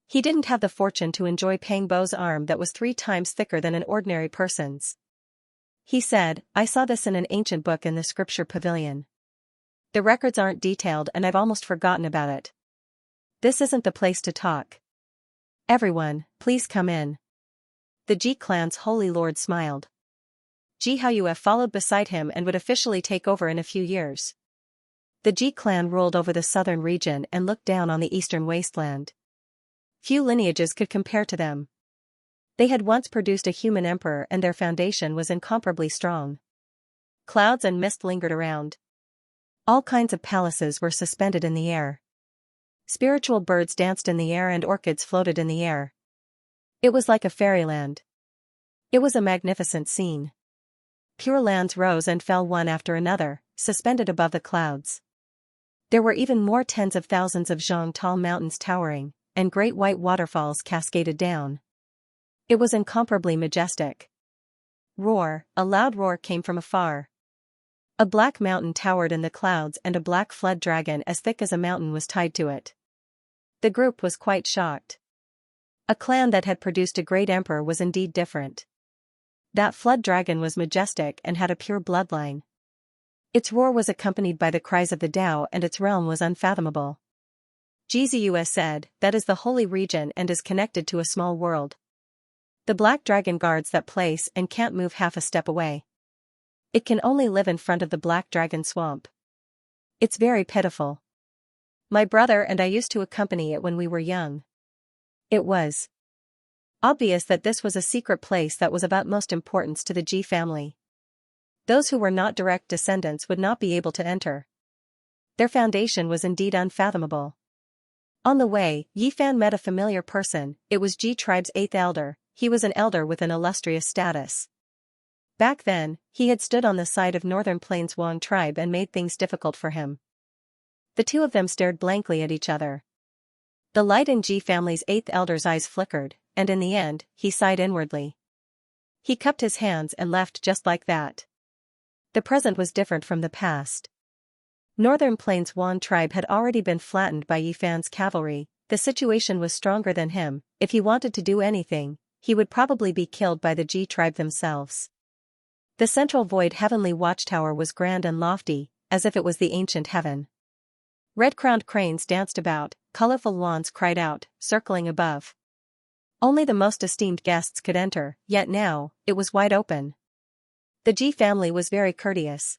He didn't have the fortune to enjoy Pangbo's arm that was 3 times thicker than an ordinary person's. He said, I saw this in an ancient book in the scripture pavilion. The records aren't detailed and I've almost forgotten about it. This isn't the place to talk. Everyone, please come in. The Ji clan's holy lord smiled. Ji Haoyue followed beside him and would officially take over in a few years. The Ji clan ruled over the southern region and looked down on the eastern wasteland. Few lineages could compare to them. They had once produced a human emperor and their foundation was incomparably strong. Clouds and mist lingered around. All kinds of palaces were suspended in the air. Spiritual birds danced in the air and orchids floated in the air. It was like a fairyland. It was a magnificent scene. Pure lands rose and fell one after another, suspended above the clouds. There were even more tens of thousands of zhang tall mountains towering, and great white waterfalls cascaded down. It was incomparably majestic. Roar, a loud roar came from afar. A black mountain towered in the clouds and a black flood dragon as thick as a mountain was tied to it. The group was quite shocked. A clan that had produced a great emperor was indeed different. That flood dragon was majestic and had a pure bloodline. Its roar was accompanied by the cries of the Tao and its realm was unfathomable. Ji Ziyue said, that is the holy region and is connected to a small world. The black dragon guards that place and can't move half a step away. It can only live in front of the black dragon swamp. It's very pitiful. My brother and I used to accompany it when we were young. It was obvious that this was a secret place that was of utmost importance to the Ji family. Those who were not direct descendants would not be able to enter. Their foundation was indeed unfathomable. On the way, Yifan met a familiar person. It was Ji tribe's 8th elder. He was an elder with an illustrious status. Back then, he had stood on the side of Northern Plains Wang tribe and made things difficult for him. The two of them stared blankly at each other. The light in Ji family's 8th elder's eyes flickered, and in the end, he sighed inwardly. He cupped his hands and left just like that. The present was different from the past. Northern Plains Wang tribe had already been flattened by Yifan's cavalry. The situation was stronger than him. If he wanted to do anything, he would probably be killed by the Ji tribe themselves. The central void heavenly watchtower was grand and lofty, as if it was the ancient heaven. Red-crowned cranes danced about, colorful lawns cried out, circling above. Only the most esteemed guests could enter, yet now, it was wide open. The Ji family was very courteous.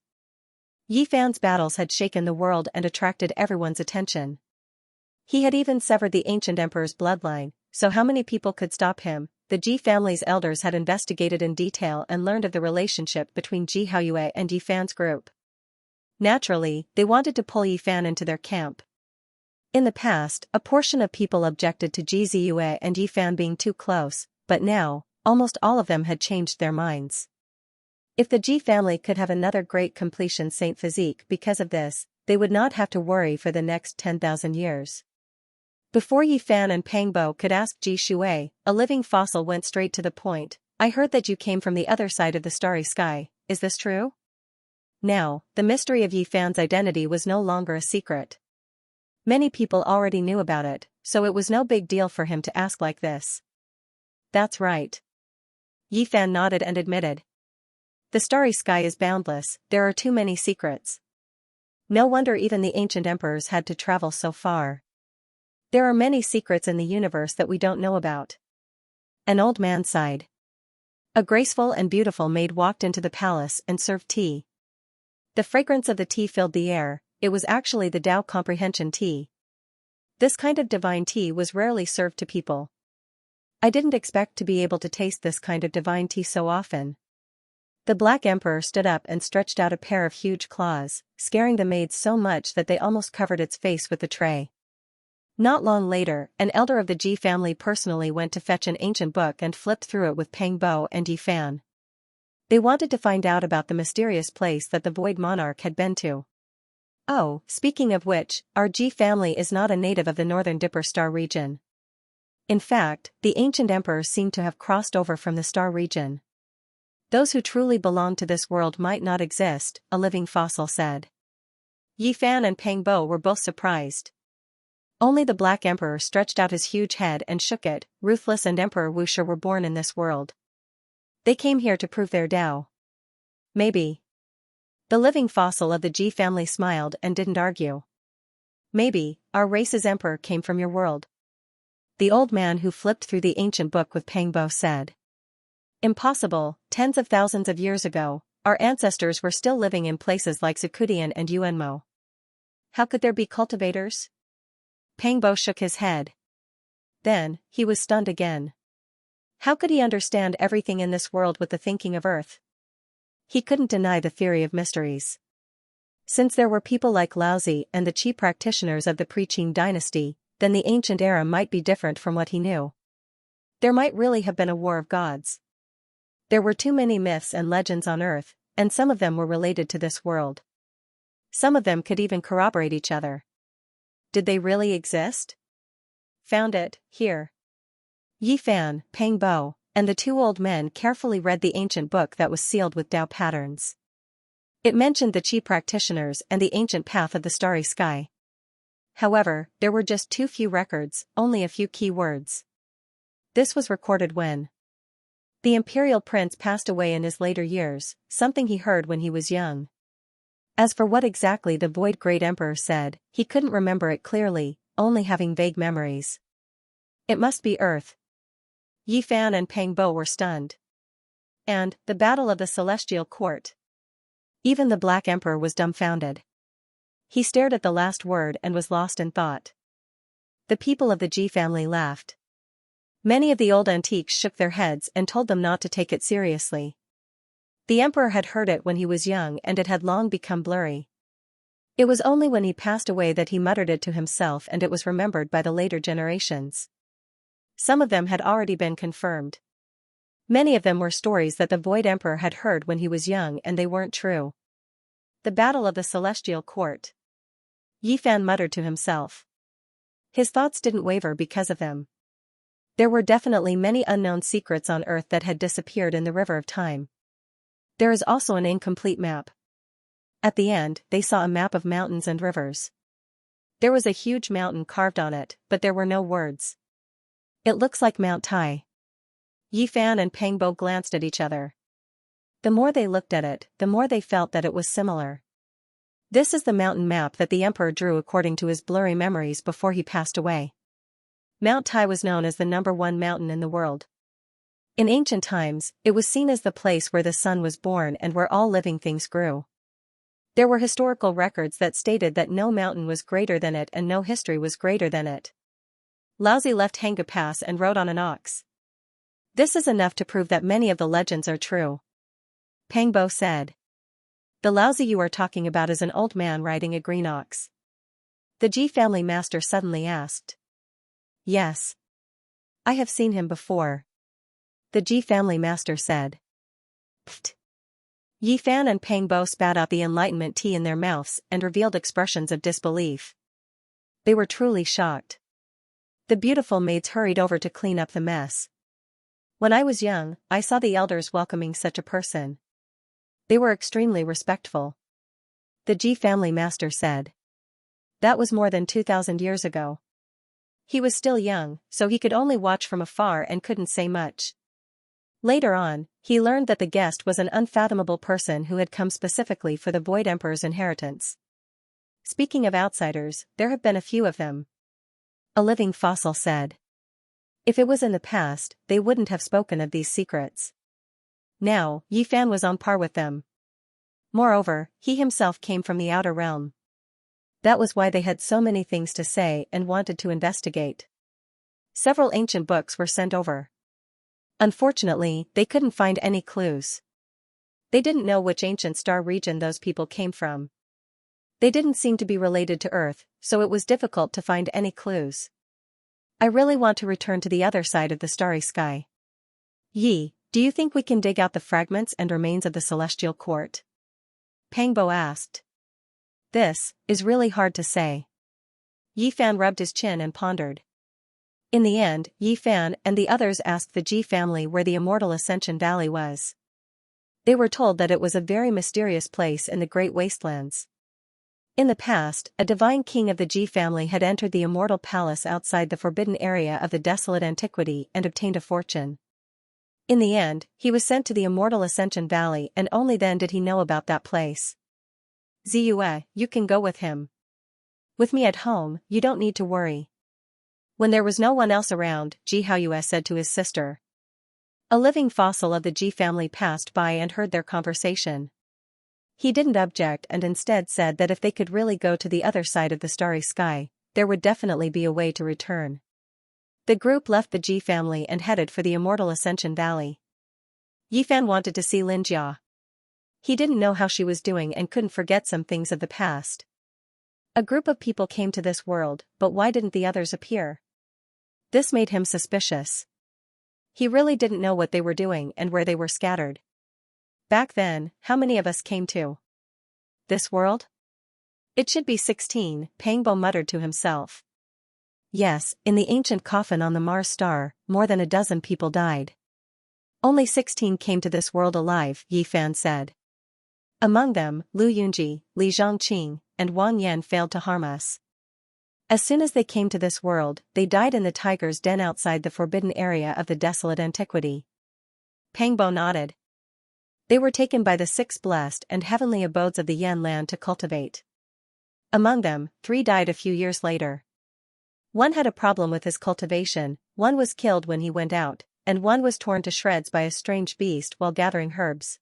Yifan's battles had shaken the world and attracted everyone's attention. He had even severed the ancient emperor's bloodline, so how many people could stop him? The Ji family's elders had investigated in detail and learned of the relationship between Ji Haoyue and Yifan's group. Naturally, they wanted to pull Yifan into their camp. In the past, a portion of people objected to Ji Ziyue and Yi Fan being too close, but now, almost all of them had changed their minds. If the Ji family could have another great completion saint physique because of this, they would not have to worry for the next 10,000 years. Before Yi Fan and Pang Bo could ask Ji Shui, a living fossil went straight to the point. I heard that you came from the other side of the starry sky, is this true? Now, the mystery of Yi Fan's identity was no longer a secret. Many people already knew about it, so it was no big deal for him to ask like this. That's right. Yi Fan nodded and admitted. The starry sky is boundless, there are too many secrets. No wonder even the ancient emperors had to travel so far. There are many secrets in the universe that we don't know about. An old man sighed. A graceful and beautiful maid walked into the palace and served tea. The fragrance of the tea filled the air. It was actually the Tao comprehension tea. This kind of divine tea was rarely served to people. I didn't expect to be able to taste this kind of divine tea so often. The Black Emperor stood up and stretched out a pair of huge claws, scaring the maids so much that they almost covered its face with the tray. Not long later, an elder of the Ji family personally went to fetch an ancient book and flipped through it with Pang Bo and Yi Fan. They wanted to find out about the mysterious place that the Void Monarch had been to. Oh, speaking of which, our Ji family is not a native of the northern Dipper Star region. In fact, the ancient emperors seem to have crossed over from the star region. Those who truly belong to this world might not exist, a living fossil said. Yi Fan and Pang Bo were both surprised. Only the Black Emperor stretched out his huge head and shook it. Ruthless and Emperor Wuxia were born in this world. They came here to prove their Tao. Maybe. The living fossil of the Ji family smiled and didn't argue. Maybe, our race's emperor came from your world. The old man who flipped through the ancient book with Pang Bo said. Impossible, tens of thousands of years ago, our ancestors were still living in places like Zukudian and Yuanmo. How could there be cultivators? Pang Bo shook his head. Then, he was stunned again. How could he understand everything in this world with the thinking of Earth? He couldn't deny the theory of mysteries. Since there were people like Laozi and the Qi practitioners of the pre-Qing dynasty, then the ancient era might be different from what he knew. There might really have been a war of gods. There were too many myths and legends on Earth, and some of them were related to this world. Some of them could even corroborate each other. Did they really exist? Found it, here. Yi Fan, Pang Bo, and the two old men carefully read the ancient book that was sealed with Tao patterns. It mentioned the Qi practitioners and the ancient path of the starry sky. However, there were just too few records, only a few key words. This was recorded when the imperial prince passed away in his later years, something he heard when he was young. As for what exactly the Void Great Emperor said, he couldn't remember it clearly, only having vague memories. It must be Earth. Yi Fan and Pang Bo were stunned. And, the Battle of the Celestial Court. Even the Black Emperor was dumbfounded. He stared at the last word and was lost in thought. The people of the Ji family laughed. Many of the old antiques shook their heads and told them not to take it seriously. The emperor had heard it when he was young and it had long become blurry. It was only when he passed away that he muttered it to himself and it was remembered by the later generations. Some of them had already been confirmed. Many of them were stories that the Void Emperor had heard when he was young and they weren't true. The Battle of the Celestial Court. Yi Fan muttered to himself. His thoughts didn't waver because of them. There were definitely many unknown secrets on Earth that had disappeared in the river of time. There is also an incomplete map. At the end, they saw a map of mountains and rivers. There was a huge mountain carved on it, but there were no words. It looks like Mount Tai. Yi Fan and Pang Bo glanced at each other. The more they looked at it, the more they felt that it was similar. This is the mountain map that the emperor drew according to his blurry memories before he passed away. Mount Tai was known as the #1 mountain in the world. In ancient times, it was seen as the place where the sun was born and where all living things grew. There were historical records that stated that no mountain was greater than it and no history was greater than it. Laozi left Hanga Pass and rode on an ox. This is enough to prove that many of the legends are true. Pang Bo said. The Laozi you are talking about is an old man riding a green ox. The Ji family master suddenly asked. Yes. I have seen him before. The Ji family master said. Pfft. Yi Fan and Pang Bo spat out the enlightenment tea in their mouths and revealed expressions of disbelief. They were truly shocked. The beautiful maids hurried over to clean up the mess. When I was young, I saw the elders welcoming such a person. They were extremely respectful. The Ji family master said. That was more than 2,000 years ago. He was still young, so he could only watch from afar and couldn't say much. Later on, he learned that the guest was an unfathomable person who had come specifically for the Void Emperor's inheritance. Speaking of outsiders, there have been a few of them. A living fossil said. If it was in the past, they wouldn't have spoken of these secrets. Now, Yi Fan was on par with them. Moreover, he himself came from the outer realm. That was why they had so many things to say and wanted to investigate. Several ancient books were sent over. Unfortunately, they couldn't find any clues. They didn't know which ancient star region those people came from. They didn't seem to be related to Earth, so it was difficult to find any clues. I really want to return to the other side of the starry sky. Yi, do you think we can dig out the fragments and remains of the celestial court? Pang Bo asked. This is really hard to say. Yi Fan rubbed his chin and pondered. In the end, Yi Fan and the others asked the Ji family where the immortal Ascension Valley was. They were told that it was a very mysterious place in the Great Wastelands. In the past, a divine king of the Ji family had entered the immortal palace outside the forbidden area of the desolate antiquity and obtained a fortune. In the end, he was sent to the immortal Ascension Valley and only then did he know about that place. Ziyue, you can go with him. With me at home, you don't need to worry. When there was no one else around, Ji Haoyue said to his sister. A living fossil of the Ji family passed by and heard their conversation. He didn't object and instead said that if they could really go to the other side of the starry sky, there would definitely be a way to return. The group left the Ji family and headed for the immortal Ascension Valley. Yi Fan wanted to see Xianxia. He didn't know how she was doing and couldn't forget some things of the past. A group of people came to this world, but why didn't the others appear? This made him suspicious. He really didn't know what they were doing and where they were scattered. Back then, how many of us came to this world? It should be 16, Pang Bo muttered to himself. Yes, in the ancient coffin on the Mars star, more than a dozen people died. Only 16 came to this world alive, Yi Fan said. Among them, Lu Yunji, Li Zhongqing, and Wang Yan failed to harm us. As soon as they came to this world, they died in the tiger's den outside the forbidden area of the desolate antiquity. Pang Bo nodded. They were taken by the 6 blessed and heavenly abodes of the Yan land to cultivate. Among them, 3 died a few years later. One had a problem with his cultivation, one was killed when he went out, and one was torn to shreds by a strange beast while gathering herbs.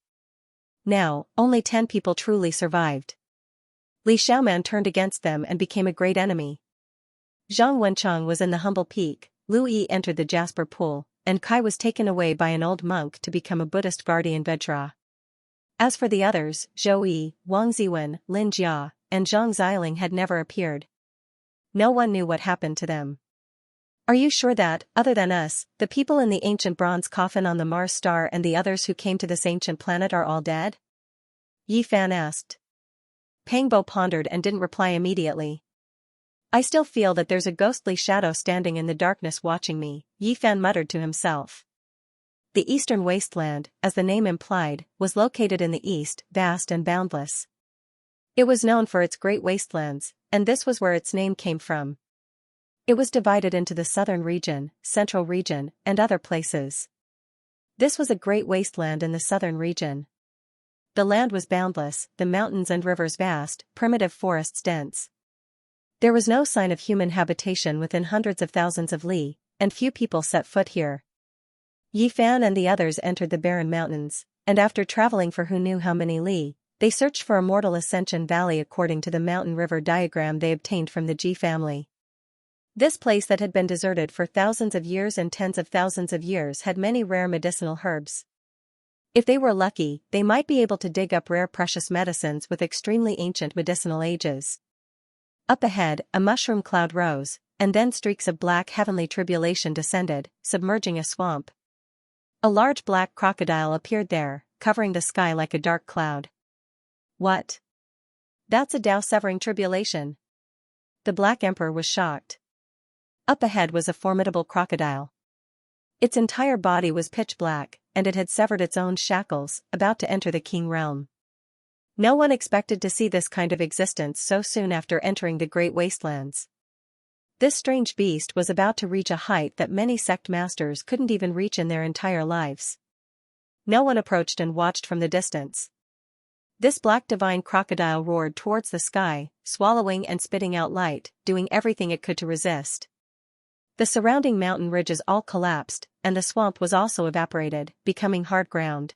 Now, only 10 people truly survived. Li Xiaoman turned against them and became a great enemy. Zhang Wenchang was in the humble peak, Lu Yi entered the Jasper pool, and Kai was taken away by an old monk to become a Buddhist guardian Vedra. As for the others, Zhou Yi, Wang Ziwen, Lin Jia, and Zhang Xiling had never appeared. No one knew what happened to them. Are you sure that, other than us, the people in the ancient bronze coffin on the Mars star and the others who came to this ancient planet are all dead? Yi Fan asked. Pang Bo pondered and didn't reply immediately. I still feel that there's a ghostly shadow standing in the darkness watching me, Yi Fan muttered to himself. The Eastern Wasteland, as the name implied, was located in the east, vast and boundless. It was known for its great wastelands, and this was where its name came from. It was divided into the southern region, central region, and other places. This was a great wasteland in the southern region. The land was boundless, the mountains and rivers vast, primitive forests dense. There was no sign of human habitation within hundreds of thousands of li, and few people set foot here. Yi Fan and the others entered the barren mountains, and after traveling for who knew how many li, they searched for immortal Ascension Valley according to the mountain river diagram they obtained from the Ji family. This place that had been deserted for thousands of years and tens of thousands of years had many rare medicinal herbs. If they were lucky, they might be able to dig up rare precious medicines with extremely ancient medicinal ages. Up ahead, a mushroom cloud rose, and then streaks of black heavenly tribulation descended, submerging a swamp. A large black crocodile appeared there, covering the sky like a dark cloud. What? That's a Tao-severing tribulation. The Black Emperor was shocked. Up ahead was a formidable crocodile. Its entire body was pitch black, and it had severed its own shackles, about to enter the king realm. No one expected to see this kind of existence so soon after entering the Great Wastelands. This strange beast was about to reach a height that many sect masters couldn't even reach in their entire lives. No one approached and watched from the distance. This black divine crocodile roared towards the sky, swallowing and spitting out light, doing everything it could to resist. The surrounding mountain ridges all collapsed, and the swamp was also evaporated, becoming hard ground.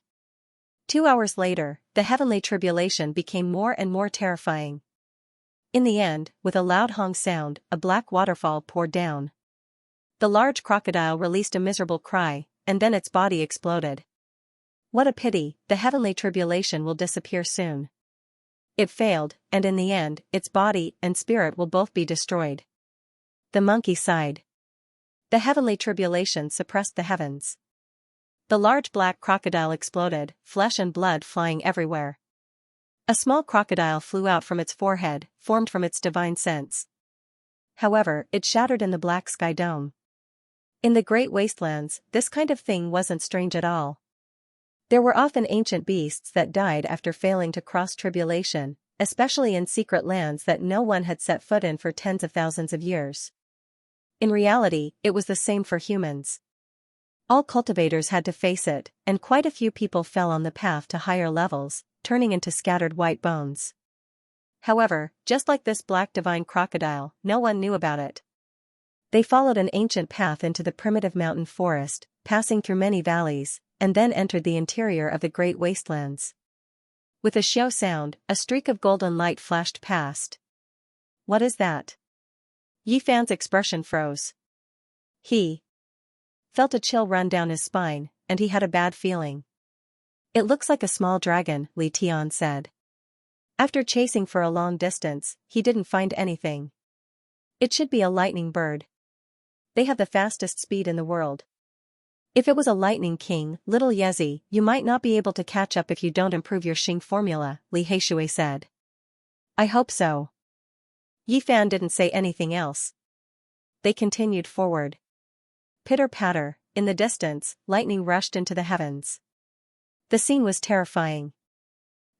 2 hours later, the heavenly tribulation became more and more terrifying. In the end, with a loud hong sound, a black waterfall poured down. The large crocodile released a miserable cry, and then its body exploded. What a pity, the heavenly tribulation will disappear soon. It failed, and in the end, its body and spirit will both be destroyed. The monkey sighed. The heavenly tribulation suppressed the heavens. The large black crocodile exploded, flesh and blood flying everywhere. A small crocodile flew out from its forehead, formed from its divine sense. However, it shattered in the black sky dome. In the Great Wastelands, this kind of thing wasn't strange at all. There were often ancient beasts that died after failing to cross tribulation, especially in secret lands that no one had set foot in for tens of thousands of years. In reality, it was the same for humans. All cultivators had to face it, and quite a few people fell on the path to higher levels, turning into scattered white bones. However, just like this black divine crocodile, no one knew about it. They followed an ancient path into the primitive mountain forest, passing through many valleys, and then entered the interior of the Great Wastelands. With a xiao sound, a streak of golden light flashed past. What is that? Yi Fan's expression froze. He felt a chill run down his spine, and he had a bad feeling. It looks like a small dragon, Li Tian said. After chasing for a long distance, he didn't find anything. It should be a lightning bird. They have the fastest speed in the world. If it was a lightning king, little Yezi, you might not be able to catch up if you don't improve your Xing formula, Li Heishui said. I hope so. Yi Fan didn't say anything else. They continued forward. Pitter-patter, in the distance, lightning rushed into the heavens. The scene was terrifying.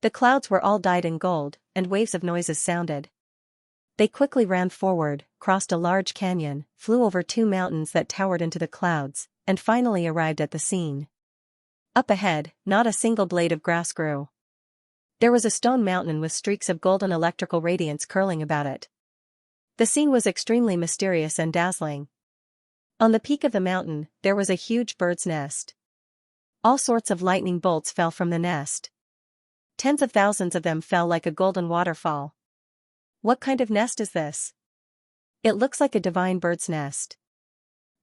The clouds were all dyed in gold, and waves of noises sounded. They quickly ran forward, crossed a large canyon, flew over 2 mountains that towered into the clouds, and finally arrived at the scene. Up ahead, not a single blade of grass grew. There was a stone mountain with streaks of golden electrical radiance curling about it. The scene was extremely mysterious and dazzling. On the peak of the mountain, there was a huge bird's nest. All sorts of lightning bolts fell from the nest. Tens of thousands of them fell like a golden waterfall. What kind of nest is this? It looks like a divine bird's nest.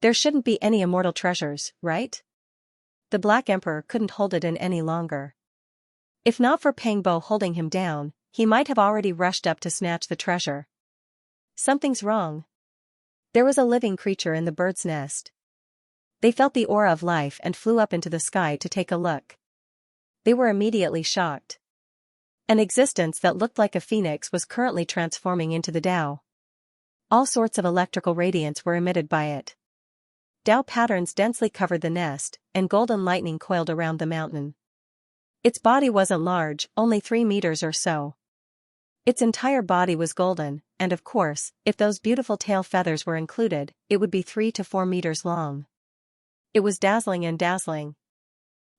There shouldn't be any immortal treasures, right? The Black Emperor couldn't hold it in any longer. If not for Pangbo holding him down, he might have already rushed up to snatch the treasure. Something's wrong. There was a living creature in the bird's nest. They felt the aura of life and flew up into the sky to take a look. They were immediately shocked. An existence that looked like a phoenix was currently transforming into the Tao. All sorts of electrical radiance were emitted by it. Tao patterns densely covered the nest, and golden lightning coiled around the mountain. Its body wasn't large, only 3 meters or so. Its entire body was golden, and of course, if those beautiful tail feathers were included, it would be 3 to 4 meters long. It was dazzling and dazzling.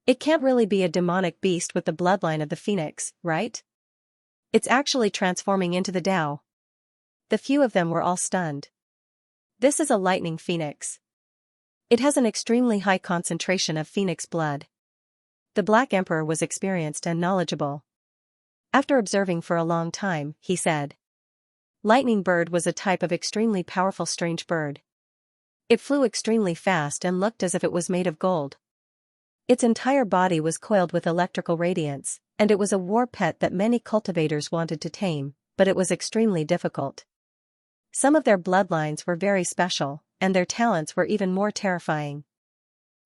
It can't really be a demonic beast with the bloodline of the phoenix, right? It's actually transforming into the Tao. The few of them were all stunned. This is a lightning phoenix. It has an extremely high concentration of phoenix blood. The Black Emperor was experienced and knowledgeable. After observing for a long time, he said. Lightning bird was a type of extremely powerful strange bird. It flew extremely fast and looked as if it was made of gold. Its entire body was coiled with electrical radiance, and it was a war pet that many cultivators wanted to tame, but it was extremely difficult. Some of their bloodlines were very special, and their talents were even more terrifying.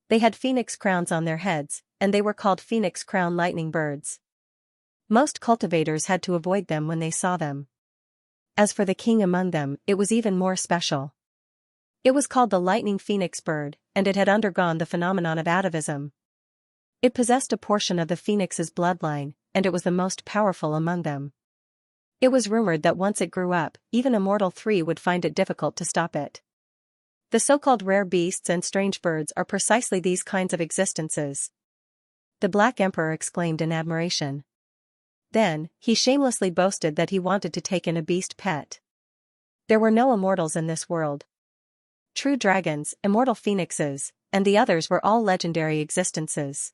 They had phoenix crowns on their heads, and they were called phoenix crown lightning birds. Most cultivators had to avoid them when they saw them. As for the king among them, it was even more special. It was called the lightning phoenix bird, and it had undergone the phenomenon of atavism. It possessed a portion of the phoenix's bloodline, and it was the most powerful among them. It was rumored that once it grew up, even Immortal 3 would find it difficult to stop it. The so-called rare beasts and strange birds are precisely these kinds of existences. The Black Emperor exclaimed in admiration. Then, he shamelessly boasted that he wanted to take in a beast pet. There were no immortals in this world. True dragons, immortal phoenixes, and the others were all legendary existences.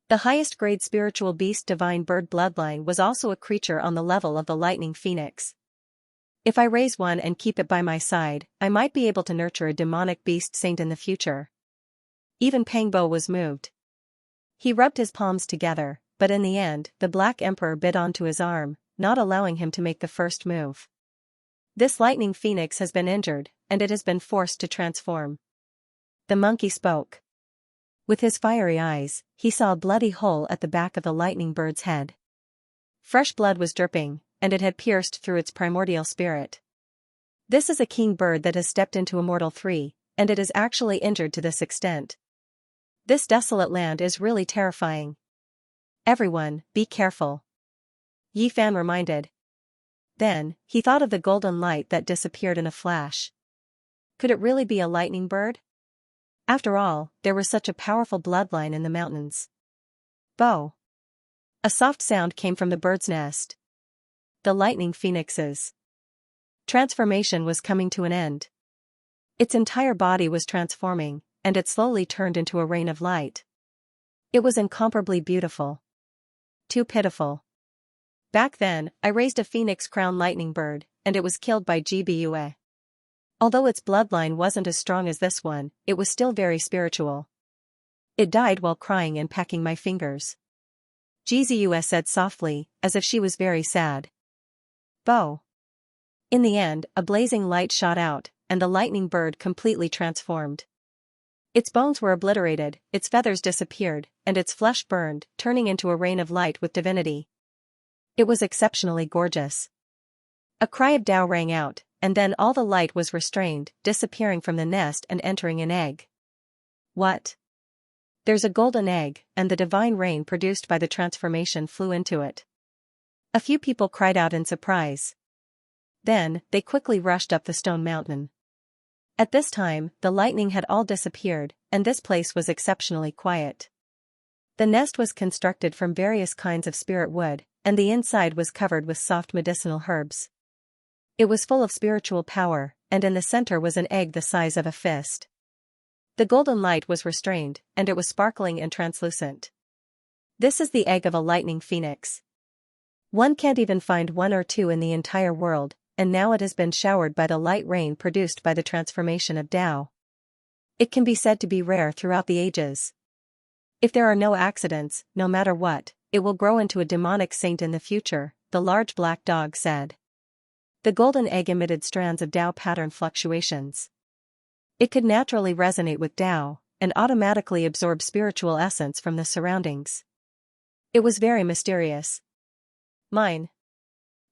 The highest grade spiritual beast divine bird bloodline was also a creature on the level of the lightning phoenix. If I raise one and keep it by my side, I might be able to nurture a demonic beast saint in the future. Even Pangbo was moved. He rubbed his palms together, but in the end, the Black Emperor bit onto his arm, not allowing him to make the first move. This lightning phoenix has been injured, and it has been forced to transform. The monkey spoke. With his fiery eyes, he saw a bloody hole at the back of the lightning bird's head. Fresh blood was dripping, and it had pierced through its primordial spirit. This is a king bird that has stepped into Immortal 3, and it is actually injured to this extent. This desolate land is really terrifying. Everyone, be careful. Yi Fan reminded. Then, he thought of the golden light that disappeared in a flash. Could it really be a lightning bird? After all, there was such a powerful bloodline in the mountains. Bo. A soft sound came from the bird's nest. The lightning phoenix's transformation was coming to an end. Its entire body was transforming, and it slowly turned into a rain of light. It was incomparably beautiful. Too pitiful. Back then, I raised a phoenix crown lightning bird, and it was killed by Gbue. Although its bloodline wasn't as strong as this one, it was still very spiritual. It died while crying and pecking my fingers. Gbue said softly, as if she was very sad. Bo. In the end, a blazing light shot out, and the lightning bird completely transformed. Its bones were obliterated, its feathers disappeared, and its flesh burned, turning into a rain of light with divinity. It was exceptionally gorgeous. A cry of Tao rang out, and then all the light was restrained, disappearing from the nest and entering an egg. What? There's a golden egg, and the divine rain produced by the transformation flew into it. A few people cried out in surprise. Then, they quickly rushed up the stone mountain. At this time, the lightning had all disappeared, and this place was exceptionally quiet. The nest was constructed from various kinds of spirit wood, and the inside was covered with soft medicinal herbs. It was full of spiritual power, and in the center was an egg the size of a fist. The golden light was restrained, and it was sparkling and translucent. This is the egg of a lightning phoenix. One can't even find one or two in the entire world, and now it has been showered by the light rain produced by the transformation of Tao. It can be said to be rare throughout the ages. If there are no accidents, no matter what, it will grow into a demonic saint in the future, the large black dog said. The golden egg emitted strands of Tao pattern fluctuations. It could naturally resonate with Tao, and automatically absorb spiritual essence from the surroundings. It was very mysterious. Mine.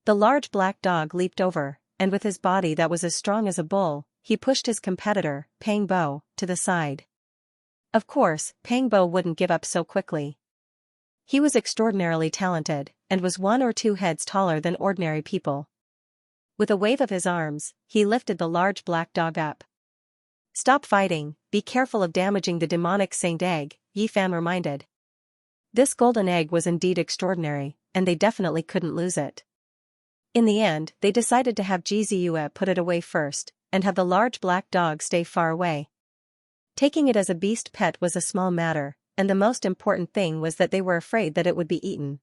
The large black dog leaped over, and with his body that was as strong as a bull, he pushed his competitor, Pangbo, to the side. Of course, Pangbo wouldn't give up so quickly. He was extraordinarily talented, and was 1 or 2 heads taller than ordinary people. With a wave of his arms, he lifted the large black dog up. Stop fighting, be careful of damaging the demonic saint egg, Yi Fan reminded. This golden egg was indeed extraordinary, and they definitely couldn't lose it. In the end, they decided to have Gbue put it away first, and have the large black dog stay far away. Taking it as a beast pet was a small matter, and the most important thing was that they were afraid that it would be eaten.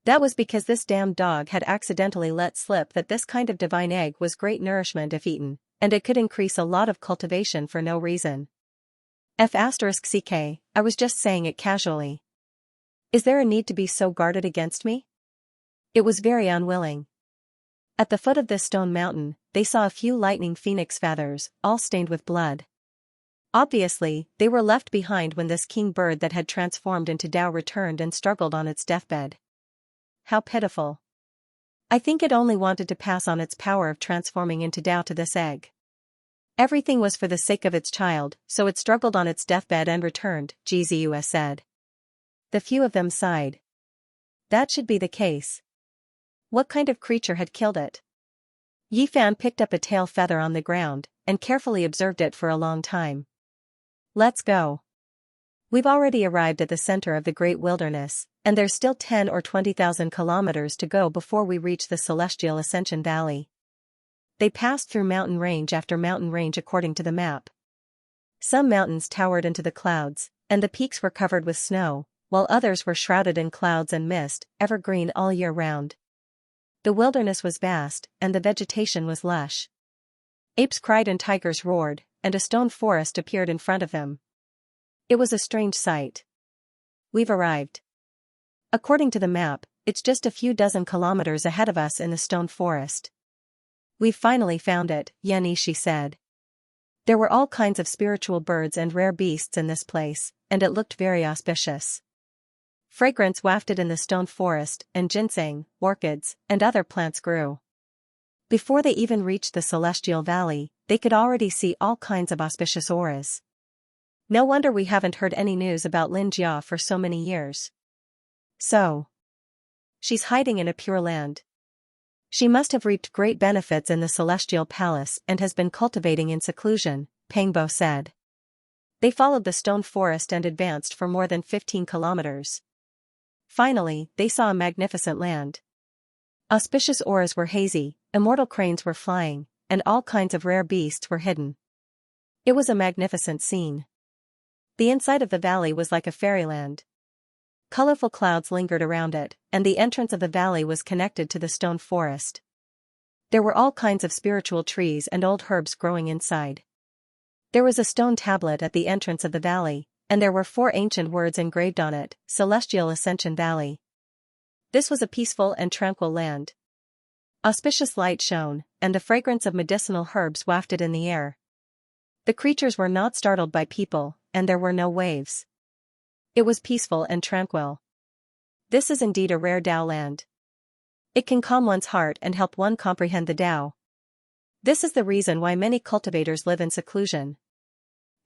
That was because this damned dog had accidentally let slip that this kind of divine egg was great nourishment if eaten, and it could increase a lot of cultivation for no reason. F***ck, I was just saying it casually. Is there a need to be so guarded against me? It was very unwilling. At the foot of this stone mountain, they saw a few lightning phoenix feathers, all stained with blood. Obviously, they were left behind when this king bird that had transformed into Tao returned and struggled on its deathbed. How pitiful. I think it only wanted to pass on its power of transforming into Tao to this egg. Everything was for the sake of its child, so it struggled on its deathbed and returned, Xianxia said. The few of them sighed. That should be the case. What kind of creature had killed it? Yifan picked up a tail feather on the ground, and carefully observed it for a long time. Let's go. We've already arrived at the center of the great wilderness, and there's still 10 or 20,000 kilometers to go before we reach the celestial ascension valley. They passed through mountain range after mountain range according to the map. Some mountains towered into the clouds, and the peaks were covered with snow, while others were shrouded in clouds and mist, evergreen all year round. The wilderness was vast, and the vegetation was lush. Apes cried and tigers roared, and a stone forest appeared in front of them. It was a strange sight. We've arrived. According to the map, it's just a few dozen kilometers ahead of us in the stone forest. We've finally found it, Xianxia said. There were all kinds of spiritual birds and rare beasts in this place, and it looked very auspicious. Fragrance wafted in the stone forest, and ginseng, orchids, and other plants grew. Before they even reached the celestial valley, they could already see all kinds of auspicious auras. No wonder we haven't heard any news about Lin Jia for so many years. So, she's hiding in a pure land. She must have reaped great benefits in the celestial palace and has been cultivating in seclusion, Pangbo said. They followed the stone forest and advanced for more than 15 kilometers. Finally, they saw a magnificent land. Auspicious auras were hazy, immortal cranes were flying, and all kinds of rare beasts were hidden. It was a magnificent scene. The inside of the valley was like a fairyland. Colorful clouds lingered around it, and the entrance of the valley was connected to the stone forest. There were all kinds of spiritual trees and old herbs growing inside. There was a stone tablet at the entrance of the valley, and there were 4 ancient words engraved on it, Celestial Ascension Valley. This was a peaceful and tranquil land. Auspicious light shone, and the fragrance of medicinal herbs wafted in the air. The creatures were not startled by people, and there were no waves. It was peaceful and tranquil. This is indeed a rare Tao land. It can calm one's heart and help one comprehend the Tao. This is the reason why many cultivators live in seclusion.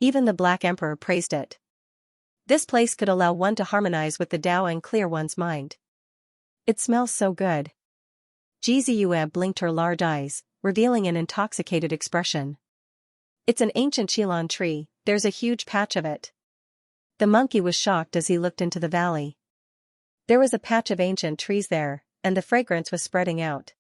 Even the Black Emperor praised it. This place could allow one to harmonize with the Tao and clear one's mind. It smells so good. Xianxia blinked her large eyes, revealing an intoxicated expression. It's an ancient Qilin tree, there's a huge patch of it. The monkey was shocked as he looked into the valley. There was a patch of ancient trees there, and the fragrance was spreading out.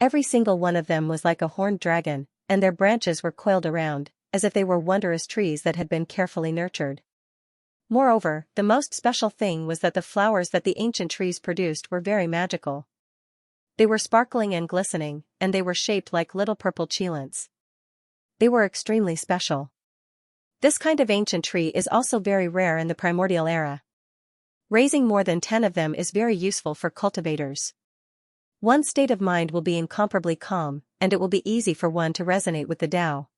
Every single one of them was like a horned dragon, and their branches were coiled around, as if they were wondrous trees that had been carefully nurtured. Moreover, the most special thing was that the flowers that the ancient trees produced were very magical. They were sparkling and glistening, and they were shaped like little purple qilins. They were extremely special. This kind of ancient tree is also very rare in the primordial era. Raising more than 10 of them is very useful for cultivators. One's state of mind will be incomparably calm, and it will be easy for one to resonate with the Tao.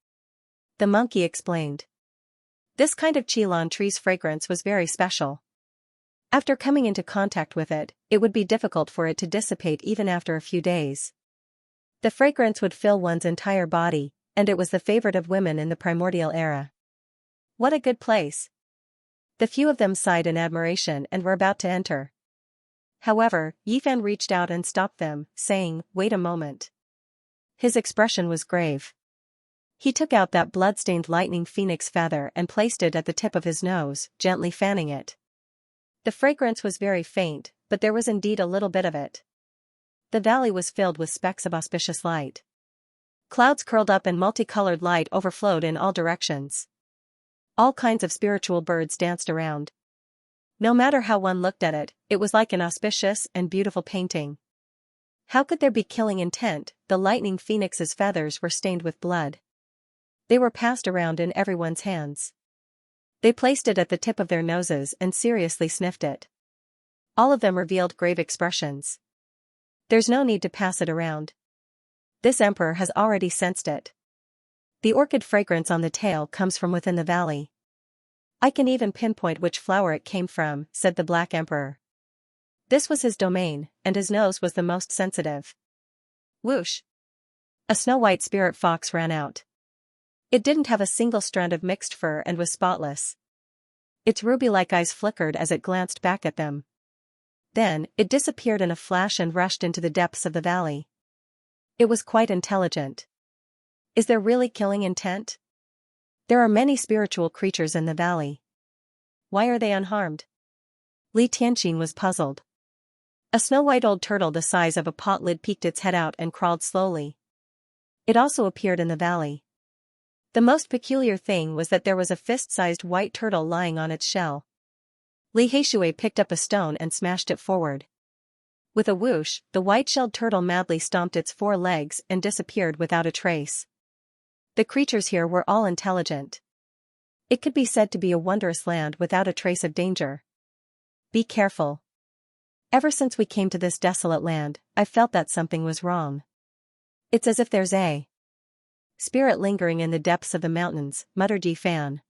The monkey explained. This kind of Qilin tree's fragrance was very special. After coming into contact with it, it would be difficult for it to dissipate even after a few days. The fragrance would fill one's entire body, and it was the favorite of women in the primordial era. What a good place! The few of them sighed in admiration and were about to enter. However, Yifan reached out and stopped them, saying, "Wait a moment." His expression was grave. He took out that blood-stained lightning phoenix feather and placed it at the tip of his nose, gently fanning it. The fragrance was very faint, but there was indeed a little bit of it. The valley was filled with specks of auspicious light. Clouds curled up and multicolored light overflowed in all directions. All kinds of spiritual birds danced around. No matter how one looked at it, it was like an auspicious and beautiful painting. How could there be killing intent? The lightning phoenix's feathers were stained with blood. They were passed around in everyone's hands. They placed it at the tip of their noses and seriously sniffed it. All of them revealed grave expressions. There's no need to pass it around. This emperor has already sensed it. The orchid fragrance on the tail comes from within the valley. I can even pinpoint which flower it came from, said the Black Emperor. This was his domain, and his nose was the most sensitive. Whoosh! A snow-white spirit fox ran out. It didn't have a single strand of mixed fur and was spotless. Its ruby-like eyes flickered as it glanced back at them. Then, it disappeared in a flash and rushed into the depths of the valley. It was quite intelligent. Is there really killing intent? There are many spiritual creatures in the valley. Why are they unharmed? Li Tianxin was puzzled. A snow-white old turtle the size of a pot lid peeked its head out and crawled slowly. It also appeared in the valley. The most peculiar thing was that there was a fist-sized white turtle lying on its shell. Li Heishui picked up a stone and smashed it forward. With a whoosh, the white-shelled turtle madly stomped its 4 legs and disappeared without a trace. The creatures here were all intelligent. It could be said to be a wondrous land without a trace of danger. Be careful. Ever since we came to this desolate land, I've felt that something was wrong. It's as if there's a spirit lingering in the depths of the mountains, muttered Yi Fan.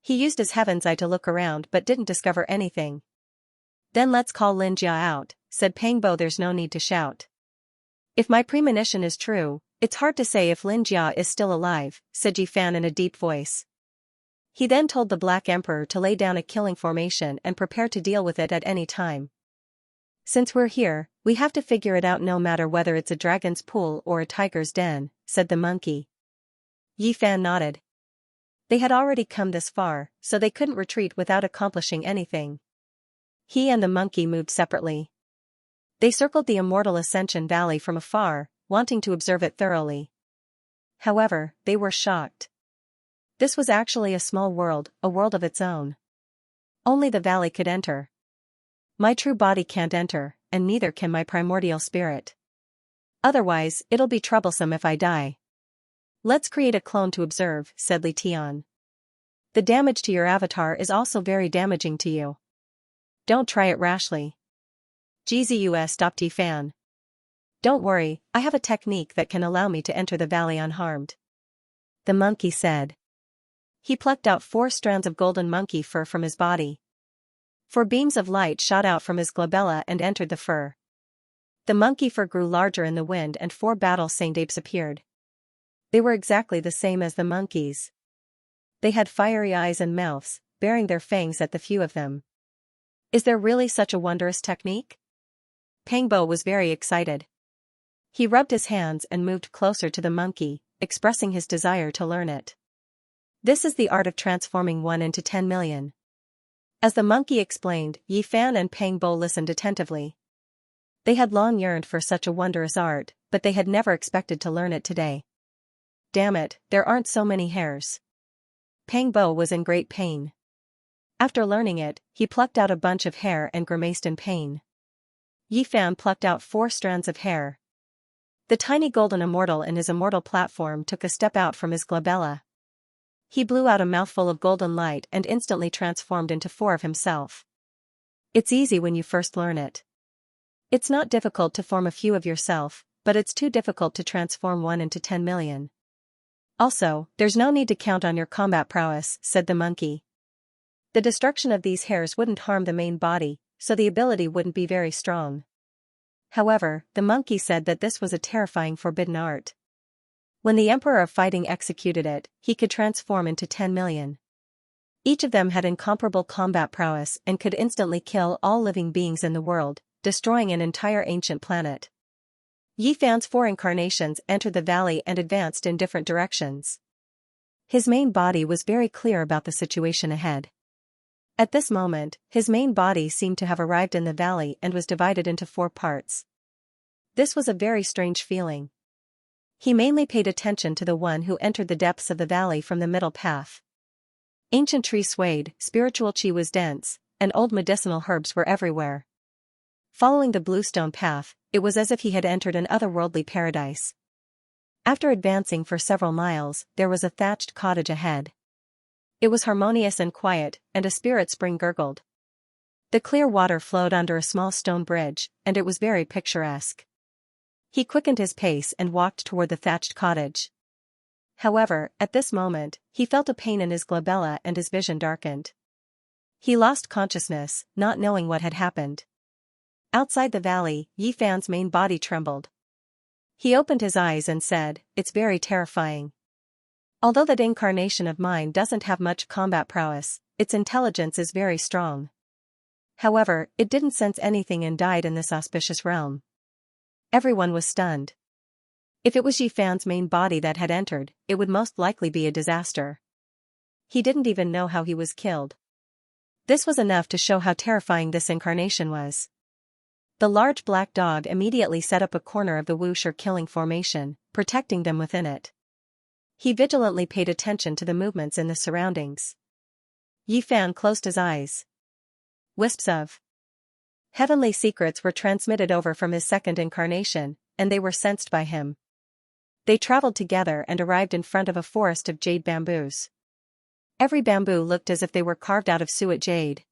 He used his heaven's eye to look around but didn't discover anything. Then let's call Lin Jia out, said Pang Bo. There's no need to shout. If my premonition is true, it's hard to say if Lin Jia is still alive, said Yi Fan in a deep voice. He then told the Black Emperor to lay down a killing formation and prepare to deal with it at any time. Since we're here, we have to figure it out no matter whether it's a dragon's pool or a tiger's den, said the monkey. Yi Fan nodded. They had already come this far, so they couldn't retreat without accomplishing anything. He and the monkey moved separately. They circled the immortal Ascension Valley from afar, wanting to observe it thoroughly. However, they were shocked. This was actually a small world, a world of its own. Only the valley could enter. My true body can't enter, and neither can my primordial spirit. Otherwise, it'll be troublesome if I die. Let's create a clone to observe, said Li Tian. The damage to your avatar is also very damaging to you. Don't try it rashly. GZUS stopped Yi Fan. Don't worry, I have a technique that can allow me to enter the valley unharmed. The monkey said. He plucked out 4 strands of golden monkey fur from his body. 4 beams of light shot out from his glabella and entered the fur. The monkey fur grew larger in the wind and 4 battle-stained apes appeared. They were exactly the same as the monkeys. They had fiery eyes and mouths, bearing their fangs at the few of them. Is there really such a wondrous technique? Pang Bo was very excited. He rubbed his hands and moved closer to the monkey, expressing his desire to learn it. This is the art of transforming 1 into 10 million. As the monkey explained, Yi Fan and Pang Bo listened attentively. They had long yearned for such a wondrous art, but they had never expected to learn it today. Damn it, there aren't so many hairs. Pang Bo was in great pain. After learning it, he plucked out a bunch of hair and grimaced in pain. Yi Fan plucked out 4 strands of hair. The tiny golden immortal in his immortal platform took a step out from his glabella. He blew out a mouthful of golden light and instantly transformed into 4 of himself. It's easy when you first learn it. It's not difficult to form a few of yourself, but it's too difficult to transform 1 into 10 million. Also, there's no need to count on your combat prowess, said the monkey. The destruction of these hairs wouldn't harm the main body, so the ability wouldn't be very strong. However, the monkey said that this was a terrifying forbidden art. When the Emperor of Fighting executed it, he could transform into 10 million. Each of them had incomparable combat prowess and could instantly kill all living beings in the world, destroying an entire ancient planet. Yi Fan's 4 incarnations entered the valley and advanced in different directions. His main body was very clear about the situation ahead. At this moment, his main body seemed to have arrived in the valley and was divided into 4 parts. This was a very strange feeling. He mainly paid attention to the one who entered the depths of the valley from the middle path. Ancient trees swayed, spiritual chi was dense, and old medicinal herbs were everywhere. Following the bluestone path, it was as if he had entered an otherworldly paradise. After advancing for several miles, there was a thatched cottage ahead. It was harmonious and quiet, and a spirit spring gurgled. The clear water flowed under a small stone bridge, and it was very picturesque. He quickened his pace and walked toward the thatched cottage. However, at this moment, he felt a pain in his glabella and his vision darkened. He lost consciousness, not knowing what had happened. Outside the valley, Yi Fan's main body trembled. He opened his eyes and said, "It's very terrifying. Although that incarnation of mine doesn't have much combat prowess, its intelligence is very strong." However, it didn't sense anything and died in this auspicious realm. Everyone was stunned. If it was Yi Fan's main body that had entered, it would most likely be a disaster. He didn't even know how he was killed. This was enough to show how terrifying this incarnation was. The large black dog immediately set up a corner of the Wuxia killing formation, protecting them within it. He vigilantly paid attention to the movements in the surroundings. Yi Fan closed his eyes. Wisps of heavenly secrets were transmitted over from his second incarnation, and they were sensed by him. They traveled together and arrived in front of a forest of jade bamboos. Every bamboo looked as if they were carved out of suet jade.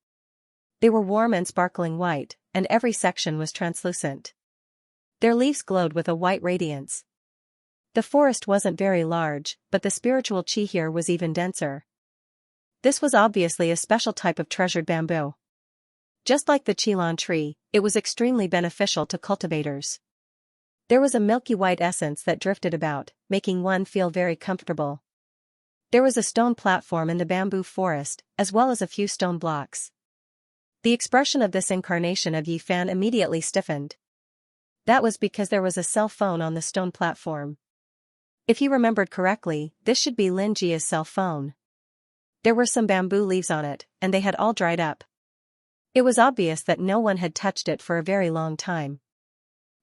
They were warm and sparkling white, and every section was translucent. Their leaves glowed with a white radiance. The forest wasn't very large, but the spiritual chi here was even denser. This was obviously a special type of treasured bamboo. Just like the Qilin tree, it was extremely beneficial to cultivators. There was a milky white essence that drifted about, making one feel very comfortable. There was a stone platform in the bamboo forest, as well as a few stone blocks. The expression of this incarnation of Yi Fan immediately stiffened. That was because there was a cell phone on the stone platform. If he remembered correctly, this should be Lin Jia's cell phone. There were some bamboo leaves on it, and they had all dried up. It was obvious that no one had touched it for a very long time.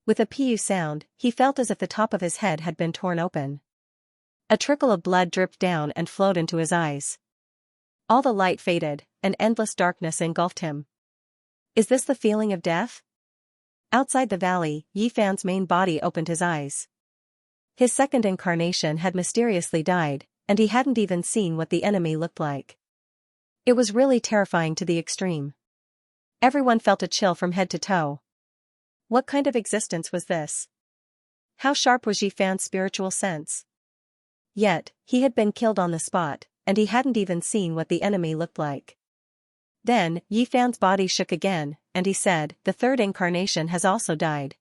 With a pu sound, he felt as if the top of his head had been torn open. A trickle of blood dripped down and flowed into his eyes. All the light faded, and endless darkness engulfed him. Is this the feeling of death? Outside the valley, Yi Fan's main body opened his eyes. His second incarnation had mysteriously died, and he hadn't even seen what the enemy looked like. It was really terrifying to the extreme. Everyone felt a chill from head to toe. What kind of existence was this? How sharp was Yi Fan's spiritual sense? Yet, he had been killed on the spot, and he hadn't even seen what the enemy looked like. Then, Yi Fan's body shook again, and he said, "The third incarnation has also died."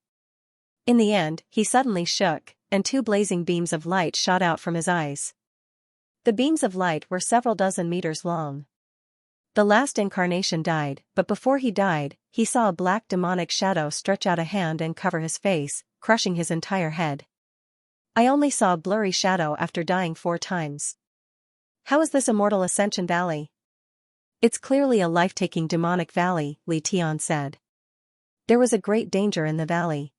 In the end, he suddenly shook, and two blazing beams of light shot out from his eyes. The beams of light were several dozen meters long. The last incarnation died, but before he died, he saw a black demonic shadow stretch out a hand and cover his face, crushing his entire head. I only saw a blurry shadow after dying 4 times. How is this Immortal Ascension Valley? It's clearly a life-taking demonic valley, Li Tian said. There was a great danger in the valley.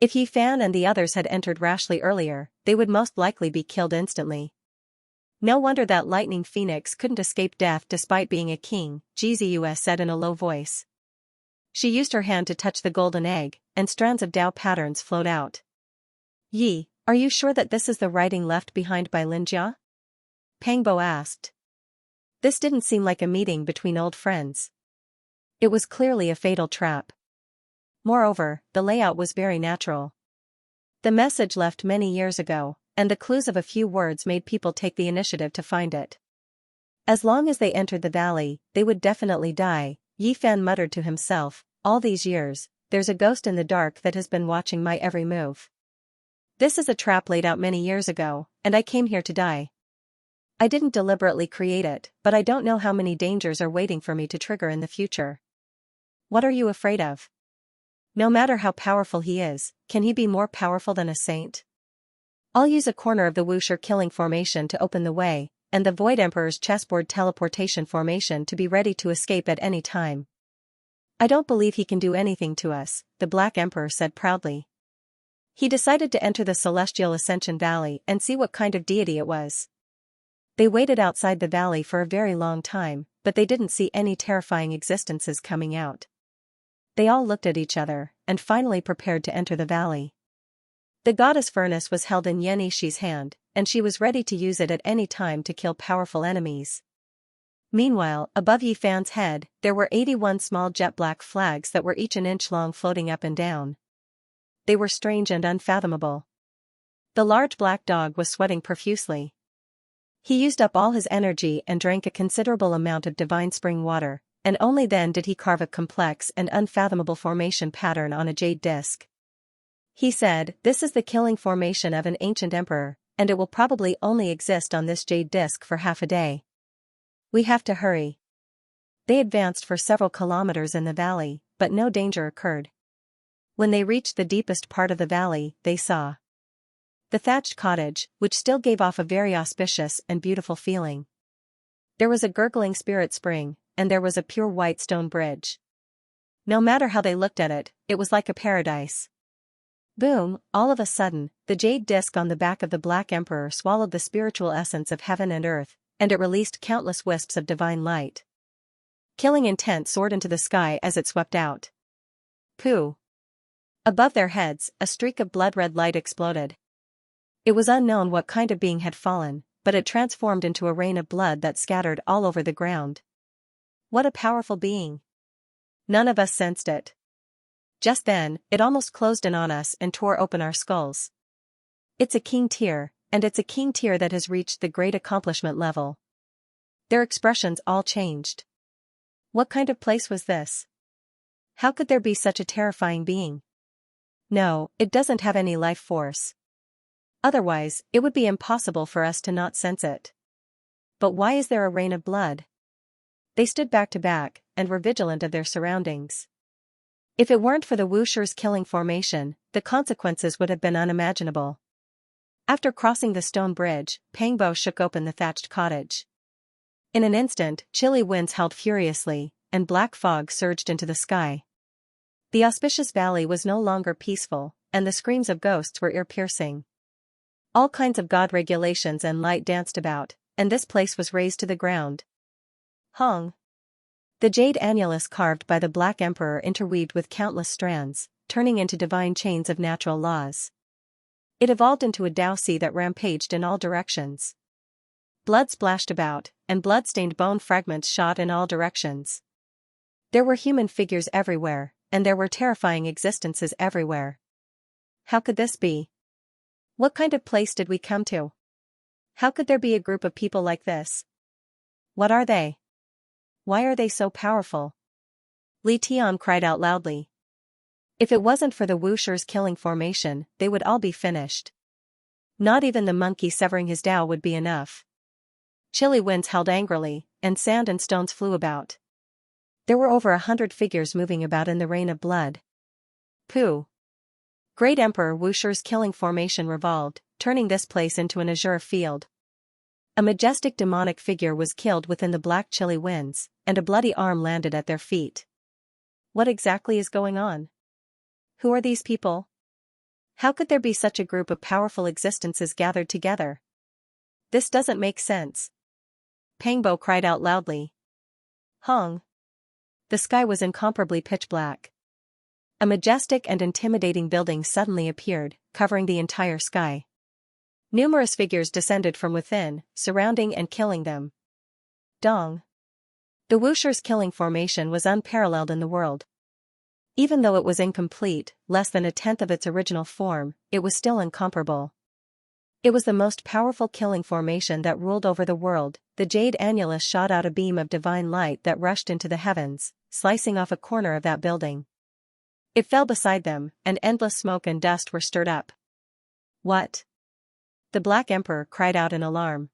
If Yi Fan and the others had entered rashly earlier, they would most likely be killed instantly. No wonder that Lightning Phoenix couldn't escape death despite being a king, Gzus said in a low voice. She used her hand to touch the golden egg, and strands of Dao patterns flowed out. Yi, are you sure that this is the writing left behind by Lin Jia? Pangbo asked. This didn't seem like a meeting between old friends. It was clearly a fatal trap. Moreover, the layout was very natural. The message left many years ago, and the clues of a few words made people take the initiative to find it. As long as they entered the valley, they would definitely die, Yi Fan muttered to himself. All these years, there's a ghost in the dark that has been watching my every move. This is a trap laid out many years ago, and I came here to die. I didn't deliberately create it, but I don't know how many dangers are waiting for me to trigger in the future. What are you afraid of? No matter how powerful he is, can he be more powerful than a saint? I'll use a corner of the Wuxia killing formation to open the way, and the Void Emperor's chessboard teleportation formation to be ready to escape at any time. I don't believe he can do anything to us, the Black Emperor said proudly. He decided to enter the Celestial Ascension Valley and see what kind of deity it was. They waited outside the valley for a very long time, but they didn't see any terrifying existences coming out. They all looked at each other, and finally prepared to enter the valley. The goddess furnace was held in Yan Yishi's hand, and she was ready to use it at any time to kill powerful enemies. Meanwhile, above Yi Fan's head, there were 81 small jet black flags that were each an inch long floating up and down. they were strange and unfathomable. The large black dog was sweating profusely. He used up all his energy and drank a considerable amount of divine spring water, and only then did he carve a complex and unfathomable formation pattern on a jade disc. He said, "This is the killing formation of an ancient emperor, and it will probably only exist on this jade disc for half a day. We have to hurry." They advanced for several kilometers in the valley, but no danger occurred. When they reached the deepest part of the valley, they saw the thatched cottage, which still gave off a very auspicious and beautiful feeling. There was a gurgling spirit spring, and there was a pure white stone bridge. No matter how they looked at it, it was like a paradise. Boom, all of a sudden, the jade disc on the back of the Black Emperor swallowed the spiritual essence of heaven and earth, and it released countless wisps of divine light. Killing intent soared into the sky as it swept out. Pooh! Above their heads, a streak of blood-red light exploded. It was unknown what kind of being had fallen, but it transformed into a rain of blood that scattered all over the ground. What a powerful being! None of us sensed it. Just then, it almost closed in on us and tore open our skulls. It's a king tier, and it's a king tier that has reached the great accomplishment level. Their expressions all changed. What kind of place was this? How could there be such a terrifying being? No, it doesn't have any life force. Otherwise, it would be impossible for us to not sense it. But why is there a rain of blood? They stood back to back, and were vigilant of their surroundings. If it weren't for the Wushers' killing formation, the consequences would have been unimaginable. After crossing the stone bridge, Pangbo shook open the thatched cottage. In an instant, chilly winds howled furiously, and black fog surged into the sky. The auspicious valley was no longer peaceful, and the screams of ghosts were ear-piercing. All kinds of god regulations and light danced about, and this place was razed to the ground. Hong! The jade annulus carved by the Black Emperor interweaved with countless strands, turning into divine chains of natural laws. It evolved into a Tao sea that rampaged in all directions. Blood splashed about, and blood-stained bone fragments shot in all directions. There were human figures everywhere, and there were terrifying existences everywhere. How could this be? What kind of place did we come to? How could there be a group of people like this? What are they? Why are they so powerful? Li Tian cried out loudly. If it wasn't for the Wushers' killing formation, they would all be finished. Not even the monkey severing his Tao would be enough. Chilly winds howled angrily, and sand and stones flew about. There were over 100 figures moving about in the rain of blood. Pooh! Great Emperor Wushers' killing formation revolved, turning this place into an azure field. A majestic demonic figure was killed within the black chilly winds, and a bloody arm landed at their feet. What exactly is going on? Who are these people? How could there be such a group of powerful existences gathered together? This doesn't make sense. Pangbo cried out loudly. Hong! The sky was incomparably pitch black. A majestic and intimidating building suddenly appeared, covering the entire sky. Numerous figures descended from within, surrounding and killing them. Dong! The Wushers' killing formation was unparalleled in the world. Even though it was incomplete, less than a tenth of its original form, it was still incomparable. It was the most powerful killing formation that ruled over the world. The jade annulus shot out a beam of divine light that rushed into the heavens, slicing off a corner of that building. It fell beside them, and endless smoke and dust were stirred up. What? The Black Emperor cried out in alarm.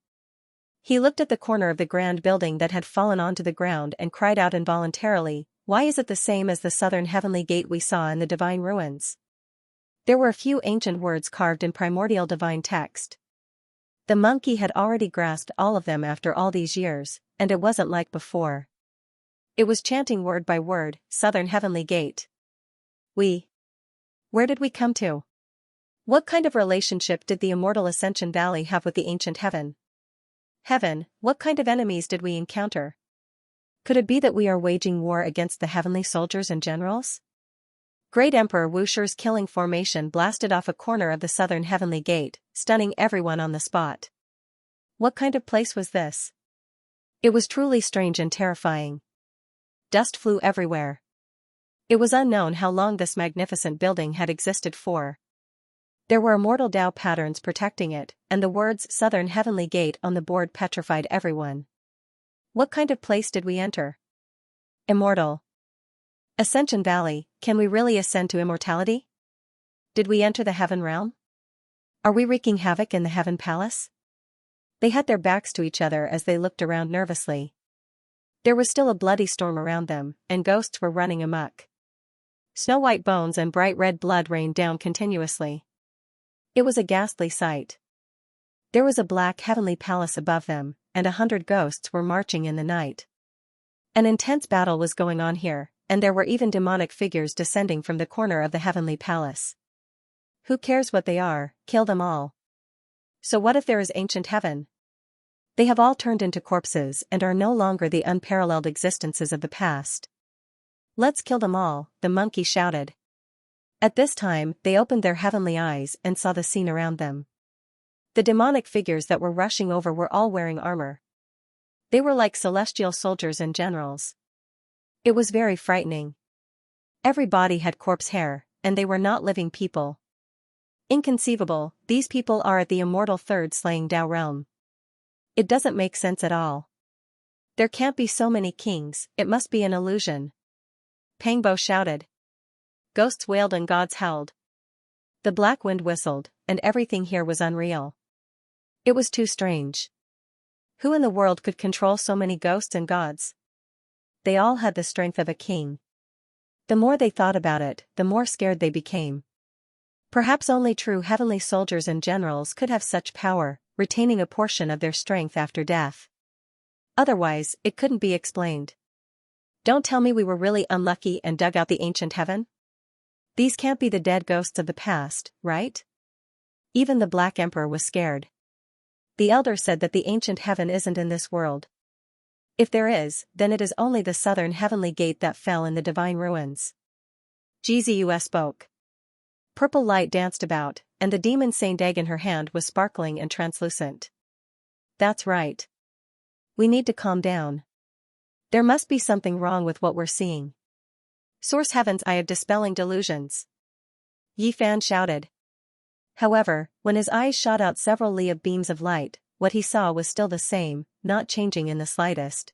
He looked at the corner of the grand building that had fallen onto the ground and cried out involuntarily, "Why is it the same as the southern heavenly gate we saw in the divine ruins?" There were a few ancient words carved in primordial divine text. The monkey had already grasped all of them after all these years, and it wasn't like before. It was chanting word by word, "Southern heavenly gate." Where did we come to? What kind of relationship did the immortal Ascension Valley have with the ancient heaven? Heaven, what kind of enemies did we encounter? Could it be that we are waging war against the heavenly soldiers and generals? Great Emperor Wushers' killing formation blasted off a corner of the southern heavenly gate, stunning everyone on the spot. What kind of place was this? It was truly strange and terrifying. Dust flew everywhere. It was unknown how long this magnificent building had existed for. There were immortal Tao patterns protecting it, and the words Southern Heavenly Gate on the board petrified everyone. What kind of place did we enter? Immortal. Ascension Valley, can we really ascend to immortality? Did we enter the Heaven Realm? Are we wreaking havoc in the Heaven Palace? They had their backs to each other as they looked around nervously. There was still a bloody storm around them, and ghosts were running amok. Snow-white bones and bright red blood rained down continuously. It was a ghastly sight. There was a black heavenly palace above them, and 100 ghosts were marching in the night. An intense battle was going on here, and there were even demonic figures descending from the corner of the heavenly palace. Who cares what they are, kill them all. So what if there is ancient heaven? They have all turned into corpses and are no longer the unparalleled existences of the past. Let's kill them all, the monkey shouted. At this time, they opened their heavenly eyes and saw the scene around them. The demonic figures that were rushing over were all wearing armor. They were like celestial soldiers and generals. It was very frightening. Every body had corpse hair, and they were not living people. Inconceivable, these people are at the immortal third slaying Tao realm. It doesn't make sense at all. There can't be so many kings, it must be an illusion. Pangbo shouted. Ghosts wailed and gods howled. The black wind whistled, and everything here was unreal. It was too strange. Who in the world could control so many ghosts and gods? They all had the strength of a king. The more they thought about it, the more scared they became. Perhaps only true heavenly soldiers and generals could have such power, retaining a portion of their strength after death. Otherwise, it couldn't be explained. Don't tell me we were really unlucky and dug out the ancient heaven? These can't be the dead ghosts of the past, right? Even the Black Emperor was scared. The elder said that the ancient heaven isn't in this world. If there is, then it is only the southern heavenly gate that fell in the divine ruins. GZUS spoke. Purple light danced about, and the demon Saint egg in her hand was sparkling and translucent. That's right. We need to calm down. There must be something wrong with what we're seeing. Source Heaven's eye of dispelling delusions. Yi Fan shouted. However, when his eyes shot out several li of beams of light, what he saw was still the same, not changing in the slightest.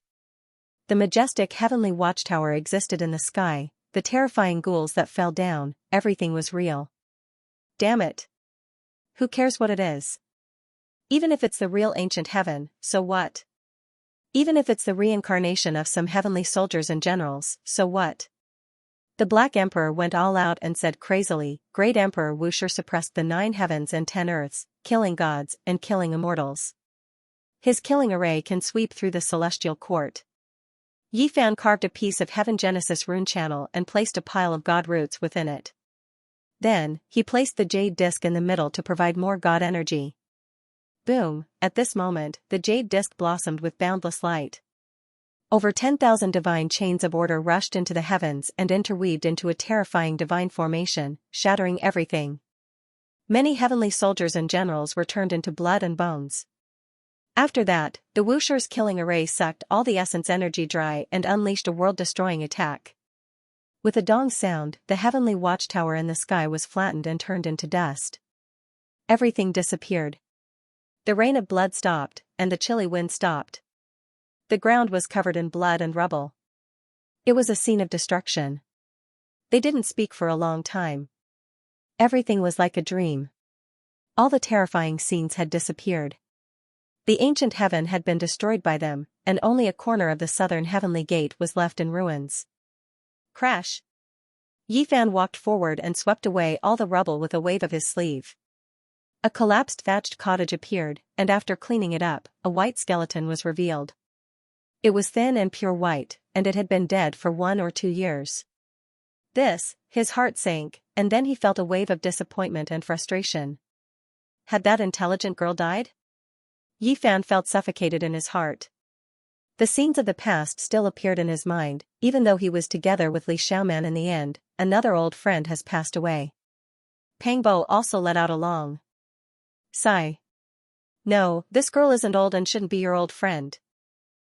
The majestic heavenly watchtower existed in the sky, the terrifying ghouls that fell down, everything was real. Damn it. Who cares what it is? Even if it's the real ancient heaven, so what? Even if it's the reincarnation of some heavenly soldiers and generals, so what? The Black Emperor went all out and said crazily, Great Emperor Wu sure suppressed the 9 heavens and 10 earths, killing gods and killing immortals. His killing array can sweep through the celestial court. Yi Fan carved a piece of Heaven Genesis rune channel and placed a pile of god roots within it. Then, he placed the jade disc in the middle to provide more god energy. Boom, at this moment, the jade disc blossomed with boundless light. Over 10,000 divine chains of order rushed into the heavens and interweaved into a terrifying divine formation, shattering everything. Many heavenly soldiers and generals were turned into blood and bones. After that, the Wusher's killing array sucked all the essence energy dry and unleashed a world-destroying attack. With a dong sound, the heavenly watchtower in the sky was flattened and turned into dust. Everything disappeared. The rain of blood stopped, and the chilly wind stopped. The ground was covered in blood and rubble. It was a scene of destruction. They didn't speak for a long time. Everything was like a dream. All the terrifying scenes had disappeared. The ancient heaven had been destroyed by them, and only a corner of the southern heavenly gate was left in ruins. Crash! Yi Fan walked forward and swept away all the rubble with a wave of his sleeve. A collapsed thatched cottage appeared, and after cleaning it up, a white skeleton was revealed. It was thin and pure white, and it had been dead for 1 or 2 years. His heart sank, and then he felt a wave of disappointment and frustration. Had that intelligent girl died? Yi Fan felt suffocated in his heart. The scenes of the past still appeared in his mind, even though he was together with Li Xiaoman in the end. Another old friend has passed away. Pangbo also let out a long sigh. No, this girl isn't old and shouldn't be your old friend.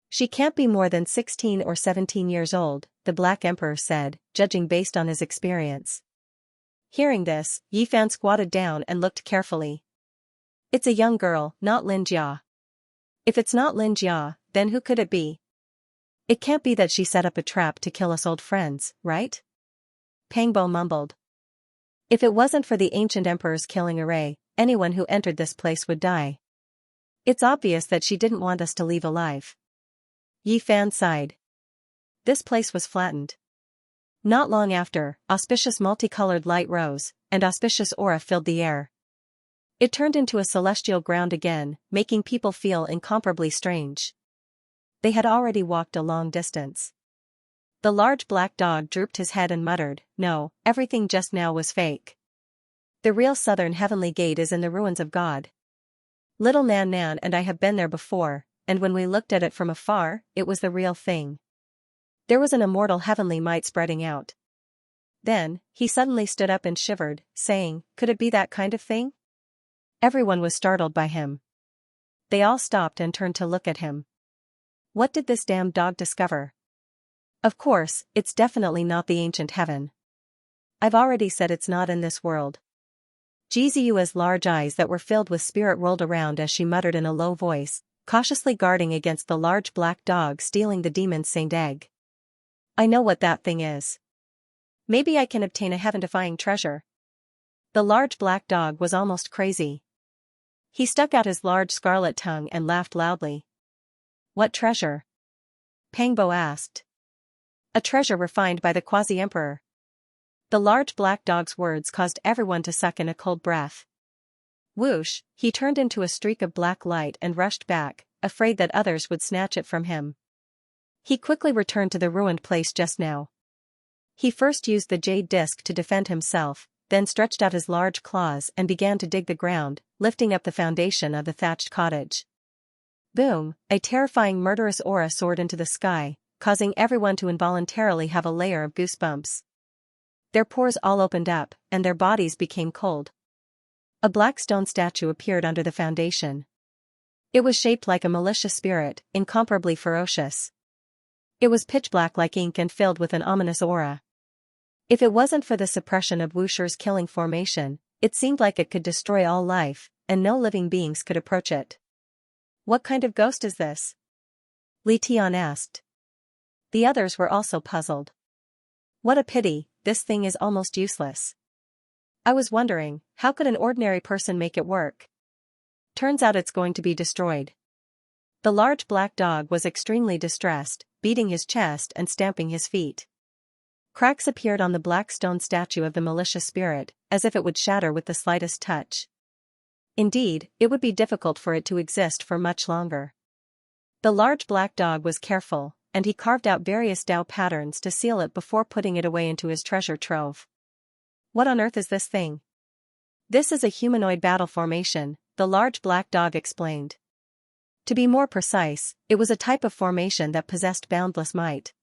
She can't be more than 16 or 17 years old, the Black Emperor said, judging based on his experience. Hearing this, Yi Fan squatted down and looked carefully. It's a young girl, not Lin Jia. If it's not Lin Jia, then who could it be? It can't be that she set up a trap to kill us old friends, right? Pangbo mumbled. If it wasn't for the ancient emperor's killing array, anyone who entered this place would die. It's obvious that she didn't want us to leave alive. Yi Fan sighed. This place was flattened. Not long after, auspicious multicolored light rose, and auspicious aura filled the air. It turned into a celestial ground again, making people feel incomparably strange. They had already walked a long distance. The large black dog drooped his head and muttered, "No, everything just now was fake. The real southern heavenly gate is in the ruins of God. Little Nan Nan and I have been there before, and when we looked at it from afar, it was the real thing. There was an immortal heavenly might spreading out." Then, he suddenly stood up and shivered, saying, "Could it be that kind of thing?" Everyone was startled by him. They all stopped and turned to look at him. What did this damned dog discover? Of course, it's definitely not the ancient heaven. I've already said it's not in this world. Jizu's large eyes that were filled with spirit rolled around as she muttered in a low voice, cautiously guarding against the large black dog stealing the demon's saint egg. I know what that thing is. Maybe I can obtain a heaven-defying treasure. The large black dog was almost crazy. He stuck out his large scarlet tongue and laughed loudly. What treasure? Pangbo asked. A treasure refined by the quasi-emperor. The large black dog's words caused everyone to suck in a cold breath. Whoosh, he turned into a streak of black light and rushed back, afraid that others would snatch it from him. He quickly returned to the ruined place just now. He first used the jade disc to defend himself, then stretched out his large claws and began to dig the ground, lifting up the foundation of the thatched cottage. Boom, a terrifying murderous aura soared into the sky, causing everyone to involuntarily have a layer of goosebumps. Their pores all opened up, and their bodies became cold. A black stone statue appeared under the foundation. It was shaped like a malicious spirit, incomparably ferocious. It was pitch black like ink and filled with an ominous aura. If it wasn't for the suppression of Wusher's killing formation, it seemed like it could destroy all life, and no living beings could approach it. What kind of ghost is this? Li Tian asked. The others were also puzzled. What a pity, this thing is almost useless. I was wondering, how could an ordinary person make it work? Turns out it's going to be destroyed. The large black dog was extremely distressed, beating his chest and stamping his feet. Cracks appeared on the black stone statue of the malicious spirit, as if it would shatter with the slightest touch. Indeed, it would be difficult for it to exist for much longer. The large black dog was careful, and he carved out various Dao patterns to seal it before putting it away into his treasure trove. What on earth is this thing? This is a humanoid battle formation, the large black dog explained. To be more precise, it was a type of formation that possessed boundless might.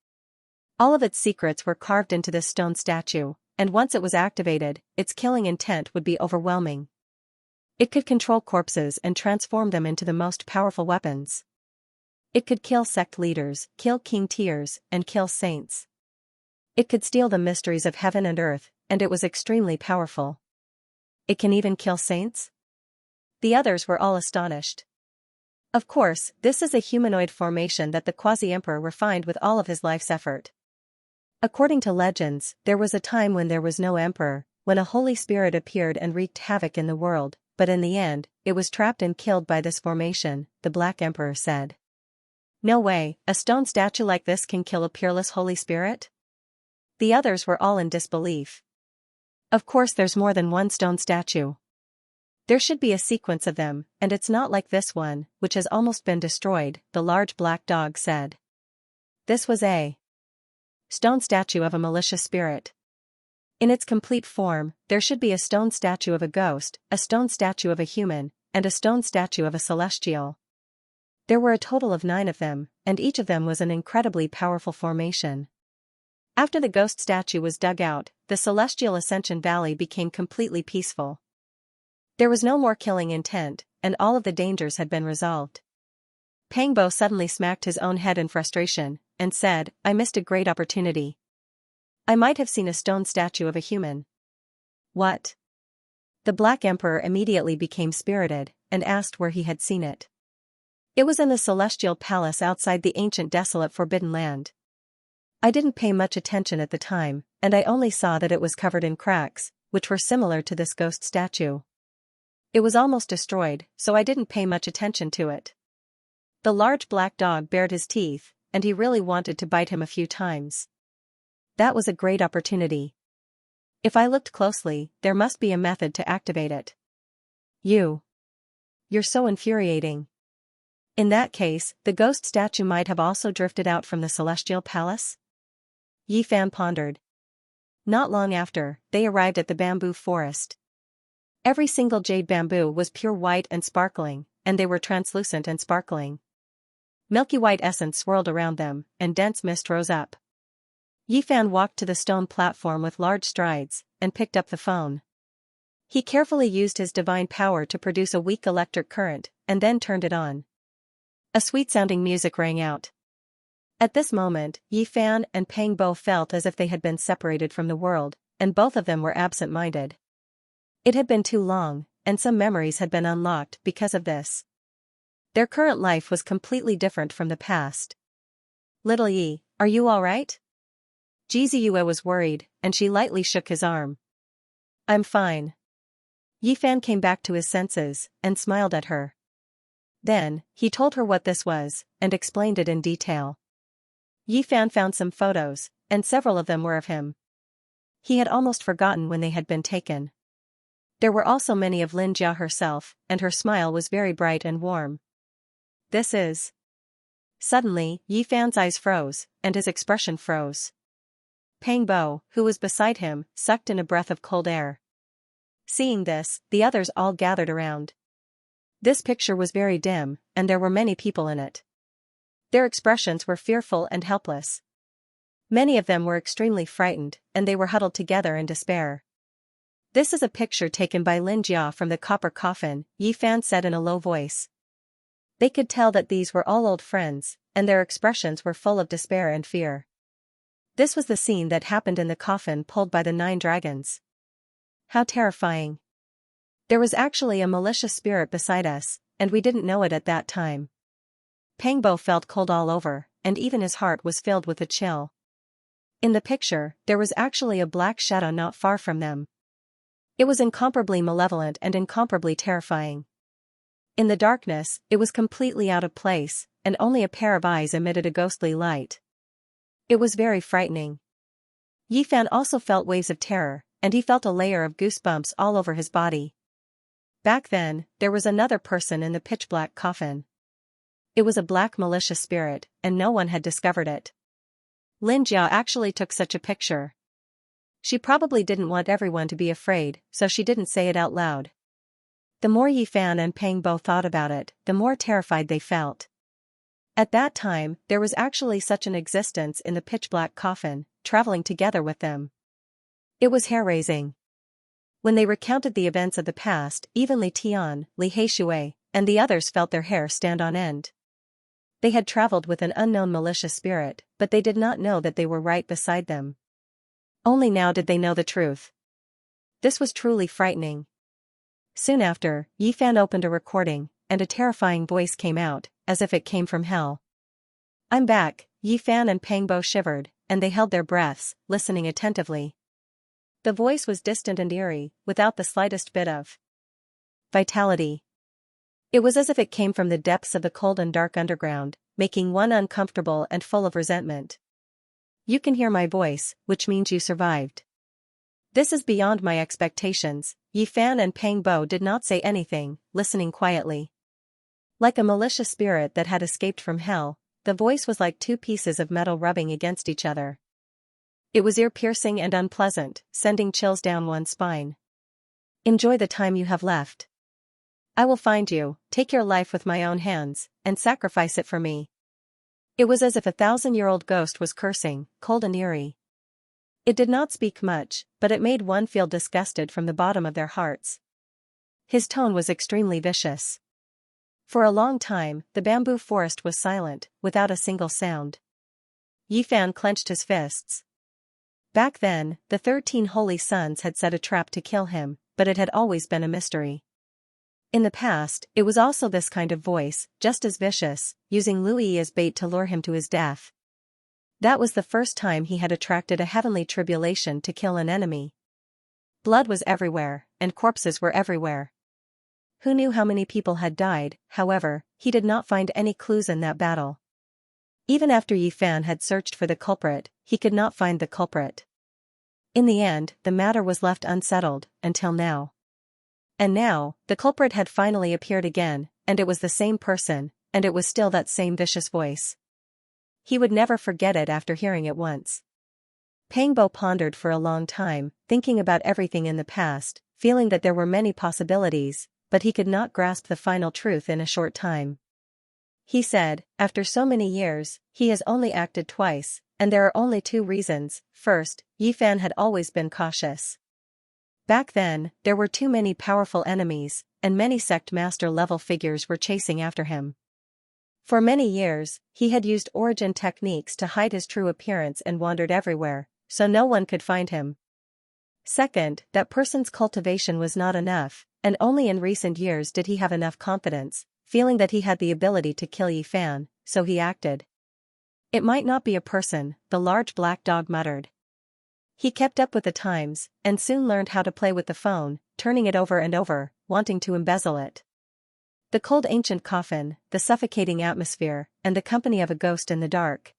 All of its secrets were carved into this stone statue, and once it was activated, its killing intent would be overwhelming. It could control corpses and transform them into the most powerful weapons. It could kill sect leaders, kill king tiers, and kill saints. It could steal the mysteries of heaven and earth, and it was extremely powerful. It can even kill saints? The others were all astonished. Of course, this is a humanoid formation that the quasi-emperor refined with all of his life's effort. According to legends, there was a time when there was no emperor, when a holy spirit appeared and wreaked havoc in the world, but in the end, it was trapped and killed by this formation, the Black Emperor said. No way, a stone statue like this can kill a peerless holy spirit? The others were all in disbelief. Of course there's more than one stone statue. There should be a sequence of them, and it's not like this one, which has almost been destroyed, the large black dog said. This was a stone statue of a malicious spirit. In its complete form, there should be a stone statue of a ghost, a stone statue of a human, and a stone statue of a celestial. There were a total of 9 of them, and each of them was an incredibly powerful formation. After the ghost statue was dug out, the celestial Ascension Valley became completely peaceful. There was no more killing intent, and all of the dangers had been resolved. Pangbo suddenly smacked his own head in frustration, and said, I missed a great opportunity. I might have seen a stone statue of a human. What? The Black Emperor immediately became spirited, and asked where he had seen it. It was in the celestial palace outside the ancient desolate forbidden land. I didn't pay much attention at the time, and I only saw that it was covered in cracks, which were similar to this ghost statue. It was almost destroyed, so I didn't pay much attention to it. The large black dog bared his teeth, and he really wanted to bite him a few times. That was a great opportunity. If I looked closely, there must be a method to activate it. You're so infuriating. In that case, the ghost statue might have also drifted out from the celestial palace? Yi Fan pondered. Not long after, they arrived at the bamboo forest. Every single jade bamboo was pure white and sparkling, and they were translucent and sparkling. Milky white essence swirled around them, and dense mist rose up. Yi Fan walked to the stone platform with large strides, and picked up the phone. He carefully used his divine power to produce a weak electric current, and then turned it on. A sweet-sounding music rang out. At this moment, Yi Fan and Pangbo felt as if they had been separated from the world, and both of them were absent-minded. It had been too long, and some memories had been unlocked because of this. Their current life was completely different from the past. Little Yi, are you all right? Jiziyue was worried, and she lightly shook his arm. I'm fine. Yi Fan came back to his senses, and smiled at her. Then, he told her what this was, and explained it in detail. Yi Fan found some photos, and several of them were of him. He had almost forgotten when they had been taken. There were also many of Xianxia herself, and her smile was very bright and warm. This is... Suddenly, Yi Fan's eyes froze, and his expression froze. Pangbo, who was beside him, sucked in a breath of cold air. Seeing this, the others all gathered around. This picture was very dim, and there were many people in it. Their expressions were fearful and helpless. Many of them were extremely frightened, and they were huddled together in despair. This is a picture taken by Xianxia from the copper coffin, Yi Fan said in a low voice. They could tell that these were all old friends, and their expressions were full of despair and fear. This was the scene that happened in the coffin pulled by the 9 dragons. How terrifying. There was actually a malicious spirit beside us, and we didn't know it at that time. Pangbo felt cold all over, and even his heart was filled with a chill. In the picture, there was actually a black shadow not far from them. It was incomparably malevolent and incomparably terrifying. In the darkness, it was completely out of place, and only a pair of eyes emitted a ghostly light. It was very frightening. Yi Fan also felt waves of terror, and he felt a layer of goosebumps all over his body. Back then, there was another person in the pitch-black coffin. It was a black malicious spirit, and no one had discovered it. Xianxia actually took such a picture. She probably didn't want everyone to be afraid, so she didn't say it out loud. The more Yi Fan and Pangbo thought about it, the more terrified they felt. At that time, there was actually such an existence in the pitch-black coffin, traveling together with them. It was hair-raising. When they recounted the events of the past, even Li Tian, Li Heishui, and the others felt their hair stand on end. They had traveled with an unknown malicious spirit, but they did not know that they were right beside them. Only now did they know the truth. This was truly frightening. Soon after, Yi Fan opened a recording, and a terrifying voice came out, as if it came from hell. I'm back, Yi Fan and Pangbo shivered, and they held their breaths, listening attentively. The voice was distant and eerie, without the slightest bit of vitality. It was as if it came from the depths of the cold and dark underground, making one uncomfortable and full of resentment. You can hear my voice, which means you survived. This is beyond my expectations. Yi Fan and Pangbo did not say anything, listening quietly. Like a malicious spirit that had escaped from hell, the voice was like 2 pieces of metal rubbing against each other. It was ear-piercing and unpleasant, sending chills down one's spine. Enjoy the time you have left. I will find you, take your life with my own hands, and sacrifice it for me. It was as if a 1,000-year-old ghost was cursing, cold and eerie. It did not speak much, but it made one feel disgusted from the bottom of their hearts. His tone was extremely vicious. For a long time, the bamboo forest was silent, without a single sound. Yifan clenched his fists. Back then, the 13 holy sons had set a trap to kill him, but it had always been a mystery. In the past, it was also this kind of voice, just as vicious, using Lui as bait to lure him to his death. That was the first time he had attracted a heavenly tribulation to kill an enemy. Blood was everywhere, and corpses were everywhere. Who knew how many people had died? However, he did not find any clues in that battle. Even after Yifan had searched for the culprit, he could not find the culprit. In the end, the matter was left unsettled, until now. And now, the culprit had finally appeared again, and it was the same person, and it was still that same vicious voice. He would never forget it after hearing it once. Pangbo pondered for a long time, thinking about everything in the past, feeling that there were many possibilities, but he could not grasp the final truth in a short time. He said, after so many years, he has only acted twice, and there are only two reasons. First, Yifan had always been cautious. Back then, there were too many powerful enemies, and many sect master level figures were chasing after him. For many years, he had used origin techniques to hide his true appearance and wandered everywhere, so no one could find him. Second, that person's cultivation was not enough, and only in recent years did he have enough confidence, feeling that he had the ability to kill Yifan, so he acted. It might not be a person, the large black dog muttered. He kept up with the times, and soon learned how to play with the phone, turning it over and over, wanting to embezzle it. The cold ancient coffin, the suffocating atmosphere, and the company of a ghost in the dark.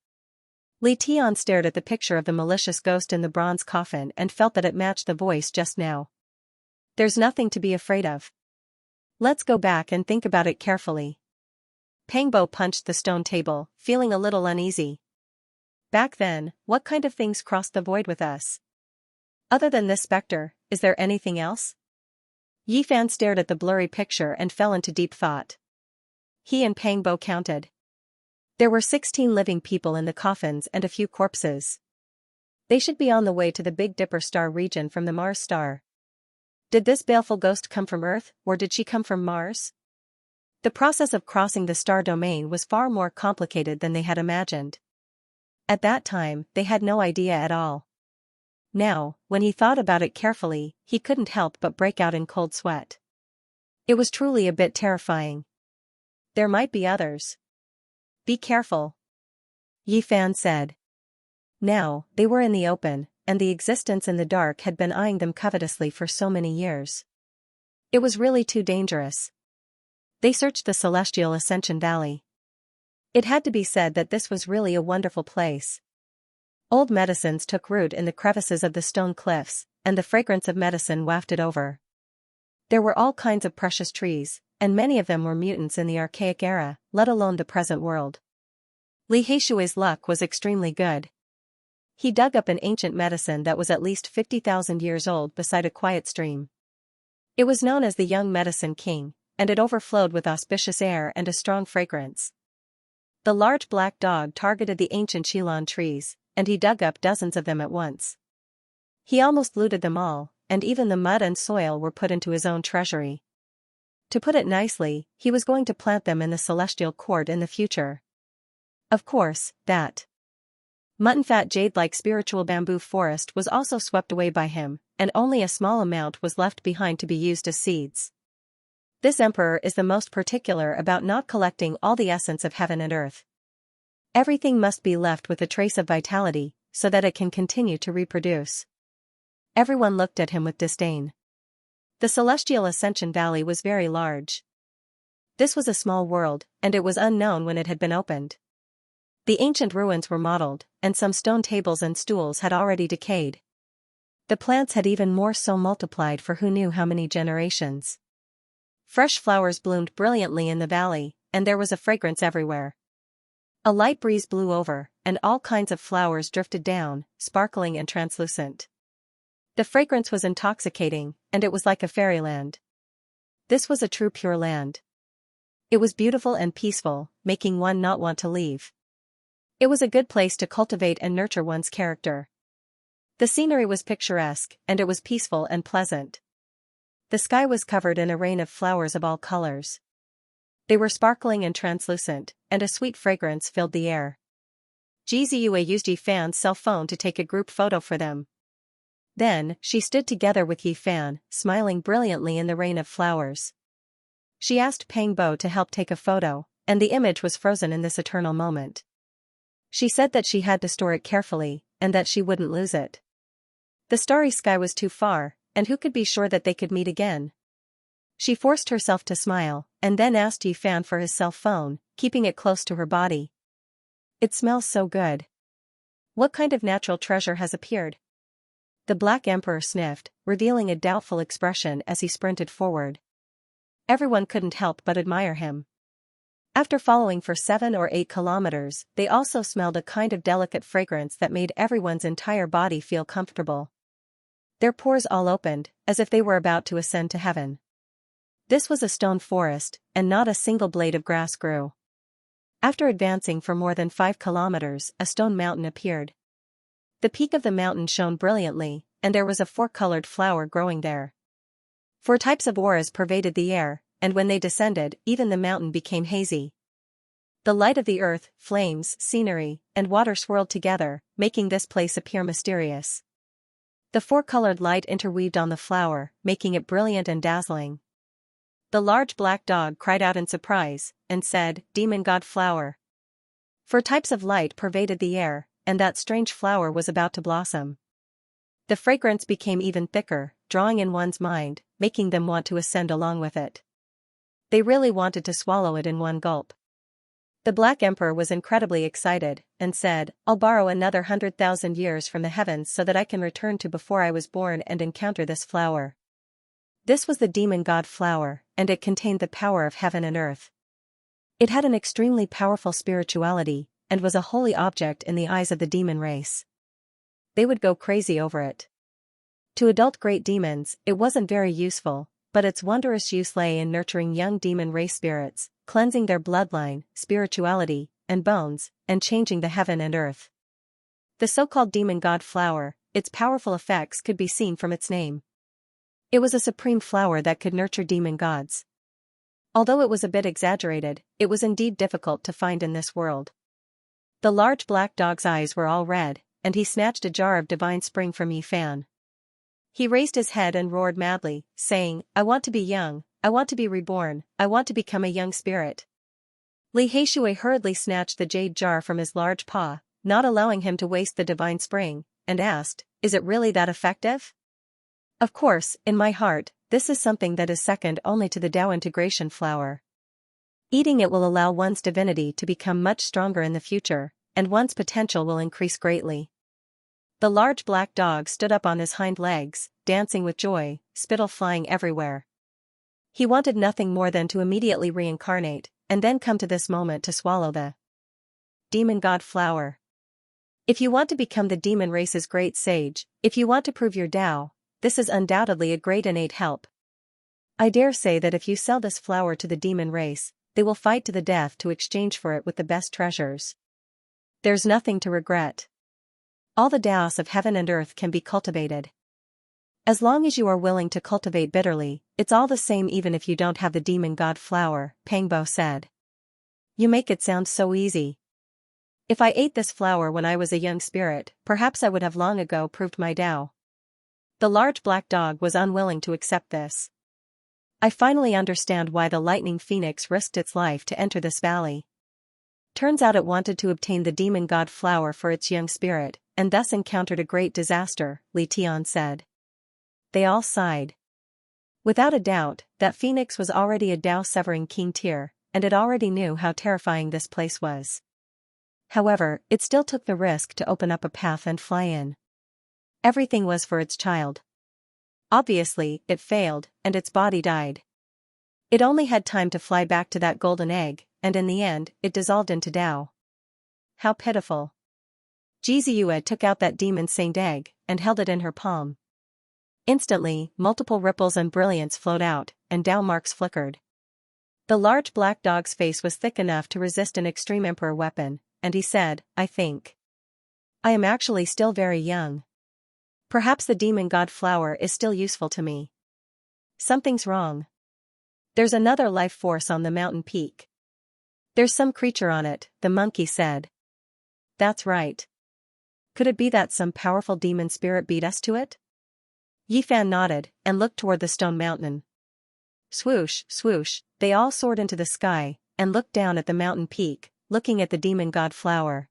Li Tian stared at the picture of the malicious ghost in the bronze coffin and felt that it matched the voice just now. There's nothing to be afraid of. Let's go back and think about it carefully. Pangbo punched the stone table, feeling a little uneasy. Back then, what kind of things crossed the void with us? Other than this specter, is there anything else? Yifan stared at the blurry picture and fell into deep thought. He and Pangbo counted. There were 16 living people in the coffins and a few corpses. They should be on the way to the Big Dipper star region from the Mars star. Did this baleful ghost come from Earth, or did she come from Mars? The process of crossing the star domain was far more complicated than they had imagined. At that time, they had no idea at all. Now, when he thought about it carefully, he couldn't help but break out in cold sweat. It was truly a bit terrifying. There might be others. Be careful, Yifan said. Now, they were in the open, and the existence in the dark had been eyeing them covetously for so many years. It was really too dangerous. They searched the celestial Ascension Valley. It had to be said that this was really a wonderful place. Old medicines took root in the crevices of the stone cliffs, and the fragrance of medicine wafted over. There were all kinds of precious trees, and many of them were mutants in the archaic era, let alone the present world. Li Heishui's luck was extremely good. He dug up an ancient medicine that was at least 50,000 years old beside a quiet stream. It was known as the Young Medicine King, and it overflowed with auspicious air and a strong fragrance. The large black dog targeted the ancient Shilon trees, and he dug up dozens of them at once. He almost looted them all, and even the mud and soil were put into his own treasury. To put it nicely, he was going to plant them in the celestial court in the future. Of course, that mutton-fat jade-like spiritual bamboo forest was also swept away by him, and only a small amount was left behind to be used as seeds. This emperor is the most particular about not collecting all the essence of heaven and earth. Everything must be left with a trace of vitality, so that it can continue to reproduce. Everyone looked at him with disdain. The celestial Ascension Valley was very large. This was a small world, and it was unknown when it had been opened. The ancient ruins were mottled, and some stone tables and stools had already decayed. The plants had even more so multiplied for who knew how many generations. Fresh flowers bloomed brilliantly in the valley, and there was a fragrance everywhere. A light breeze blew over, and all kinds of flowers drifted down, sparkling and translucent. The fragrance was intoxicating, and it was like a fairyland. This was a true Pure Land. It was beautiful and peaceful, making one not want to leave. It was a good place to cultivate and nurture one's character. The scenery was picturesque, and it was peaceful and pleasant. The sky was covered in a rain of flowers of all colors. They were sparkling and translucent, and a sweet fragrance filled the air. Xianxia used Yifan's cell phone to take a group photo for them. Then, she stood together with Yifan, smiling brilliantly in the rain of flowers. She asked Pang Bo to help take a photo, and the image was frozen in this eternal moment. She said that she had to store it carefully, and that she wouldn't lose it. The starry sky was too far, and who could be sure that they could meet again? She forced herself to smile, and then asked Yifan for his cell phone, keeping it close to her body. It smells so good. What kind of natural treasure has appeared? The Black Emperor sniffed, revealing a doubtful expression as he sprinted forward. Everyone couldn't help but admire him. After following for 7 or 8 kilometers, they also smelled a kind of delicate fragrance that made everyone's entire body feel comfortable. Their pores all opened, as if they were about to ascend to heaven. This was a stone forest, and not a single blade of grass grew. After advancing for more than 5 kilometers, a stone mountain appeared. The peak of the mountain shone brilliantly, and there was a 4-colored flower growing there. 4 types of auras pervaded the air, and when they descended, even the mountain became hazy. The light of the earth, flames, scenery, and water swirled together, making this place appear mysterious. The 4-colored light interweaved on the flower, making it brilliant and dazzling. The large black dog cried out in surprise, and said, "Demon God flower." 4 types of light pervaded the air, and that strange flower was about to blossom. The fragrance became even thicker, drawing in one's mind, making them want to ascend along with it. They really wanted to swallow it in one gulp. The Black Emperor was incredibly excited, and said, "I'll borrow another 100,000 years from the heavens so that I can return to before I was born and encounter this flower." This was the demon god flower, and it contained the power of heaven and earth. It had an extremely powerful spirituality, and was a holy object in the eyes of the demon race. They would go crazy over it. To adult great demons, it wasn't very useful, but its wondrous use lay in nurturing young demon race spirits, cleansing their bloodline, spirituality, and bones, and changing the heaven and earth. The so-called demon god flower, its powerful effects could be seen from its name. It was a supreme flower that could nurture demon gods. Although it was a bit exaggerated, it was indeed difficult to find in this world. The large black dog's eyes were all red, and he snatched a jar of divine spring from Yifan. He raised his head and roared madly, saying, "I want to be young, I want to be reborn, I want to become a young spirit." Li Heishui hurriedly snatched the jade jar from his large paw, not allowing him to waste the divine spring, and asked, "Is it really that effective?" Of course, in my heart, this is something that is second only to the Tao integration flower. Eating it will allow one's divinity to become much stronger in the future, and one's potential will increase greatly. The large black dog stood up on his hind legs, dancing with joy, spittle flying everywhere. He wanted nothing more than to immediately reincarnate, and then come to this moment to swallow the demon god flower. If you want to become the demon race's great sage, if you want to prove your Tao, this is undoubtedly a great innate help. I dare say that if you sell this flower to the demon race, they will fight to the death to exchange for it with the best treasures. There's nothing to regret. All the Taos of heaven and earth can be cultivated. As long as you are willing to cultivate bitterly, it's all the same even if you don't have the demon god flower, Pang Bo said. You make it sound so easy. If I ate this flower when I was a young spirit, perhaps I would have long ago proved my Tao. The large black dog was unwilling to accept this. I finally understand why the lightning phoenix risked its life to enter this valley. Turns out it wanted to obtain the demon god flower for its young spirit, and thus encountered a great disaster, Li Tian said. They all sighed. Without a doubt, that phoenix was already a Tao-severing king tier, and it already knew how terrifying this place was. However, it still took the risk to open up a path and fly in. Everything was for its child. Obviously, it failed, and its body died. It only had time to fly back to that golden egg, and in the end, it dissolved into Tao. How pitiful. Xianxia took out that demon saint egg, and held it in her palm. Instantly, multiple ripples and brilliance flowed out, and Tao marks flickered. The large black dog's face was thick enough to resist an extreme emperor weapon, and he said, "I think I am actually still very young. Perhaps the demon god flower is still useful to me. Something's wrong." There's another life force on the mountain peak. There's some creature on it, the monkey said. That's right. Could it be that some powerful demon spirit beat us to it? Yifan nodded and looked toward the stone mountain. Swoosh, swoosh, they all soared into the sky and looked down at the mountain peak, looking at the demon god flower.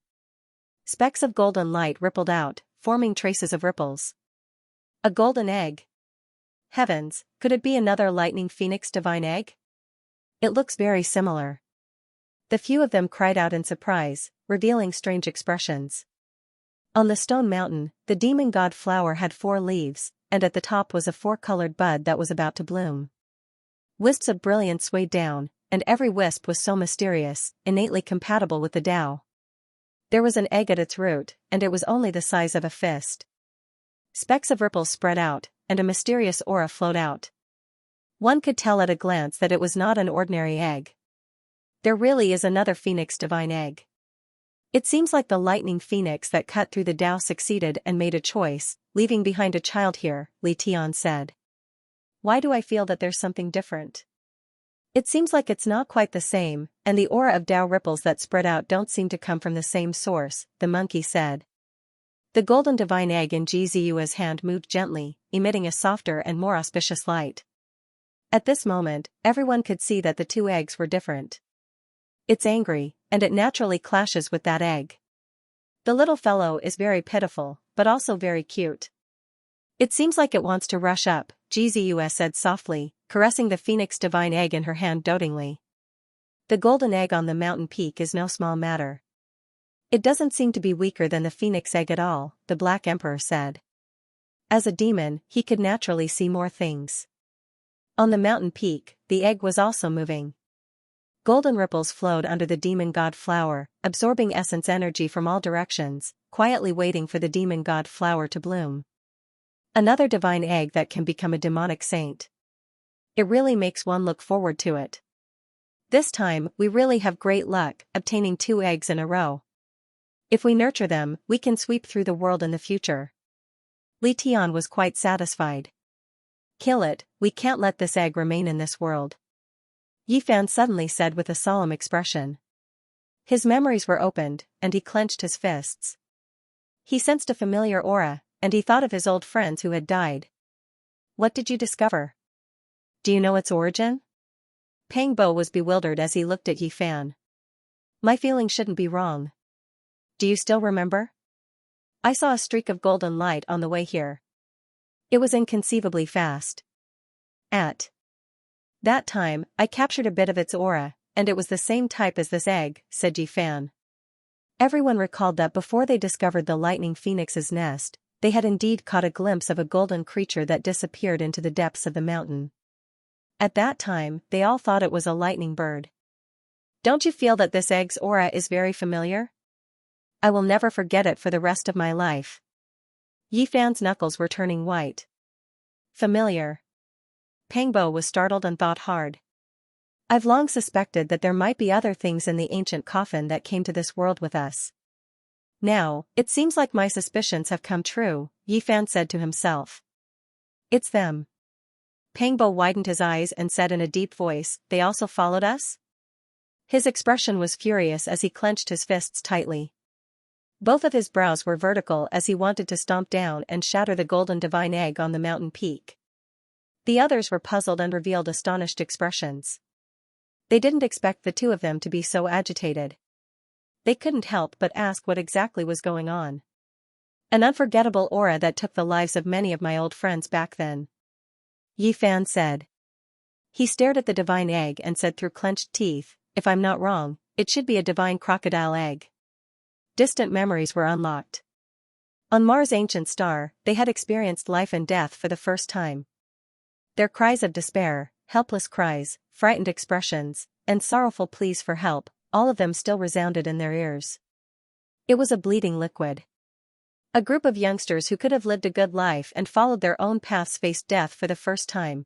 Specks of golden light rippled out, forming traces of ripples. A golden egg. Heavens, could it be another lightning phoenix divine egg? It looks very similar. The few of them cried out in surprise, revealing strange expressions. On the stone mountain, the demon god flower had 4 leaves, and at the top was a 4-colored bud that was about to bloom. Wisps of brilliance swayed down, and every wisp was so mysterious, innately compatible with the Tao. There was an egg at its root, and it was only the size of a fist. Specks of ripples spread out, and a mysterious aura flowed out. One could tell at a glance that it was not an ordinary egg. There really is another phoenix divine egg. It seems like the lightning phoenix that cut through the Tao succeeded and made a choice, leaving behind a child here, Li Tian said. Why do I feel that there's something different? It seems like it's not quite the same, and the aura of Tao ripples that spread out don't seem to come from the same source, the monkey said. The golden divine egg in Jizua's hand moved gently, emitting a softer and more auspicious light. At this moment, everyone could see that the 2 eggs were different. It's angry, and it naturally clashes with that egg. The little fellow is very pitiful, but also very cute. It seems like it wants to rush up, Jizua said softly, caressing the phoenix divine egg in her hand dotingly. The golden egg on the mountain peak is no small matter. It doesn't seem to be weaker than the phoenix egg at all, the Black Emperor said. As a demon, he could naturally see more things. On the mountain peak, the egg was also moving. Golden ripples flowed under the demon god flower, absorbing essence energy from all directions, quietly waiting for the demon god flower to bloom. Another divine egg that can become a demonic saint. It really makes one look forward to it. This time, we really have great luck, obtaining 2 eggs in a row. If we nurture them, we can sweep through the world in the future. Li Tian was quite satisfied. Kill it, we can't let this egg remain in this world. Yifan suddenly said with a solemn expression. His memories were opened, and he clenched his fists. He sensed a familiar aura, and he thought of his old friends who had died. What did you discover? Do you know its origin? Pang Bo was bewildered as he looked at Yifan. My feeling shouldn't be wrong. Do you still remember? I saw a streak of golden light on the way here. It was inconceivably fast. At that time, I captured a bit of its aura, and it was the same type as this egg, said Yifan. Everyone recalled that before they discovered the lightning phoenix's nest, they had indeed caught a glimpse of a golden creature that disappeared into the depths of the mountain. At that time, they all thought it was a lightning bird. Don't you feel that this egg's aura is very familiar? I will never forget it for the rest of my life. Yifan's knuckles were turning white. Familiar. Pangbo was startled and thought hard. I've long suspected that there might be other things in the ancient coffin that came to this world with us. Now, it seems like my suspicions have come true, Yifan said to himself. It's them. Pangbo widened his eyes and said in a deep voice, they also followed us? His expression was furious as he clenched his fists tightly. Both of his brows were vertical as he wanted to stomp down and shatter the golden divine egg on the mountain peak. The others were puzzled and revealed astonished expressions. They didn't expect the 2 of them to be so agitated. They couldn't help but ask what exactly was going on. An unforgettable aura that took the lives of many of my old friends back then. Yifan said. He stared at the divine egg and said through clenched teeth, if I'm not wrong, it should be a divine crocodile egg. Distant memories were unlocked. On Mars' ancient star, they had experienced life and death for the first time. Their cries of despair, helpless cries, frightened expressions, and sorrowful pleas for help, all of them still resounded in their ears. It was a bleeding liquid. A group of youngsters who could have lived a good life and followed their own paths faced death for the first time.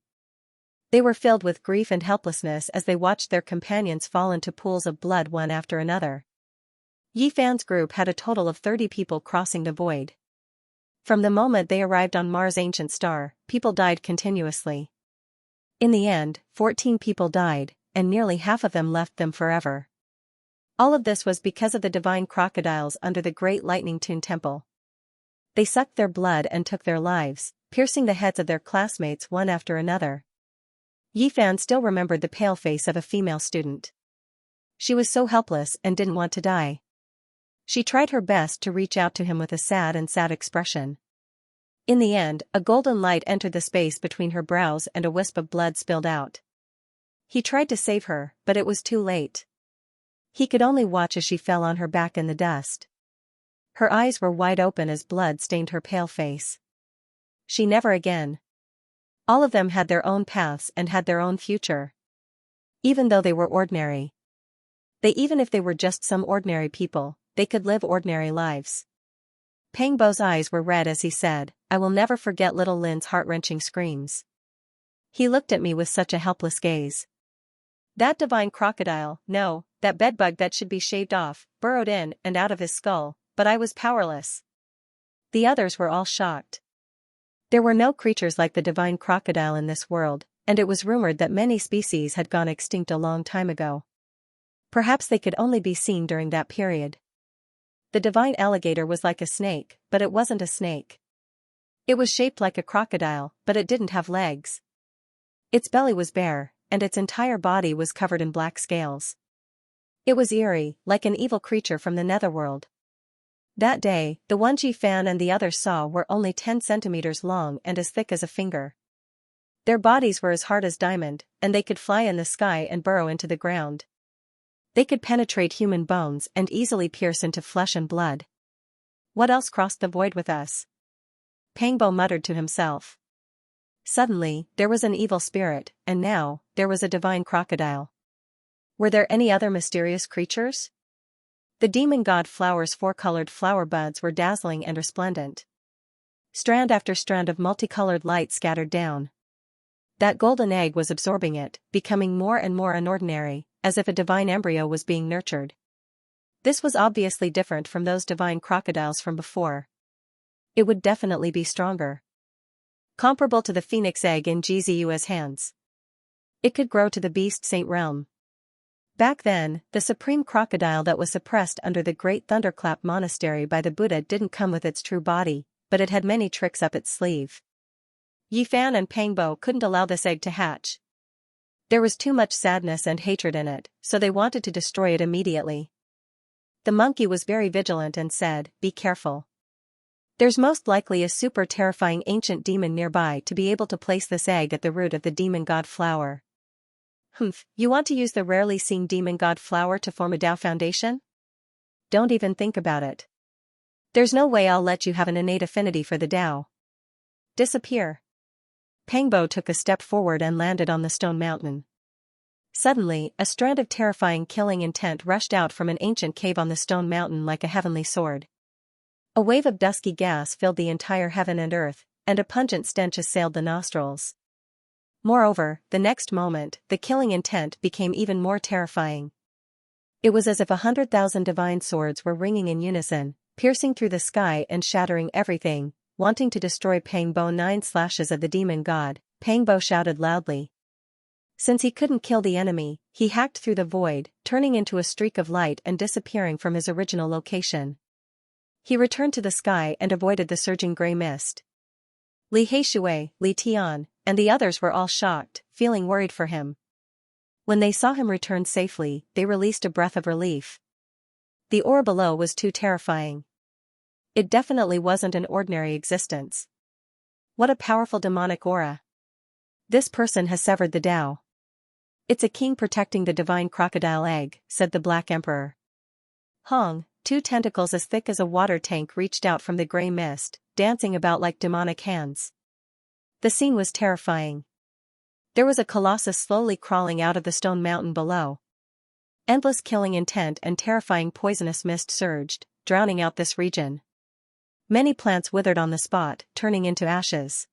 They were filled with grief and helplessness as they watched their companions fall into pools of blood one after another. Yifan's group had a total of 30 people crossing the void. From the moment they arrived on Mars' ancient star, people died continuously. In the end, 14 people died, and nearly half of them left them forever. All of this was because of the divine crocodiles under the great lightning tune temple. They sucked their blood and took their lives, piercing the heads of their classmates one after another. Yifan still remembered the pale face of a female student. She was so helpless and didn't want to die. She tried her best to reach out to him with a sad expression. In the end, a golden light entered the space between her brows and a wisp of blood spilled out. He tried to save her, but it was too late. He could only watch as she fell on her back in the dust. Her eyes were wide open as blood stained her pale face. She never again. All of them had their own paths and had their own future. Even though they were ordinary. Even if they were just some ordinary people, they could live ordinary lives. Pangbo's eyes were red as he said, "I will never forget little Lin's heart-wrenching screams." He looked at me with such a helpless gaze. That divine crocodile, no, that bedbug that should be shaved off, burrowed in and out of his skull, but I was powerless. The others were all shocked. There were no creatures like the divine crocodile in this world, and it was rumored that many species had gone extinct a long time ago. Perhaps they could only be seen during that period. The divine alligator was like a snake, but it wasn't a snake. It was shaped like a crocodile, but it didn't have legs. Its belly was bare, and its entire body was covered in black scales. It was eerie, like an evil creature from the netherworld. That day, the one Yifan and the others saw were only 10 centimeters long and as thick as a finger. Their bodies were as hard as diamond, and they could fly in the sky and burrow into the ground. They could penetrate human bones and easily pierce into flesh and blood. What else crossed the void with us? Pangbo muttered to himself. Suddenly, there was an evil spirit, and now, there was a divine crocodile. Were there any other mysterious creatures? The demon god flower's 4-colored flower buds were dazzling and resplendent. Strand after strand of multicolored light scattered down. That golden egg was absorbing it, becoming more and more unordinary, as if a divine embryo was being nurtured. This was obviously different from those divine crocodiles from before. It would definitely be stronger. Comparable to the phoenix egg in Gzu's hands. It could grow to the beast saint realm. Back then, the supreme crocodile that was suppressed under the great thunderclap monastery by the Buddha didn't come with its true body, but it had many tricks up its sleeve. Yifan and Pangbo couldn't allow this egg to hatch. There was too much sadness and hatred in it, so they wanted to destroy it immediately. The monkey was very vigilant and said, "Be careful. There's most likely a super terrifying ancient demon nearby to be able to place this egg at the root of the demon god flower." You want to use the rarely seen demon god flower to form a Tao foundation? Don't even think about it. There's no way I'll let you have an innate affinity for the Tao. Disappear. Pangbo took a step forward and landed on the stone mountain. Suddenly, a strand of terrifying killing intent rushed out from an ancient cave on the stone mountain like a heavenly sword. A wave of dusky gas filled the entire heaven and earth, and a pungent stench assailed the nostrils. Moreover, the next moment, the killing intent became even more terrifying. It was as if 100,000 divine swords were ringing in unison, piercing through the sky and shattering everything, wanting to destroy Pangbo. 9 slashes of the demon god, Pangbo shouted loudly. Since he couldn't kill the enemy, he hacked through the void, turning into a streak of light and disappearing from his original location. He returned to the sky and avoided the surging gray mist. Li Heishui, Li Tian, and the others were all shocked, feeling worried for him. When they saw him return safely, they released a breath of relief. The aura below was too terrifying. It definitely wasn't an ordinary existence. What a powerful demonic aura. This person has severed the Tao. It's a king protecting the divine crocodile egg, said the Black Emperor. Hong, 2 tentacles as thick as a water tank reached out from the gray mist, dancing about like demonic hands. The scene was terrifying. There was a colossus slowly crawling out of the stone mountain below. Endless killing intent and terrifying poisonous mist surged, drowning out this region. Many plants withered on the spot, turning into ashes.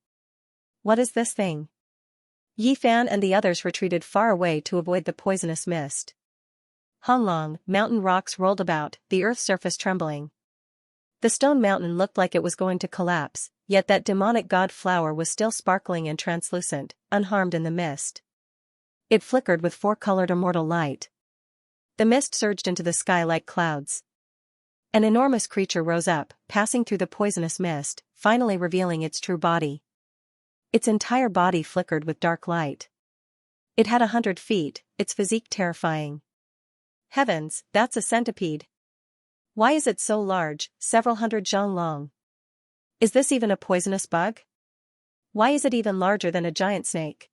What is this thing? Yifan and the others retreated far away to avoid the poisonous mist. Honglong, mountain rocks rolled about, the earth's surface trembling. The stone mountain looked like it was going to collapse, yet that demonic god flower was still sparkling and translucent, unharmed in the mist. It flickered with four-colored immortal light. The mist surged into the sky like clouds. An enormous creature rose up, passing through the poisonous mist, finally revealing its true body. Its entire body flickered with dark light. It had 100 feet, its physique terrifying. Heavens, that's a centipede. Why is it so large, several hundred zhang long? Is this even a poisonous bug? Why is it even larger than a giant snake?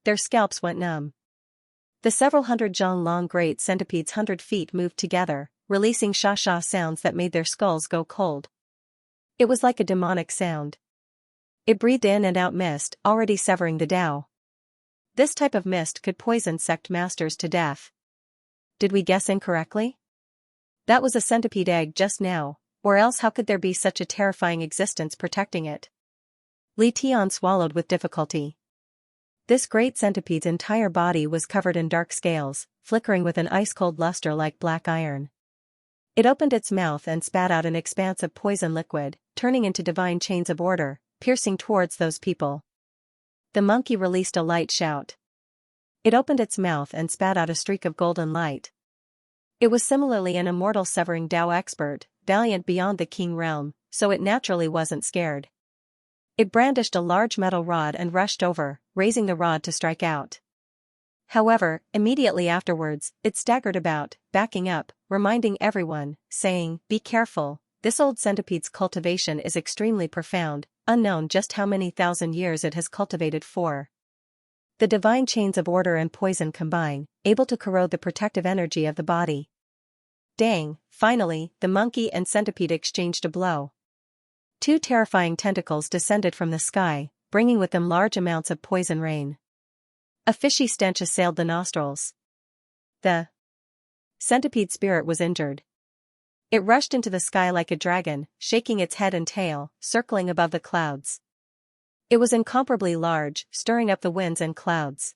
Their scalps went numb. The several hundred zhang long great centipede's 100 feet moved together, releasing sha-sha sounds that made their skulls go cold. It was like a demonic sound. It breathed in and out mist, already severing the Tao. This type of mist could poison sect masters to death. Did we guess incorrectly? That was a centipede egg just now, or else how could there be such a terrifying existence protecting it? Li Tian swallowed with difficulty. This great centipede's entire body was covered in dark scales, flickering with an ice-cold luster like black iron. It opened its mouth and spat out an expanse of poison liquid, turning into divine chains of order, piercing towards those people. The monkey released a light shout. It opened its mouth and spat out a streak of golden light. It was similarly an immortal severing Tao expert, valiant beyond the king realm, so it naturally wasn't scared. It brandished a large metal rod and rushed over, raising the rod to strike out. However, immediately afterwards, it staggered about, backing up, reminding everyone, saying, "Be careful, this old centipede's cultivation is extremely profound, unknown just how many thousand years it has cultivated for." The divine chains of order and poison combine, able to corrode the protective energy of the body. Dang, finally, the monkey and centipede exchanged a blow. Two terrifying tentacles descended from the sky, bringing with them large amounts of poison rain. A fishy stench assailed the nostrils. The centipede spirit was injured. It rushed into the sky like a dragon, shaking its head and tail, circling above the clouds. It was incomparably large, stirring up the winds and clouds.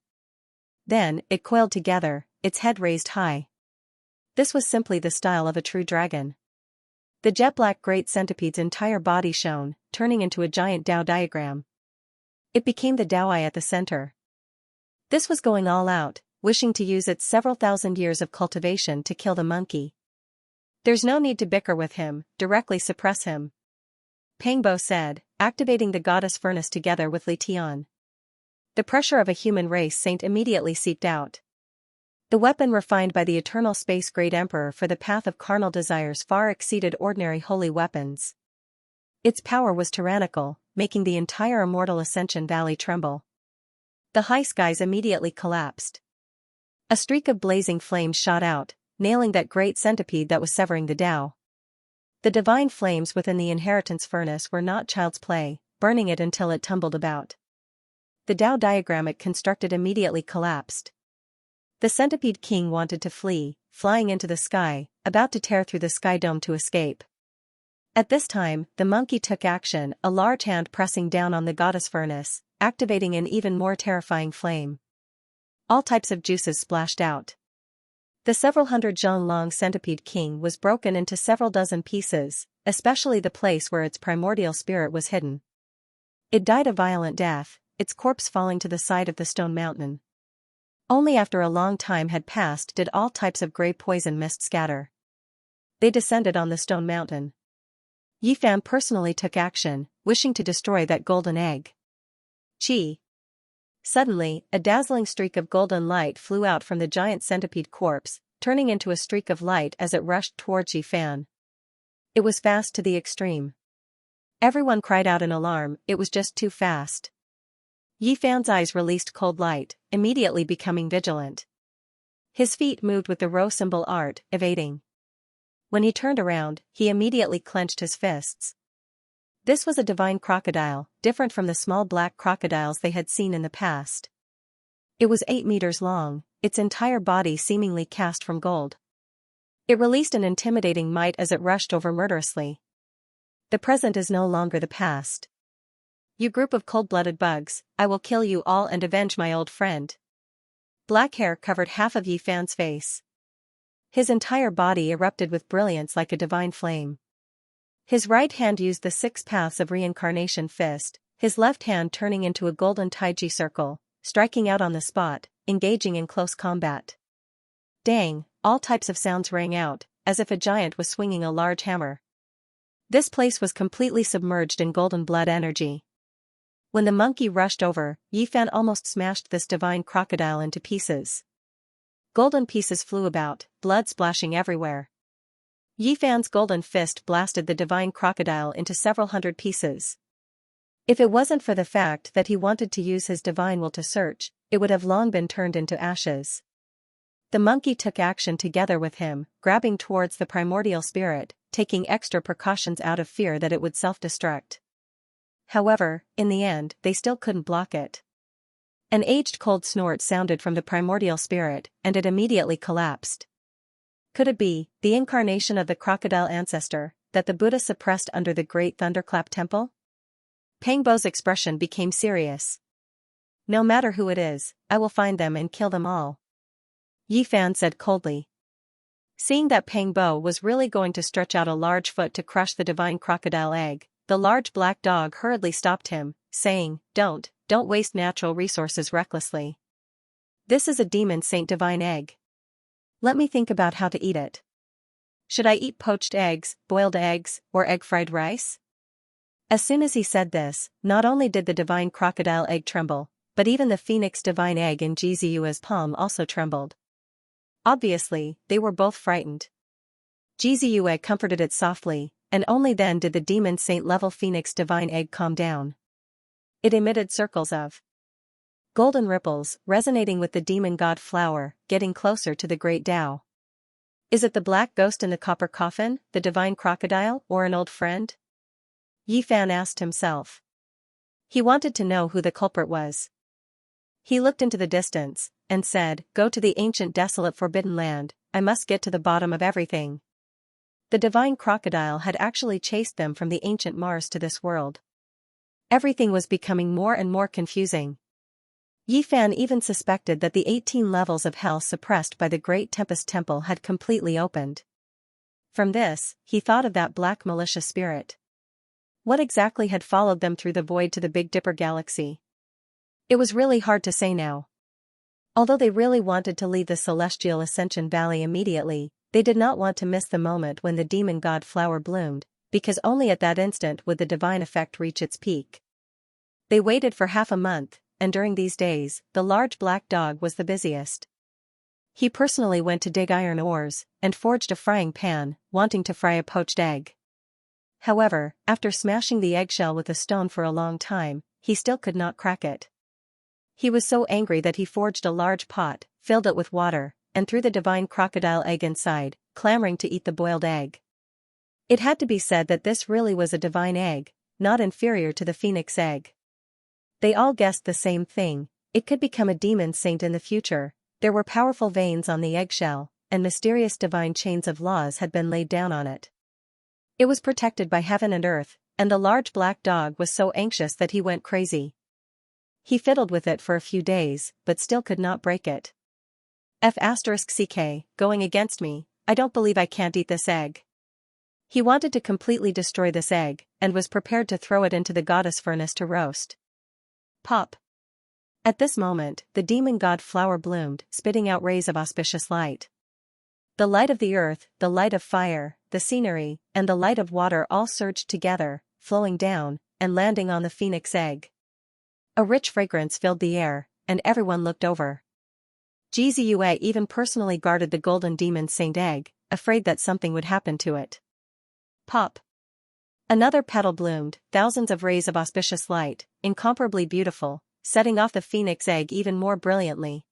Then, it coiled together, its head raised high. This was simply the style of a true dragon. The jet-black great centipede's entire body shone, turning into a giant Tao diagram. It became the Tao eye at the center. This was going all out, wishing to use its several thousand years of cultivation to kill the monkey. "There's no need to bicker with him, directly suppress him," Pangbo said, activating the goddess furnace together with Li Tian. The pressure of a human race saint immediately seeped out. The weapon refined by the eternal space great emperor for the path of carnal desires far exceeded ordinary holy weapons. Its power was tyrannical, making the entire immortal Ascension Valley tremble. The high skies immediately collapsed. A streak of blazing flames shot out, nailing that great centipede that was severing the Tao. The divine flames within the inheritance furnace were not child's play, burning it until it tumbled about. The Tao diagram it constructed immediately collapsed. The centipede king wanted to flee, flying into the sky, about to tear through the sky dome to escape. At this time, the monkey took action, a large hand pressing down on the goddess furnace, activating an even more terrifying flame. All types of juices splashed out. The several hundred zhang long centipede king was broken into several dozen pieces, especially the place where its primordial spirit was hidden. It died a violent death, its corpse falling to the side of the stone mountain. Only after a long time had passed did all types of grey poison mist scatter. They descended on the stone mountain. Yifan personally took action, wishing to destroy that golden egg. Chi. Suddenly, a dazzling streak of golden light flew out from the giant centipede corpse, turning into a streak of light as it rushed towards Yifan. It was fast to the extreme. Everyone cried out in alarm, it was just too fast. Yifan's eyes released cold light, immediately becoming vigilant. His feet moved with the Rho symbol art, evading. When he turned around, he immediately clenched his fists. This was a divine crocodile, different from the small black crocodiles they had seen in the past. It was 8 meters long, its entire body seemingly cast from gold. It released an intimidating might as it rushed over murderously. The present is no longer the past. You group of cold-blooded bugs, I will kill you all and avenge my old friend. Black hair covered half of Yifan's face. His entire body erupted with brilliance like a divine flame. His right hand used the 6 paths of reincarnation fist, his left hand turning into a golden taiji circle, striking out on the spot, engaging in close combat. Dang, all types of sounds rang out, as if a giant was swinging a large hammer. This place was completely submerged in golden blood energy. When the monkey rushed over, Yifan almost smashed this divine crocodile into pieces. Golden pieces flew about, blood splashing everywhere. Yifan's golden fist blasted the divine crocodile into several hundred pieces. If it wasn't for the fact that he wanted to use his divine will to search, it would have long been turned into ashes. The monkey took action together with him, grabbing towards the primordial spirit, taking extra precautions out of fear that it would self-destruct. However, in the end, they still couldn't block it. An aged cold snort sounded from the primordial spirit, and it immediately collapsed. Could it be the incarnation of the crocodile ancestor that the Buddha suppressed under the Great Thunderclap Temple? Pang Bo's expression became serious. No matter who it is, I will find them and kill them all. Yifan said coldly. Seeing that Pang Bo was really going to stretch out a large foot to crush the divine crocodile egg, the large black dog hurriedly stopped him, saying, Don't waste natural resources recklessly. This is a demon saint divine egg. Let me think about how to eat it. Should I eat poached eggs, boiled eggs, or egg fried rice? As soon as he said this, not only did the divine crocodile egg tremble, but even the phoenix divine egg in Jiziyue's palm also trembled. Obviously, they were both frightened. Jiziyue comforted it softly, and only then did the demon saint-level phoenix divine egg calm down. It emitted circles of golden ripples, resonating with the demon god flower, getting closer to the great Tao. Is it the black ghost in the copper coffin, the divine crocodile, or an old friend? Yifan asked himself. He wanted to know who the culprit was. He looked into the distance, and said, Go to the ancient desolate forbidden land, I must get to the bottom of everything. The divine crocodile had actually chased them from the ancient Mars to this world. Everything was becoming more and more confusing. Yifan even suspected that the 18 levels of hell suppressed by the Great Tempest Temple had completely opened. From this, he thought of that black malicious spirit. What exactly had followed them through the void to the Big Dipper galaxy? It was really hard to say now. Although they really wanted to leave the Celestial Ascension Valley immediately, they did not want to miss the moment when the demon god flower bloomed, because only at that instant would the divine effect reach its peak. They waited for half a month, and during these days, the large black dog was the busiest. He personally went to dig iron ores, and forged a frying pan, wanting to fry a poached egg. However, after smashing the eggshell with a stone for a long time, he still could not crack it. He was so angry that he forged a large pot, filled it with water, and threw the divine crocodile egg inside, clamoring to eat the boiled egg. It had to be said that this really was a divine egg, not inferior to the phoenix egg. They all guessed the same thing, it could become a demon saint in the future. There were powerful veins on the eggshell, and mysterious divine chains of laws had been laid down on it. It was protected by heaven and earth, and the large black dog was so anxious that he went crazy. He fiddled with it for a few days, but still could not break it. F***ck, going against me, I don't believe I can't eat this egg. He wanted to completely destroy this egg, and was prepared to throw it into the goddess furnace to roast. Pop. At this moment, the demon god flower bloomed, spitting out rays of auspicious light. The light of the earth, the light of fire, the scenery, and the light of water all surged together, flowing down, and landing on the phoenix egg. A rich fragrance filled the air, and everyone looked over. Jiziyue even personally guarded the golden demon saint egg, afraid that something would happen to it. Pop. Another petal bloomed, thousands of rays of auspicious light, incomparably beautiful, setting off the phoenix egg even more brilliantly.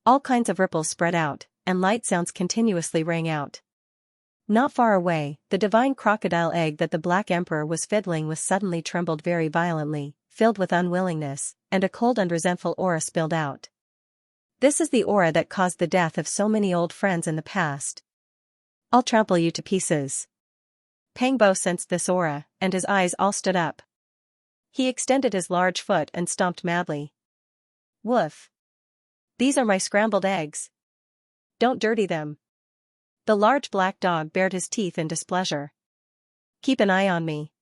All kinds of ripples spread out, and light sounds continuously rang out. Not far away, the divine crocodile egg that the Black Emperor was fiddling with suddenly trembled very violently, filled with unwillingness, and a cold and resentful aura spilled out. This is the aura that caused the death of so many old friends in the past. I'll trample you to pieces. Pang Bo sensed this aura, and his eyes all stood up. He extended his large foot and stomped madly. Woof. These are my scrambled eggs. Don't dirty them. The large black dog bared his teeth in displeasure. Keep an eye on me.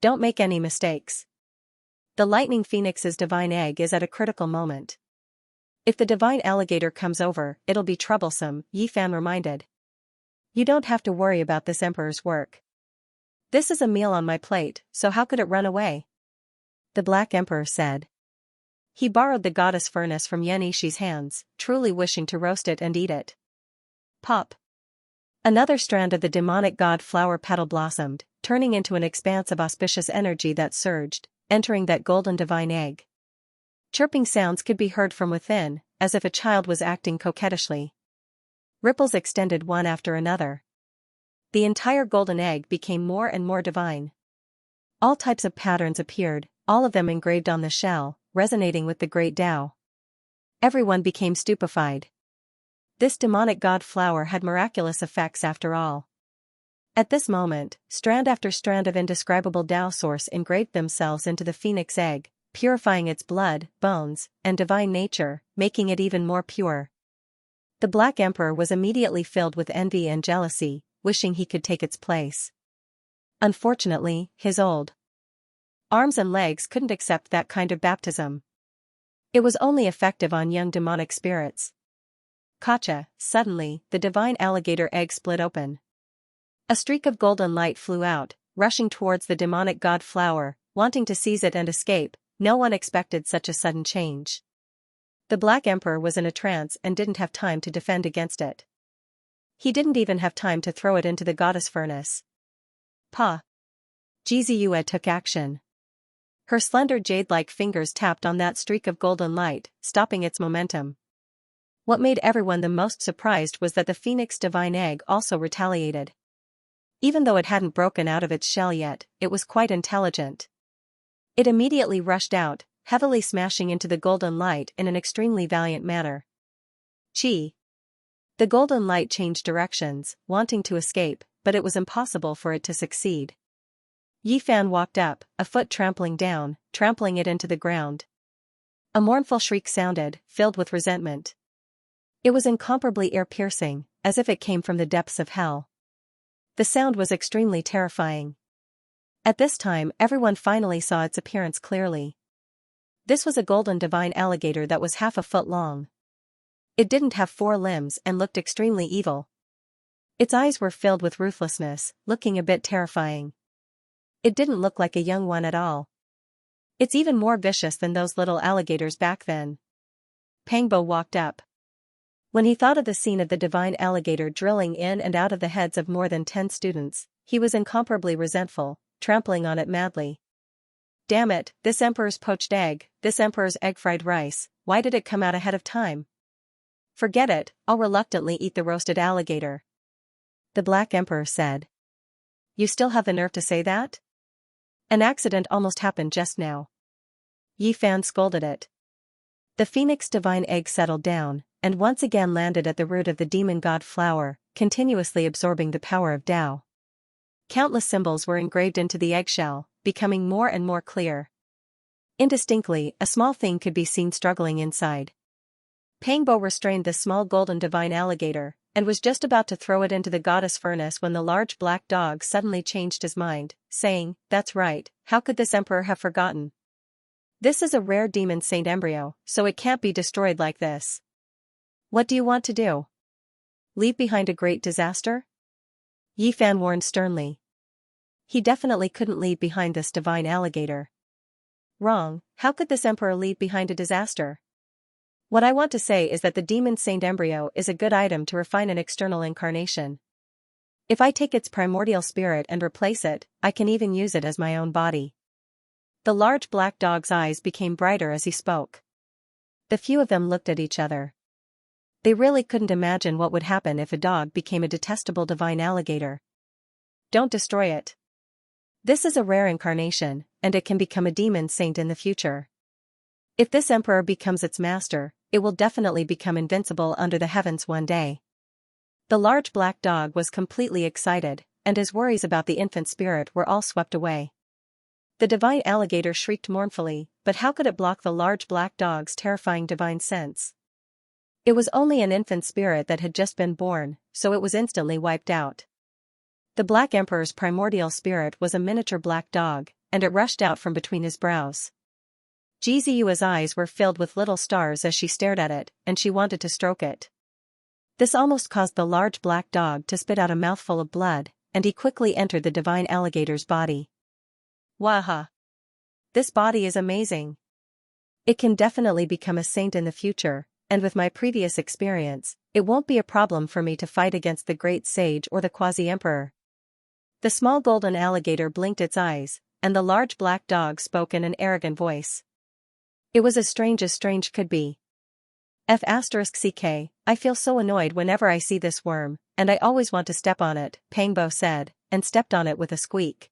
Don't make any mistakes. The lightning phoenix's divine egg is at a critical moment. If the divine alligator comes over, it'll be troublesome, Yifan reminded. You don't have to worry about this emperor's work. This is a meal on my plate, so how could it run away? The Black Emperor said. He borrowed the goddess furnace from Xianxia's hands, truly wishing to roast it and eat it. Pop. Another strand of the demonic god flower petal blossomed, turning into an expanse of auspicious energy that surged, entering that golden divine egg. Chirping sounds could be heard from within, as if a child was acting coquettishly. Ripples extended one after another. The entire golden egg became more and more divine. All types of patterns appeared, all of them engraved on the shell, resonating with the great Tao. Everyone became stupefied. This demonic god flower had miraculous effects after all. At this moment, strand after strand of indescribable Tao source engraved themselves into the phoenix egg, purifying its blood, bones, and divine nature, making it even more pure. The Black Emperor was immediately filled with envy and jealousy, wishing he could take its place. Unfortunately, his old arms and legs couldn't accept that kind of baptism. It was only effective on young demonic spirits. Kacha, suddenly, the divine alligator egg split open. A streak of golden light flew out, rushing towards the demonic god flower, wanting to seize it and escape. No one expected such a sudden change. The Black Emperor was in a trance and didn't have time to defend against it. He didn't even have time to throw it into the goddess furnace. Pa. Jiziyue took action. Her slender jade-like fingers tapped on that streak of golden light, stopping its momentum. What made everyone the most surprised was that the phoenix divine egg also retaliated. Even though it hadn't broken out of its shell yet, it was quite intelligent. It immediately rushed out, heavily smashing into the golden light in an extremely valiant manner. Chi. The golden light changed directions, wanting to escape, but it was impossible for it to succeed. Yifan walked up, a foot trampling down, trampling it into the ground. A mournful shriek sounded, filled with resentment. It was incomparably ear-piercing, as if it came from the depths of hell. The sound was extremely terrifying. At this time, everyone finally saw its appearance clearly. This was a golden divine alligator that was half a foot long. It didn't have 4 limbs and looked extremely evil. Its eyes were filled with ruthlessness, looking a bit terrifying. It didn't look like a young one at all. It's even more vicious than those little alligators back then. Pangbo walked up. When he thought of the scene of the divine alligator drilling in and out of the heads of more than 10 students, he was incomparably resentful, trampling on it madly. Damn it, this emperor's poached egg, this emperor's egg-fried rice, why did it come out ahead of time? Forget it, I'll reluctantly eat the roasted alligator. The Black Emperor said. You still have the nerve to say that? An accident almost happened just now. Yifan scolded it. The phoenix divine egg settled down, and once again landed at the root of the demon god flower, continuously absorbing the power of Tao. Countless symbols were engraved into the eggshell, becoming more and more clear. Indistinctly, a small thing could be seen struggling inside. Pangbo restrained the small golden divine alligator, and was just about to throw it into the goddess furnace when the large black dog suddenly changed his mind, saying, "That's right, how could this emperor have forgotten? This is a rare demon saint embryo, so it can't be destroyed like this. What do you want to do? Leave behind a great disaster?" Yifan warned sternly. He definitely couldn't leave behind this divine alligator. Wrong, how could this emperor leave behind a disaster? What I want to say is that the demon saint embryo is a good item to refine an external incarnation. If I take its primordial spirit and replace it, I can even use it as my own body. The large black dog's eyes became brighter as he spoke. The few of them looked at each other. They really couldn't imagine what would happen if a dog became a detestable divine alligator. Don't destroy it. This is a rare incarnation, and it can become a demon saint in the future. If this emperor becomes its master, it will definitely become invincible under the heavens one day. The large black dog was completely excited, and his worries about the infant spirit were all swept away. The divine alligator shrieked mournfully, but how could it block the large black dog's terrifying divine sense? It was only an infant spirit that had just been born, so it was instantly wiped out. The Black Emperor's primordial spirit was a miniature black dog, and it rushed out from between his brows. Jizuyua's eyes were filled with little stars as she stared at it, and she wanted to stroke it. This almost caused the large black dog to spit out a mouthful of blood, and he quickly entered the divine alligator's body. Waha! This body is amazing. It can definitely become a saint in the future, and with my previous experience, it won't be a problem for me to fight against the great sage or the quasi-emperor. The small golden alligator blinked its eyes, and the large black dog spoke in an arrogant voice. It was as strange could be. F*ck, I feel so annoyed whenever I see this worm, and I always want to step on it, Pangbo said, and stepped on it with a squeak.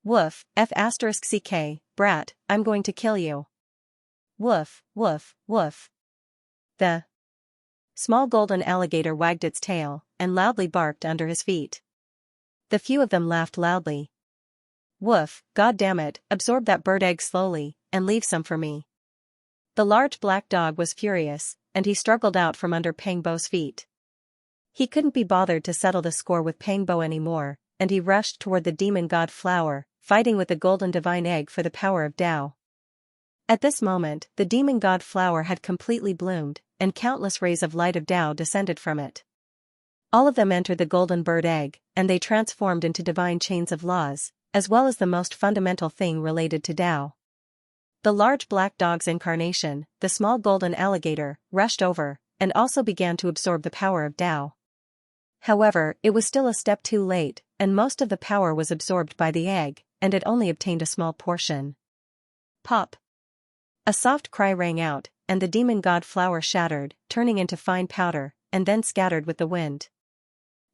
Woof, F*ck, brat, I'm going to kill you. Woof, woof, woof. The small golden alligator wagged its tail, and loudly barked under his feet. The few of them laughed loudly. Woof, God damn it, absorb that bird egg slowly, and leave some for me. The large black dog was furious, and he struggled out from under Pangbo's feet. He couldn't be bothered to settle the score with Pangbo anymore, and he rushed toward the demon god flower, fighting with the golden divine egg for the power of Tao. At this moment, the demon god flower had completely bloomed, and countless rays of light of Tao descended from it. All of them entered the golden bird egg, and they transformed into divine chains of laws, as well as the most fundamental thing related to Tao. The large black dog's incarnation, the small golden alligator, rushed over, and also began to absorb the power of Tao. However, it was still a step too late, and most of the power was absorbed by the egg, and it only obtained a small portion. Pop! A soft cry rang out, and the demon god flower shattered, turning into fine powder, and then scattered with the wind.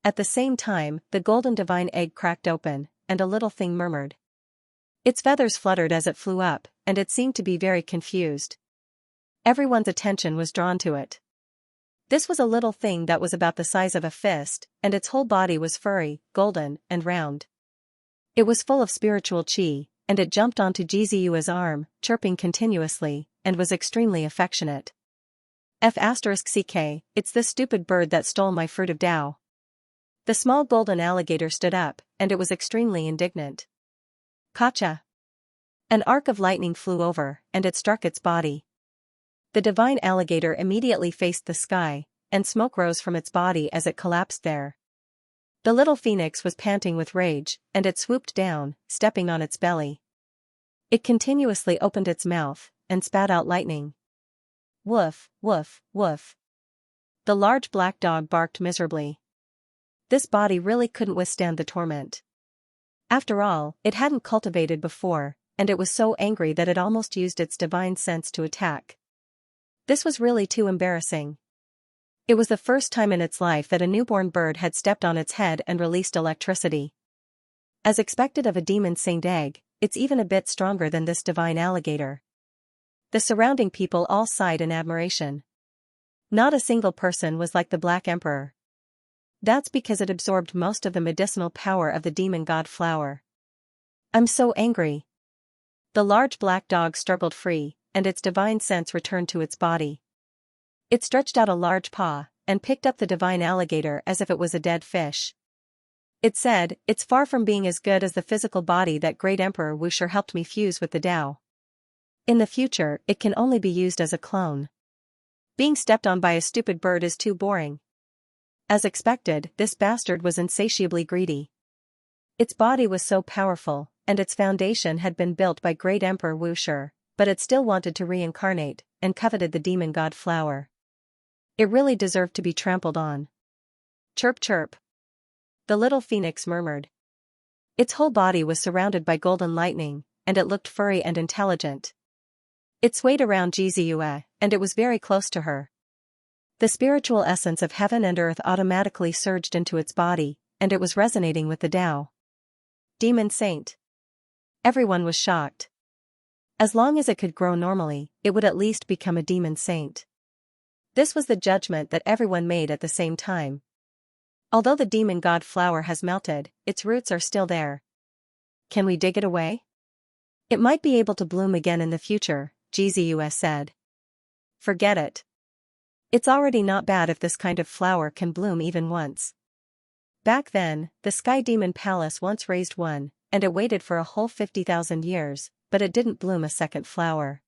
At the same time, the golden divine egg cracked open, and a little thing murmured. Its feathers fluttered as it flew up, and it seemed to be very confused. Everyone's attention was drawn to it. This was a little thing that was about the size of a fist, and its whole body was furry, golden, and round. It was full of spiritual chi, and it jumped onto Jizuyua's arm, chirping continuously, and was extremely affectionate. F*ck, it's this stupid bird that stole my fruit of Tao. The small golden alligator stood up, and it was extremely indignant. Kacha! An arc of lightning flew over, and it struck its body. The divine alligator immediately faced the sky, and smoke rose from its body as it collapsed there. The little phoenix was panting with rage, and it swooped down, stepping on its belly. It continuously opened its mouth, and spat out lightning. Woof, woof, woof. The large black dog barked miserably. This body really couldn't withstand the torment. After all, it hadn't cultivated before, and it was so angry that it almost used its divine sense to attack. This was really too embarrassing. It was the first time in its life that a newborn bird had stepped on its head and released electricity. As expected of a demon saint egg, it's even a bit stronger than this divine alligator. The surrounding people all sighed in admiration. Not a single person was like the Black Emperor. That's because it absorbed most of the medicinal power of the demon god flower. I'm so angry. The large black dog struggled free, and its divine sense returned to its body. It stretched out a large paw, and picked up the divine alligator as if it was a dead fish. It said, "It's far from being as good as the physical body that great Emperor Wuxia helped me fuse with the Tao. In the future, it can only be used as a clone. Being stepped on by a stupid bird is too boring." As expected, this bastard was insatiably greedy. Its body was so powerful, and its foundation had been built by great Emperor Wuxia, but it still wanted to reincarnate, and coveted the demon god flower. It really deserved to be trampled on. Chirp chirp. The little phoenix murmured. Its whole body was surrounded by golden lightning, and it looked furry and intelligent. It swayed around Jizuyua, and it was very close to her. The spiritual essence of heaven and earth automatically surged into its body, and it was resonating with the Tao. Demon Saint. Everyone was shocked. As long as it could grow normally, it would at least become a demon saint. This was the judgment that everyone made at the same time. Although the demon god flower has melted, its roots are still there. Can we dig it away? It might be able to bloom again in the future, Jizuyua said. Forget it. It's already not bad if this kind of flower can bloom even once. Back then, the Sky Demon Palace once raised one, and it waited for a whole 50,000 years, but it didn't bloom a second flower.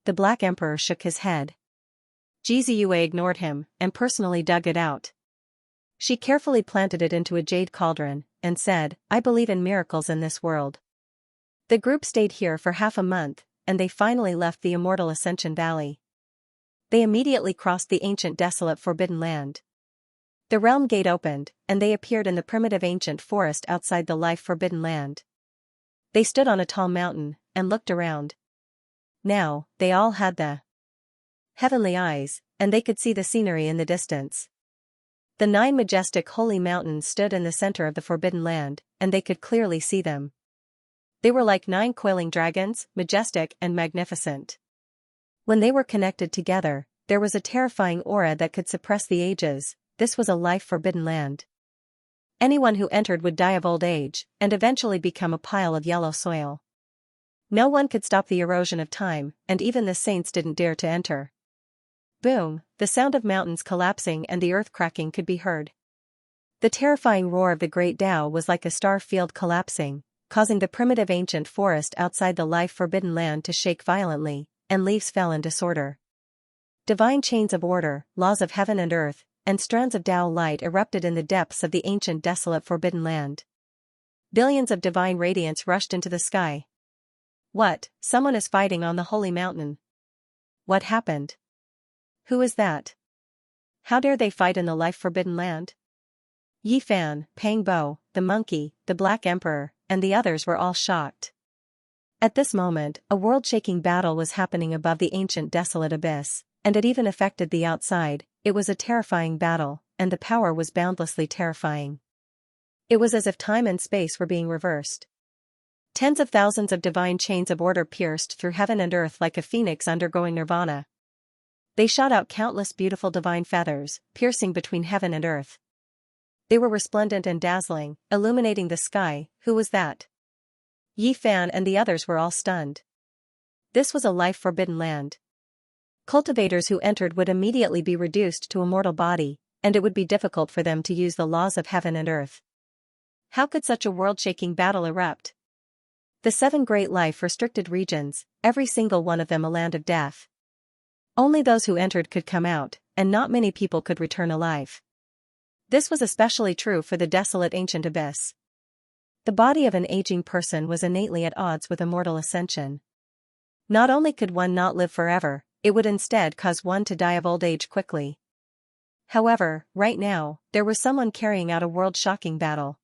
The Black Emperor shook his head. Jizue ignored him, and personally dug it out. She carefully planted it into a jade cauldron, and said, "I believe in miracles in this world." The group stayed here for half a month, and they finally left the immortal Ascension Valley. They immediately crossed the ancient desolate forbidden land. The realm gate opened, and they appeared in the primitive ancient forest outside the life forbidden land. They stood on a tall mountain, and looked around. Now, they all had the heavenly eyes, and they could see the scenery in the distance. The 9 majestic holy mountains stood in the center of the forbidden land, and they could clearly see them. They were like 9 coiling dragons, majestic and magnificent. When they were connected together, there was a terrifying aura that could suppress the ages. This was a life-forbidden land. Anyone who entered would die of old age, and eventually become a pile of yellow soil. No one could stop the erosion of time, and even the saints didn't dare to enter. Boom, the sound of mountains collapsing and the earth cracking could be heard. The terrifying roar of the great Tao was like a star field collapsing, causing the primitive ancient forest outside the life-forbidden land to shake violently, and leaves fell in disorder. Divine chains of order, laws of heaven and earth, and strands of Tao light erupted in the depths of the ancient desolate forbidden land. Billions of divine radiance rushed into the sky. What, someone is fighting on the holy mountain? What happened? Who is that? How dare they fight in the life forbidden land? Yi Fan, Pang Bo, the monkey, the Black Emperor, and the others were all shocked. At this moment, a world-shaking battle was happening above the ancient desolate abyss, and it even affected the outside. It was a terrifying battle, and the power was boundlessly terrifying. It was as if time and space were being reversed. Tens of thousands of divine chains of order pierced through heaven and earth like a phoenix undergoing nirvana. They shot out countless beautiful divine feathers, piercing between heaven and earth. They were resplendent and dazzling, illuminating the sky. Who was that? Yi Fan and the others were all stunned. This was a life-forbidden land. Cultivators who entered would immediately be reduced to a mortal body, and it would be difficult for them to use the laws of heaven and earth. How could such a world-shaking battle erupt? The 7 great life-restricted regions, every single one of them a land of death. Only those who entered could come out, and not many people could return alive. This was especially true for the desolate ancient abyss. The body of an aging person was innately at odds with immortal ascension. Not only could one not live forever, it would instead cause one to die of old age quickly. However, right now, there was someone carrying out a world-shocking battle.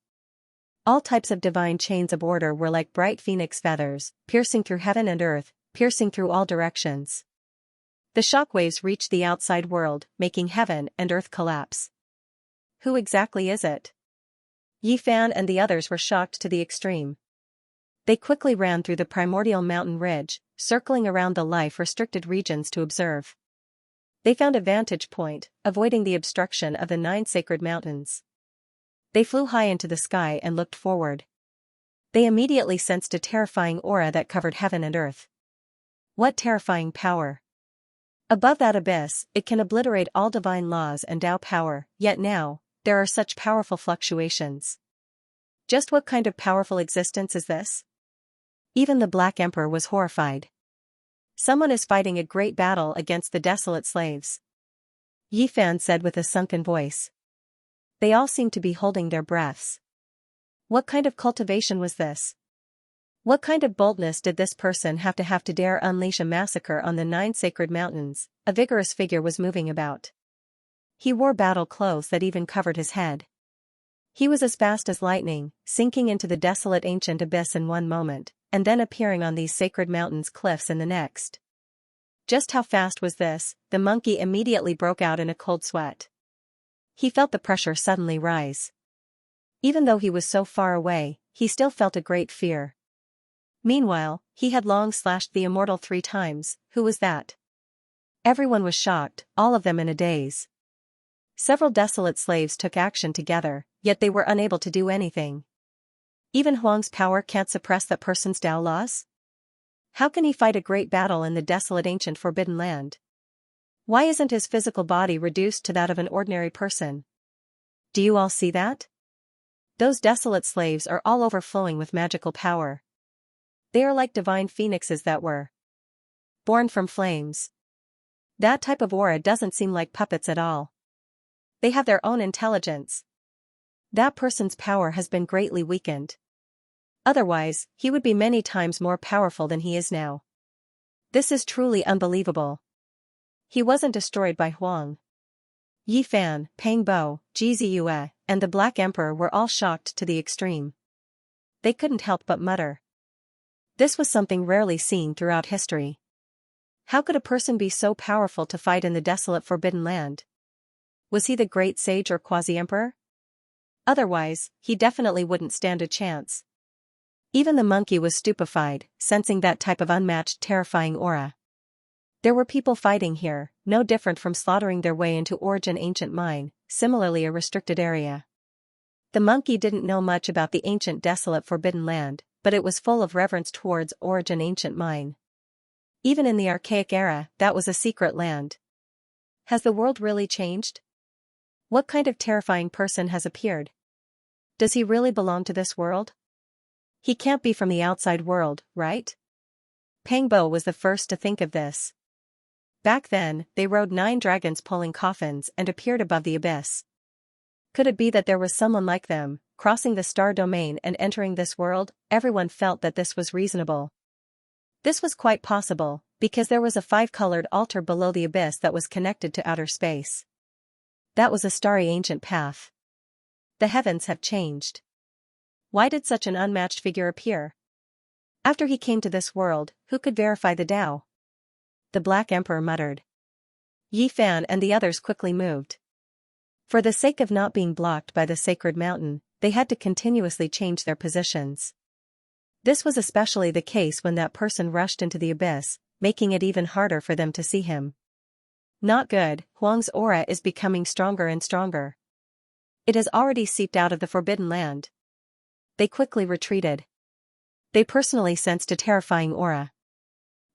All types of divine chains of order were like bright phoenix feathers, piercing through heaven and earth, piercing through all directions. The shockwaves reached the outside world, making heaven and earth collapse. Who exactly is it? Yi Fan and the others were shocked to the extreme. They quickly ran through the primordial mountain ridge, circling around the life-restricted regions to observe. They found a vantage point, avoiding the obstruction of the 9 sacred mountains. They flew high into the sky and looked forward. They immediately sensed a terrifying aura that covered heaven and earth. What terrifying power! Above that abyss, it can obliterate all divine laws and Tao power, yet now, there are such powerful fluctuations. Just what kind of powerful existence is this? Even the Black Emperor was horrified. Someone is fighting a great battle against the desolate slaves. Yi Fan said with a sunken voice. They all seemed to be holding their breaths. What kind of cultivation was this? What kind of boldness did this person have to dare unleash a massacre on the 9 sacred mountains? A vigorous figure was moving about. He wore battle clothes that even covered his head. He was as fast as lightning, sinking into the desolate ancient abyss in one moment, and then appearing on these sacred mountains' cliffs in the next. Just how fast was this? The monkey immediately broke out in a cold sweat. He felt the pressure suddenly rise. Even though he was so far away, he still felt a great fear. Meanwhile, he had long slashed the immortal 3 times. Who was that? Everyone was shocked, all of them in a daze. Several desolate slaves took action together, yet they were unable to do anything. Even Huang's power can't suppress that person's Tao laws? How can he fight a great battle in the desolate ancient forbidden land? Why isn't his physical body reduced to that of an ordinary person? Do you all see that? Those desolate slaves are all overflowing with magical power. They are like divine phoenixes that were born from flames. That type of aura doesn't seem like puppets at all. They have their own intelligence. That person's power has been greatly weakened. Otherwise, he would be many times more powerful than he is now. This is truly unbelievable. He wasn't destroyed by Huang. Yi Fan, Pang Bo, Ji Ziyue, and the Black Emperor were all shocked to the extreme. They couldn't help but mutter. This was something rarely seen throughout history. How could a person be so powerful to fight in the desolate Forbidden Land? Was he the great sage or quasi-emperor? Otherwise, he definitely wouldn't stand a chance. Even the monkey was stupefied, sensing that type of unmatched terrifying aura. There were people fighting here, no different from slaughtering their way into Origin Ancient Mine, similarly a restricted area. The monkey didn't know much about the ancient desolate Forbidden Land, but it was full of reverence towards Origin Ancient Mine. Even in the archaic era, that was a secret land. Has the world really changed? What kind of terrifying person has appeared? Does he really belong to this world? He can't be from the outside world, right? Pang Bo was the first to think of this. Back then, they rode 9 dragons pulling coffins and appeared above the abyss. Could it be that there was someone like them, crossing the star domain and entering this world? Everyone felt that this was reasonable. This was quite possible, because there was a 5-colored altar below the abyss that was connected to outer space. That was a starry ancient path. The heavens have changed. Why did such an unmatched figure appear? After he came to this world, who could verify the Tao? The Black Emperor muttered. Yi Fan and the others quickly moved. For the sake of not being blocked by the sacred mountain, they had to continuously change their positions. This was especially the case when that person rushed into the abyss, making it even harder for them to see him. Not good. Huang's aura is becoming stronger and stronger. It has already seeped out of the Forbidden Land. They quickly retreated. They personally sensed a terrifying aura.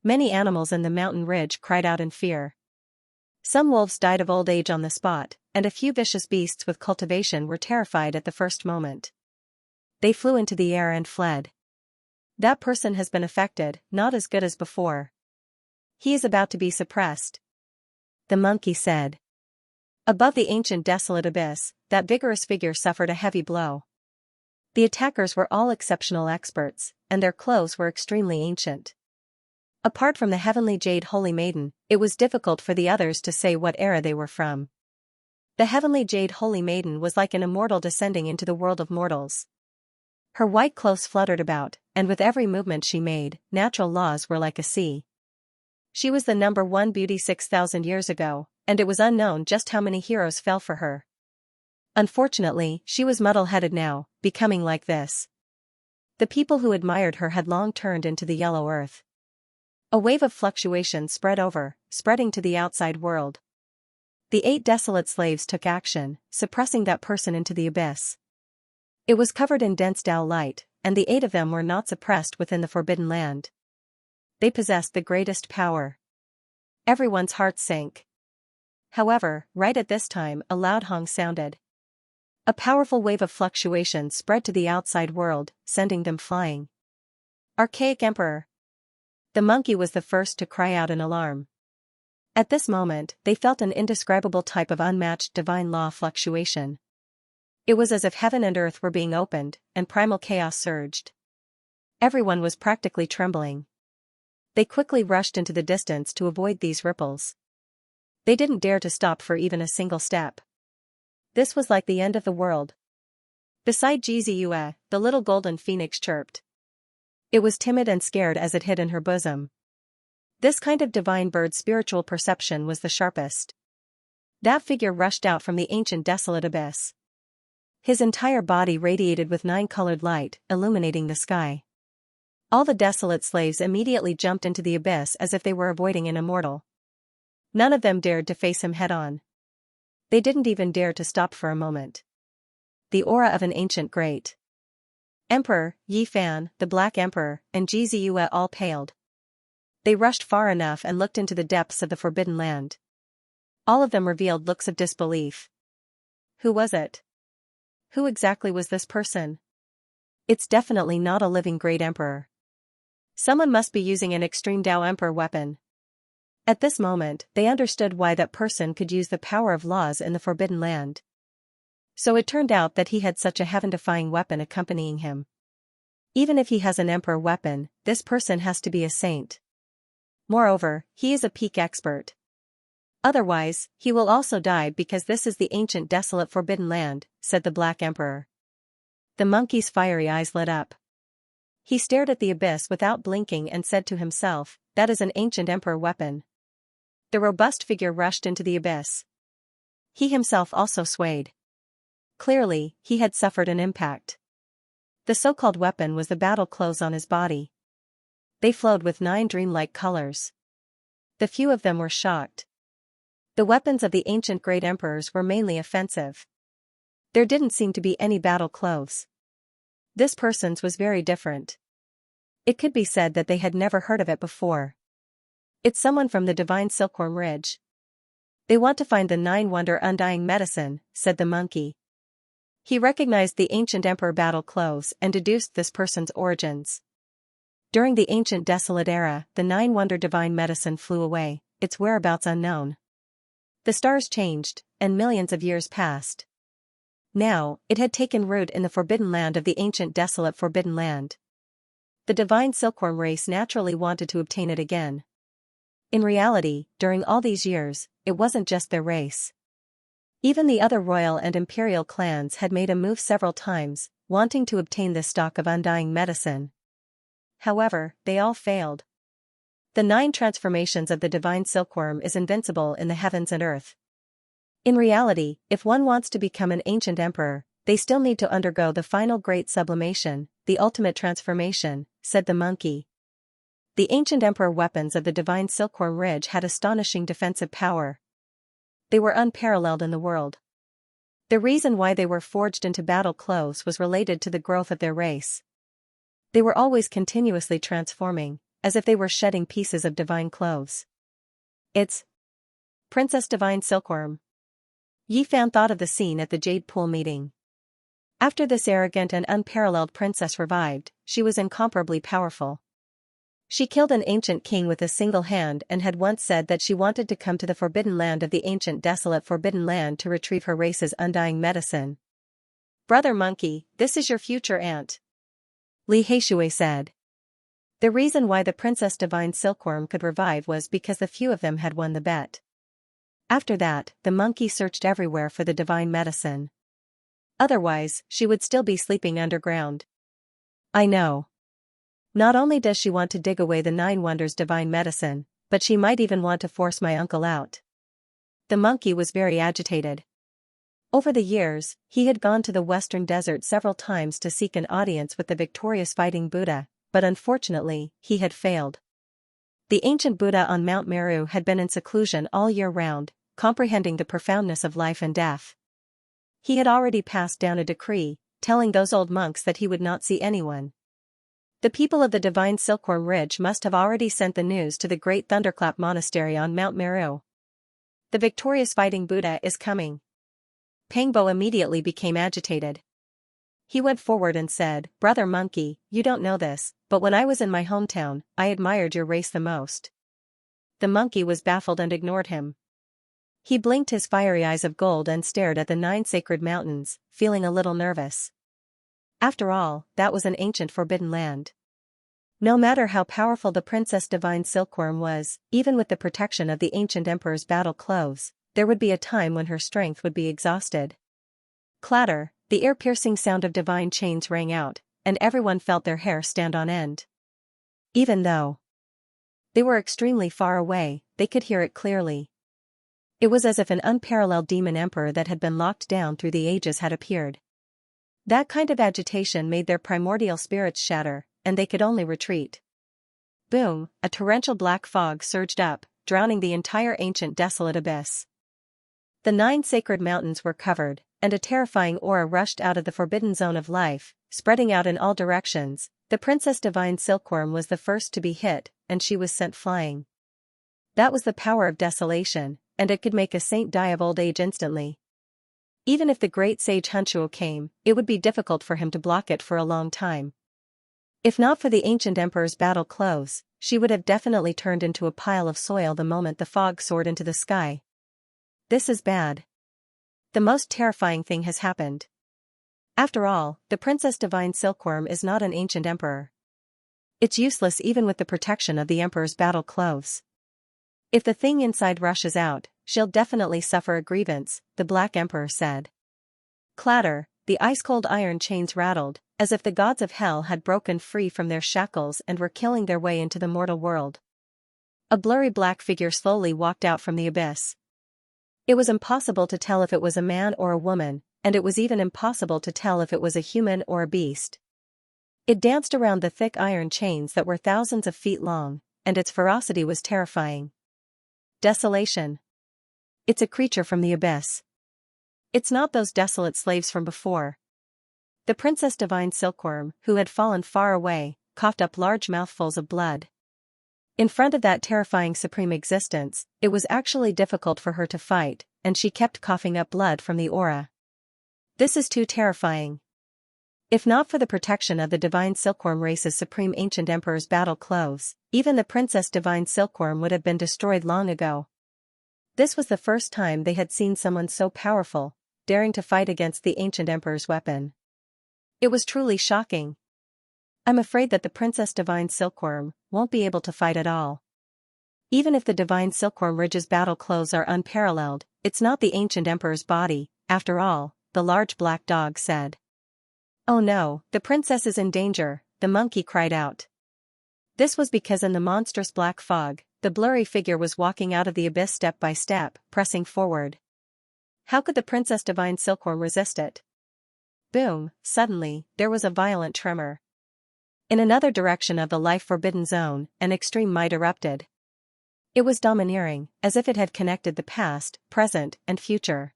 Many animals in the mountain ridge cried out in fear. Some wolves died of old age on the spot, and a few vicious beasts with cultivation were terrified at the first moment. They flew into the air and fled. That person has been affected, not as good as before. He is about to be suppressed. The monkey said. Above the ancient desolate abyss, that vigorous figure suffered a heavy blow. The attackers were all exceptional experts, and their clothes were extremely ancient. Apart from the heavenly jade holy maiden, it was difficult for the others to say what era they were from. The heavenly jade holy maiden was like an immortal descending into the world of mortals. Her white clothes fluttered about, and with every movement she made, natural laws were like a sea. She was the number 1 beauty 6,000 years ago, and it was unknown just how many heroes fell for her. Unfortunately, she was muddle-headed now, becoming like this. The people who admired her had long turned into the yellow earth. A wave of fluctuation spread over, spreading to the outside world. The 8 desolate slaves took action, suppressing that person into the abyss. It was covered in dense Tao light, and the 8 of them were not suppressed within the Forbidden Land. They possessed the greatest power. Everyone's heart sank. However, right at this time, a loud hong sounded. A powerful wave of fluctuation spread to the outside world, sending them flying. Archaic Emperor. The monkey was the first to cry out in alarm. At this moment, they felt an indescribable type of unmatched divine law fluctuation. It was as if heaven and earth were being opened, and primal chaos surged. Everyone was practically trembling. They quickly rushed into the distance to avoid these ripples. They didn't dare to stop for even a single step. This was like the end of the world. Beside Ji Ziyue, the little golden phoenix chirped. It was timid and scared as it hid in her bosom. This kind of divine bird's spiritual perception was the sharpest. That figure rushed out from the ancient desolate abyss. His entire body radiated with 9-colored light, illuminating the sky. All the desolate slaves immediately jumped into the abyss as if they were avoiding an immortal. None of them dared to face him head-on. They didn't even dare to stop for a moment. The aura of an ancient great Emperor, Yi Fan, the Black Emperor, and Ji Ziyue all paled. They rushed far enough and looked into the depths of the Forbidden Land. All of them revealed looks of disbelief. Who was it? Who exactly was this person? It's definitely not a living great emperor. Someone must be using an extreme Dao Emperor weapon. At this moment, they understood why that person could use the power of laws in the Forbidden Land. So it turned out that he had such a heaven-defying weapon accompanying him. Even if he has an emperor weapon, this person has to be a saint. Moreover, he is a peak expert. Otherwise, he will also die because this is the ancient desolate Forbidden Land, said the Black Emperor. The monkey's fiery eyes lit up. He stared at the abyss without blinking and said to himself, that is an ancient emperor weapon. The robust figure rushed into the abyss. He himself also swayed. Clearly, he had suffered an impact. The so-called weapon was the battle clothes on his body. They flowed with 9 dreamlike colors. The few of them were shocked. The weapons of the ancient great emperors were mainly offensive. There didn't seem to be any battle clothes. This person's was very different. It could be said that they had never heard of it before. It's someone from the divine Silkworm Ridge. They want to find the 9-wonder undying medicine, said the monkey. He recognized the ancient emperor battle clothes and deduced this person's origins. During the ancient desolate era, the 9-wonder divine medicine flew away, its whereabouts unknown. The stars changed, and millions of years passed. Now, it had taken root in the forbidden land of the ancient desolate Forbidden Land. The divine silkworm race naturally wanted to obtain it again. In reality, during all these years, it wasn't just their race. Even the other royal and imperial clans had made a move several times, wanting to obtain this stock of undying medicine. However, they all failed. The 9 transformations of the divine silkworm is invincible in the heavens and earth. In reality, if one wants to become an ancient emperor, they still need to undergo the final great sublimation, the ultimate transformation, said the monkey. The ancient emperor weapons of the divine Silkworm Ridge had astonishing defensive power. They were unparalleled in the world. The reason why they were forged into battle clothes was related to the growth of their race. They were always continuously transforming, as if they were shedding pieces of divine clothes. It's Princess Divine Silkworm. Yi Fan thought of the scene at the Jade Pool meeting. After this arrogant and unparalleled princess revived, she was incomparably powerful. She killed an ancient king with a single hand and had once said that she wanted to come to the forbidden land of the ancient desolate Forbidden Land to retrieve her race's undying medicine. Brother Monkey, this is your future aunt, Li Heishui said. The reason why the Princess Divine Silkworm could revive was because the few of them had won the bet. After that, the monkey searched everywhere for the divine medicine. Otherwise, she would still be sleeping underground. I know. Not only does she want to dig away the 9 wonders divine medicine, but she might even want to force my uncle out. The monkey was very agitated. Over the years, he had gone to the western desert several times to seek an audience with the victorious fighting Buddha, but unfortunately, he had failed. The ancient Buddha on Mount Meru had been in seclusion all year round, comprehending the profoundness of life and death. He had already passed down a decree, telling those old monks that he would not see anyone. The people of the divine Silkworm Ridge must have already sent the news to the great Thunderclap Monastery on Mount Meru. The victorious fighting Buddha is coming. Pangbo immediately became agitated. He went forward and said, Brother Monkey, you don't know this, but when I was in my hometown, I admired your race the most. The monkey was baffled and ignored him. He blinked his fiery eyes of gold and stared at the 9 sacred mountains, feeling a little nervous. After all, that was an ancient forbidden land. No matter how powerful the Princess Divine Silkworm was, even with the protection of the ancient emperor's battle clothes, there would be a time when her strength would be exhausted. Clatter, the ear-piercing sound of divine chains rang out, and everyone felt their hair stand on end. Even though they were extremely far away, they could hear it clearly. It was as if an unparalleled demon emperor that had been locked down through the ages had appeared. That kind of agitation made their primordial spirits shatter, and they could only retreat. Boom, a torrential black fog surged up, drowning the entire ancient desolate abyss. The 9 sacred mountains were covered, and a terrifying aura rushed out of the forbidden zone of life, spreading out in all directions. The Princess Divine Silkworm was the first to be hit, and she was sent flying. That was the power of desolation, and it could make a saint die of old age instantly. Even if the great sage Hunchuo came, it would be difficult for him to block it for a long time. If not for the ancient emperor's battle clothes, she would have definitely turned into a pile of soil the moment the fog soared into the sky. This is bad. The most terrifying thing has happened. After all, the Princess Divine Silkworm is not an ancient emperor. It's useless even with the protection of the emperor's battle clothes. If the thing inside rushes out, she'll definitely suffer a grievance, the Black Emperor said. Clatter, the ice-cold iron chains rattled, as if the gods of hell had broken free from their shackles and were killing their way into the mortal world. A blurry black figure slowly walked out from the abyss. It was impossible to tell if it was a man or a woman, and it was even impossible to tell if it was a human or a beast. It danced around the thick iron chains that were thousands of feet long, and its ferocity was terrifying. Desolation. It's a creature from the abyss. It's not those desolate slaves from before. The Princess Divine Silkworm, who had fallen far away, coughed up large mouthfuls of blood. In front of that terrifying supreme existence, it was actually difficult for her to fight, and she kept coughing up blood from the aura. This is too terrifying. If not for the protection of the Divine Silkworm race's supreme ancient emperor's battle clothes, even the Princess Divine Silkworm would have been destroyed long ago. This was the first time they had seen someone so powerful, daring to fight against the ancient emperor's weapon. It was truly shocking. I'm afraid that the Princess Divine Silkworm won't be able to fight at all. Even if the Divine Silkworm Ridge's battle clothes are unparalleled, it's not the ancient emperor's body, after all, the large black dog said. Oh no, the princess is in danger, the monkey cried out. This was because in the monstrous black fog, the blurry figure was walking out of the abyss step by step, pressing forward. How could the Princess Divine Silkworm resist it? Boom, suddenly, there was a violent tremor. In another direction of the life-forbidden zone, an extreme might erupted. It was domineering, as if it had connected the past, present, and future.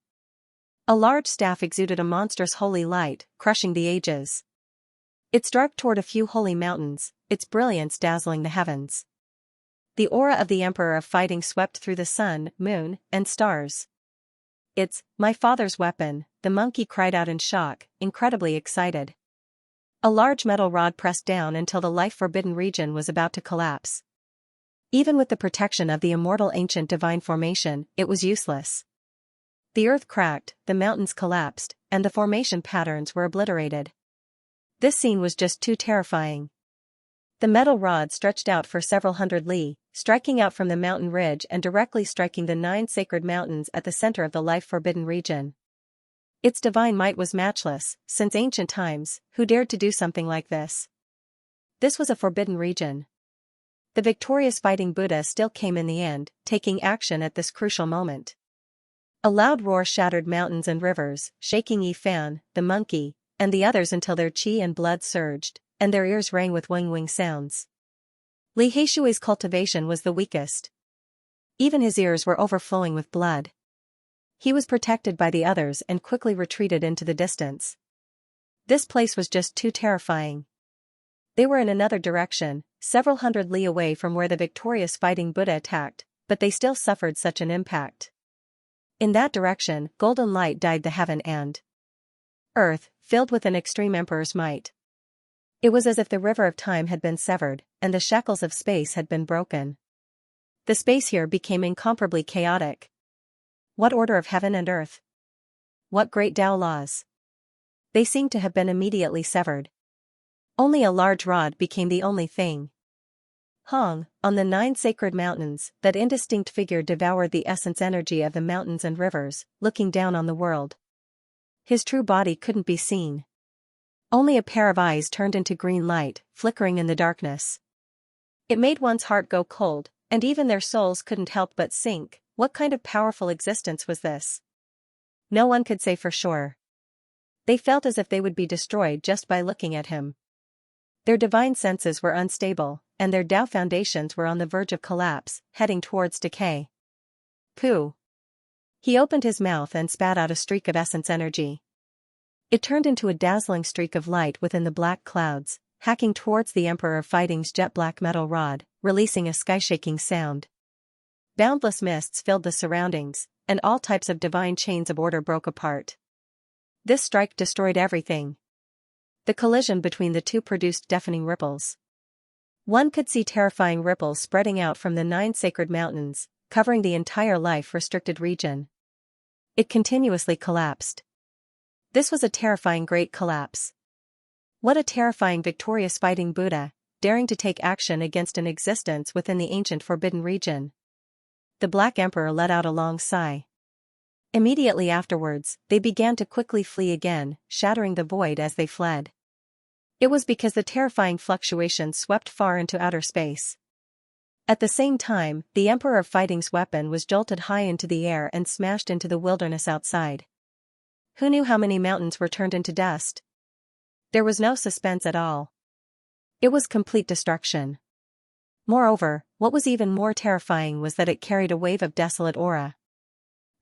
A large staff exuded a monstrous holy light, crushing the ages. It struck toward a few holy mountains, its brilliance dazzling the heavens. The aura of the Emperor of Fighting swept through the sun, moon, and stars. It's my father's weapon, the monkey cried out in shock, incredibly excited. A large metal rod pressed down until the life-forbidden region was about to collapse. Even with the protection of the immortal ancient divine formation, it was useless. The earth cracked, the mountains collapsed, and the formation patterns were obliterated. This scene was just too terrifying. The metal rod stretched out for several hundred li, striking out from the mountain ridge and directly striking the 9 sacred mountains at the center of the life-forbidden region. Its divine might was matchless, since ancient times, who dared to do something like this? This was a forbidden region. The victorious fighting Buddha still came in the end, taking action at this crucial moment. A loud roar shattered mountains and rivers, shaking Yifan, the monkey, and the others until their qi and blood surged, and their ears rang with wing-wing sounds. Li Heishui's cultivation was the weakest. Even his ears were overflowing with blood. He was protected by the others and quickly retreated into the distance. This place was just too terrifying. They were in another direction, several hundred li away from where the victorious fighting Buddha attacked, but they still suffered such an impact. In that direction, golden light dyed the heaven and earth, filled with an extreme emperor's might. It was as if the river of time had been severed, and the shackles of space had been broken. The space here became incomparably chaotic. What order of heaven and earth? What great Tao laws? They seemed to have been immediately severed. Only a large rod became the only thing. Hong, on the 9 sacred mountains, that indistinct figure devoured the essence energy of the mountains and rivers, looking down on the world. His true body couldn't be seen. Only a pair of eyes turned into green light, flickering in the darkness. It made one's heart go cold, and even their souls couldn't help but sink. What kind of powerful existence was this? No one could say for sure. They felt as if they would be destroyed just by looking at him. Their divine senses were unstable, and their Tao foundations were on the verge of collapse, heading towards decay. Pooh! He opened his mouth and spat out a streak of essence energy. It turned into a dazzling streak of light within the black clouds, hacking towards the Emperor of Fighting's jet-black metal rod, releasing a sky-shaking sound. Boundless mists filled the surroundings, and all types of divine chains of order broke apart. This strike destroyed everything. The collision between the two produced deafening ripples. One could see terrifying ripples spreading out from the 9 sacred mountains, covering the entire life-restricted region. It continuously collapsed. This was a terrifying great collapse. What a terrifying victorious fighting Buddha, daring to take action against an existence within the ancient forbidden region. The Black Emperor let out a long sigh. Immediately afterwards, they began to quickly flee again, shattering the void as they fled. It was because the terrifying fluctuations swept far into outer space. At the same time, the Emperor of Fighting's weapon was jolted high into the air and smashed into the wilderness outside. Who knew how many mountains were turned into dust? There was no suspense at all. It was complete destruction. Moreover, what was even more terrifying was that it carried a wave of desolate aura.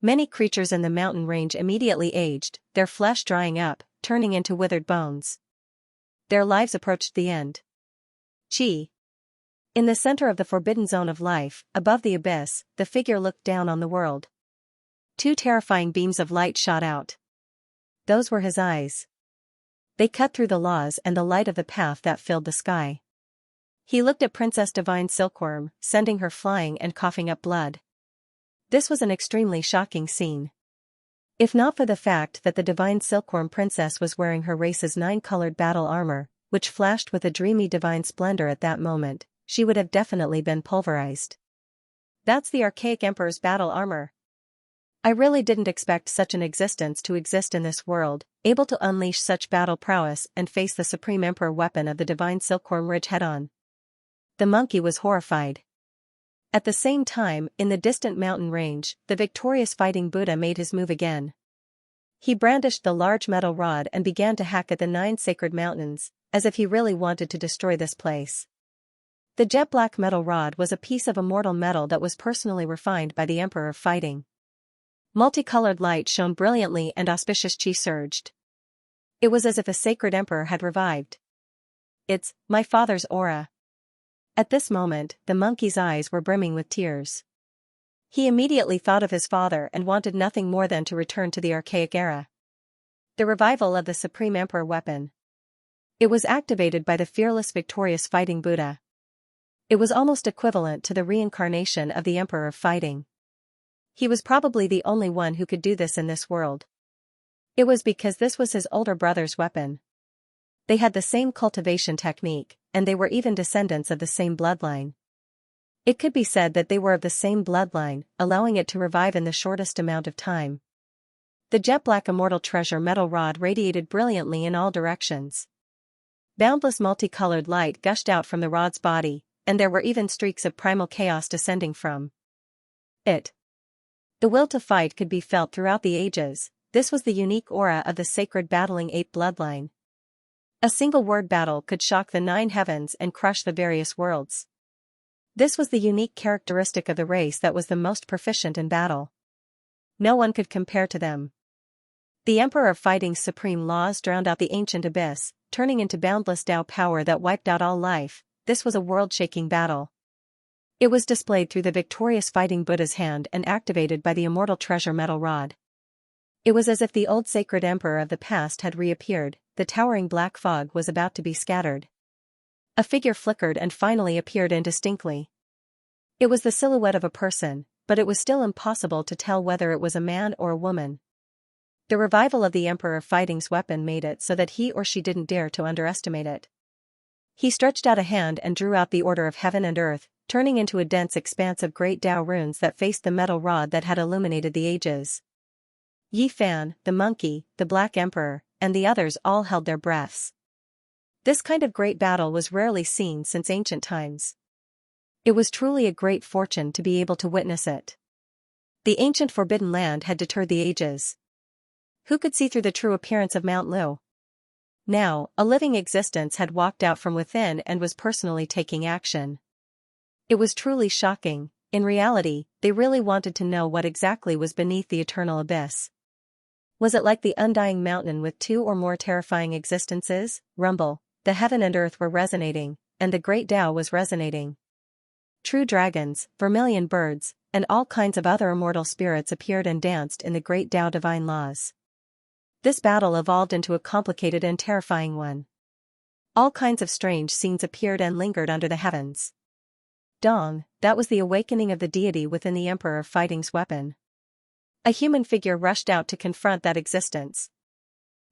Many creatures in the mountain range immediately aged, their flesh drying up, turning into withered bones. Their lives approached the end. Chi. In the center of the forbidden zone of life, above the abyss, the figure looked down on the world. 2 terrifying beams of light shot out. Those were his eyes. They cut through the laws and the light of the path that filled the sky. He looked at Princess Divine Silkworm, sending her flying and coughing up blood. This was an extremely shocking scene. If not for the fact that the Divine Silkworm Princess was wearing her race's 9-colored battle armor, which flashed with a dreamy divine splendor at that moment, she would have definitely been pulverized. That's the archaic Emperor's battle armor. I really didn't expect such an existence to exist in this world, able to unleash such battle prowess and face the Supreme Emperor weapon of the Divine Silkworm Ridge head-on. The monkey was horrified. At the same time, in the distant mountain range, the victorious fighting Buddha made his move again. He brandished the large metal rod and began to hack at the 9 sacred mountains, as if he really wanted to destroy this place. The jet-black metal rod was a piece of immortal metal that was personally refined by the Emperor of Fighting. Multicolored light shone brilliantly and auspicious chi surged. It was as if a sacred emperor had revived. It's my father's aura. At this moment, the monkey's eyes were brimming with tears. He immediately thought of his father and wanted nothing more than to return to the archaic era. The revival of the Supreme Emperor weapon. It was activated by the fearless victorious fighting Buddha. It was almost equivalent to the reincarnation of the Emperor of Fighting. He was probably the only one who could do this in this world. It was because this was his older brother's weapon. They had the same cultivation technique, and they were even descendants of the same bloodline. It could be said that they were of the same bloodline, allowing it to revive in the shortest amount of time. The jet-black immortal treasure metal rod radiated brilliantly in all directions. Boundless multicolored light gushed out from the rod's body, and there were even streaks of primal chaos descending from it. The will to fight could be felt throughout the ages. This was the unique aura of the sacred battling ape bloodline. A single word battle could shock the 9 heavens and crush the various worlds. This was the unique characteristic of the race that was the most proficient in battle. No one could compare to them. The Emperor of Fighting's supreme laws drowned out the ancient abyss, turning into boundless Tao power that wiped out all life. This was a world-shaking battle. It was displayed through the victorious fighting Buddha's hand and activated by the immortal treasure metal rod. It was as if the old sacred emperor of the past had reappeared. The towering black fog was about to be scattered. A figure flickered and finally appeared indistinctly. It was the silhouette of a person, but it was still impossible to tell whether it was a man or a woman. The revival of the Emperor of Fighting's weapon made it so that he or she didn't dare to underestimate it. He stretched out a hand and drew out the order of heaven and earth, turning into a dense expanse of great Tao runes that faced the metal rod that had illuminated the ages. Yi Fan, the monkey, the Black Emperor, and the others all held their breaths. This kind of great battle was rarely seen since ancient times. It was truly a great fortune to be able to witness it. The ancient forbidden land had deterred the ages. Who could see through the true appearance of Mount Lu? Now, a living existence had walked out from within and was personally taking action. It was truly shocking. In reality, they really wanted to know what exactly was beneath the eternal abyss. Was it like the undying mountain with 2 or more terrifying existences? Rumble, the heaven and earth were resonating, and the great Tao was resonating. True dragons, vermilion birds, and all kinds of other immortal spirits appeared and danced in the great Tao divine laws. This battle evolved into a complicated and terrifying one. All kinds of strange scenes appeared and lingered under the heavens. Dong, that was the awakening of the deity within the Emperor Fighting's weapon. A human figure rushed out to confront that existence.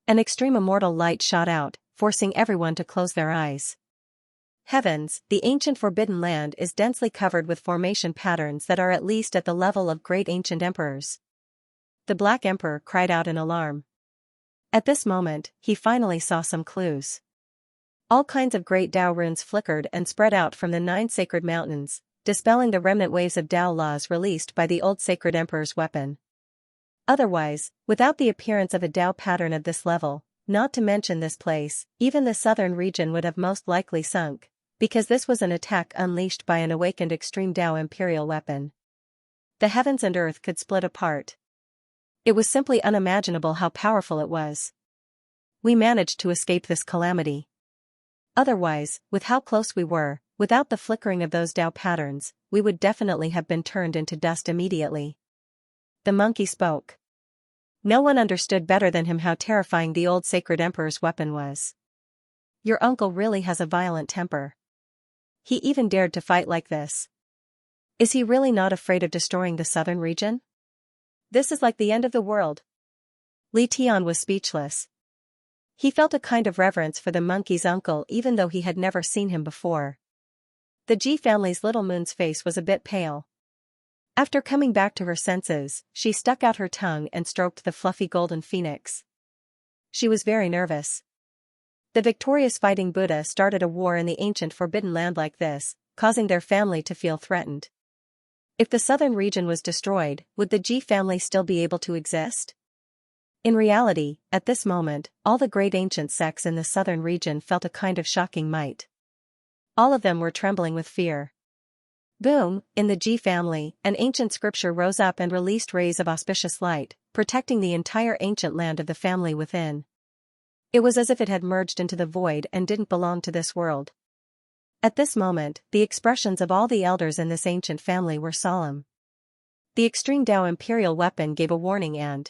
An extreme immortal light shot out, forcing everyone to close their eyes. Heavens, the ancient forbidden land is densely covered with formation patterns that are at least at the level of great ancient emperors. The Black Emperor cried out in alarm. At this moment, he finally saw some clues. All kinds of great Tao runes flickered and spread out from the 9 sacred mountains, dispelling the remnant waves of Tao laws released by the old sacred emperor's weapon. Otherwise, without the appearance of a Tao pattern of this level, not to mention this place, even the southern region would have most likely sunk, because this was an attack unleashed by an awakened extreme Tao imperial weapon. The heavens and earth could split apart. It was simply unimaginable how powerful it was. We managed to escape this calamity. Otherwise, with how close we were, without the flickering of those Tao patterns, we would definitely have been turned into dust immediately. The monkey spoke. No one understood better than him how terrifying the old sacred emperor's weapon was. Your uncle really has a violent temper. He even dared to fight like this. Is he really not afraid of destroying the southern region? This is like the end of the world. Li Tian was speechless. He felt a kind of reverence for the monkey's uncle even though he had never seen him before. The Ji family's little moon's face was a bit pale. After coming back to her senses, she stuck out her tongue and stroked the fluffy golden phoenix. She was very nervous. The victorious fighting Buddha started a war in the ancient forbidden land like this, causing their family to feel threatened. If the southern region was destroyed, would the Ji family still be able to exist? In reality, at this moment, all the great ancient sects in the southern region felt a kind of shocking might. All of them were trembling with fear. Boom, in the Ji family, an ancient scripture rose up and released rays of auspicious light, protecting the entire ancient land of the family within. It was as if it had merged into the void and didn't belong to this world. At this moment, the expressions of all the elders in this ancient family were solemn. The extreme Tao imperial weapon gave a warning and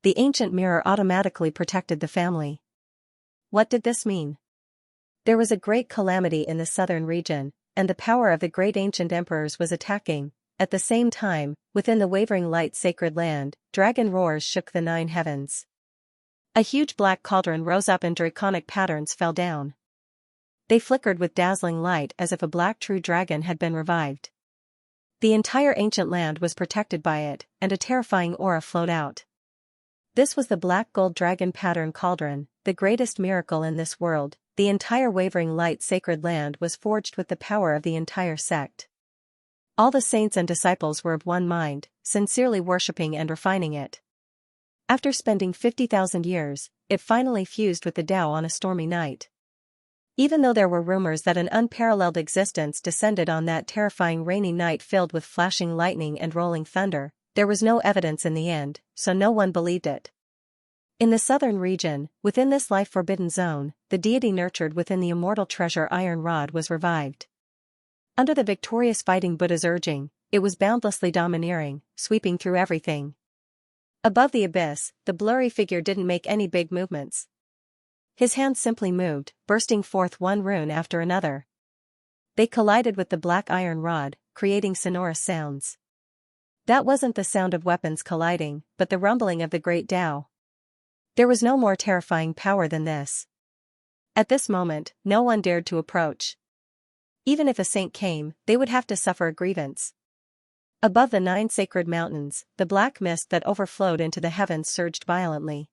the ancient mirror automatically protected the family. What did this mean? There was a great calamity in the southern region, and the power of the great ancient emperors was attacking. At the same time, within the wavering light sacred land, dragon roars shook the 9 heavens. A huge black cauldron rose up and draconic patterns fell down. They flickered with dazzling light as if a black true dragon had been revived. The entire ancient land was protected by it, and a terrifying aura flowed out. This was the black gold dragon pattern cauldron, the greatest miracle in this world. The entire wavering light sacred land was forged with the power of the entire sect. All the saints and disciples were of one mind, sincerely worshipping and refining it. After spending 50,000 years, it finally fused with the Tao on a stormy night. Even though there were rumors that an unparalleled existence descended on that terrifying rainy night filled with flashing lightning and rolling thunder, there was no evidence in the end, so no one believed it. In the southern region, within this life-forbidden zone, the deity nurtured within the immortal treasure iron rod was revived. Under the victorious fighting Buddha's urging, it was boundlessly domineering, sweeping through everything. Above the abyss, the blurry figure didn't make any big movements. His hands simply moved, bursting forth one rune after another. They collided with the black iron rod, creating sonorous sounds. That wasn't the sound of weapons colliding, but the rumbling of the great Tao. There was no more terrifying power than this. At this moment, no one dared to approach. Even if a saint came, they would have to suffer a grievance. Above the 9 sacred mountains, the black mist that overflowed into the heavens surged violently.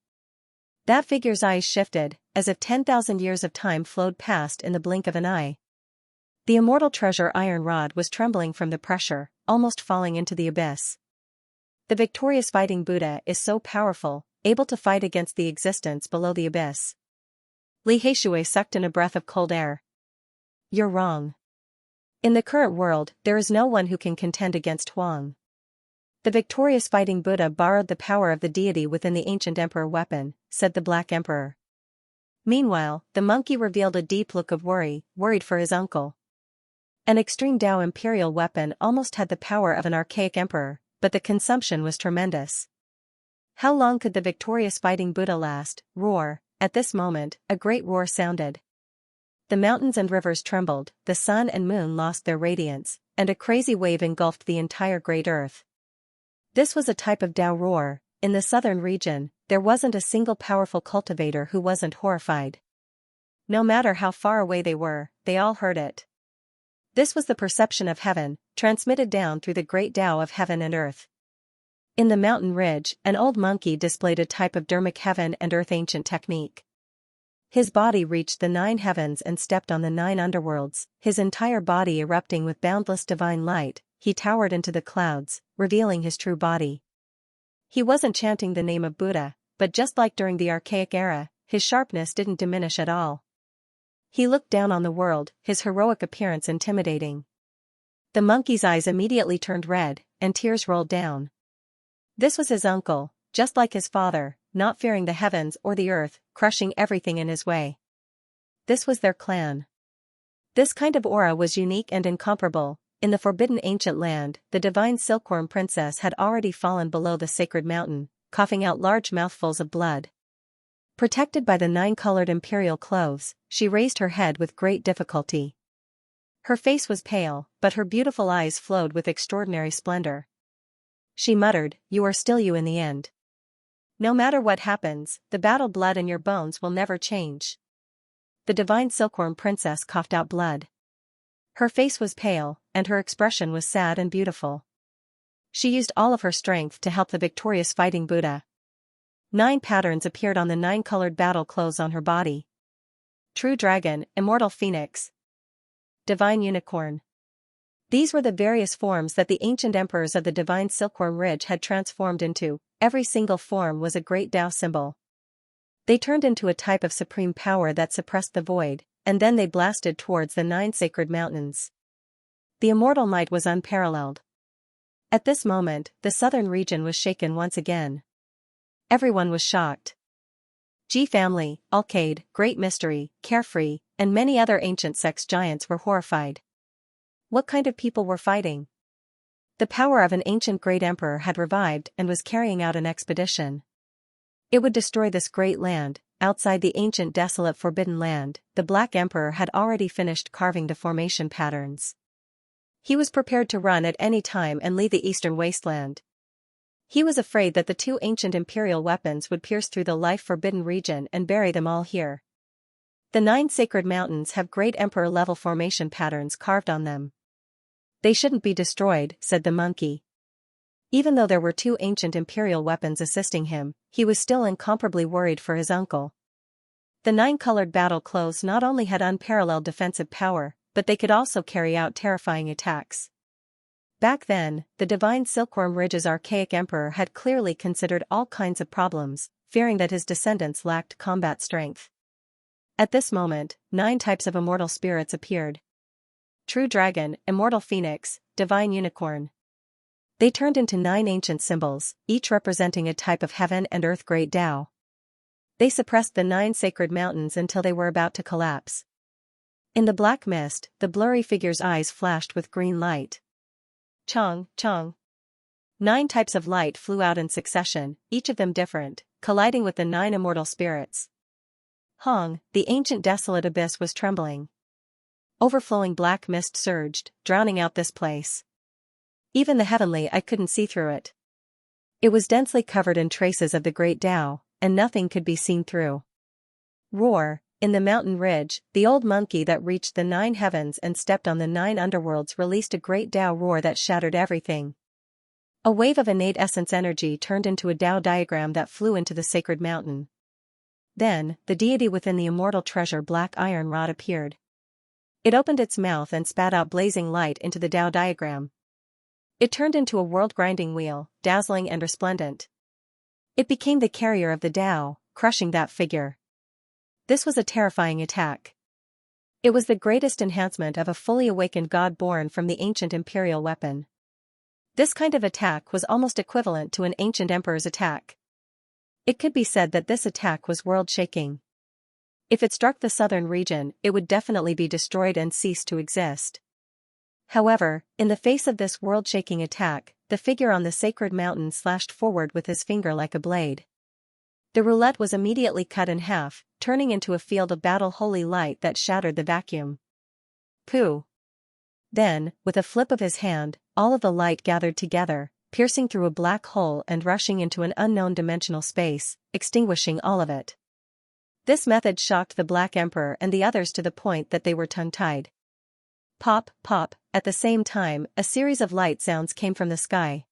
That figure's eyes shifted, as if 10,000 years of time flowed past in the blink of an eye. The immortal treasure iron rod was trembling from the pressure, almost falling into the abyss. The victorious fighting Buddha is so powerful, able to fight against the existence below the abyss. Li Heishui sucked in a breath of cold air. You're wrong. In the current world, there is no one who can contend against Huang. The victorious fighting Buddha borrowed the power of the deity within the ancient emperor weapon, said the Black Emperor. Meanwhile, the monkey revealed a deep look of worry, worried for his uncle. An extreme Tao imperial weapon almost had the power of an archaic emperor, but the consumption was tremendous. How long could the victorious fighting Buddha last? Roar. At this moment, a great roar sounded. The mountains and rivers trembled, the sun and moon lost their radiance, and a crazy wave engulfed the entire great earth. This was a type of Tao roar. In the southern region, there wasn't a single powerful cultivator who wasn't horrified. No matter how far away they were, they all heard it. This was the perception of heaven, transmitted down through the great Tao of heaven and earth. In the mountain ridge, an old monkey displayed a type of dharmic heaven and earth ancient technique. His body reached the 9 heavens and stepped on the 9 underworlds, his entire body erupting with boundless divine light. He towered into the clouds, revealing his true body. He wasn't chanting the name of Buddha, but just like during the archaic era, his sharpness didn't diminish at all. He looked down on the world, his heroic appearance intimidating. The monkey's eyes immediately turned red, and tears rolled down. This was his uncle, just like his father, not fearing the heavens or the earth, crushing everything in his way. This was their clan. This kind of aura was unique and incomparable. In the forbidden ancient land, the divine silkworm princess had already fallen below the sacred mountain, coughing out large mouthfuls of blood. Protected by the 9-colored imperial cloves, she raised her head with great difficulty. Her face was pale, but her beautiful eyes flowed with extraordinary splendor. She muttered, "You are still you in the end. No matter what happens, the battle blood in your bones will never change." The divine silkworm princess coughed out blood. Her face was pale, and her expression was sad and beautiful. She used all of her strength to help the victorious fighting Buddha. 9 patterns appeared on the 9-colored battle clothes on her body. True dragon, immortal phoenix, divine unicorn. These were the various forms that the ancient emperors of the divine silkworm ridge had transformed into. Every single form was a great Tao symbol. They turned into a type of supreme power that suppressed the void, and then they blasted towards the 9 sacred mountains. The immortal might was unparalleled. At this moment, the southern region was shaken once again. Everyone was shocked. Ji family, Alcade, Great Mystery, Carefree, and many other ancient sex giants were horrified. What kind of people were fighting? The power of an ancient great emperor had revived and was carrying out an expedition. It would destroy this great land. Outside the ancient desolate forbidden land, the Black Emperor had already finished carving the formation patterns. He was prepared to run at any time and leave the eastern wasteland. He was afraid that the 2 ancient imperial weapons would pierce through the life-forbidden region and bury them all here. The 9 sacred mountains have great emperor-level formation patterns carved on them. "They shouldn't be destroyed," said the monkey. Even though there were 2 ancient imperial weapons assisting him, he was still incomparably worried for his uncle. The 9-colored battle clothes not only had unparalleled defensive power, but they could also carry out terrifying attacks. Back then, the divine silkworm ridge's archaic emperor had clearly considered all kinds of problems, fearing that his descendants lacked combat strength. At this moment, 9 types of immortal spirits appeared. True dragon, immortal phoenix, divine unicorn. They turned into 9 ancient symbols, each representing a type of heaven and earth great Tao. They suppressed the 9 sacred mountains until they were about to collapse. In the black mist, the blurry figure's eyes flashed with green light. Chong, chong. 9 types of light flew out in succession, each of them different, colliding with the 9 immortal spirits. Hong, the ancient desolate abyss was trembling. Overflowing black mist surged, drowning out this place. Even the heavenly I couldn't see through it. It was densely covered in traces of the great Tao, and nothing could be seen through. Roar. In the mountain ridge, the old monkey that reached the 9 heavens and stepped on the 9 underworlds released a great Tao roar that shattered everything. A wave of innate essence energy turned into a Tao diagram that flew into the sacred mountain. Then, the deity within the immortal treasure black iron rod appeared. It opened its mouth and spat out blazing light into the Tao diagram. It turned into a world-grinding wheel, dazzling and resplendent. It became the carrier of the Tao, crushing that figure. This was a terrifying attack. It was the greatest enhancement of a fully awakened god born from the ancient imperial weapon. This kind of attack was almost equivalent to an ancient emperor's attack. It could be said that this attack was world-shaking. If it struck the southern region, it would definitely be destroyed and cease to exist. However, in the face of this world-shaking attack, the figure on the sacred mountain slashed forward with his finger like a blade. The roulette was immediately cut in half, turning into a field of battle holy light that shattered the vacuum. Pooh! Then, with a flip of his hand, all of the light gathered together, piercing through a black hole and rushing into an unknown dimensional space, extinguishing all of it. This method shocked the Black Emperor and the others to the point that they were tongue-tied. Pop, pop, at the same time, a series of light sounds came from the sky.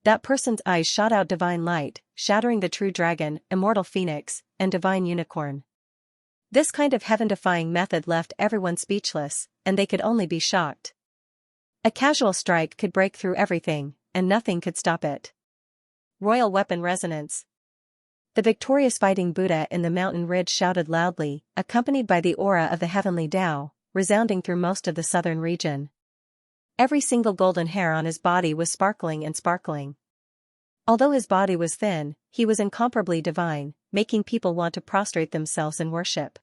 That person's eyes shot out divine light, shattering the true dragon, immortal phoenix, and divine unicorn. This kind of heaven-defying method left everyone speechless, and they could only be shocked. A casual strike could break through everything, and nothing could stop it. Royal weapon resonance. The victorious fighting Buddha in the mountain ridge shouted loudly, accompanied by the aura of the heavenly Tao, resounding through most of the southern region. Every single golden hair on his body was sparkling and sparkling. Although his body was thin, he was incomparably divine, making people want to prostrate themselves in worship.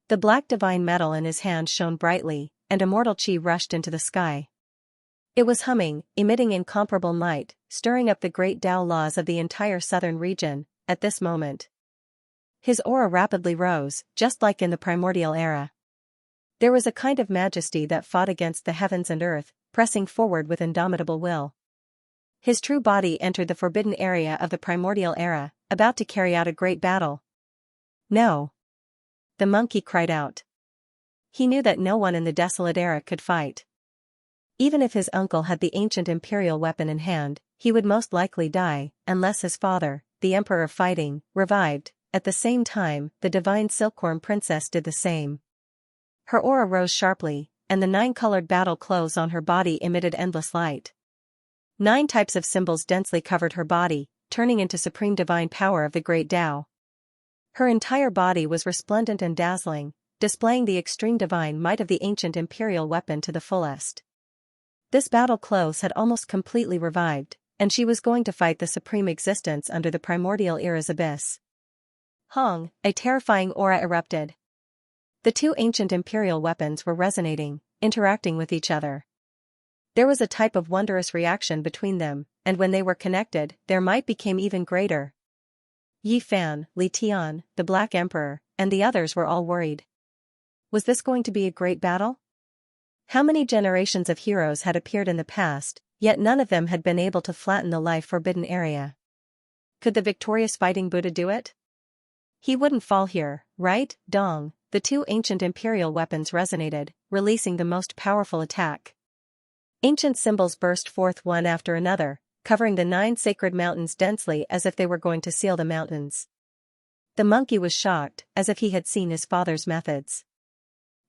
The black divine metal in his hand shone brightly, and immortal chi rushed into the sky. It was humming, emitting incomparable light, stirring up the great Tao laws of the entire southern region, at this moment. His aura rapidly rose, just like in the primordial era. There was a kind of majesty that fought against the heavens and earth, pressing forward with indomitable will. His true body entered the forbidden area of the primordial era, about to carry out a great battle. No! The monkey cried out. He knew that no one in the desolate era could fight. Even if his uncle had the ancient imperial weapon in hand, he would most likely die, unless his father, the Emperor of Fighting, revived. At the same time, the divine silkworm princess did the same. Her aura rose sharply, and the 9-colored battle clothes on her body emitted endless light. 9 types of symbols densely covered her body, turning into supreme divine power of the great Tao. Her entire body was resplendent and dazzling, displaying the extreme divine might of the ancient imperial weapon to the fullest. This battle clothes had almost completely revived, and she was going to fight the supreme existence under the primordial era's abyss. Hong, a terrifying aura erupted. The 2 ancient imperial weapons were resonating, interacting with each other. There was a type of wondrous reaction between them, and when they were connected, their might became even greater. Yi Fan, Li Tian, the Black Emperor, and the others were all worried. Was this going to be a great battle? How many generations of heroes had appeared in the past, yet none of them had been able to flatten the life-forbidden area. Could the victorious fighting Buddha do it? He wouldn't fall here, right? Dong. The 2 ancient imperial weapons resonated, releasing the most powerful attack. Ancient symbols burst forth one after another, covering the 9 sacred mountains densely as if they were going to seal the mountains. The monkey was shocked, as if he had seen his father's methods.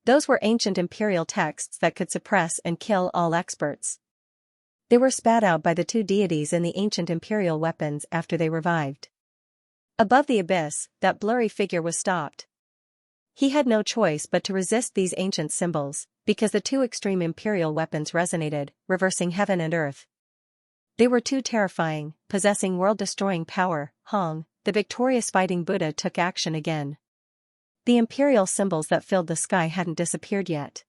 Those were ancient imperial texts that could suppress and kill all experts. They were spat out by the 2 deities in the ancient imperial weapons after they revived. Above the abyss, that blurry figure was stopped. He had no choice but to resist these ancient symbols, because the 2 extreme imperial weapons resonated, reversing heaven and earth. They were too terrifying, possessing world-destroying power. Hong, the victorious fighting Buddha, took action again. The imperial symbols that filled the sky hadn't disappeared yet.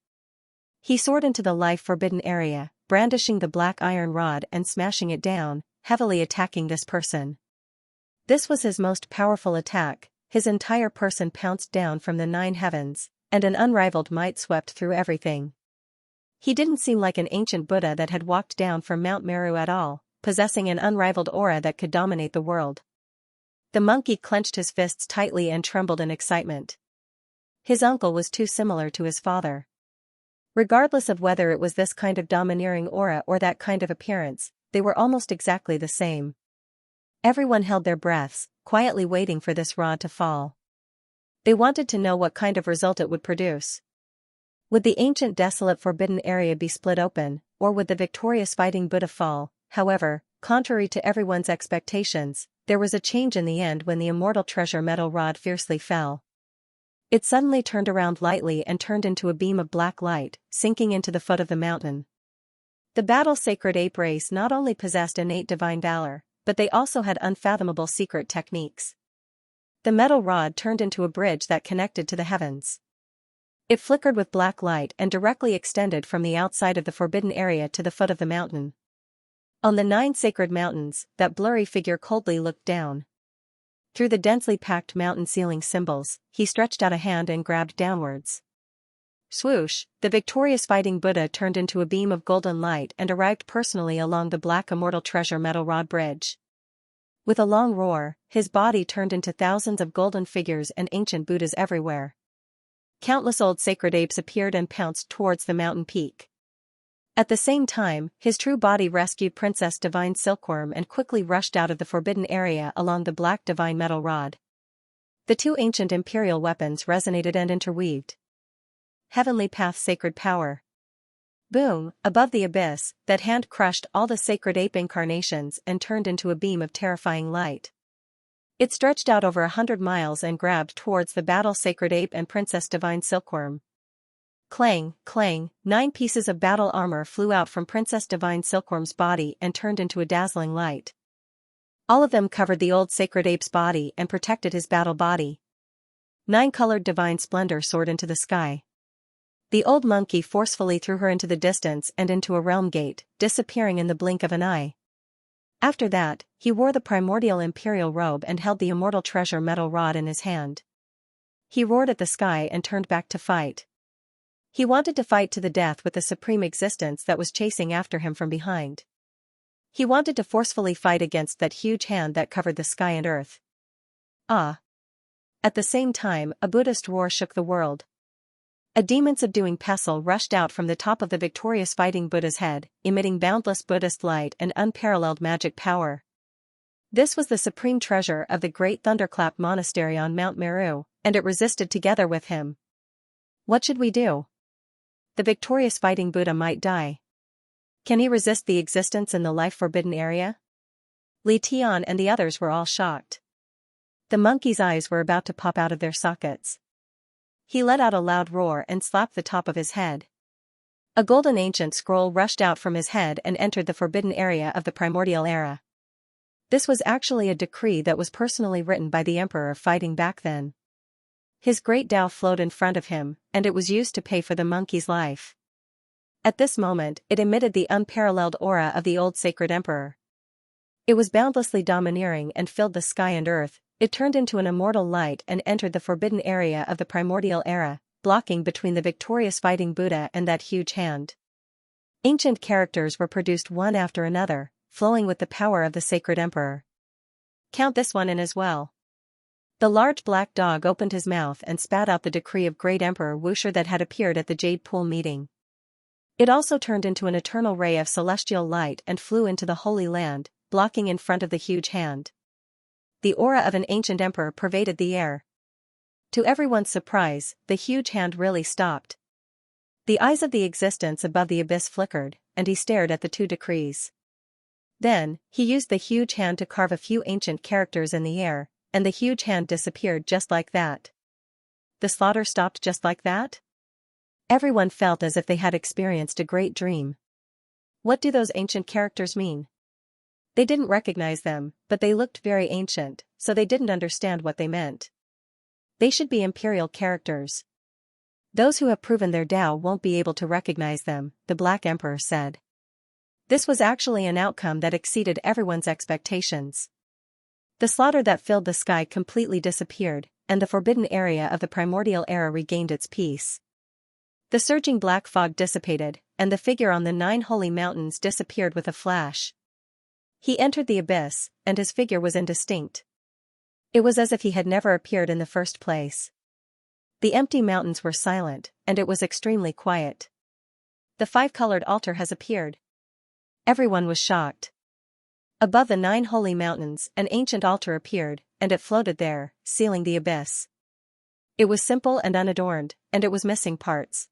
He soared into the life-forbidden area, brandishing the black iron rod and smashing it down, heavily attacking this person. This was his most powerful attack. His entire person pounced down from the 9 heavens, and an unrivaled might swept through everything. He didn't seem like an ancient Buddha that had walked down from Mount Meru at all, possessing an unrivaled aura that could dominate the world. The monkey clenched his fists tightly and trembled in excitement. His uncle was too similar to his father. Regardless of whether it was this kind of domineering aura or that kind of appearance, they were almost exactly the same. Everyone held their breaths, quietly waiting for this rod to fall. They wanted to know what kind of result it would produce. Would the ancient desolate forbidden area be split open, or would the victorious fighting Buddha fall? However, contrary to everyone's expectations, there was a change in the end when the immortal treasure metal rod fiercely fell. It suddenly turned around lightly and turned into a beam of black light, sinking into the foot of the mountain. The battle-sacred ape race not only possessed innate divine valor, but they also had unfathomable secret techniques. The metal rod turned into a bridge that connected to the heavens. It flickered with black light and directly extended from the outside of the forbidden area to the foot of the mountain. On the 9 sacred mountains, that blurry figure coldly looked down. Through the densely packed mountain ceiling symbols, he stretched out a hand and grabbed downwards. Swoosh, the victorious fighting Buddha turned into a beam of golden light and arrived personally along the black immortal treasure metal rod bridge. With a long roar, his body turned into thousands of golden figures and ancient Buddhas everywhere. Countless old sacred apes appeared and pounced towards the mountain peak. At the same time, his true body rescued Princess Divine Silkworm and quickly rushed out of the forbidden area along the black divine metal rod. The 2 ancient imperial weapons resonated and interweaved. Heavenly Path Sacred Power. Boom, above the abyss, that hand crushed all the sacred ape incarnations and turned into a beam of terrifying light. It stretched out over 100 miles and grabbed towards the battle sacred ape and Princess Divine Silkworm. Clang, clang, 9 pieces of battle armor flew out from Princess Divine Silkworm's body and turned into a dazzling light. All of them covered the old sacred ape's body and protected his battle body. 9-colored divine splendor soared into the sky. The old monkey forcefully threw her into the distance and into a realm gate, disappearing in the blink of an eye. After that, he wore the primordial imperial robe and held the immortal treasure metal rod in his hand. He roared at the sky and turned back to fight. He wanted to fight to the death with the supreme existence that was chasing after him from behind. He wanted to forcefully fight against that huge hand that covered the sky and earth. Ah! At the same time, a Buddhist roar shook the world. A demon-subduing pestle rushed out from the top of the victorious fighting Buddha's head, emitting boundless Buddhist light and unparalleled magic power. This was the supreme treasure of the great Thunderclap Monastery on Mount Meru, and it resisted together with him. What should we do? The victorious fighting Buddha might die. Can he resist the existence in the life-forbidden area? Li Tian and the others were all shocked. The monkey's eyes were about to pop out of their sockets. He let out a loud roar and slapped the top of his head. A golden ancient scroll rushed out from his head and entered the forbidden area of the primordial era. This was actually a decree that was personally written by the emperor fighting back then. His great Tao flowed in front of him, and it was used to pay for the monkey's life. At this moment, it emitted the unparalleled aura of the old sacred emperor. It was boundlessly domineering and filled the sky and earth. It turned into an immortal light and entered the forbidden area of the primordial era, blocking between the victorious fighting Buddha and that huge hand. Ancient characters were produced one after another, flowing with the power of the sacred emperor. Count this one in as well. The large black dog opened his mouth and spat out the decree of great Emperor Wuxia that had appeared at the Jade Pool meeting. It also turned into an eternal ray of celestial light and flew into the Holy Land, blocking in front of the huge hand. The aura of an ancient emperor pervaded the air. To everyone's surprise, the huge hand really stopped. The eyes of the existence above the abyss flickered, and he stared at the 2 decrees. Then, he used the huge hand to carve a few ancient characters in the air, and the huge hand disappeared just like that. The slaughter stopped just like that? Everyone felt as if they had experienced a great dream. What do those ancient characters mean? They didn't recognize them, but they looked very ancient, so they didn't understand what they meant. They should be imperial characters. Those who have proven their Tao won't be able to recognize them, the Black Emperor said. This was actually an outcome that exceeded everyone's expectations. The slaughter that filled the sky completely disappeared, and the forbidden area of the primordial era regained its peace. The surging black fog dissipated, and the figure on the 9 holy mountains disappeared with a flash. He entered the abyss, and his figure was indistinct. It was as if he had never appeared in the first place. The empty mountains were silent, and it was extremely quiet. The 5-colored altar has appeared. Everyone was shocked. Above the 9 holy mountains, an ancient altar appeared, and it floated there, sealing the abyss. It was simple and unadorned, and it was missing parts.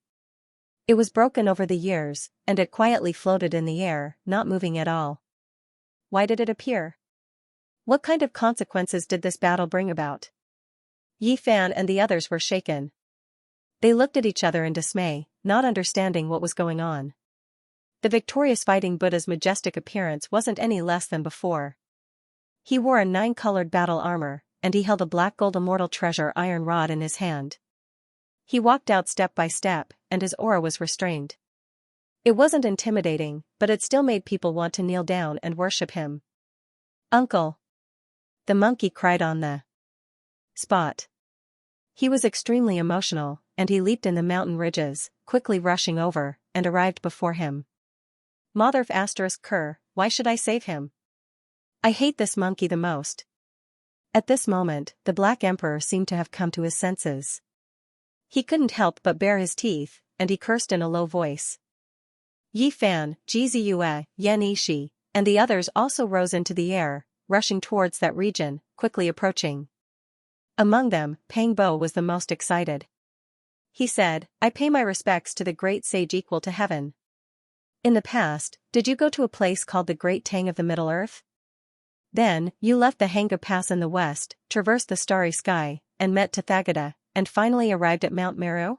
It was broken over the years, and it quietly floated in the air, not moving at all. Why did it appear? What kind of consequences did this battle bring about? Yi Fan and the others were shaken. They looked at each other in dismay, not understanding what was going on. The victorious fighting Buddha's majestic appearance wasn't any less than before. He wore a 9-colored battle armor, and he held a black gold immortal treasure iron rod in his hand. He walked out step by step, and his aura was restrained. It wasn't intimidating, but it still made people want to kneel down and worship him. "Uncle!" the monkey cried on the spot. He was extremely emotional, and he leaped in the mountain ridges, quickly rushing over, and arrived before him. "Mother ****, why should I save him? I hate this monkey the most." At this moment, the Black Emperor seemed to have come to his senses. He couldn't help but bare his teeth, and he cursed in a low voice. Yi Fan, Jizue, Yan Ishi, and the others also rose into the air, rushing towards that region, quickly approaching. Among them, Pang Bo was the most excited. He said, "I pay my respects to the great sage equal to heaven. In the past, did you go to a place called the Great Tang of the Middle Earth? Then, you left the Hanga Pass in the west, traversed the starry sky, and met Tathagata, and finally arrived at Mount Meru?"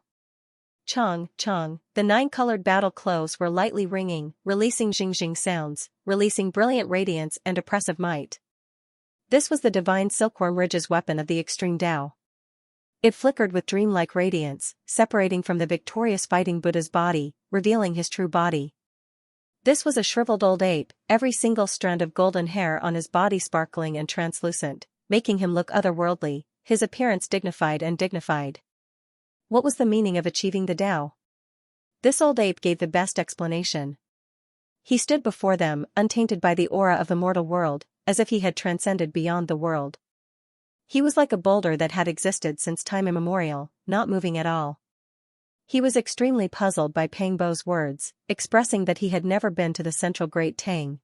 Chong, chong, the 9-colored battle clothes were lightly ringing, releasing jing-jing sounds, releasing brilliant radiance and oppressive might. This was the divine silkworm ridge's weapon of the extreme Tao. It flickered with dreamlike radiance, separating from the victorious fighting Buddha's body, revealing his true body. This was a shriveled old ape, every single strand of golden hair on his body sparkling and translucent, making him look otherworldly, his appearance dignified and dignified. What was the meaning of achieving the Tao? This old ape gave the best explanation. He stood before them, untainted by the aura of the mortal world, as if he had transcended beyond the world. He was like a boulder that had existed since time immemorial, not moving at all. He was extremely puzzled by Pang Bo's words, expressing that he had never been to the central Great Tang.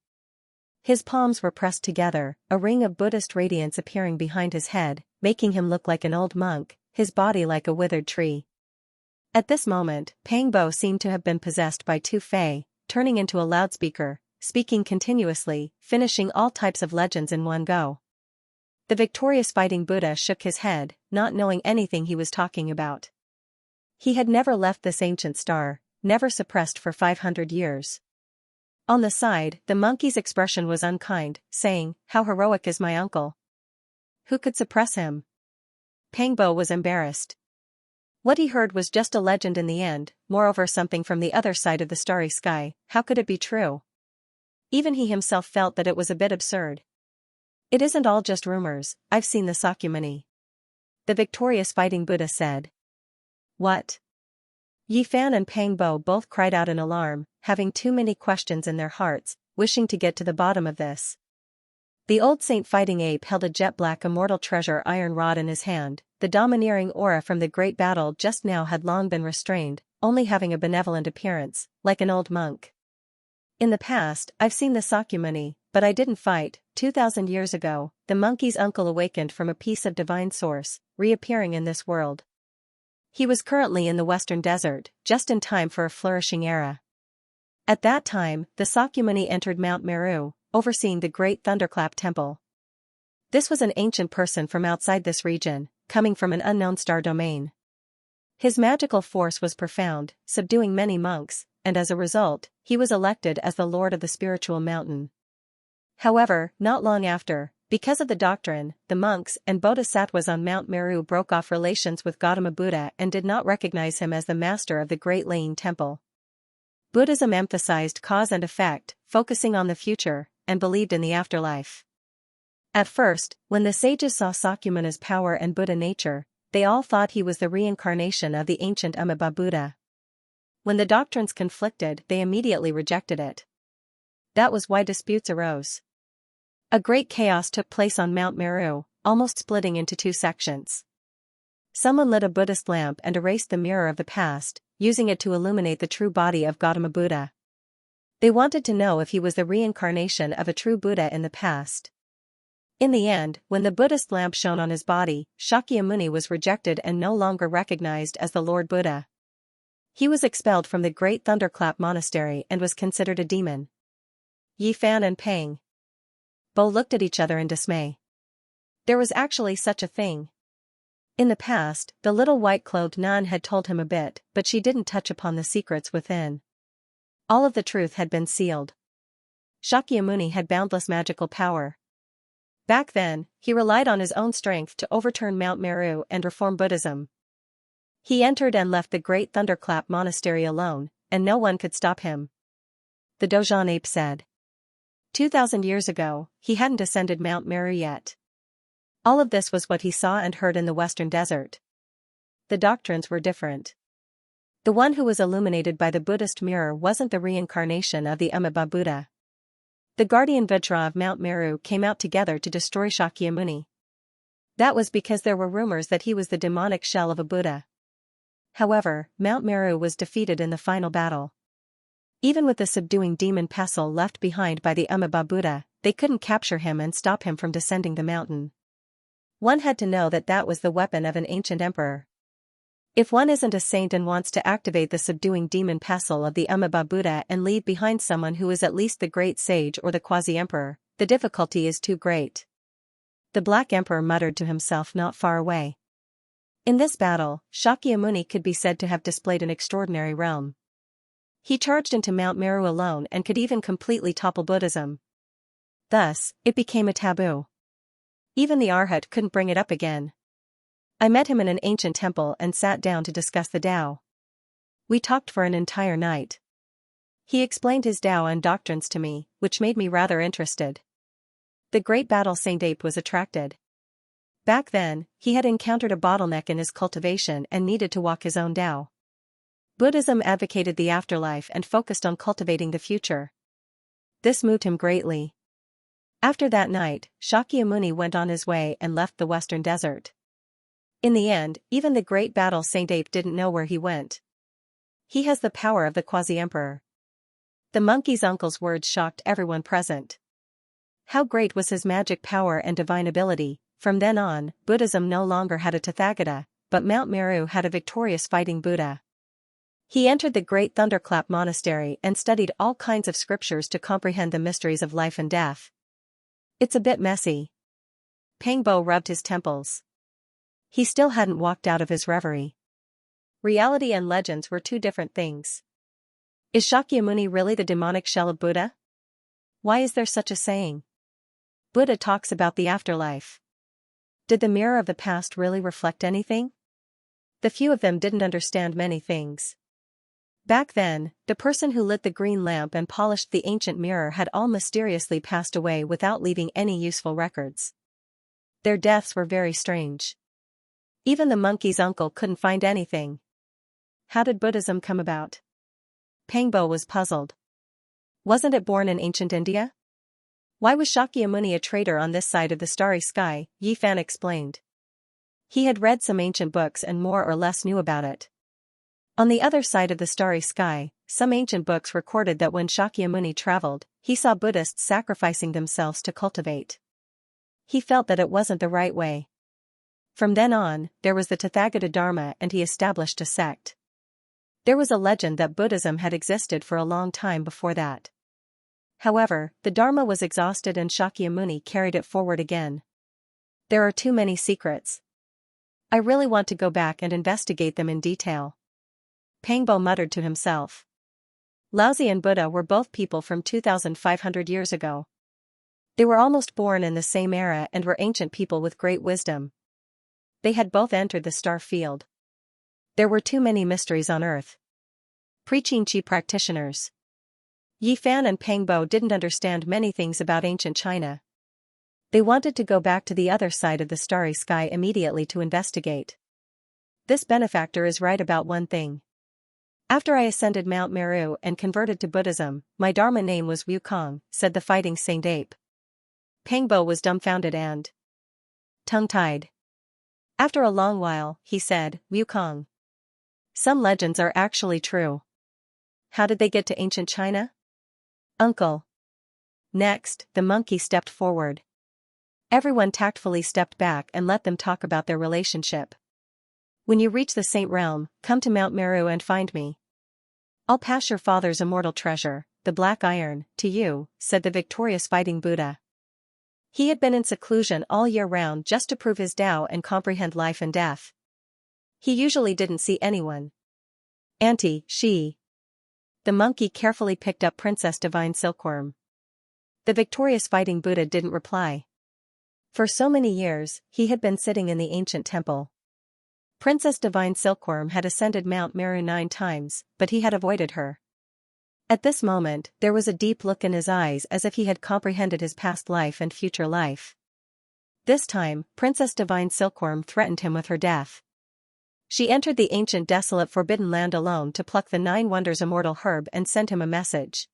His palms were pressed together, a ring of Buddhist radiance appearing behind his head, making him look like an old monk, his body like a withered tree. At this moment, Pang Bo seemed to have been possessed by two fae, turning into a loudspeaker, speaking continuously, finishing all types of legends in one go. The victorious fighting Buddha shook his head, not knowing anything he was talking about. He had never left this ancient star, never suppressed for 500 years. On the side, the monkey's expression was unkind, saying, "How heroic is my uncle? Who could suppress him?" Pang Bo was embarrassed. What he heard was just a legend in the end, moreover something from the other side of the starry sky. How could it be true? Even he himself felt that it was a bit absurd. "It isn't all just rumors, I've seen the Sakyamuni," the victorious fighting Buddha said. "What?" Yi Fan and Pang Bo both cried out in alarm, having too many questions in their hearts, wishing to get to the bottom of this. The old saint fighting ape held a jet-black immortal treasure iron rod in his hand. The domineering aura from the great battle just now had long been restrained, only having a benevolent appearance, like an old monk. "In the past, I've seen the Sakyamuni, but I didn't fight. 2,000 years ago, the monkey's uncle awakened from a piece of divine source, reappearing in this world. He was currently in the western desert, just in time for a flourishing era. At that time, the Sakyamuni entered Mount Meru, overseeing the great Thunderclap Temple. This was an ancient person from outside this region, coming from an unknown star domain. His magical force was profound, subduing many monks, and as a result, he was elected as the Lord of the Spiritual Mountain. However, not long after, because of the doctrine, the monks and bodhisattvas on Mount Meru broke off relations with Gautama Buddha and did not recognize him as the master of the Great Laying Temple. Buddhism emphasized cause and effect, focusing on the future, and believed in the afterlife. At first, when the sages saw Sakyamuni's power and Buddha nature, they all thought he was the reincarnation of the ancient Amitabha Buddha. When the doctrines conflicted, they immediately rejected it. That was why disputes arose. A great chaos took place on Mount Meru, almost splitting into two sections. Someone lit a Buddhist lamp and erased the mirror of the past, using it to illuminate the true body of Gautama Buddha. They wanted to know if he was the reincarnation of a true Buddha in the past. In the end, when the Buddhist lamp shone on his body, Shakyamuni was rejected and no longer recognized as the Lord Buddha. He was expelled from the Great Thunderclap Monastery and was considered a demon. Yi Fan and Pang Bo looked at each other in dismay. There was actually such a thing. In the past, the little white-clothed nun had told him a bit, but she didn't touch upon the secrets within. All of the truth had been sealed. Shakyamuni had boundless magical power. Back then, he relied on his own strength to overturn Mount Meru and reform Buddhism. He entered and left the great thunderclap monastery alone, and no one could stop him. The Dozhan ape said. 2,000 years ago, he hadn't ascended Mount Meru yet. All of this was what he saw and heard in the western desert. The doctrines were different. The one who was illuminated by the Buddhist mirror wasn't the reincarnation of the Amitabha Buddha. The guardian Vajra of Mount Meru came out together to destroy Shakyamuni. That was because there were rumors that he was the demonic shell of a Buddha. However, Mount Meru was defeated in the final battle. Even with the subduing demon pestle left behind by the Amitabha Buddha, they couldn't capture him and stop him from descending the mountain. One had to know that that was the weapon of an ancient emperor. If one isn't a saint and wants to activate the subduing demon pestle of the Amitabha Buddha and leave behind someone who is at least the great sage or the quasi-emperor, the difficulty is too great. The Black Emperor muttered to himself not far away. In this battle, Shakyamuni could be said to have displayed an extraordinary realm. He charged into Mount Meru alone and could even completely topple Buddhism. Thus, it became a taboo. Even the Arhat couldn't bring it up again. I met him in an ancient temple and sat down to discuss the Tao. We talked for an entire night. He explained his Tao and doctrines to me, which made me rather interested. The great battle Saint Ape was attracted. Back then, he had encountered a bottleneck in his cultivation and needed to walk his own Tao. Buddhism advocated the afterlife and focused on cultivating the future. This moved him greatly. After that night, Shakyamuni went on his way and left the western desert. In the end, even the great battle Saint Ape didn't know where he went. He has the power of the quasi-emperor. The monkey's uncle's words shocked everyone present. How great was his magic power and divine ability! From then on, Buddhism no longer had a Tathagata, but Mount Meru had a victorious fighting Buddha. He entered the great thunderclap monastery and studied all kinds of scriptures to comprehend the mysteries of life and death. It's a bit messy. Pangbo rubbed his temples. He still hadn't walked out of his reverie. Reality and legends were two different things. Is Shakyamuni really the demonic shell of Buddha? Why is there such a saying? Buddha talks about the afterlife. Did the mirror of the past really reflect anything? The few of them didn't understand many things. Back then, the person who lit the green lamp and polished the ancient mirror had all mysteriously passed away without leaving any useful records. Their deaths were very strange. Even the monkey's uncle couldn't find anything. How did Buddhism come about? Pangbo was puzzled. Wasn't it born in ancient India? Why was Shakyamuni a traitor on this side of the starry sky? Yifan explained. He had read some ancient books and more or less knew about it. On the other side of the starry sky, some ancient books recorded that when Shakyamuni traveled, he saw Buddhists sacrificing themselves to cultivate. He felt that it wasn't the right way. From then on, there was the Tathagata Dharma and he established a sect. There was a legend that Buddhism had existed for a long time before that. However, the Dharma was exhausted and Shakyamuni carried it forward again. There are too many secrets. I really want to go back and investigate them in detail. Pangbo muttered to himself. Laozi and Buddha were both people from 2,500 years ago. They were almost born in the same era and were ancient people with great wisdom. They had both entered the star field. There were too many mysteries on Earth. Preaching Qi practitioners. Yifan and Pangbo didn't understand many things about ancient China. They wanted to go back to the other side of the starry sky immediately to investigate. This benefactor is right about one thing. After I ascended Mount Meru and converted to Buddhism, my Dharma name was Wukong, said the fighting Saint Ape. Pangbo was dumbfounded and tongue-tied. After a long while, he said, Wukong. Some legends are actually true. How did they get to ancient China? Uncle. Next, the monkey stepped forward. Everyone tactfully stepped back and let them talk about their relationship. When you reach the Saint Realm, come to Mount Meru and find me. I'll pass your father's immortal treasure, the black iron, to you, said the victorious fighting Buddha. He had been in seclusion all year round just to prove his Tao and comprehend life and death. He usually didn't see anyone. Auntie, she. The monkey carefully picked up Princess Divine Silkworm. The victorious fighting Buddha didn't reply. For so many years, he had been sitting in the ancient temple. Princess Divine Silkworm had ascended Mount Meru 9 times, but he had avoided her. At this moment, there was a deep look in his eyes as if he had comprehended his past life and future life. This time, Princess Divine Silkworm threatened him with her death. She entered the ancient desolate forbidden land alone to pluck the 9 wonders immortal herb and send him a message.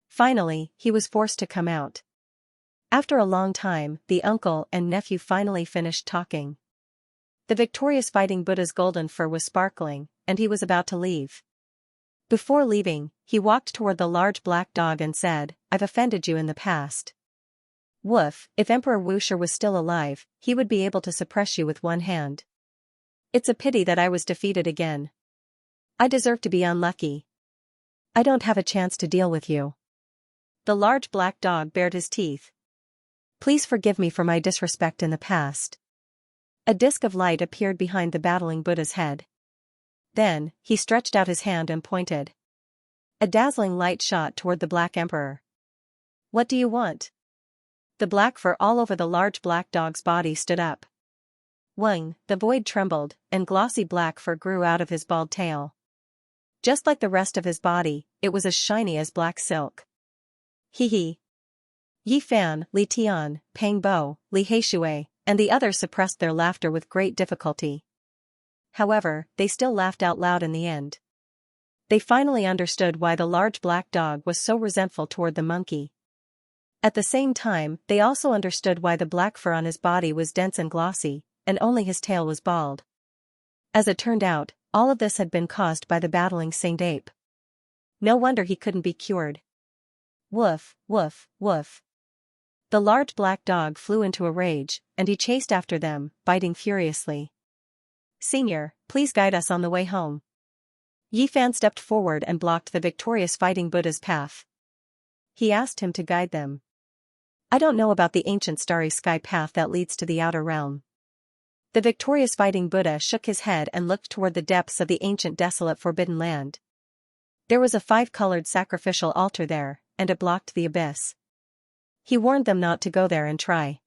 Finally, he was forced to come out. After a long time, the uncle and nephew finally finished talking. The victorious Fighting Buddha's golden fur was sparkling, and he was about to leave. Before leaving, he walked toward the large black dog and said, "I've offended you in the past. Woof, if Emperor Wuxia was still alive, he would be able to suppress you with one hand. It's a pity that I was defeated again. I deserve to be unlucky. I don't have a chance to deal with you." The large black dog bared his teeth. "Please forgive me for my disrespect in the past." A disk of light appeared behind the battling Buddha's head. Then, he stretched out his hand and pointed. A dazzling light shot toward the Black Emperor. "What do you want?" The black fur all over the large black dog's body stood up. Wang, the void trembled, and glossy black fur grew out of his bald tail. Just like the rest of his body, it was as shiny as black silk. Hee hee. Yi Fan, Li Tian, Pang Bo, Li Heishui, and the others suppressed their laughter with great difficulty. However, they still laughed out loud in the end. They finally understood why the large black dog was so resentful toward the monkey. At the same time, they also understood why the black fur on his body was dense and glossy, and only his tail was bald. As it turned out, all of this had been caused by the battling Saint Ape. No wonder he couldn't be cured. Woof, woof, woof. The large black dog flew into a rage, and he chased after them, biting furiously. "Senior, please guide us on the way home." Yi Fan stepped forward and blocked the victorious Fighting Buddha's path. He asked him to guide them. "I don't know about the ancient starry sky path that leads to the outer realm." The victorious Fighting Buddha shook his head and looked toward the depths of the ancient desolate forbidden land. There was a 5-colored sacrificial altar there, and it blocked the abyss. He warned them not to go there and try.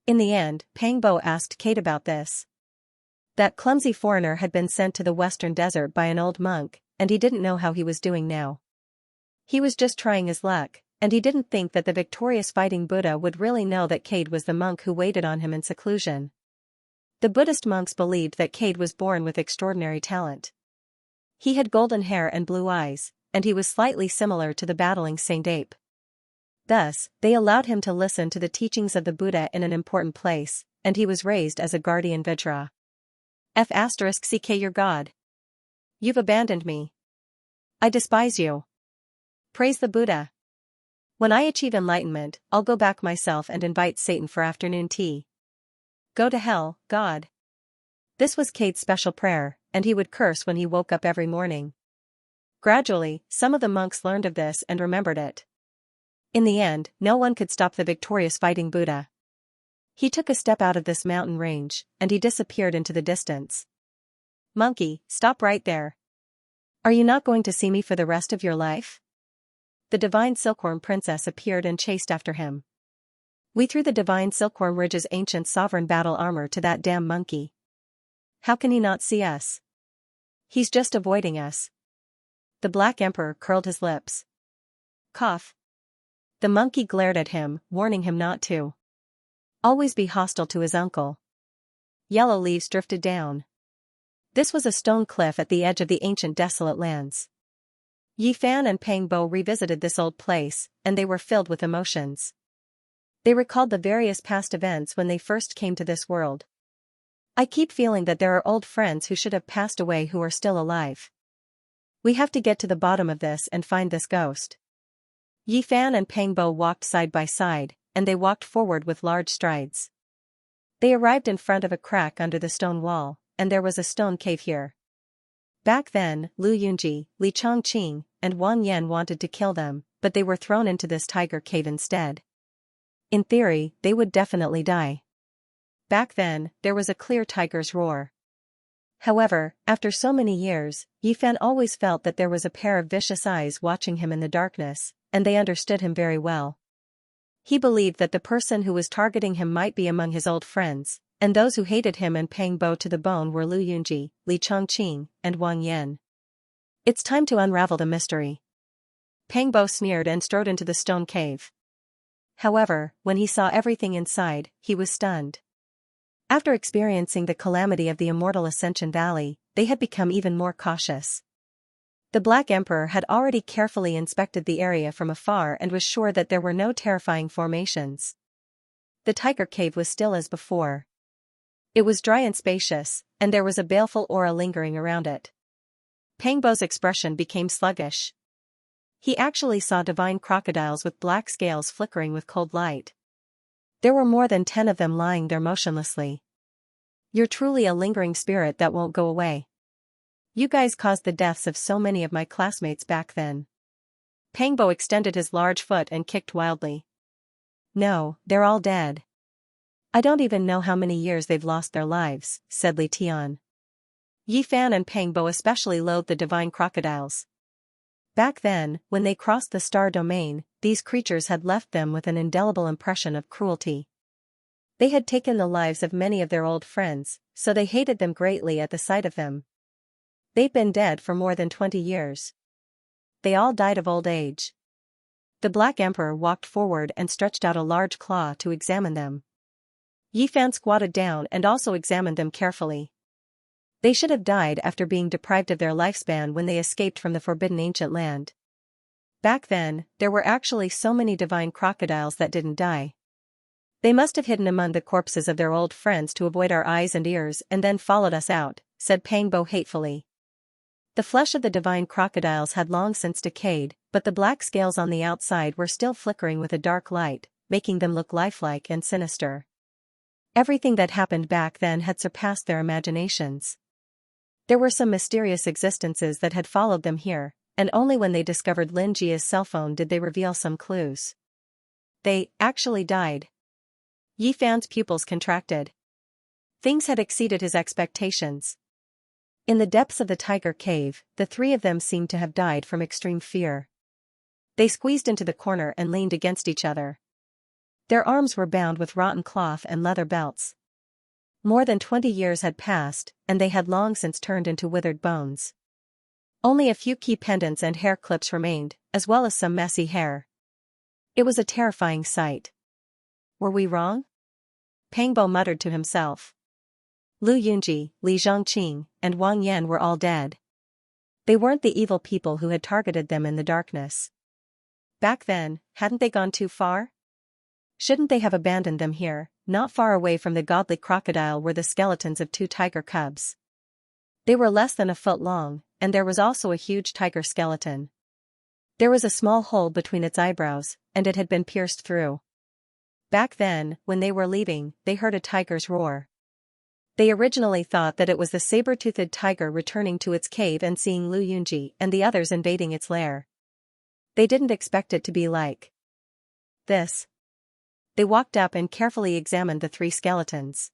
In the end, Pang Bo asked Kate about this. That clumsy foreigner had been sent to the western desert by an old monk, and he didn't know how he was doing now. He was just trying his luck, and he didn't think that the victorious Fighting Buddha would really know that Cade was the monk who waited on him in seclusion. The Buddhist monks believed that Cade was born with extraordinary talent. He had golden hair and blue eyes, and he was slightly similar to the battling Saint Ape. Thus, they allowed him to listen to the teachings of the Buddha in an important place, and he was raised as a guardian Vajra. F*ck your God. You've abandoned me. I despise you. Praise the Buddha. When I achieve enlightenment, I'll go back myself and invite Satan for afternoon tea. Go to hell, God. This was Cade's special prayer, and he would curse when he woke up every morning. Gradually, some of the monks learned of this and remembered it. In the end, no one could stop the victorious Fighting Buddha. He took a step out of this mountain range, and he disappeared into the distance. "Monkey, stop right there. Are you not going to see me for the rest of your life?" The Divine Silkworm Princess appeared and chased after him. "We threw the Divine Silkworm Ridge's ancient sovereign battle armor to that damn monkey. How can he not see us? He's just avoiding us." The Black Emperor curled his lips. Cough. The monkey glared at him, warning him not to always be hostile to his uncle. Yellow leaves drifted down. This was a stone cliff at the edge of the ancient desolate lands. Yi Fan and Pang Bo revisited this old place, and they were filled with emotions. They recalled the various past events when they first came to this world. "I keep feeling that there are old friends who should have passed away who are still alive. We have to get to the bottom of this and find this ghost." Yi Fan and Pang Bo walked side by side, and they walked forward with large strides. They arrived in front of a crack under the stone wall, and there was a stone cave here. Back then, Lu Yunji, Li Chongqing, and Wang Yan wanted to kill them, but they were thrown into this tiger cave instead. In theory, they would definitely die. Back then, there was a clear tiger's roar. However, after so many years, Yi Fan always felt that there was a pair of vicious eyes watching him in the darkness, and they understood him very well. He believed that the person who was targeting him might be among his old friends, and those who hated him and Pang Bo to the bone were Lu Yunji, Li Chongqing, and Wang Yan. It's time to unravel the mystery. Pang Bo sneered and strode into the stone cave. However, when he saw everything inside, he was stunned. After experiencing the calamity of the Immortal Ascension Valley, they had become even more cautious. The Black Emperor had already carefully inspected the area from afar and was sure that there were no terrifying formations. The Tiger Cave was still as before. It was dry and spacious, and there was a baleful aura lingering around it. Pang Bo's expression became sluggish. He actually saw divine crocodiles with black scales flickering with cold light. There were more than 10 of them lying there motionlessly. You're truly a lingering spirit that won't go away. You guys caused the deaths of so many of my classmates back then. Pang Bo extended his large foot and kicked wildly. No, they're all dead. I don't even know how many years they've lost their lives, said Li Tian. Yi Fan and Pang Bo especially loathed the divine crocodiles. Back then, when they crossed the star domain, these creatures had left them with an indelible impression of cruelty. They had taken the lives of many of their old friends, so they hated them greatly at the sight of them. They'd been dead for more than 20 years. They all died of old age. The Black Emperor walked forward and stretched out a large claw to examine them. Yi Fan squatted down and also examined them carefully. They should have died after being deprived of their lifespan when they escaped from the forbidden ancient land. Back then, there were actually so many divine crocodiles that didn't die. They must have hidden among the corpses of their old friends to avoid our eyes and ears and then followed us out, said Pang Bo hatefully. The flesh of the divine crocodiles had long since decayed, but the black scales on the outside were still flickering with a dark light, making them look lifelike and sinister. Everything that happened back then had surpassed their imaginations. There were some mysterious existences that had followed them here, and only when they discovered Lin Jia's cell phone did they reveal some clues. They actually died. Yi Fan's pupils contracted. Things had exceeded his expectations. In the depths of the Tiger Cave, the 3 of them seemed to have died from extreme fear. They squeezed into the corner and leaned against each other. Their arms were bound with rotten cloth and leather belts. More than 20 years had passed, and they had long since turned into withered bones. Only a few key pendants and hair clips remained, as well as some messy hair. It was a terrifying sight. Were we wrong? Pang Bo muttered to himself. Lu Yunji, Li Zhongqing, and Wang Yan were all dead. They weren't the evil people who had targeted them in the darkness. Back then, hadn't they gone too far? Shouldn't they have abandoned them here? Not far away from the godly crocodile were the skeletons of 2 tiger cubs. They were less than a foot long, and there was also a huge tiger skeleton. There was a small hole between its eyebrows, and it had been pierced through. Back then, when they were leaving, they heard a tiger's roar. They originally thought that it was the saber-toothed tiger returning to its cave and seeing Lu Yunji and the others invading its lair. They didn't expect it to be like this. They walked up and carefully examined the 3 skeletons.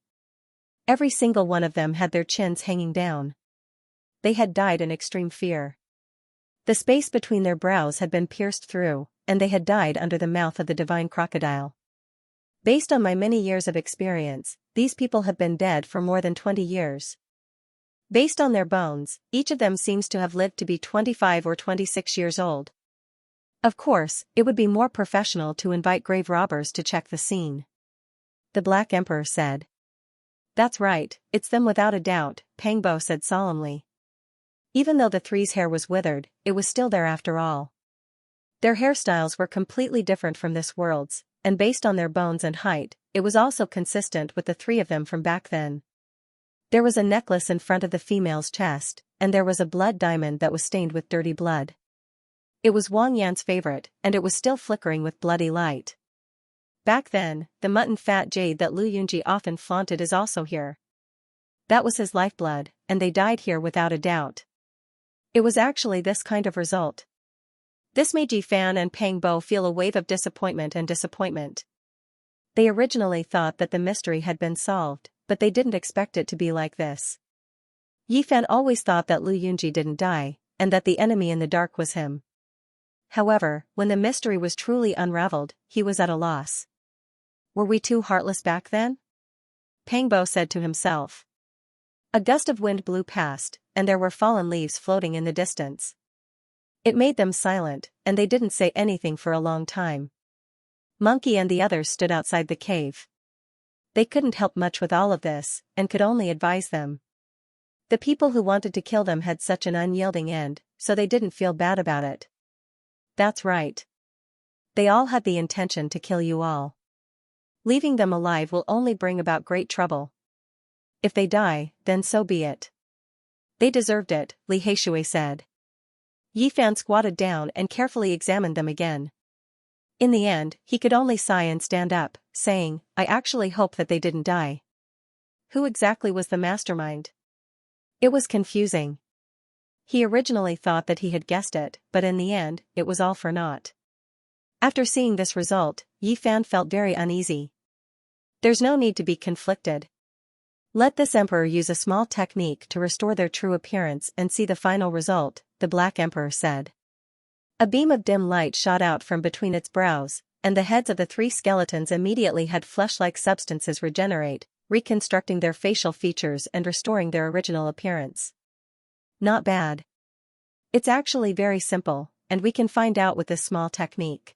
Every single one of them had their chins hanging down. They had died in extreme fear. The space between their brows had been pierced through, and they had died under the mouth of the divine crocodile. Based on my many years of experience, these people have been dead for more than 20 years. Based on their bones, each of them seems to have lived to be 25 or 26 years old. Of course, it would be more professional to invite grave robbers to check the scene. The Black Emperor said. That's right, it's them without a doubt, Pang Bo said solemnly. Even though the 3's hair was withered, it was still there after all. Their hairstyles were completely different from this world's, and based on their bones and height, it was also consistent with the 3 of them from back then. There was a necklace in front of the female's chest, and there was a blood diamond that was stained with dirty blood. It was Wang Yan's favorite, and it was still flickering with bloody light. Back then, the mutton fat jade that Lu Yunji often flaunted is also here. That was his lifeblood, and they died here without a doubt. It was actually this kind of result. This made Yi Fan and Pang Bo feel a wave of disappointment and disappointment. They originally thought that the mystery had been solved, but they didn't expect it to be like this. Yi Fan always thought that Lu Yunji didn't die, and that the enemy in the dark was him. However, when the mystery was truly unraveled, he was at a loss. Were we too heartless back then? Pangbo said to himself. A gust of wind blew past, and there were fallen leaves floating in the distance. It made them silent, and they didn't say anything for a long time. Monkey and the others stood outside the cave. They couldn't help much with all of this, and could only advise them. The people who wanted to kill them had such an unyielding end, so they didn't feel bad about it. That's right. They all had the intention to kill you all. Leaving them alive will only bring about great trouble. If they die, then so be it. They deserved it, Li Heishui said. Yifan squatted down and carefully examined them again. In the end, he could only sigh and stand up, saying, I actually hope that they didn't die. Who exactly was the mastermind? It was confusing. He originally thought that he had guessed it, but in the end, it was all for naught. After seeing this result, Yifan felt very uneasy. There's no need to be conflicted. Let this emperor use a small technique to restore their true appearance and see the final result, the Black Emperor said. A beam of dim light shot out from between its brows, and the heads of the three skeletons immediately had flesh-like substances regenerate, reconstructing their facial features and restoring their original appearance. Not bad. It's actually very simple, and we can find out with this small technique.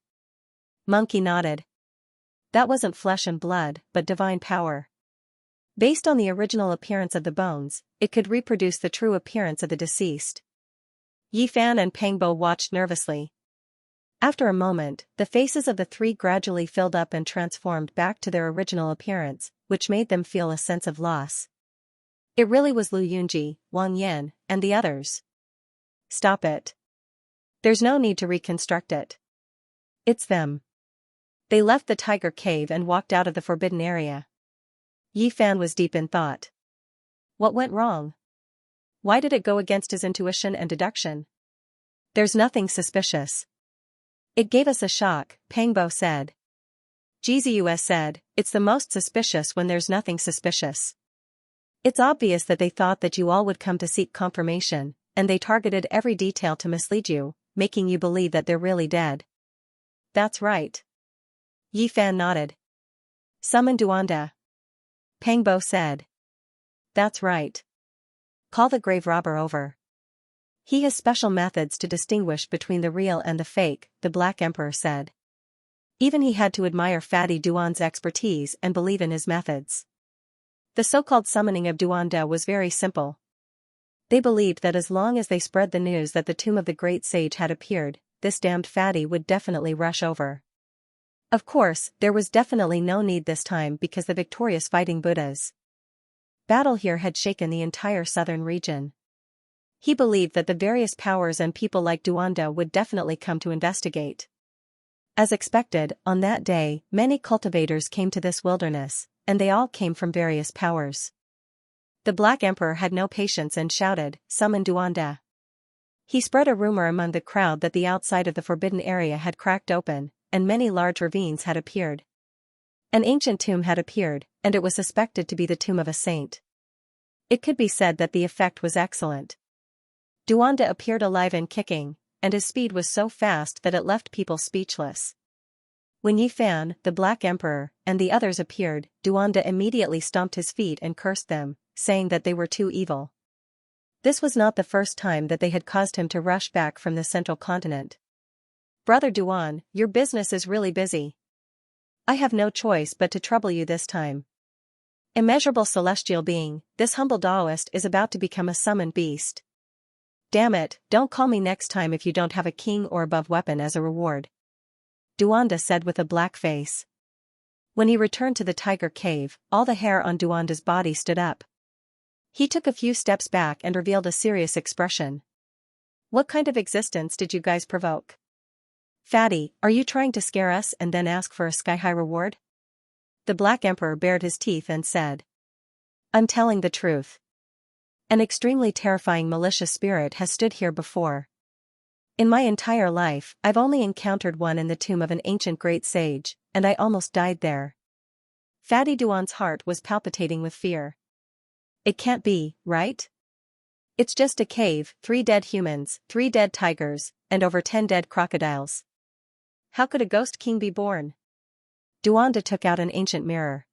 Monkey nodded. That wasn't flesh and blood, but divine power. Based on the original appearance of the bones, it could reproduce the true appearance of the deceased. Yifan and Pangbo watched nervously. After a moment, the faces of the three gradually filled up and transformed back to their original appearance, which made them feel a sense of loss. It really was Lu Yunji, Wang Yan, and the others. Stop it. There's no need to reconstruct it. It's them. They left the tiger cave and walked out of the forbidden area. Yifan was deep in thought. What went wrong? Why did it go against his intuition and deduction? There's nothing suspicious. It gave us a shock, Pangbo said. Jizus said, it's the most suspicious when there's nothing suspicious. It's obvious that they thought that you all would come to seek confirmation, and they targeted every detail to mislead you, making you believe that they're really dead. That's right. Yifan nodded. Summon Duanda. Pangbo said. That's right. Call the grave robber over. He has special methods to distinguish between the real and the fake, the Black Emperor said. Even he had to admire Fatty Duan's expertise and believe in his methods. The so-called summoning of Duanda was very simple. They believed that as long as they spread the news that the tomb of the great sage had appeared, this damned fatty would definitely rush over. Of course, there was definitely no need this time because the victorious fighting Buddhas. Battle here had shaken the entire southern region. He believed that the various powers and people like Duanda would definitely come to investigate. As expected, on that day, many cultivators came to this wilderness, and they all came from various powers. The Black Emperor had no patience and shouted, "Summon Duanda." He spread a rumor among the crowd that the outside of the forbidden area had cracked open, and many large ravines had appeared. An ancient tomb had appeared, and it was suspected to be the tomb of a saint. It could be said that the effect was excellent. Duanda appeared alive and kicking, and his speed was so fast that it left people speechless. When Yifan, the Black Emperor, and the others appeared, Duanda immediately stomped his feet and cursed them, saying that they were too evil. This was not the first time that they had caused him to rush back from the central continent. Brother Duan, your business is really busy. I have no choice but to trouble you this time. Immeasurable celestial being, this humble Taoist is about to become a summoned beast. Damn it, don't call me next time if you don't have a king or above weapon as a reward. Duanda said with a black face. When he returned to the tiger cave, all the hair on Duanda's body stood up. He took a few steps back and revealed a serious expression. What kind of existence did you guys provoke? Fatty, are you trying to scare us and then ask for a sky-high reward? The Black Emperor bared his teeth and said. I'm telling the truth. An extremely terrifying malicious spirit has stood here before. In my entire life, I've only encountered one in the tomb of an ancient great sage, and I almost died there. Fatty Duan's heart was palpitating with fear. It can't be, right? It's just a cave, 3 dead humans, 3 dead tigers, and over 10 dead crocodiles. How could a ghost king be born? Duanda took out an ancient mirror.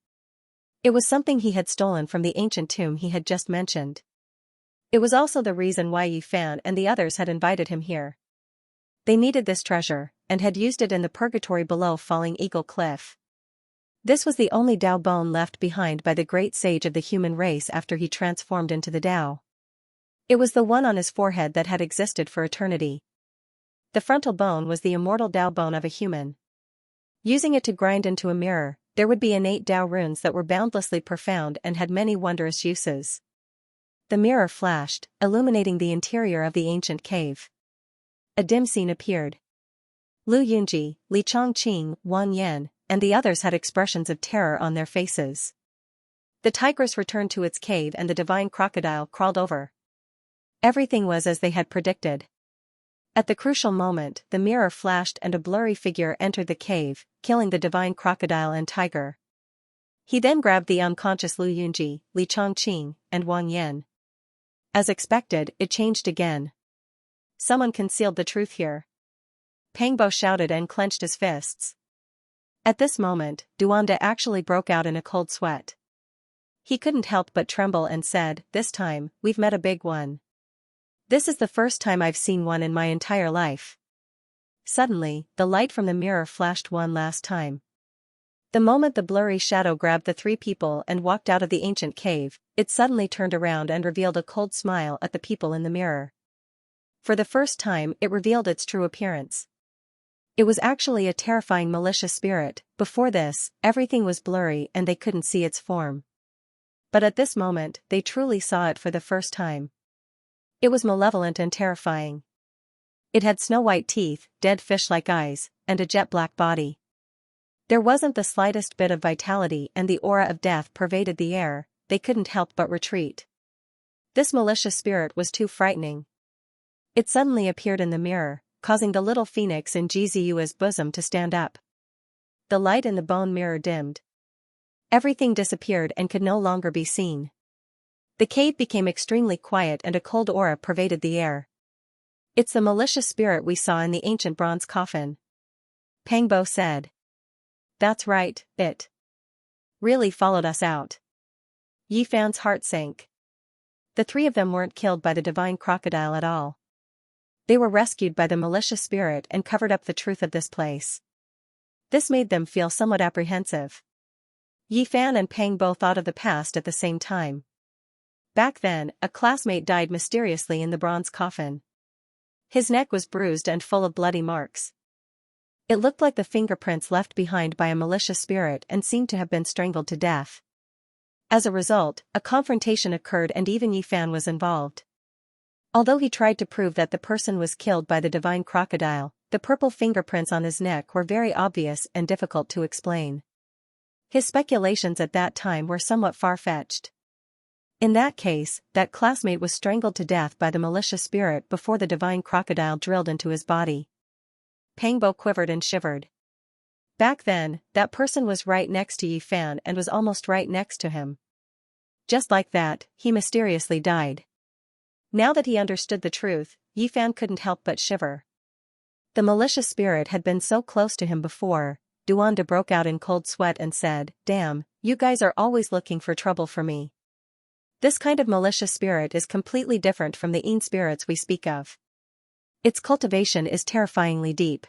It was something he had stolen from the ancient tomb he had just mentioned. It was also the reason why Yi Fan and the others had invited him here. They needed this treasure, and had used it in the purgatory below Falling Eagle Cliff. This was the only Dao bone left behind by the great sage of the human race after he transformed into the Dao. It was the one on his forehead that had existed for eternity. The frontal bone was the immortal Dao bone of a human. Using it to grind into a mirror, there would be innate Dao runes that were boundlessly profound and had many wondrous uses. The mirror flashed, illuminating the interior of the ancient cave. A dim scene appeared. Lu Yunji, Li Chongqing, Wang Yan, and the others had expressions of terror on their faces. The tigress returned to its cave and the divine crocodile crawled over. Everything was as they had predicted. At the crucial moment, the mirror flashed and a blurry figure entered the cave, killing the divine crocodile and tiger. He then grabbed the unconscious Lu Yunji, Li Chongqing, and Wang Yan. As expected, it changed again. Someone concealed the truth here. Pangbo shouted and clenched his fists. At this moment, Duanda actually broke out in a cold sweat. He couldn't help but tremble and said, "This time, we've met a big one. This is the first time I've seen one in my entire life." Suddenly, the light from the mirror flashed one last time. The moment the blurry shadow grabbed the three people and walked out of the ancient cave, it suddenly turned around and revealed a cold smile at the people in the mirror. For the first time, it revealed its true appearance. It was actually a terrifying malicious spirit. Before this, everything was blurry and they couldn't see its form. But at this moment, they truly saw it for the first time. It was malevolent and terrifying. It had snow-white teeth, dead fish-like eyes, and a jet-black body. There wasn't the slightest bit of vitality and the aura of death pervaded the air. They couldn't help but retreat. This malicious spirit was too frightening. It suddenly appeared in the mirror, causing the little phoenix in Jiziyua's bosom to stand up. The light in the bone mirror dimmed. Everything disappeared and could no longer be seen. The cave became extremely quiet and a cold aura pervaded the air. "It's the malicious spirit we saw in the ancient bronze coffin," Pangbo said. "That's right, it really followed us out." Yi Fan's heart sank. The three of them weren't killed by the divine crocodile at all. They were rescued by the malicious spirit and covered up the truth of this place. This made them feel somewhat apprehensive. Yi Fan and Pangbo thought of the past at the same time. Back then, a classmate died mysteriously in the bronze coffin. His neck was bruised and full of bloody marks. It looked like the fingerprints left behind by a malicious spirit and seemed to have been strangled to death. As a result, a confrontation occurred and even Yi Fan was involved. Although he tried to prove that the person was killed by the divine crocodile, the purple fingerprints on his neck were very obvious and difficult to explain. His speculations at that time were somewhat far-fetched. In that case, that classmate was strangled to death by the malicious spirit before the divine crocodile drilled into his body. Pangbo quivered and shivered. Back then, that person was right next to Yi Fan and was almost right next to him. Just like that, he mysteriously died. Now that he understood the truth, Yi Fan couldn't help but shiver. The malicious spirit had been so close to him before. Duanda broke out in cold sweat and said, "Damn, you guys are always looking for trouble for me. This kind of malicious spirit is completely different from the Yin spirits we speak of. Its cultivation is terrifyingly deep.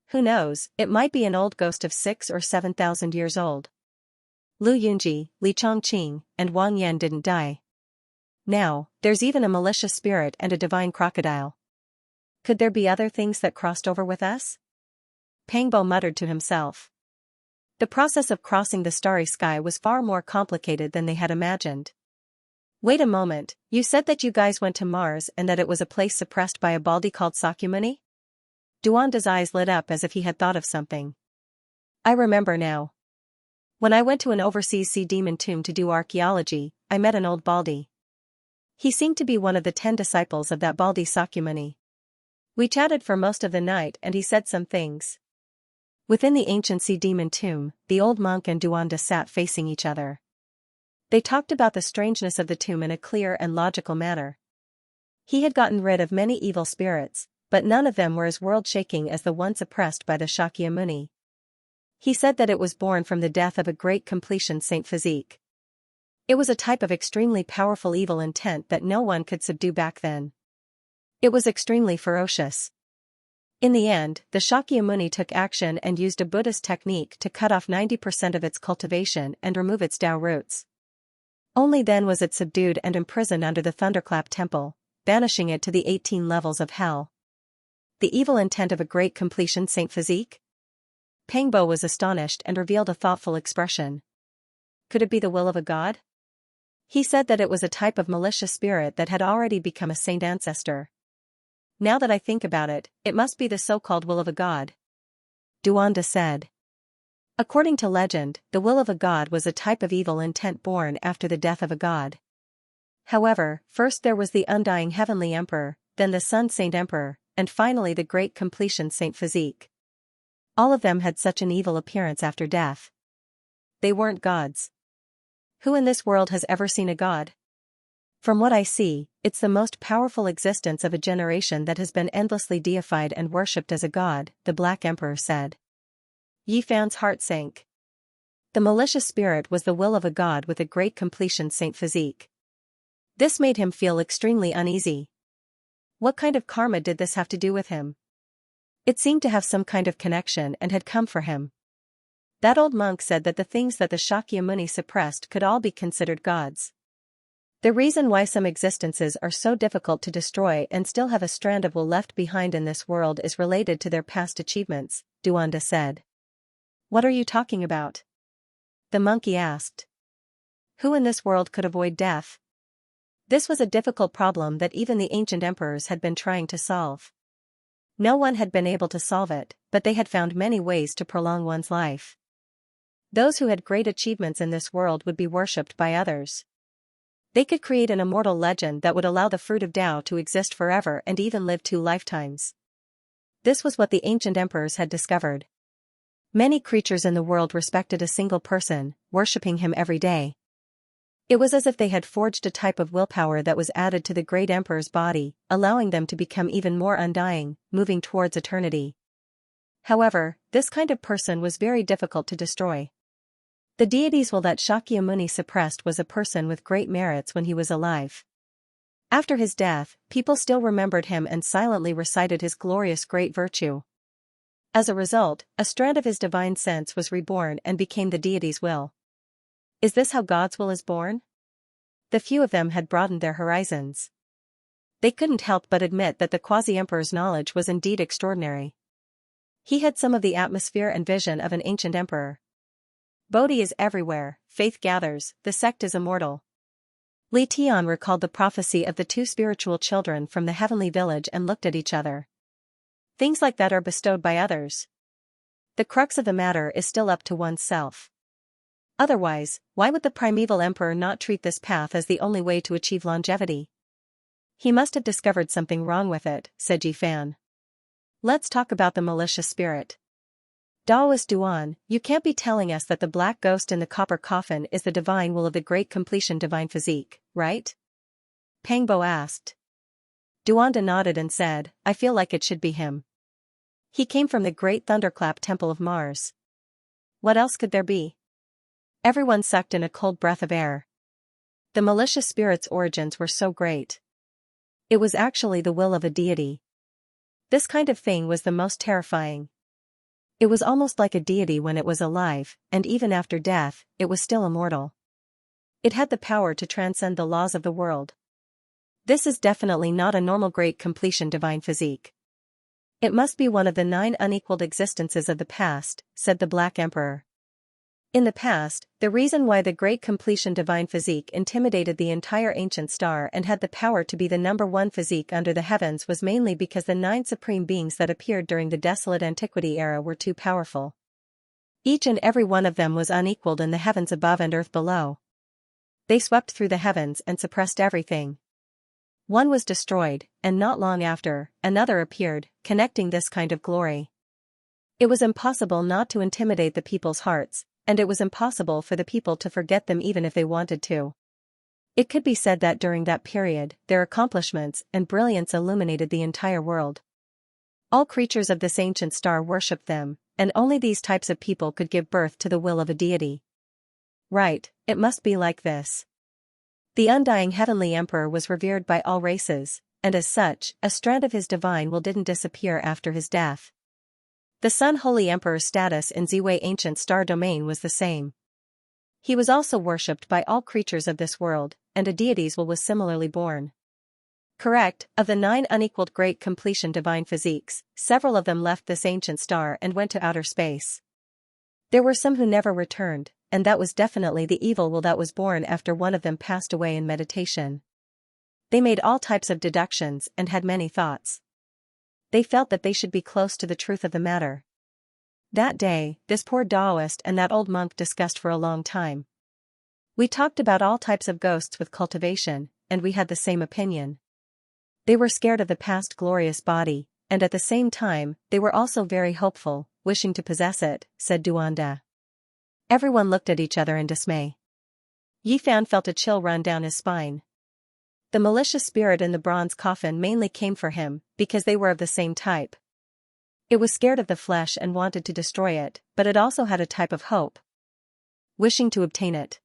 Who knows, it might be an old ghost of 6,000 or 7,000 years old." Lu Yunji, Li Chongqing, and Wang Yan didn't die. Now, there's even a malicious spirit and a divine crocodile. Could there be other things that crossed over with us? Pangbo muttered to himself. The process of crossing the starry sky was far more complicated than they had imagined. "Wait a moment, you said that you guys went to Mars and that it was a place suppressed by a baldy called Sakyamuni?" Duanda's eyes lit up as if he had thought of something. "I remember now. When I went to an overseas sea demon tomb to do archaeology, I met an old baldy. He seemed to be one of the 10 disciples of that baldy Sakyamuni. We chatted for most of the night and he said some things." Within the ancient sea demon tomb, the old monk and Duanda sat facing each other. They talked about the strangeness of the tomb in a clear and logical manner. He had gotten rid of many evil spirits, but none of them were as world-shaking as the ones oppressed by the Shakyamuni. He said that it was born from the death of a great completion saint physique. It was a type of extremely powerful evil intent that no one could subdue back then. It was extremely ferocious. In the end, the Shakyamuni took action and used a Buddhist technique to cut off 90% of its cultivation and remove its Tao roots. Only then was it subdued and imprisoned under the Thunderclap Temple, banishing it to the 18 levels of hell. The evil intent of a great completion saint physique? Pangbo was astonished and revealed a thoughtful expression. Could it be the will of a god? He said that it was a type of malicious spirit that had already become a saint ancestor. Now that I think about it, it must be the so-called will of a god. Duanda said. According to legend, the will of a god was a type of evil intent born after the death of a god. However, first there was the undying heavenly emperor, then the sun saint emperor, and finally the great completion saint physique. All of them had such an evil appearance after death. They weren't gods. Who in this world has ever seen a god? From what I see, it's the most powerful existence of a generation that has been endlessly deified and worshipped as a god, the Black Emperor said. Yi Fan's heart sank. The malicious spirit was the will of a god with a great completion saint physique. This made him feel extremely uneasy. What kind of karma did this have to do with him? It seemed to have some kind of connection and had come for him. That old monk said that the things that the Shakyamuni suppressed could all be considered gods. The reason why some existences are so difficult to destroy and still have a strand of will left behind in this world is related to their past achievements, Duanda said. What are you talking about? The monkey asked. Who in this world could avoid death? This was a difficult problem that even the ancient emperors had been trying to solve. No one had been able to solve it, but they had found many ways to prolong one's life. Those who had great achievements in this world would be worshipped by others. They could create an immortal legend that would allow the fruit of Tao to exist forever and even live 2 lifetimes. This was what the ancient emperors had discovered. Many creatures in the world respected a single person, worshipping him every day. It was as if they had forged a type of willpower that was added to the great emperor's body, allowing them to become even more undying, moving towards eternity. However, this kind of person was very difficult to destroy. The deity's will that Shakyamuni suppressed was a person with great merits when he was alive. After his death, people still remembered him and silently recited his glorious great virtue. As a result, a strand of his divine sense was reborn and became the deity's will. Is this how God's will is born? The few of them had broadened their horizons. They couldn't help but admit that the quasi-emperor's knowledge was indeed extraordinary. He had some of the atmosphere and vision of an ancient emperor. Bodhi is everywhere, faith gathers, the sect is immortal. Li Tian recalled the prophecy of the 2 spiritual children from the heavenly village and looked at each other. Things like that are bestowed by others. The crux of the matter is still up to oneself. Otherwise, why would the primeval emperor not treat this path as the only way to achieve longevity? He must have discovered something wrong with it, said Yi Fan. Let's talk about the malicious spirit. Daoist Duan, you can't be telling us that the black ghost in the copper coffin is the divine will of the great completion divine physique, right? Pangbo asked. Duanda nodded and said, I feel like it should be him. He came from the great thunderclap temple of Mars. What else could there be? Everyone sucked in a cold breath of air. The malicious spirit's origins were so great. It was actually the will of a deity. This kind of thing was the most terrifying. It was almost like a deity when it was alive, and even after death, it was still immortal. It had the power to transcend the laws of the world. This is definitely not a normal great completion divine physique. It must be one of the 9 unequaled existences of the past, said the Black Emperor. In the past, the reason why the great completion divine physique intimidated the entire ancient star and had the power to be the number 1 physique under the heavens was mainly because the 9 supreme beings that appeared during the desolate antiquity era were too powerful. Each and every one of them was unequaled in the heavens above and earth below. They swept through the heavens and suppressed everything. One was destroyed, and not long after, another appeared, connecting this kind of glory. It was impossible not to intimidate the people's hearts, and it was impossible for the people to forget them even if they wanted to. It could be said that during that period, their accomplishments and brilliance illuminated the entire world. All creatures of this ancient star worshipped them, and only these types of people could give birth to the will of a deity. Right, it must be like this. The undying heavenly emperor was revered by all races, and as such, a strand of his divine will didn't disappear after his death. The Sun Holy Emperor's status in Ziwei ancient star domain was the same. He was also worshipped by all creatures of this world, and a deity's will was similarly born. Correct, of the 9 unequaled great completion divine physiques, several of them left this ancient star and went to outer space. There were some who never returned, and that was definitely the evil will that was born after one of them passed away in meditation. They made all types of deductions and had many thoughts. They felt that they should be close to the truth of the matter. That day, this poor Taoist and that old monk discussed for a long time. We talked about all types of ghosts with cultivation, and we had the same opinion. They were scared of the past glorious body, and at the same time, they were also very hopeful, wishing to possess it, said Duanda. Everyone looked at each other in dismay. Yifan felt a chill run down his spine. The malicious spirit in the bronze coffin mainly came for him, because they were of the same type. It was scared of the flesh and wanted to destroy it, but it also had a type of hope, wishing to obtain it.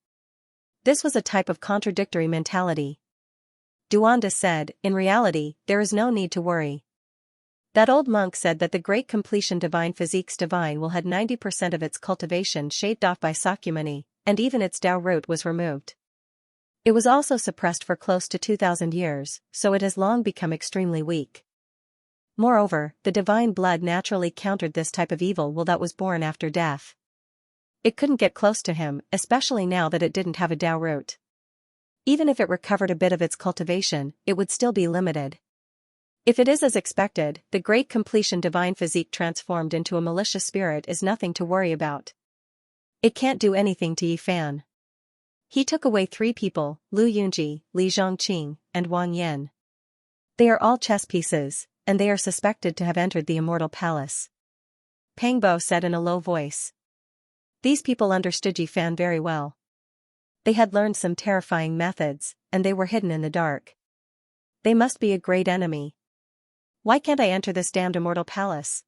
This was a type of contradictory mentality. Duanda said, in reality, there is no need to worry. That old monk said that the great completion divine physiques divine will had 90% of its cultivation shaved off by Sakyamuni, and even its Tao root was removed. It was also suppressed for close to 2,000 years, so it has long become extremely weak. Moreover, the divine blood naturally countered this type of evil will that was born after death. It couldn't get close to him, especially now that it didn't have a Tao root. Even if it recovered a bit of its cultivation, it would still be limited. If it is as expected, the great completion divine physique transformed into a malicious spirit is nothing to worry about. It can't do anything to Yifan. He took away 3 people, Lu Yunji, Li Zhongqing, and Wang Yan. They are all chess pieces, and they are suspected to have entered the immortal palace. Pangbo said in a low voice. These people understood Yifan very well. They had learned some terrifying methods, and they were hidden in the dark. They must be a great enemy. Why can't I enter this damned immortal palace?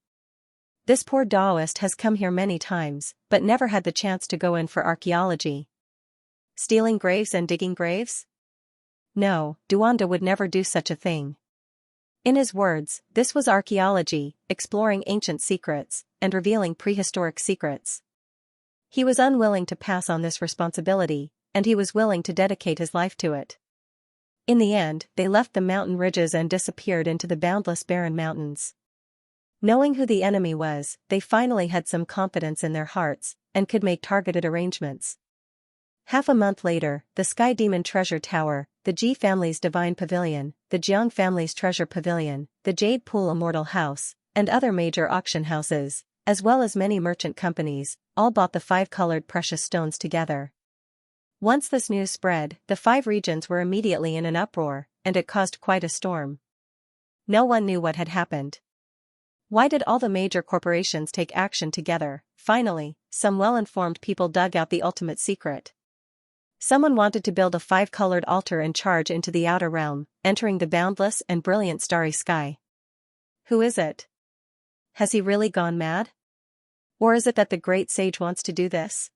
This poor Taoist has come here many times, but never had the chance to go in for archaeology. Stealing graves and digging graves? No, Duanda would never do such a thing. In his words, this was archaeology, exploring ancient secrets, and revealing prehistoric secrets. He was unwilling to pass on this responsibility, and he was willing to dedicate his life to it. In the end, they left the mountain ridges and disappeared into the boundless barren mountains. Knowing who the enemy was, they finally had some confidence in their hearts, and could make targeted arrangements. Half a month later, the Sky Demon Treasure Tower, the Ji family's Divine Pavilion, the Jiang family's Treasure Pavilion, the Jade Pool Immortal House, and other major auction houses, as well as many merchant companies, all bought the 5-colored precious stones together. Once this news spread, the 5 regions were immediately in an uproar, and it caused quite a storm. No one knew what had happened. Why did all the major corporations take action together? Finally, some well-informed people dug out the ultimate secret. Someone wanted to build a 5-colored altar and charge into the outer realm, entering the boundless and brilliant starry sky. Who is it? Has he really gone mad? Or is it that the great sage wants to do this?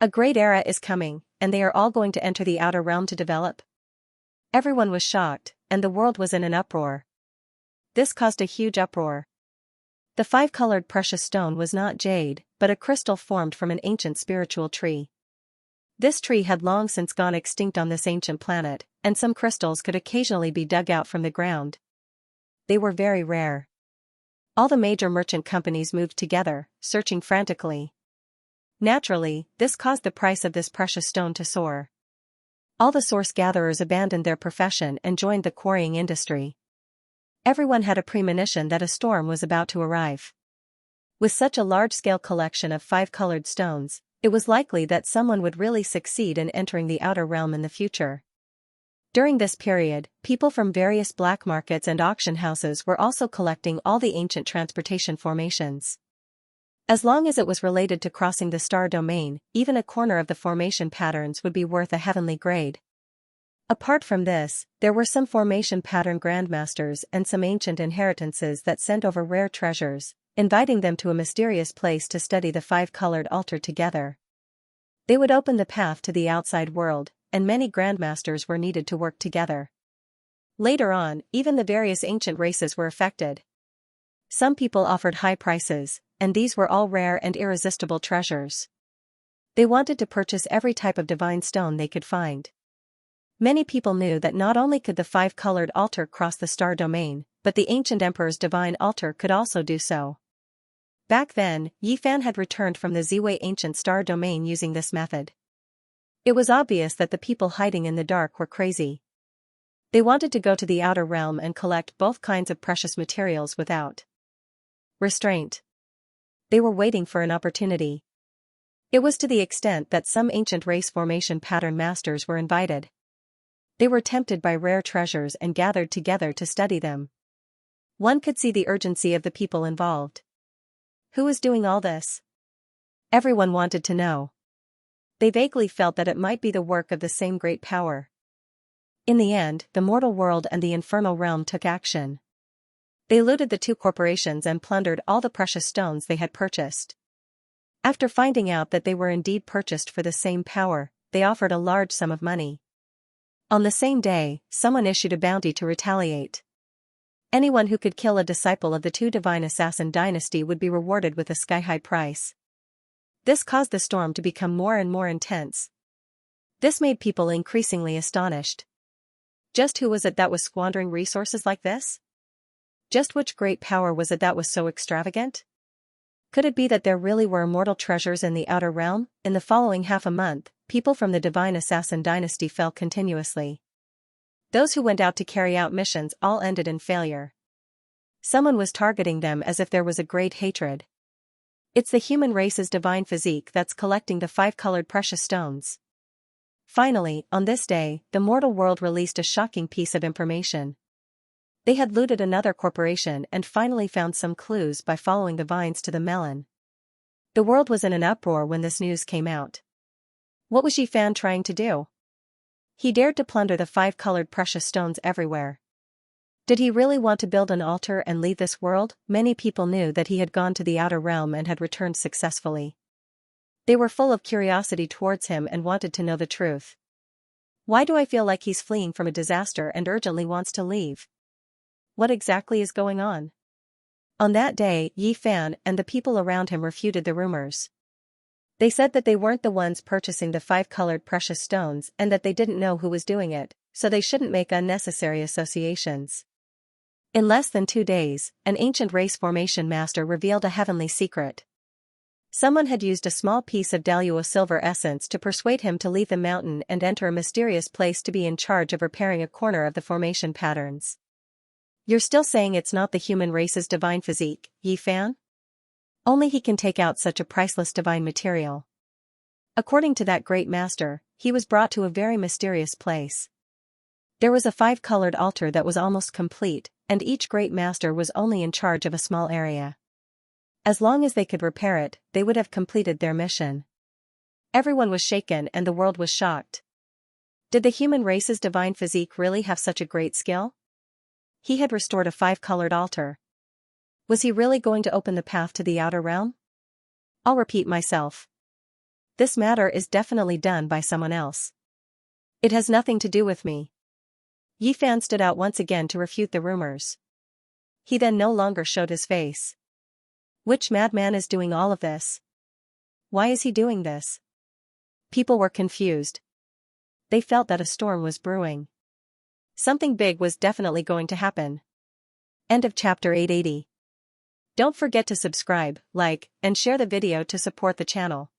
A great era is coming, and they are all going to enter the outer realm to develop. Everyone was shocked, and the world was in an uproar. This caused a huge uproar. The 5-colored precious stone was not jade, but a crystal formed from an ancient spiritual tree. This tree had long since gone extinct on this ancient planet, and some crystals could occasionally be dug out from the ground. They were very rare. All the major merchant companies moved together, searching frantically. Naturally, this caused the price of this precious stone to soar. All the source gatherers abandoned their profession and joined the quarrying industry. Everyone had a premonition that a storm was about to arrive. With such a large-scale collection of 5-colored stones, it was likely that someone would really succeed in entering the outer realm in the future. During this period, people from various black markets and auction houses were also collecting all the ancient transportation formations. As long as it was related to crossing the star domain, even a corner of the formation patterns would be worth a heavenly grade. Apart from this, there were some formation pattern grandmasters and some ancient inheritances that sent over rare treasures, inviting them to a mysterious place to study the five-colored altar together. They would open the path to the outside world, and many grandmasters were needed to work together. Later on, even the various ancient races were affected. Some people offered high prices, and these were all rare and irresistible treasures. They wanted to purchase every type of divine stone they could find. Many people knew that not only could the five-colored altar cross the star domain, but the ancient emperor's divine altar could also do so. Back then, Yifan had returned from the Ziwei ancient star domain using this method. It was obvious that the people hiding in the dark were crazy. They wanted to go to the outer realm and collect both kinds of precious materials without restraint. They were waiting for an opportunity. It was to the extent that some ancient race formation pattern masters were invited. They were tempted by rare treasures and gathered together to study them. One could see the urgency of the people involved. Who was doing all this? Everyone wanted to know. They vaguely felt that it might be the work of the same great power. In the end, the mortal world and the infernal realm took action. They looted the two corporations and plundered all the precious stones they had purchased. After finding out that they were indeed purchased for the same power, they offered a large sum of money. On the same day, someone issued a bounty to retaliate. Anyone who could kill a disciple of the two divine assassin dynasty would be rewarded with a sky-high price. This caused the storm to become more and more intense. This made people increasingly astonished. Just who was it that was squandering resources like this? Just which great power was it that was so extravagant? Could it be that there really were immortal treasures in the outer realm? In the following half a month, people from the divine assassin dynasty fell continuously. Those who went out to carry out missions all ended in failure. Someone was targeting them as if there was a great hatred. It's the human race's divine physique that's collecting the five-colored precious stones. Finally, on this day, the mortal world released a shocking piece of information. They had looted another corporation and finally found some clues by following the vines to the melon. The world was in an uproar when this news came out. What was Yifan trying to do? He dared to plunder the five-colored precious stones everywhere. Did he really want to build an altar and leave this world? Many people knew that he had gone to the outer realm and had returned successfully. They were full of curiosity towards him and wanted to know the truth. Why do I feel like he's fleeing from a disaster and urgently wants to leave? What exactly is going on? On that day, Yifan and the people around him refuted the rumors. They said that they weren't the ones purchasing the five-colored precious stones and that they didn't know who was doing it, so they shouldn't make unnecessary associations. In less than 2 days, an ancient race formation master revealed a heavenly secret. Someone had used a small piece of Daluo silver essence to persuade him to leave the mountain and enter a mysterious place to be in charge of repairing a corner of the formation patterns. You're still saying it's not the human race's divine physique, Yifan? Only he can take out such a priceless divine material. According to that great master, he was brought to a very mysterious place. There was a five-colored altar that was almost complete, and each great master was only in charge of a small area. As long as they could repair it, they would have completed their mission. Everyone was shaken and the world was shocked. Did the human race's divine physique really have such a great skill? He had restored a five-colored altar. Was he really going to open the path to the outer realm? I'll repeat myself. This matter is definitely done by someone else. It has nothing to do with me. Yifan stood out once again to refute the rumors. He then no longer showed his face. Which madman is doing all of this? Why is he doing this? People were confused. They felt that a storm was brewing. Something big was definitely going to happen. End of chapter 880. Don't forget to subscribe, like, and share the video to support the channel.